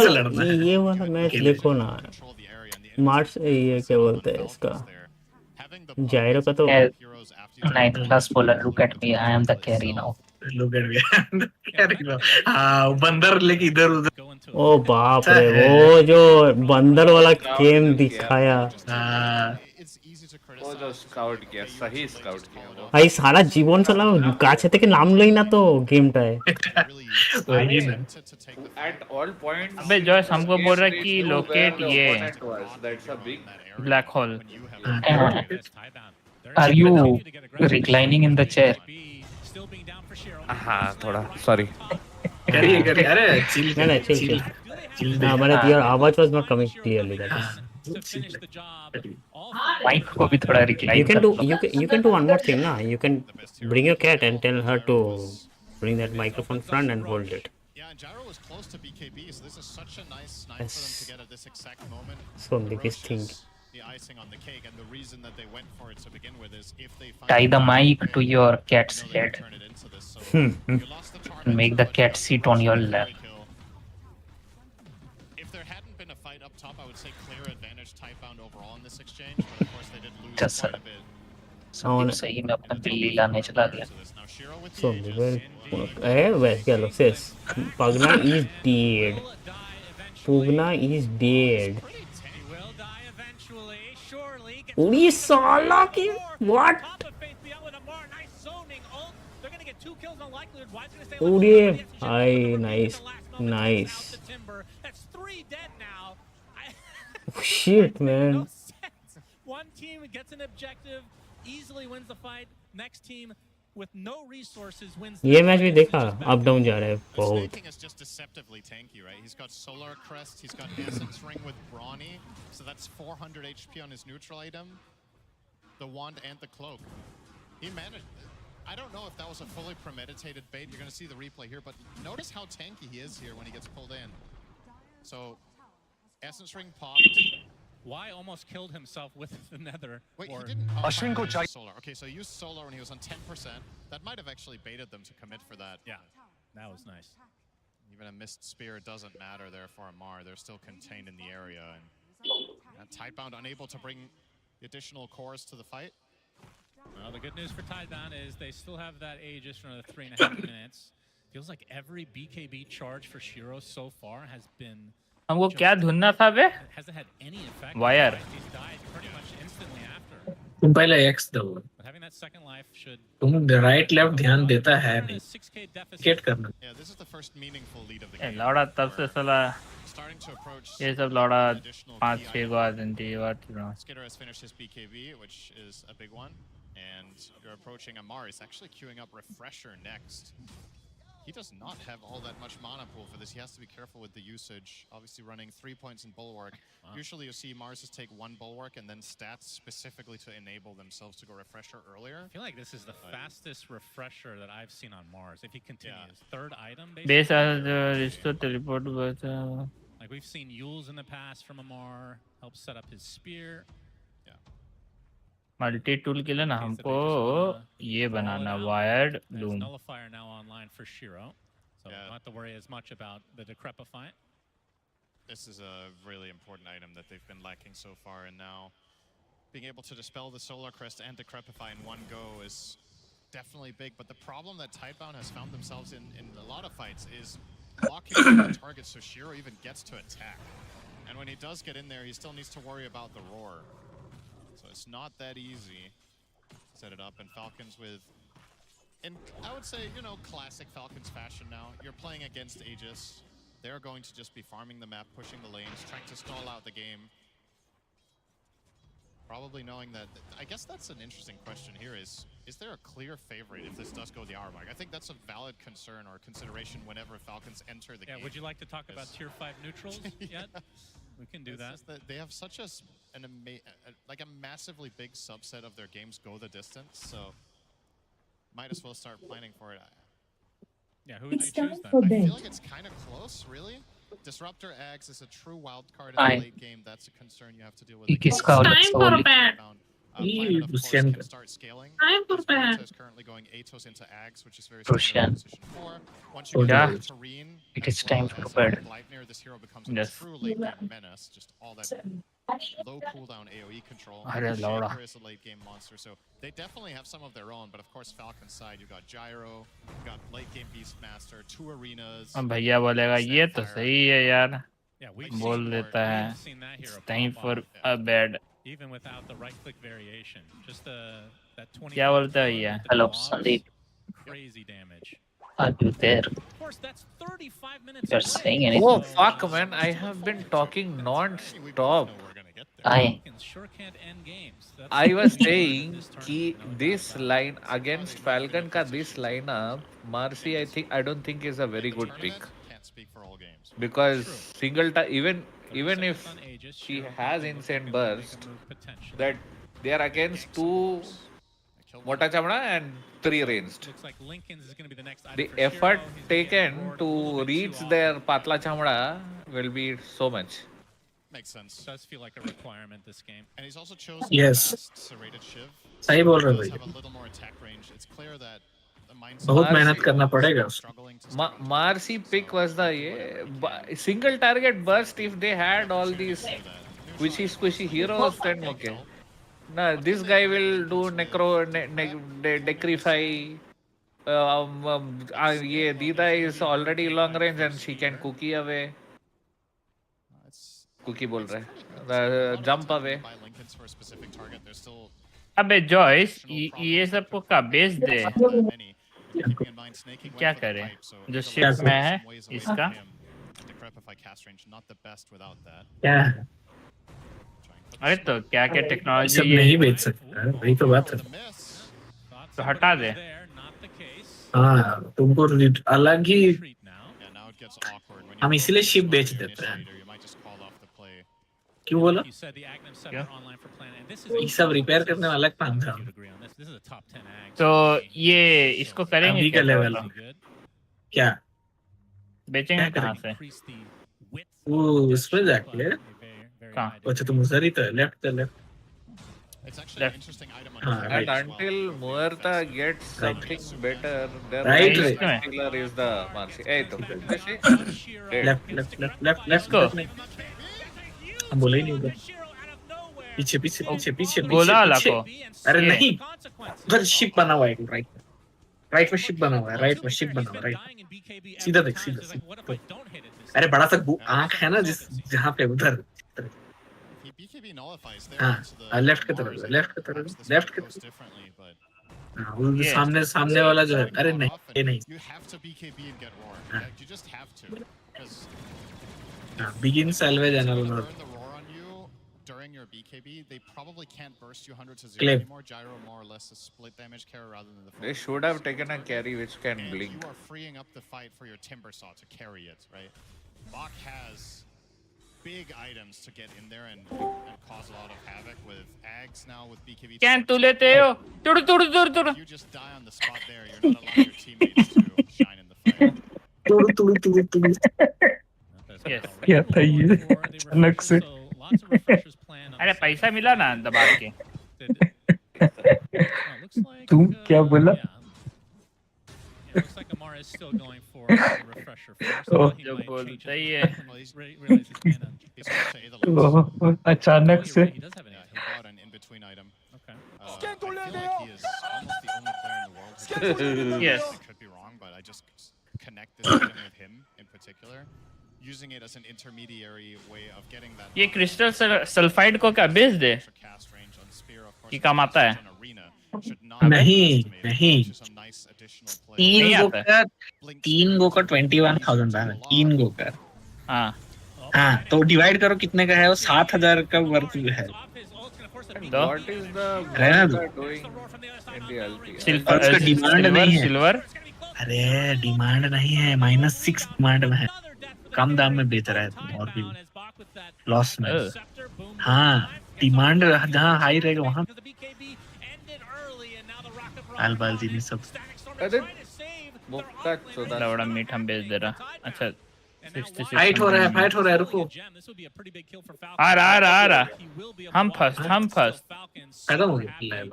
से लड़ना है ये वाला मैच देखो ना मार्च ये क्या बोलते हैं इसका जायरो का तो 9+ बोला look at me I am the carry now look at me carry now हाँ बंदर लेके इधर उधर ओ बाप रे वो जो बंदर वाला गेम दिखाया वो जो स्काउट किया सही स्काउट किया वो भाई सारा जीवन चला काছে থেকে নামলই না তো गेमটায় at all points अबे जॉयस हमको बोल रहा है कि लोकेट ये that's a big black hole Are you reclining in the chair? हाँ थोड़ा सॉरी करिए अरे चिल नहीं चिल हमारा योर आवाज was not coming clearly that is mic को भी थोड़ा recline you can do one more thing na you can bring your cat and tell her to bring that microphone front and hold it. Yeah, and Gyro was close to BKB, so this is such a nice snipe Yes. for them to get at this exact moment. So biggest thing. The icing on the cake, and the reason that they went for it to begin with is if they find tie the mic to your cat's head and make the cat sit on your lap. If there hadn't been a fight up top, I would say clear advantage Tidebound overall in this exchange, but of course they did lose quite a bit. सही में अपना बिल्ली लाने चला गया So where's Galaxis? Pugna is dead. Pugna is dead. Uri Sala ki what? Uri, hi, nice. Shit, man. One team gets an objective, easily wins the fight. Next team with no resources wins. ये match भी देखा up down जा रहा है बहुत. Snaking is just deceptively tanky, right? He's got Solar Crest, he's got Essence Ring with Brawny, so that's 400 HP on his neutral item, the wand and the cloak. He managed. I don't know if that was a fully premeditated bait. You're going to see the replay here, but notice how tanky he is here when he gets pulled in. So, Essence Ring popped. Y almost killed himself with the nether. Wait, he didn't. Oh, Solar. Okay, so he used Solar when he was on 10%. That might have actually baited them to commit for that. Yeah, that was nice. Even a missed spear doesn't matter there for Amar. They're still contained in the area. And Tidebound unable to bring the additional cores to the fight. Well, the good news for Tidebound is they still have that Aegis for another 3.5 minutes. Feels like every BKB charge for Shiro so far has been. हमको क्या ढूंढना था बे? Wire. तुम पहले x दो. तुम right left ध्यान देता है नहीं. गेट करना. लौड़ा तब से साला ये सब लौड़ा 5-6 गो आदमी what you know. Skitter has finished his BKB, which is a big one, and you're approaching Amar. He's actually queuing up Refresher next. He does not have all that much mana pool for this. He has to be careful with the usage. Obviously running 3 points in Bulwark. Wow. Usually you see Marses take 1 Bulwark and then stats specifically to enable themselves to go Refresher earlier. I feel like this is the fastest Refresher that I've seen on Mars. If he continues. Yeah. Third item, basically. Base restore teleport was... Like we've seen Yules in the past from Amar. Helps set up his spear. Multi tool के लिए ना हमको ये बनाना wired loom. Nullifier now online for Shiro, so don't have to worry as much about the Decrepify. This is a really important item that they've been lacking so far, and now being able to dispel the Solar Crest and Decrepify in one go is definitely big. But the problem that Tidebound has found themselves in a lot of fights is blocking the target so Shiro even gets to attack. And when he does get in there, he still needs to worry about the roar. So it's not that easy to set it up. And Falcons with, and I would say, you know, classic Falcons fashion now. You're playing against Aegis. They're going to just be farming the map, pushing the lanes, trying to stall out the game. Probably knowing that, I guess that's an interesting question here is there a clear favorite if this does go the hour mark? I think that's a valid concern or consideration whenever Falcons enter the game. Yeah, would you like to talk about tier 5 neutrals yet? We can do that. They have such a massively big subset of their games go the distance, so might as well start planning for it. Yeah, who would you choose then? I feel like it's kind of close, really. Disruptor Ags is a true wild card in the late game. That's a concern you have to deal with. It's time for a bad. Planet, of course, can start scaling. Time for bad. Is currently going Atos into Ags, which is very Russian. position 4. Once you get into Terrain, it is time for bed. this hero becomes a true late game menace. Just all that low cooldown AoE control. Shaper is a late game monster, so they definitely have some of their own. But of course, Falcon's side, you got Gyro, you got late game Beastmaster, 2 arenas. भैया बोलेगा ये तो सही है यार बोल देता है it's time for a bed even without the right click variation, just that 20. क्या बोलता है भैया Hello, Sandeep. Crazy damage. Are you there? Of course, that's 35 minutes. You're saying anything? Oh fuck, man! I have been talking non-stop. I was saying कि this line against Falcon का this lineup, Marcy I don't think is a very good pick. Because single even if she has insane burst, that they are against 2 Mota Chamda and 3 ranged. The effort taken to reach their Patla Chamda will be so much. Makes sense. Does feel like a requirement this game. And he's also chosen Yes. the best serrated shiv. सही बोल रहे हो Does भाई have a little more attack range. It's clear that the mindset बहुत मेहनत करना पड़ेगा Marcy pick was the single target burst. If they had all these squishy heroes, then okay. Nah, this guy will do necro decrify. Yeah, Dida is already long range and she can cookie away. Cookie बोल रहा है jump away. अबे Joyce ये सब को का बेच दे क्या करे जो शिप में है इसका क्या अरे तो क्या क्या टेक्नोलॉजी सब नहीं बेच सकता वही तो बात है तो हटा दे हाँ तुमको अलग ही हम इसलिए शिप बेच देते हैं क्यों बोला ये सब रिपेयर करने वाला काम था तो ये इसको करेंगे अभी का लेवल क्या बेचेंगे कहाँ से वो उसमें जाके कहाँ अच्छा तुम उधर ही तो है लेफ्ट तो left And until Muerta gets something better, their Right. killer is the Marcy. Hey, to left को हम बोले ही नहीं उधर पीछे पीछे पीछे पीछे गोला वाला को अरे नहीं उधर शिप बना हुआ है राइट में शिप बना हुआ है राइट में शिप बना हुआ है राइट सीधा देख सीधा अरे बड़ा सा आंख है ना जिस जहाँ पे उधर हाँ लेफ्ट की तरफ लेफ्ट की तरफ हाँ वो सामने वाला जो है अरे नहीं ये नहीं हाँ begin salvage and all during your BKB, they probably can't burst you 100 to 0 Clip. anymore. Gyro more or less a split damage carry rather than the full. They should have taken a carry which can And blink. you are freeing up the fight for your Timber Saw to carry it, right? Bach has big items to get in there and cause a lot of havoc with Ags now with BKB. क्या तू लेते हो तुड़ You just die on the spot there. You're not allowing your teammates to shine in the fight. Yes. क्या था ये अचानक से अरे पैसा मिला ना दबा के तुम क्या बोला Looks like Amara is still going for a refresher first. Oh. He might change सही his है plan. He's realized his mana. ओह, अचानक से He does have an He bought an in-between item. Okay. I feel like he is almost the only player in the world. Yes. I could be wrong, but I just connect this item with him in particular, using it as an intermediary way of getting that. ये crystal sulphide को क्या बेच दे cast range on spear, of course. कि काम आता है नहीं नहीं नहीं आता है। तीन गो का 21,000 है 3 गो का हाँ हाँ तो डिवाइड करो कितने का है वो 7,000 का वर्थ है तो What is the रहना दो Muerta doing in the LT? और उसका डिमांड नहीं है सिल्वर अरे डिमांड नहीं है -6 डिमांड में है कम दाम में बेच रहा है और भी लॉस में हाँ डिमांड जहाँ हाई रहेगा वहाँ अलबाजी में सब मुक्का चौदह लवड़ा मीट हम बेच दे रहा अच्छा 66 फाइट हो रहा है रुको आ रहा हम फर्स्ट खत्म हो गया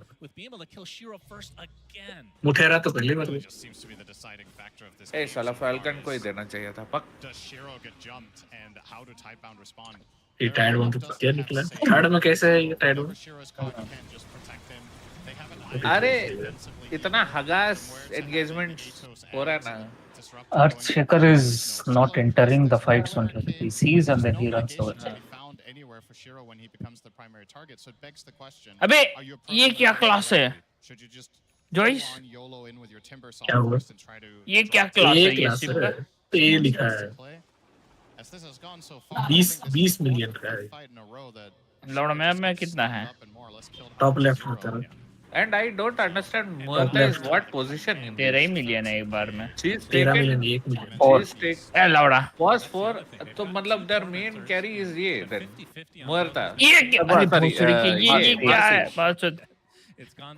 मुठेरा तो पहली बार ए साला फाल्कन को ही देना चाहिए था पक ये टाइड वन तो क्या निकला थर्ड में कैसे है ये टाइड वन अरे इतना हगास एंगेजमेंट हो रहा है ना Earthshaker is not entering the fights only. He sees and then he runs over. अबे ये क्या क्लास है जॉइस क्या हुआ ये क्या क्लास है ये क्लास है तो ये लिखा है 20 मिलियन का है लौड़ा मैप में कितना है टॉप लेफ्ट में तरफ And I don't understand Murtha is what position in 13 million है एक बार में 13 मिलियन 1 मिलियन और ए लौड़ा was for तो मतलब their main carry is ये then Murtha ये क्या अरे भोसड़ी की ये क्या है बात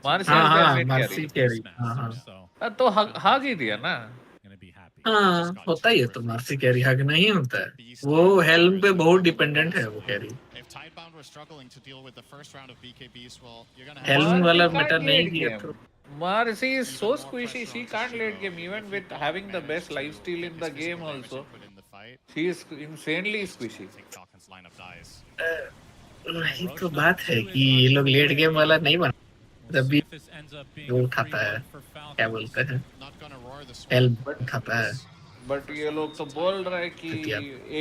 मार्सी कैरी तो हग ही दिया ना हाँ होता ही है तो मार्सी कैरी हग नहीं होता है वो हेल्म पे बहुत डिपेंडेंट है वो कैरी हेल्म वाला मैटर नहीं किया तो Marcy is so squishy. She can't late game even with having the best lifesteal in the game also. She is insanely squishy. वही तो बात है कि ये लोग लेट गेम वाला नहीं बना जब भी वो उठाता है क्या बोलते हैं हेल्म उठाता है बट ये लोग तो बोल रहे हैं कि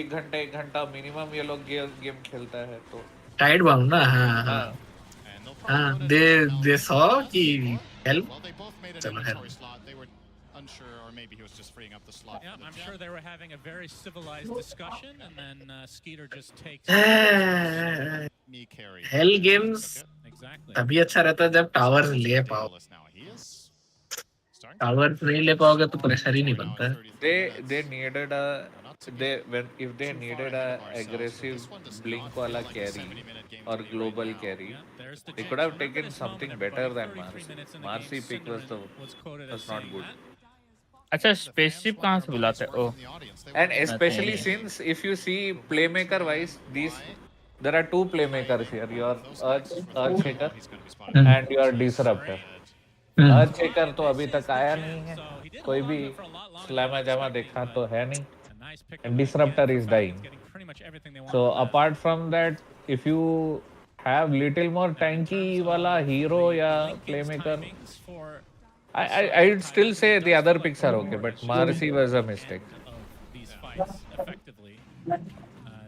1 घंटा मिनिमम ये लोग गेम खेलता है तो टाइड बाउंड ना हाँ दे सॉ कि हेल्प चलो help Yeah, I'm sure they were having a very civilized discussion, and then Skeeter just takes. Hello games तभी अच्छा रहता है जब टावर्स ले पाओ टावर्स नहीं ले पाओगे तो प्रेशर ही नहीं बनता है they needed a if they needed a aggressive blink wala carry or global carry they could have taken something better than Marcy pick was not good अच्छा स्पेसशिप कहाँ से बुलाते हैं ओह and especially since if you see playmaker wise there are 2 playmakers here your Earthshaker and your Disruptor Earthshaker तो अभी तक आया नहीं है कोई भी स्लैमा जामा देखा तो है नहीं and Disruptor is dying so apart from that if you have little more tanky wala hero या playmaker I'd still say the other picks are okay but Marcy was a mistake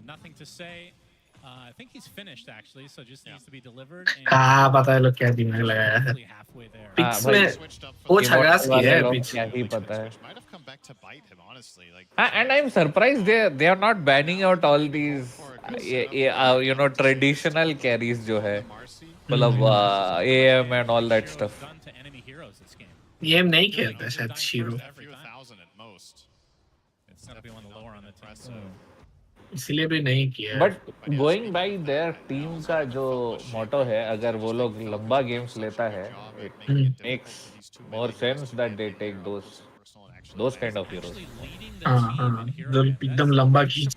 Nothing to say. I think he's finished actually, so just needs to be delivered. हाँ पता है लोग क्या दिमाग लगाया है pics में वो छगास की है पिक्स क्या ही पता है and I'm surprised they are not banning out all these traditional carries जो है मतलब AM and all that stuff ये हम नहीं खेलते शायद शीरो इसलिए भी नहीं किया but going by their team का जो मोटो है अगर वो लोग लंबा गेम्स लेता है it makes more sense that they take those kind of heroes हां जो एकदम लंबा खींच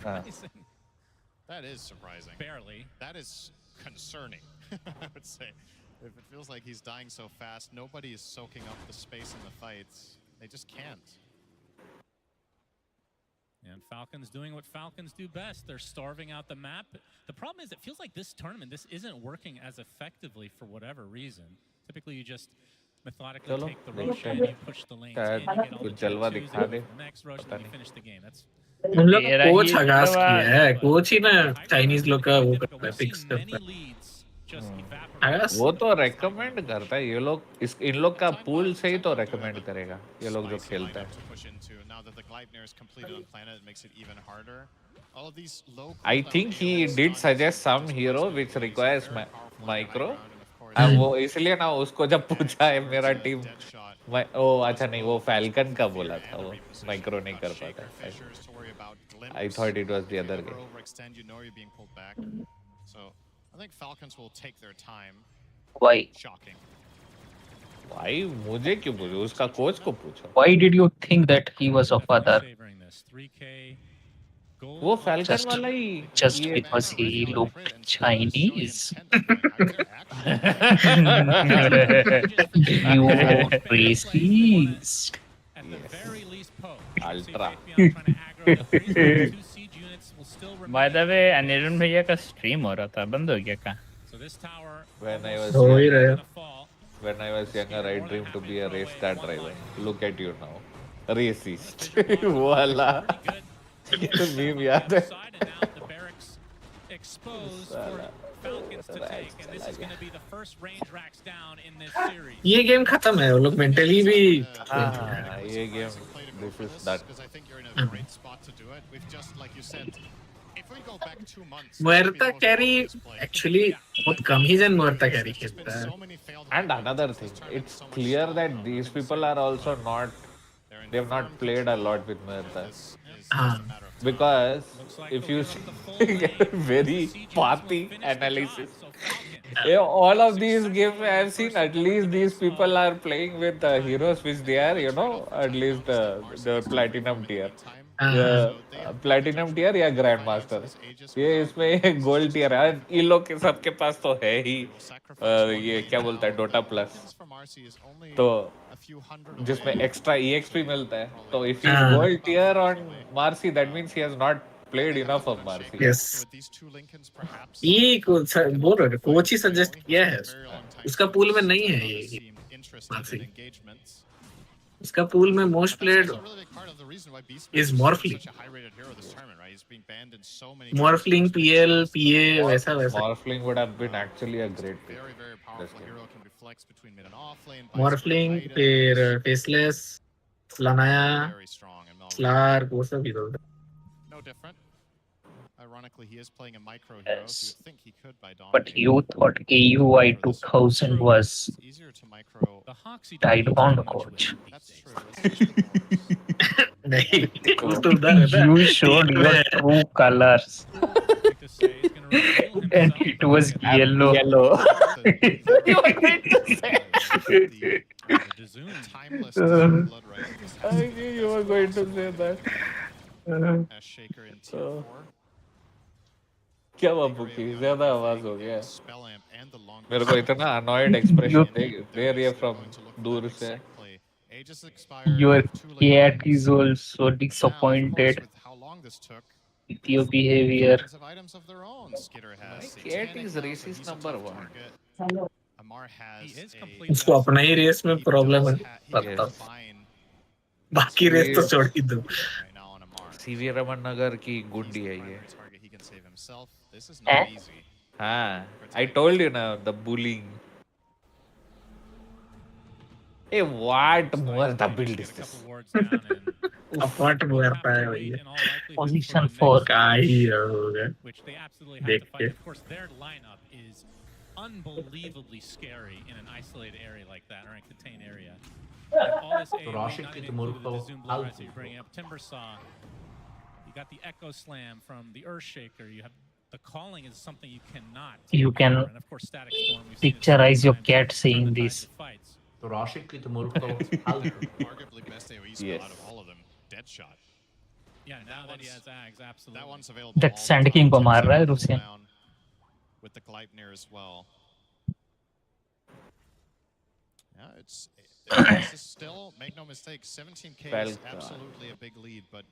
That is surprising. Barely. That is concerning. I would say if it feels like he's dying so fast, nobody is soaking up the space in the fights. They just can't. And Falcons doing what Falcons do best. They're starving out the map. The problem is it feels like this tournament, this isn't working as effectively for whatever reason. Typically you just methodically take the Roshan, you push the lanes in, you get all the twos, the next Roshan, and you finish the game. That's हम लोग coach हगास किया है coach ही ना Chinese लोग का वो करता है पिक्स करता है वो तो रेकमेंड करता है ये लोग इन लोग का पूल से ही तो रेकमेंड करेगा ये लोग जो खेलता है I think he did suggest some hero which requires micro अब वो इसलिए ना उसको जब पूछा है मेरा टीम ओ अच्छा नहीं वो फैल्कन का बोला था वो माइक्रो नहीं कर पाता I thought it was the other game. So I think Falcons will take their time. Why? Shocking. भाई मुझे क्यों पूछो, उसका कोच को पूछो। Why did you think that he was of other? वो फैल्कन वाला ही Just ये because he looked Chinese? You racist. Ultra. By the way, Aniruddh भैया का स्ट्रीम हो रहा था, बंद हो गया क्या? When I was हो ही younger, रहा when I was younger, I dreamed to be a race car driver. Look at you now, racist. वो वाला meme याद है? ये गेम खत्म है, वो लोग मेंटली भी हाँ, ये game this is that. Muerta carry actually बहुत कम ही जन मुएर्ता कैरी खेलता है. And another thing, it's clear that these people are also not, they have not played a lot with Mehta. Because if you see very pathy analysis, all of these games I have seen, at least these people are playing with the heroes which they are, you know, at least the platinum tier. Platinum tier या grand master, ये इसमें gold tier है. इन लोग के सबके पास तो है ही ये क्या बोलता है डोटा प्लस, तो जिसमें एक्स्ट्रा ईएक्सपी मिलता है. तो if he is gold tier on Marci, that means he has not played enough of Marcy. Yes. ये बोल रहे कोच ही सजेस्ट किया है, उसका पूल में नहीं है ये Marcy. उसका पूल में मोस्ट प्लेड इज मॉर्फलिंग. मॉर्फलिंग पीएल पीए वैसा मॉर्फलिंग would have been actually a great pick. मॉर्फलिंग फिर फेसलेस लानाया स्लार्क वो सब इधर. Ironically, he is playing a micro hero, so you think he could by But you thought KUI 2000 was Tidebound coach. You showed your true colors. And it was yellow. You were going to say. I knew you were going to say that. क्या बाबू की ज्यादा आवाज हो गया, मेरे को इतना annoyed expression दे रही है फ्रॉम दूर से. Your cat is also disappointed with your behavior. Cat is racist number 1. उसको अपना ही रेस में प्रॉब्लम है, पता बाकी रेस तो छोड़ ही दो. सीवी रमन नगर की गुंडी है ये. हाँ, I told you now the bullying. Hey, what Muerta build is this? What Muerta है भैया? Position 4 का ही होगा. देख के. Of course, their lineup is unbelievably scary in an isolated area like that, or in a contained area. All this AoE, not included the Zoom Blue Eyes that you're bringing up. Timbersaw. You got the Echo Slam from the Earthshaker. You have the calling is something you cannot. You can and of course, Static Storm. picturize your cat saying this. Arguably best AoE skill out of all of them. Deadshot. Yeah, now that he has Ags, absolutely. That one's available. That Sand King को मार रहा है रुसियन. With the Gleipnir as well. Yeah, this is still, make no mistake, 17k is absolutely a big lead, but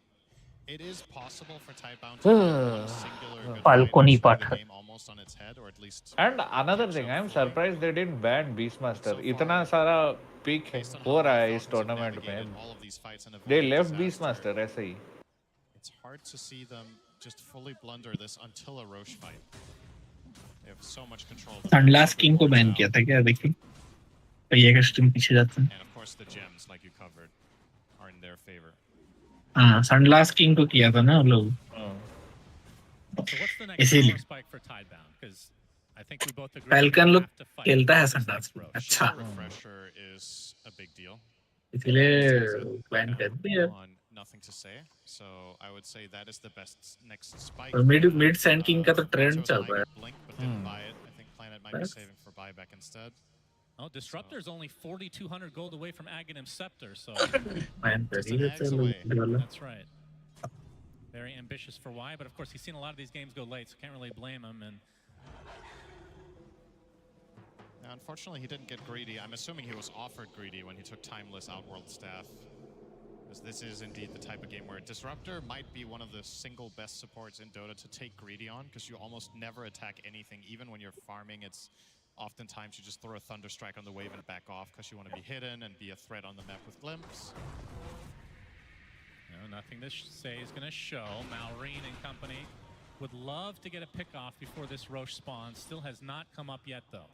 it is possible for Tidebound to run a singular Falconi Pathak. game almost on its head, or at least. And another thing, I'm surprised they didn't ban Beastmaster. इतना सारा pick हो रहा है इस tournament में. They left Beastmaster ऐसे ही. It's hard to see them just fully blunder this until a Roche fight. They have so much control. Sandlass King को ban किया था क्या, देखिए भैया का स्ट्रीम पीछे जाता है. And of course the gems, like you covered, are in their favor. हाँ, सनलास्ट किंग को किया था ना लोग. इसीलिए फैल्कन लोग खेलता है सनलास्ट. अच्छा, इसीलिए प्लान कर दिया. मिड सैंड किंग का तो ट्रेंड चल रहा है. Oh, Disruptor's only 4,200 gold away from Aghanim Scepter, so... That's right. Very ambitious for Y, but of course he's seen a lot of these games go late, so can't really blame him. And Now, unfortunately, he didn't get greedy. I'm assuming he was offered greedy when he took Timeless Outworld Staff. Because this is indeed the type of game where Disruptor might be one of the single best supports in Dota to take greedy on, because you almost never attack anything. Even when you're farming, it's oftentimes you just throw a Thunderstrike on the wave and back off because you want to be hidden and be a threat on the map with Glimpse. no, nothing to say is going to show. Malrine and company would love to get a pick off before this Roche spawn. Still has not come up yet, though.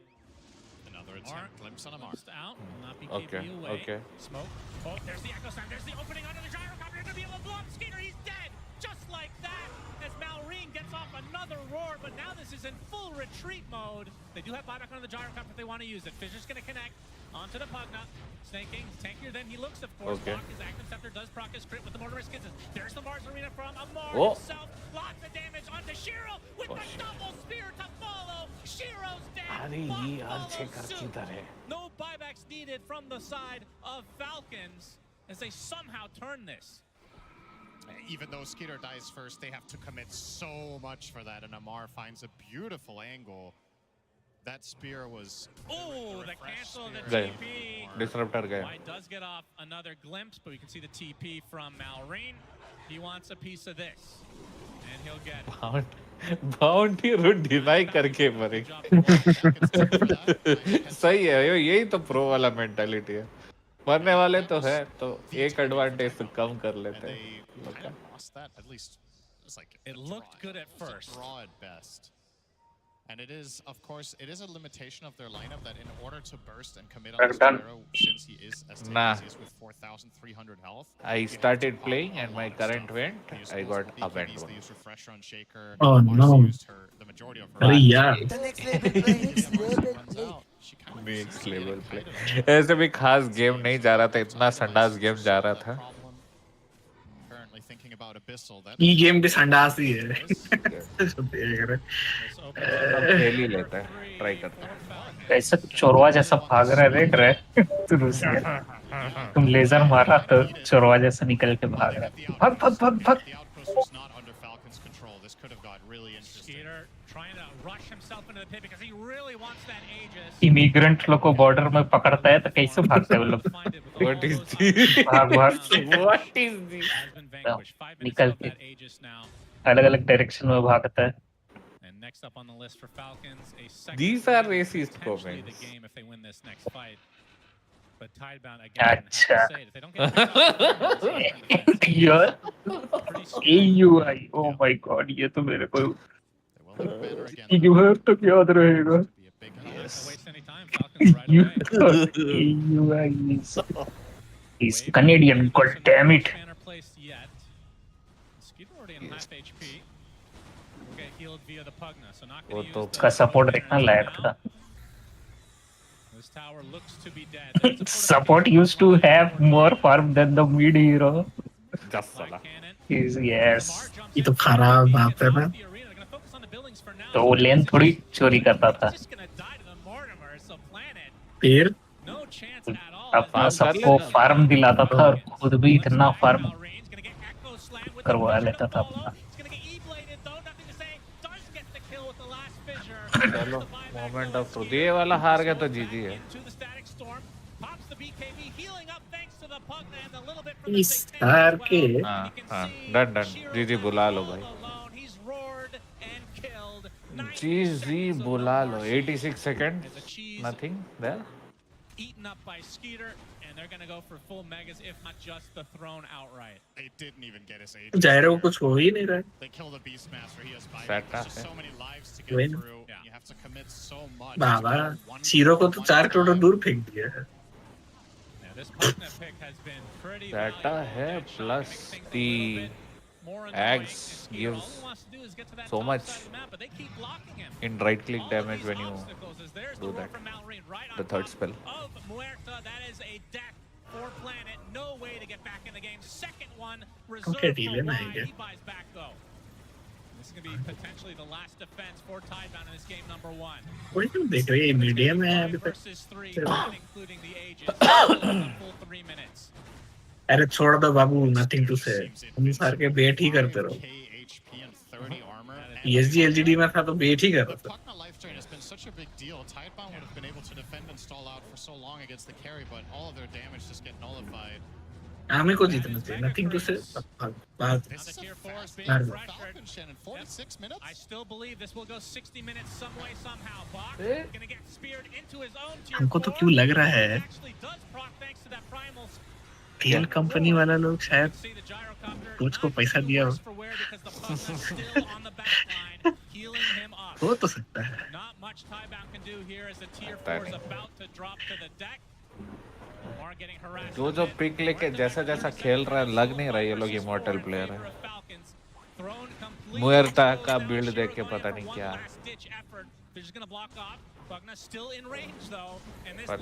Another attempt, Glimpse on a mark. Out, will not be Okay, KP away. okay. Smoke. Oh, there's the Echo Slam. There's the opening under the gyrocopter. Going to be able to blow up Skeeter. He's dead. Just like that. As Malrine gets off another roar, but now this is in full retreat mode. They do have buyback on the gyrocopter if they want to use it. Fisher's going to connect onto the Pugna. Snaking, tankier than he looks, of course. Okay. Block his Aghanim Scepter, does proc his crit with the Mortimer Skins. There's the Mars Arena from Amar Oh. himself. Lots of damage onto Shiro with the double spear to follow. Shiro's dead. Bot follows suit. No buybacks needed from the side of Falcons as they somehow turn this. Even though Skeeter dies first, they have to commit so much for that, and Amar finds a beautiful angle. That spear was... Oh, the cancel, the Gaya. TP. Disruptor gaya. White does get off another glimpse, but we can see the TP from Malrine. He wants a piece of this, and he'll get it. Bounty route deny करके मरे सही है यही तो pro वाला mentality है मरने वाले तो है तो एक एडवांटेज तो कम कर लेते हैं It looked good at first. Draw at best. And it is, of course, it is a limitation of their lineup that in order to burst and commit on this hero, since he is as tanky as he is with 4,300 health. I started playing and my current went. I got abandoned. They used refresh on Shaker. Oh no. Used her, the majority of her. Yeah. Next level play. ऐसे भी खास game नहीं जा रहा था इतना संडास game जा रहा था ये गेम भी संडास ही है खेल ही लेता है ट्राई करता है ऐसा चोरवा जैसा भाग रहा है देख रहे तो रूसिया तुम लेजर मारा तो चोरवा जैसा निकल के भाग रहा है भाग भाग भाग भाग इमिग्रेंट लोग को बॉर्डर में पकड़ता है तो कैसे भागते हैं वो लोग भाग भाग निकल के अलग अलग डायरेक्शन में भागता है Next up on the list for Falcons, a second These are racist potentially comments. the game if they win this next fight. But Tidebound again, have to say it. If they don't get यार AUI oh my god ये तो मेरे को UI तो याद रहेगा AUI is Canadian, god damn it. उसका support देखना लायक था support used to have more farm than the mid hero. Yes. ये तो खराब बात है ना तो वो लेन थोड़ी चोरी करता था फिर अपना सबको फार्म दिलाता था और खुद भी इतना फार्म करवा लेता था अपना चलो मोमेंट ऑफ ट्रूथ ये वाला हार गया तो जीजी है इस हार के हाँ डन डन जीजी बुला लो भाई जीजी बुला लो 86 second nothing there eaten up by Skeeter, and they're gonna go for full megas, if not just the throne outright. They didn't even get his age. जायरो को कुछ हो ही नहीं रहा They kill the Beastmaster. He has Set just up, so many lives to वही get ना through. You have to commit so much. Baba shero को तो 4 करोड़ दूर फेंक दिया है Data है plus the eggs gives so much in right click damage when you do that. The third spell. Okay, deal है ना ये This is going to be potentially the last defense for Tidebound in this game number 1. कोई तो देख रही है medium है अभी तक Versus 3, not including the ages. The full 3 minutes. अरे छोड़ दो बाबू, nothing to say. तुम सार के बेट ही करते रहो. ESG LGD में था तो बेट ही कर रहा था. Life drain has been such a big deal. Tidebound would have been able to defend and stall out for so long against the carry, but all of their damage just get nullified. हमें को जीतना चाहिए. Nothing to say. This is tier 4 is being pressured. 46 minutes. I still believe this will go 60 minutes some way somehow. Bach going to get speared into his own tier 4. हमको तो क्यों लग रहा है रियल कंपनी वाला लोग शायद coach को पैसा दिया हो. हो तो सकता है. Not much Tidebound can do here as the tier 4 is about to drop to the deck. जो पिक लेके जैसा खेल रहा है लग नहीं रहा ये लोग इमॉर्टल प्लेयर है. मुएर्टा का बिल्ड देख के पता नहीं क्या पता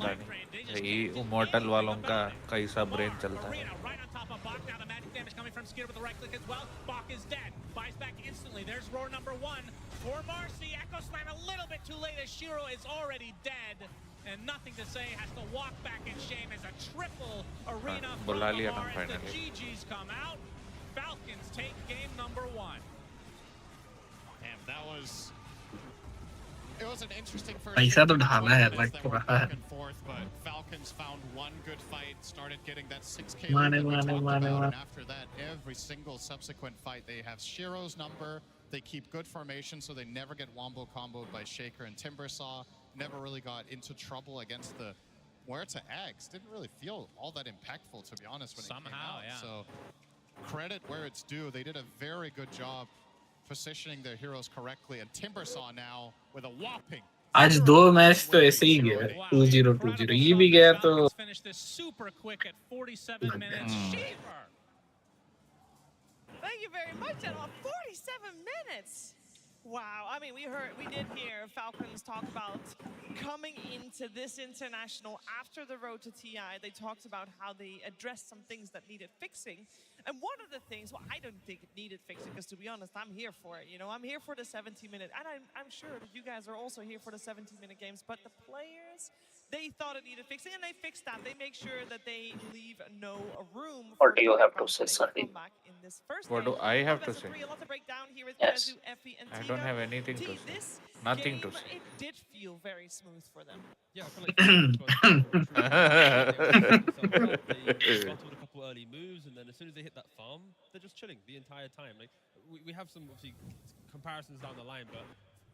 नहीं ये इमॉर्टल वालों का कैसा ब्रेन चलता है. And nothing to say, has to walk back in shame as a triple arena बुला लिया ना as the finally. GGs come out. Falcons take game number 1. Damn, that was. It was an interesting first. पैसा तो ढाला है, लग तो रहा है. But Falcons found one good fight, started getting that 6K. माने. And after that, every single subsequent fight, they have Shiro's number. They keep good formation, so they never get wombo comboed by Shaker and Timbersaw. Never really got into trouble against the Muerta Eggs. Didn't really feel all that impactful, to be honest, when it came out. Yeah. So credit where it's due. They did a very good job positioning their heroes correctly. And Timbersaw now with a whopping. आज 2 match तो ऐसे ही गया. 2-0 ये भी गया तो. Finish this super quick at 47 minutes. Shaver. Thank you very much, Emma. 47 minutes. Wow, I mean, we did hear Falcons talk about coming into this international after the road to TI. They talked about how they addressed some things that needed fixing. And one of the things, well, I don't think it needed fixing, because to be honest, I'm here for it. You know, I'm here for the 70-minute, and I'm sure that you guys are also here for the 70-minute games, but the players, they thought it needed fixing, and they fixed that. They make sure that they leave no room for What do you have to say, Sunny? in this first What game. do I have to say? A lot to break down here with Yes. Kazu, Effie, and I don't have anything to say. This Nothing to game, say. It did feel very smooth for them. Yeah, I feel like they bottled a couple early moves, and then as soon as they hit that farm, they're just chilling the entire time. Like we have some obviously comparisons down the line, but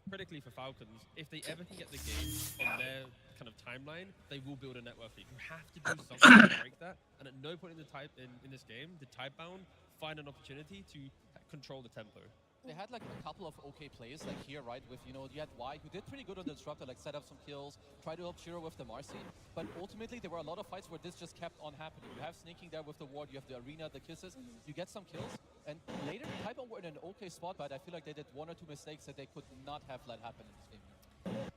critically for Falcons, if they ever can get the game on their kind of timeline, they will build a network league. You have to do something to break that, and at no point in this game did Tidebound find an opportunity to control the tempo. They had like a couple of okay plays, like here, right, with, you had Y, who did pretty good on the Disruptor, like set up some kills, try to help Shiro with the Marcy, but ultimately there were a lot of fights where this just kept on happening. You have Snaking there with the ward, you have the arena, the kisses, you get some kills, and later Tidebound were in an okay spot, but I feel like they did 1 or 2 mistakes that they could not have let happen in this game.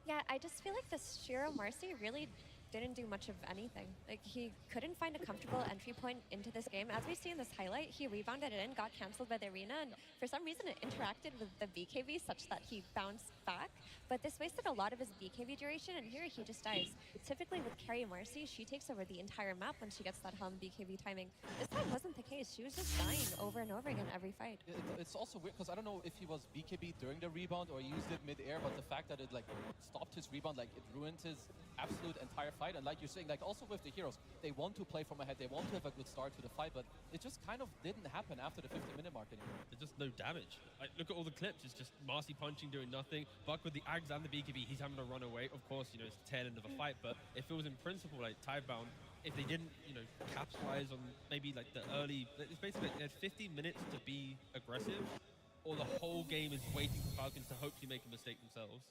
Yeah, I just feel like the Shiro Marcy really didn't do much of anything. Like, he couldn't find a comfortable entry point into this game. As we see in this highlight, he rebounded it in, got cancelled by the arena, and for some reason it interacted with the BKB such that he bounced back. But this wasted a lot of his BKB duration, and here he just dies. Typically with Carrie Marcy, she takes over the entire map when she gets that hum BKB timing. This time wasn't the case. She was just dying over and over again every fight. It's also weird, because I don't know if he was BKB during the rebound or he used it mid-air, but the fact that it like stopped his rebound, like it ruined his absolute entire fight. And like you're saying, like also with the heroes, they want to play from ahead, they want to have a good start to the fight, but it just kind of didn't happen after the 50-minute mark anymore. There's just no damage. Like, look at all the clips, it's just Marcy punching, doing nothing. Buck with the Ags and the BKB, he's having to run away. Of course, it's the tail end of a fight, but it feels in principle like Tidebound, if they didn't, capitalize on maybe like the early, it's basically like they had 15 minutes to be aggressive, or the whole game is waiting for Falcons to hopefully make a mistake themselves.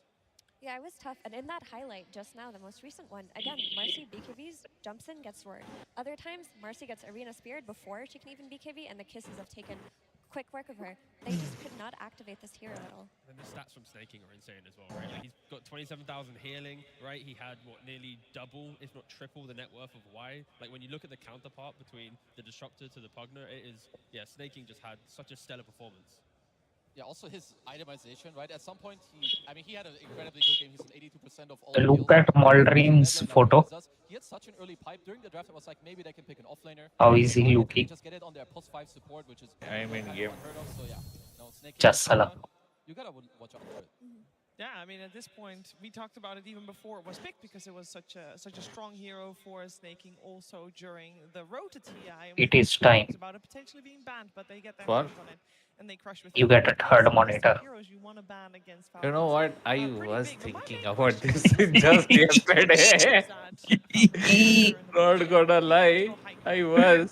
Yeah, it was tough. And in that highlight just now, the most recent one, again, Marcy BKBs, jumps in, gets roared. Other times, Marcy gets arena speared before she can even BKB, and the kisses have taken quick work of her. They just could not activate this hero at all. And the stats from Snaking are insane as well, right? Like, he's got 27,000 healing, right? He had, nearly double, if not triple, the net worth of Y. Like, when you look at the counterpart between the Disruptor to the Pugner, it is, Snaking just had such a stellar performance. Yeah, also his itemization, right? At some point, he had an incredibly good game. He's an 82% of all Look at Maldrin's photo. He had such an early pipe during the draft. It was like maybe they can pick an offlaner. How is he looking? Just get it on their +5 support, which is I mean, game. unheard of. So yeah, no snaking. Just salam. You gotta watch out for it. Yeah, I mean, at this point, we talked about it even before it was picked because it was such a strong hero for snaking also during the road to TI. It is time. About it potentially being banned, but they get their What? hands on it and they crush with You get a third monitor. heroes you want to ban against You know Falcons. what? I was thinking about this just yesterday. Not gonna lie, I was.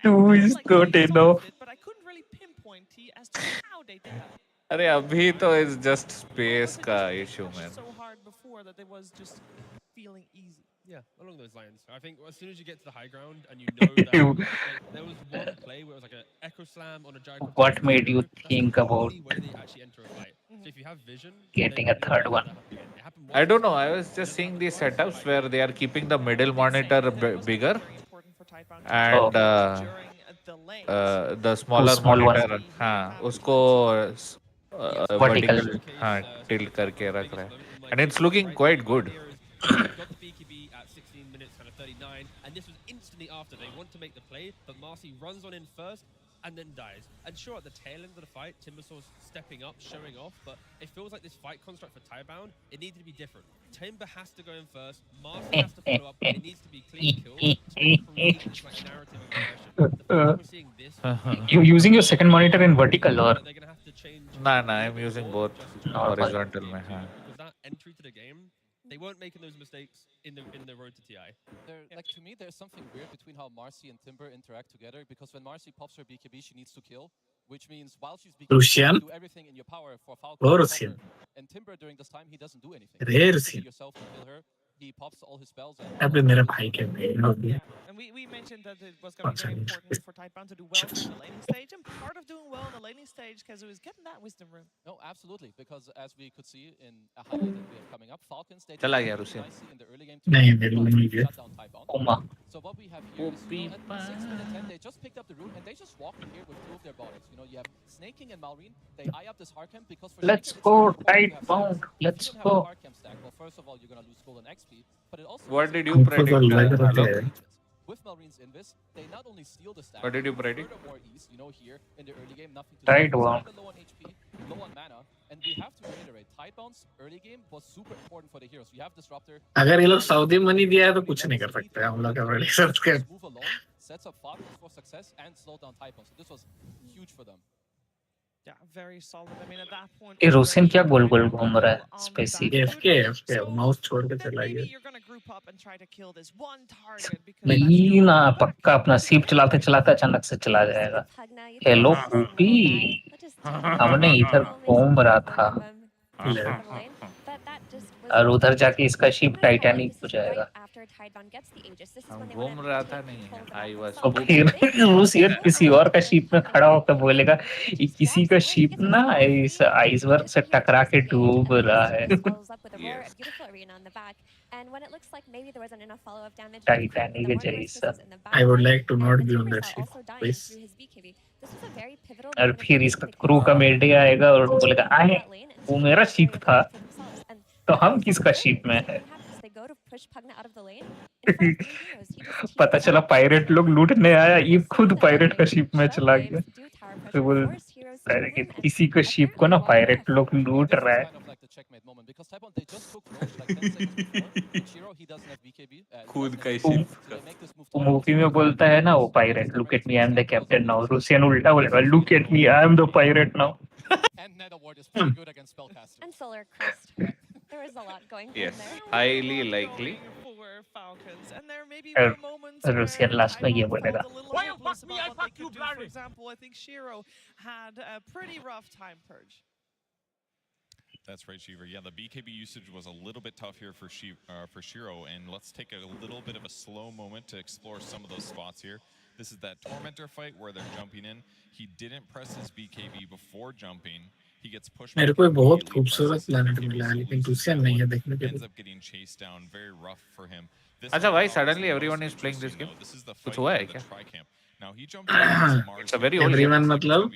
2:30 now. But I couldn't really pinpoint as to how they did that. अरे अभी तो is just space का issue, man. So hard before that it was just feeling easy. Yeah, along those lines. I think as soon as you get to the high ground and you know that there was one play where it was like an echo slam on a gyro. What made you think about So if you have vision, getting a third one? I don't know. I was just seeing these setups where they are keeping the middle monitor bigger and the smaller small monitor, one. हाँ, उसको Vertical. हाँ, tilt करके रख रहे हैं. And it's looking quite good. got the BKB at 16 minutes, kind of 39, and this was instantly after they want to make the play, but Marcy runs on in first and then dies. And sure, at the tail end of the fight, Timbersaw's stepping up, showing off, but it feels like this fight construct for Tybound, it needed to be different. Timber has to go in first, Marcy has to follow up, and it needs to be clean kills to create this like, narrative and progression. The fact we're seeing this, You're using your second monitor in vertical or? Nah, I'm using both horizontal. में, हाँ. because that entry to the game, they weren't making those mistakes in the road to TI. Like to me, there's something weird between how Marcy and Timber interact together. Because when Marcy pops her BKB, she needs to kill, which means while she's BKB, Lucian? you do everything in your power for Falcon. Oh, to Lucian. stop her. And Timber during this time, he doesn't do anything. Rare You Lucian. yourself to kill her. He pops all his spells. अबे मेरा भाई क्या हो गया? And we mentioned that it was going to be very important for Typebound to do well in the laning stage, and part of doing well in the laning stage, Kazu, is getting that wisdom room. No, absolutely, because as we could see in a highlight that we have coming up, Falcons they चला did गया really Russia. nicely in the early game नहीं मेरे को नहीं गया. shut down Typebound. Oma. So what we have here is, you know, at 6 minute 10, they just picked up the room and they just walked in here with two of their bodies. You know, you have Snaking and Malrine. They eye up this hard camp because for Let's Snaking, go, it's important to have Typebound. spells. If Let's you don't have a go. hard camp stack, well, first of all, you're gonna lose gold and XP, but it also What did you हमको predict? तो लग रहा Alok? है. with Malrine's Invis, they not only steal the stack, What did you but predict? furthermore ease, you know, here in the early game, nothing to Right do. one. Kinda low on HP, low on mana, and we have to reiterate, Tidebound's early game was super important for the heroes. You have Disruptor. अगर ये लोग Saudi money दिया है तो कुछ नहीं कर सकते हम लोग अपने रिसर्च के. Move alone, sets up Falcons for success and slow down Tidebound. So this was huge for them. Yeah, very solid. I mean, at that point, ये रोशन क्या गोल गोल घूम रहा है? स्पेसी. FK माउस छोड़ के चला maybe गया. you're going to group up and try to kill this one target because नहीं ना पक्का अपना सीप चलाते चलाते अचानक से चला जाएगा. हेलो कूपी. हमने इधर घूम रहा था और उधर जाके इसका शिप टाइटैनिक हो जाएगा. हम घूम रहा था नहीं. I was. और फिर रूसियन किसी और का शिप में खड़ा होकर बोलेगा ये किसी का शिप ना इस आइसबर्ग से टकरा के डूब रहा है. Yes. टाइटैनिक जैसा. I would like to not be on that ship, please. और फिर इसका क्रू का मेडे आएगा और बोलेगा आए वो मेरा शिप था तो हम किसका शिप में है. पता चला पायरेट लोग लूटने आया ये खुद पायरेट का शिप में चला गया. तो बोल किसी का शिप को ना पायरेट लोग लूट रहा है. Because Typebound, they just took Roche like 10 seconds before. Shiro, he doesn't have BKB. खुद का ही ship. So they make this move वो मूवी में बोलता है ना वो pirate look at me I am the captain now. Russian उल्टा बोलेगा look at me I am the pirate now. And Nether Ward is pretty good against Spellcaster. And Solar Crest. There was a lot going Yes. on there. Highly likely. for Falcons, and there may be और moments where Russian last में ये बोलेगा Why you fuck me? I fuck you, For example, I think Shiro had a pretty rough time purge. That's right, Shiver. Yeah, the BKB usage was a little bit tough here for Shiro, and let's take a little bit of a slow moment to explore some of those spots here. This is that Tormentor fight where they're jumping in. He didn't press his BKB before jumping. He gets pushed मेरे back को in बहुत immediately, खूबसूरत presses planet his मिला है solution, लेकिन दूसरा नहीं है देखने के ends लिए. up getting chased down. Very rough for him. This अच्छा one why was suddenly the everyone most is playing this interesting, game? though. This is the कुछ fight हुआ near है the क्या? tri-camp. Now he jumped in Mars. It's a very old Everyone game. मतलब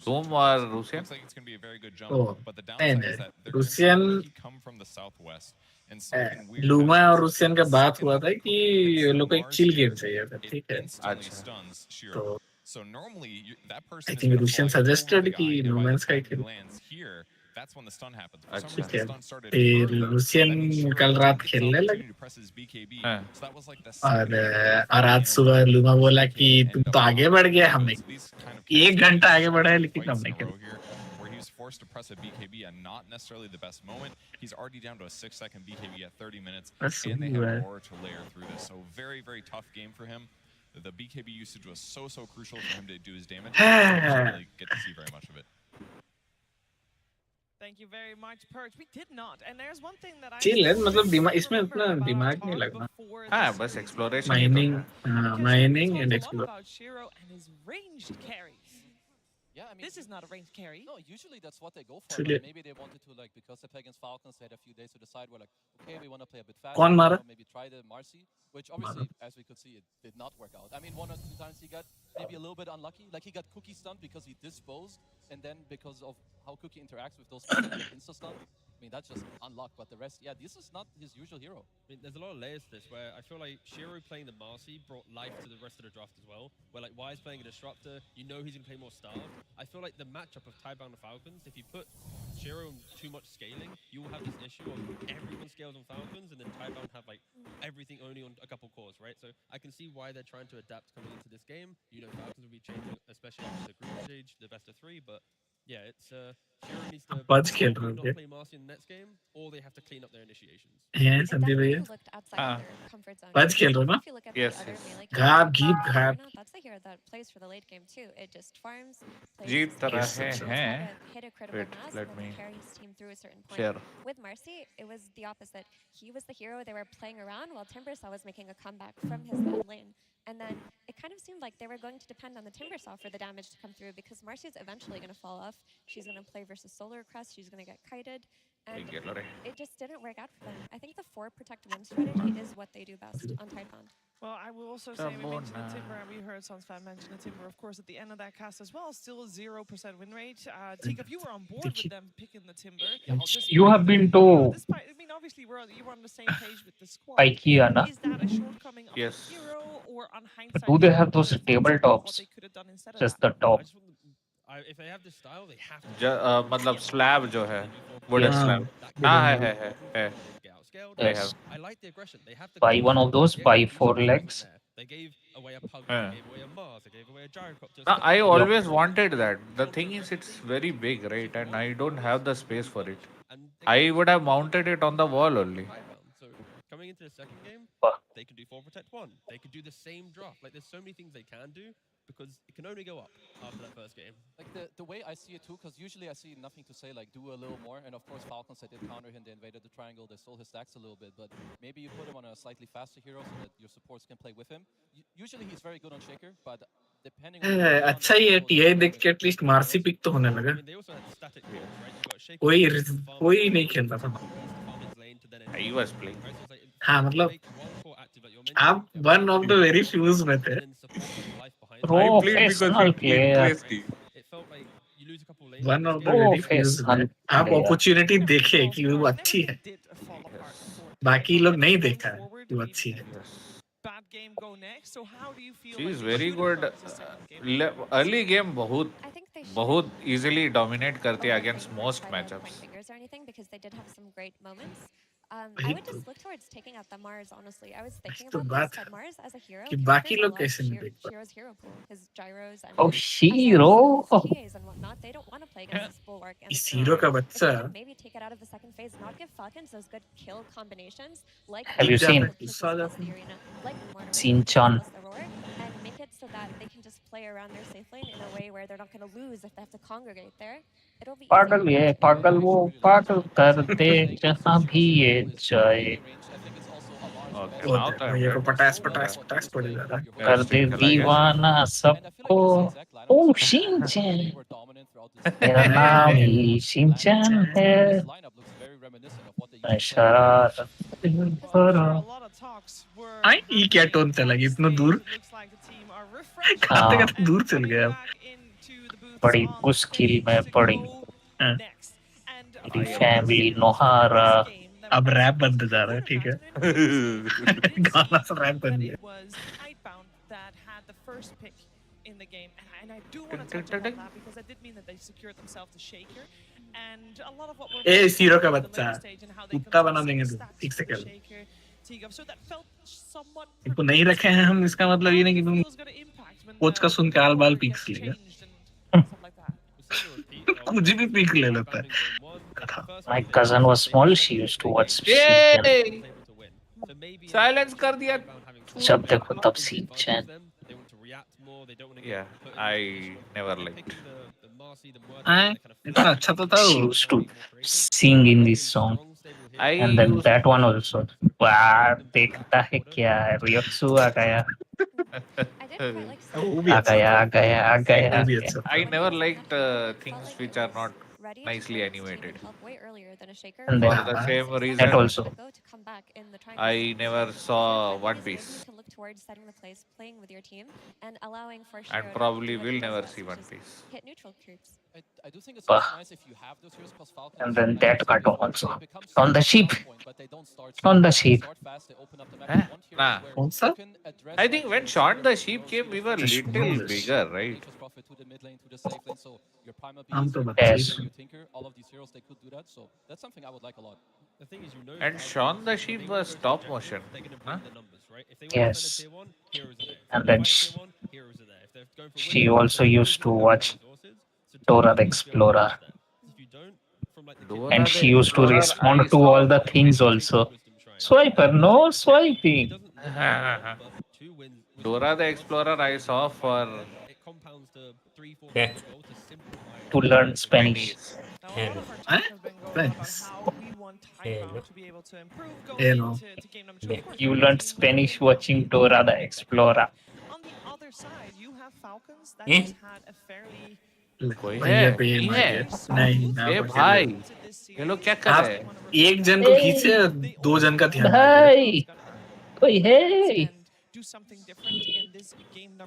Zoom or Russian? Looks like it's going to be a very good jump, Oh, but the नहीं downside is नहीं that they're Russian going to come from the southwest and something weird luma happens. और Russian का बात हुआ था कि ये लोग को एक चिल गेम चाहिए था, ठीक है? Instantly stuns Shiro. तो So normally that I person is think going to Russian fly over suggested the कि eye, and No by the Man's Sky time he Khelo. lands here, that's when the stun happens. For some ठीक reason, है. the stun started फिर early. Russian That means Shiro कल didn't रात get the खेलने लगे opportunity to press his BKB. So that was like the और second game of आज in a सुबह row लूमा बोला BKB कि end तुम up तो आगे not बढ़ being गए, able to हम do it. So these kind of एक catch घंटा आगे बढ़ा है two लेकिन fights हम in नहीं a row खेले. here where he was forced to press a BKB and not necessarily the best moment. He's already down to a 6-second BKB at 30 minutes, That's and they so have bad. more to layer through this. So very, very tough game for him. The BKB usage was so crucial for him to do his damage. He didn't really get to see very much of it. Thank you very much, Perch. We did not. And there's one thing that I chill है, still मतलब दिमाग don't इसमें remember उतना about our दिमाग नहीं talk लगना. before हाँ, the बस series. exploration ही तो Mining, है. Because mining we and talked a lot explore. about Shiro and his ranged carries. Yeah, I mean, This is not a ranged carry. No, usually that's what they go for. Actually- But maybe they wanted to, like, because they play against Falcons, they had a few days to decide. We're like, okay, we want to play a bit faster. कौन मारा? Maybe try the Marcy, which obviously, as we could see, it did not work out. I mean, 1 or 2 times he got maybe a little bit unlucky. Like, he got Cookie stunned because he disposed, and then because of how Cookie interacts with those people, he insta stun. I mean, that's just unluck. But the rest, yeah, this is not his usual hero. I mean, there's a lot of layers to this where I feel like Shiro playing the Marcy brought life to the rest of the draft as well. Where like Wise playing a Disruptor, you know he's going to play more Starved. I feel like the matchup of Tidebound and Falcons, if you put Shiro on too much scaling, you will have this issue of everyone scales on Falcons and then Tidebound have like everything only on a couple cores, right? So I can see why they're trying to adapt coming into this game. You know, Falcons will be changing, especially after the group stage, the best of 3, but yeah, it's Shiro needs to Buzz खेल रहे not थे. play Marcy in the next game, or they have to clean up their initiations. हैं संदीप भैया. हाँ. Buzz खेल रहे हो ना? Yes. घाप जीप घाप. That's the hero that plays for the late game too. It just farms, plays Jeet his रहे games, tries हैं. to hit a critical Wait, mass, let and me then carry his team through a certain point. share. With Marcy, it was the opposite. He was the hero they were playing around while Timbersaw was making a comeback from his mid lane. And then it kind of seemed like they were going to depend on the Timbersaw for the damage to come through because Marcy's eventually going to fall off. She's going to play versus Solar Crest. She's going to get kited. And it just didn't work out for them. I think the 4 protect 1 strategy is what they do best on Tidebound. Well, I will also say we mentioned the Timber, and we heard Sunsfan mention the Timber, of course, at the end of that cast as well. Still a 0% win rate. Teak, if you were on board with them picking the Timber, You have been to despite, I mean, obviously you were on the same page with the squad. IKEA, na? Is that a shortcoming of Yes. the hero, or on But hindsight? do they have what those they could have tabletops? done instead of Just that? the top. If they have this style, they have to. मतलब slab जो है, wooden Yes. slab. हाँ है. They Yes. have. I like the aggression. They have to Buy one of those, buy 4 legs. They gave away a pug, Yeah. they gave away a Mars, they gave away a gyrocopter. No, I always wanted that. The thing is, it's very big, right? And I don't have the space for it. I would have mounted it on the wall only. So coming into the second game, they can do 4 protect 1. They could do the same draft. Like there's so many things they can do because it can only go up after that first game. Like the way I see it too, because usually I see nothing to say, like do a little more. And of course, Falcons, they did counter him, they invaded the triangle, they stole his stacks a little bit. But maybe you put him on a slightly faster hero so that your supports can play with him. Usually he's very good on Shaker, but depending on... अच्छा ही है TI देख के at least Marcy pick तो होने लगा. कोई नहीं खेलता था. I was playing. हाँ मतलब आप one of the very few में थे. Professional player. One of the very few में. आप अपॉर्चुनिटी देखे कि वो अच्छी है. बाकी लोग नहीं देखा है कि वो अच्छी है. Bad game go next. So how do you feel? She is like very you should good. approach the second game? Early game बहुत easily dominate करती है against most Point matchups. fingers or anything because they did have some great moments. I would just look towards taking out the Mars, honestly. I was thinking तो about बात this, that Mars as a hero. कि बाकी there's a लोग lot of कैसे नहीं देख पाते. Shiro's hero pool, his gyros and Oh, his Shiro. TAs and whatnot. They don't want to play against this bulwark. And इस hero का if बच्चा they could maybe take it out of the second phase, not give Falcons those good kill combinations like Have you seen the arena, like Mortar, Shin-chan? plus the Roar, and make it so that they can just play around their safe lane in a way where they're not going to lose if they have to congregate there. It'll be पागल ये पागल वो पागल कर दे जहाँ भी ये जाए. Okay, now time. ये को पटास पटास पटास पड़ जा रहा. कर दे दीवाना सबको. Oh, Shin-chan. मेरा नाम ही Shin-chan है. Lineup looks very reminiscent of what they आई ये क्या टोन चला गया इतना दूर खाते खाते दूर चल गया बड़ी मुश्किल में पड़ी मेरी फैमिली नोहारा अब रैप बनते जा रहा है ठीक है गाना से रैप बन गया in the game, and I do want to touch upon that because that did mean that they secured themselves the shaker, and a lot of what we're a सीरो का in the बच्चा later stage and how they कुत्ता continue बना to देंगे see तू the ठीक से stats कर of the shaker. So that felt somewhat इनको नहीं रखे हैं हम इसका मतलब ये नहीं कि तुम कोच का सुन के आल बाल पीक लेगा कुछ भी पीक ले लेता है My cousin was small. She used to watch Yay! Silence कर दिया. जब देखो तब scene Yeah, I never liked. इतना अच्छा तो था She used to sing in this song. And then that one also. वाह देखता है क्या रियोत्सु आ गया आ गया I never liked things which are not nicely animated. And For then the same that reason, also. I never saw One Piece. And probably will never see One Piece. I do think it's Bah. nice if you have those heroes because Falcons. And then that cartoon also. On the sheep. On the sheep. Nah. I think when Shaun the Sheep came, we were little bigger, right? हम तो Yes. All of these heroes they could do that, so that's something I would like a lot. And Shaun the Sheep was stop motion. Huh? Yes. And then she also used to watch Dora the Explorer. Dora And the she used to Explorer, respond I to saw. all the things also. Swiper, no swiping. Dora the Explorer, I saw for Yeah. To learn Spanish. Thanks. You learned Spanish watching Dora the Explorer. Eh? भैया पे ये मार दिया नहीं ना ए भाई ये लोग क्या कर रहे हैं आप एक जन को खींचे दो जन का ध्यान भाई कोई है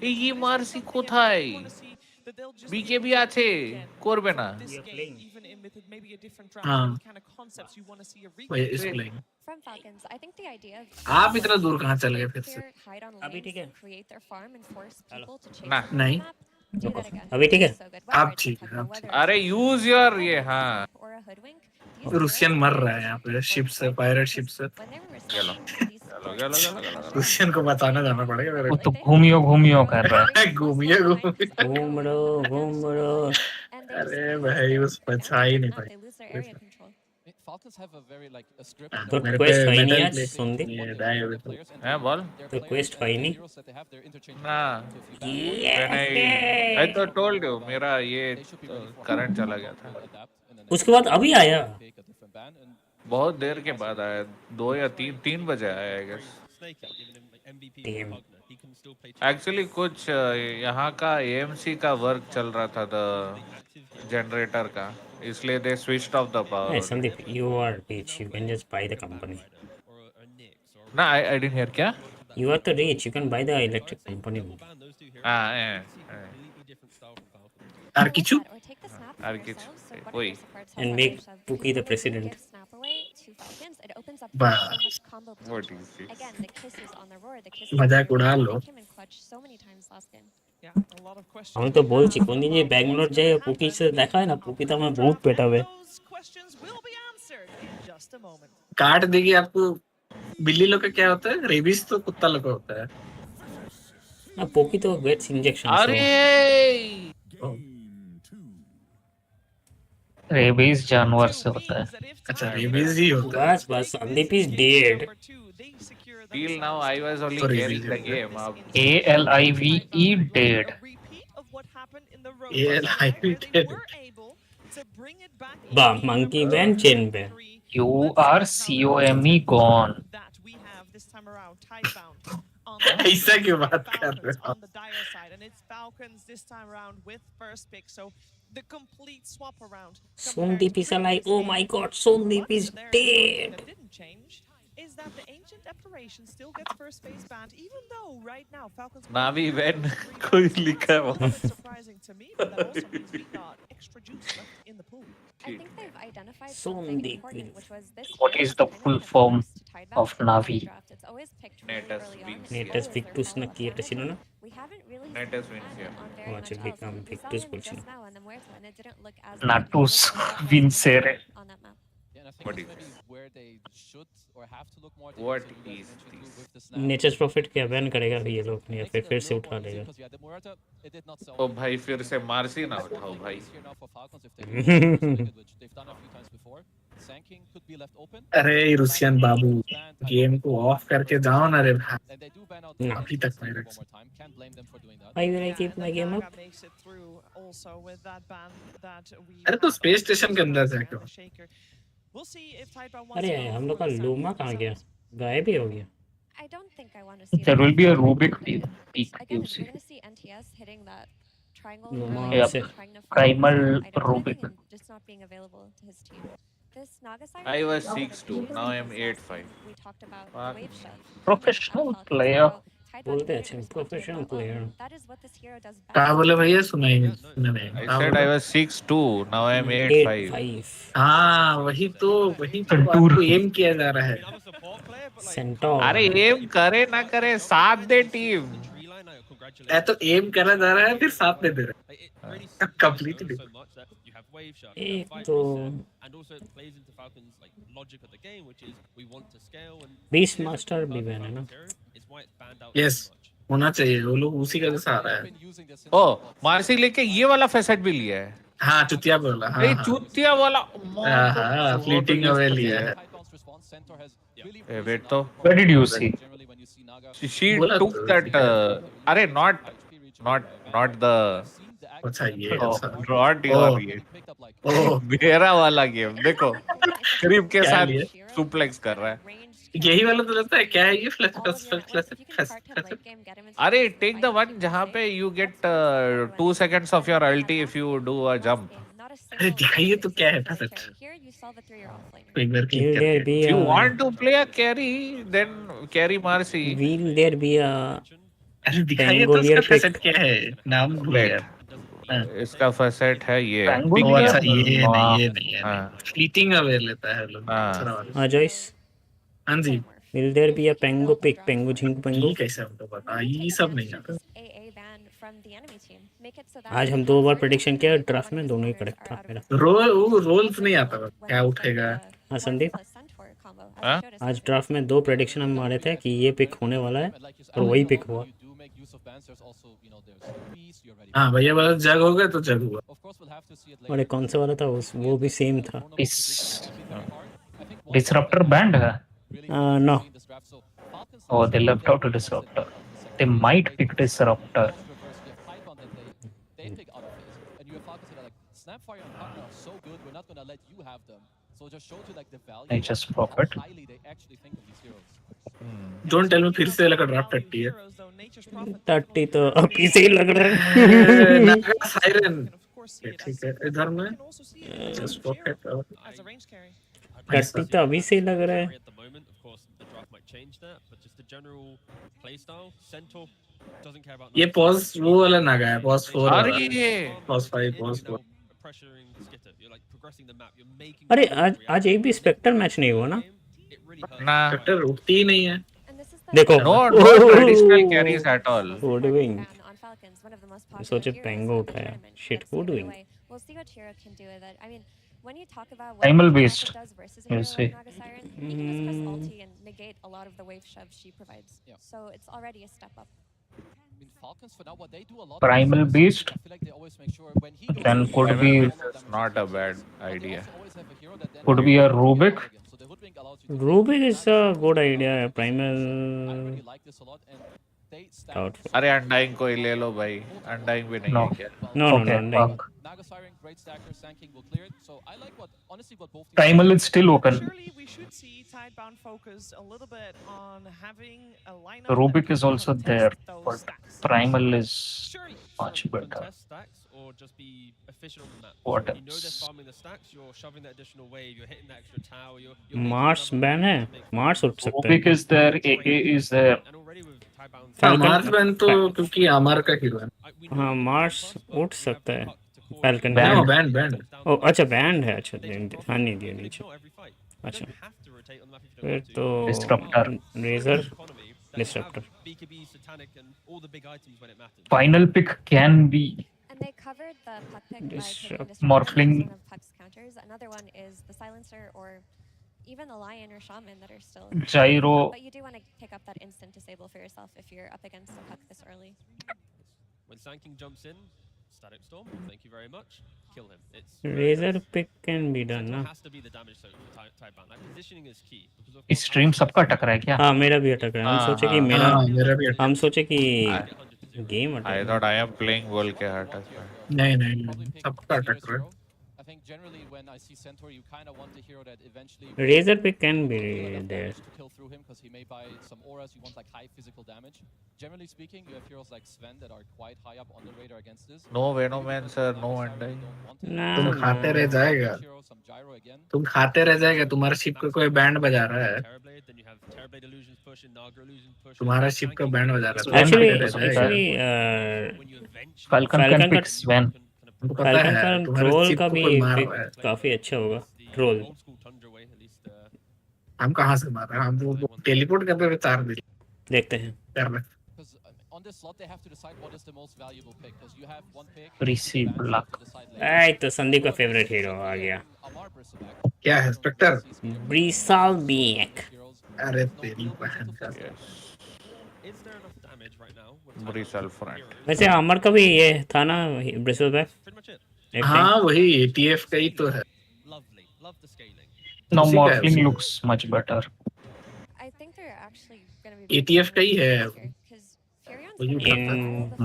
ये मार्सी কোথায় বিকেবি আছে করবে না हाँ भैया इस प्लेइंग आप इतना दूर कहाँ चले गए फिर से अभी ठीक है ना नहीं अभी ठीक है आप ठीक है आप ठीक अरे यूज योर ये हाँ रुसियन मर रहा है यहाँ पे शिप से पायरेट शिप से चलो चलो चलो चलो रुसियन को बताना जाना पड़ेगा मेरे वो तो घूमियो कर रहा है घूमिए घूम लो अरे भाई उस बचा ही नहीं पाई Falcons have a very like a script. तो क्वेस्ट है नहीं आज सुनते हैं बोल तो क्वेस्ट है नहीं ना I तो told you मेरा ये करंट चला गया था उसके बाद अभी आया बहुत देर के बाद आया 2 या 3 बजे आया आई गेस एक्चुअली कुछ यहाँ का AMC का वर्क चल रहा था द जनरेटर का इसलिए they switched off the power Hey Sandeep, you are rich. You can just buy the company. ना I didn't hear क्या You are the rich. You can buy the electric company. Arkichu वही And make Pookie the president. What is it? मजाक उड़ा लो আমি তো বলছি কোনদিন যে ব্যাঙ্গালোর যাই পুকি সাথে দেখা হয় না পুকি তো আমার বহুত পেটাবে काट देगी आपको बिल्ली लोग का क्या होता है रेबीज तो कुत्ता लोग का होता है ना पुकी तो गेट्स इंजेक्शन अरे रेबीज जानवर से होता है अच्छा रेबीज ही होता है बस Sandeep is dead Till now I was only carrying the game ALIVE dead ALIVE dead बा monkey ban chain ban URCOME gone ऐसा क्यों बात कर रहे हो? On the dire side, and it's Falcons this time around with first pick. So the complete swap around. Sondeep is alive. Oh my god, Sondeep is dead. That didn't change is that the ancient declaration still gets first phase banned, even though right now Falcons. Navi when कोई लिखा है वो. Surprising to me, but that also means we got extra juice left in the pool. I think they've identified something Sondeep important, which was this. What is the full form of Navi? It's always picked Natus really early on. wins. Natus Victus na kiyata sila na. We haven't really Natus wins here. very Watch much it become else. We saw Victus him bolchino. just now on the Muerto, and it didn't look as Natus Vincere. on that map. What is this? Where they should or have to look more. What is this? Nature's Prophet क्या ban करेगा ये लोग या फिर से उठा देगा. ओ भाई फिर से मार्सी ना उठाओ भाई. अरे रुसियन बाबू गेम को ऑफ करके जाओ ना रे भाई. अभी तक pirates. Why will I keep my game up? अरे तो स्पेस स्टेशन के अंदर जा क्यों? अरे हम लोग का लूमा कहाँ गया? गायब ही हो गया. I don't think I want to see There will be a Rubik peak, Again, you see. we're going to see NTS hitting that triangle. Luma early, से. trying to find Primal items Rubik. and just not being available to his team. This Naga side. I was 6-2. Now I am 8-5. We talked about Fuck. wave shift. Professional player. बोलते हैं professional player. That is what this hero does best. क्या बोले भैया सुनाई I said I was 6-2. Now I am 8-5. 8-5. हाँ वही तो आपको एम किया जा रहा है. सेंटोर. अरे एम करे ना करे साथ दे टीम. ऐ तो एम करा जा रहा है फिर साथ में दे रहा है. कंप्लीटली. एक तो बीस मास्टर भी बैन है ना. यस होना चाहिए. वो लोग उसी का जैसा आ रहा है. ओ मार्सी लेके ये वाला फैसेट भी लिया है. हाँ चुतिया बोला. हाँ ए चूतिया वाला. हाँ फ्लीटिंग अवे लिया है. ए वेट तो. Where did you see? She took that. अरे not the. अच्छा ये Not your ये. मेरा वाला गेम देखो. क्रीप के साथ सुप्लेक्स कर रहा है. यही वाला तो लगता है. क्या है ये फ्लैश? अरे टेक द वन जहाँ पे you get 2 seconds of your ulti if you do a jump. अरे दिखाइए तो क्या है फैसेट. एक बार क्लिक Will there करके. be If you a want to play a carry, then carry Marcy. will there be a अरे दिखाइए तो उसका फैसेट क्या है. नाम भूल गया. इसका फैसेट है ये. ओ अच्छा ये नहीं है. हाँ. फ्लीटिंग अवे लेता है लोग. दूसरा वाला. Joyce? हाँ जी. Will there be a Pengu pick? Pengu झिंगू Pengu? ये कैसे हमको पता. ये सब नहीं आता. आज हम 2 बार प्रेडिक्शन किया ड्राफ्ट में दोनों ही करेक्ट था मेरा. रोल्स नहीं आता. क्या उठेगा. हाँ संदीप. हाँ? आज ड्राफ्ट में 2 प्रेडिक्शन हम मारे थे कि ये पिक होने वाला है और वही पिक हुआ. हाँ भैया बस जग हो गया तो जग हुआ. और एक कौन सा वाला था वो भी सेम था. Disruptor banned है. No. Oh, they left out a Disruptor. They might pick Disruptor. I just profit. Don't tell me फिर से लगा ड्राफ्ट 30 है. 30 तो अभी से ही लग रहा है. नागा सायरन. ठीक है इधर में जस्ट पॉकेट. 30 तो अभी से ही लग रहा है. ये पॉज वो वाला नागा है. पॉज 4. अरे पॉज 5 पॉज 4. अरे आज एक भी स्पेक्टर मैच नहीं हुआ ना. ना. वेक्टर उठती ही नहीं है. देखो. No traditional carries at all. Good wing. सोचे पेंगो उठाया. Shit, good wing. When you talk about what Primal Naga beast. does versus a You hero see. like Naga Siren, you can just press ulti and negate a lot of the wave shove she provides. So it's already a step up. Primal Beast. Then could be Not a bad idea. could be a Rubik. Rubik is a good idea. Primal. Doubtful. अरे undying कोई ले लो भाई, undying भी नहीं No. है क्या? No, Okay, no. fuck. Primal is still open. Surely we should see Tidebound focus a little bit on having a lineup that Rubik can is also contest there, those but stacks. Primal is much better. Contest stacks or just be efficient on the map. What You know they're else? farming the stacks, you're shoving that additional wave, you're hitting the extra tower, you're Mars ban है, Mars उठ सकता है. Rubik is there, AA is there. हाँ Mars ban तो क्योंकि अमर का hero है। हाँ मार्स उठ सकता है. Falcon No, banned, banned. ओ अच्छा बैंड है. अच्छा हाँ नहीं दिया नीचे. अच्छा फिर तो Disruptor. Razor Disruptor. BKB, Satanic, and all the big items when it matters. Final pick can be And they covered the puck pick by taking Morphling. one of Puck's counters. Another one is the silencer or even the lion or shaman that are still Gyro. But you do want to pick up that instant disable for yourself if you're up against the puck this early. When Sand King jumps in, Static Storm, thank you very much. Kill him. It's Razor pick can be done ना. has to be the damage zone for Tidebound. That positioning is key. Because of इस stream सबका अटक रहा है क्या? हाँ मेरा भी अटक रहा है. हम सोचे कि मेरा हम सोचे कि गेम अटक. I thought I am playing World के hurt as well. नहीं सबका अटक रहा है। I think generally when I see Centaur, you kind of want a hero that eventually Razor pick can be there. to kill through him because he may buy some auras. You want like high physical damage. Generally speaking, you have heroes like Sven that are quite high up on the radar against this. No Venomancer, no undying. तुम खाते रह जाएगा। तुम खाते रह जाएगा। तुम्हारा ship को कोई बैंड बजा रहा है। तुम्हारा शिप का बैंड बजा रहा है। Actually, Falcon can pick Sven. Falcon का ट्रोल का भी पिक काफी अच्छा होगा. ट्रोल हम कहाँ से मार रहे हैं? हम वो टेलीपोर्ट करते हुए 4 दिन देखते हैं. कर रहे हैं। On this slot, they have to decide what is the most valuable pick because you have one pick. Receive luck. ऐ तो संदीप का फेवरेट हीरो आ गया. क्या है स्पेक्टर? ब्रिसाल बीक. अरे तेरी बहन का। Brisal front. वैसे अमर का भी ये था ना ब्रिसल बैक. हाँ वही ATF का ही तो है. Now Morphling looks much better. I think they're actually going to be ATF का ही है.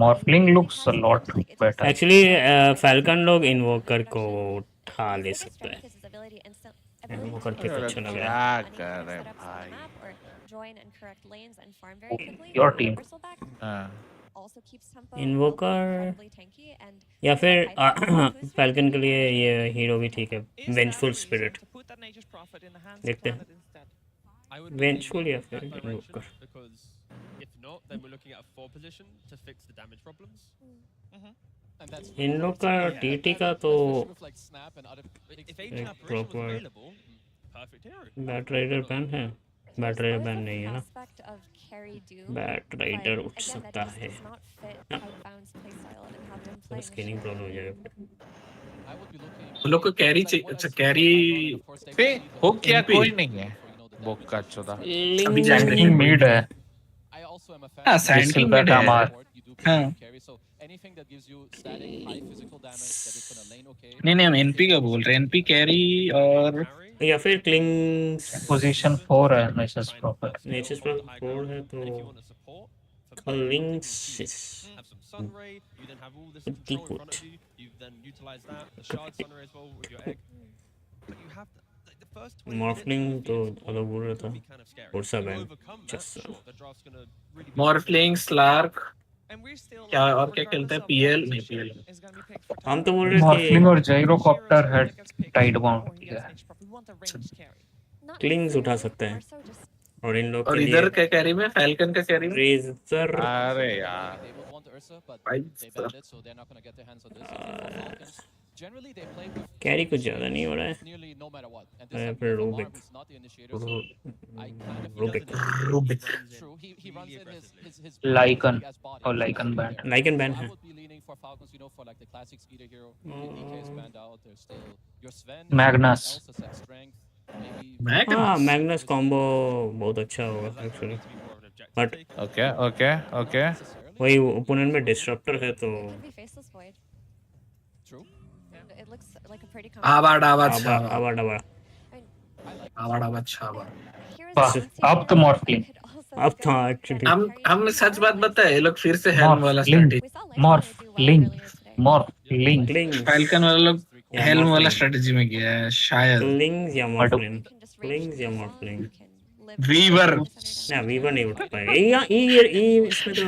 Morphling looks a lot better. Actually, Falcon लोग इन्वोकर को उठा ले सकते हैं. इन्वोकर पिक अच्छा लग रहा है. क्या कर रहे भाई? join and correct lanes and farm very quickly. Your team. Also keeps tempo. इन्वोकर या फिर फैल्कन के लिए ये हीरो भी ठीक है. वेंजफुल स्पिरिट देखते हैं. वेंजफुल या फिर इन्वोकर. If not, then we're looking at a 4 position to fix the damage problems. इन लोग का टीटी का तो If proper Batrider ban है. बैट राइडर बैन नहीं है ना. बैट राइडर उठ सकता है. स्किनिंग प्रॉब्लम हो जाएगा. उन लोग को कैरी चाहिए. अच्छा कैरी पे हो क्या? कोई नहीं है. बोका चोदा. अभी जाएंगे मीड है. हाँ सैंड किंग में है. हाँ नहीं हम एनपी का बोल रहे हैं. एनपी कैरी और या फिर क्लिंग्स पोजीशन 4 है. नेचर्स प्रॉपर 4 है तो क्लिंग्स डिकोट मॉर्फलिंग तो अलग बोल रहा था. और सब है मॉर्फलिंग स्लार्क क्या और क्या खेलते हैं? पीएल नहीं पीएल. हम तो बोल रहे थे मॉर्फलिंग और जाइरोकॉप्टर है टाइड बाउंड किया. क्लिंग्स उठा सकते हैं. और इन लोग और इधर क्या कैरी में? फैल्कन का कैरी में रेजर. अरे यार कैरी कुछ ज्यादा नहीं हो रहा है. फिर रूबिक लाइकन और लाइकन बैंड है. मैग्नस. हाँ मैग्नस कॉम्बो बहुत अच्छा होगा एक्चुअली. बट ओके वही ओपोनेंट में डिस्ट्रप्टर है तो आवाडावा आवाडावा. आवाडावा छावा. अब तो मॉर्फलिंग अब था एक्चुअली हम सच बात बताए ये लोग फिर से हेल्म वाला स्ट्रेटेजी लिंक फाल्कन वाला लोग हेल्म वाला स्ट्रेटेजी में गया है शायद लिंक्स या मॉर्फलिंग वीवर ना वीवर नहीं उठ पाएगा ये इसमें तो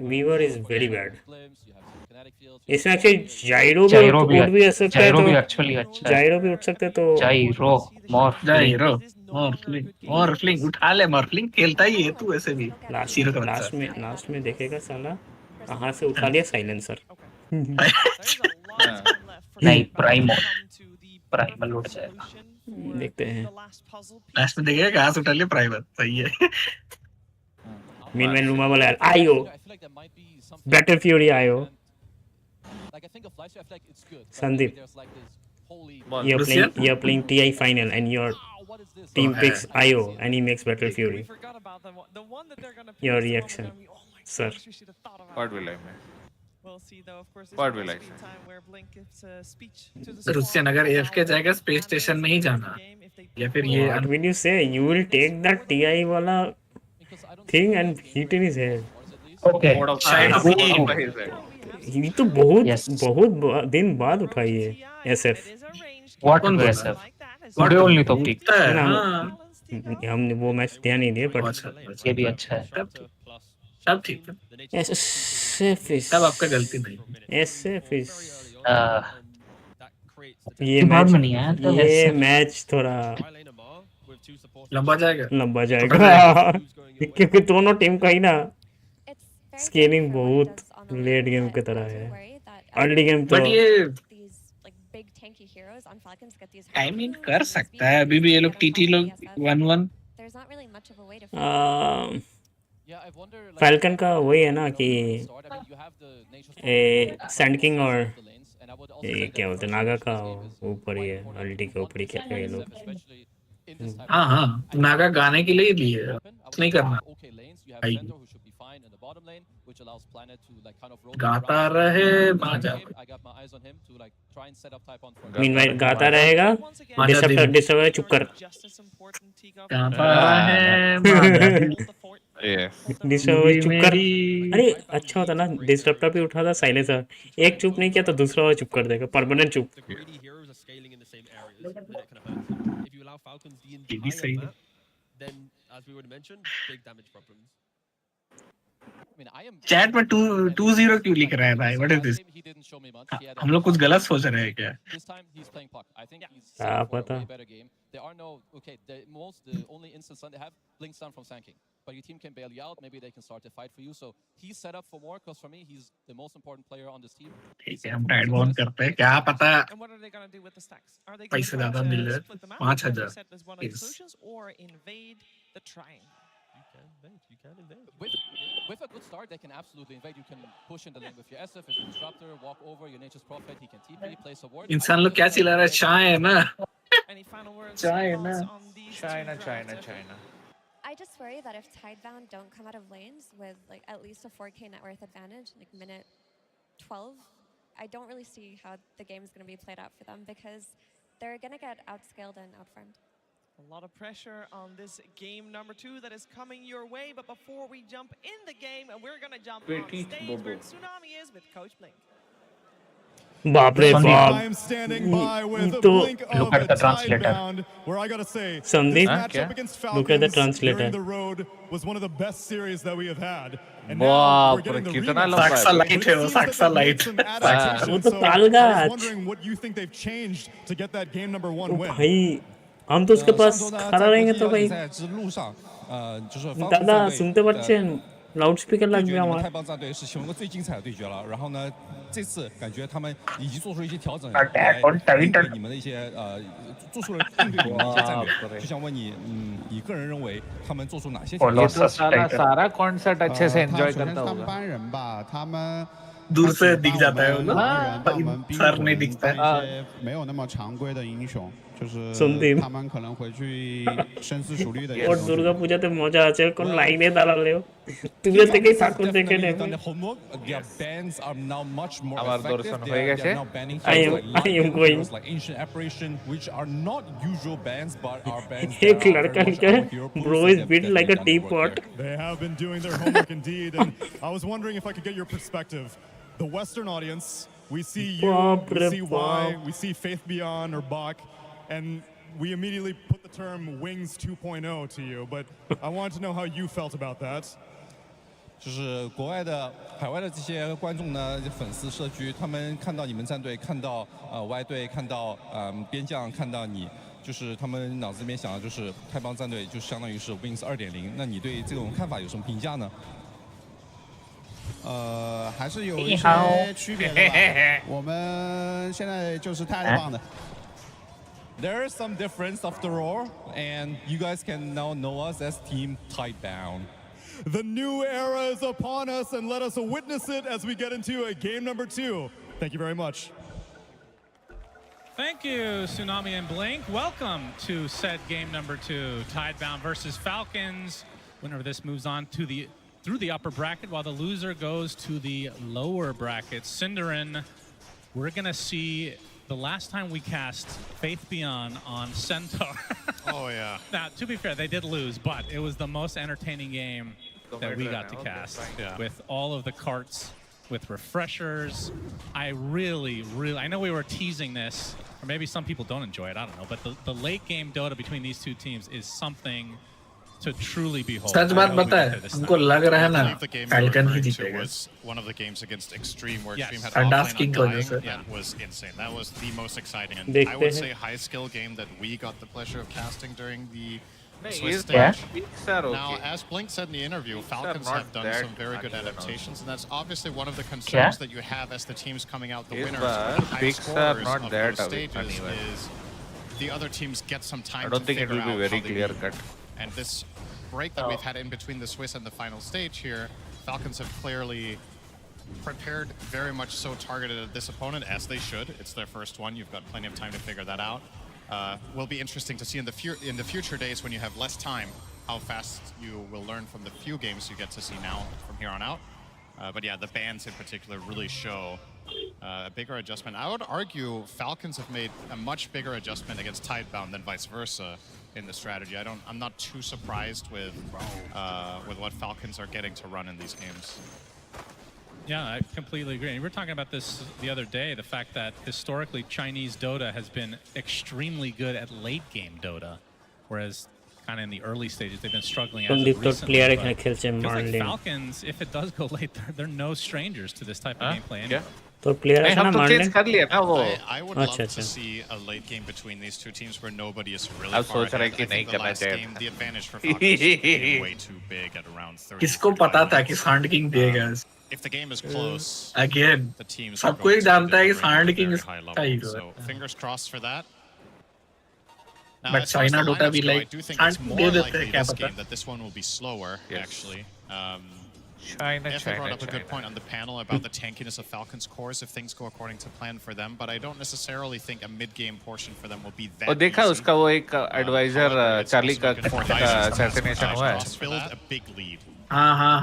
वीवर इज वेरी बैड इसमें एक्चुअली जाइरो भी उठ भी सकता है तो एक्चुअली अच्छा जाइरो भी उठ सकते तो मॉर्फलिंग उठा ले मॉर्फलिंग खेलता ही है तू ऐसे भी लास्ट में देखेगा साला कहाँ से उठा लिया साइलेंसर नहीं प्राइमल उठ जाएगा देखते हैं लास्ट में देखेगा कहाँ से उठा लिया प्राइमल सही है मीनवाइल रूमा वाला आयो बैटल फ्यूरी आयो Sandeep, you're playing TI final and your team picks IO and he makes Battle Fury. Your reaction, sir? What will I make? What will I say? रुस्यन अगर AFK जाएगा space station में ही जाना या फिर ये What will you say? You will take that TI वाला thing and hit in his head. Okay. ये तो बहुत दिन बाद उठाई है SF. What to SF? Today only तो pick. हमने वो मैच ध्यान नहीं दिया but ये भी अच्छा है. सब ठीक है SF is सब आपका गलती नहीं SF is ये मैच थोड़ा लंबा जाएगा क्योंकि दोनों टीम का ही ना स्केलिंग बहुत लेट गेम की तरह है अर्ली गेम तो बट ये आई मीन कर सकता है अभी भी ये लोग टीटी लोग 1-1 फैल्कन का वही है ना कि सैंड किंग और क्या बोलते हैं नागा का ऊपर ही है अल्टी के ऊपर ही खेलते हैं ये लोग हाँ नागा गाने के लिए भी है नहीं करना गाता रहे मीनवाइल गाता रहेगा डिस्टर्बर चुप कर गाता रहे डिस्टर्बर चुप कर अरे अच्छा होता ना डिस्टर्बर भी उठा था साइलेंसर एक चुप नहीं किया तो दूसरा वाला चुप कर देगा परमानेंट चुप ये भी सही है चैट में 2-0 क्यों लिख रहा है भाई व्हाट इज दिस हम लोग कुछ गलत सोच रहे हैं क्या पता but your team can bail you out. Maybe they can start a fight for you. So he's set up for more because for me, he's the most important player on this team. ठीक है हम Tide बॉन करते हैं क्या पता पैसे ज़्यादा मिल रहे 5,000 With a good start, they can absolutely invade. You can push in the lane with your SF, with your disruptor, walk over your nature's prophet. He can TP, place a ward. इंसान लोग क्या चिल्ला रहा है चाय है ना China. I just worry that if Tidebound don't come out of lanes with like at least a 4K net worth advantage, like minute 12, I don't really see how the game is going to be played out for them because they're going to get outscaled and outfarmed. A lot of pressure on this game number 2 that is coming your way. But before we jump in the game, we're going to jump on stage where Tsunami is with Coach Blink. बाप रे बाप I'm standing by with the तो blink of the Tidebound, where I gotta say, Sandeep, this matchup against look at the Falcons translator. during the road was one of the best series that we have had. And Wow, now we're getting the कितना rematch. लंबा है? Light है वो साक्सा light Some adaptations. वो तो So तालगा I was आज। wondering what you think they've changed to get that game number 1 win. भाई हम तो उसके पास खड़ा रहेंगे तो भाई दादा सुनते बच्चे लाउड स्पीकर लग गया हमारा 太棒战队是形容过最精彩的对决了。然后呢，这次感觉他们已经做出了一些调整，来应对你们的一些做出了应对你们的一些战略。就想问你，你个人认为他们做出哪些调整？ तो सारा कॉन्सर्ट अच्छे से एंजॉय करता होगा 班人吧，他们 दूर से दिख जाता है वो लोग सर नहीं दिखता है 没有那么常规的英雄， শুনতেন ওর দুর্গা পূজাতে মজা আছে কোন লাইনে দাঁড়ালেও তুমিও থেকেই ঠাকুর দেখে নেবে আমার দর্শন হয়ে গেছে I am going एक लड़का लिखा है bro is built like a teapot They have been doing their homework indeed, and I was wondering if I could get your perspective. The Western audience, we see you, we see Y, we see Faith Beyond or Bach, and we immediately put the term Wings 2.0 to you, but I wanted to know how you felt about that. 就是国外的海外的这些观众呢，粉丝社区，他们看到你们战队，看到Y 队，看到边将，看到你，就是他们脑子里面想的就是太邦战队就相当于是 Wings 2.0。那你对这种看法有什么评价呢？还是有一些区别的吧。我们现在就是太棒的。There is some difference after all, and you guys can now know us as Team Tidebound. The new era is upon us, and let us witness it as we get into game number 2. Thank you very much. Thank you, Tsunami and Blink. Welcome to set game number 2, Tidebound versus Falcons. Winner of this moves on to through the upper bracket, while the loser goes to the lower bracket. Cinderin, we're gonna see the last time we cast Faith Beyond on Centaur. Oh yeah. Now, to be fair, they did lose, but it was the most entertaining game that we got to cast with all of the carts, with refreshers. I know we were teasing this, or maybe some people don't enjoy it, I don't know, but the late game Dota between these two teams is something to truly behold. सच बात बता है हमको लग रहा है ना Falcon ही जीतेगा one of the games against Extreme where Extreme had Fantastic offlane undying. That was insane. That was the most exciting, and I would say high skill game that we got the pleasure of casting during the Swiss stage. Now, as Blink said in the interview, Falcons have done some very good adaptations, and that's obviously one of the concerns that you have as the teams coming out the winners with the high scorers of those stages is the other teams get some time I don't to think figure it will be out very how they clear lead. cut. And this break that we've had in between the Swiss and the final stage here, Falcons have clearly prepared very much so targeted at this opponent, as they should. It's their first one. You've got plenty of time to figure that out. Will be interesting to see in the future days when you have less time, how fast you will learn from the few games you get to see now from here on out. But yeah, the bans in particular really show a bigger adjustment. I would argue Falcons have made a much bigger adjustment against Tidebound than vice versa in the strategy. I'm not too surprised with what Falcons are getting to run in these games. Yeah, I completely agree. And we were talking about this the other day, the fact that historically Chinese Dota has been extremely good at late game Dota, whereas kind of in the early stages they've been struggling as of recently. Feels like Falcons, if it does go late, they're no strangers to this type of gameplay anyway. तो player है ना मान लें I would love to see a late game between these two teams where nobody is really far ahead. I think the last game, the advantage for Falcons is way too big at around 30. किसको पता था कि Sand King देगा If the game is close, again the teams सबको ही जानता है कि Sand King चाहिए so fingers crossed for that. Now, but China Dota भी I like do think Sand it's King more दे देते likely हैं क्या this पता game that this one will be slower actually. China brought up a good point on the panel about the tankiness of Falcons' cores if things go according to plan for them, but I don't necessarily think a mid-game portion for them will be that और देखा उसका वो एक adviser Charlie का assassination हुआ है build a big lead. हाँ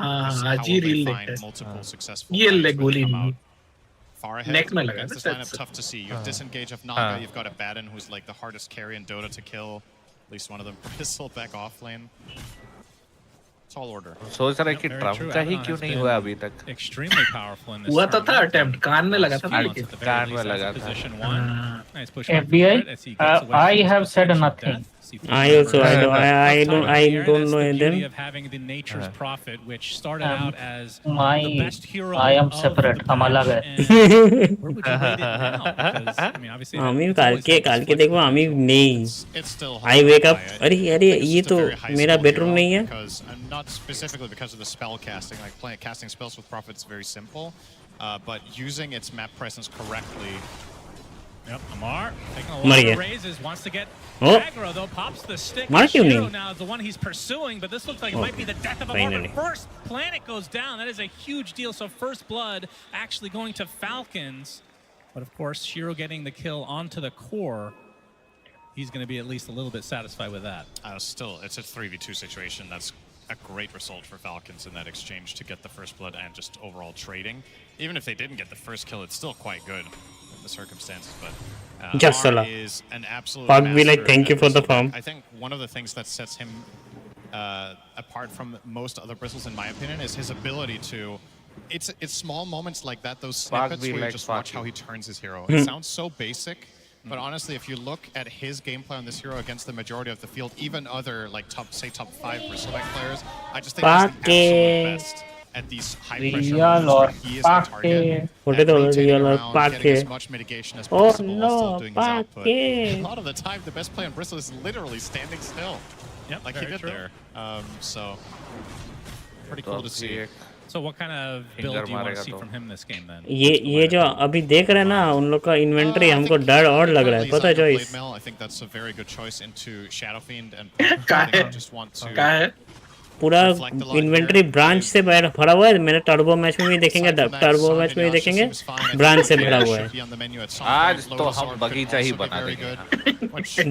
आज ही रील देखा ये ले गोली Far ahead. Neck में लगा Against this lineup, tough to see. You have disengage of Naga. You've got a Baden who's like the hardest carry in Dota to kill. At least one of them. Pistol back off lane. Tall order. सोच रहा है कि Trump का ही क्यों नहीं हुआ अभी तक Extremely powerful in this. हुआ तो था attempt कान में लगा था कान में लगा था FBI I have said nothing I also I don't know them of having the nature's prophet which started out as my the best hero I am separate हम अलग है আমি কালকে দেখবো আমি নেই I wake up अरे ये तो मेरा बेडरूम नहीं है Not specifically because of the spell casting, like casting spells with Prophet is very simple, but using its map presence correctly. Yep, Amar taking a lot of raises, wants to get aggro though, pops the stick. Shiro now is the one he's pursuing, but this looks like it might be the death of Amar. But first planet goes down, that is a huge deal. So first blood actually going to Falcons, but of course Shiro getting the kill onto the core. he's going to be at least a little bit satisfied with that. Still, it's a 3v2 situation. That's a great result for Falcons in that exchange to get the first blood and just overall trading. Even if they didn't get the first kill, it's still quite good in the circumstances. But Just Amar is an absolute Pug be like, master thank you at for the this. farm. I think one of the things that sets him apart from most other bristles, in my opinion, is his ability to. It's small moments like that, those snippets where you just watch how he turns his hero. It sounds so basic, but honestly, if you look at his gameplay on this hero against the majority of the field, even other like top 5 Bristleback players, I just think he's the absolute best at these high pressure moments where he is the target. Rotating around, getting as much mitigation as possible while still doing his output. A lot of the time, the best play on Bristle is literally standing still. Yep, like he did there. So pretty cool to see. So what kind of build do you want to see from him this game then? ये जो अभी देख रहे हैं ना उन लोग का इन्वेंटरी हमको डर और लग रहा है पता है choice I think that's a very good choice into Shadow Fiend and just want to पूरा इन्वेंटरी ब्रांच से भरा हुआ है मैंने टर्बो मैच में भी देखेंगे टर्बो मैच में भी देखेंगे ब्रांच से भरा हुआ है आज तो हम बगीचा ही बना देंगे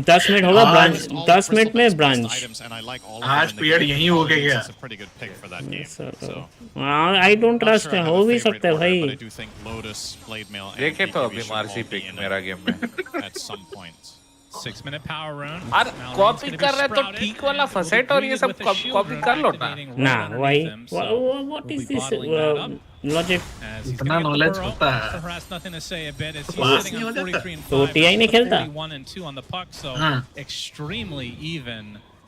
10 मिनट होगा ब्रांच 10 मिनट में ब्रांच आज पेड़ यहीं हो गया आई डोंट ट्रस्ट हो भी सकता है भाई देखे तो अभी मार्सी पिक मेरा गेम में 6-minute power run. और कॉपी कर रहे तो ठीक वाला फसेट और ये सब कॉपी कर लो ना ना भाई व्हाट इज दिस लॉजिक इतना नॉलेज होता है तो टीआई नहीं खेलता extremely even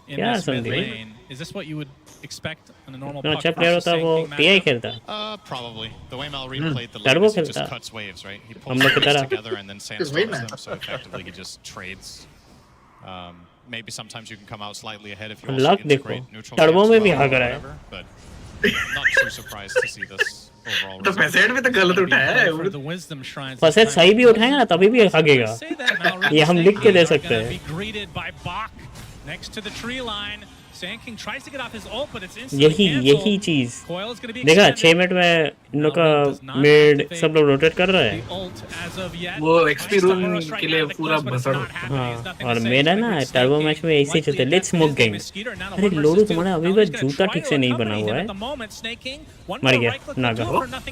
in क्या this mid Sandeep lane. Is this what you would expect on a normal तो puck अच्छा प्लेयर होता वो versus टीआई matchup? खेलता Probably. The way Mal replayed the turbo lane is he just खेलता cuts waves, right? He हम pulls लोग की waves तरह together and then sandstorms them, so effectively he just trades. Maybe sometimes you can come out slightly ahead if you also luck देखो integrate neutral turbo games में भी well uh or रहा है whatever, but not too surprised to see this overall तो facet भी तो गलत उठाया है For the wisdom shrines, facet सही भी उठाएंगे ना तभी भी भागेगा ये हम लिख के दे सकते gonna हैं be greeted by Bach next to the tree line. Sand King tries to get off his ult, but it's instantly यही canceled. यही चीज Coil is gonna be देखा extended. 6 मिनट में इन लोग का मिड सब लोग रोटेट कर रहे हैं वो एक्सपी रूम के लिए पूरा भसड़ हाँ और मेरा ना टर्बो मैच में ऐसे चलते हैं लेट्स स्मोक गेम अरे लोडू तुम्हारा अभी भी जूता ठीक से नहीं बना हुआ है मर गया नागा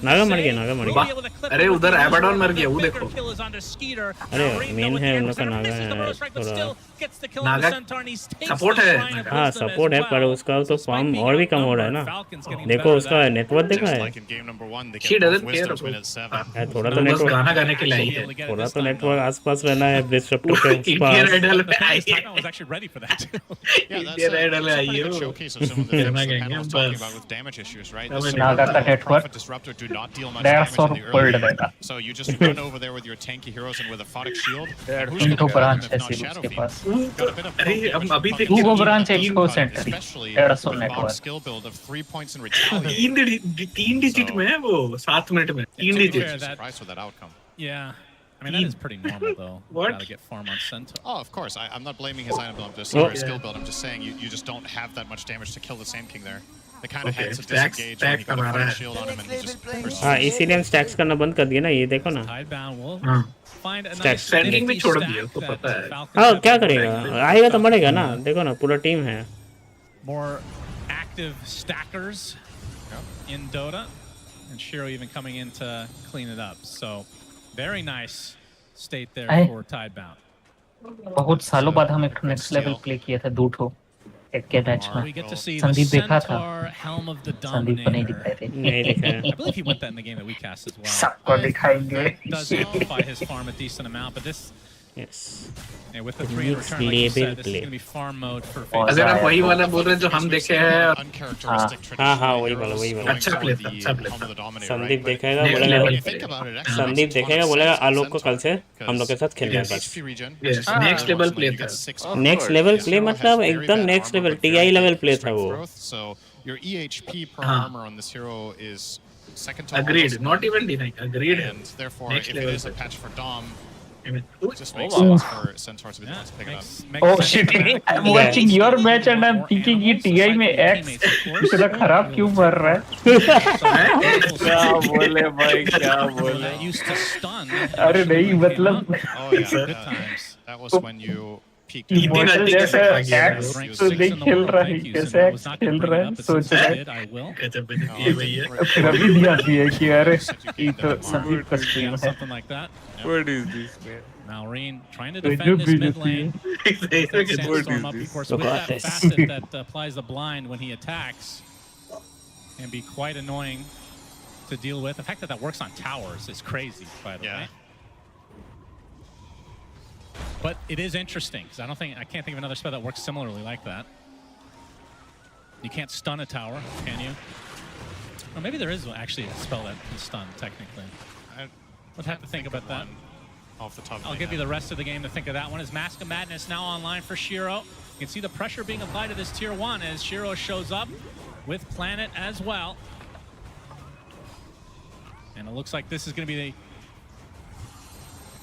नागा मर गया नागा मर गया अरे उधर एबाडॉन मर गया वो देखो अरे मेन है उन लोग का नागा है थोड़ा नागा सपोर्ट है हाँ सपोर्ट है पर उसका तो फार्म और भी कम हो रहा है ना देखो उसका नेटवर्क देखा है She doesn't care about थोड़ा तो बस नेटवर्क गाना गाने के लिए आई है थोड़ा तो नेटवर्क आसपास रहना है डिस्ट्रप्टर के इंडियन पास आइडल में आई है I was actually ready for that. Indian Idol में आई है वो showcase of some of the things the panel was talking about with damage issues, right? This Naga का network Prophet Disruptor do not deal much damage 150 in the world early देगा game. So you just run over there with your tanky heroes and with a Photic Shield. Who's इनको gonna branch if है not series Shadow के Fiend? Pass Got a bit of अरे poke अभी damage, देख दो Pumpkin branch Shield, 100 but sentry especially 150 with Bob's network skill build of 3 points in retaliate. तीन digit में है वो 7 मिनट में 3 Fair, digit surprised with that outcome. Yeah. I mean, that is pretty normal, though. What? Gotta get farm on Centaur. Oh, of course. I'm not blaming his item build. I'm just Oh. or skill build. I'm just saying you just don't have that much damage to kill the Sand King there. They kind of Okay, had to stacks- disengage when he got a stacks fucking shield on him and he just pursued. हाँ इसीलिए हम stacks करना बंद कर दिया ना ये देखो ना Tidebound will हाँ find a nice Stacks. Sending में nifty छोड़ stack दिया उसको that पता है Falcons हाँ have क्या been करेगा bringing. आएगा तो मरेगा ना देखो ना पूरा टीम है More active stackers in Dota, and Shiro even coming in to clean it up. So very nice state there Hey. for Tidebound. बहुत सालों बाद हम एक नेक्स्ट लेवल प्ले किए थे दो ठो एक के मैच We में get to see the Sandeep देखा था Centaur Helm of the Sandeep को नहीं Dominator. दिखाए थे नहीं दिखाया I believe he went that in the game that we cast as well. सबको दिखाएंगे Does amplify his farm a decent amount, but this, yes yeah, with the 3 in return, like you said, this is going to be farm mode for अगर आप वही वाला बोल रहे हैं जो हम देखे हैं Uncharacteristic हाँ हाँ traditional वही वाला heroes वही going वाला अच्छा for play the था, अच्छा play Helm of the Dominator, Sandeep right? But देखेगा Next बोलेगा level when you think about it, actually Sandeep makes a ton देखेगा of बोलेगा sense for आलोक को कल से Centaur, हम लोग के साथ खेलना है because बस HP regen, Yes, which is next level ultimately play you get था 6 next points. Level Yes, play Hero has मतलब very एकदम bad next armor, level but TI very level good play था strength वो growth, so your EHP per हाँ. armor on this hero is second to agreed almost not even denying agreed and therefore Next if it level is a play. patch for Dom, I mean, it just makes wow. sense for Centaur to be the one to pick it up. Oh shit, I'm watching your match and I'm thinking ये TI में X इतना खराब क्यों मर रहा है क्या बोले भाई क्या बोले That used to stun. अरे नहीं मतलब Oh yeah, that was when you peaked. Immortal जैसे एक्स तो देख खेल रहा है कैसे एक्स खेल रहा है सोच रहा है फिर अभी दिया दिया कि अरे ये तो संदीप का स्ट्रीम है What is this, man? Malrine trying to defend this mid lane. Sandstorm up, of course, with that facet that applies the blind when he attacks can be quite annoying to deal with. The fact that that works on towers is crazy, by the way. But it is interesting because I can't think of another spell that works similarly like that. You can't stun a tower, can you? Or maybe there is actually a spell that can stun technically. We'll have to think about that. Off the top of I'll give you the rest of the game to think of that one. Is Mask of Madness now online for Shiro? You can see the pressure being applied to this tier 1 as Shiro shows up with Planet as well. And it looks like this is going to be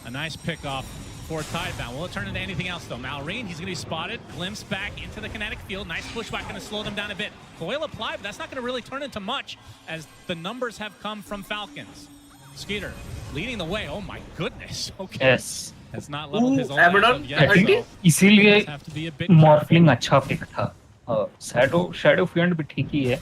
a nice pick-off for Tidebound. Will it turn into anything else, though? Malrine, he's going to be spotted. Glimpse back into the kinetic field. Nice pushback, going to slow them down a bit. Coil applied, but that's not going to really turn into much as the numbers have come from Falcons. Skeeter leading the way. Oh my goodness. Okay. Yes. Has not leveled his own yet. इसीलिए मॉर्फलिंग अच्छा pick था shadow फिएंड भी ठीक ही है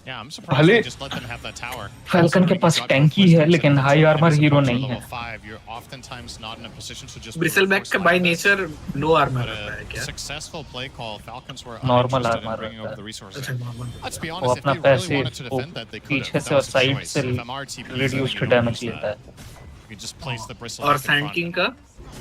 Yeah, I'm surprised they just let them have that tower. Falcon के पास टैंकी है लेकिन हाई आर्मर हीरो नहीं है You're oftentimes not in a position to just Bristleback का by nature low armor रहता है क्या? Successful play call. Falcons were normal uninterested in armour bringing over the resources. Let's be वो honest, if अपना they really पैसे wanted to defend that, they could have. पीछे से और साइड से रिड्यूस्ड डैमेज लेता है You just place the bristle. और Sand King का?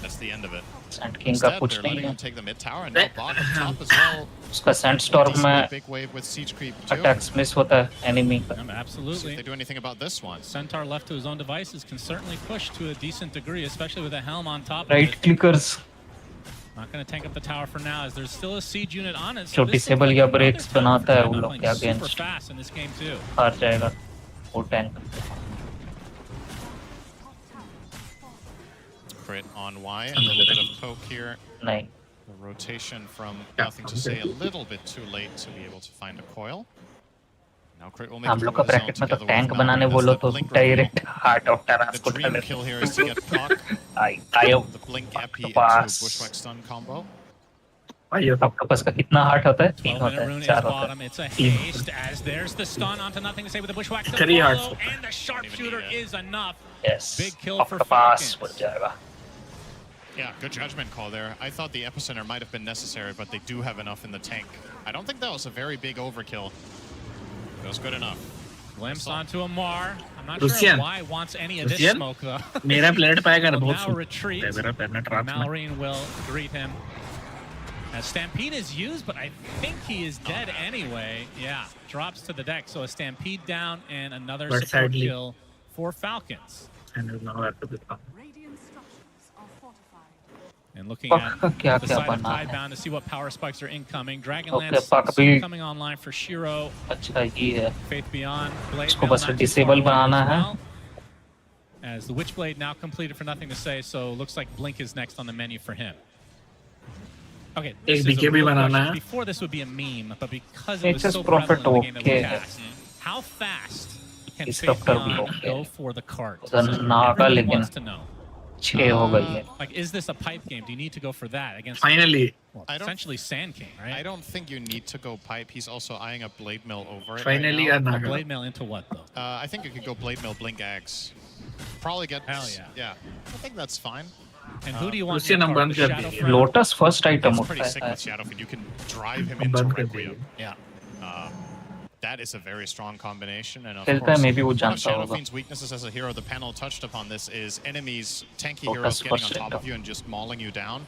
That's the end of it. Sand King का कुछ नहीं है Take the mid tower and now bottom top as well. उसका Sandstorm में Big wave with siege creep too. Attacks miss होता है एनिमी का Absolutely. See if they do anything about this one. Centaur left to his own devices can certainly push to a decent degree, especially with a helm on top right of it. क्लिकर्स Not going to tank up the tower for now as there's still a siege unit on it. जो disable या breaks बनाता है वो लोग के super against fast in this game too. हार जाएगा वो tank Crit on Y, a little bit of poke here. नहीं The rotation from nothing to say a little bit too late to be able to find a coil. Now Crit will make हम लोग का bracket में तो tank बनाने बोलो तो direct heart of टैरास को dream kill here is to get Puck. आयो The blink epi into Bushwhack stun combo. आयो ऑक्टोपस का कितना हार्ट होता है 3 होता है 4 होता है It's a haste as there's the stun onto nothing to say with the Bushwhack to 3 follow, hearts and the sharpshooter is enough. Yes. Big kill for octopus Falcons. हो जाएगा Yeah, good judgment call there. I thought the epicenter might have been necessary, but they do have enough in the tank. I don't think that was a very big overkill. It was good enough. Glimpse onto a Mar. I'm not Lucian. sure why he wants any of this Lucian? smoke though. मेरा planet पाएगा ना Will बहुत now सुन retreat. मेरा planet रात में Malrine will greet him. As Stampede is used, but I think he is dead anyway. Yeah, drops to the deck. So a Stampede down and another But support sadly- kill for Falcons. and now I have to become And looking Puck at का क्या the क्या side of बना है Tidebound to see what power spikes are incoming. Okay, Dragonlance Puck soon भी coming online for Shiro. अच्छा ये है Faith Beyond. Blade इसको Mail बस not too disable far away banana as है well. As the Witchblade now completed for nothing to say, so looks like Blink is next on the menu for him. Okay, this is a BKB real banana question. है Before this would be a meme, but because it was Nature's so Prophet prevalent in the game that we okay cast, how fast can Faith Disruptor भी Beyond okay go for the cart? उधर Naga Everybody लेकिन wants to know. 6 हो गई है Like, is this a pipe game? Do you need to go for that against Finally. well, I don't- essentially Sand King, right? I don't think you need to go pipe. He's also eyeing a blade mill over it. Finally right a now. Naga. Blade mail into what though? I think you could go blade mill, blink Ags. Probably get. Hell yeah. Yeah, I think that's fine. And who do you want? Lucian in हम your cart? बंद The कर Shadow दिए Friend? Lotus first item It's pretty होता sick है with Shadowfiend. You can drive him हम into बंद कर Requiem. दिए Yeah. That is a very strong combination, and of खेलता है course, मैं भी वो one of जानता होगा Shadowfiend's weaknesses as a hero, the panel touched upon this, is enemies, tanky Focus heroes getting on first top item. of you and just mauling you down.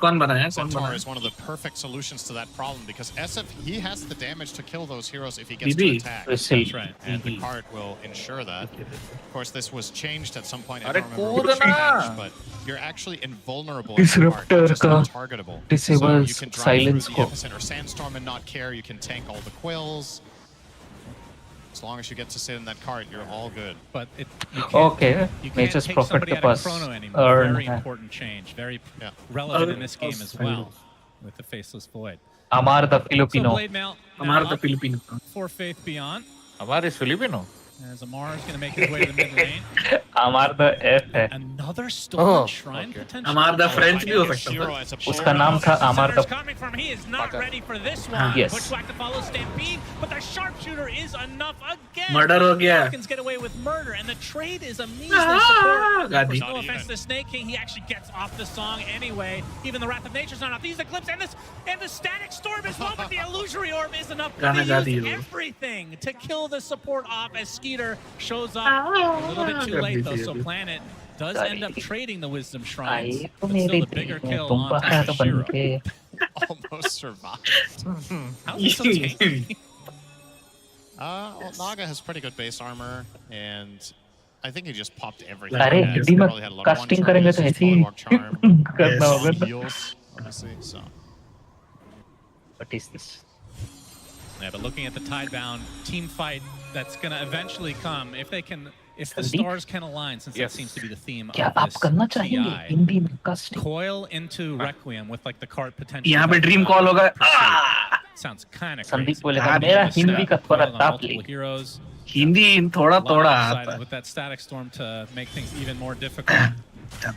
कौन बनाया कौन Centaur बनाया is one of the perfect solutions to that problem because SF, he has the damage to kill those heroes if he gets BB. to attack. Whistle. That's right. And the card will ensure that. Of course, this was changed at some point. I Arre, don't remember which कूदना! patch, but you're actually invulnerable. in the Disruptor card, just का untargetable. So disables you can drive through silence the को epicenter sandstorm and not care. You can tank all the quills. As long as you get to sit in that cart, you're all good. But you can't, Okay, you can't Nature's take Prophet somebody के out of pass chrono anymore. earn Very है important change. Very relevant in this game as well with the Faceless Void. Amar the So Filipino Blade Mail हमारा now तो up Filipino for Faith Beyond. Amar is Filipino. As Amar is going to make his way to the mid lane. Amar the F है. Another stolen shrine potentially. Amar the French भी हो सकता था. उसका नाम था Amar the. Coming from, he is not ready for this one. Yes. Bushwhack to follow Stampede, but the sharpshooter is enough again. Murder हो गया. Falcons get away with murder, and the trade is a measly support. No offense to Snake King, he actually gets off the song anyway. Even the Wrath of Nature's not off. These Eclipse and the Static Storm as well, but the Illusory Orb is enough. They use everything to kill the support off as Skeeter shows up a little bit too late though, so Planet does end up trading the Wisdom Shrines, but still the bigger kill on top of Shiro. Almost survived. How's this so tanky? Well, Naga has pretty good base armor, and I think he just popped everything. अरे हिंदी में casting करेंगे तो ऐसे ही करना होगा. Honestly, so. What is this? Yeah, but looking at the Tidebound team fight that's going to eventually come, if the stars can align, since that seems to be the theme of this TI. Coil into Requiem with like the cart potential. यहाँ पे dream call होगा. Sounds kind of Sandeep बोलेगा मेरा हिंदी का थोड़ा ताप ले. Heroes. Hindi थोड़ा आता. With that Static Storm to make things even more difficult.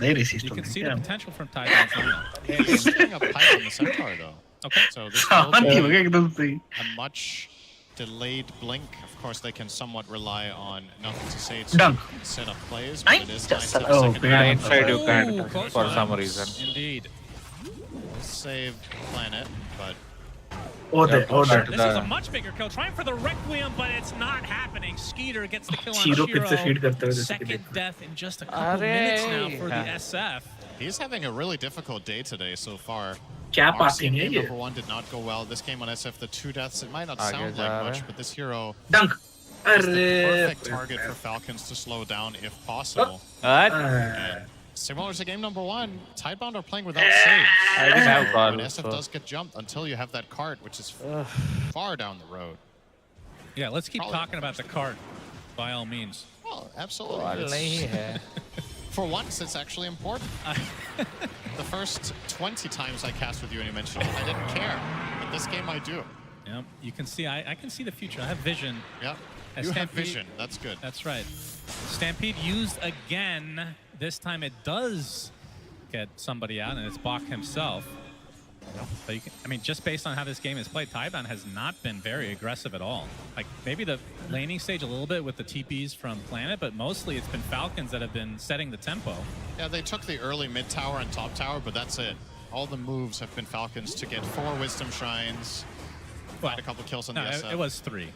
You can see the potential from Tidebound's lineup. He's putting a pipe on the Centaur though. Okay. So this will be a much delayed blink. Of course, they can somewhat rely on nothing to say to set up plays, but it is nice to have Inside you can't for some reason. Indeed. Save Planet, but This is a much bigger kill. Trying for the Requiem, but it's not happening. Skeeter gets the kill on Shiro. Second death in just a couple minutes now for the SF. He's having a really difficult day today so far. क्या RC game number 1 did not go well. This game on SF, the 2 deaths, it might not sound like much, but this hero is the perfect target for Falcons to slow down if possible. And similar to game number 1, Tidebound are playing without saves. I didn't have When SF does get jumped until you have that cart, which is far down the road. Yeah, let's keep talking about the cart, by all means. Well, absolutely. For once, it's actually important. The first 20 times I cast with you and you mentioned it, I didn't care. But this game I do. Yep, you can see, I can see the future. I have vision. Yep, you have vision. That's good. That's right. Stampede used again. This time it does get somebody out, and it's Bach himself. But you can, I mean, just based on how this game is played, Tidebound has not been very aggressive at all. Like, maybe the laning stage a little bit with the TPs from Planet, but mostly it's been Falcons that have been setting the tempo. Yeah, they took the early mid tower and top tower, but that's it. All the moves have been Falcons to get 4 Wisdom Shrines, well, a couple kills on the SF. It was 3.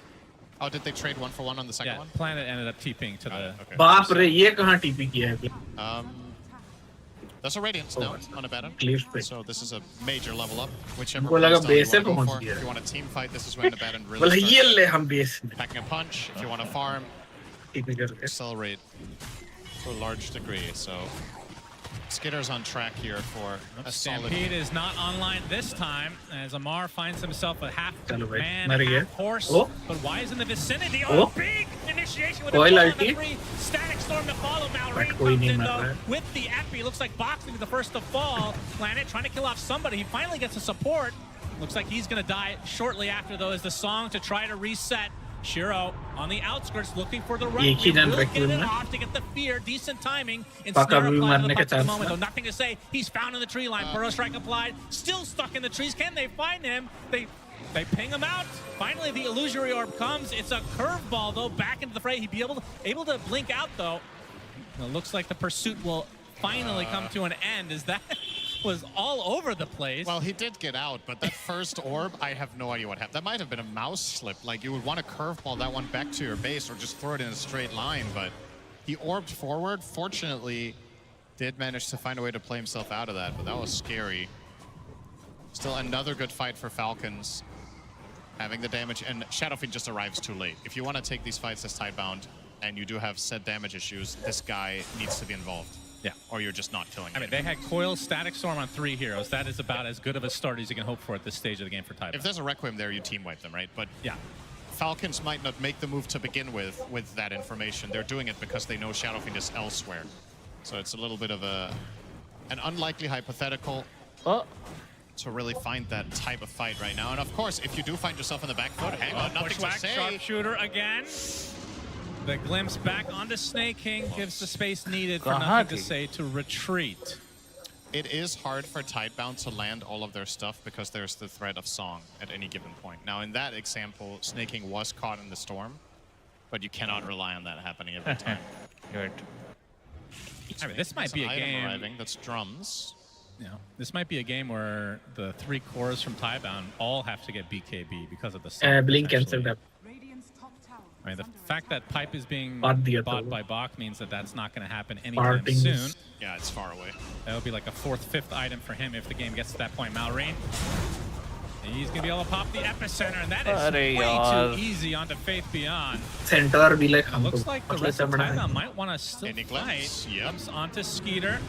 Oh, did they trade 1 for 1 on the second one? Planet ended up TPing to the... Okay. बाप रे ये कहाँ TP किया है? There's a Radiance now on a Baron. So this is a major level up. Whichever उनको लगा playstyle base you पे wanna go पहुँच for. गया. If you want a team fight, this is when the Baron बोला really ये starts ले हम base में. packing a punch. If you want to farm, TP करके. accelerate to a large degree. So Skitter's on track here for a solid... Stampede is not online this time, as Amar finds himself a half-man, मर गया. half-horse. Oh. But why is in the vicinity? Oh. Oh, big initiation with Coil a ulti. 3. Static Storm to follow. Malrain कोई comes नहीं in, मर though, रहा है. with the Epi. Looks like Boxing is the first to fall. Planet trying to kill off somebody. He finally gets a support. Looks like he's going to die shortly after, though, as the song to try to reset. Shiro on the outskirts looking for the right. Will get it off to get the fear. Decent timing. Ensnare applied on the puck at the moment, though. Nothing to say. He's found in the tree line. Burrow strike applied. Still stuck in the trees. Can they find him? They ping him out. Finally, the Illusory Orb comes. It's a curveball, though, back into the fray. He'd be able to blink out, though. It looks like the pursuit will finally come to an end. As that was all over the place. Well, he did get out, but that first orb, I have no idea what happened. That might have been a mouse slip. Like, you would want to curveball that one back to your base or just throw it in a straight line, but he orbed forward. Fortunately, did manage to find a way to play himself out of that, but that was scary. Still another good fight for Falcons. Having the damage, and Shadow Fiend just arrives too late. If you want to take these fights as Tidebound, and you do have said damage issues, this guy needs to be involved. Yeah. Or you're just not killing him. I mean, they had Coil, Static Storm on 3 heroes. That is about as good of a start as you can hope for at this stage of the game for Tidebound. If there's a Requiem there, you team wipe them, right? But yeah, Falcons might not make the move to begin with that information. They're doing it because they know Shadow Fiend is elsewhere. So it's a little bit of an unlikely hypothetical to really find that type of fight right now. And of course, if you do find yourself in the back foot, hang on, nothing to say. Sharpshooter again. The glimpse back onto Snake King gives the space needed for nothing to say to retreat. It is hard for Tidebound to land all of their stuff because there's the threat of Song at any given point. Now, in that example, Snake King was caught in the storm, but you cannot rely on that happening every time. Good. I mean, this might be a game. Arriving. That's drums. You know, this might be a game where the 3 cores from Tidebound all have to get BKB because of the Blink cancelled up. I mean, the fact that Pipe is being bought by Bach means that that's not going to happen anytime soon. Yeah, it's far away. That'll be like a 4th, 5th item for him if the game gets to that point. Malrine. He's going to be able to pop the epicenter, and that is way too easy onto Faith Beyond. Center be like, looks like the rest of Tidebound might want to still fight. Yep. Comes onto Skeeter.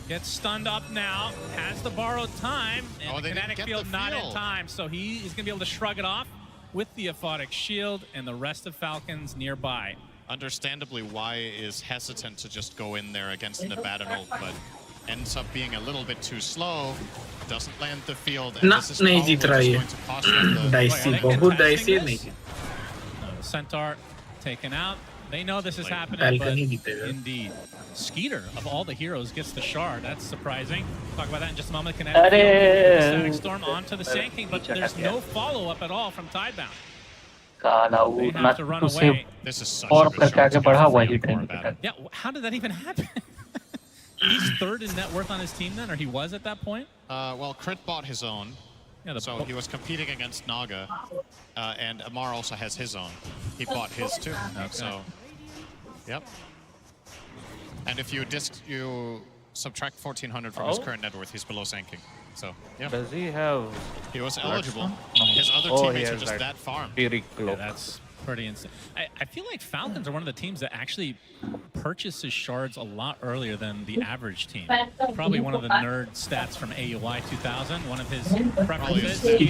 Gets stunned up now. Has the borrowed time. And the kinetic field not in time, so he is going to be able to shrug it off with the aphotic shield and the rest of Falcons nearby. Understandably, Y is hesitant to just go in there against an Abaddon ult, but ends up being a little bit too slow. Doesn't land the field, and this is probably just going to cost them the... Dicey. Centaur taken out. They know this is happening, but indeed. Skeeter, of all the heroes, gets the shard. That's surprising. Talk about that in just a moment. Kinetic field, Static Storm onto the Sand King, but there's no follow-up at all from Tidebound. They have to run away. This is such a good shot. Yeah, how did that even happen? He's 3rd in net worth on his team then, or he was at that point? Well, Crit bought his own. Yeah, so he was competing against Naga, and Amar also has his own. He bought his too. Okay. So, yep. And if you subtract 1,400 from his current net worth, he's below Sand King. So, yeah. Does he have? He was eligible. His other teammates are just that farm. Yeah, that's pretty insane. I feel like Falcons are one of the teams that actually purchases shards a lot earlier than the average team. Probably one of the nerd stats from AUI 2000. One of his preferences. Under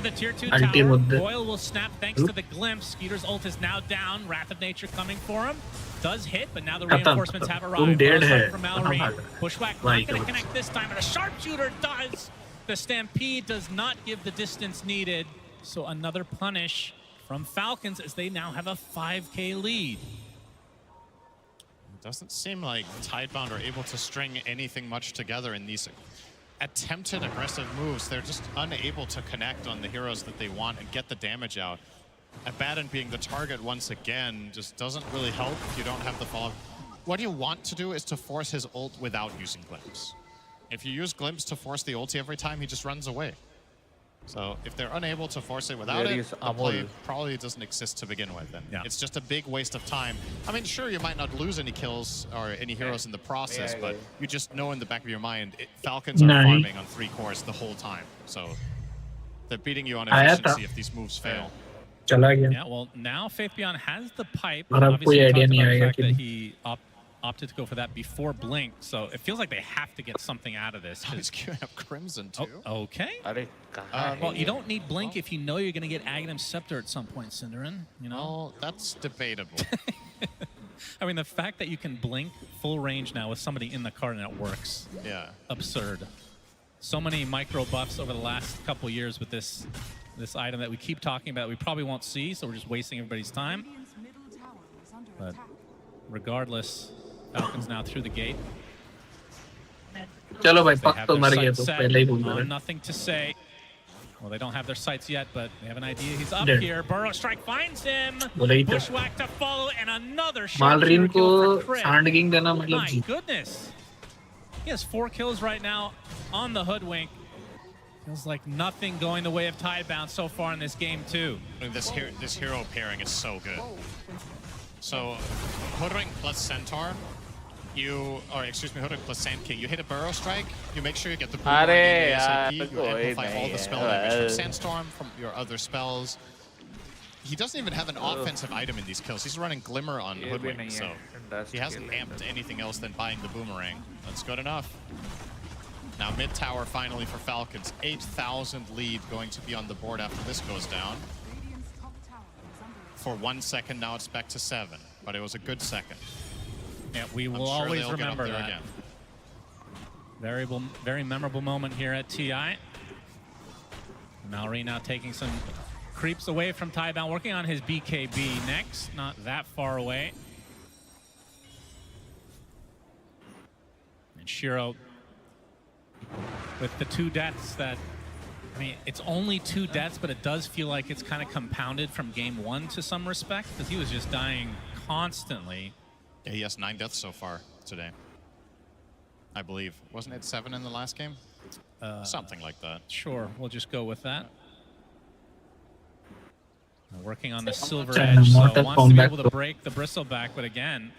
the tier 2 tower, Boyle will snap thanks to the glimpse. Skeeter's ult is now down. Wrath of Nature coming for him. Does hit, but now the reinforcements have arrived. From Mallory. Bushwhack not going to connect this time, and a sharpshooter does. The Stampede does not give the distance needed. So another punish from Falcons as they now have a 5K lead. It doesn't seem like Tidebound are able to string anything much together in these attempted aggressive moves. They're just unable to connect on the heroes that they want and get the damage out. Abaddon being the target once again just doesn't really help if you don't have the follow. What you want to do is to force his ult without using Glimpse. If you use Glimpse to force the ulti every time, he just runs away. So if they're unable to force it without it, the play probably doesn't exist to begin with. Then it's just a big waste of time. I mean, sure, you might not lose any kills or any heroes in the process, but you just know in the back of your mind, Falcons are farming on 3 cores the whole time. So they're beating you on efficiency if these moves fail. Yeah, well, now Faith Beyond has the pipe. Obviously, we talked about the fact that he opted to go for that before Blink, so it feels like they have to get something out of this. He's queuing up Crimson too. Oh, okay. Well, you don't need Blink if you know you're going to get Aghanim Scepter at some point, Cinderin. You know? Well, that's debatable. I mean, the fact that you can Blink full range now with somebody in the card and it works. Yeah. Absurd. So many micro buffs over the last couple years with this item that we keep talking about we probably won't see, so we're just wasting everybody's time. But regardless, Falcons now through the gate. Chalo bhai, pak to mar gaya to pehle hi bol raha hai. Nothing to say. Well, they don't have their sights yet, but they have an idea. He's up Dead. here. Burrow Strike finds him. Bola hi tha. Bushwhack to follow, and another Malrine shot kill ko for Crit. sandging dena matlab My goodness. He has 4 kills right now on the Hoodwink. Feels like nothing going the way of Tidebound so far in this game, too. This hero pairing is so good. So, Hoodwink plus Centaur, Hoodwink plus Sand King, you hit a Burrow Strike, you make sure you get the Boomerang ASAP, you amplify all the spell damage from Sandstorm, from your other spells. He doesn't even have an offensive item in these kills. He's running Glimmer on Hoodwink, so he hasn't amped anything else than buying the Boomerang. That's good enough. Now mid tower finally for Falcons. 8,000 lead going to be on the board after this goes down. For 1 second, now it's back to 7, but it was a good second. Yeah, we will always remember that. Again. Very memorable moment here at TI. Mallory now taking some creeps away from Tybound, working on his BKB next, not that far away. And Shiro with the 2 deaths that, I mean, it's only 2 deaths, but it does feel like it's kind of compounded from game 1 to some respect, because he was just dying constantly. Yeah, he has 9 deaths so far today, I believe. Wasn't it 7 in the last game? Something like that. Sure, we'll just go with that. Working on the silver edge, so wants to be able to break the bristleback, but again,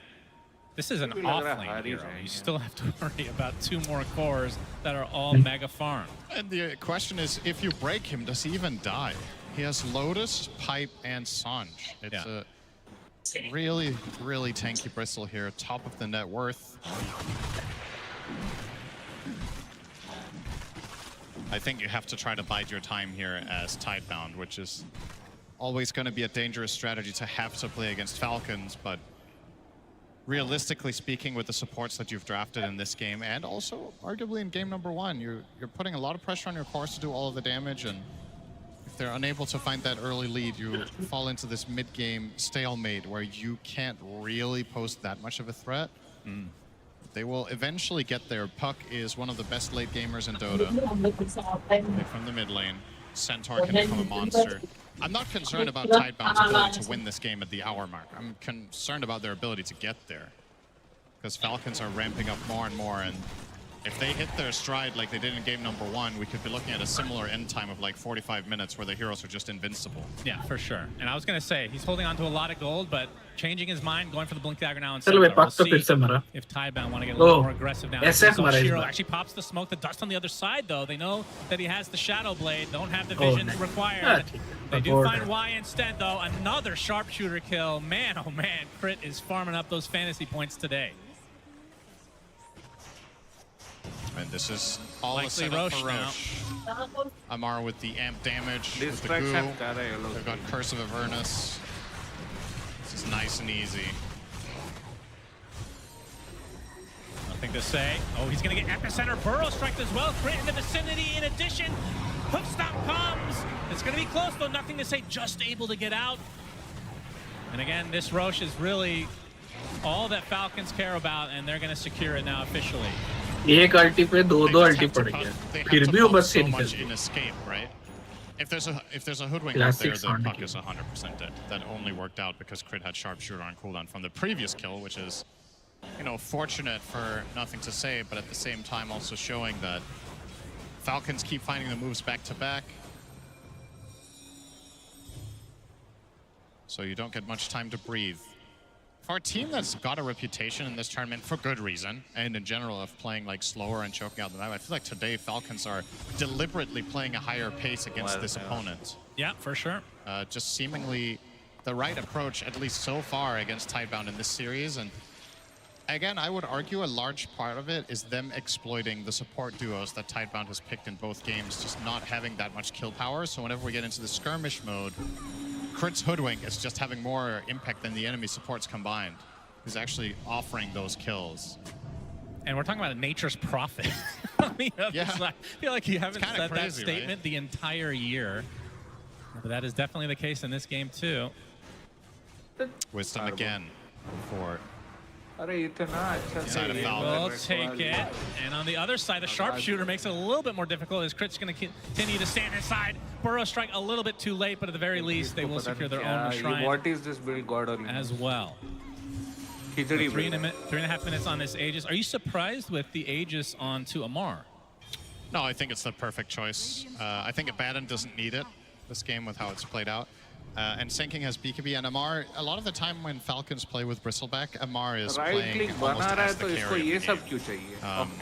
this is an off-lane hero. You still have to worry about 2 more cores that are all mega farmed. And the question is, if you break him, does he even die? He has Lotus, Pipe, and Sanj. It's a really, really tanky bristle here, top of the net worth. I think you have to try to bide your time here as Tidebound, which is always going to be a dangerous strategy to have to play against Falcons, but realistically speaking, with the supports that you've drafted in this game, and also arguably in game number 1, you're putting a lot of pressure on your cores to do all of the damage, and if they're unable to find that early lead, you fall into this mid-game stalemate where you can't really pose that much of a threat. They will eventually get there. Puck is one of the best late gamers in Dota. From the mid lane, Centaur can become a monster. I'm not concerned about Tidebound's ability to win this game at the hour mark. I'm concerned about their ability to get there, because Falcons are ramping up more and more, and if they hit their stride like they did in game number 1, we could be looking at a similar end time of like 45 minutes where the heroes are just invincible. Yeah, for sure. And I was going to say, he's holding on to a lot of gold, but changing his mind, going for the Blink Dagger now and we'll see if Tidebound want to get a little more aggressive now. Shiro actually pops the smoke, the dust on the other side, though. They know that he has the Shadow Blade, don't have the vision required. They do find Y instead, though. Another sharpshooter kill. Man, oh man, Crit is farming up those fantasy points today. And this is all a setup for Roche. Amar with the amp damage, with the goo. They've got Curse of Avernus. This is nice and easy. Nothing to say. Oh, he's going to get Epicenter Burrow Strike as well. Crit in the vicinity in addition. Hook Stomp comes. It's going to be close, though. Nothing to say. Just able to get out. And again, this Roche is really all that Falcons care about, and they're going to secure it now officially. एक अल्टी पे दो अल्टी पड़ गया फिर भी वो बस से in escape, right? If there's a hoodwink out there, the puck is 100% dead. That only worked out because Crit had sharpshooter on cooldown from the previous kill, which is, you know, fortunate for nothing to say, but at the same time also showing that Falcons keep finding the moves back to back. So you don't get much time to breathe. For a team that's got a reputation in this tournament for good reason, and in general of playing like slower and choking out the map, I feel like today Falcons are deliberately playing a higher pace against this opponent. Yeah, for sure. Just seemingly the right approach, at least so far, against Tidebound in this series. And again, I would argue a large part of it is them exploiting the support duos that Tidebound has picked in both games, just not having that much kill power. So whenever we get into the skirmish mode, Crit's Hoodwink is just having more impact than the enemy supports combined. He's actually offering those kills. And we're talking about Nature's Prophet. On the other side. I feel like you haven't said that statement the entire year. But that is definitely the case in this game, too. Wisdom again for... We'll take it. And on the other side, the sharpshooter makes it a little bit more difficult as Crit's going to continue to stand inside. Burrow Strike a little bit too late, but at the very least, they will secure their own shrine. What is this build, God only? As well. So 3.5 minutes on this Aegis. Are you surprised with the Aegis onto Amar? No, I think it's the perfect choice. I think Abaddon doesn't need it this game with how it's played out. And Sinking has BKB and Amar. A lot of the time when Falcons play with Bristleback, Amar is playing almost as the carry of the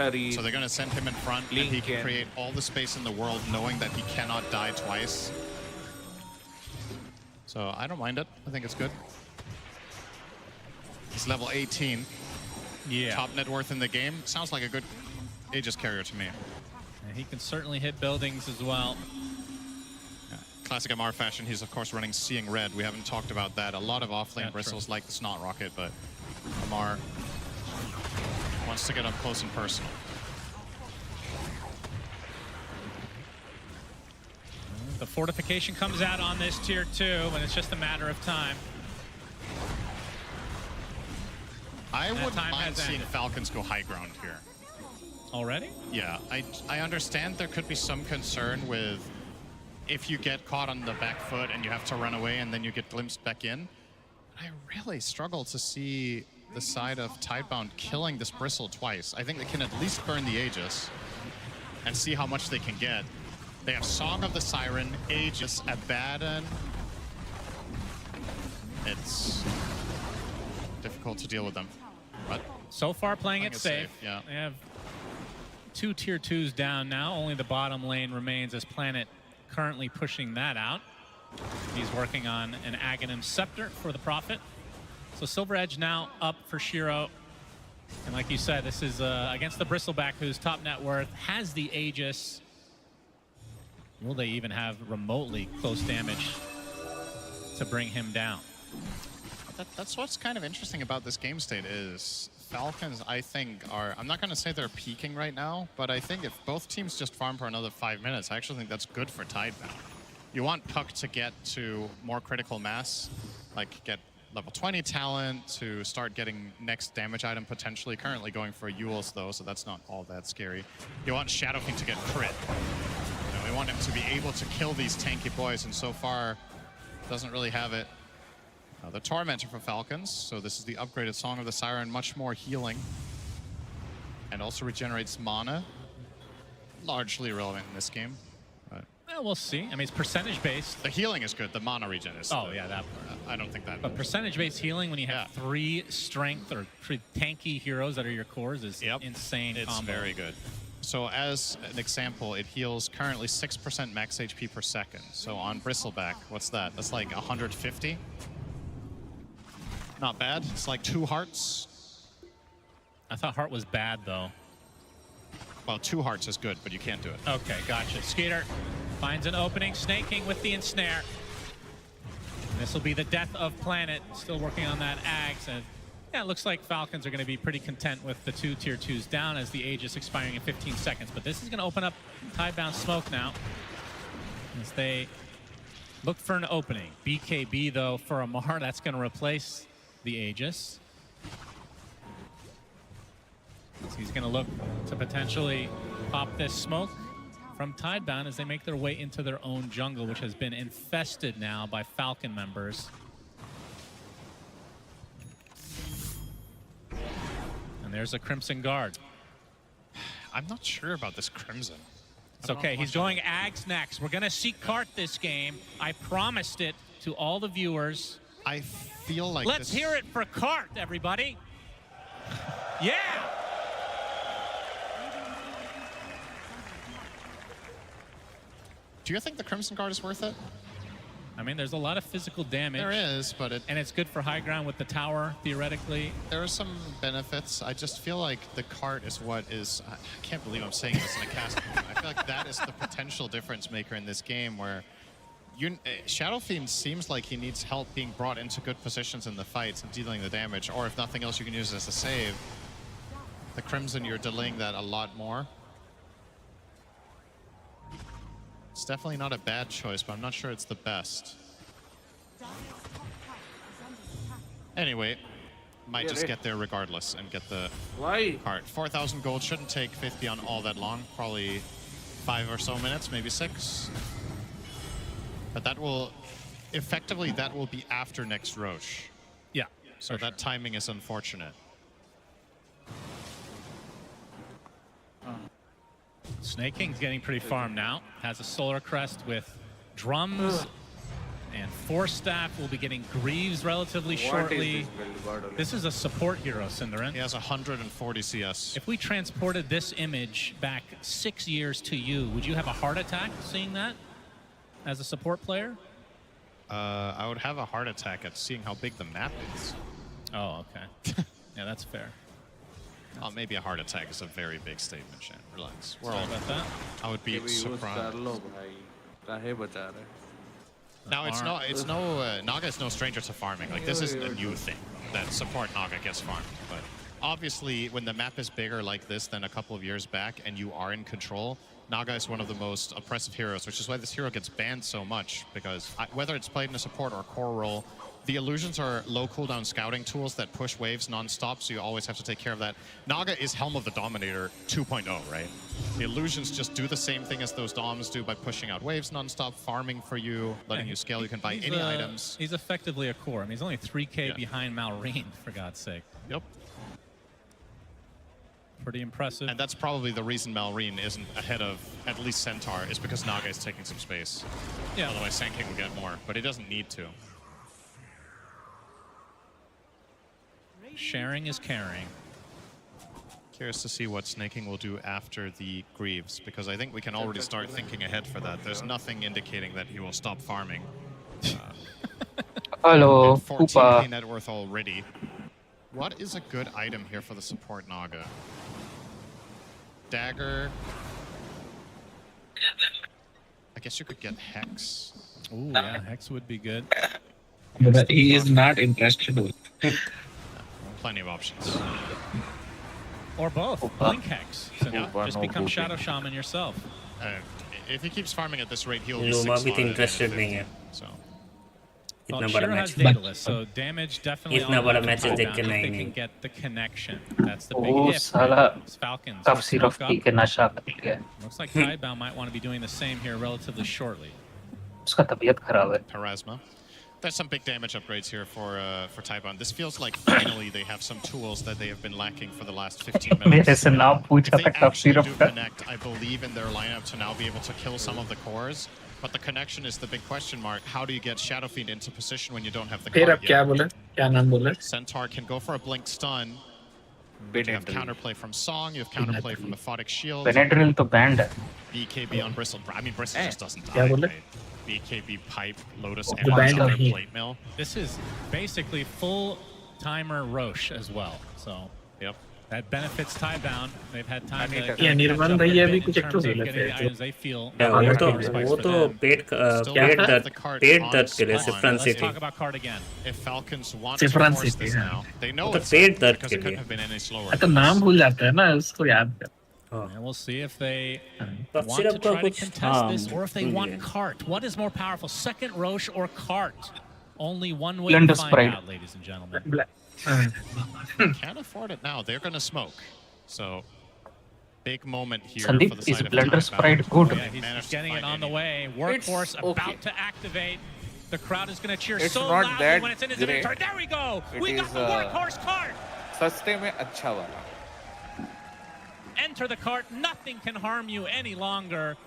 game. So they're going to send him in front, and he can create all the space in the world knowing that he cannot die twice. So I don't mind it. I think it's good. He's level 18. Yeah. Top net worth in the game. Sounds like a good Aegis carrier to me. And he can certainly hit buildings as well. Classic Amar fashion, he's of course running Seeing Red. We haven't talked about that. A lot of offlane bristles like the Snot Rocket, but Amar wants to get up close and personal. The fortification comes out on this tier 2, and it's just a matter of time. I wouldn't mind seeing Falcons go high ground here. Already? Yeah, I understand there could be some concern with if you get caught on the back foot and you have to run away and then you get glimpsed back in. I really struggle to see the side of Tidebound killing this Bristle twice. I think they can at least burn the Aegis and see how much they can get. They have Song of the Siren, Aegis, Abaddon. It's difficult to deal with them. But so far playing it safe. Yeah. They have 2 tier 2s down now. Only the bottom lane remains as Planet currently pushing that out. He's working on an Aghanim Scepter for the Prophet. So Silver Edge now up for Shiro. And like you said, this is against the Bristleback, whose top net worth has the Aegis. Will they even have remotely close damage to bring him down? That's what's kind of interesting about this game state is Falcons, I think, are... I'm not going to say they're peaking right now, but I think if both teams just farm for another 5 minutes, I actually think that's good for Tidebound. You want Puck to get to more critical mass, like get level 20 talent to start getting next damage item potentially. Currently going for Yules though, so that's not all that scary. You want Shadow King to get crit. You know, we want him to be able to kill these tanky boys, and so far doesn't really have it. The Tormentor for Falcons, so this is the upgraded Song of the Siren, much more healing. And also regenerates mana. Largely irrelevant in this game. But well, we'll see. I mean, it's percentage-based. The healing is good, the mana regen is... Oh, yeah, that I don't think that... But percentage-based healing, when you have 3 strength or 3 tanky heroes that are your cores, is insane It's combo. very good. So as an example, it heals currently 6% max HP per second. So on Bristleback, what's that? That's like 150? Not bad. It's like 2 hearts. I thought heart was bad, though. Well, 2 hearts is good, but you can't do it. Okay, gotcha. Skeeter finds an opening, snaking with the ensnare. This will be the death of Planet. Still working on that Ags. And yeah, it looks like Falcons are going to be pretty content with the 2 tier 2s down as the Aegis expiring in 15 seconds. But this is going to open up Tidebound smoke now as they look for an opening. BKB, though, for Amar. That's going to replace the Aegis. So he's going to look to potentially pop this smoke from Tidebound as they make their way into their own jungle, which has been infested now by Falcon members. And there's a Crimson Guard. I'm not sure about this Crimson. It's okay. He's going Ags next. We're going to see Cart this game. I promised it to all the viewers. I feel like Let's hear it for Cart, everybody. Yeah! Do you think the Crimson Guard is worth it? I mean, there's a lot of physical damage. There is, but and it's good for high ground with the tower, theoretically. There are some benefits. I just feel like the cart is what is... I can't believe I'm saying this in a cast. I feel like that is the potential difference maker in this game where Shadow Fiend seems like he needs help being brought into good positions in the fights and dealing the damage, or if nothing else, you can use it as a save. The Crimson, you're delaying that a lot more. It's definitely not a bad choice, but I'm not sure it's the best. Anyway, might just get there regardless and get the cart. 4,000 gold shouldn't take 50 on all that long, probably 5 or so minutes, maybe 6. But that will, effectively, that will be after next Roche. Yeah. So that timing is unfortunate. Snake King's getting pretty farmed now. Has a Solar Crest with drums. And Force Staff will be getting Greaves relatively shortly. This is a support hero, Cinderin. He has 140 CS. If we transported this image back 6 years to you, would you have a heart attack seeing that as a support player? I would have a heart attack at seeing how big the map is. Oh, okay. Yeah, that's fair. Oh, maybe a heart attack is a very big statement, Shan. Relax. We're Sorry all about that. I would be surprised. Now it's no Naga is no stranger to farming. Like this isn't a new thing that support Naga gets farmed. But obviously, when the map is bigger like this than a couple of years back, and you are in control, Naga is one of the most oppressive heroes, which is why this hero gets banned so much, because whether it's played in a support or core role, the illusions are low cooldown scouting tools that push waves non-stop, so you always have to take care of that. Naga is Helm of the Dominator 2.0, right? The illusions just do the same thing as those doms do by pushing out waves non-stop, farming for you, letting you scale. You can buy any items. He's effectively a core. I mean, he's only 3k behind Malrine, for God's sake. Yep. Pretty impressive. And that's probably the reason Malrine isn't ahead of at least Centaur, is because Naga is taking some space. Yeah. Otherwise, Sand King will get more, but he doesn't need to. Sharing is caring. Curious to see what Snaking will do after the Greaves, because I think we can already start thinking ahead for that. There's nothing indicating that he will stop farming. Hello, 14k net worth already. What is a good item here for the support Naga? Dagger. I guess you could get Hex. Ooh, yeah, Hex would be good. But he is not interested with. Plenty of options. Or both. Blink Hex. So just become Shadow Shaman yourself. If he keeps farming at this rate, he'll be Luma 6 भी तो interested नहीं है. So. Well, इतना बड़ा Shiro has match. Daedalus, so damage definitely इतना on बड़ा the match top देख down के if they नहीं can नहीं. get the connection. That's the big वो if. साला Falcons कफ will सिरफ smoke पी up. के नशा कर लिया. Looks like Tidebound might want to be doing the same here relatively shortly. उसका तबीयत खराब है. Parasma. There's some big damage upgrades here for Taiwan. This feels like finally they have some tools that they have been lacking for the last 15 minutes. मेरे से नाम पूछा If था they cough actually सिरफ do का. connect, I believe in their lineup to now be able to kill some of the cores. But the connection is the big question mark. How do you get Shadow Fiend into position when you don't have the फिर card अब क्या yet? बोले? क्या नाम बोले? Centaur can go for a blink stun. You have counterplay from Song, you have counterplay from Aphotic Shield. Benadryl तो band है. BKB on Bristle. I mean, Bristle just doesn't क्या die. बोले? Right? BKB Pipe, Lotus, The and band other नहीं है. plate mill. This is basically full timer Roche as well. So yep. That benefits Tidebound. They've had time to Yeah, Nirvan भैया भी कुछ in actor terms बोले of getting the थे. items they feel. वो तो पेट दर्द के लिए सिफरन Let's city. talk about card again. If Falcons want Siffran to force City, this yeah. now, they know तो it's पेट दर्द because के it couldn't लिए. have been any slower. तो नाम भूल जाता है ना उसको याद कर. And we'll see if they cough want syrup to का try to कुछ contest हाँ, this or if they भूल want गया. cart. What is more powerful, second Roche or cart? Only one way Blender to find Sprite. out, ladies and gentlemen. Can't afford it now. They're gonna smoke. So big moment here Sandeep, for the is side of Blender Tidebound. Sprite good? Yeah, he's getting it on the way. Workhorse about to activate. The crowd is going to cheer It's so not loudly that when it's in his great. inventory. There we go. It We got is, the workhorse cart. सस्ते में अच्छा वाला. Enter the cart. Nothing can harm you any longer.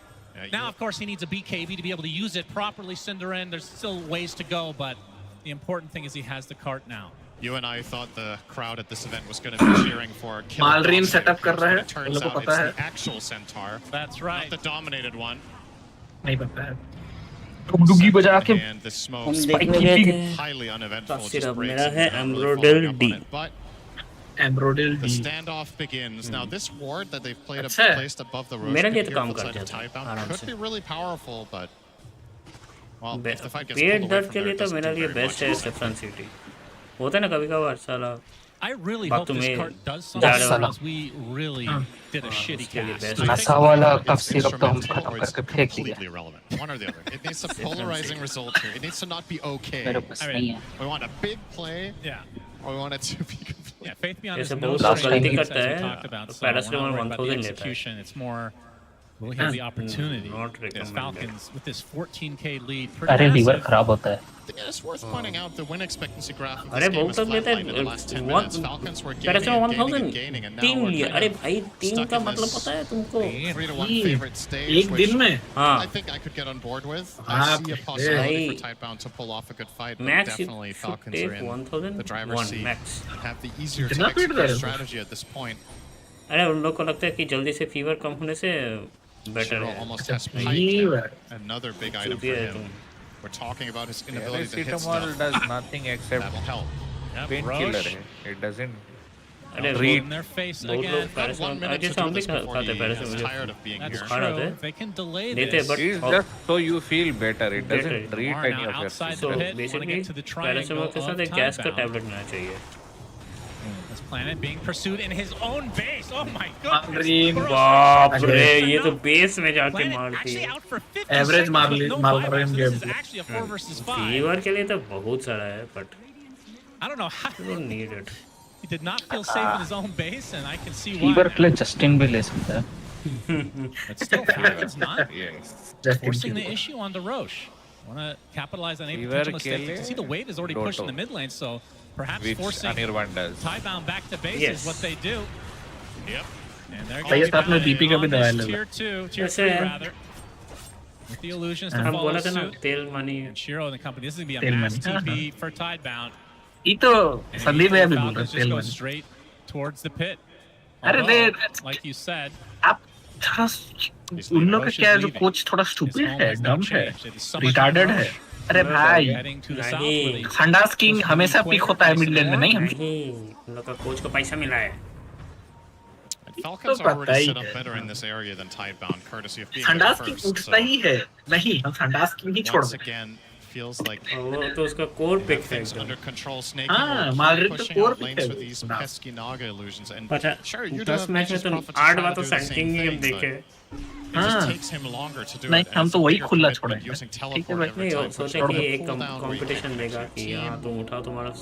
Now, of course, he needs a BKB to be able to use it properly, Cinderin. There's still ways to go, but the important thing is he has the cart now. You and I thought the crowd at this event was going to be cheering for Killer Malrine Dominator, setup कर रहा but है. it turns उन लोगों को out पता it's है. the actual Centaur, That's right. not the dominated one. नहीं पता है. डुगडुगी बजा के And the smoke हम spike देखने गए थे. highly uneventful. कफ Just सिरप breaks मेरा and है not really एम्ब्रोडेल following up D. on it. But Emerald the D. standoff begins. Now this ward that they've अच्छा है. placed above the road मेरा लिए here तो काम for the कर side of जाता है, Tidebound आराम could से. be really powerful, but well, if the fight gets pet pulled away दर्द from के there, लिए it तो doesn't मेरा do लिए very बेस्ट much. है सिफरन सिटी. होता है ना कभी कभार साला. I really बात hope तो this मैं cart does जा something रहा because we really did a shitty उसके लिए cast. बेस्ट. I think नशा वाला कफ It's सिरप तो हम instrumental खत्म or it's करके फेंक दिया. completely irrelevant. One or the other. It needs a polarizing result here. It needs to not be okay. मेरे पास नहीं है. We want a big play, Yeah. or we want it to be complete. Yeah, Faith Beyond जैसे is no बहुत Last straight time गलती leads, करता as we है. talked about, so we're not paracetamol worried about the 1000 लेता है. execution. It's more, will he have the opportunity? Not Yes, recommended. Falcons with this 14k lead, अरे pretty liver massive. खराब होता है. Yeah, it's worth pointing out the win expectancy graph of अरे this game बहुत is तक लेता flatlined in the है. last 10 One minutes. Falcons were gaining paracetamol and gaining 1000 and gaining, and now तीन we're लिया. kind अरे of भाई तीन stuck का in मतलब this पता है तुमको. 3-1 favorite stage, एक which दिन में. हाँ. I think I could get on board with. I बाप see a रे. possibility for भाई. Tidebound to pull off a good fight, but Max you definitely should Falcons take are in 1001 the driver's seat max. and have the easier to कितना पीट execute रहा है? strategy at this point. अरे उन लोग को लगता है कि जल्दी से फीवर कम होने से बेटर Shiro है. almost has Fever. Pike, another big item for चूतिया है him. तुम. We're talking about his inability to hit Paracetamol stuff. does nothing except That'll help. Yep, painkiller. Roche. It doesn't अरे Read in their face बहुत again. लोग Got 1 paracetamol minute अरे to do हम भी this before खाते he is paracetamol. tired of being That's here. खा रहे true. थे. They can delay देते this. but It's just so you feel better. It Better. doesn't treat Are any now of your outside so the symptoms. pit. Want to basically get to the triangle paracetamol के of साथ एक gas का Tidebound. Tablet लेना चाहिए. This planet being pursued in his own base. Oh my goodness. बाप रे ये तो बेस में जाके Planet मारती actually है out for 50 Average seconds with no Marlin buyback. So this game is actually a 4 versus 5. Fever के लिए तो बहुत सारा है but I don't know how you don't need it. he did not feel safe in his own base, and I can see why. Fever के लिए Justin भी ले सकता है But still, Falcons not forcing the issue on the Roche. Want to capitalize on any potential mistakes. You can see the wave is already pushed in the mid lane, so perhaps forcing Tybound back to base is what they do. Yep. And they're भैया going साथ में BP का भी दवा ले लो tier 2, tier 3 rather. With the illusions to हम follow बोला था ना suit. तेल money And Shiro and the company, this is going to be a Tail mass money. TP for Tidebound. ये तो And संदीप भैया भी बोल Falcons रहे just तेल go में straight towards the pit. अरे Although, like you said, आप थोड़ा उन लोग का क्या है जो कोच थोड़ा स्टूपिड है डम है रिटार्डेड है अरे भाई संडास किंग हमेशा पिक होता है मिड लेन में नहीं उन लोग का कोच को पैसा मिला है Falcons already set up better in this area than Tidebound, courtesy of being there संडास किंग first. उठता ही है नहीं हम संडास किंग ही छोड़ Once देते again, feels like वो तो उसका कोर they पिक have है things एकदम under control. Snake हाँ, will Margaret keep तो pushing core out pick lanes है with these ना। pesky Naga illusions. And पता sure, you do 10 have match में Nature's तो Prophet to 8 try बार to तो do the same सैंकिंग गेम thing, देखे but it just takes him longer to do नहीं it. and हम it's तो a वही bigger खुला commitment छोड़ेंगे using ठीक है teleport भाई every नहीं time, सोचे pushing कि out एक the cooldown where you can competition actually देगा कि team. हाँ तुम उठाओ तुम्हारा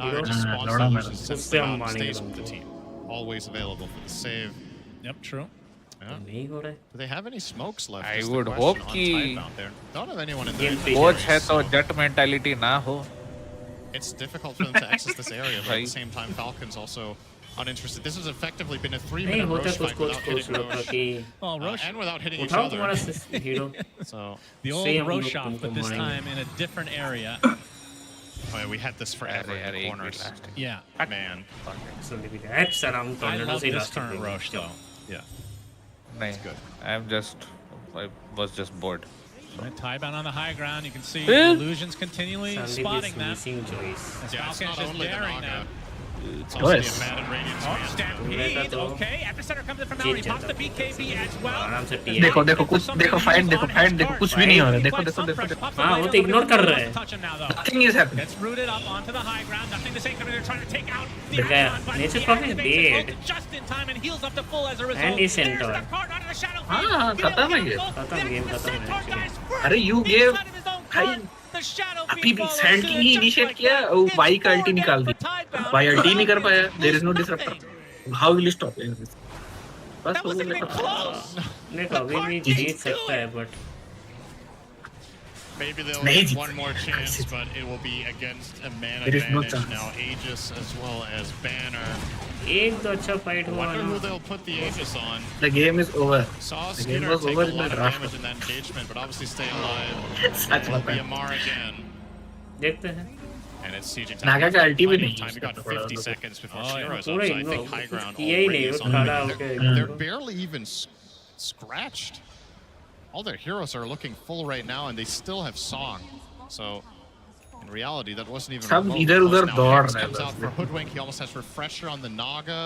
Naga just spawns लौड़ा solutions, मेरा। sends उससे them हम out, and मारेंगे stays with the तुमको team. Always available for the save. yep, true. Yeah. नहीं हो रहा है Do they have any smokes left? I is the would question hope on कि Tidebound. They don't have anyone in there. Coach है तो जट mentality ना हो It's difficult for them to access this area, but at the same time, Falcons also uninterested. This has effectively been a 3-minute नहीं होता Roche कुछ fight coach without coach hitting लोग का Roche. कि Well, Roche, And without hitting each उठाओ other. तुम्हारा hero So, the old Same Roche look shop, but this तुमको time in a different area. oh yeah, we had this forever in the corners. Yeah. Man. Sir हम तो I love से this current Roche, though. Yeah. नहीं I was just bored. Right, Tidebound on the high ground. You can see Eh? illusions continually spotting them. As Yeah, it's Falcons not just only the daring Naga. them. It's also the Nice. Abandoned Radiance Oh, man. Stampede. Okay, Epicenter comes in from now. He pops the BKB as well. आराम से देखो देखो कुछ देखो fight देखो कुछ भी नहीं हो रहा है देखो देखो देखो देखो हाँ वो तो इग्नोर कर रहा है Touch him now, though. nothing is happening Gets rooted up onto the high ground. Nothing to say. Coming in, trying to take out the देखा Icon, but Nature's he Prophet is activates his dead. ult just in time and heals up to full as a result. And he's There's center. the card onto the shadow. हाँ खत्म है ये खत्म game खत्म है actually अरे you gave भाई अभी भी सैंड की ही इनिशिएट किया वो वाई का अल्टी निकाल दी वाई अल्टी नहीं कर पाया there is no Disruptor how will stop बस हो गया नहीं कभी भी जीत सकता है but Maybe they'll नहीं get Jeet one more chance, but it will be against a man There is no advantage chance. now. Aegis as well as Banner. एक तो अच्छा फाइट हुआ Wonder ना who they'll put the Aegis on. the game is over Saw the game Skinner was take over a in the lot of draft damage in that engagement, but obviously stay alive. Such Will be बता Amar again. देखते हैं And it's sieging Naga time. का अल्टी भी Plenty नहीं of time. We got 50 seconds before Oh, yeah. Shiro's up, पूरा so I think ignore high ground किया ही already नहीं is वो on खड़ा the होके They're barely even scratched. All their heroes are looking full right now, and they still have Song. So, in reality, that wasn't even सब remotely इधर-उधर close. Now, दौड़ Hex रहे हैं comes बस। out for Hoodwink. He almost has Refresher on the Naga.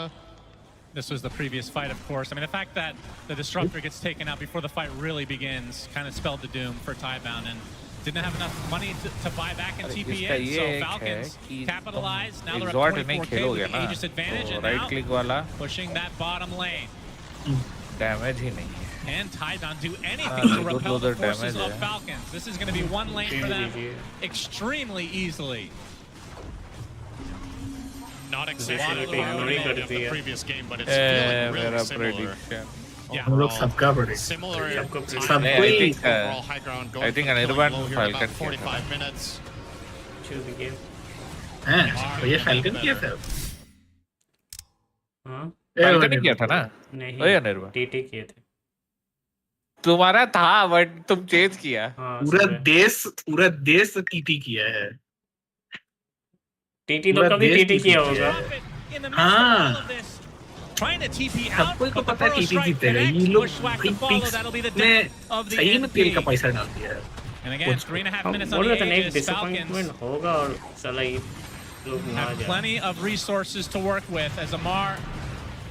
This was the previous fight, of course. I mean, the fact that the Disruptor gets taken out before the fight really begins kind of spelled the doom for Tidebound, and didn't have enough money to buy back in TPA, so Falcons capitalized. Now they're up 24K with the Aegis advantage, and right now click वाला pushing that bottom lane. Damage ही नहीं है Can Tidebound do anything to repel the good forces damage, of yeah. Falcons? This is going to be one lane for them extremely easily. Not Lot exactly of the ignore quality of the previous game, but it's feeling really मेरा similar. prediction Yeah. हम लोग सबका बड़े Similar सबको time, he I think, overall high ground going I think for an killing Irvan low here, about Falcon 45 minutes. choose the game हैं तो ये falcon किया था हाँ फाल्कन ने किया था ना नहीं वही अनिर्बाण टीटी किए थे तुम्हारा था बट तुम चेंज किया हाँ पूरा देश टीटी किया है टीटी लोग का भी टीटी किया होगा हाँ Trying to TP सब out, कोई को but the पता है first टीटी strike जीतेगा ये connects. लोग Bushwhack भाई to follow. Picks That'll be the में death of the सही में तेल का NP. पैसा डाल दिया है And again, 3.5 minutes on बोल the रहा था ना एक Aegis. Falcons डिसअपॉइंटमेंट होगा और साला ये लोग ना have जाए plenty of resources to work with as Amar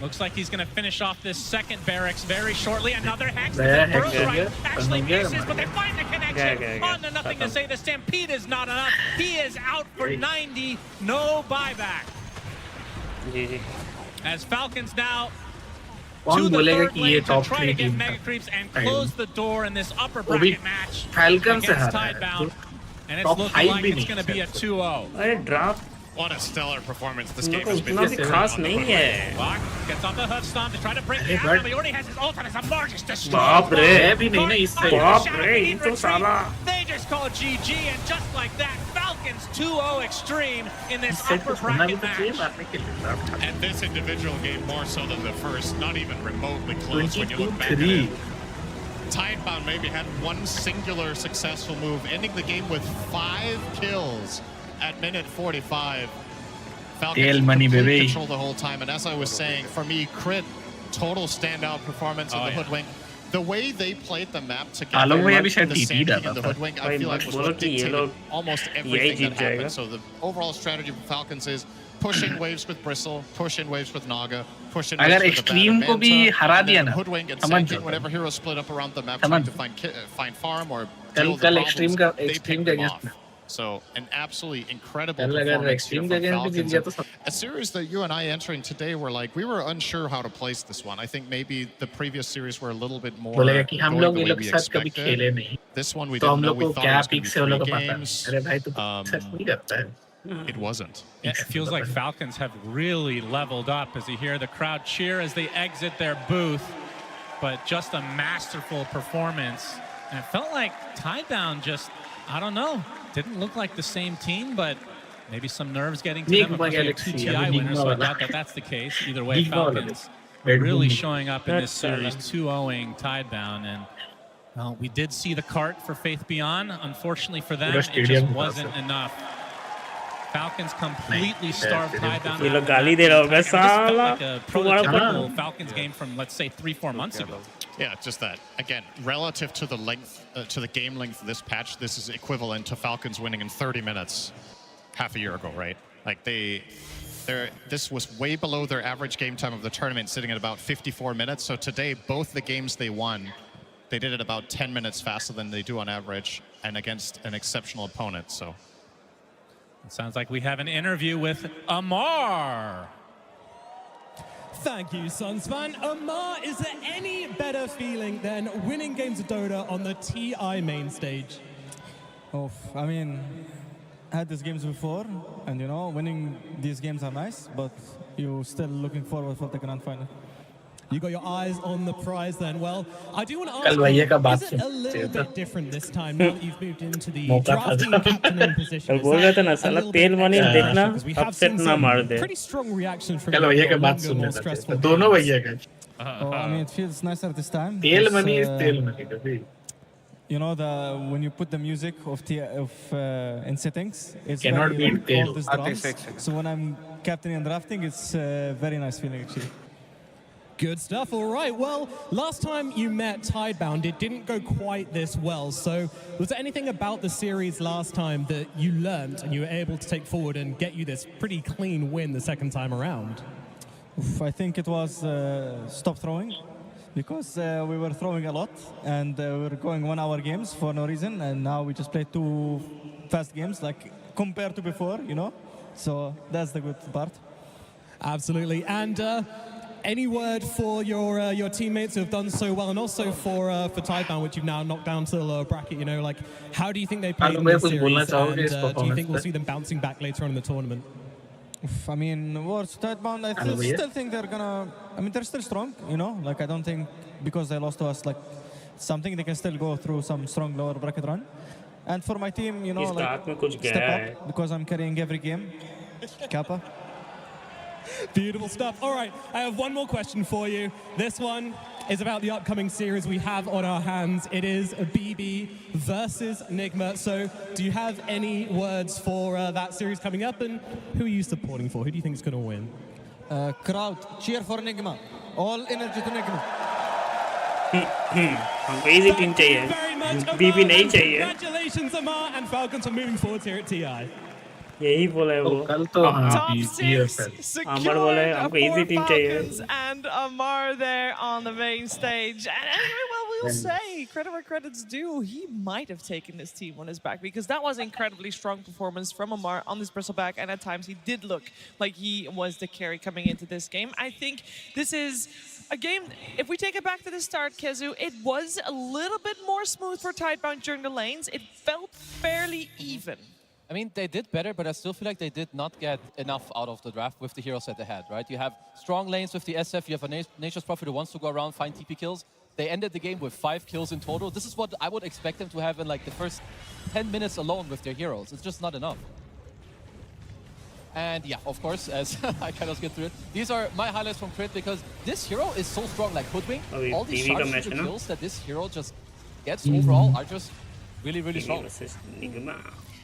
looks like he's going to finish off this second barracks very shortly. Another Hex. Yeah, The Hex, first yeah, right yeah. actually Yeah, misses, but they find the connection. Yeah. On to nothing to say. The Stampede is not enough. He is out for 90. No buyback. GG. As Falcons now कौन to the बोलेगा third कि ये lane to top try 3 to get team Mega Creeps and close the door in this upper वो भी bracket match Falcon से against हारा है Tidebound. And it's top looking 5 like भी it's नहीं going to be a 2-0. अरे draft What a stellar performance this game उनको has been. उतना भी खास नहीं है. Lock gets on the hoof stomp to try to break the but- out, but he already has his ult on his Amargus destroys. बाप रे. है भी नहीं ना इससे बाप रे, ये तो साला. They just call GG, and just like that, Falcons 2-0 extreme in this इससे upper कुछ होना भी bracket तो चाहिए match. मारने के लिए draft. And this individual game more so than the first, not even remotely close when you look back at 22-3. it. Tidebound maybe had one singular successful move, ending the game with 5 kills at minute 45. Falcons Tail in money, complete baby. control the whole time, and as I was saying, for me, Crit, total standout performance of the Hoodwink. The way they played the map together, आलोक भैया भी the शायद TP Sandy डाला and the था. Hoodwink, I भाई feel मत like was बोलो what कि ये dictated लोग almost यही everything जीत that जाएगा. happened. So the overall strategy for Falcons is push in waves with Bristle, push in waves with Naga, push in waves अगर with the extreme को भी Banta, हरा and दिया then ना, Hoodwink and समझ Sandy, जाओ. whenever heroes split up around the map समझ trying to जाओ. find farm or कल deal with the कल problems, extreme का they extreme picked के them against off. So an absolutely incredible कल अगर performance here extreme from के against भी जीत Falcons. गया तो सब A series that you and I entering today were like, we were unsure how to place this one. I think maybe the previous series were a little bit more बोलेगा कि हम going लोग the ये way लोग we साथ कभी expected. खेले नहीं This one we तो हम didn't know. लोग We को thought it क्या was going पिक to से वो be लोग 3 को पता है. games. अरे भाई तो सेट नहीं करता है. It wasn't. Yeah, it feels like Falcons have really leveled up as you hear the crowd cheer as they exit their booth. But just a masterful performance. And it felt like Tidebound just, I don't know, didn't look like the same team, but maybe some nerves getting to them. Of course, we have 2 TI winners, so I doubt that that's the case. Either way, Falcons really showing up in this series, 2-0ing Tidebound. And well, we did see the cart for Faith Beyond. Unfortunately for them, it just wasn't enough. Falcons completely starved Tidebound. ये लोग गाली दे रहा होगा साला. Like a prototypical Falcons game from, let's say, 3-4 months ago. Yeah, just that. Again, relative to the length, to the game length of this patch, this is equivalent to Falcons winning in 30 minutes half a year ago, right? Like this was way below their average game time of the tournament, sitting at about 54 minutes. So today, both the games they won, they did it about 10 minutes faster than they do on average, and against an exceptional opponent. So. It sounds like we have an interview with Amar. Thank you, Sunsfan. Amar, is there any better feeling than winning games of Dota on the TI main stage? Oh, I mean, I had these games before, and you know, winning these games are nice, but you're still looking forward for the grand final. You got your eyes on the prize then. Well, I do want to कल भैया का बात ask you, is it a soon little तो bit different this time now that you've moved into the मौका था drafting captaining position? कल बोल रहा था ना साला तेल मनी देखना Because we have upset seen ना some मार दे. pretty strong reactions from कल भैया का your बात longer, सुनना more था stressful दोनों games. भैया का Oh, I mean, it feels nicer this time. तेल because, मनी तेल मनी कभी You know, when you put the music in settings, it's Cannot very, beat all tail. these drums. So when I'm captaining and drafting, it's a very nice feeling actually. Good stuff. All right. Well, last time you met Tidebound, it didn't go quite this well. So was there anything about the series last time that you learned and you were able to take forward and get you this pretty clean win the second time around? I think it was stop throwing, because we were throwing a lot and we were going 1 hour games for no reason, and now we just played 2 fast games, like compared to before, you know. So that's the good part. Absolutely. And any word for your teammates who have done so well, and also for Tidebound, which you've now knocked down to the lower bracket? You know, like how do you think they played in this series, and do you think we'll see them bouncing back later on in the tournament? I mean, words Tidebound, I still think they're gonna. I mean, they're still strong, you know. Like I don't think because they lost to us, like something they can still go through some strong lower bracket run. And for my team, you know, like step up because I'm carrying every game. Kappa. Beautiful stuff. All right, I have one more question for you. This one is about the upcoming series we have on our hands. It is BB versus Nigma. So do you have any words for that series coming up, and who are you supporting for? Who do you think is going to win? Crowd, cheer for Nigma. All energy to Nigma. हमको easy team चाहिए, बीबी नहीं चाहिए. Congratulations, Amar and Falcons, for moving forward here at TI. यही बोला है वो कल तो हाँ Top easy है six फिर अमर बोला है secured हमको for easy team Falcons चाहिए and Amar there on the main stage. And anyway, well, we'll say credit where credit's due. He might have taken his team on his back because that was incredibly strong performance from Amar on this bristleback, and at times he did look like he was the carry coming into this game. I think this is a game, if we take it back to the start, Kezu, it was a little bit more smooth for Tidebound during the lanes. It felt fairly even. I mean, they did better, but I still feel like they did not get enough out of the draft with the heroes that they had, right? You have strong lanes with the SF, you have a Nature's Prophet who wants to go around, find TP kills. They ended the game with 5 kills in total. This is what I would expect them to have in like the first 10 minutes alone with their heroes. It's just not enough. And yeah, of course, as I kind of skip through it, these are my highlights from Crit because this hero is so strong, like Hoodwink. All these sharpshooter kills that this hero just gets overall are just really, really strong.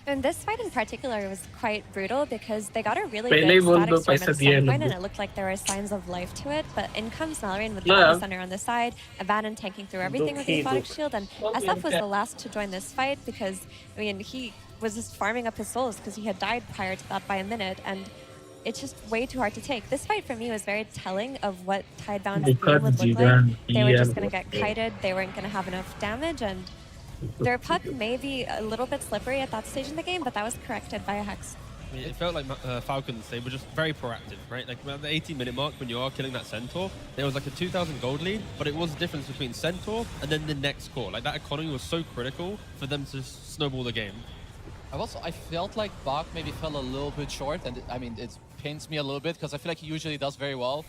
And this fight in particular was quite brutal because they got a really good static storm at some point, and it looked like there were signs of life to it. But in comes Malorian with the center on the side, Abaddon tanking through everything with his Spottic Shield, and SF was the last to join this fight because, I mean, he was just farming up his souls because he had died prior to that by a minute, and it's just way too hard to take. This fight for me was very telling of what Tidebound's game would look like. They were just going to get kited, they weren't going to have enough damage, and their puck may be a little bit slippery at that stage in the game, but that was corrected by a Hex. I mean, it felt like Falcons, they were just very proactive, right? Like around the 18-minute mark when you are killing that Centaur, there was like a 2,000 gold lead, but it was the difference between Centaur and then the next core. Like that economy was so critical for them to snowball the game. I felt like Bach maybe fell a little bit short, and I mean, it pains me a little bit because I feel like he usually does very well.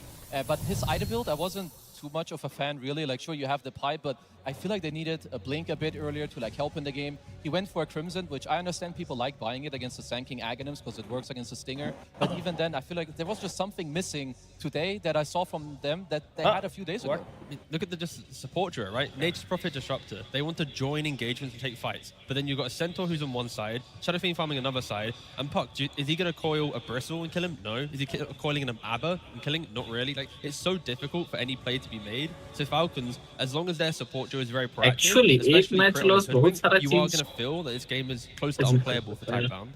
But his Ida build, I wasn't too much of a fan really. Like sure, you have the pipe, but I feel like they needed a blink a bit earlier to like help in the game. He went for a Crimson, which I understand people like buying it against the Sand King Aghanims because it works against the Stinger. But even then, I feel like there was just something missing today that I saw from them that they had a few days ago. Look at the just support duo, right? Nature's Prophet Disruptor. They want to join engagements and take fights. But then you've got a Centaur who's on one side, Shadow Fiend farming another side, and Puck, is he going to coil a Bristle and kill him? No. Is he coiling an Abba and killing? Not really. Like, it's so difficult for any play to be made. So Falcons, as long as their support duo is very proactive, Actually, एक match loss बहुत सारा you are going to feel that this game is close to unplayable for Tidebound.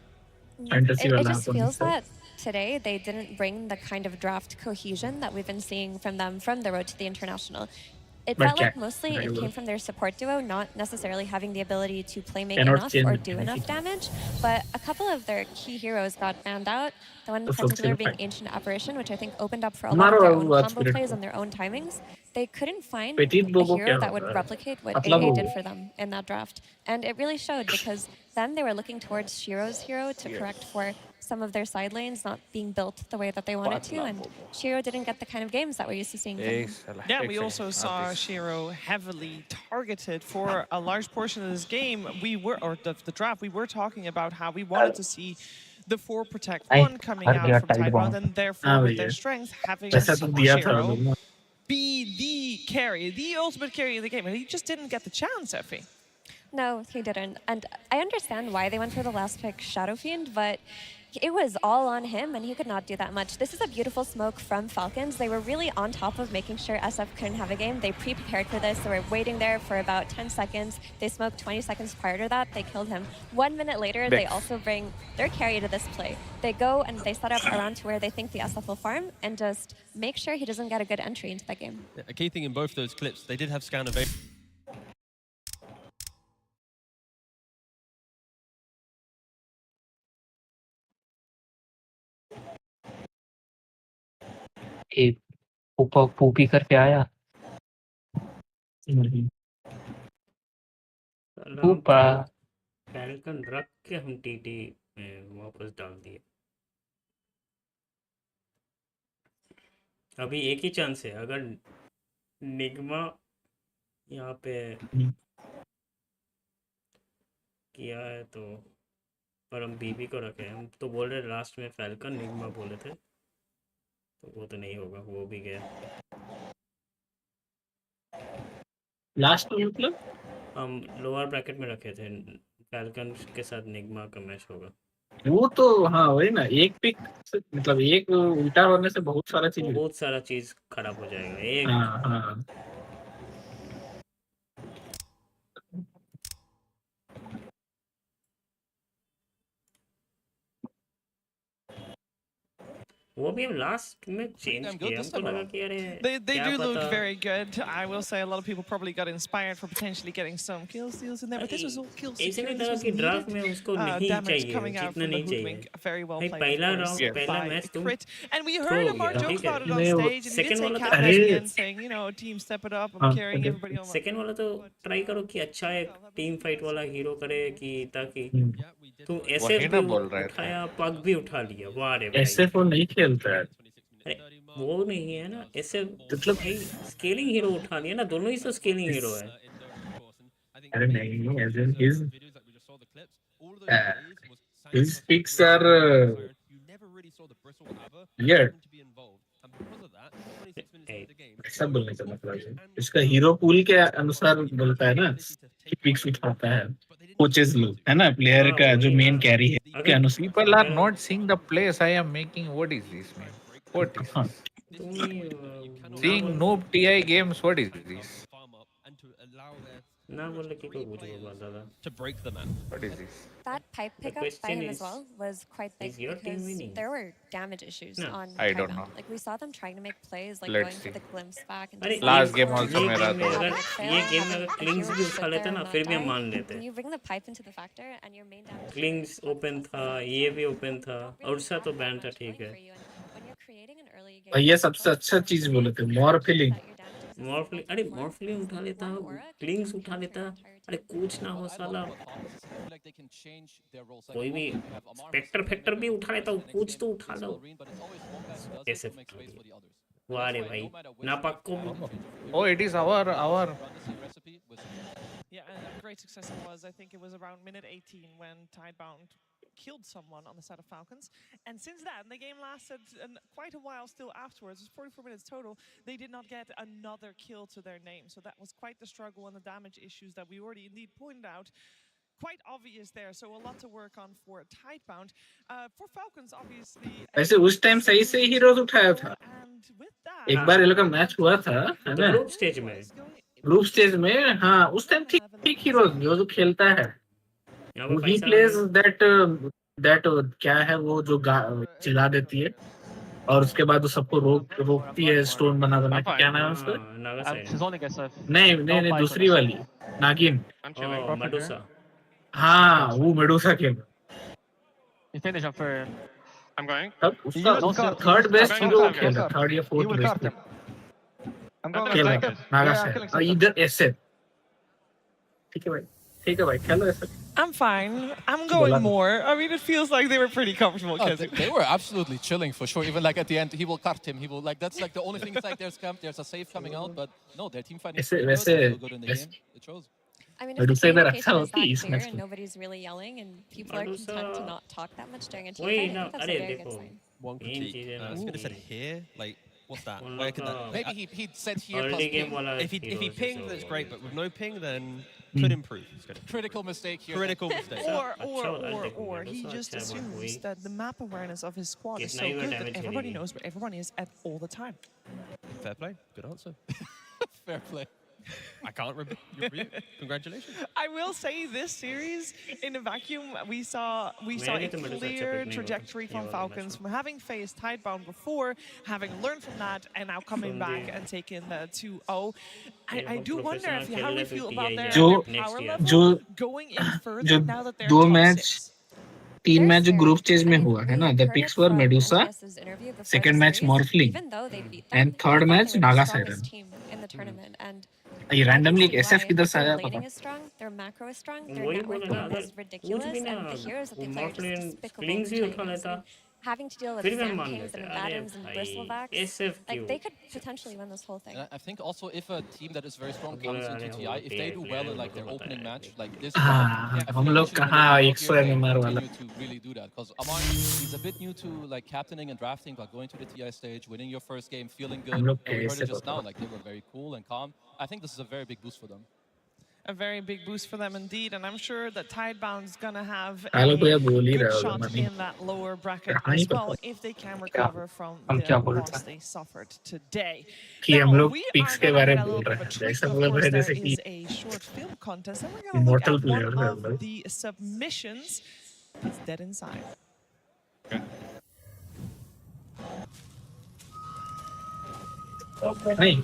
It just feels that today they didn't bring the kind of draft cohesion that we've been seeing from them from the road to the international. It felt like mostly it came from their support duo, not necessarily having the ability to play make enough or do enough damage. But a couple of their key heroes got banned out. The one in particular being Ancient Apparition, which I think opened up for a lot of their own combo plays and their own timings. They couldn't find a hero that would replicate what AA did for them in that draft. And it really showed because then they were looking towards Shiro's hero to correct for some of their side lanes not being built the way that they wanted to, and Shiro didn't get the kind of games that we're used to seeing from him. Yeah, we also saw Shiro heavily targeted for a large portion of this game. We were, or the draft, we were talking about how we wanted to see the 4 Protect 1 coming out from Tidebound, and therefore with their strength, having Shiro be the carry, the ultimate carry in the game, and he just didn't get the chance, Effie. No, he didn't. And I understand why they went for the last pick, Shadow Fiend, but it was all on him, and he could not do that much. This is a beautiful smoke from Falcons. They were really on top of making sure SF couldn't have a game. They pre-prepared for this. They were waiting there for about 10 seconds. They smoked 20 seconds prior to that. They killed him. 1 minute later, they also bring their carry to this play. They go and they set up around to where they think the SF will farm and just make sure he doesn't get a good entry into that game. A key thing in both those clips, they did have scan available. एक पूपी करके आया pupa falcon रख के हम TT में वापस डाल दिए अभी एक ही चांस है अगर निगमा यहाँ पे किया है तो पर हम बीबी को रखे हम तो बोल रहे लास्ट में फैल्कन निगमा बोले थे तो वो तो नहीं होगा वो भी गया लास्ट में मतलब हम लोअर ब्रैकेट में रखे थे फैल्कन के साथ निगमा का मैच होगा वो तो हाँ वही ना एक पिक मतलब एक उल्टा होने से बहुत सारा चीज खराब हो जाएगा एक हाँ वो भी हम लास्ट में चेंज किया हमको लगा कि अरे They क्या do look पता very good. I will say a lot of people probably got inspired for potentially getting some kill steals in there, but this was all kill ऐसे secure. नहीं This लगा was कि draft needed. में उसको नहीं Damage चाहिए coming out जितना from the नहीं चाहिए Hoodwink. Very well भाई played, of पहला course, राउंड पहला by मैच तुम Crit. And we throw heard हो Amar गया joke ठीक है about it on stage, and he did second say वाला तो captaincy and saying, you know, team step it up. I'm carrying everybody on. Second वाला तो try करो कि अच्छा एक टीम फाइट वाला हीरो करे कि ताकि तुम एसएफ वही भी ना बोल रहे थे उठाया पग भी उठा लिया वाह रे भाई ऐसे वो नहीं खेलता है अरे वो नहीं है ना ऐसे मतलब भाई स्केलिंग हीरो उठा लिया ना दोनों ही तो स्केलिंग हीरो है अरे नहीं as in his picks are weird ऐसा बोलने का मतलब है इसका हीरो पूल के अनुसार बोलता है ना कि पिक्स उठाता है कोचेस लोग है ना प्लेयर का जो मेन कैरी है के अनुसार people are not seeing the plays I am making. What is this, man? What is this? Seeing noob TI games, what is this? ना बोले कि कोई कुछ बोल रहा था to break the man. What is this? That pipe pickup by question him as is, well was quite big is your team because winning? there were damage issues No, on I don't Taiwan. know. Like we saw them trying to make plays, like Let's going see. for the glimpse back and अरे Last ये game also ये मेरा game में तो- अगर ये game में अगर क्लिंग्स भी उठा लेते ना फिर भी हम मान लेते When you bring the pipe into the factor and your main damage clings open था ये भी ओपन था और सा तो बैन था ठीक है when you're creating an early game भैया सबसे अच्छा चीज बोले थे मोर फीलिंग मॉर्फली अरे मॉर्फली उठा लेता क्लिंग्स उठा लेता अरे कुछ ना हो साला कोई भी स्पेक्टर फैक्टर भी उठा लेता कुछ तो उठा लो ऐसे वाह रे भाई नापाक को Oh, it is our. Yeah, and a great success it was. I think it was around minute 18 when Tidebound killed someone on the side of Falcons. And since then, the game lasted quite a while still afterwards. It was 44 minutes total. They did not get another kill to their name. So that was quite the struggle and the damage issues that we already indeed pointed out. Quite obvious there, so a lot to work on for Tidebound. For Falcons, obviously... वैसे उस time सही से heroes उठाया था एक बार ये लोग का मैच हुआ था है ना ग्रुप स्टेज में ग्रुप स्टेज में हाँ उस टाइम ठीक ठीक हीरोज जो खेलता है ही प्लेज दैट क्या है वो जो चिल्ला देती है और उसके बाद वो सबको रोकती है स्टोन बना बना के क्या नाम है उसका नहीं नहीं नहीं दूसरी वाली नागिन मेडुसा हाँ वो मेडुसा खेल I'm going. उसका थर्ड बेस्ट हीरो खेला थर्ड या फोर्थ बेस्ट खेला नागा से और इधर ऐसे ठीक है भाई खेलो ऐसे I'm fine. I'm going more. I mean, it feels like they were pretty comfortable. They were absolutely chilling for sure. Even like at the end, he will cut him. He will like that's like the only thing. It's like there's a save coming out, but no, their team fighting is good in the game. It shows. I mean, if the communication is that clear and nobody's really yelling and people are content to not talk that much during a team fight, I think that's a very good sign. One critique. I was gonna say here, like what's that? Where can that? Maybe he said here plus ping. If he pinged, that's great. But with no ping, then could improve. Critical mistake here. Critical mistake. Or he just assumes that the map awareness of his squad is so good that everybody knows where everyone is at all the time. Fair play. Good answer. Fair play. I can't repeat. Congratulations. I will say this series in a vacuum, we saw a clear trajectory from Falcons from having faced Tidebound before, having learned from that, and now coming back and taking the 2-0. I do wonder how we feel about their power level going in further now that they're top 6. तीन match जो group stage में हुआ है ना the picks were Medusa second match Morphling and third match Naga Siren ये randomly एक SF किधर से आया पता Their macro is strong, their network is ridiculous, and the heroes that they play are just despicable. Having to deal with Sam Kings and Adams and Bristlebacks, like they could potentially win this whole thing. I think also if a team that is very strong comes into TI, if they do well in like their opening match, like this, हम लोग कहाँ 100 MMR वाला to really do that because Amar he's a bit new to like captaining and drafting, but going to the TI stage, winning your first game, feeling good. And we heard it just now, like they were very cool and calm. I think this is a very big boost for them. A very big boost for them indeed, and I'm sure that Tidebound's gonna have a good shot in that lower bracket as well if they can recover from the loss they suffered today. Now, we are gonna get a little bit of a treat. Of course, there is a short film contest, and we're gonna look at one of the submissions. It's Dead Inside. नहीं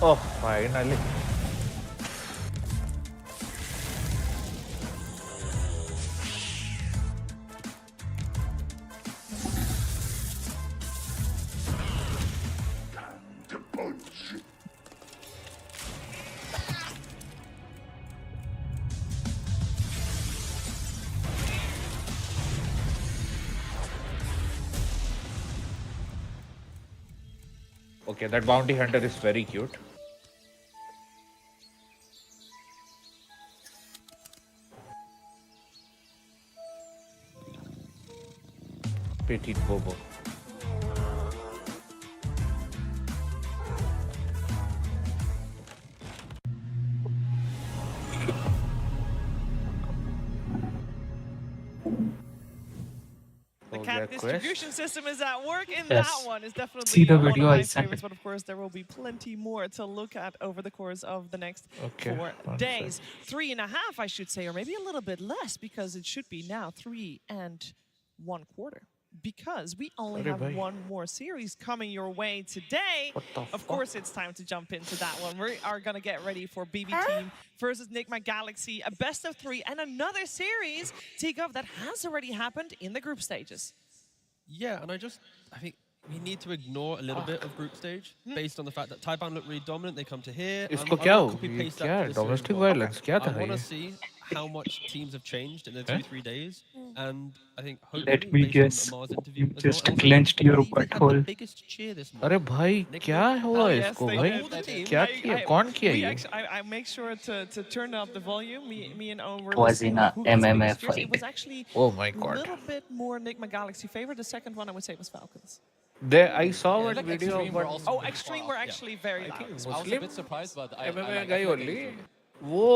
Oh, finally. Okay, that bounty hunter is very cute. Petit Bobo. The Oh, cat yeah, distribution system is at work in Yes. that one. Is See definitely the one of video my I sent favorites, it. but of course there will be plenty more to look at over the course of the next Okay, 4 one days. 3.5, I should say, or maybe a little bit less, because it should be now 3 1/4. Because we only Sorry, have bhai. one more series coming your way today. Of course, it's time to jump into that one. We are going to get ready for BB Team versus Nigma Galaxy, a best of 3 and another series, T-Gov, that has already happened in the group stages. Yeah, and I think we need to ignore a little bit of group stage based on the fact that Taiwan look really dominant. They come to here. इसको I क्या won't हो? copy ये paste that क्या to है? this series Domestic as well. violence क्या था I want ये? to see how much teams have changed in the Eh? 2-3 days, and I think hopefully Let me based guess. on Mars You interview as well. just And also, clenched your I believe they had the butthole. biggest cheer this अरे morning. भाई क्या हुआ Oh, yes, इसको they भाई? did. all the team. क्या किया? कौन किया We ये? actually, I make sure to turn up the volume. Me and Owen were It was listening in on a who gets MMA biggest cheers. It fight. was actually Oh my a god. little bit more Nigma Galaxy favor. The second one I would say was Falcons. There, I saw Yeah, one like video, Extreme were but also Oh, pretty Extreme far were off, actually very loud. I was a Muslim bit surprised, but I MMA like, guy I feel like they only. enjoyed it. वो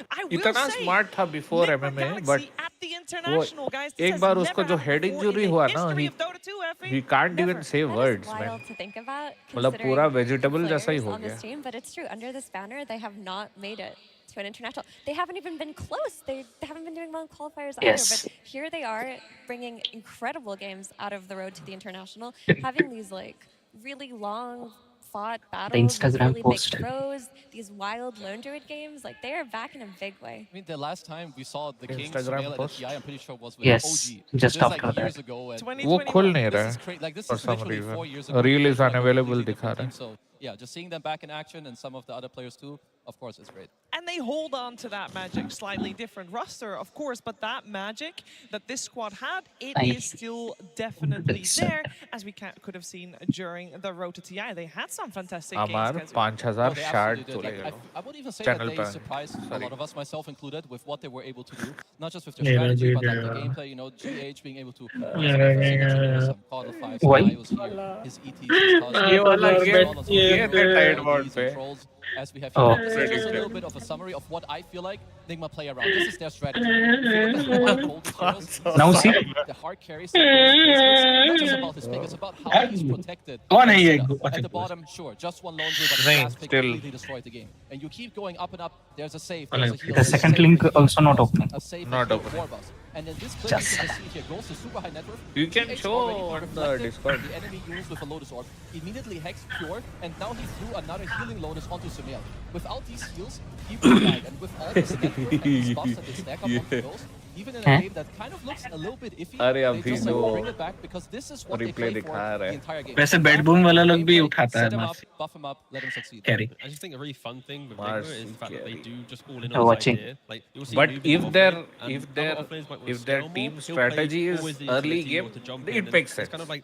I will इतना say, smart था before Nigma MMA, Galaxy but at the वो international, guys, this एक has bar never उसको जो happened head before injury in the हुआ ना, history of Dota 2, Effie. he can't Never. even say That words, is man. wild to think about, मतलब पूरा considering vegetable the जैसा ही players हो on this गया. team, but it's true. Under this banner, they have not made it to an international. They haven't even been close. They haven't been doing well in qualifiers either. Yes. But here they are, bringing incredible games out of the road to the international, having these like really long fought battles with Instagram really post. big throws, these wild lone druid games. Like they are back in a big way. I mean, the last time we saw the King Instagram Sumail at the post? TI, I'm pretty sure was with Yes, OG. just This is after like that. years ago. And वो खुल नहीं this रहा is है crazy. Like this for is some literally reason. 4 years ago. Reel is Like a unavailable completely दिखा different रहा team. है. So yeah, just seeing them back in action and some of the other players too, of course, it's great. And they hold on to that magic. Slightly different roster, of course, but that magic that this squad had, it is still definitely there, as we could have seen during the Road to TI. They had some fantastic games. हमार guys. 5000 No, they shard absolutely did. चले Like, गए I would even say channel that they पे. surprised a Sorry. lot of us, myself included, with what they were able to do. Not just with their Yeah, strategy, but yeah, like the yeah. gameplay. You know, GH being able to Yeah, yeah. some Call 5, some Why? IOs here, his ETs, his cosmos, ये वाला his get Rollins, get the all tight these board and पे. trolls as we have Oh. here. This is just a little bit of a summary of what I feel like Nigma play around. This is their strategy. If you look at the one Golden Heroes, Now see. the hard carries that goes it's not just about his pick, it's about how he's protected. कौन है and ये? set up. अच्छा, At the bottom, sure, just one lone druid, but his नहीं, last pick still. completely destroyed the game. And you keep going up and up, there's a save, Well, there's a like, heal, the there's a second save, link there's a also not heal, opening. a save, Not there's a opening. war buff. And then this clip Just. you can see here goes to super high net worth. You can GH show already on the reflected Discord. The enemy used with a Lotus Orb, immediately Hex Pure, and now he threw another healing Lotus onto Sumail. Without these heals, he would have died. And with all this net worth and these buffs that they stack up onto those, even in a game that kind of looks a little bit iffy, अरे they अभी just like जो bring it back because this is what they replay play for दिखा रहा the है. entire game. वैसे बेडबूम वाला लोग भी उठाता है Set him up, माफी. buff him up, let him succeed. Carry. I just think a really fun thing with Mars Nigma is the fact that they carry. do just all in You're on this watching. idea. Like, you'll see But Nubian if offlane, their and if other their offlanes might want to if their scale more, team he'll play strategy is always the early utility game, or to jump it in, and makes it's sense. kind of like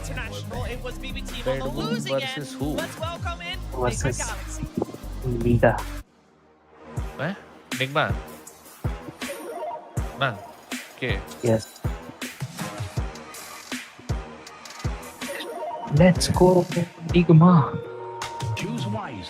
International. It was BB team on the Bedroom losing end. versus who? Let's welcome in Versus Nigma Galaxy. Liga. Eh? Nigma. Man. Okay. Yes. Let's go, Nigma. Choose wisely.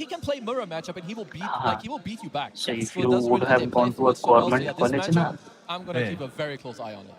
he can play mirror matchup and he will beat you back. So if So you it doesn't would really mean they have play gone to through a it so well. So government yeah, this college, na, matchup, I'm gonna keep a very close eye on it.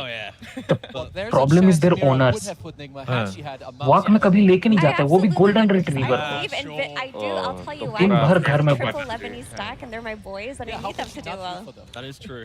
Oh yeah. The problem is their owners. Walk में कभी लेके नहीं जाता वो भी golden retriever I believe in I do. I'll tell you why. दिन भर घर में Triple Lebanese stack, and they're my boys, and I need them to do well. That is true.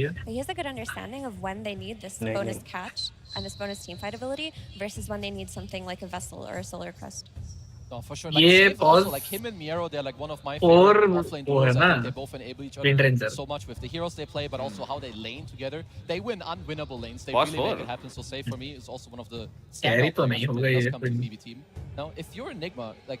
गई है. He has a good understanding of when they need this bonus catch and this bonus teamfight ability versus when they need something like a Vessel or a Solar Crest. No, for sure. ये Like, also, pause like him and Miero, they're like one of my और favorite offlane वो है duos. I ना think they both enable each Wind other Ranger. so much with the heroes they play, but also how they lane together. They win unwinnable lanes. They Pause really make for. it happen. So safe for me is also one of the Carry standout तो players नहीं when होगा it does ये come to the BB team. Now, if you're Enigma, like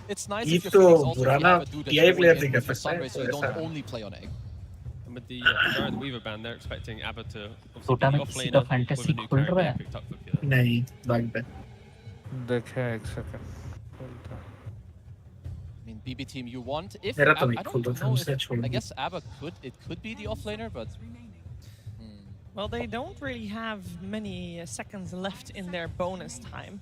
it's nice ये if your तो Phoenix also पुराना have a dude that TI you player bring in दिखा with your सकता है Sunray, so तो you don't ऐसा only play on egg. And with the Baron Weaver ban, they're expecting Abba to obviously छोटा be में the किसी का offlaner with fantasy a new खुल carry रहा being है picked up for Pure. नहीं भाग पे देखे एक second I mean, BB team, you want if मेरा तो I नहीं खुल don't रहा था know उसे if छोड़ I the guess Abba could be the offlaner, but Well, they don't really have many seconds left in their bonus time.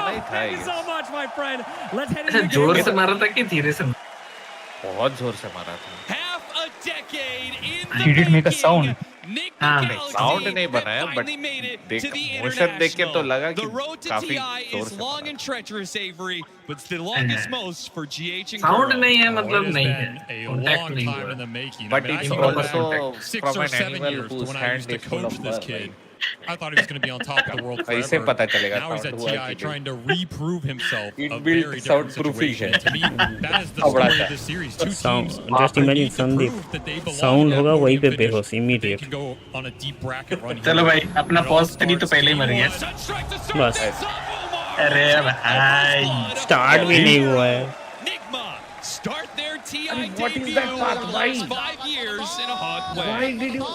माना ही था Thank you so much, my friend. Let's head into the जोर game. से मारा था कि धीरे से? बहुत जोर से मारा था. Half a decade in He did make a sound. Sound नहीं बनाया बट देख मोशन देख के तो लगा कि काफी जोर से long and treacherous, Avery, but it's the longest most for GH and sound Kuro. नहीं है मतलब नहीं है A कॉन्टैक्ट long नहीं time हुआ in the making. But I mean, it's I think about also 6 from or an 7 animal years to whose when I hand used to is full coach of this fur, kid. I thought he was going to be on top of the world ऐसे forever. पता चलेगा Now he's at sound हुआ TI कि trying to reprove himself. A Inbuilt very different soundproofing situation. है। To me, that is the story of this series. Two teams Just imagine Sandeep. Sound होगा वहीं पे बेहोश immediate. can go on a deep bracket run here. चलो भाई अपना pause 3 तो पहले ही मर गया बस अरे भाई स्टार्ट भी नहीं हुआ है. Start their TI what is debut that part? over the Why? last 5 years in a hot way. Why did you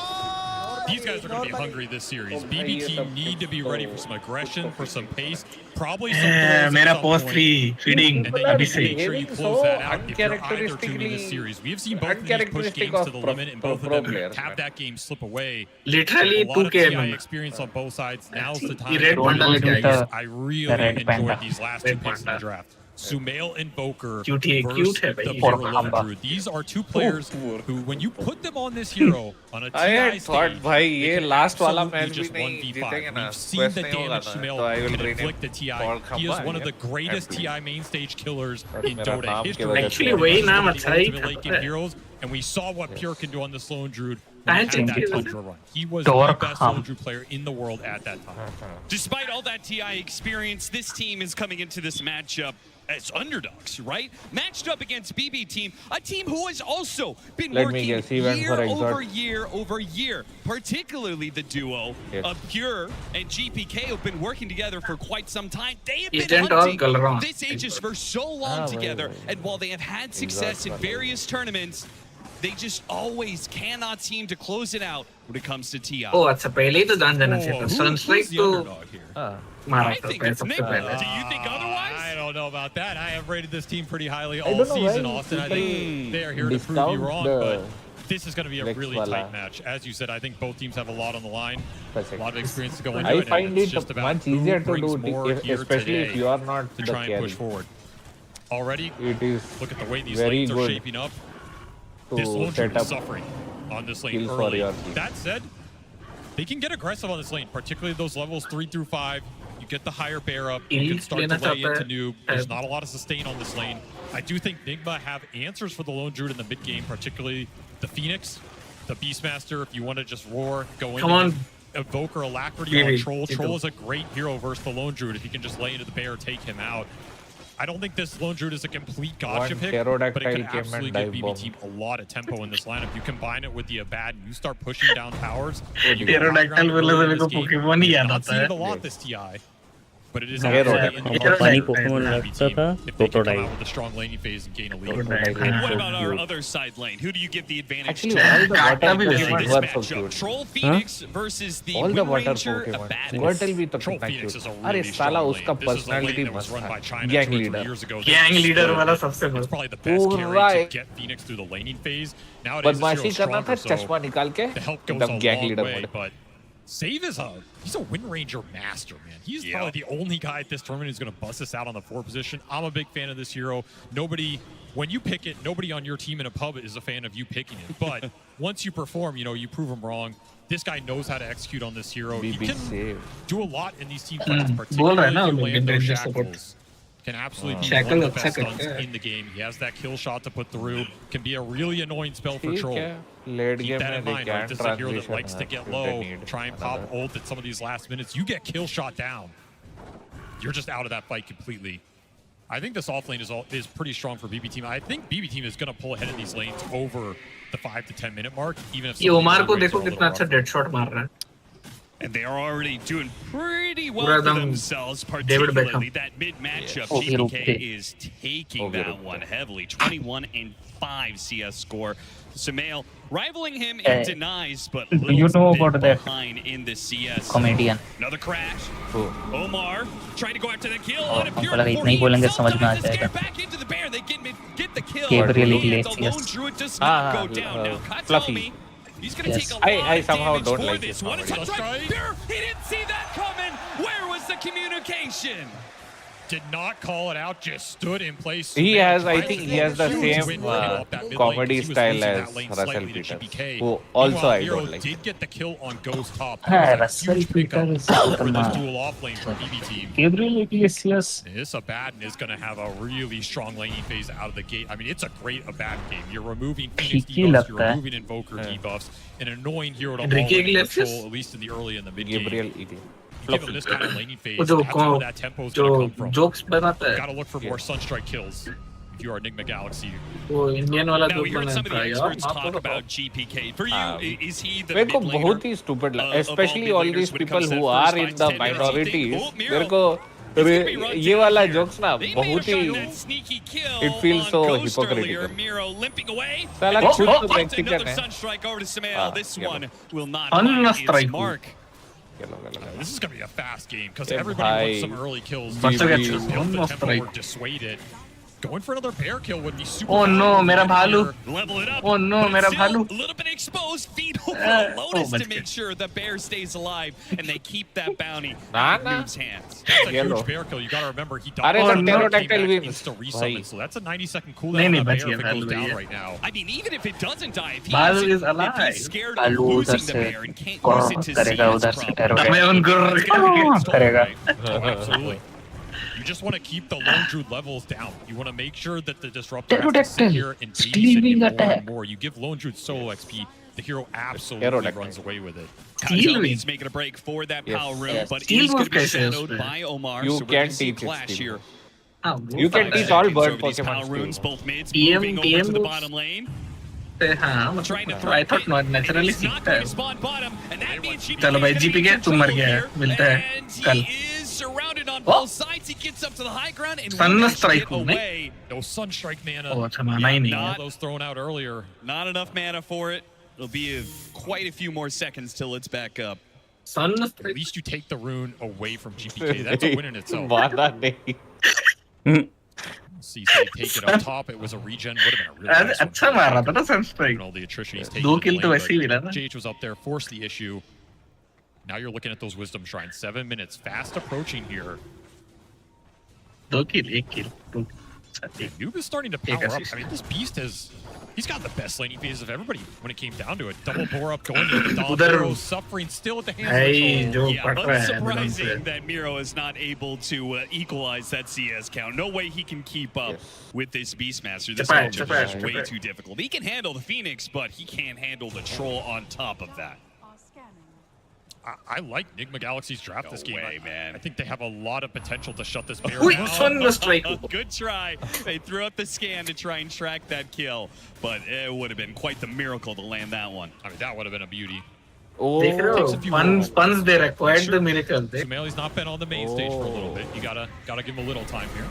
These guys are going to be hungry this series. BB team need to be ready for some aggression, for some pace, probably some throws मेरा at some pause point. 3 feeding And then अभी you से make sure you close that out if you're either team in this uncharacteristically- series. We have seen both of these push uncharacteristic games to of the pro- limit, and pro- both of pro them players, have man. that game slip away. Literally A lot of 2K TI experience on both sides. Now's the time. red to panda really लेके focus. आएगा। I really red enjoyed panda. these last two Red picks in the panda. draft. Sumail and Boker Cute है, versus cute है the भाई। Hero Hamba. Londrew. These are two players who, when you put them on this hero on a I TI had thought stage, भाई they ये can last वाला absolutely match भी just नहीं 1v5. जीतेंगे ना We've seen quest the नहीं होगा damage ना Sumail तो I will can rename inflict the TI. Paul He is Khamba one of the and greatest FP. TI main stage killers in मेरा Dota नाम की history. वजह से Actually वही नाम One of the अच्छा ही ultimate late game था heroes, and we saw what Pure can do on the Sloan Druid when I he had think that he was Tundra run. He was the Dork best Hum. Sloan Druid player in the world at that time. Despite all that TI experience, this team is coming into this matchup as underdogs, right? Matched up against BB team, a team who has also been Let me working guess, he went year for over exot. year over year, particularly the duo Yes. of Pure and GPK have been working together for quite some time. They have been Isn't all hunting Galron. this Aegis for so long together, and while they have had success in various tournaments, they just always cannot seem to close it out when it comes to TI. ओ अच्छा पहले ही तो जान देना चाहिए था सनस्ट्राइक the तो underdog here? मारा I था think पहले it's सबसे Nick. पहले Do you think otherwise? I don't know about that. I have rated this team pretty highly I all don't know season, why Austin. I people think they are here to prove you discount wrong, the but this is going to be a Lex really wala. tight match. As you said, I think both teams have a lot on the line, That's a it. lot of experience to go I into it, find and it's it just about much easier who to brings do more if, here especially if today you are not to the try and push carry. forward. Already, It is look at the way these very lanes are good shaping up. to This Lone set is up suffering on this lane kills for early. your team. That said, they can get aggressive on this lane, particularly those levels 3 through 5. You get the higher bear up, you can start to lay into noob. There's not a lot of sustain on this lane. I do think Nigma have answers for the Lone Druid in the mid game, particularly the Phoenix, the Beastmaster. If you want to just roar, go in. Come on. Evoker Alacrity Yeah, on he- Troll. he Troll do. is a great hero versus the Lone Druid. If you can just lay into the bear, take him out. I don't think this Lone Druid is a complete gotcha One pick, pterodactyl but it could came absolutely and give dive BB bomb. team a lot of tempo in this lineup. You combine it with the Abad, and you start pushing down towers. You go Pterodactyl high ground बोले तो early in मेरे को this game. Pokémon he We याद have not आता seen है it a lot this TI, but it is Pterodactyl. absolutely in the हमारा cards funny for Pokemon BB लगता team था, if they can come Crocodile. out with a strong laning phase and gain a lead. Crocodile. What about our other side lane? Who do you give the advantage Actually, to? all the Kaata water भी वैसे Pokemon this were so matchup? cute. Troll Phoenix versus the All the Wind water Ranger Pokemon. Abaddon. Squirtle भी तो Troll कितना Phoenix cute. is a अरे really साला strong उसका lane. This is a lane personality that was मस्त run by था. China Gang 2 or 3 leader. years ago. Gang leader वाला सबसे It's मस्त probably the best carry Pura to get Phoenix through the laning phase. Nowadays, this बदमाशी hero's करना था stronger, चश्मा so निकाल के the help goes एकदम a gang long leader way, mode. but Save is he's a Wind Ranger master, man. He's probably the only guy at this tournament who's going to bust us out on the 4 position. I'm a big fan of this hero. Nobody, when you pick it, nobody on your team in a pub is a fan of you picking it. But once you perform, you prove them wrong. This guy knows how to execute on this hero. He can do a lot in these team fights, particularly if you land those shackles. Can absolutely be one of the best stunts in the game. He has that kill shot to put through. Can be a really annoying spell for Troll. Keep that in mind. Right? This is a hero that likes to get low, try and pop ult at some of these last minutes. You get kill shot down, you're just out of that fight completely. I think this off lane is pretty strong for BB team. I think BB team is going to pull ahead in these lanes over the 5 to 10 minute mark, even if. ये OMR को देखो कितना अच्छा dead shot मार रहा है. And they are already doing pretty well for themselves, particularly that mid matchup. GPK is taking that one heavily. 21-5 CS score. Sumail rivaling him in denies, but you know about that behind in the CS. comedian. Another crash. Omar trying to go after the kill. और हमको लगा इतना ही बोलेंगे समझ में आ जाएगा. Gabriel Iglesias. Fluffy. He's going to take a lot I of somehow damage don't for like this this one. He didn't see that coming. Where was the communication? did not call it out, just stood in place. He has, I think he has the same comedy style as Russell Peters, who also I don't like. Did get the kill on Go's top. Russell Peters For this dual off lane for BB team. Gabriel Iglesias. This Abaddon is going to have a really strong laning phase out of the gate. I mean, it's a great Abaddon game. You're removing Phoenix debuffs, you're removing Invoker debuffs, an annoying hero to control, at least in the early and the mid game. Gabriel Iglesias. Give him this kind of laning phase, that's where that tempo is going to come from. Jokes बनाता है. Gotta look for more Sunstrike kills if you are Enigma Galaxy. वो Indian वाला Now joke we heard some of the बनाता है experts यार. talk about GPK. For you, is he the मेरे को mid laner? बहुत ही stupid लगा, especially all these people who are in the minorities. Oh, Miro. मेरे को ये वाला jokes ना बहुत ही it feels so hypocritical. Miro limping away. साला खुद तो Mexican Another है. Sunstrike over to Samael. This one will not Unstrike. find its mark. This is going to be a fast game because everybody wants some early kills. Build the tempo or dissuade it. Going for another bear kill would be super. Oh no, मेरा भालू. Level it up. Oh no, मेरा भालू. A little bit exposed. Feed over Lotus to make sure the bear stays alive and they keep that bounty in Noob's hands. That's a huge bear kill. You got to remember he died. Insta resummon, so that's a 90-second cooldown on a bear if it goes down right now. I mean, even if it doesn't die, if भालू is alive. if he's scared of losing the bear and can't use it to see his problem. Absolutely. You just want to keep the lone druid levels down. You want to make sure that the disruptor has to sit here and babysit you more and more. You give lone druid solo XP, the hero absolutely runs away with it. He's making a break for that power room, but he's going to be shadowed by Omar. You so can see teach clash it, here. You can teach all bird Power Pokemon. runes, both mids PM moving over to the bottom lane. हाँ मतलब I thought not naturally सीखता है. Spawn bottom, and that means चलो भाई GPK तुम मर गया है मिलता है कल. Surrounded on both sides, he gets up to the high ground and Sunstrike away. No Sunstrike mana. Oh, अच्छा माना ही नहीं. Not those thrown out earlier. Not enough mana for it. It'll be quite a few more seconds till it's back up. Sunstrike. At least you take the rune away from GPK. That's a win in itself. See, so they take it up top. It was a regen. Would have been a really nice one. अच्छा मारा था ना Sunstrike. All the attrition he's taking. 2 kill तो वैसे ही मिला ना. JH was up there, forced the issue. Now you're looking at those wisdom shrines. 7 minutes, fast approaching here. 2 kill, 1 kill. Noob is starting to power up. I mean, this beast he's got the best laning phase of everybody when it came down to it. Double bore up, going to the Dom Miro, suffering still at the hands of the Yeah, unsurprising that Miro is not able to equalize that CS count. No way he can keep up with this Beastmaster. This matchup is way too difficult. He can handle the Phoenix, but he can't handle the Troll on top of that. I like Enigma Galaxy's draft this game. Man. I think they have a lot of potential to shut this bear down. Good try. They threw out the scan to try and track that kill, but it would have been quite the miracle to land that one. I mean, that would have been a beauty. देख रहे हो puns they required the miracle. Sumeli's not been on the main stage for a little bit. You gotta give him a little time here.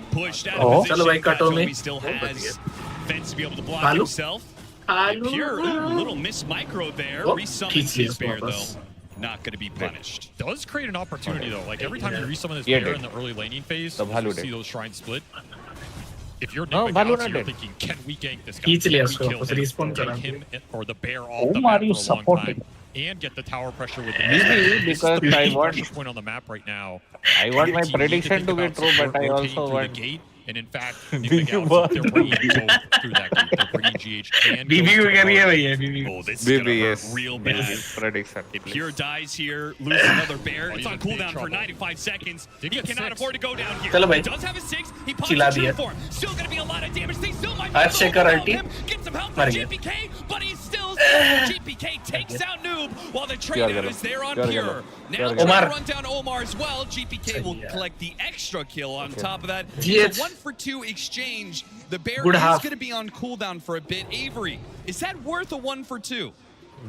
Pushed out of position. He still has Fence to be able to block himself. Pure, little miss micro there. Resummons his bear though. Not going to be punished. Does create an opportunity though. Like every time you resummon this bear in the early laning phase, you see those shrines split. If you're Enigma Galaxy, you're thinking, can we gank this guy? Can we kill him or the bear off the map for a long time? And get the tower pressure with the beast. Because I want point on the map right now. I want my prediction to be true, but I also want. And in fact, Enigma Galaxy, they're bringing both through that gate. They're bringing GH and oh, this is gonna hurt real bad. Prediction. If Pure dies here, loses another bear. It's on cooldown for 95 seconds. He cannot afford to go down here. He does have a 6. He pops a true form. Still gonna be a lot of damage. They still might be able to him. Get some help from GPK, but he's still GPK takes out Noob while the trade out is there on Pure. Now trying to run down Omar as well. GPK will collect the extra kill on top of that. It's a 1-for-2 exchange. The bear is going to be on cooldown for a bit. Avery, is that worth a 1-for-2?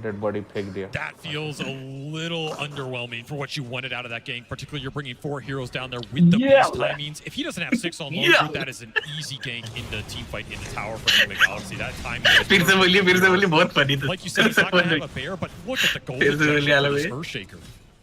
Dead body picked here. That feels a little underwhelming for what you wanted out of that gank. Particularly, you're bringing 4 heroes down there with the beast timings. If he doesn't have 6 on low, that is an easy gank in the team fight in the tower for Enigma Galaxy. That timing is like you said, he's not going to have a bear, but look at the gold of this Earthshaker.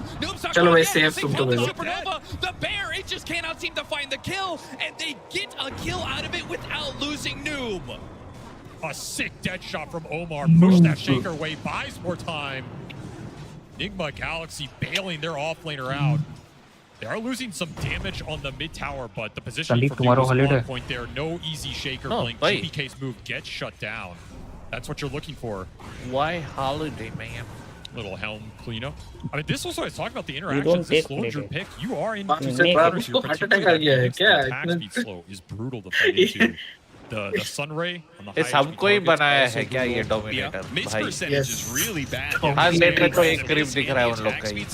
down. Noob's not चलो भाई going yet. safe They तुम तो found the गए। supernova. The bear, it just cannot seem to find the kill, and they get a kill out of it without losing Noob. A sick dead shot from Omar. Push that shaker away, buys more time. Enigma Galaxy bailing their offlaner out. They are losing some damage on the mid tower, but the positioning from Enigma's on point there. No easy shaker blink. GPK's move gets shut down. That's what you're looking for. Why holiday, man? Little helm cleanup. I mean, this also is talking about the interactions. This slow your pick. You are in Heart attack आ गया है क्या? attack speed slow is brutal to fight into. The Sunray on the इस हमको ही बनाया है क्या ये dominator भाई? Yes. is really bad. हाँ लेट में तो एक क्रिप दिख रहा है उन लोग का ही।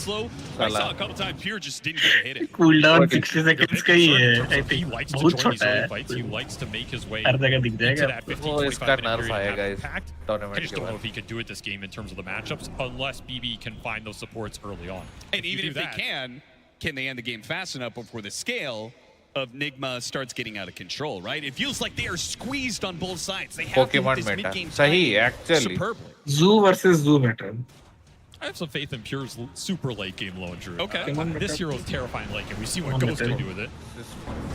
I saw a couple times Pure just didn't get to hit it. Cooldown 60 seconds का ही है. I He think likes to बहुत join these छोटा है. early fights. He likes to make his way हर जगह दिख into जाएगा. that 15 वो 25 इसका minute nerf period आएगा and have इस impact. I tournament just के don't know बाद. if he can do it this game in terms of the matchups unless BB can find those supports early on. And you even do if that, they can they end the game fast enough before the scale of Nigma starts getting out of control, right? It feels like they are squeezed on both sides. They have Pokemon this meta. mid-game सही timing actually. superbly. Zoo versus Zoo better. I have some faith in Pure's super late game launcher. Okay. This hero is terrifying late game. We see what Ghost can do with it.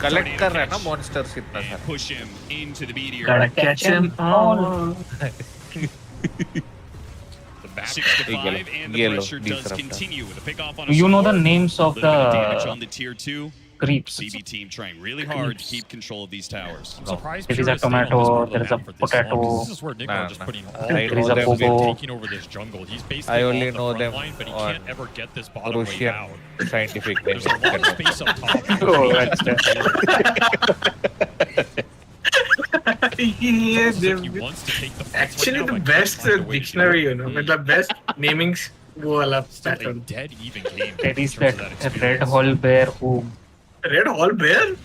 Collect कर रहा है ना monsters इतना And सारा. push him into the meteor. Gotta catch him all. 6 to 5, and the Yellow, pressure does disruptor. continue with a pick off on Do a you know the sword. names of Little bit of damage the on the tier 2. creeps? BB team trying really hard to keep control of these towers. I'm surprised There is Pure a has stayed on this tomato, part of the there is a map for this long, 'cause potato. This is where Nigma Nah, is just nah. putting all There the is a focus Bobo. and taking over this jungle. He's basically I on only the know front them line, but he on can't ever get this bottom wave Russian out. scientific There's a name. lot of space up top. Oh, that's Yes, He wants to take the fights actually right now, the but best can't find a way to do dictionary, it. you know, मतलब best namings वो वाला Still a pattern. dead even game. There is in terms of that experience. red hall bear who Red Hall Bear?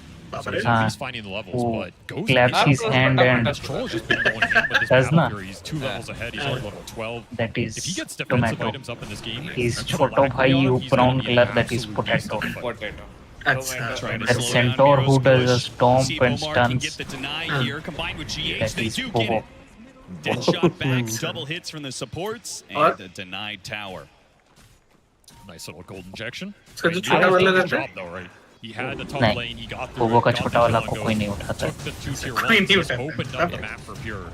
So he's at least finding the levels, who but Ghost claps his hand and This troll has just been going ham with this does battle not. fury. He's 2 levels ahead. He's already level 12. that is If he gets defensive tomato. items up in this game, His and choto Black bhai Leon, who he's gonna brown be an color that is absolute potato. beast to fight. Potato. अच्छा. Trying to That slow centaur down who Hero's does a push. stomp See and Omar can stuns. get the deny here, combined with GH, That they is do get Bobo. it. Dead shot back, double hits from the supports, and a denied tower. Nice little gold injection. उसका जो He छोटा did a वाला good रहता है? job though, right? He had the top नहीं, lane, he got through Bobo it, का got छोटा the वाला kill को on कोई नहीं Ghost, उठाता है. took the 2 tier कोई 1s, नहीं just उठाता. opened up the map for Pure.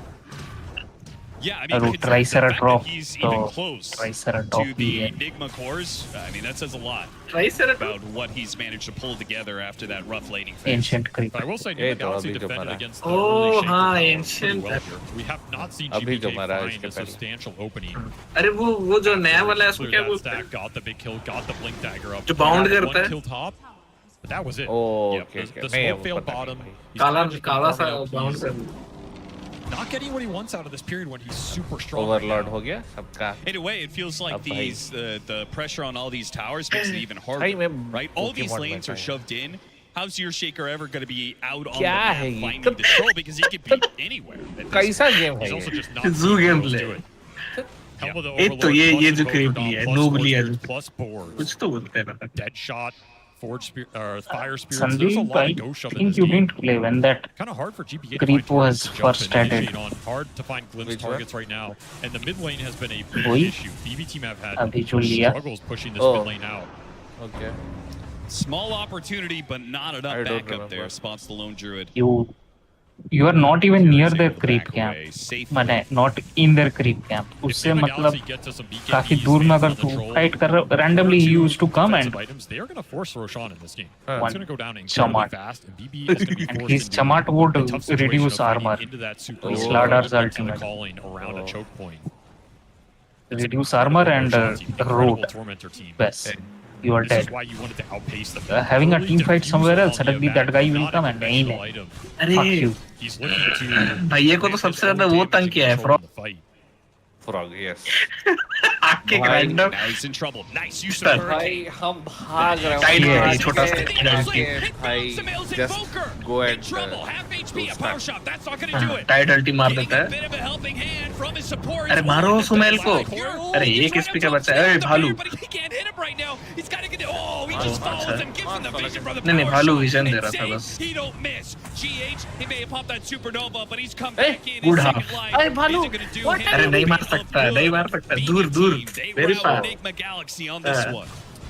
Yeah, I और mean, वो it's the fact ट्राइसेराटॉप that he's तो even close ट्राइसेराटॉप to भी the है. Enigma cores. I mean, that says a lot Triceratops? about what he's managed to pull together after that rough laning phase. Ancient creep. But I will say, Hey, Nigma Galaxy तो अभी जो defended मरा. against the Oh, early shaker हाँ, power pretty ancient. well here. We have not seen अभी जो GPK मरा find इसके a पहले. substantial opening. अरे वो जो नया वाला है उसको Cleared क्या that बोलते हैं? stack, got the big kill, got the blink dagger up. जो bound Had करता one है? kill top, but that was it. Oh, Yep, okay, okay. The नहीं, smoke वो failed पता नहीं bottom. भाई. He's काला kind of just been काला सा farming up. bound He's कर. not getting what he wants out of this period when he's super strong. Overlord right हो गया सबका. In a way, it feels like अब भाई. these the pressure on all these towers makes it even harder, भाई मैं right? All these Pokemon lanes में are था. shoved in. How's your shaker ever going to be out on the क्या map है ये? finding the troll because he could be anywhere? at this कैसा point. Game है He's also ये? just not Zoo seeing gameplay. Ghost do it. Helm of the एक तो Overlord ये plus जो Invoker creepy Dom है, plus nobly Forge है. plus boards. कुछ तो बोलते हैं ना. Dead shot, Forge Spear, Fire Spirits. There's a Sandeep, lot I of Ghost shove in think this you game. didn't play when that Kind of hard for GPK creep to find was targets to jump first and initiate added. on. Hard to find glimpse Which one? targets right now. And the mid lane has been a big वही issue. BB team have had अभी जो लिया. struggles pushing this Oh. mid lane out. Okay. Small opportunity, but not I enough don't backup remember. there. Spots the lone druid. You are not even near Able the to creep back camp. away safely. माने not in their creep camp. If उससे Nigma मतलब Galaxy get to some BKBs, काफी दूर में stands अगर on the तू troll, fight कर रहा randomly he used to come and defensive items, they are going to force Roshan in this game. Huh. It's going to go down incredibly Chamat. fast, and BB is going to be and forced his into Chamat would a tough situation reduce of fighting armor. into that super His low Sladar's and ultimate. calling around a choke point. Reduce armor and Roshan's an incredible root. tormentor team. Best. You are This is dead. why you wanted to outpace them. Having a Early team fight diffuse somewhere else, on the suddenly attack, that guy will not a come and nail conventional it. item. अरे Fuck you. He's looking to भैया को तो सबसे ज्यादा वो तंग किया है फ्रॉग. Frog, yes. आके random. Now he's in trouble. Nice use of Sir. भाई हम भाग रहे Tiny है, हैं. छोटा सा. भाई just go and टाइट अल्टी मार देता है. अरे मारो सुमेल को. अरे एक एचपी का बच्चा है. अरे भालू. नहीं नहीं भालू विजन दे रहा था बस. Good half. अरे भालू. अरे नहीं मार सकता. नहीं मार सकता. दूर दूर. Very fast.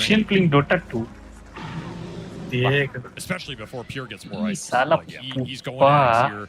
Lucian playing Dota 2. Especially before Pure gets more items. Sala Like, he's going at it here.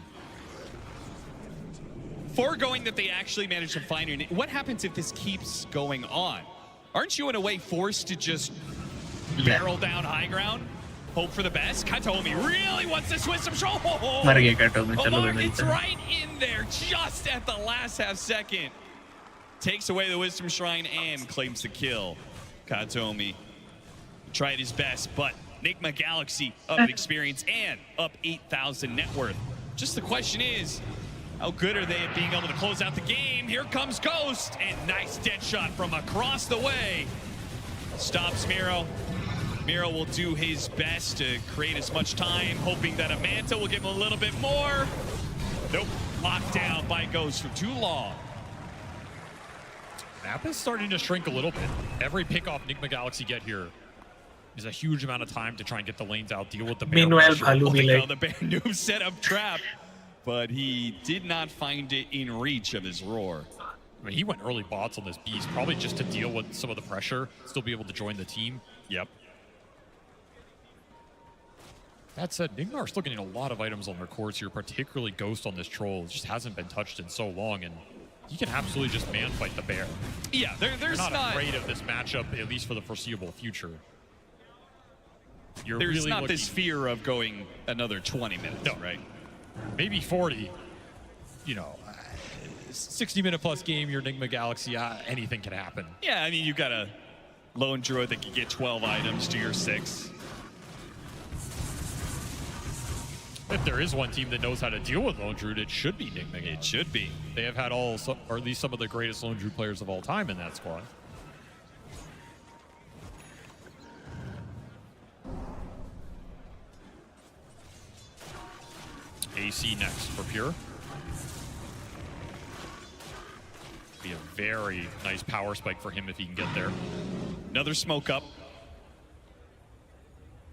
foregoing that they actually managed to find you, what happens if this keeps going on? Aren't you in a way forced to just barrel down high ground? Hope for the best. Katomi really wants to switch some show. मर गया Katomi, चलो Omar भाई gets right in there just at the last half second. Takes away the Wisdom Shrine and claims the kill. Katomi tried his best, but Nigma Galaxy up in experience and up 8,000 net worth. Just the question is, how good are they at being able to close out the game? Here comes Ghost, and nice dead shot from across the way. Stops Miro. Miro will do his best to create as much time, hoping that Amanta will give him a little bit more. Nope, locked down by Ghost for too long. Map is starting to shrink a little bit. Every pick off Nigma Galaxy get here is a huge amount of time to try and get the lanes out, deal with the bear. Meanwhile, The bear noob set up trap, but he did not find it in reach of his roar. I mean, he went early bots on this beast, probably just to deal with some of the pressure, still be able to join the team. Yep. That said, Nigma are still getting a lot of items on their course here, particularly Ghost on this troll. It just hasn't been touched in so long, and he can absolutely just man fight the bear. Yeah, there's not afraid of this matchup, at least for the foreseeable future. There's really not this fear of going another 20 minutes, no. right? Maybe 40. You know, 60-minute plus game, you're Nigma Galaxy, anything can happen. Yeah, I mean, you've got a lone druid that can get 12 items to your 6. If there is one team that knows how to deal with Lone Druid, it should be Nigma. It should be. They have had or at least some of the greatest Lone Druid players of all time in that squad. AC next for Pure. Be a very nice power spike for him if he can get there. Another smoke up.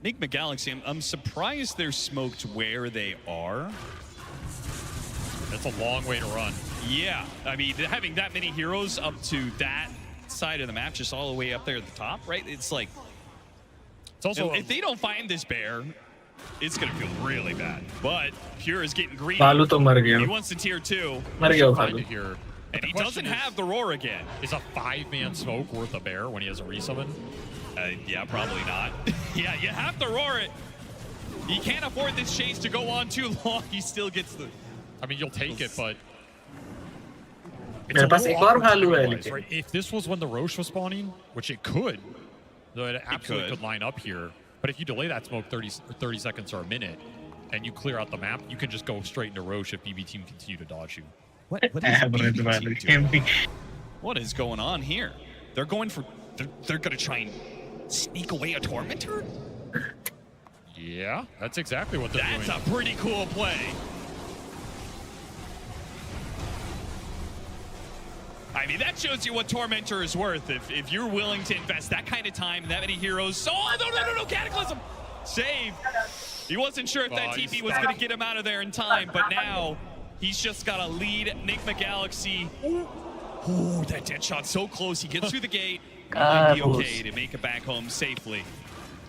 Nigma Galaxy, I'm surprised they're smoked where they are. That's a long way to run. Yeah, I mean, having that many heroes up to that side of the map, just all the way up there at the top, right? It's like, it's also if they don't find this bear, it's going to feel really bad. But Pure is getting greedy. Balu to mar gaya. He wants the tier 2. Mar gaya Balu. Here. And he doesn't have the roar again. Is a 5-man smoke worth a bear when he has a resummon? Yeah, probably not. Yeah, you have to roar it. He can't afford this chase to go on too long. He still gets the... I mean, you'll take it, but... मेरे पास एक और भालू है लेकिन. Right? If this was when the Roche was spawning, which it could, though it absolutely could line up here. But if you delay that smoke 30 seconds or a minute, and you clear out the map, you can just go straight into Roche if BB team continue to dodge you. What is BB team doing? What is going on here? They're going for... They're going to try and sneak away a Tormentor? Yeah, that's exactly what they're doing. That's a pretty cool play. I mean, that shows you what Tormentor is worth. If you're willing to invest that kind of time and that many heroes. So, oh, no, Cataclysm! Save. He wasn't sure if that TP was going to get him out of there in time, but now he's just got to lead Nigma Galaxy. Ooh, that dead shot so close. He gets through the gate. Might be okay to make it back home safely.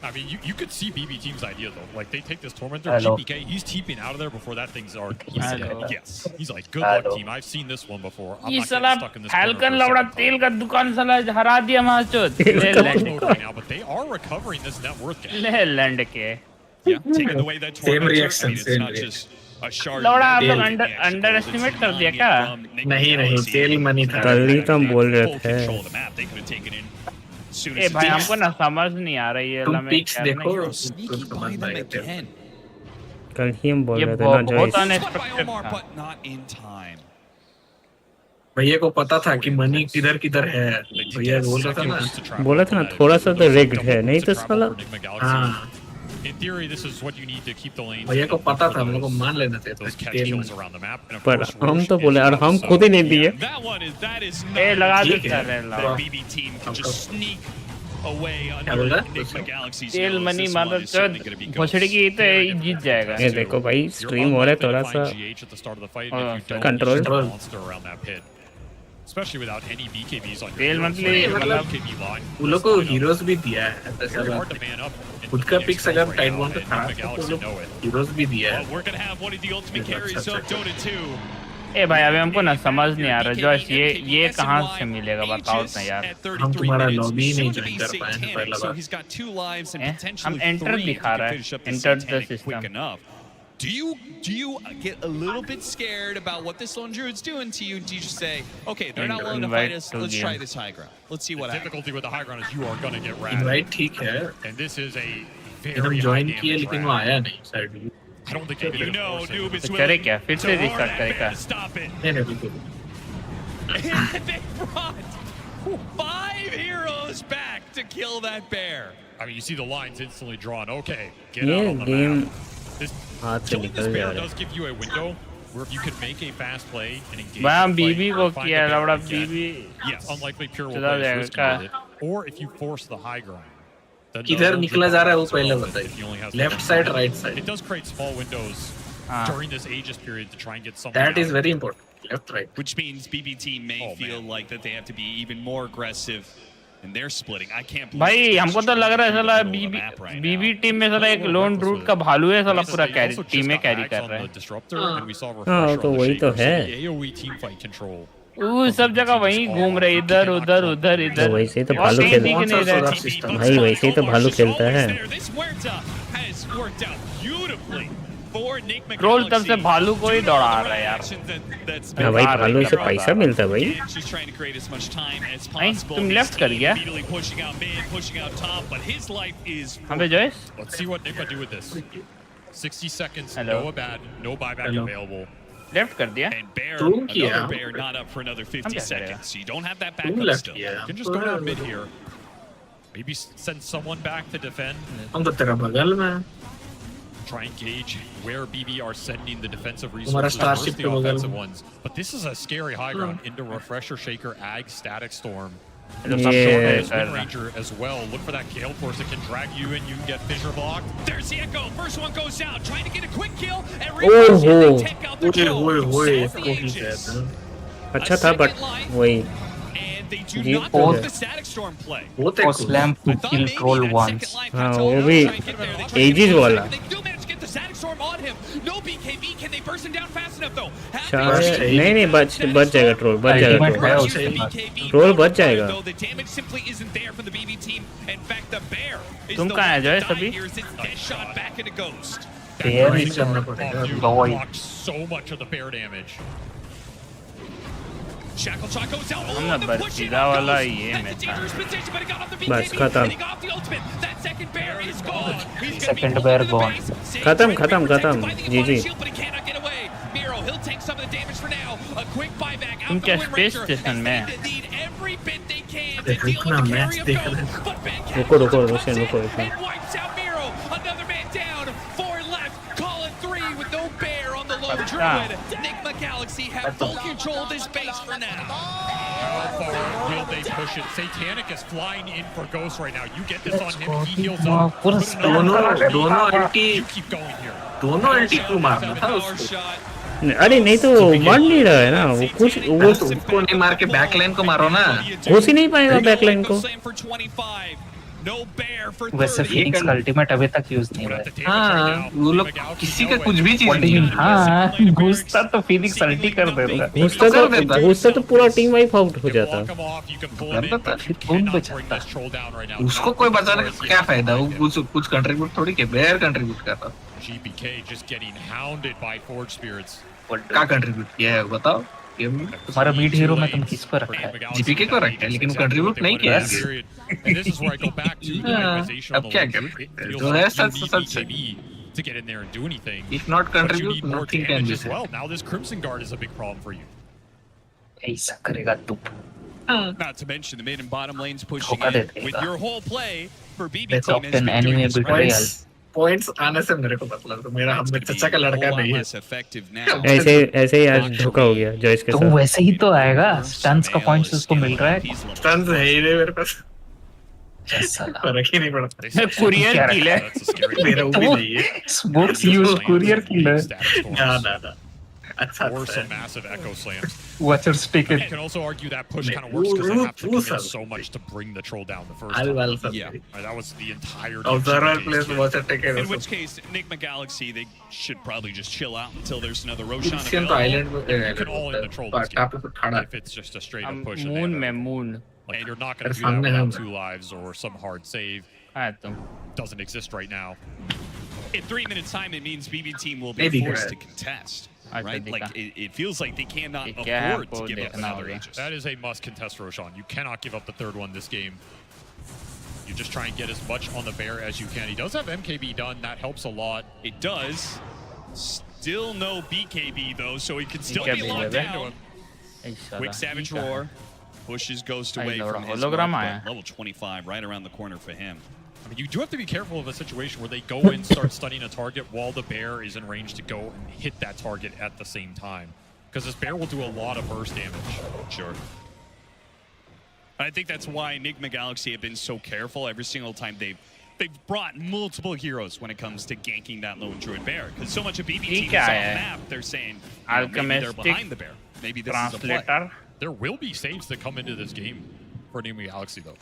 I mean, you could see BB team's idea though. Like they take this Tormentor, GPK, he's TPing out of there before that thing's already. Yes, he's like, good luck, team. I've seen this one before. I'm not getting stuck in this corner. तेल का दुकान साला हरा दिया macho. Now, but they are recovering this net worth gap. ले land के. Yeah, taking away that Tormentor. I mean, it's not just a shard. लौड़ा आप लोग अंडरएस्टिमेट कर दिया क्या? नहीं तेल मनी था. कल ही तो हम बोल रहे थे. They could have taken in. ए भाई हमको ना समझ नहीं आ रही है तुम पिक्स देखो कल ही हम बोल रहे थे ना बहुत अनएक्सपेक्टेड था. भैया को पता था कि मनी किधर किधर है. भैया बोला था ना थोड़ा सा तो रिग्ड है नहीं तो साला. हाँ. In theory, this is what you need to keep the lanes. भैया को पता था, हम लोग को मान लेना चाहिए. Those catch kills around the map. पर हम तो बोले और हम खुद ही नहीं दिए. ए लगा दे चले लगा. BB team can just sneak away under Nigma Galaxy's. तेल मनी मादर चोद भोसड़ी की तो जीत जाएगा. ये देखो भाई स्ट्रीम हो रहा है थोड़ा सा control. Especially without any BKBs on your BKB line. उन लोग को heroes भी दिया है. खुद का पिक्स अगर टाइट वन पे था तो हीरोज भी दिया है. We're going to have one of the ultimate carries of Dota 2. ए भाई अभी हमको ना समझ नहीं आ रहा जॉयस ये कहाँ से मिलेगा बताओ ना यार हम तुम्हारा लॉबी नहीं ज्वाइन कर पाए हैं पहला बार हम एंटर दिखा रहा है enter the system Do you get a little bit scared about what this lone druid's doing to you? Do you just say, okay, they're not willing to fight us, let's try this high ground. Let's see what happens. The difficulty with the high ground is you are going to get ratted. Invite ठीक है. And this is a हम very join किए लेकिन वो आया नहीं side में. I don't think you know, Noob is करे क्या फिर से रिस्टार्ट करेगा नहीं बिल्कुल. They brought 5 heroes back to kill that bear. I mean, you see the lines instantly drawn. Okay, get ये out on the game map. हाथ से Killing this निकल जा bear रहा does give you a window where if you can make a fast play and engage भाई हम the fight, बीबी को find किया the bear लौड़ा again. Bibi Yes, unlikely pure will चला play is जाएगा risky का with it. Or if you force the high ground. then किधर they'll निकला जा रहा है वो पहले if he only has बताइए. Left side, right side. It does create small windows during this Aegis period to try and get something That out is of it. very important. Left right. Which means BBT may feel like that they have to be even more aggressive in their splitting. I can't believe भाई हमको तो लग रहा है साला बीबी team में साला एक लोन रूट का भालू है साला पूरा कैरी टीम में कैरी कर रहा है हाँ तो वही तो है वो सब जगह वहीं घूम रहे इधर उधर उधर इधर तो वैसे ही तो भालू खेल भाई वैसे ही तो भालू खेलता है ट्रोल तब से भालू को ही दौड़ा रहा है यार हाँ भाई भालू से पैसा मिलता है भाई नहीं तुम लेफ्ट कर गया हमें Joyce Let's see what Nick do with this. 60 seconds, Hello. no abad, no buyback Hello. available. Left कर दिया Another bear not up for another 50 seconds. So you don't have that backup still. You can just go down mid here. Maybe send someone back to defend. हम तो तेरा बगल में. Try and gauge where BB are sending the defensive हमारा resources Starship versus the के बगल offensive में. ones. But this is a scary high ground into Refresher, Shaker, Ag, Static Storm. Yeah. Wind Ranger as well. Look for that Gale Force that can drag you and you can get Fissure blocked. There's the Echo. First one goes out. Trying to get a quick kill. And Oh, they take out their kill. अच्छा था but वही जी the Static Storm play. slam to kill troll once. हाँ वो भी edges वाला Static Storm on him. No BKB. Can they burst him down fast enough though? शायद नहीं बच जाएगा ट्रोल बच जाएगा ट्रोल बच जाएगा The damage simply isn't there from the BB team. In fact, the bear is तुम the कहाँ है one जॉयस dying अभी here as it's dead shot back into Ghost. Bear is करना पड़ेगा. Lol. Blocks so much of the bear damage. Shackle shot goes out. हमने बस सीधा वाला ये में था बस खत्म Second bear gone. खत्म जी जी तुम क्या स्पेस स्टेशन में देखना मैच देखना. रुको Nigma Galaxy have full control of this base for now. How far will they push it? Satanic is flying in for Ghost right now. You get this on him, he heals up. दोनों अल्टी You keep going here. दोनों अल्टी को मारना था उसको. अरे नहीं तो मार नहीं रहा है ना वो कुछ वो उसको नहीं मार के बैकलाइन को मारो ना. घुस ही नहीं पाएगा बैकलाइन को वैसे फिनिक्स का अल्टीमेट अभी तक यूज नहीं हुआ है. हाँ वो लोग किसी का कुछ भी चीज नहीं. हाँ घुसता तो फिनिक्स अल्टी कर देता. घुसता तो पूरा टीम वाइप आउट हो जाता कौन बचाता. उसको कोई बचाने का क्या फायदा. वो कुछ कंट्रीब्यूट थोड़ी के बेयर कंट्रीब्यूट कर रहा. GPK just getting hounded by Forge Spirits. क्या कंट्रीब्यूट किया है बताओ. तुम्हारा मीड हीरो में तुम किस पर रखा है. जीपीके को रखा है लेकिन कंट्रीब्यूट नहीं किया. And this is where I go back to the organization अब क्या करें. जो है सच to get in there and do anything. If not But you contribute, need more nothing can damage be as well. Now this Crimson Guard is a big problem for you. ऐसा करेगा तू. Not to mention the mid and bottom lanes pushing in with your whole play for BB Let's team opt has an been anime doing this betrayal. Points आने से मेरे को मतलब तो मेरा हम चचा का लड़का नहीं है. ऐसे ही आज धोखा हो गया जॉयस के तो साथ. वैसे ही तो आएगा. स्टन्स का पॉइंट्स उसको मिल रहा है. स्टन्स है ही नहीं मेरे पास. फर्क ही नहीं पड़ता. कुरियर किल है मेरा वो भी नहीं है. स्मोक्स यूज कुरियर किल है. ना or some massive echo slams. Watch her stick You it. can also argue that push kind of works because they have to commit so much to bring the troll down the first time. Yeah. Right, that was the entire Observer plays watch a ticket. In which case, Enigma Galaxy, they should probably just chill out until there's another Roshan Egyptian available. island You can all in the troll this game if it's just a straight up push. moon. Like you're not going to do that without 2 lives or some hard save. Doesn't exist right now. In 3 minutes time, it means BB team will be forced to contest. Right? Like it feels like they cannot afford to give up another Aegis. That is a must contest Roshan. You cannot give up the third one this game. You just try and get as much on the bear as you can. He does have MKB done. That helps a lot. It does. Still no BKB though, so he can still be locked down. Quick Savage Roar. Pushes Ghost away from his mark, but level 25 right around the corner for him. I mean, you do have to be careful of a situation where they go in, start stunning a target while the bear is in range to go and hit that target at the same time. Because this bear will do a lot of burst damage. Sure. I think that's why Enigma Galaxy have been so careful every single time they've brought multiple heroes when it comes to ganking that lone druid bear. Because so much of BB team is off map, they're saying maybe they're behind the bear. Maybe this is a play. There will be saves that come into this game for Enigma Galaxy, though.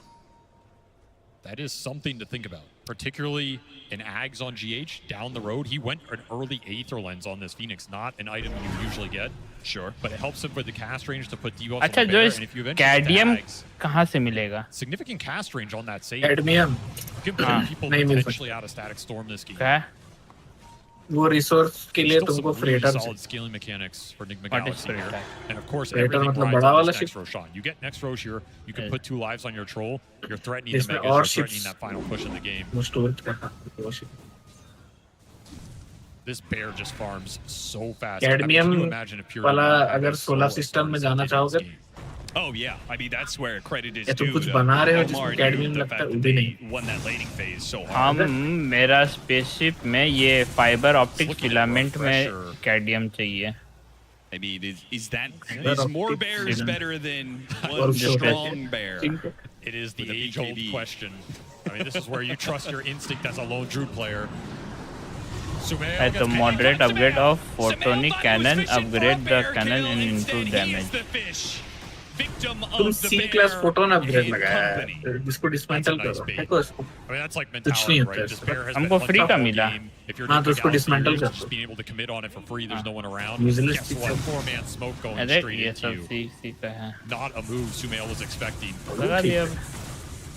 That is something to think about, particularly in Ags on GH down the road. He went an early Aether Lens on this Phoenix, not an item you usually get. Sure. But it helps him with the cast range to put debuffs अच्छा on the जो bear, इस and if you कैडियम कहाँ से मिलेगा? significant cast range on that save. Cadmium. You can put people potentially out of Static Storm this game. क्या? वो resource के लिए Still तुमको some really freighter solid scaling mechanics for Enigma What is Galaxy here. freighter? And of course, Freighter everything मतलब rides बड़ा on वाला this next ship? Roshan. You get next Rosh here, you can put 2 lives on your troll, you're threatening the इसमें Megas, और you're ships threatening that final push in the game. वो store करना वो ship. This bear just farms so fast. Cadmium can you imagine if Pure वाला Demand अगर was solar so system में slow जाना as they did चाहोगे this game? Oh yeah, I mean that's where credit is या तुम due कुछ to बना रहे हो Omar जिसमें कैडमियम the लगता fact है that उभी they नहीं won that laning phase so हम hard. मेरा स्पेसशिप में ये फाइबर ऑप्टिक फिलामेंट में कैडियम चाहिए. I mean, is more bears better than one strong bear? It is the age-old question. I mean, this is where you trust your instinct as a lone druid player. At the moderate upgrade of photonic cannon, upgrade the cannon and improve damage. तुम C class photon upgrade लगाया है जिसको dismantle करो देखो इसको I mean, that's like कुछ mentality, नहीं right? होता This bear has हमको been free like का the whole मिला. game. If you're हाँ तो Enigma उसको Galaxy, डिसमेंटल you're कर just दो being able to commit on it for free. There's no one around. Usually Guess what? 4-man smoke going अरे straight ये into सब you. सी का है. Not a move Sumail was expecting. लगा दिया.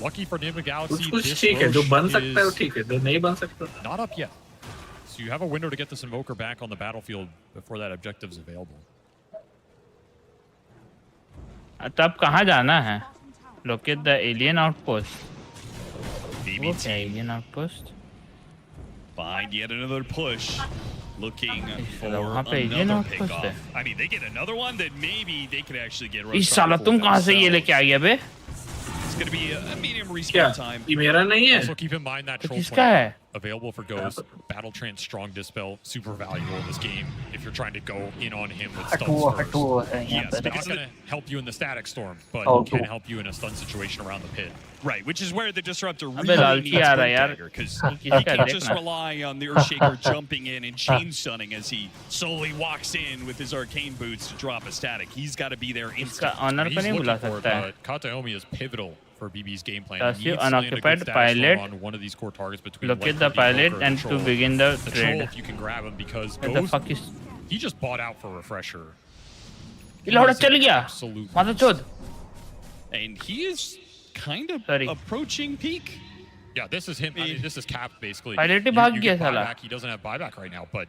Lucky for Enigma Galaxy, कुछ this ठीक है जो Rosh बन सकता है वो is ठीक है जो नहीं बन सकता not up yet. So you have a window to get this Invoker back on the battlefield before that objective's available. तब कहाँ जाना है? Locate the alien outpost. BB Okay, alien outpost. Find yet another push. Looking for वहाँ पे alien another outpost pickoff. है. I mean, they get another one that maybe they could actually get. इस साला तुम कहाँ से ये लेके आ गया बे? It's going to be a medium क्या respawn time. ये मेरा नहीं है Also keep in mind that तो troll किसका plant है? available for Ghost. Battle Trance Strong Dispel, super valuable in this game if you're trying to go in on him with stuns first. Yes, It's because not going to help you in the static storm, but Oh, it can cool. help you in a stun situation around the pit. Right, which is where the disruptor अबे really लालची needs आ रहा है यार. Dagger, because किसका he can't just देखना. rely on the Earthshaker jumping in and chain stunning as he slowly walks in with his arcane boots to drop a static. He's got to be there इसका instant. Honour को He's नहीं बुला looking for it, सकता है. but Kataomi is pivotal for BB's game plan. Does He he needs to land a good unoccupied status pilot on one of these core targets between locate likely the pilot Invoker and Troll. to begin the Troll, trade? if you can grab him, because What the Ghost, fuck is? he just bought out for Refresher. ये लौड़ा He is चल an गया. absolute माता चोद. And he is kind of Sorry. approaching peak. Yeah, this is him. I mean, this is capped basically. Pilot he You- भाग you गया get साला. buyback. He doesn't have buyback right now, but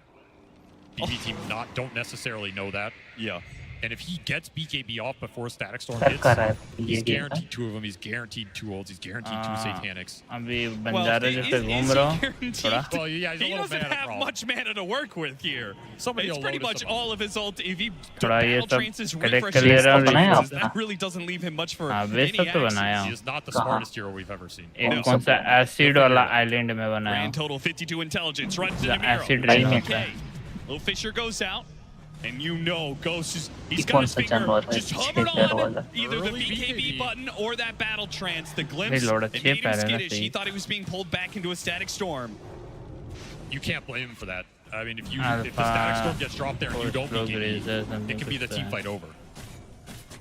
BB team don't necessarily know that. Yeah. And if he gets BKB off before Static Storm कर hits, कर रहा है he's ये game guaranteed 2 of them. He's guaranteed 2 ults. He's guaranteed 2 Satanics. अभी Well, Banjara is जैसे he घूम रहा हूँ. guaranteed? थोड़ा. Well, yeah, he's a He little doesn't mana have problem. much mana to work with here. Somebody It's will pretty load much us all of his ult. If he थोड़ा ये battle सब trances collect refresh कर ले रहा हूँ. his that really doesn't leave him much for हाँ any वे सब तो access. बनाया He हूँ. is not the smartest hero we've ever seen. एक कौन सा एसिड वाला आइलैंड में बनाया Grand हूँ. total 52 intelligence. Runs to The the mirror. acid rain होता Okay. है. Little Fisher goes out. And you know Ghost is he's ये got कौन his सा finger जानवर है just छह hovered पैर on वाला either the Early BKB BKB. button or that battle trance. The नहीं glimpse लौड़ा it छह made him पैर है ना skittish. सही. He thought he was being pulled back into a static storm. You can't blame him for that. I mean, if the Static Storm gets dropped there and you don't BKB, it can be the team fight over.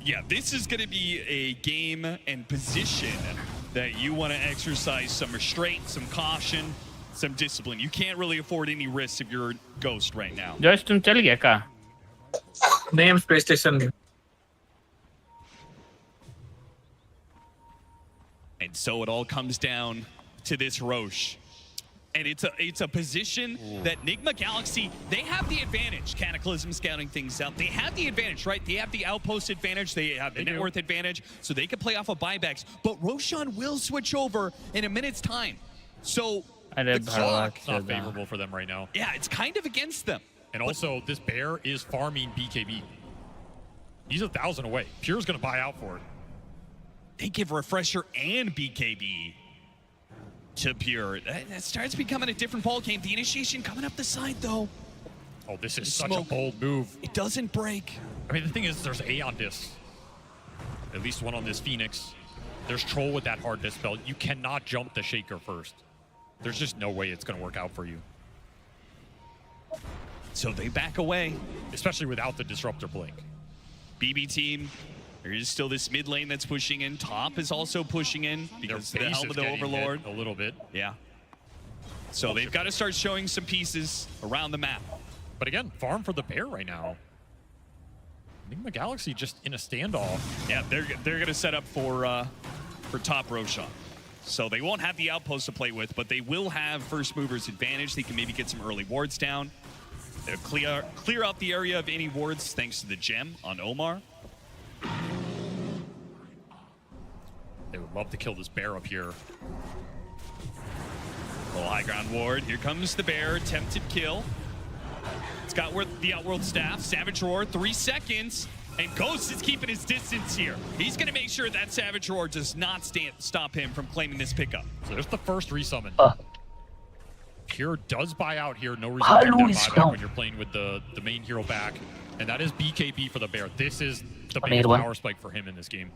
Yeah, this is going to be a game and position that you want to exercise some restraint, some caution, some discipline. You can't really afford any risks if you're Ghost right now. Joyce, तुम चल गया क्या? नहीं, हम space station में. And so it all comes down to this Roche. And it's a position that Nigma Galaxy, they have the advantage. Cataclysm scouting things out. They have the advantage, right? They have the outpost advantage. They have the net worth advantage. So they can play off of buybacks. But Roshan will switch over in a minute's time. So the clock, not favorable for them right now. Yeah, it's kind of against them. And also, this bear is farming BKB. He's 1,000 away. Pure's going to buy out for it. They give Refresher and BKB to Pure. That starts becoming a different ball game. The initiation coming up the side, though. Oh, this is such a bold move. It doesn't break. I mean, the thing is, there's Aeon discs. At least one on this Phoenix. There's Troll with that hard dispel. You cannot jump the Shaker first. There's just no way it's going to work out for you. So they back away. Especially without the Disruptor Blink. BB team, there is still this mid lane that's pushing in. Top is also pushing in because the Helm of the Overlord. A little bit. Yeah. So they've got to start showing some pieces around the map. But again, farm for the bear right now. Nigma Galaxy just in a standoff. Yeah, they're going to set up for top Roshan. So they won't have the outpost to play with, but they will have first movers advantage. They can maybe get some early wards down. They'll clear out the area of any wards thanks to the gem on Omar. They would love to kill this bear up here. Little high ground ward. Here comes the bear. Attempted kill. It's got the Outworld Staff. Savage Roar, 3 seconds. And Ghost is keeping his distance here. He's going to make sure that Savage Roar does not stop him from claiming this pickup. So there's the first resummon. Pure does buy out here. No reason to get that buyback when you're playing with the main hero back. And that is BKB for the bear. This is the biggest power spike for him in this game.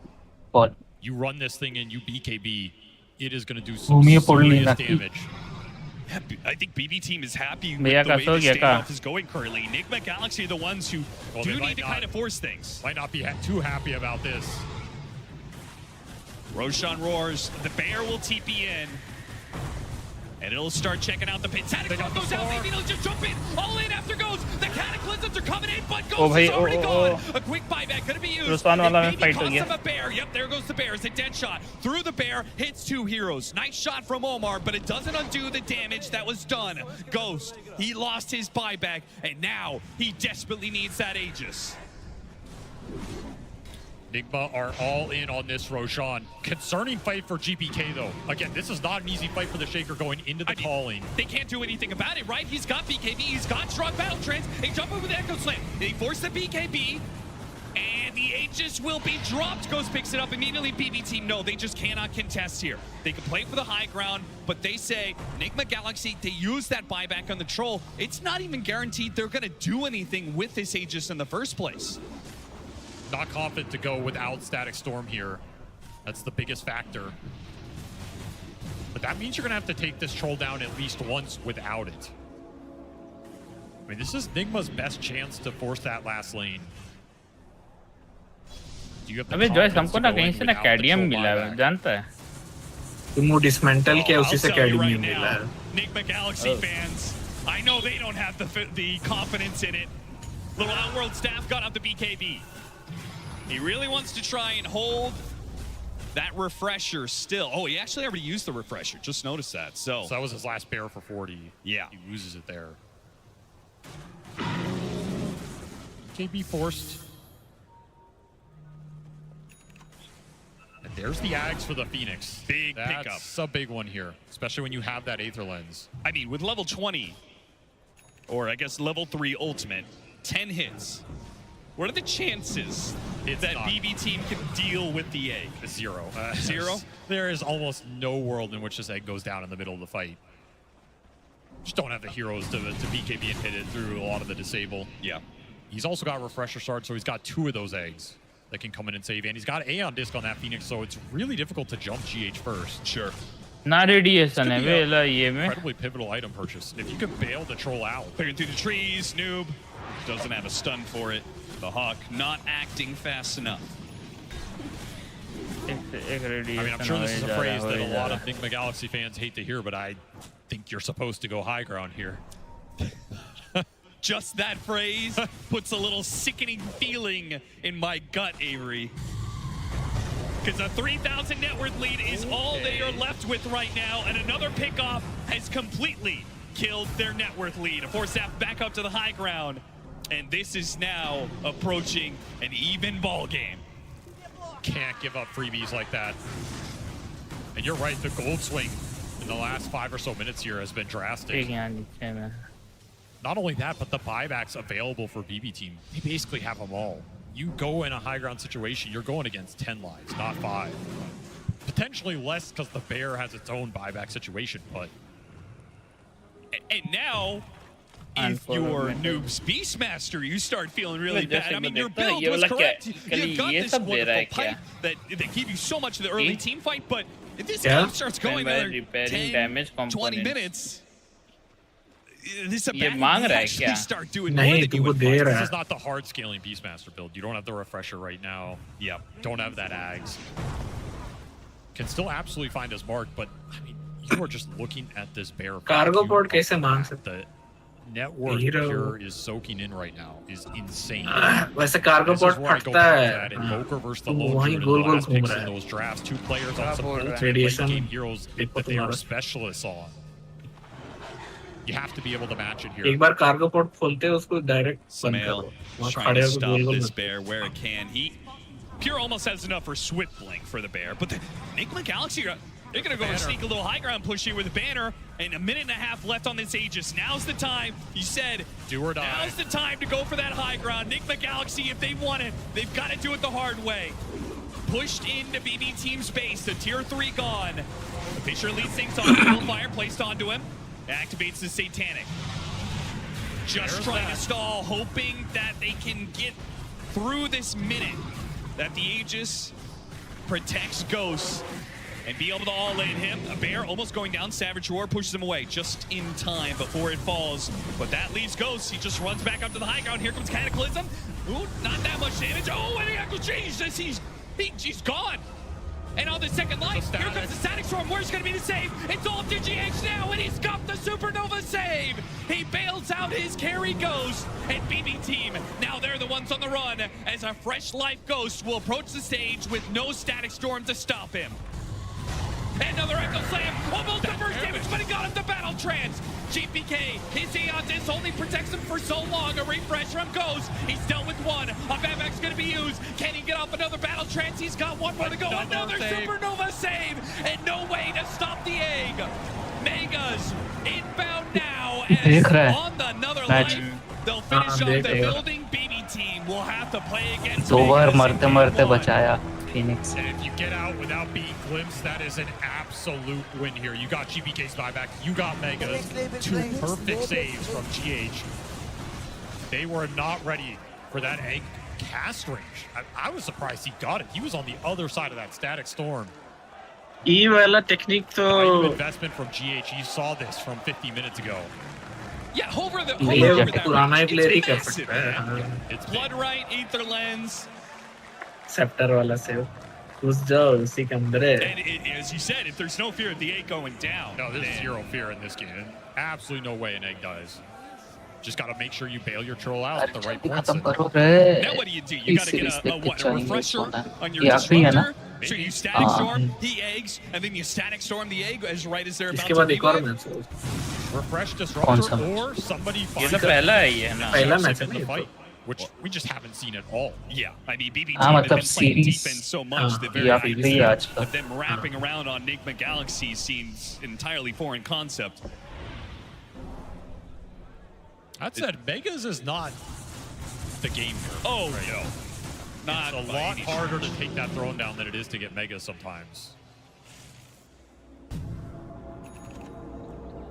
What? You run this thing in, you BKB, it is going to do some serious damage. Yeah, I think BB team is happy with the way the standoff is going currently. Nigma Galaxy are the ones who do need to kind of force things. Might not be too happy about this. Roshan roars. The bear will TP in. And it'll start checking out the pit. Static Storm goes out. Maybe it'll just jump in. All in after Ghost. The Cataclysms are coming in, but Ghost is already gone. A quick buyback going to be used. Maybe cost him a bear. Yep, there goes the bear. It's a dead shot. Through the bear, hits 2 heroes. Nice shot from Omar, but it doesn't undo the damage that was done. Ghost, he lost his buyback, and now he desperately needs that Aegis. Nigma are all in on this Roshan. Concerning fight for GPK, though. Again, this is not an easy fight for the Shaker going into the calling. They can't do anything about it, right? He's got BKB, he's got strong battle trance. They jump over the Echo Slam. They force the BKB, and the Aegis will be dropped. Ghost picks it up immediately. BB team, no, they just cannot contest here. They can play for the high ground, but they say, Nigma Galaxy, they use that buyback on the Troll. It's not even guaranteed they're going to do anything with this Aegis in the first place. Not confident to go without Static Storm here. That's the biggest factor. But that means you're going to have to take this Troll down at least once without it. I mean, this is Nigma's best chance to force that last lane. Do you have the Joyce, हमको ना कहीं से ना कैडियम मिला है, जानता है? तुम डिसमेंटल किया उसी से कैडियम मिला है. Nigma Galaxy fans, I know they don't have the confidence in it. Little Outworld Staff got up the BKB. He really wants to try and hold that refresher still. Oh, he actually already used the refresher. Just noticed that. So that was his last bear for 40. Yeah. He loses it there. KB forced. And there's the Ags for the Phoenix. Big pickup. That's a big one here, especially when you have that Aether Lens. I mean, with level 20, or I guess level 3 ultimate, 10 hits. What are the chances that BB team can deal with the egg? 0. 0? There is almost no world in which this egg goes down in the middle of the fight. Just don't have the heroes to BKB and hit it through a lot of the disable. Yeah. He's also got Refresher Shard, so he's got 2 of those eggs that can come in and save. And he's got Aeon Disc on that Phoenix, so it's really difficult to jump GH first. Sure. ना radiation है वेला ये में incredibly pivotal item purchase. If you could bail the troll out. Clearing through the trees, Noob doesn't have a stun for it. The Hawk not acting fast enough. I mean, I'm sure this is a phrase that a lot of Enigma Galaxy fans hate to hear, but I think you're supposed to go high ground here. Just that phrase puts a little sickening feeling in my gut, Avery. Because a 3,000 net worth lead is all they are left with right now, and another pickoff has completely killed their net worth lead. A force staff back up to the high ground, and this is now approaching an even ball game. Can't give up freebies like that. And you're right, the gold swing in the last 5 or so minutes here has been drastic. Not only that, but the buybacks available for BB team, they basically have them all. You go in a high ground situation, you're going against 10 lives, not 5. Potentially less because the bear has its own buyback situation, but... And now, if you're Noob's Beastmaster, you start feeling really bad. I mean, your build was correct. You've got this wonderful pipe that give you so much of the early team fight, but if this game starts going another 10, 20 minutes, this is a bad one actually start doing more than you would want. This is not the hard scaling Beastmaster build. You don't have the refresher right now. Yeah, don't have that Ags. Can still absolutely find his mark, but I mean, you are just looking at this bear. Cargo port कैसे मांग सकते हैं? The network here is soaking in right now is insane. वैसे cargo port फटता है. Invoker versus the वहीं गोल-गोल घूम रहा है. Those drafts, 2 players on some ultimate late game heroes that they are specialists on. You have to be able to match it here. एक बार cargo port खोलते हैं उसको direct बंद करो. Trying to stop this bear where it can. Pure almost has enough for Swift Blink for the bear, but the Enigma Galaxy, they're going to go and sneak a little high ground push here with a banner, and a minute and a half left on this Aegis. Now's the time. You said, do or die. Now's the time to go for that high ground. Enigma Galaxy, if they want it, they've got to do it the hard way. Pushed into BB Team space, the tier 3 gone. The Fisher leads things off, fire placed onto him. Activates the Satanic. Just trying to stall, hoping that they can get through this minute. That the Aegis protects Ghost and be able to all-in him. A bear almost going down. Savage Roar pushes him away just in time before it falls. But that leaves Ghost. He just runs back up to the high ground. Here comes Cataclysm. Ooh, not that much damage. Oh, and the Echo changes. He's gone. And on the second life, here comes the Static Storm. Where's going to be the save? It's all DGH now, and he's got the Supernova save. He bails out his carry Ghost, and BB Team, now they're the ones on the run, as a fresh life Ghost will approach the stage with no Static Storm to stop him. Another Echo Slam, almost the first damage, but he got him the Battle Trance. GPK, his Aeontis only protects him for so long. A refresh from Ghost. He's dealt with one. A Bavac's going to be used. Can he get off another Battle Trance? He's got one more to go. Another Supernova save, and no way to stop the egg. Megas inbound now, as on another life, they'll finish off the building. BB Team will have to play against Megas. And if you get out without being glimpsed, that is an absolute win here. You got GPK's buyback, you got Megas, 2 perfect saves from GH. They were not ready for that egg cast range. I was surprised he got it. He was on the other side of that Static Storm. ये वाला technique तो investment from GH. You saw this from 50 minutes ago. Yeah, over that. It's Blood Right, Ether Lens. Scepter वाला से घुस जाओ उसी के अंदर है. And as you said, if there's no fear of the egg going down, no, there's 0 fear in this game. Absolutely no way an egg dies. Just got to make sure you bail your troll out at the right points. Now what do? You got to get a refresher on your disruptor. So you static storm the eggs, and then you static storm the egg as right as they're about to leave. Refresh disruptor or somebody finds ये तो पहला है ये ना. in the fight. Which we just haven't seen at all. Yeah, I mean, BB Team has been playing defense so much that but them wrapping around on Enigma Galaxy seems an entirely foreign concept. That said, Megas is not the game here. Oh, right? No. Not it's a lot harder to take that throne down than it is to get Megas sometimes.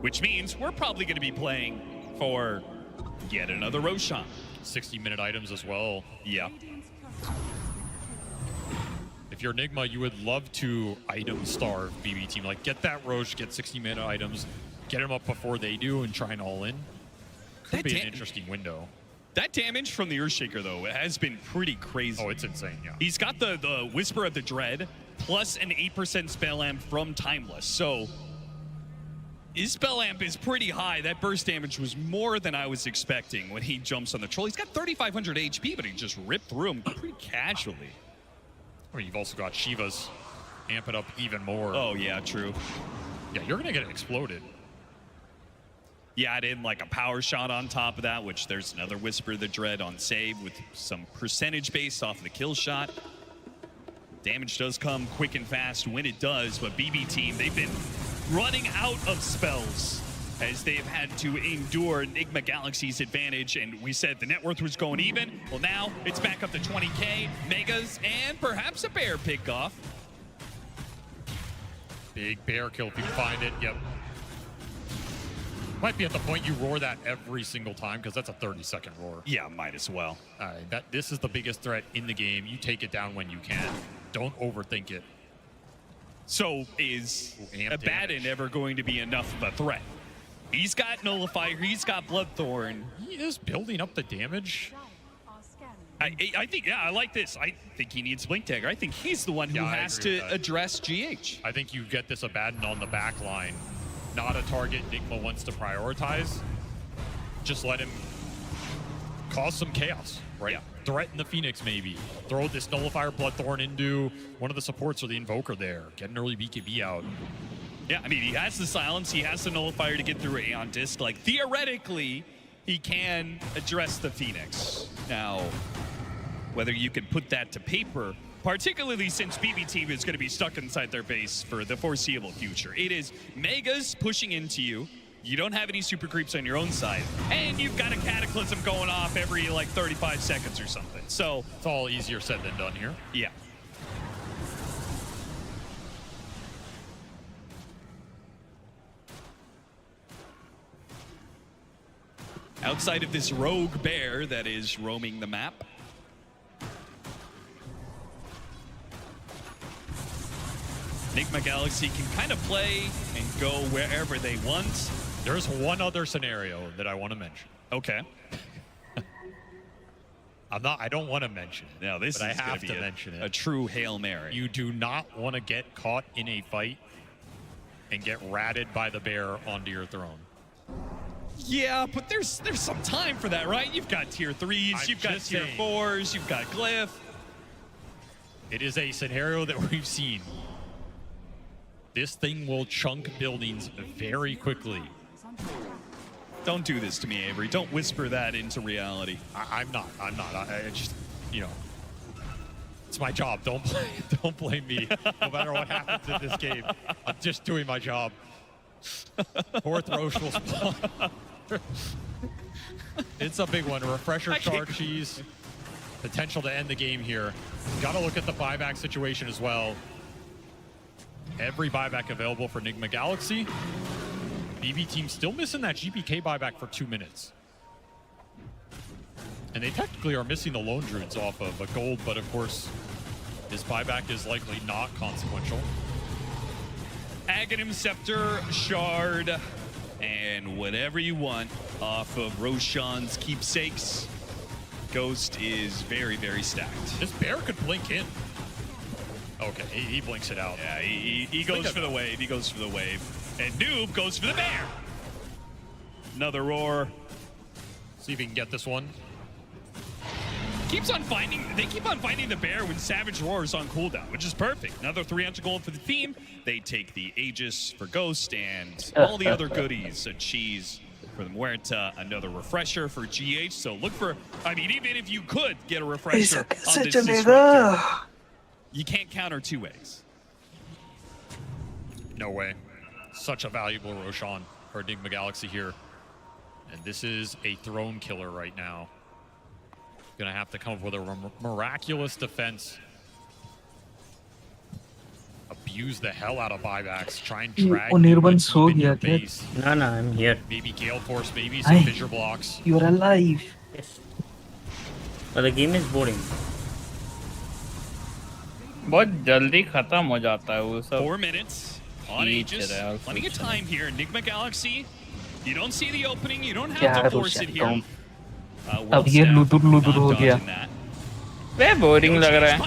Which means we're probably going to be playing for yet another Roshan. 60-minute items as well. Yeah. If you're Enigma, you would love to item starve BB team. Like, get that Roche, get 60 mana items, get them up before they do, and try and all in. Could be an interesting window. That damage from the Earthshaker, though, has been pretty crazy. Oh, it's insane, yeah. He's got the Whisper of the Dread, plus an 8% Spell Amp from Timeless. So his Spell Amp is pretty high. That burst damage was more than I was expecting when he jumps on the Troll. He's got 3,500 HP, but he just ripped through him pretty casually. I mean, you've also got Shiva's amp it up even more. Oh, yeah, true. Yeah, you're going to get exploded. You add in like a power shot on top of that, which there's another Whisper of the Dread on save with some percentage based off of the kill shot. Damage does come quick and fast when it does, but BB team, they've been running out of spells as they've had to endure Enigma Galaxy's advantage, and we said the net worth was going even. Well, now it's back up to 20K, Megas, and perhaps a bear pick off. Big bear kill if you find it, yep. Might be at the point you roar that every single time, because that's a 30-second roar. Yeah, might as well. All right, this is the biggest threat in the game. You take it down when you can. Don't overthink it. So is Abaddon ever going to be enough of a threat? He's got Nullifier, he's got Bloodthorn. He is building up the damage. I think, yeah, I like this. I think he needs Blink Dagger. I think he's the one who has to address GH. I think you get this Abaddon on the back line. Not a target Enigma wants to prioritize. Just let him cause some chaos, right? Yeah. Threaten the Phoenix, maybe. Throw this Nullifier Bloodthorn into one of the supports or the Invoker there. Get an early BKB out. Yeah, I mean, he has the Silence, he has the Nullifier to get through Aeon Disc. Like, theoretically, he can address the Phoenix. Now, whether you can put that to paper, particularly since BB team is going to be stuck inside their base for the foreseeable future. It is Megas pushing into you. You don't have any super creeps on your own side. And you've got a Cataclysm going off every, like, 35 seconds or something. So it's all easier said than done here. Yeah. Outside of this rogue bear that is roaming the map, Enigma Galaxy can kind of play and go wherever they want. There's one other scenario that I want to mention. Okay. I don't want to mention it. No, this but is I have to to mention it. A true Hail Mary. You do not want to get caught in a fight and get ratted by the bear onto your throne. Yeah, but there's some time for that, right? You've got tier 3s, you've got tier 4s, you've got Glyph. It is a scenario that we've seen. This thing will chunk buildings very quickly. Don't do this to me, Avery. Don't whisper that into reality. I'm not. I just, you know, it's my job. Don't blame me. No matter what happens in this game, I'm just doing my job. Fourth Roche will spawn. It's a big one. A refresher charge cheese. Potential to end the game here. Got to look at the buyback situation as well. Every buyback available for Enigma Galaxy. BB team still missing that GPK buyback for 2 minutes. And they technically are missing the Lone Druids off of a gold, but of course, this buyback is likely not consequential. Aghanim Scepter, Shard, and whatever you want off of Roshan's keepsakes. Ghost is very, very stacked. This bear could blink in. Okay, he blinks it out. Yeah, he goes for the wave. He goes for the wave. And Noob goes for the bear. Another roar. See if he can get this one. They keep on finding the bear when Savage Roar is on cooldown, which is perfect. Another 300 gold for the team. They take the Aegis for Ghost and all the other goodies. A cheese for the Muerta, another refresher for GH. So look for, I mean, even if you could get a refresher on this disruptor, you can't counter 2 ways. No way. Such a valuable Roshan for Enigma Galaxy here. And this is a throne killer right now. Gonna have to come up with a miraculous defense. Abuse the hell out of buybacks. Try and drag you into your base. No, I'm here. Maybe Gale Force, maybe some fissure blocks. You're alive. Yes. But the game is boring. बहुत जल्दी खत्म हो जाता है वो सब. 4 minutes on Aegis. Plenty of time here. Enigma Galaxy. You don't see the opening. You don't have to force it here. अब ये लुदुर हो गया. वे बोरिंग लग रहा है.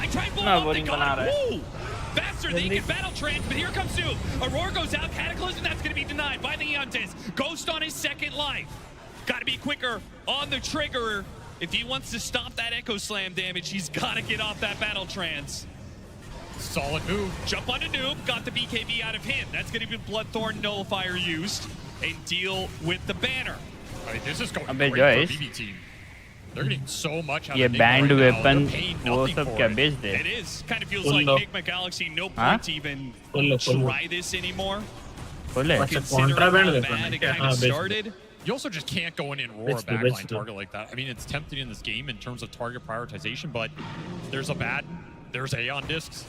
ना बोरिंग बना रहा है. Faster than he can battle trans, but here comes Noob. Aurora goes out, Cataclysm, that's going to be denied by the Eontis. Ghost on his second life. Got to be quicker on the trigger. If he wants to stop that Echo Slam damage, he's got to get off that battle trans. Solid move. Jump onto Noob, got the BKB out of him. That's going to be Bloodthorn Nullifier used and deal with the banner. I mean, this is going Abey great for BB team. They're getting so much out ये of Enigma band right now. Weapon They're paying वो nothing सब for क्या it. बेच दे. It is. Kind of feels like Enigma Galaxy, no point to even try this anymore. Considering how bad it kind of started. You also just can't go in and roar a backline target like that. I mean, it's tempting in this game in terms of target prioritization, but there's a bad, there's Aeon discs,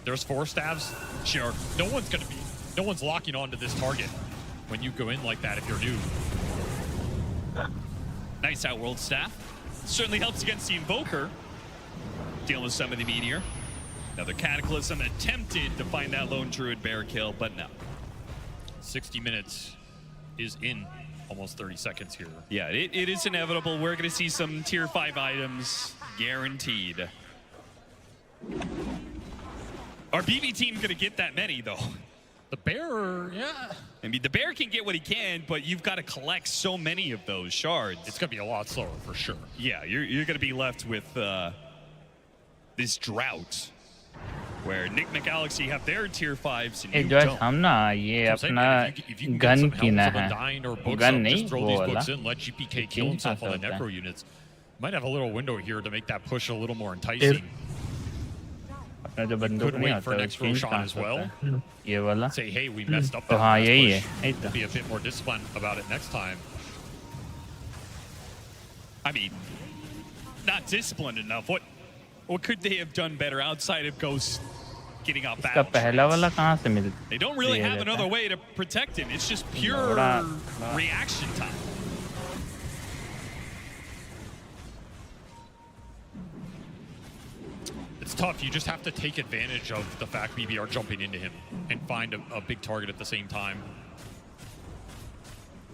there's 4 staves. Sure. No one's locking onto this target when you go in like that if you're new. Nice Outworld staff. Certainly helps against the Invoker. Dealing with some of the Meteor. Another Cataclysm attempted to find that lone Druid bear kill, but no. 60 minutes is in almost 30 seconds here. Yeah, it is inevitable. We're going to see some tier 5 items guaranteed. Our BB team going to get that many, though. The bear, yeah. I mean, the bear can get what he can, but you've got to collect so many of those shards. It's going to be a lot slower for sure. Yeah, you're going to be left with this drought where Enigma Galaxy have their tier 5s and you जो don't. हम ना ये अपना gun कीना है. Gun नहीं just throw वो these वाला. books in, let GPK kill himself on the necro units. Might have a little window here to make that push a little more enticing. अपना जो बंदूक Could नहीं wait आता for है next change Roshan कहाँ as से well. होता है. ये वाला. Say, hey, we messed up तो that हाँ last यही push. है. We'll be a bit more disciplined about it next time. I mean, not disciplined enough. What could they have done better outside of Ghost getting out इसका battle? पहला वाला कहाँ से मिलता? They don't really दिया have जाता another है. way to protect him. It's just pure reaction time. It's tough. You just have to take advantage of the fact BB are jumping into him and find a big target at the same time.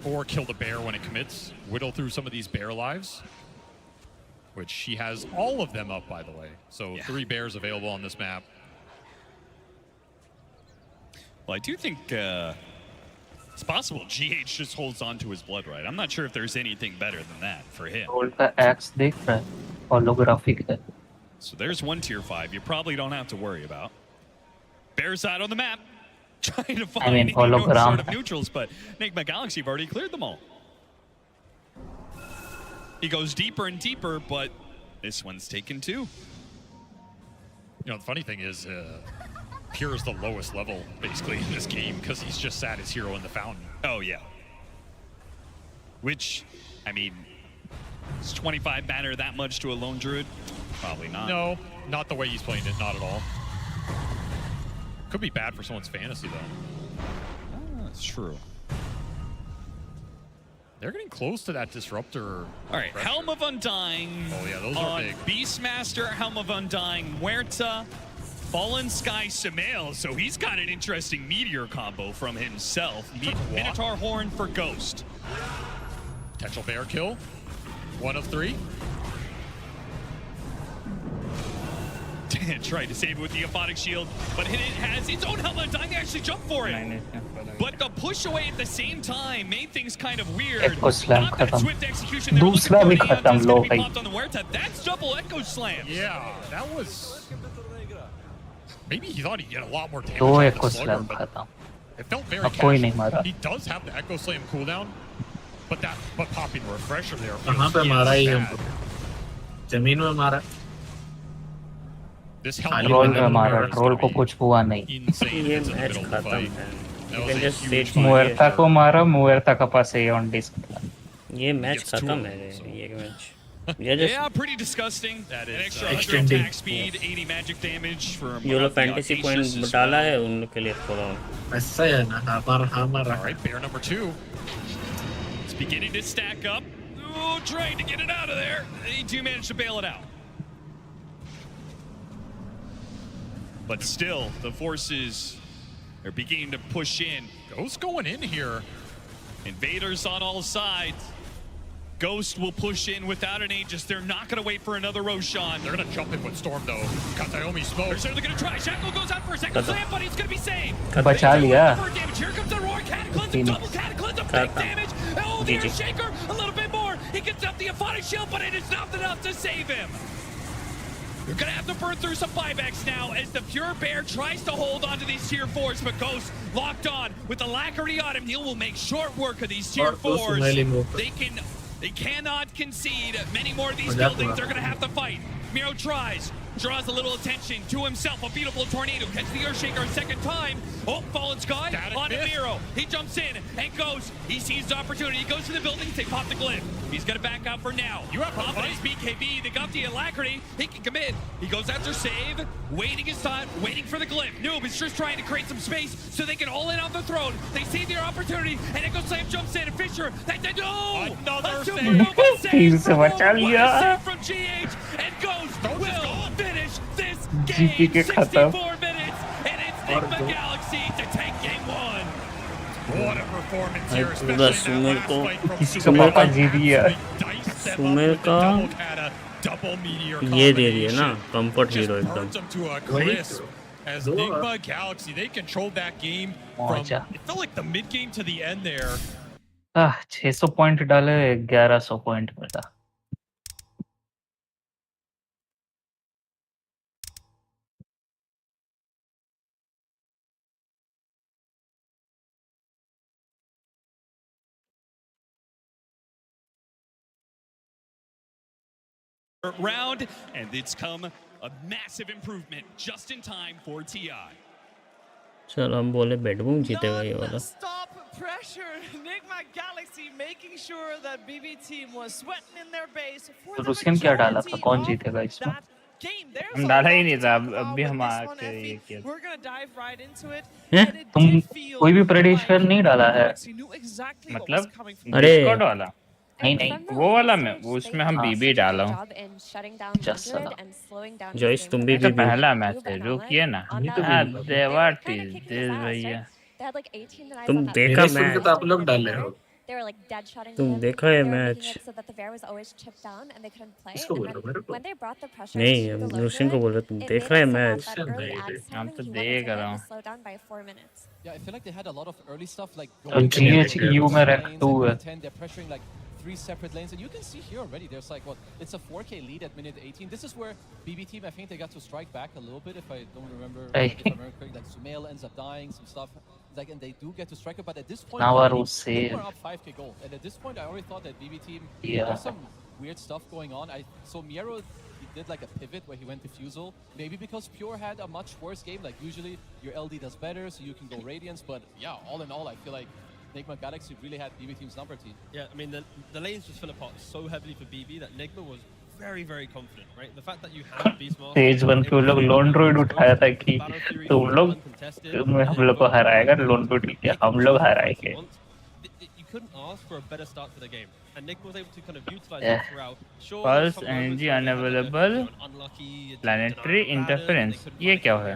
Or kill the bear when it commits. Whittle through some of these bear lives. Which he has all of them up, by the way. So 3 bears available on this map. Well, I do think it's possible GH just holds on to his blood right. I'm not sure if there's anything better than that for him. Role का X देख रहा है. Holographic है. So there's one tier 5 you probably don't have to worry about. Bears out on the map, trying to find any sort of neutrals, but Enigma Galaxy have already cleared them all. He goes deeper and deeper, but this one's taken 2. You know, the funny thing is, Pure is the lowest level, basically, in this game, because he's just sat his hero in the fountain. Oh, yeah. Which, I mean, is 25 matter that much to a lone druid? Probably not. No, not the way he's playing it, not at all. Could be bad for someone's fantasy, though. That's true. They're getting close to that disruptor. All right, pressure. Helm of Undying. Oh, yeah, those are big. Beastmaster, Helm of Undying, Huerta, Fallen Sky, Samael. So he's got an interesting meteor combo from himself. Minotaur Horn for Ghost. Potential bear kill. 1 of 3. Tried to save it with the Aphotic Shield, but it has its own Helm of Undying. They actually jumped for it. But the push away at the same time made things kind of weird. Echo Slam Not that खत्म. swift execution. They're looking दूसरा for भी the खत्म Eon's low gonna be भाई. popped on the Huerta. That's double Echo Slam. Yeah, that was... Maybe he thought he'd get a lot more damage 2 on Echo the Slugger, Slam but खत्म. it felt very अब कोई नहीं casual. मारा. He does have the Echo Slam cooldown, but popping a refresher there कहाँ पे मारा ही हमको? जमीन में मारा. This रोल में मारा. रोल को कुछ हुआ नहीं. ये मैच खत्म है. You can just sit मुएर्ता को मारा. मुएर्ता का पास Aeon disc था. ये मैच खत्म है. ये match. Yeah, pretty disgusting. That is, an extra 100 attack speed, 80 magic damage for जो लोग फैंटेसी पॉइंट डाला है उन लोग के लिए थोड़ा ऐसा है ना. हमारा. All right, bear number 2. It's beginning to stack up. Oh, trying to get it out of there. They do manage to bail it out. But still, the forces are beginning to push in. Ghost going in here. Invaders on all sides. Ghost will push in without an Aegis. They're not going to wait for another Roshan. They're going to jump in with Storm, though. Katayomi smoke. They're certainly going to try. Shackle goes out for a second slam, but he's going to be saved. बचा लिया. Here comes the Roar Cataclysm. Double Cataclysm. Big damage. Oh, the Shaker. A little bit more. He gets up the Aphotic Shield, but it is not enough to save him. You're going to have to burn through some buybacks now as the Pure Bear tries to hold onto these tier 4s, but Ghost locked on with the Alacrity on him. He will make short work of these tier 4s. They cannot concede many more of these buildings. They're going to have to fight. Miro tries, draws a little attention to himself. A beautiful tornado. Catches the Earthshaker a second time. Oh, Fallen Sky onto Miro. He jumps in and goes. He sees the opportunity. He goes to the buildings. They pop the glyph. He's going to back out for now. You have Confidence BKB. They got the Alacrity. He can commit. He goes after save. Waiting his time. Waiting for the glyph. Noob is just trying to create some space so they can all in on the throne. They see their opportunity. And Echo Slam jumps in. And Fisher. No! Another save. He's बचा लिया. From GH. And Ghost will finish this GP game. के खत्म. 64 minutes. And it's Nigma Galaxy to take game 1. What a performance here, पूरा especially in that Sumer को last fight from इसका पापा जीत गया. सुमेर का double meteor ये दे दिए ना कंफर्ट हीरो एकदम. burns them to a crisp. As Nigma Galaxy, they controlled that game from, it felt like the mid game to the end there. 600 point डाले 1100 point मिला. Round, and it's come a massive improvement just in time for TI. चल हम बोले bedroom जीतेगा ये वाला. Stop pressure. Nigma Galaxy making sure that BB team was sweating in their base. तो रुसियन क्या डाला था? कौन जीतेगा इसमें? हम डाला ही नहीं था. अभी हम आके ये किया. We're going to dive right into it. तुम कोई भी प्रेडिक्शन नहीं डाला है? मतलब डिस्कॉर्ड वाला नहीं वो वाला में उसमें हम बीबी डाला हूँ. जॉइस तुम भी तो पहला मैच है रुकिए ना. व्हाट इज दिस भैया. तुम देखा मैच तो आप लोग डाले हो. तुम देखा है मैच. नहीं हम नुसिन को बोल रहे तुम देखा है मैच. हम तो देख रहा हूँ. Yeah, I feel like they had a lot of early stuff like GHU में रैंक 2 है. They're pressuring like 3 separate lanes, and you can see here already. There's like it's a 4K lead at minute 18. This is where BB team, I think they got to strike back a little bit. If I don't remember, if I remember correctly, like Sumail ends up dying, some stuff. Like, and they do get to strike it, but at this point, they were up 5K gold. And at this point, I already thought that BB team, there's some weird stuff going on. So Miero, he did like a pivot where he went to Fusel. Maybe because Pure had a much worse game. Like usually your LD does better, so you can go Radiance. But yeah, all in all, I feel like Nigma Galaxy really had BB team's number team. Yeah, I mean the lanes just fell apart so heavily for BB that Nigma was very, very confident, right? The fact that you have Beastmaster. Stage 1 पे वो लोग loan droid उठाया था कि तुम लोग हम लोग को हराएगा. लोन ड्रॉइड लिया, हम लोग हराएंगे. You couldn't ask for a better start to the game, and Nigma was able to kind of utilize it throughout. Sure, Pulse energy unavailable. Planetary interference. ये क्या है?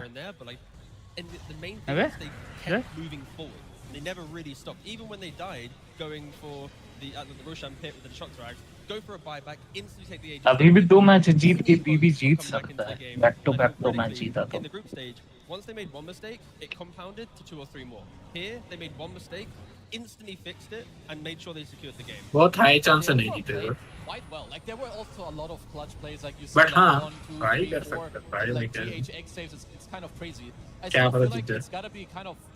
The main thing is they kept moving forward. They never really stopped, even when they died, going for the Roshan pit with the shock drags. Go for a buyback, instantly take the Aegis. अभी भी 2 match जीत के बीबी जीत सकता है. Back to back 2 match जीता तो. In the group stage, once they made one mistake, it compounded to 2 or 3 more. Here, they made one mistake, instantly fixed it, and made sure they secured the game. बहुत high chance है नहीं जीतेगा. Quite well. Like there were also a lot of clutch plays, like you But said. Like 1, 2, try 3, कर 4, सकते. Try like नहीं GH X saves. It's kind of crazy. I क्या feel पता like जीते. it's gotta be kind of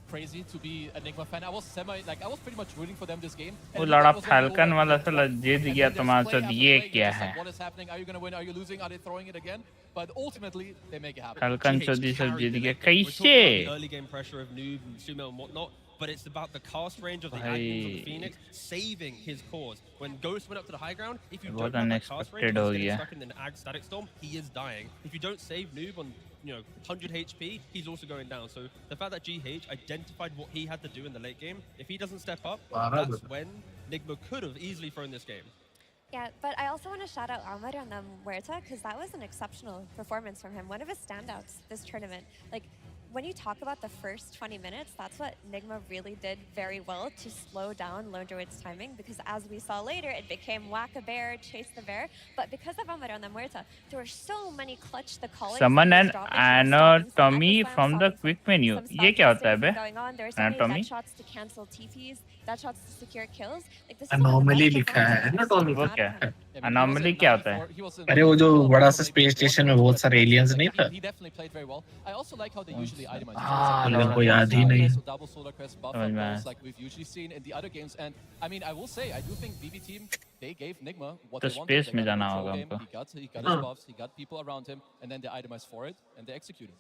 crazy to be a Nigma fan. I was pretty much rooting for them this game. वो लड़ा falcon वाला साला जीत गया तुम्हारा. तो ये क्या है? What is happening? Are you gonna win? Are you losing? Are they throwing it again? But ultimately, they make it happen. Falcon Chaudhary सब जीत गया. कैसे? Early game pressure of Noob and Sumail and whatnot, but it's about the cast range of the Agnes of the Phoenix saving his cause. When Ghost went up to the high ground, if you don't have that cast range, he's getting stuck in an Ag Static Storm, he is dying. If you don't save Noob on 100 HP, he's also going down. So the fact that GH identified what he had to do in the late game, if he doesn't step up, that's when Nigma could have easily thrown this game. Yeah, but I also want to shout out Almar on the Muerta because that was an exceptional performance from him. One of his standouts this tournament. Like, when you talk about the first 20 minutes, that's what Nigma really did very well to slow down Lone Druid's timing, because as we saw later, it became whack a bear, chase the bear. But because of Almar on the Muerta, there were so many clutch the callings. Summon an anatomy from the quick menu. ये क्या होता है बे? There were so many Anatomy? dead shots to cancel TPs, dead shots to secure kills. Like, this Anomaly लिखा है anatomy वो क्या है? Anomaly क्या होता है? अरे वो जो बड़ा सा स्पेस स्टेशन में बहुत सारे aliens नहीं था? He definitely played very well. I also like how they usually itemize. मेरे को याद ही नहीं. Double solar crest buffer balls like we've usually seen in the other games. And I mean, I will say, I do think BB team, they gave Nigma what तो they wanted. space में जाना होगा हमको. He got his buffs, he got people around him, and then they itemized for it, and they executed.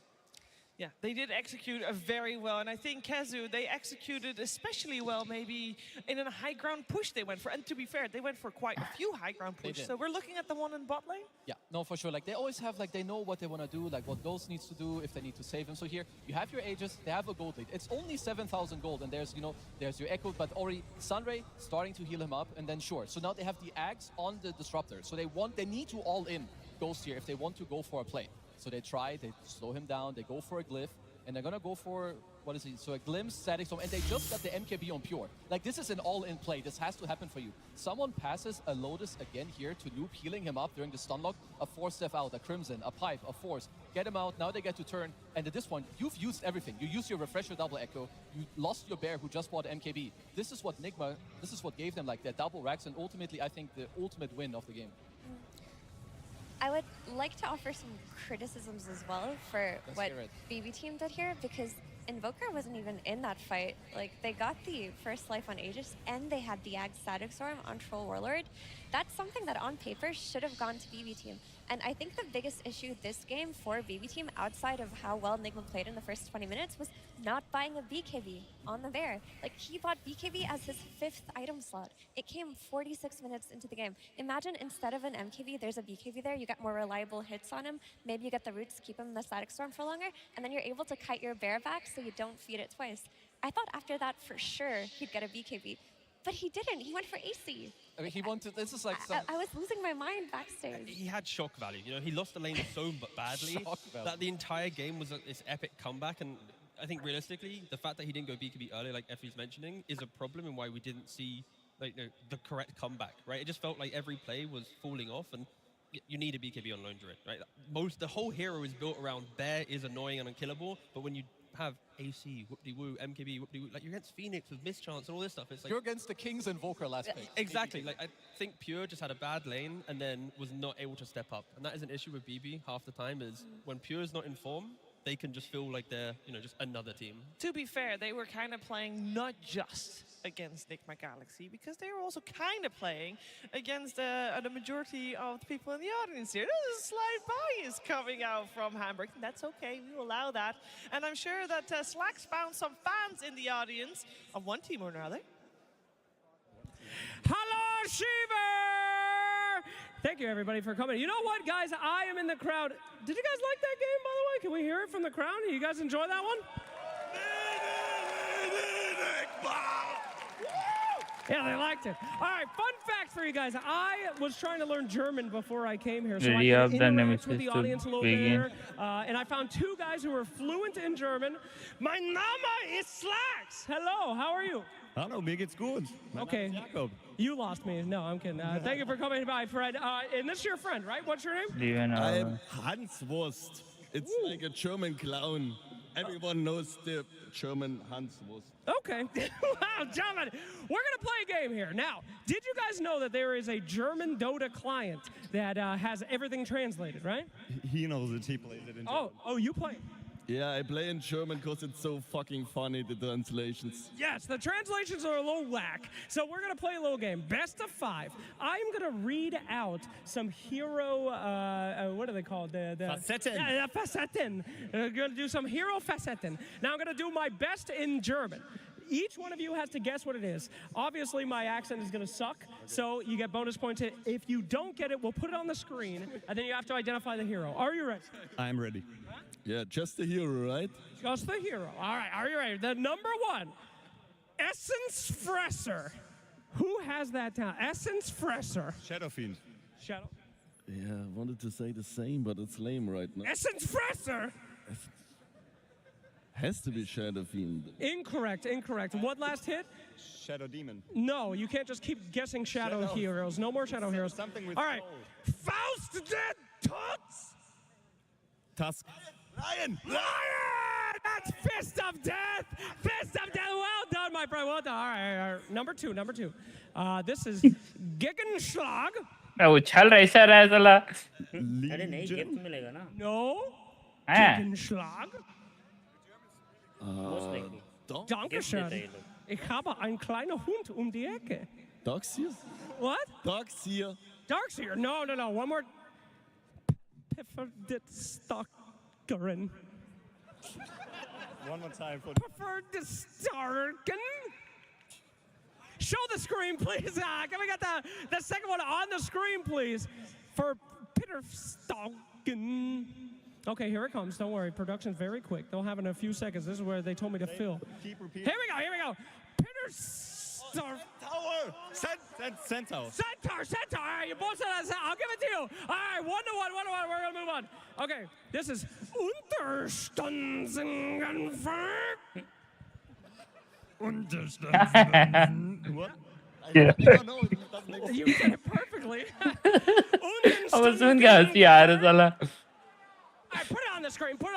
Yeah, they did execute very well, and I think Kazu, they executed especially well maybe in a high ground push they went for. And to be fair, they went for quite a few high ground pushes. So we're looking at the one in bot lane? Yeah, no, for sure. Like, they always have, like, they know what they want to do, like what Ghost needs to do, if they need to save him. So here, you have your Aegis, they have a gold lead. It's only 7,000 gold, and there's, you know, there's your Echo, but already Sunray starting to heal him up, and then sure. So now they have the Axe on the Disruptor. So they need to all in Ghost here if they want to go for a play. So they try, they slow him down, they go for a Glyph, and they're gonna go for, what is he? So a Glimpse, Static Storm, and they just got the MKB on Pure. Like, this is an all-in play. This has to happen for you. Someone passes a Lotus again here to Loop, healing him up during the stun lock. A Force step out, a Crimson, a Pipe, a Force. Get him out, now they get to turn. And at this point, you've used everything. You used your Refresher double Echo. You lost your Bear who just bought MKB. This is what Nigma, this is what gave them like their double racks, and ultimately, I think, the ultimate win of the game. I would like to offer some criticisms as well for what BB team did here, because Invoker wasn't even in that fight. Like, they got the first life on Aegis, and they had the Ag Static Storm on Troll Warlord. That's something that on paper should have gone to BB team. And I think the biggest issue this game for BB team, outside of how well Nigma played in the first 20 minutes, was not buying a BKB on the Bear. Like, he bought BKB as his 5th item slot. It came 46 minutes into the game. Imagine instead of an MKB, there's a BKB there, you get more reliable hits on him, maybe you get the roots to keep him in the Static Storm for longer, and then you're able to kite your Bear back so you don't feed it twice. I thought after that, for sure, he'd get a BKB. But he didn't. He went for AC. I mean, he wanted, this is like I was losing my mind backstage. He had shock value. You know, he lost the lane so badly that the entire game was this epic comeback. And I think realistically, the fact that he didn't go BKB earlier, like Effie's mentioning, is a problem in why we didn't see like the correct comeback, right? It just felt like every play was falling off, and you need a BKB on Lone Druid, right? The whole hero is built around Bear is annoying and unkillable, but when you have AC, whoop-de-woo, MKB, whoop-de-woo, like you're against Phoenix with Mischance and all this stuff. It's like you're against the King's Invoker last pick. Exactly. Like, I think Pure just had a bad lane and then was not able to step up. And that is an issue with BB half the time, is when Pure is not in form, they can just feel like they're, you know, just another team. To be fair, they were kind of playing not just against Nigma Galaxy, because they were also kind of playing against the majority of the people in the audience here. There's a slight bias coming out from Hamburg. That's okay, we will allow that. And I'm sure that Slacks found some fans in the audience of one team or another. Hello, Shiver! Thank you, everybody, for coming. You know what, guys? I am in the crowd. Did you guys like that game, by the way? Can we hear it from the crowd? You guys enjoy that one? Yeah, they liked it. All right, fun fact for you guys. I was trying to learn German before I came here, so I could interact with the audience a little bit. And I found two guys who were fluent in German. Mein Name ist Slacks. Hello, how are you? Hallo, mir geht's gut. Okay. Jakob. You lost me. No, I'm kidding. Thank you for coming by, Fred. And this is your friend, right? What's your name? I'm Hans Wurst. It's like a German clown. Everyone knows the German Hans Wurst. Okay. Wow, gentlemen, we're going to play a game here. Now, did you guys know that there is a German Dota client that has everything translated, right? He knows it. He plays it in German. Oh, you play? Yeah, I play in German because it's so fucking funny, the translations. Yes, the translations are a little whack. So we're going to play a little game. Best of 5. I'm going to read out some hero, what are they called? Facetten. Yeah, Facetten. We're going to do some hero Facetten. Now I'm going to do my best in German. Each one of you has to guess what it is. Obviously, my accent is going to suck, so you get bonus points. If you don't get it, we'll put it on the screen, and then you have to identify the hero. Are you ready? I'm ready. Yeah, just the hero, right? Just the hero. All right, are you ready? The number 1, Essence Fresser. Who has that down? Essence Fresser. Shadow Fiend. Shadow. Yeah, I wanted to say the same, but it's lame right now. Essence Fresser. Has to be Shadow Fiend. Incorrect. What last hit? Shadow Demon. No, you can't just keep guessing shadow heroes. No more shadow heroes. Something with all right. Faust dead Tuts. Tusk. Lion! That's Fist of Death! Fist of Death! Well done, my friend. Well done. All right. Number two. This is Gegenschlag. उछल रहा ऐसा रहा है साला अरे नहीं gift मिलेगा ना No. हाँ Gegenschlag. Dankeschön. Ich habe ein kleiner Hund die Ecke. Darkseer? What? Darkseer. Darkseer. No. One more. Preferred Stalkerin. One more time for Preferred Stalken. Show the screen, please. Can we get the second one on the screen, please? For Peter Stalken. Okay, here it comes. Don't worry. Production's very quick. They'll have it in a few seconds. This is where they told me to fill. Keep repeating. Here we go. Peter Star. Tower. Centaur. Centaur. All right, you both said that. I'll give it to you. All right, 1-1. We're going to move on. Okay, this is What? Yeah. You said it perfectly. अब सुन क्या हंसी आ रहा साला All right, put it on the screen, please.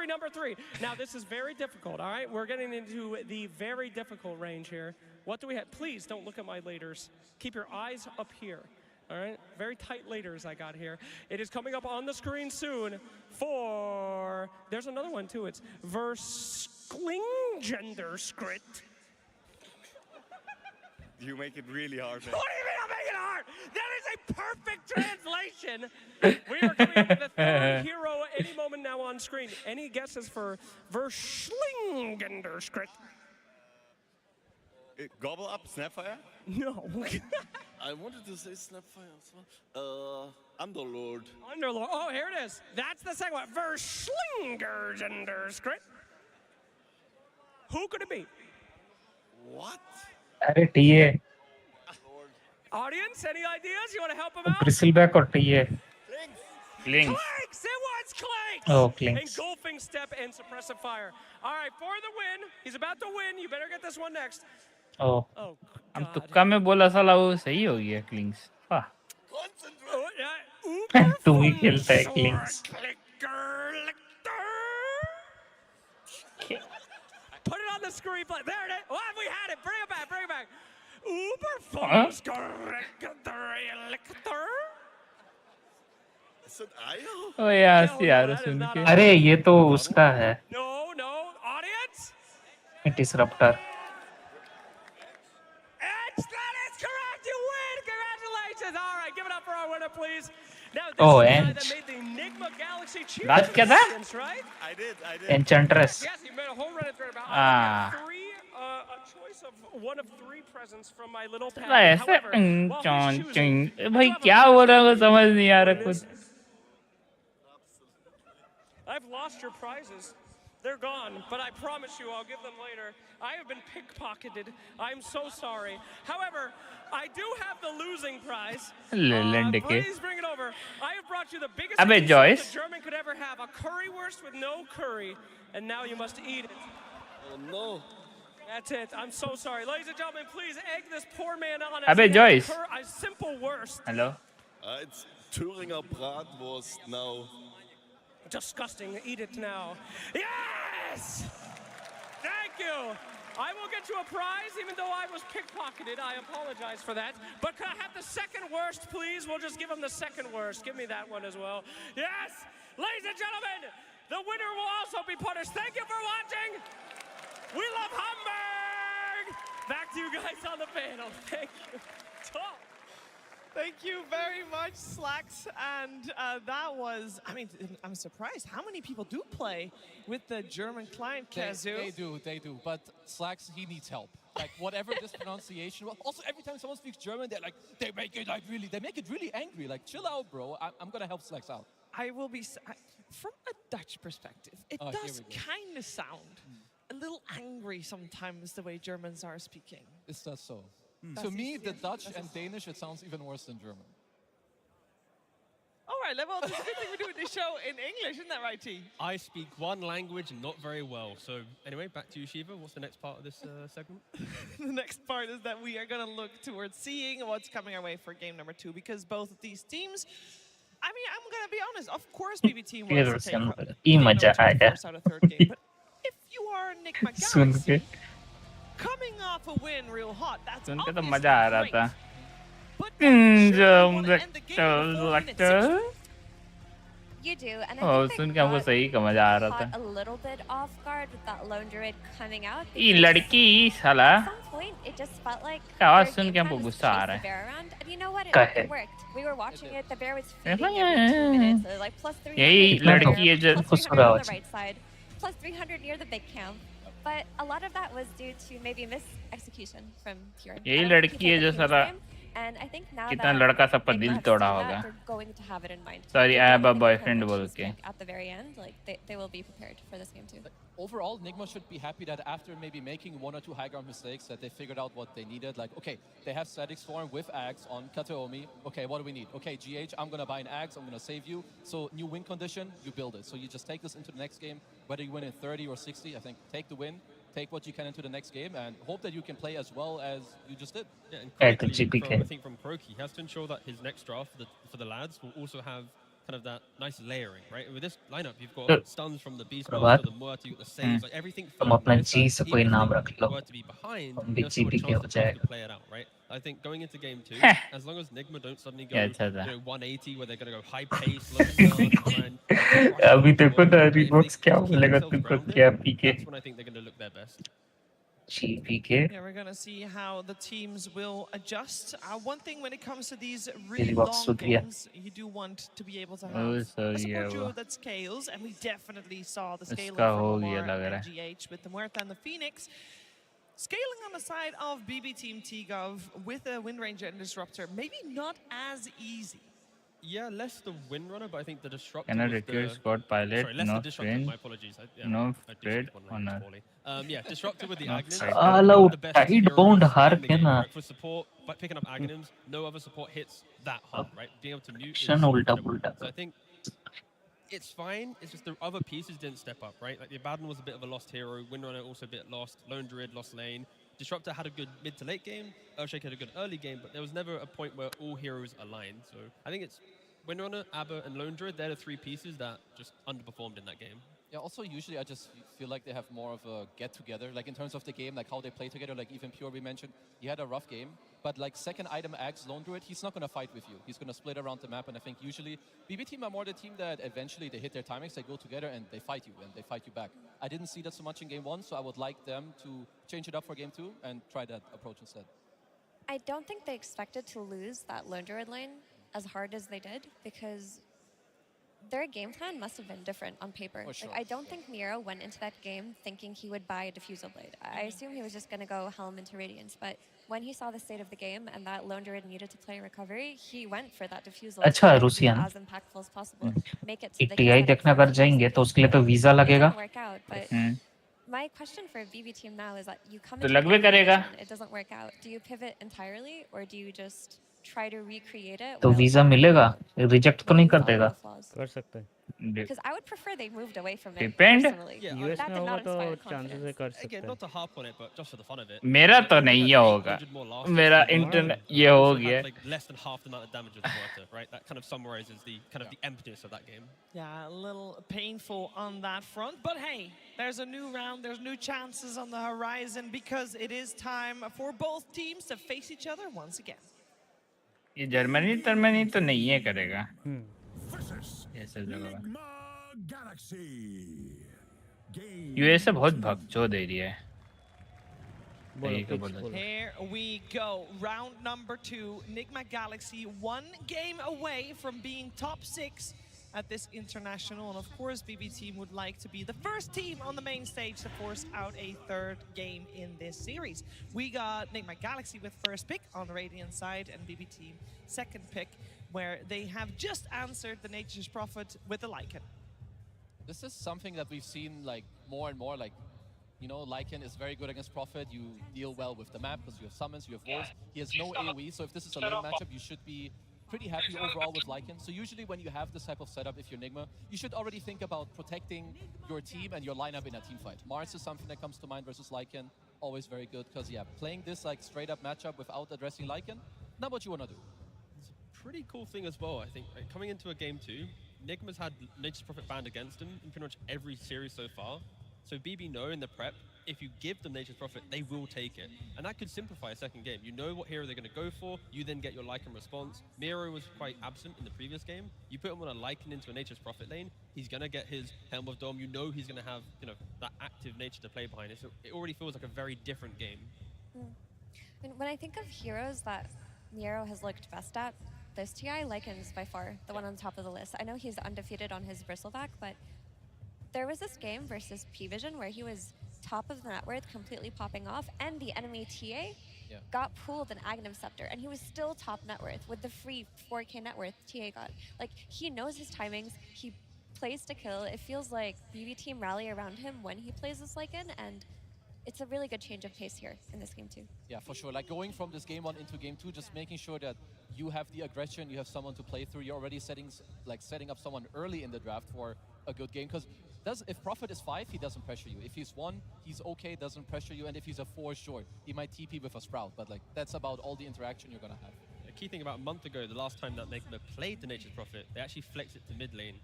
Number three. Now, this is very difficult, all right? We're getting into the very difficult range here. What do we have? Please don't look at my laders. Keep your eyes up here, all right? Very tight laders I got here. It is coming up on the screen soon for... There's another one, too. It's Versklingender script. You make it really hard, man. What do you mean I'm making it hard? That is a perfect translation. We are coming up with the third hero any moment now on screen. Any guesses for Verslingender script? Gobble up, Snapfire? No. I wanted to say Snapfire as well. Underlord. Underlord. Oh, here it is. That's the second one. Verslingender script. Who could it be? What? अरे TA Audience, any ideas? You want to help him out? ब्रिसलबैक और TA Clinks. Clinks! It was Clinks! Oh, Clinks. Engulfing step and suppressive fire. All right, for the win. He's about to win. You better get this one next. Oh. Oh, हम तुक्का में बोला साला वो सही हो गया क्लिंक्स वाह तू ही खेलता है क्लिंक्स Put it on the screen. There it is. Oh, we had it. Bring it back. ओ यार सुन के अरे ये तो उसका है No, audience. Disruptor That is correct. You win. Congratulations. All right, give it up for our winner, please. Now, this Oh, is the guy Ench. that made the Enigma Galaxy Cheer That's क्या था? Resistance, right? I did. एन्चेंट्रेस Yes, he made a whole Reddit thread about a choice of one of three presents from my little pad. साला ऐसे However, while he's choosing, भाई क्या बोल रहा है वो समझ नहीं आ रहा कुछ I've lost your prizes. They're gone, but I promise you I'll give them later. I have been pickpocketed. I'm so sorry. However, I do have the losing prize. Please bring it over. I have brought you the biggest अबे insult Joyce a German could ever have. A currywurst with no curry. And now you must eat it. Oh, no. That's it. I'm so sorry. Ladies and gentlemen, please egg this poor man on. अबे Joyce A simple worst. Hello It's Thüringer Bratwurst now. Disgusting. Eat it now. Yes! Thank you. I will get you a prize, even though I was pickpocketed. I apologize for that. But can I have the second worst, please? We'll just give him the second worst. Give me that one as well. Yes! Ladies and gentlemen, the winner will also be punished. Thank you for watching. We love Hamburg! Back to you guys on the panel. Thank you. Talk. Thank you very much, Slacks. And that was, I mean, I'm surprised. How many people do play with the German client, Kazu? They do. But Slacks, he needs help. Like, whatever this pronunciation was. Also, every time someone speaks German, they're like, they make it really angry. Like, chill out, bro. I'm going to help Slacks out. I will be, from a Dutch perspective, it does kind of sound a little angry sometimes the way Germans are speaking. Is that so? To me, the Dutch and Danish, it sounds even worse than German. All right, well, it's a good thing we're doing this show in English, isn't that right, T? I speak one language, not very well. So anyway, back to you, Shiva. What's the next part of this segment? The next part is that we are going to look towards seeing what's coming our way for game number 2, because both of these teams, I mean, I'm going to be honest, of course BB team wants to take game number 2 first out of third game, but if you are Nigma Galaxy, coming off a win real hot, that's सुन के तो obviously मजा आ रहा great. था You do, and I और think soon they के हमको got सही का मजा आ रहा caught था a little bit off guard with that lone druid coming out. ये because लड़की साला At some point, it just felt like का आवाज their सुन game के हमको plan was to गुस्सा आ chase रहा the है bear around, and you know what? का It है worked. We were watching it. The bear was Yeah. feeding every 2 minutes. So like plus 300 यही on the लड़की है जो bear, plus 300 on the right side, plus 300 near the big camp. But a lot of that was due to maybe mis-execution from Pure. यही I don't think लड़की he है played जो the previous साला game, and I think now कितना that लड़का सबका Nigma दिल have तोड़ा seen होगा that, they're going to have it in mind. Sorry, If I they have a don't make boyfriend a बोल purchase, के like, at the very end, like they will be prepared for this game too. Overall, Nigma should be happy that after maybe making 1 or 2 high ground mistakes, that they figured out what they needed. Like, okay, they have static storm with Axe on Kataomi. Okay, what do we need? Okay, GH, I'm going to buy an Axe, I'm going to save you. So new win condition, you build it. So you just take this into the next game, whether you win in 30 or 60, I think take the win, take what you can into the next game, and hope that you can play as well as you just did. Yeah, and correctly, I think from Croaky, he has to ensure that his next draft for the lads will also have kind of that nice layering, right? With this lineup, you've got stuns from the beast Boss to the Muerti, you've got the saves, like everything. तुम अपना जी से कोई नाम रख लो Were to be behind, हम भी there's still a GP के chance हो that you जाएगा could play it out, right? I think going into game 2, as long as Nigma don't suddenly go, Yeah, you अच्छा था know, 180 where they're going to go high pace, low start, and अभी देखो ना रिबॉक्स क्या बोलेगा तुमको क्या पीके that's when I think they're going to look their best. GPK Yeah, we're going to see how the teams will adjust. One thing when it comes to these really Really got long so clear. games, you do want to be able to have Oh, a so support yeah, duo well. that scales, and we definitely saw the scaling इसका from हो गया Omar लग रहा and है GH with the Muerta and the Phoenix. Scaling on the side of BB Team T-Gov with a Wind Ranger and Disruptor, maybe not as easy. Yeah, less the Windrunner, but I think the Disruptor Cannot was require the... squad pilot, Sorry, less no the Disruptor, friend, my apologies. no I spread, do speak one honor. language poorly. Yeah, Disruptor with the No Agnins. fighter. साला The best tight heroes bound हार in the के game, ना right? For support, but picking up Agnins, no other support hits that hard, right? Being able to mute is action उल्टा incredible. पुल्टा So I think it's fine. It's just the other pieces didn't step up, right? Like the Abaddon was a bit of a lost hero. Windrunner also a bit lost. Lone Druid lost lane. Disruptor had a good mid to late game. Earthshake had a good early game, but there was never a point where all heroes aligned. So I think it's Windrunner, Abba, and Lone Druid. They're the 3 pieces that just underperformed in that game. Yeah, also usually I just feel like they have more of a get-together, like in terms of the game, like how they play together, like even Pure we mentioned, he had a rough game, but like second item Axe, Lone Druid, he's not going to fight with you. He's going to split around the map, and I think usually BB team are more the team that eventually they hit their timings, they go together and they fight you, and they fight you back. I didn't see that so much in game 1, so I would like them to change it up for game 2 and try that approach instead. I don't think they expected to lose that lone druid lane as hard as they did, because their game plan must have been different on paper. For sure, Like, I don't think Miro went into that game thinking he would buy a Diffusal Blade. I assume he was just going to go Helm into Radiance, but when he saw the state of the game and that lone druid needed to play recovery, he went for that Diffusal अच्छा to be Russian as impactful as possible. Make it so they TI can set up देखना for कर जाएंगे तो उसके लिए तो visa It लगेगा didn't work out, but my question for BB team now is that you come तो into लगवे the करेगा competition, it doesn't work out. Do you pivot entirely, or do you just try to recreate it? तो visa मिलेगा reject तो नहीं कर देगा कर सकते हैं Because I would prefer they moved away from it Depend. personally. Yeah, US That में did होगा not तो inspire chances है confidence. कर सकते Again, हैं not to harp on it, but just for the fun of it. मेरा तो Nigma नहीं had होगा 800 more last मेरा hits than इंटरनेट Muerta. ये हो Also गया had, like, less than half the amount of damage of the Muerta, right? That kind of summarizes the kind of the emptiness of that game. Yeah, a little painful on that front. But hey, there's a new round, there's new chances on the horizon, because it is time for both teams to face each other once again. ये Germany तो नहीं है करेगा ये सब जगह US से बहुत भगचोद एरिया है Here we go. Round number 2. Nigma Galaxy 1 game away from being top 6 at this international. And of course, BB team would like to be the first team on the main stage to force out a 3rd game in this series. We got Nigma Galaxy with first pick on the Radiant side, and BB team second pick, where they have just answered the Nature's Prophet with the Lycan. This is something that we've seen like more and more, like You know, Lycan is very good against Prophet. You deal well with the map because you have summons, you have wolves. He has no AoE, so if this is a lane matchup, you should be pretty happy overall with Lycan. So usually when you have this type of setup, if you're Nigma, you should already think about protecting your team and your lineup in a team fight. Mars is something that comes to mind versus Lycan. Always very good, because yeah, playing this like straight up matchup without addressing Lycan, not what you want to do. It's a pretty cool thing as well, I think. Right? Coming into a game 2, Nigma's had Nature's Prophet banned against him in pretty much every series so far. So BB know in the prep, if you give them Nature's Prophet, they will take it. And that could simplify a second game. You know what hero they're going to go for, you then get your Lycan response. Miro was quite absent in the previous game. You put him on a Lycan into a Nature's Prophet lane, he's going to get his Helm of Dome. You know he's going to have, you know, that active nature to play behind it. So it already feels like a very different game. And when I think of heroes that Miro has looked best at, this TI Lycan's by far the one on top of the list. I know he's undefeated on his Bristleback, but there was this game versus P-Vision where he was top of the net worth, completely popping off, and the enemy TA got pulled an Aghanim Scepter, and he was still top net worth with the free 4K net worth TA got. Like, he knows his timings, he plays to kill. It feels like BB team rally around him when he plays this Lycan, and it's a really good change of pace here in this game too. Yeah, for sure. Like going from this game 1 into game 2, just making sure that you have the aggression, you have someone to play through. You're already setting up someone early in the draft for a good game, because if Prophet is 5, he doesn't pressure you. If he's 1, he's okay, doesn't pressure you. And if he's a 4, sure, he might TP with a Sprout, but like that's about all the interaction you're gonna have. The key thing about a month ago, the last time that Nigma played the Nature's Prophet, they actually flexed it to mid lane,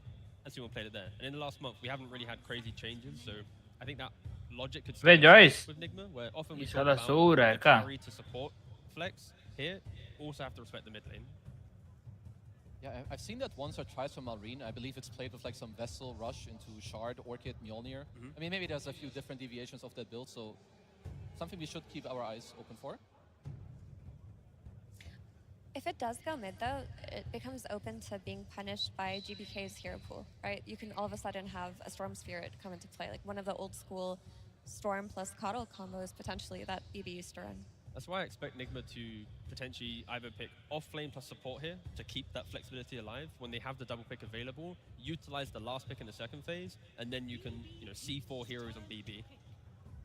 and someone played it there. And in the last month, we haven't really had crazy changes, so I think that logic could Wait, Joyce. with Nigma, where often we This talk वाला about सो रहा है the क्या? carry to support flex. Here, also have to respect the mid lane. Yeah, I've seen that once or twice from Marine. I believe it's played with like some Vessel, Rush into Shard, Orchid, Mjolnir. I mean, maybe there's a few different deviations of that build, so something we should keep our eyes open for. If it does go mid though, it becomes open to being punished by GBK's hero pool, right? You can all of a sudden have a Storm Spirit come into play, like one of the old school Storm plus Coddle combos potentially that BB used to run. That's why I expect Nigma to potentially either pick off lane plus support here to keep that flexibility alive. When they have the double pick available, utilize the last pick in the second phase, and then you can, you know, C4 heroes on BB.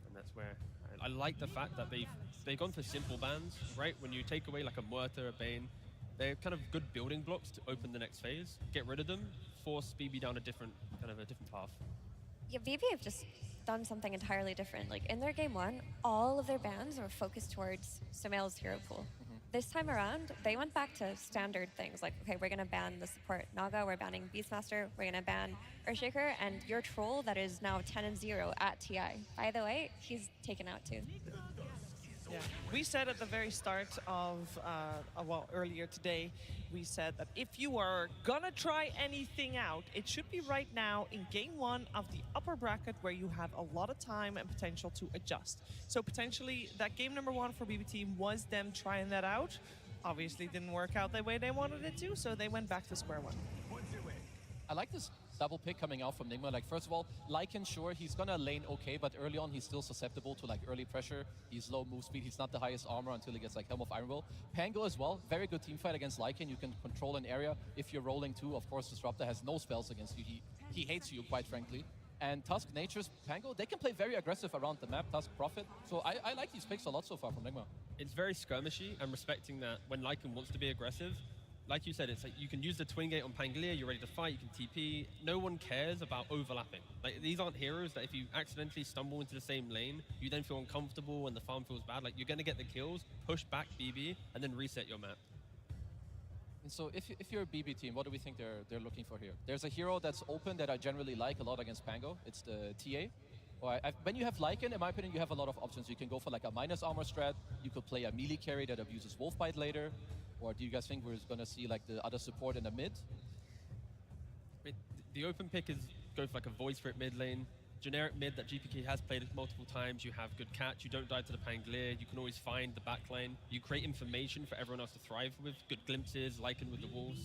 And that's where I like the fact that they've gone for simple bans, right? When you take away like a Muerta, a Bane, they're kind of good building blocks to open the next phase. Get rid of them, force BB down a different path. Yeah, BB have just done something entirely different. Like in their game 1, all of their bans were focused towards Sumail's hero pool. This time around, they went back to standard things like, okay, we're gonna ban the support Naga, we're banning Beastmaster, we're gonna ban Earthshaker, and your troll that is now 10-0 at TI. By the way, he's taken out too. Yeah. We said at the very start of, well, earlier today, we said that if you are gonna try anything out, it should be right now in game 1 of the upper bracket where you have a lot of time and potential to adjust. So potentially that game number 1 for BB team was them trying that out. Obviously didn't work out the way they wanted it to, so they went back to square 1. I like this double pick coming out from Nigma. Like, first of all, Lycan, sure, he's gonna lane okay, but early on he's still susceptible to like early pressure. He's low move speed, he's not the highest armor until he gets like Helm of Iron Will. Pango as well, very good team fight against Lycan. You can control an area if you're rolling too. Of course, Disruptor has no spells against you. He hates you, quite frankly. And Tusk, Nature's, Pango, they can play very aggressive around the map, Tusk, Prophet. So I like these picks a lot so far from Nigma. It's very skirmishy and respecting that when Lycan wants to be aggressive, like you said, it's like you can use the Twin Gate on Panglia, you're ready to fight, you can TP. No one cares about overlapping. Like, these aren't heroes that if you accidentally stumble into the same lane, you then feel uncomfortable and the farm feels bad. Like, you're going to get the kills, push back BB, and then reset your map. And so if you're a BB team, what do we think they're looking for here? There's a hero that's open that I generally like a lot against Pango. It's the TA. When you have Lycan, in my opinion, you have a lot of options. You can go for like a minus armor strat. You could play a melee carry that abuses Wolfbite later. Or do you guys think we're going to see like the other support in the mid? The open pick is go for like a Void Spirit mid lane. Generic mid that GPK has played multiple times. You have good catch. You don't die to the Panglia. You can always find the back lane. You create information for everyone else to thrive with. Good glimpses, Lycan with the wolves.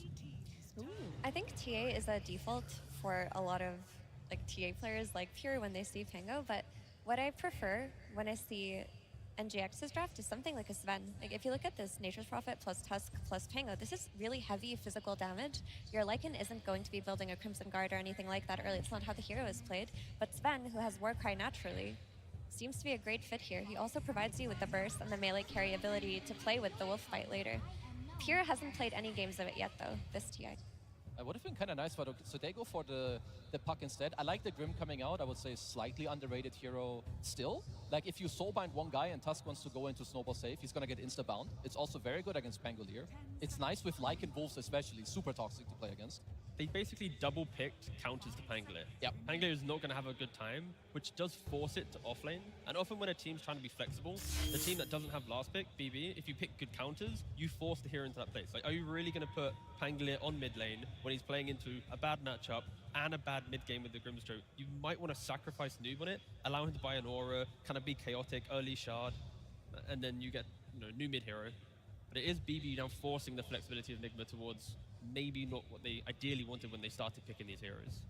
I think TA is a default for a lot of like TA players like Pure when they see Pango, but what I prefer when I see NGX's draft is something like a Sven. Like if you look at this Nature's Prophet plus Tusk plus Pango, this is really heavy physical damage. Your Lycan isn't going to be building a Crimson Guard or anything like that early. It's not how the hero is played. But Sven, who has Warcry naturally, seems to be a great fit here. He also provides you with the burst and the melee carry ability to play with the wolf fight later. Pure hasn't played any games of it yet though, this TI. It would have been kind of nice, but so they go for the Puck instead. I like the Grim coming out. I would say slightly underrated hero still. Like if you soulbind one guy and Tusk wants to go into Snowball safe, he's gonna get insta-bound. It's also very good against Pangolier. It's nice with Lycan Wolves especially, super toxic to play against. They basically double-picked counters to Pangolier. Yeah, Pangolier is not going to have a good time, which does force it to offlane. And often when a team's trying to be flexible, the team that doesn't have last pick, BB, if you pick good counters, you force the hero into that place. Like, are you really going to put Pangolier on mid lane when he's playing into a bad matchup and a bad mid game with the Grimstroke? You might want to sacrifice Noob on it, allow him to buy an aura, kind of be chaotic, early shard, and then you get new mid hero. But it is BB now forcing the flexibility of Nigma towards maybe not what they ideally wanted when they started picking these heroes.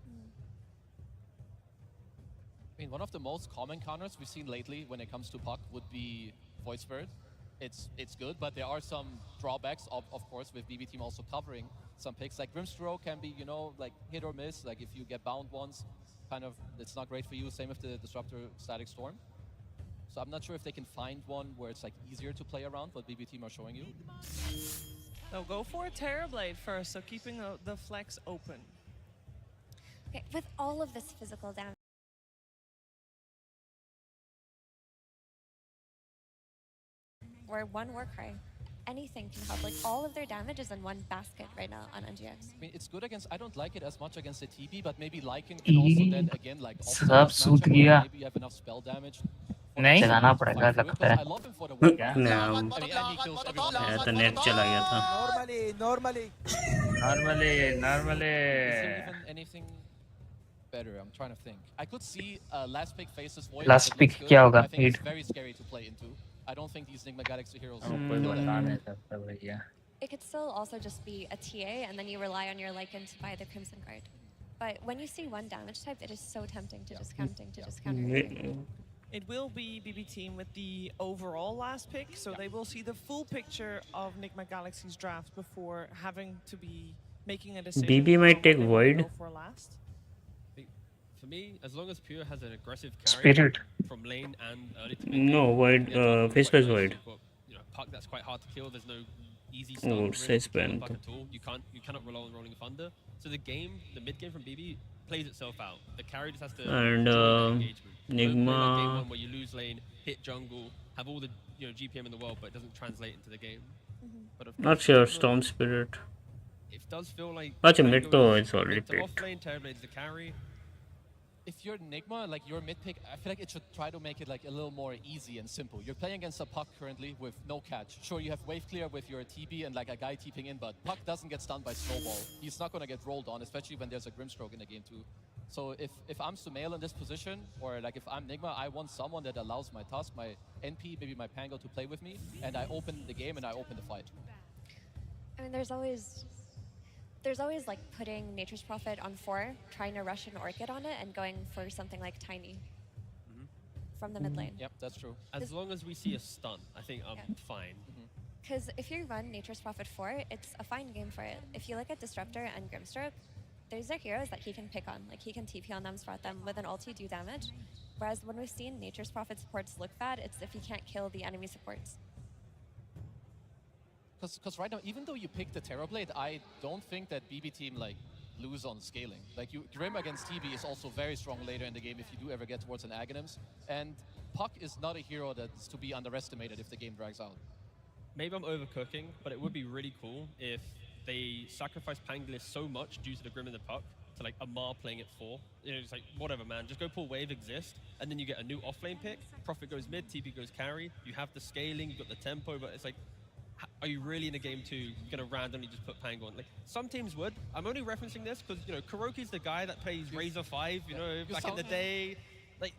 I mean, one of the most common counters we've seen lately when it comes to Puck would be Void Spirit. It's good, but there are some drawbacks, of course, with BB team also covering some picks. Like Grimstroke can be, like hit or miss. Like if you get bound once, kind of, it's not great for you. Same with the Disruptor Static Storm. So I'm not sure if they can find one where it's like easier to play around what BB team are showing you. They'll go for a Terrorblade first, so keeping the flex open. Okay, with all of this physical damage, or one Warcry, anything can help. Like all of their damage is in one basket right now on NGX. I mean, it's good against. I don't like it as much against the TB, but maybe Lycan can also then again like. सब सूत गया. Maybe you have enough spell damage. नहीं चलाना पड़ेगा लगता है. तो net चला गया था. Normally. Anything better? I'm trying to think. I could see last pick faces Void. Last pick क्या होगा? I think it's very scary to play into. I don't think these Nigma Galaxy heroes. It could still also just be a TA, and then you rely on your Lycan to buy the Crimson Guard. But when you see one damage type, it is so tempting to just counter. It will be BB team with the overall last pick, so they will see the full picture of Nigma Galaxy's draft before having to be making a decision. BB might take Void. For me, as long as Pure has an aggressive carry Spirit from lane and early to mid. No, Void, faceless Void. Puck that's quite hard to kill. There's no easy stun Oh, really says to kill Ben. Puck at all. You cannot rely on Rolling Thunder. So the mid game from BB plays itself out. The carry just has to And Game Nigma. one where you lose lane, hit jungle, have all the GPM in the world, but it doesn't translate into the game. But of Not course, sure. Storm Spirit. It does feel like. Actually, mid though it's already picked. Off lane, Terrorblade's the carry. If you're Nigma, like your mid pick, I feel like it should try to make it like a little more easy and simple. You're playing against a Puck currently with no catch. Sure, you have wave clear with your TB and like a guy TPing in, but Puck doesn't get stunned by Snowball. He's not gonna get rolled on, especially when there's a Grimstroke in the game too. So if I'm Sumail in this position, or like if I'm Nigma, I want someone that allows my Tusk, my NP, maybe my Pango to play with me, and I open the game and I open the fight. I mean, there's always like putting Nature's Prophet on 4, trying to rush an Orchid on it, and going for something like Tiny from the mid lane. Yep, that's true. As long as we see a stun, I think I'm fine. Because if you run Nature's Prophet 4, it's a fine game for it. If you look at Disruptor and Grimstroke, those are heroes that he can pick on. Like he can TP on them, spot them with an ulti, do damage. Whereas when we've seen Nature's Prophet supports look bad, it's if he can't kill the enemy supports. Because right now, even though you pick the Terrorblade, I don't think that BB team like lose on scaling. Like Grim against TB is also very strong later in the game if you do ever get towards an Aghanims. And Puck is not a hero that's to be underestimated if the game drags out. Maybe I'm overcooking, but it would be really cool if they sacrifice Pangolier so much due to the Grim and the Puck to like Amar playing at 4. It's like, whatever, man. Just go pull Wave Exist, and then you get a new offlane pick. Prophet goes mid, TP goes carry. You have the scaling, you've got the tempo, but it's like, are you really in a game 2 going to randomly just put Pango on? Like, some teams would. I'm only referencing this because, Kuroki's the guy that plays Razor 5, back in the day. Like,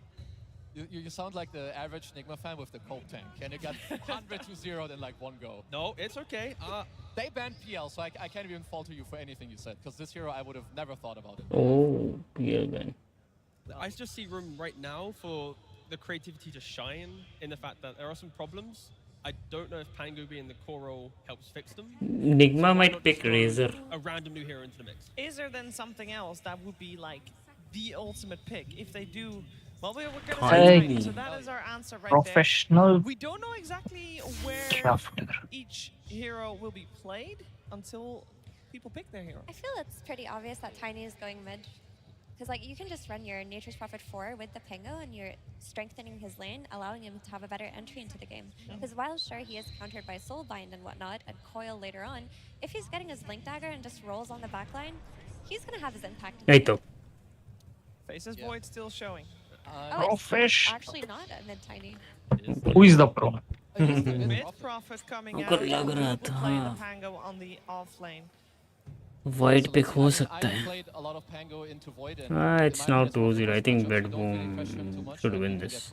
You sound like the average Nigma fan with the Colt tank, and it got 100 to 0 in like one go. No, it's okay. They banned PL, so I can't even falter you for anything you said, because this hero I would have never thought about it. Oh, PL ban. I just see room right now for the creativity to shine in the fact that there are some problems. I don't know if Pango being the core role helps fix them. Nigma might pick Razor. A random new hero into the mix. Is there then something else that would be like the ultimate pick if they do Well, we're going to Tiny. say so that is our answer right Professional there. We don't know exactly where crafter. each hero will be played until people pick their hero. I feel it's pretty obvious that Tiny is going mid. Because like you can just run your Nature's Prophet 4 with the Pango and you're strengthening his lane, allowing him to have a better entry into the game. Because while sure he is countered by Soulbind and whatnot, and Coil later on, if he's getting his Link Dagger and just rolls on the backline, he's going to have his impact. Faces Void still showing. It's actually not a mid Tiny. Who is the pro? Mid Prophet coming out. Playing the Pango on the off lane. Void pick हो सकता है. It's now 2-0. I think Bedboom should win this.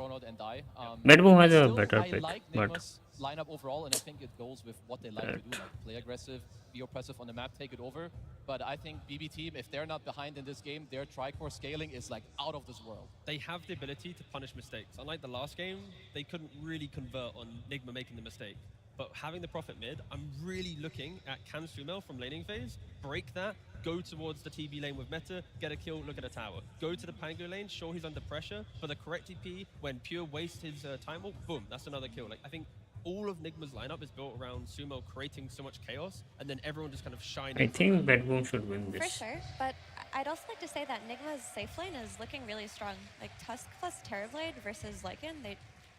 Bedboom has a better pick, but lineup overall, and I think it goes with what they like to do, like play aggressive, be oppressive on the map, take it over. But I think BB team, if they're not behind in this game, their tricore scaling is like out of this world. They have the ability to punish mistakes. Unlike the last game, they couldn't really convert on Nigma making the mistake. But having the Prophet mid, I'm really looking at can Sumel from laning phase, break that, go towards the TB lane with Meta, get a kill, look at a tower. Go to the Pango lane, sure he's under pressure, for the correct TP, when Pure wastes his time walk, boom, that's another kill. Like I think all of Nigma's lineup is built around Sumo creating so much chaos, and then everyone just kind of shining. I think Bedboom should win this. For sure, but I'd also like to say that Nigma's safe lane is looking really strong. Like Tusk plus Terrorblade versus Lycan,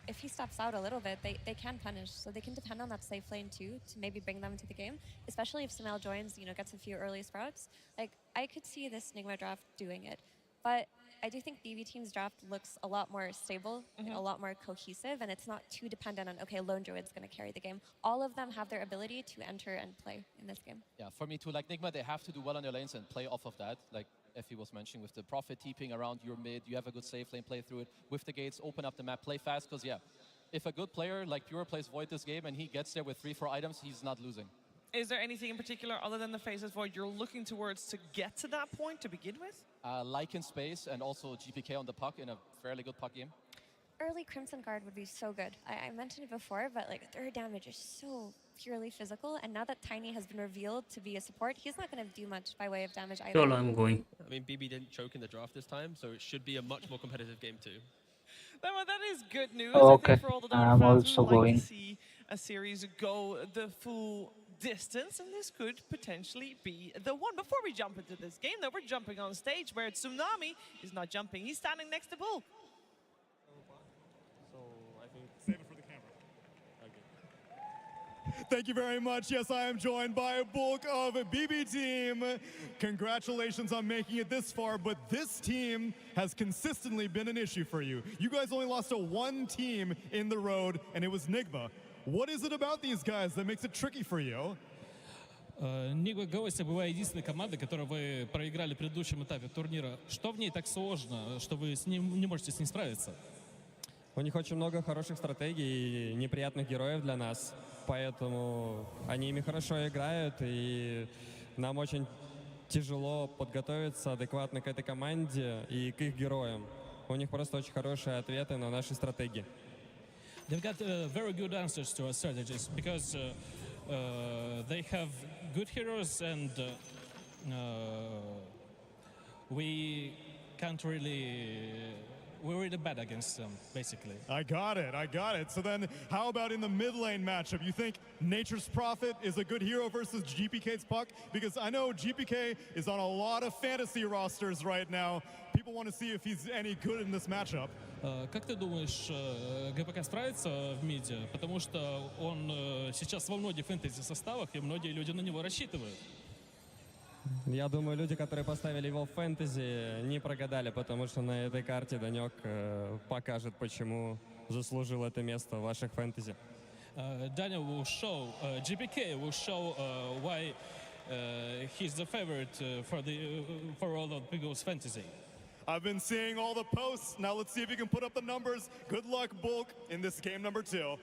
if he steps out a little bit, they can punish. So they can depend on that safe lane too to maybe bring them into the game, especially if Sumail joins, gets a few early sprouts. Like, I could see this Nigma draft doing it. But I do think BB Team's draft looks a lot more stable, a lot more cohesive, and it's not too dependent on, okay, Lone Druid's going to carry the game. All of them have their ability to enter and play in this game. Yeah, for me too, like Nigma, they have to do well on their lanes and play off of that. Like Effie was mentioning, with the Prophet TPing around your mid, you have a good safe lane, play through it. With the gates, open up the map, play fast, because yeah, if a good player like Pure plays Void this game and he gets there with 3-4 items, he's not losing. Is there anything in particular other than the Faces Void you're looking towards to get to that point to begin with? Lycan space and also GPK on the puck in a fairly good puck game. Early Crimson Guard would be so good. I mentioned it before, but like their damage is so purely physical, and now that Tiny has been revealed to be a support, he's not going to do much by way of damage either. Sure, I'm going. I mean, BB didn't choke in the draft this time, so it should be a much more competitive game too. Well, that is good news. Okay, I think for all the Dota I'm fans, also we would like going. to see a series go the full distance, and this could potentially be the one. Before we jump into this game, though, we're jumping on stage where Tsunami is not jumping. He's standing next to Bull. So I think save it for the camera. Okay. Thank you very much. Yes, I am joined by a bulk of BB Team. Congratulations on making it this far, but this team has consistently been an issue for you. You guys only lost to one team in the road, and it was Nigma. What is it about these guys that makes it tricky for you? Нигма Галаси была единственная команда, которую вы проиграли в предыдущем этапе турнира. Что в ней так сложно, что вы не можете с ней справиться? У них очень много хороших стратегий и неприятных героев для нас, поэтому они ими хорошо играют, и нам очень тяжело подготовиться адекватно к этой команде и к их героям. У них просто очень хорошие ответы на наши стратегии. They've got very good answers to our strategies because they have good heroes and we can't really... We're really bad against them, basically. I got it. So then, how about in the mid lane matchup? You think Nature's Prophet is a good hero versus GPK's Puck? Because I know GPK is on a lot of fantasy rosters right now. People want to see if he's any good in this matchup. Как ты думаешь, ГПК справится в миде? Потому что он сейчас во многих фэнтези-составах, и многие люди на него рассчитывают. Я думаю, люди, которые поставили его в фэнтези, не прогадали, потому что на этой карте Данек покажет, почему заслужил это место в ваших фэнтези. Daniel will show, GPK will show why he's the favorite for all of people's fantasy. I've been seeing all the posts. Now let's see if you can put up the numbers. Good luck, Bulk, in this game number 2.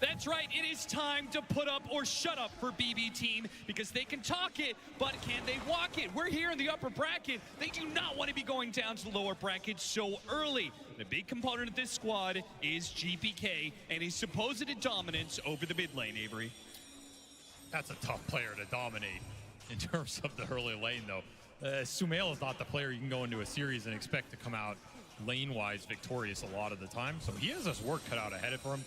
That's right, it is time to put up or shut up for BB Team, because they can talk it, but can they walk it? We're here in the upper bracket. They do not want to be going down to the lower bracket so early. The big component of this squad is GPK and his supposed dominance over the mid lane, Avery. That's a tough player to dominate in terms of the early lane, though. Sumail is not the player you can go into a series and expect to come out lane-wise victorious a lot of the time. So he has his work cut out ahead of him.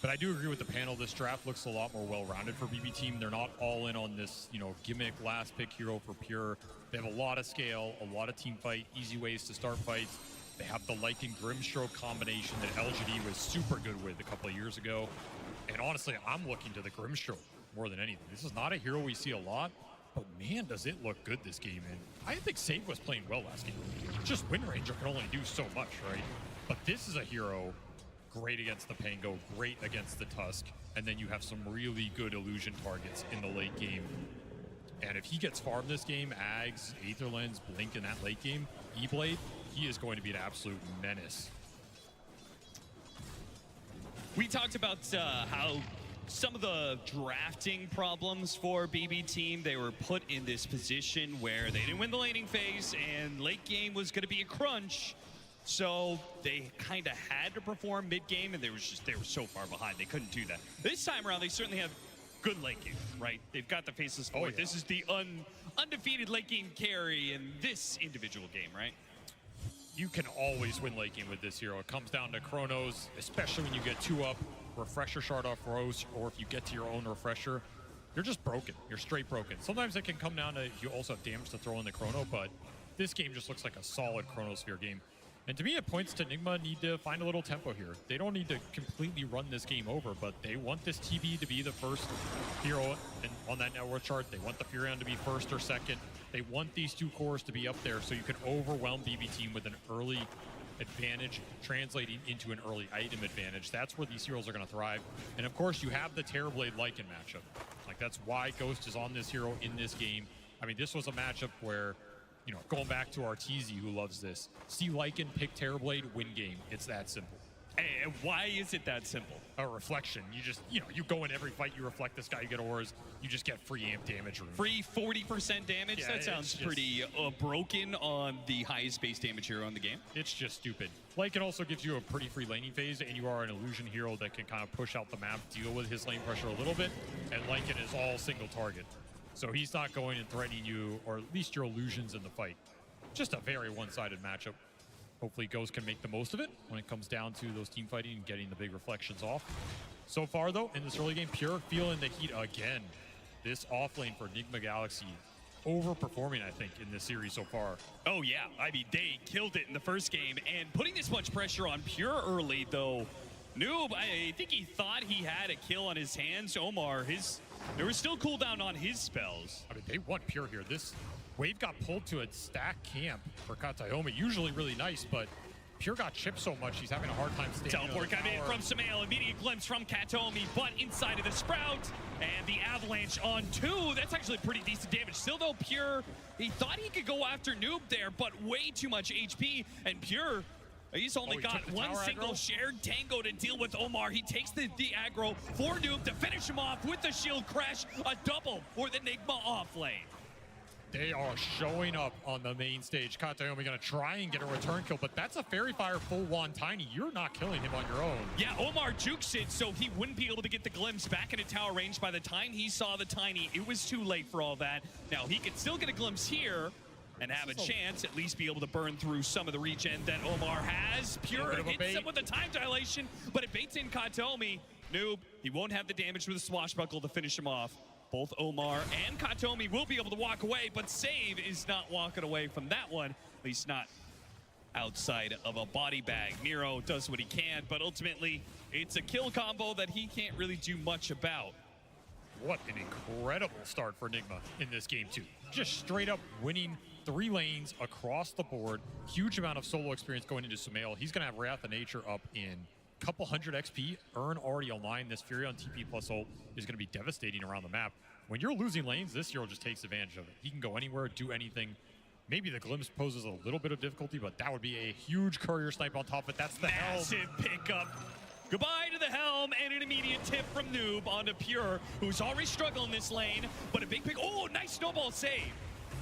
But I do agree with the panel. This draft looks a lot more well-rounded for BB Team. They're not all in on this, gimmick last pick hero for Pure. They have a lot of scale, a lot of team fight, easy ways to start fights. They have the Lycan Grimstroke combination that LGD was super good with a couple of years ago. And honestly, I'm looking to the Grimstroke more than anything. This is not a hero we see a lot, but man, does it look good this game. And I think Save was playing well last game. Just Wind Ranger can only do so much, right? But this is a hero great against the Pango, great against the Tusk, and then you have some really good illusion targets in the late game. And if he gets farmed this game, Ags, Aetherlens, Blink in that late game, E-Blade, he is going to be an absolute menace. We talked about how some of the drafting problems for BB Team, they were put in this position where they didn't win the laning phase and late game was going to be a crunch. So they kind of had to perform mid-game, and they were so far behind they couldn't do that. This time around, they certainly have good late game, right? They've got the Faceless Void. This is the undefeated late game carry in this individual game, right? You can always win late game with this hero. It comes down to Chronos, especially when you get 2 up, Refresher Shard off Rose, or if you get to your own Refresher, you're just broken. You're straight broken. Sometimes it can come down to you also have damage to throw in the Chrono, but this game just looks like a solid Chronosphere game. And to me, it points to Nigma need to find a little tempo here. They don't need to completely run this game over, but they want this TB to be the first hero on that network chart. They want the Furion to be first or second. They want these 2 cores to be up there so you can overwhelm BB Team with an early advantage translating into an early item advantage. That's where these heroes are going to thrive. And of course, you have the Terrorblade Lycan matchup. Like, that's why Ghost is on this hero in this game. I mean, this was a matchup where, going back to Arteezy, who loves this, see Lycan, pick Terrorblade, win game. It's that simple. And why is it that simple? A reflection. You just, you go in every fight, you reflect this guy, you get auras, you just get free amp damage room. Free 40% damage? Yeah, that sounds pretty broken on the highest base damage hero in the game. It's just stupid. Lycan also gives you a pretty free laning phase, and you are an illusion hero that can kind of push out the map, deal with his lane pressure a little bit, and Lycan is all single target. So he's not going and threatening you, or at least your illusions in the fight. Just a very one-sided matchup. Hopefully Ghost can make the most of it when it comes down to those team fighting and getting the big reflections off. So far, though, in this early game, Pure feeling the heat again. This offlane for Enigma Galaxy overperforming, I think, in this series so far. Oh, yeah. I mean, they killed it in the first game. And putting this much pressure on Pure early, though, Noob, I think he thought he had a kill on his hands. Omar, there was still cooldown on his spells. I mean, they want Pure here. This wave got pulled to a stack camp for Katayomi. Usually really nice, but Pure got chipped so much, he's having a hard time staying. Teleport coming in from Sumail. Immediate glimpse from Katayomi, but inside of the Sprout. And the Avalanche on 2. That's actually pretty decent damage. Still, though, Pure, he thought he could go after Noob there, but way too much HP. And Pure, he's only got one single shared tango to deal with Omar. He takes the aggro for Noob to finish him off with the shield crash. A double for the Enigma off lane. They are showing up on the main stage. Katayomi gonna try and get a return kill, but that's a Fairy Fire full one Tiny. You're not killing him on your own. Yeah, Omar jukes it, so he wouldn't be able to get the glimpse back into tower range. By the time he saw the Tiny, it was too late for all that. Now, he could still get a glimpse here and have a chance, at least be able to burn through some of the regen that Omar has. Pure hits him with a time dilation, but it baits in Katayomi. Noob, he won't have the damage with the swashbuckle to finish him off. Both Omar and Katayomi will be able to walk away, but Save is not walking away from that one, at least not outside of a body bag. Nero does what he can, but ultimately it's a kill combo that he can't really do much about. What an incredible start for Enigma in this game too. Just straight up winning 3 lanes across the board. Huge amount of solo experience going into Sumail. He's gonna have Wrath of Nature up in couple hundred XP, Earn already online. This Furion TP plus ult is going to be devastating around the map. When you're losing lanes, this hero just takes advantage of it. He can go anywhere, do anything. Maybe the glimpse poses a little bit of difficulty, but that would be a huge courier snipe on top of it. That's the massive helm. Pickup. Goodbye to the helm and an immediate tip from Noob onto Pure, who's already struggling this lane, but a big pick. Oh, nice snowball save.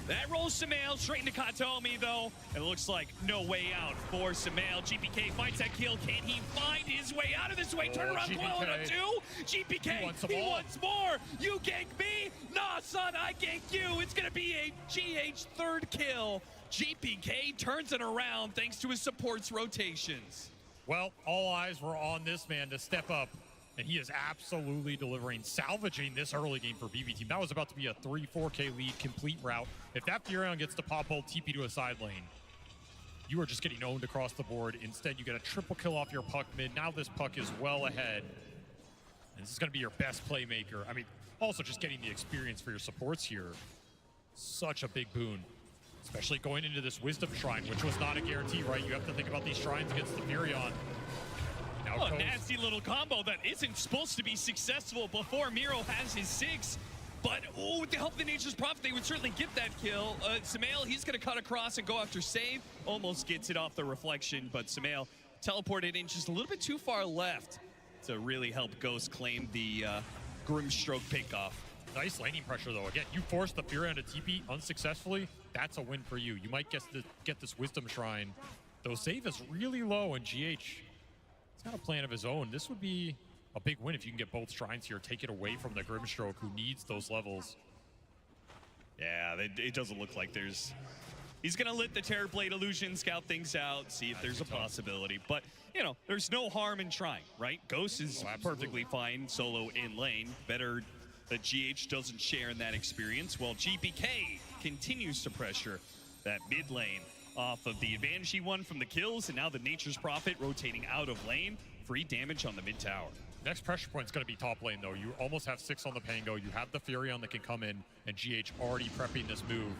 That rolls Sumail straight into Katomi, though. It looks like no way out for Sumail. GPK finds that kill. Can he find his way out of this way? Turn around, coil into 2. GPK, he wants more. You gank me? Nah, son, I gank you. It's going to be a GH third kill. GPK turns it around thanks to his support's rotations. Well, all eyes were on this man to step up, and he is absolutely delivering, salvaging this early game for BB Team. That was about to be a 3-4K lead, complete route. If that Furion gets to pop ult TP to a side lane, you are just getting owned across the board. Instead, you get a triple kill off your puck mid. Now this puck is well ahead. And this is going to be your best playmaker. I mean, also just getting the experience for your supports here. Such a big boon. Especially going into this Wisdom Shrine, which was not a guarantee, right? You have to think about these shrines against the Furion. Now a nasty little combo that isn't supposed to be successful before Miro has his 6. But, with the help of the Nature's Prophet, they would certainly get that kill. Sumail, he's going to cut across and go after save. Almost gets it off the reflection, but Sumail teleported in just a little bit too far left to really help Ghost claim the Grimstroke pickoff. Nice laning pressure, though. Again, you forced the Furion to TP unsuccessfully. That's a win for you. You might get this Wisdom Shrine. Though save is really low, and GH, he's got a plan of his own. This would be a big win if you can get both shrines here, take it away from the Grimstroke, who needs those levels. Yeah, it doesn't look like there's... He's going to let the Terrorblade illusion scout things out, see if there's a possibility. But, you know, there's no harm in trying, right? Ghost is perfectly fine solo in lane. Better that GH doesn't share in that experience, while GPK continues to pressure that mid lane off of the advantage he won from the kills, and now the Nature's Prophet rotating out of lane. Free damage on the mid tower. Next pressure point is going to be top lane, though. You almost have 6 on the Pango. You have the Furion that can come in, and GH already prepping this move.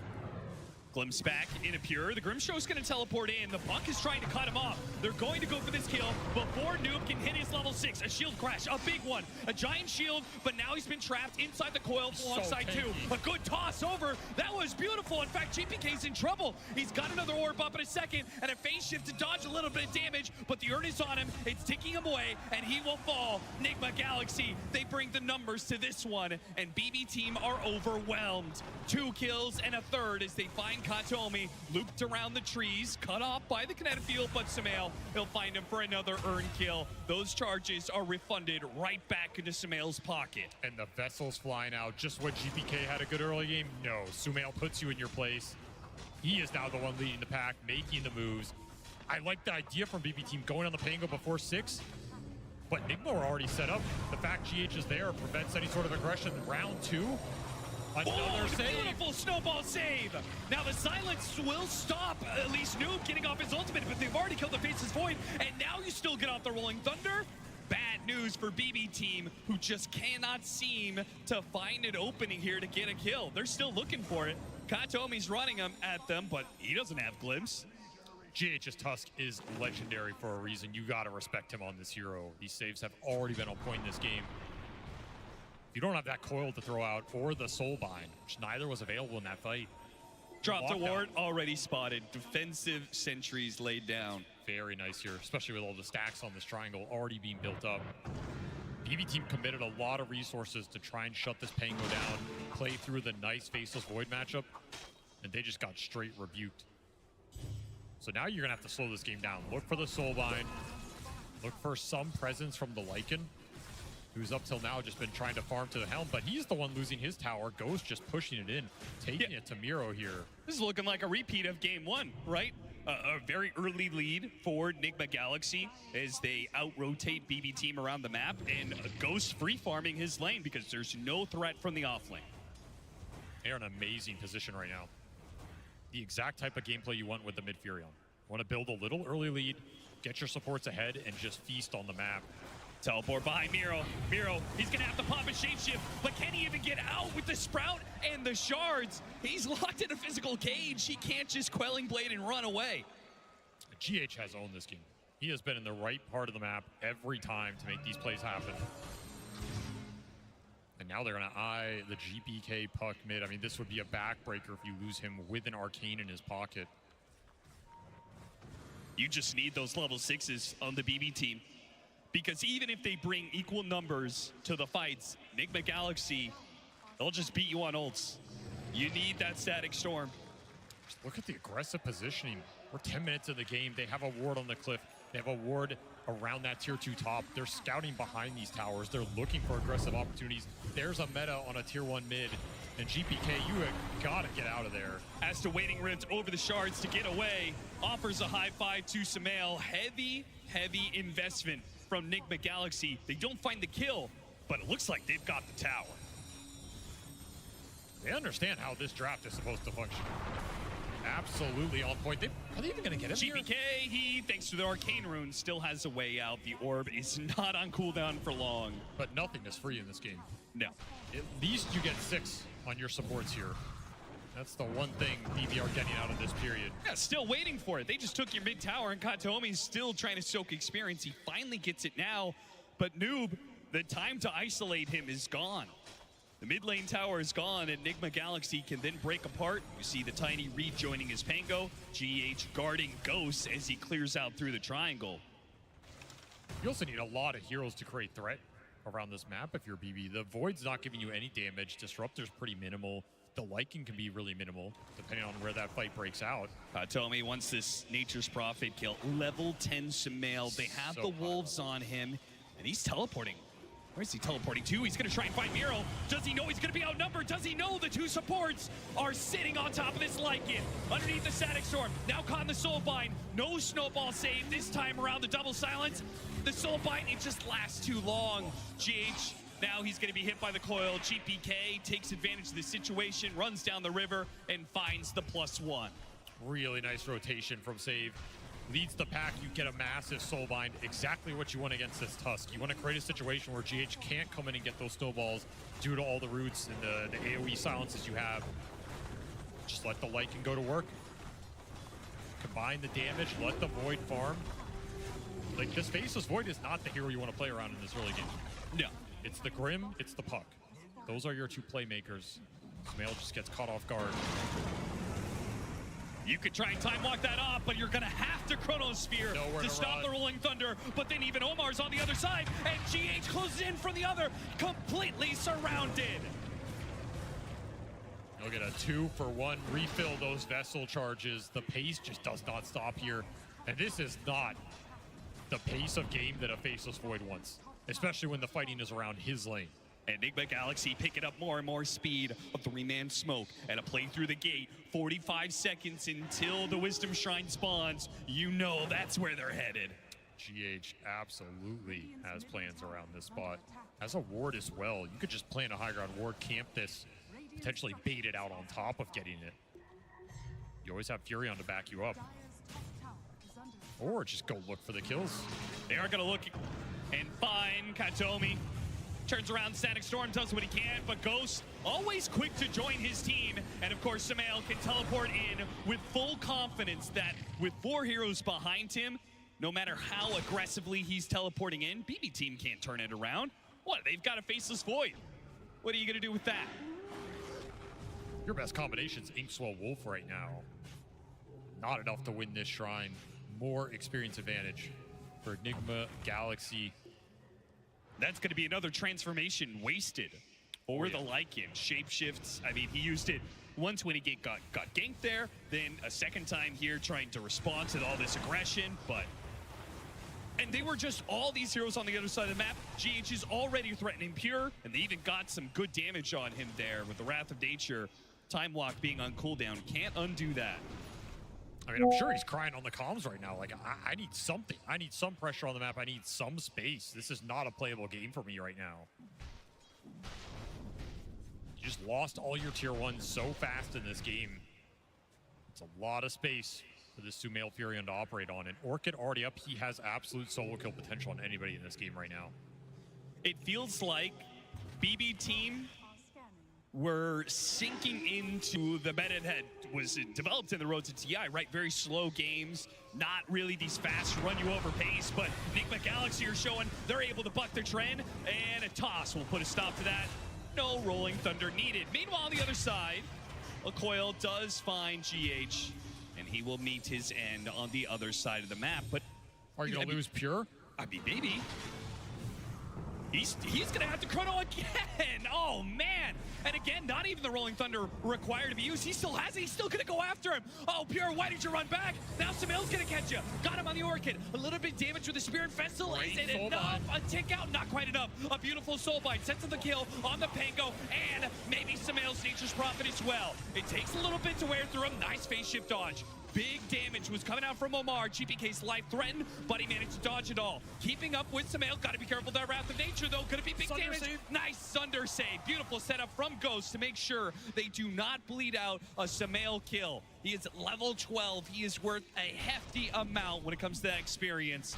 Glimpse back into Pure. The Grimstroke's going to teleport in. The Buck is trying to cut him off. They're going to go for this kill before Noob can hit his level 6. A shield crash, a big one. A giant shield, but now he's been trapped inside the coil alongside 2. A good toss over. That was beautiful. In fact, GPK's in trouble. He's got another orb up in a second and a phase shift to dodge a little bit of damage, but the urn is on him. It's ticking him away, and he will fall. Nigma Galaxy, they bring the numbers to this one, and BB Team are overwhelmed. 2 kills and a third as they find Katomi looped around the trees, cut off by the kinetic field, but Sumail, he'll find him for another earn kill. Those charges are refunded right back into Sumail's pocket. And the Vessel's flying out. Just when GPK had a good early game, no. Sumail puts you in your place. He is now the one leading the pack, making the moves. I like the idea from BB Team going on the Pango before 6, but Nigma were already set up. The fact GH is there prevents any sort of aggression. Round 2. Another save. Beautiful snowball save. Now the silence will stop at least Noob getting off his ultimate, but they've already killed the Faceless Void, and now you still get off the Rolling Thunder. Bad news for BB Team, who just cannot seem to find an opening here to get a kill. They're still looking for it. Katomi's running him at them, but he doesn't have Glimpse. GH's Tusk is legendary for a reason. You gotta respect him on this hero. These saves have already been on point in this game. You don't have that coil to throw out or the Soulbind, which neither was available in that fight. Dropped a ward, already spotted. Defensive sentries laid down. Very nice here, especially with all the stacks on this triangle already being built up. BB Team committed a lot of resources to try and shut this Pango down, play through the nice Faceless Void matchup, and they just got straight rebuked. So now you're gonna have to slow this game down. Look for the Soulbind, look for some presence from the Lycan, who's up till now just been trying to farm to the Helm, but he's the one losing his tower. Ghost just pushing it in, taking it to Miro here. This is looking like a repeat of game 1, right? A very early lead for Nigma Galaxy as they out-rotate BB Team around the map, and Ghost free-farming his lane because there's no threat from the off-lane. They're in an amazing position right now. The exact type of gameplay you want with the mid-Furion. You want to build a little early lead, get your supports ahead, and just feast on the map. Teleport behind Miro. Miro, he's going to have to pop a shapeshift, but can he even get out with the Sprout and the shards? He's locked in a physical cage. He can't just Quelling Blade and run away. GH has owned this game. He has been in the right part of the map every time to make these plays happen. And now they're going to eye the GPK puck mid. I mean, this would be a backbreaker if you lose him with an Arcane in his pocket. You just need those level 6s on the BB Team. Because even if they bring equal numbers to the fights, Nigma Galaxy, they'll just beat you on ults. You need that static storm. Just look at the aggressive positioning. We're 10 minutes in the game. They have a ward on the cliff. They have a ward around that tier 2 top. They're scouting behind these towers. They're looking for aggressive opportunities. There's a meta on a tier 1 mid. And GPK, you have got to get out of there. As to waiting rift over the shards to get away, offers a high five to Sumail. Heavy investment from Nigma Galaxy. They don't find the kill, but it looks like they've got the tower. They understand how this draft is supposed to function. Absolutely on point. Are they even going to get it? GPK, he, thanks to the arcane rune, still has a way out. The orb is not on cooldown for long. But nothing is free in this game. No. At least you get 6 on your supports here. That's the one thing BB are getting out of this period. Yeah, still waiting for it. They just took your mid tower, and Katomi's still trying to soak experience. He finally gets it now, but Noob, the time to isolate him is gone. The mid lane tower is gone, and Nigma Galaxy can then break apart. You see the Tiny rejoining his Pango. GH guarding Ghost as he clears out through the triangle. You also need a lot of heroes to create threat around this map if you're BB. The Void's not giving you any damage. Disruptor's pretty minimal. The Lycan can be really minimal, depending on where that fight breaks out. Katomi wants this Nature's Prophet kill. Level 10 Sumail. They have the Wolves on him, and he's teleporting. Where's he teleporting to? He's going to try and find Miro. Does he know he's going to be outnumbered? Does he know the 2 supports are sitting on top of this Lycan? Underneath the Static Storm. Now caught in the Soulbind. No Snowball save this time around. The double silence. The Soulbind, it just lasts too long. GH, now he's going to be hit by the coil. GPK takes advantage of the situation, runs down the river, and finds the +1. Really nice rotation from Save. Leads the pack, you get a massive Soulbind, exactly what you want against this Tusk. You want to create a situation where GH can't come in and get those snowballs due to all the roots and the AoE silences you have. Just let the Lycan go to work. Combine the damage, let the Void farm. Like, this Faceless Void is not the hero you want to play around in this early game. No. It's the Grim, it's the Puck. Those are your 2 playmakers. Sumail just gets caught off guard. You could try and time walk that off, but you're going to have to Chronosphere to stop the Rolling Thunder. But then even Omar's on the other side, and GH closes in from the other, completely surrounded. You'll get a 2-for-1 refill those Vessel charges. The pace just does not stop here. And this is not the pace of game that a Faceless Void wants, especially when the fighting is around his lane. Enigma Galaxy picking up more and more speed. A 3-man smoke and a play through the gate. 45 seconds until the Wisdom Shrine spawns. You know that's where they're headed. GH absolutely has plans around this spot. As a ward as well, you could just plant a high ground ward, camp this, potentially bait it out on top of getting it. You always have Furion to back you up. Or just go look for the kills. They are going to look and find Katomi. Turns around, Static Storm does what he can, but Ghost always quick to join his team. And of course, Sumail can teleport in with full confidence that with 4 heroes behind him, no matter how aggressively he's teleporting in, BB team can't turn it around. What, they've got a Faceless Void. What are you gonna do with that? Your best combination's Inkswell Wolf right now. Not enough to win this shrine. More experience advantage for Enigma Galaxy. That's going to be another transformation wasted for the Lycan. Shapeshifts, I mean, he used it once when he got ganked there, then a second time here trying to respond to all this aggression, but... And they were just all these heroes on the other side of the map. GH is already threatening Pure, and they even got some good damage on him there with the Wrath of Nature. Time Walk being on cooldown, can't undo that. I mean, I'm sure he's crying on the comms right now. Like, I need something. I need some pressure on the map. I need some space. This is not a playable game for me right now. You just lost all your tier 1s so fast in this game. It's a lot of space for this Sumail Furion to operate on. And Orchid already up. He has absolute solo kill potential on anybody in this game right now. It feels like BB team were sinking into the meta that was developed in the road to TI, right? Very slow games, not really these fast run-you-over pace, but Enigma Galaxy are showing they're able to buck the trend, and a toss will put a stop to that. No Rolling Thunder needed. Meanwhile, on the other side, a coil does find GH, and he will meet his end on the other side of the map. But are you going to lose Pure? I mean, maybe. He's going to have to chrono again. Oh, man. And again, not even the Rolling Thunder required to be used. He still has it. He's still going to go after him. Oh, Pure, why did you run back? Now Samael's going to catch you. Got him on the Orchid. A little bit damage with the Spirit Vessel. Is it enough? A tick out? Not quite enough. A beautiful Soulbind sets up the kill on the Pango, and maybe Samael's Nature's Prophet as well. It takes a little bit to wear through him. Nice phase shift dodge. Big damage was coming out from Omar. GPK's life threatened, but he managed to dodge it all. Keeping up with Samael. Got to be careful there. Wrath of Nature, though. Could it be big Sunder damage? save. Nice Sunder save. Beautiful setup from Ghost to make sure they do not bleed out a Samael kill. He is level 12. He is worth a hefty amount when it comes to that experience.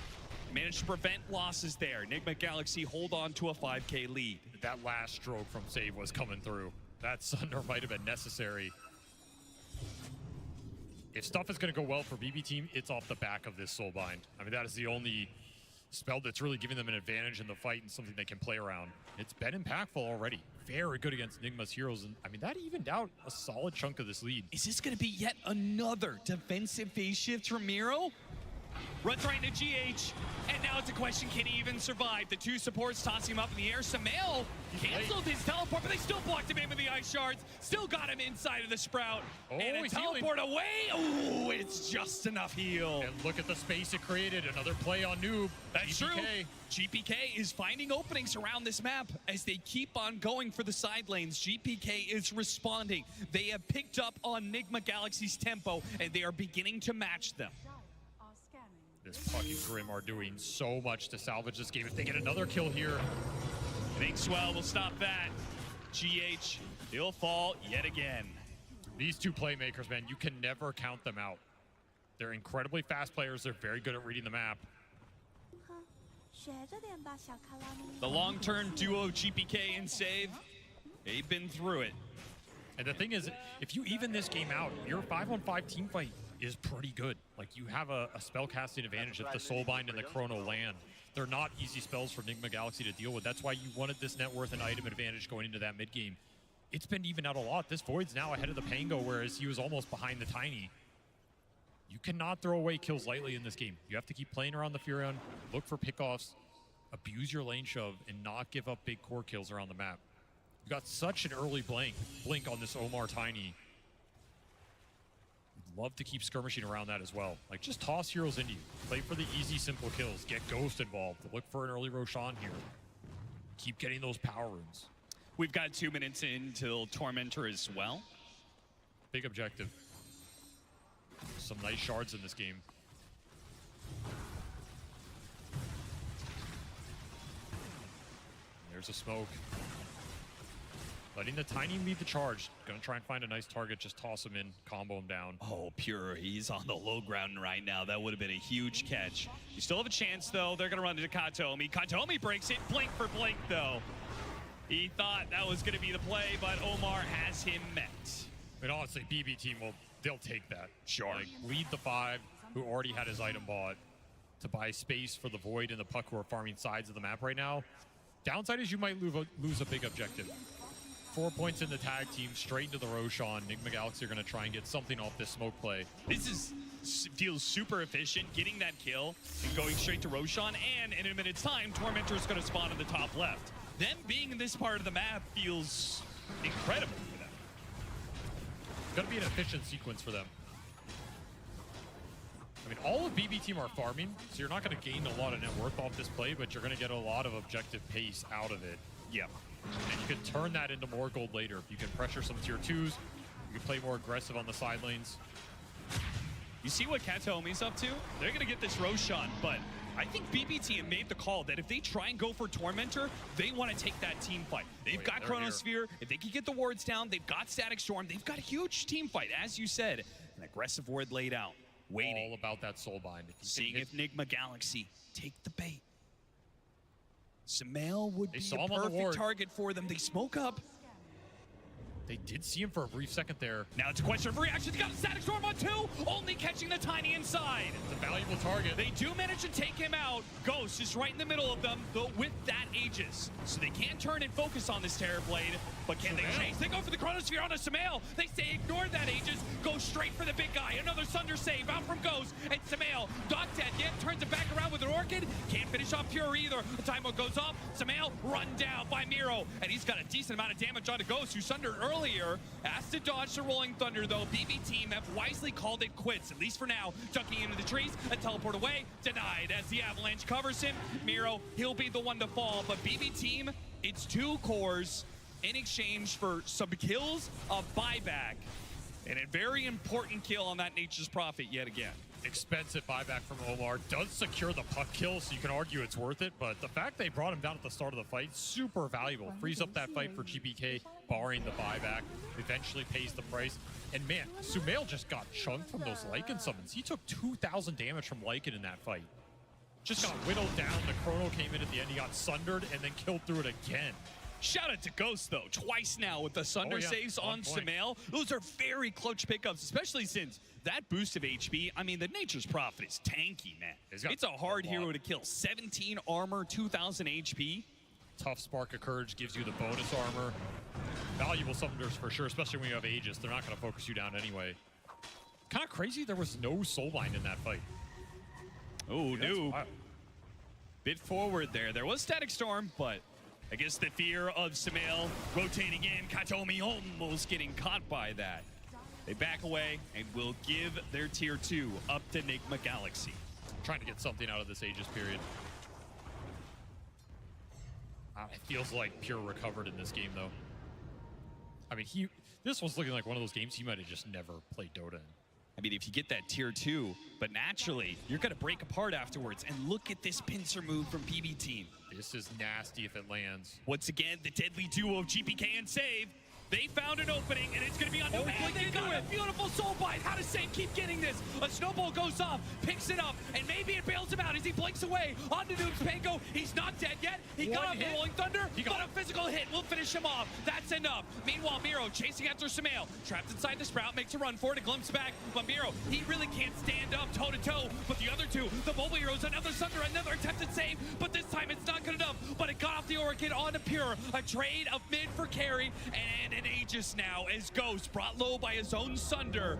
Managed to prevent losses there. Enigma Galaxy hold on to a 5K lead. That last stroke from Save was coming through. That Sunder might have been necessary. If stuff is going to go well for BB Team, it's off the back of this Soulbind. I mean, that is the only spell that's really giving them an advantage in the fight and something they can play around. It's been impactful already. Very good against Enigma's heroes. And I mean, that evened out a solid chunk of this lead. Is this going to be yet another defensive phase shift from Miro? Runs right into GH, and now it's a question, can he even survive? The two supports tossing him up in the air. Samael canceled his teleport, but they still blocked him in with the ice shards. Still got him inside of the Sprout. And a teleport away. Oh, it's just enough heal. And look at the space it created. Another play on Noob. That's true. GPK is finding openings around this map as they keep on going for the side lanes. GPK is responding. They have picked up on Enigma Galaxy's tempo, and they are beginning to match them. This fucking Grim are doing so much to salvage this game. If they get another kill here, I think Swell will stop that. GH, he'll fall yet again. These two playmakers, man, you can never count them out. They're incredibly fast players. They're very good at reading the map. The long-term duo GPK and Save, they've been through it. And the thing is, if you even this game out, your 5-on-5 team fight is pretty good. Like, you have a spell casting advantage if the Soulbind and the Chrono land. They're not easy spells for Enigma Galaxy to deal with. That's why you wanted this net worth and item advantage going into that mid game. It's been even out a lot. This Void's now ahead of the Pango, whereas he was almost behind the Tiny. You cannot throw away kills lightly in this game. You have to keep playing around the Furion, look for pickoffs, abuse your lane shove, and not give up big core kills around the map. You got such an early blink on this Omar Tiny. Love to keep skirmishing around that as well. Like, just toss heroes into you. Play for the easy, simple kills. Get Ghost involved. Look for an early Roshan here. Keep getting those power runes. We've got 2 minutes until Tormentor as well. Big objective. Some nice shards in this game. There's a smoke. Letting the Tiny lead the charge. Gonna try and find a nice target, just toss him in, combo him down. Oh, Pure, he's on the low ground right now. That would have been a huge catch. You still have a chance, though. They're gonna run into Katomi. Katomi breaks it, blink for blink, though. He thought that was gonna be the play, but Omar has him met. And honestly, BB Team, they'll take that. Sure. Like, lead the 5, who already had his item bought, to buy space for the Void and the Puck, who are farming sides of the map right now. Downside is you might lose a big objective. 4 points in the tag team, straight into the Roshan. Enigma Galaxy are going to try and get something off this smoke play. This feels super efficient, getting that kill and going straight to Roshan, and in a minute's time, Tormentor is going to spawn in the top left. Them being in this part of the map feels incredible for them. It's going to be an efficient sequence for them. I mean, all of BB Team are farming, so you're not going to gain a lot of net worth off this play, but you're going to get a lot of objective pace out of it. Yeah. And you can turn that into more gold later. You can pressure some tier 2s. You can play more aggressive on the side lanes. You see what Katomi's up to? They're going to get this Roshan, but I think BBT have made the call that if they try and go for Tormentor, they want to take that team fight. They've got Chronosphere. If they can get the wards down, they've got Static Storm. They've got a huge team fight, as you said. An aggressive ward laid out. Waiting. All about that Soulbind. Seeing if Enigma Galaxy take the bait. Samael would be a perfect target for them. They smoke up. They did see him for a brief second there. Now it's a question of reaction. They got a Static Storm on 2, only catching the Tiny inside. It's a valuable target. They do manage to take him out. Ghost is right in the middle of them, though with that Aegis. So they can turn and focus on this Terrorblade, but can they chase? They go for the Chronosphere on a Sumail. They say ignore that Aegis, go straight for the big guy. Another Sunder save out from Ghost, and Sumail, not dead yet, turns it back around with an Orchid. Can't finish off Pure either. The timer goes off. Sumail run down by Miro, and he's got a decent amount of damage onto Ghost, who sundered earlier. Has to dodge the Rolling Thunder, though. BB team have wisely called it quits, at least for now. Ducking into the trees and teleport away. Denied as the Avalanche covers him. Miro, he'll be the one to fall, but BB team, it's 2 cores in exchange for some kills, a buyback, and a very important kill on that Nature's Prophet yet again. Expensive buyback from Omar. Does secure the puck kill, so you can argue it's worth it, but the fact they brought him down at the start of the fight, super valuable. Frees up that fight for GPK, barring the buyback. Eventually pays the price. And man, Sumail just got chunked from those Lycan summons. He took 2,000 damage from Lycan in that fight. Just got whittled down. The Chrono came in at the end. He got sundered and then killed through it again. Shout out to Ghost, though, twice now with the Sunder saves on Sumail. Those are very clutch pickups, especially since that boost of HP, I mean, the Nature's Prophet is tanky, man. It's a hard hero to kill. 17 armor, 2,000 HP. Tough Spark of Courage gives you the bonus armor. Valuable summoners for sure, especially when you have Aegis. They're not going to focus you down anyway. Kind of crazy there was no Soulbind in that fight. Oh, no. Bit forward there. There was Static Storm, but I guess the fear of Sumail rotating in, Katomi almost getting caught by that. They back away and will give their tier 2 up to Enigma Galaxy. Trying to get something out of this Aegis period. It feels like Pure recovered in this game, though. I mean, this was looking like one of those games he might have just never played Dota in. I mean, if you get that tier 2, but naturally, you're going to break apart afterwards. And look at this pincer move from PB Team. This is nasty if it lands. Once again, the deadly duo of GPK and Save. They found an opening, and it's going to be on no play. They got a beautiful soul bite. How does Save keep getting this? A snowball goes off, picks it up, and maybe it bails him out as he blinks away. On to Noob's Pango. He's not dead yet. He got off the Rolling Thunder, but a physical hit will finish him off. That's enough. Meanwhile, Miro chasing after Sumail. Trapped inside the Sprout, makes a run for it, a glimpse back. But Miro, he really can't stand up toe-to-toe. But the other two, the Mobile Heroes, another Sunder, another attempted save. But this time it's not good enough. But it got off the Orchid onto Pure. A trade of mid for carry, and an Aegis now as Ghost brought low by his own Sunder.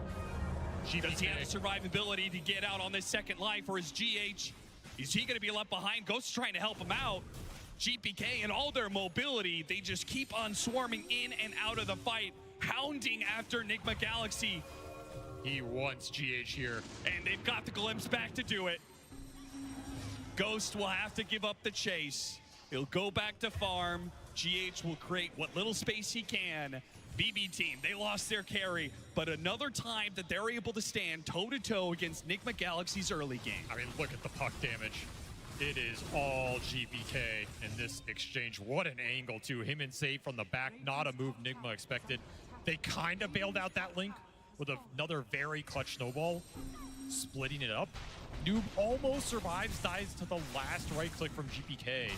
Does he have the survivability to get out on this second life, or is GH? Is he going to be left behind? Ghost trying to help him out. GPK and all their mobility, they just keep on swarming in and out of the fight, hounding after Enigma Galaxy. He wants GH here. And they've got the glimpse back to do it. Ghost will have to give up the chase. He'll go back to farm. GH will create what little space he can. BB Team, they lost their carry, but another time that they're able to stand toe-to-toe against Enigma Galaxy's early game. I mean, look at the puck damage. It is all GPK in this exchange. What an angle, too. Him and Save from the back, not a move Enigma expected. They kind of bailed out that link with another very clutch snowball, splitting it up. Noob almost survives, dies to the last right click from GPK.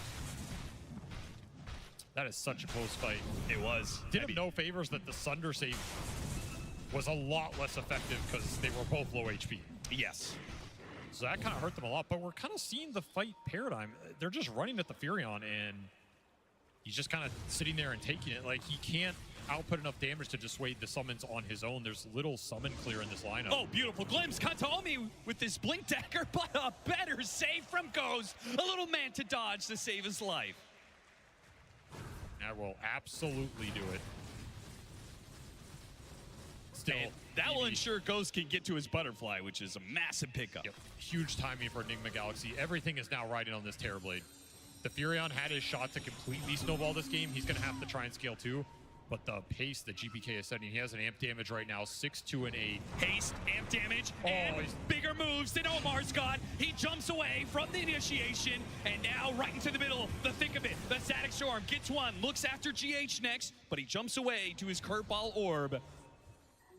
That is such a close fight. It was. Did him no favors that the Sunder save was a lot less effective because they were both low HP. Yes. So that kind of hurt them a lot, but we're kind of seeing the fight paradigm. They're just running at the Furion, and he's just kind of sitting there and taking it. Like, he can't output enough damage to dissuade the summons on his own. There's little summon clear in this lineup. Oh, beautiful glimpse. Kataomi with this blink dagger, but a better save from Ghost. A little Manta dodge to save his life. That will absolutely do it. Still, and that will ensure Ghost can get to his butterfly, which is a massive pickup. Yep. Huge timing for Enigma Galaxy. Everything is now riding on this Terrorblade. The Furion had his shot to completely snowball this game. He's going to have to try and scale too. But the pace that GPK is setting, he has an amp damage right now, 6, 2, and 8. Haste, amp damage, and bigger moves than Omar's got. He jumps away from the initiation, and now right into the middle, the thick of it. The Static Storm gets one, looks after GH next, but he jumps away to his curveball orb.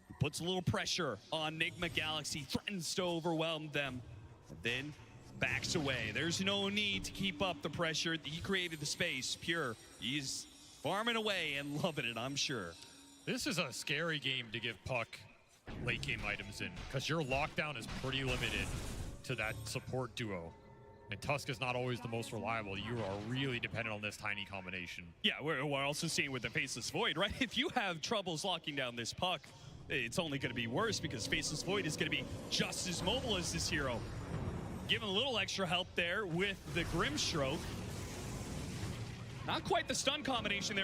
He puts a little pressure on Enigma Galaxy, threatens to overwhelm them, and then backs away. There's no need to keep up the pressure. He created the space. Pure, he's farming away and loving it, I'm sure. This is a scary game to give Puck late game items in, because your lockdown is pretty limited to that support duo. And Tusk is not always the most reliable. You are really dependent on this tiny combination. Yeah, we're also seeing with the Faceless Void, right? If you have troubles locking down this Puck, it's only going to be worse because Faceless Void is going to be just as mobile as this hero. Given a little extra help there with the Grimstroke. Not quite the stun combination there.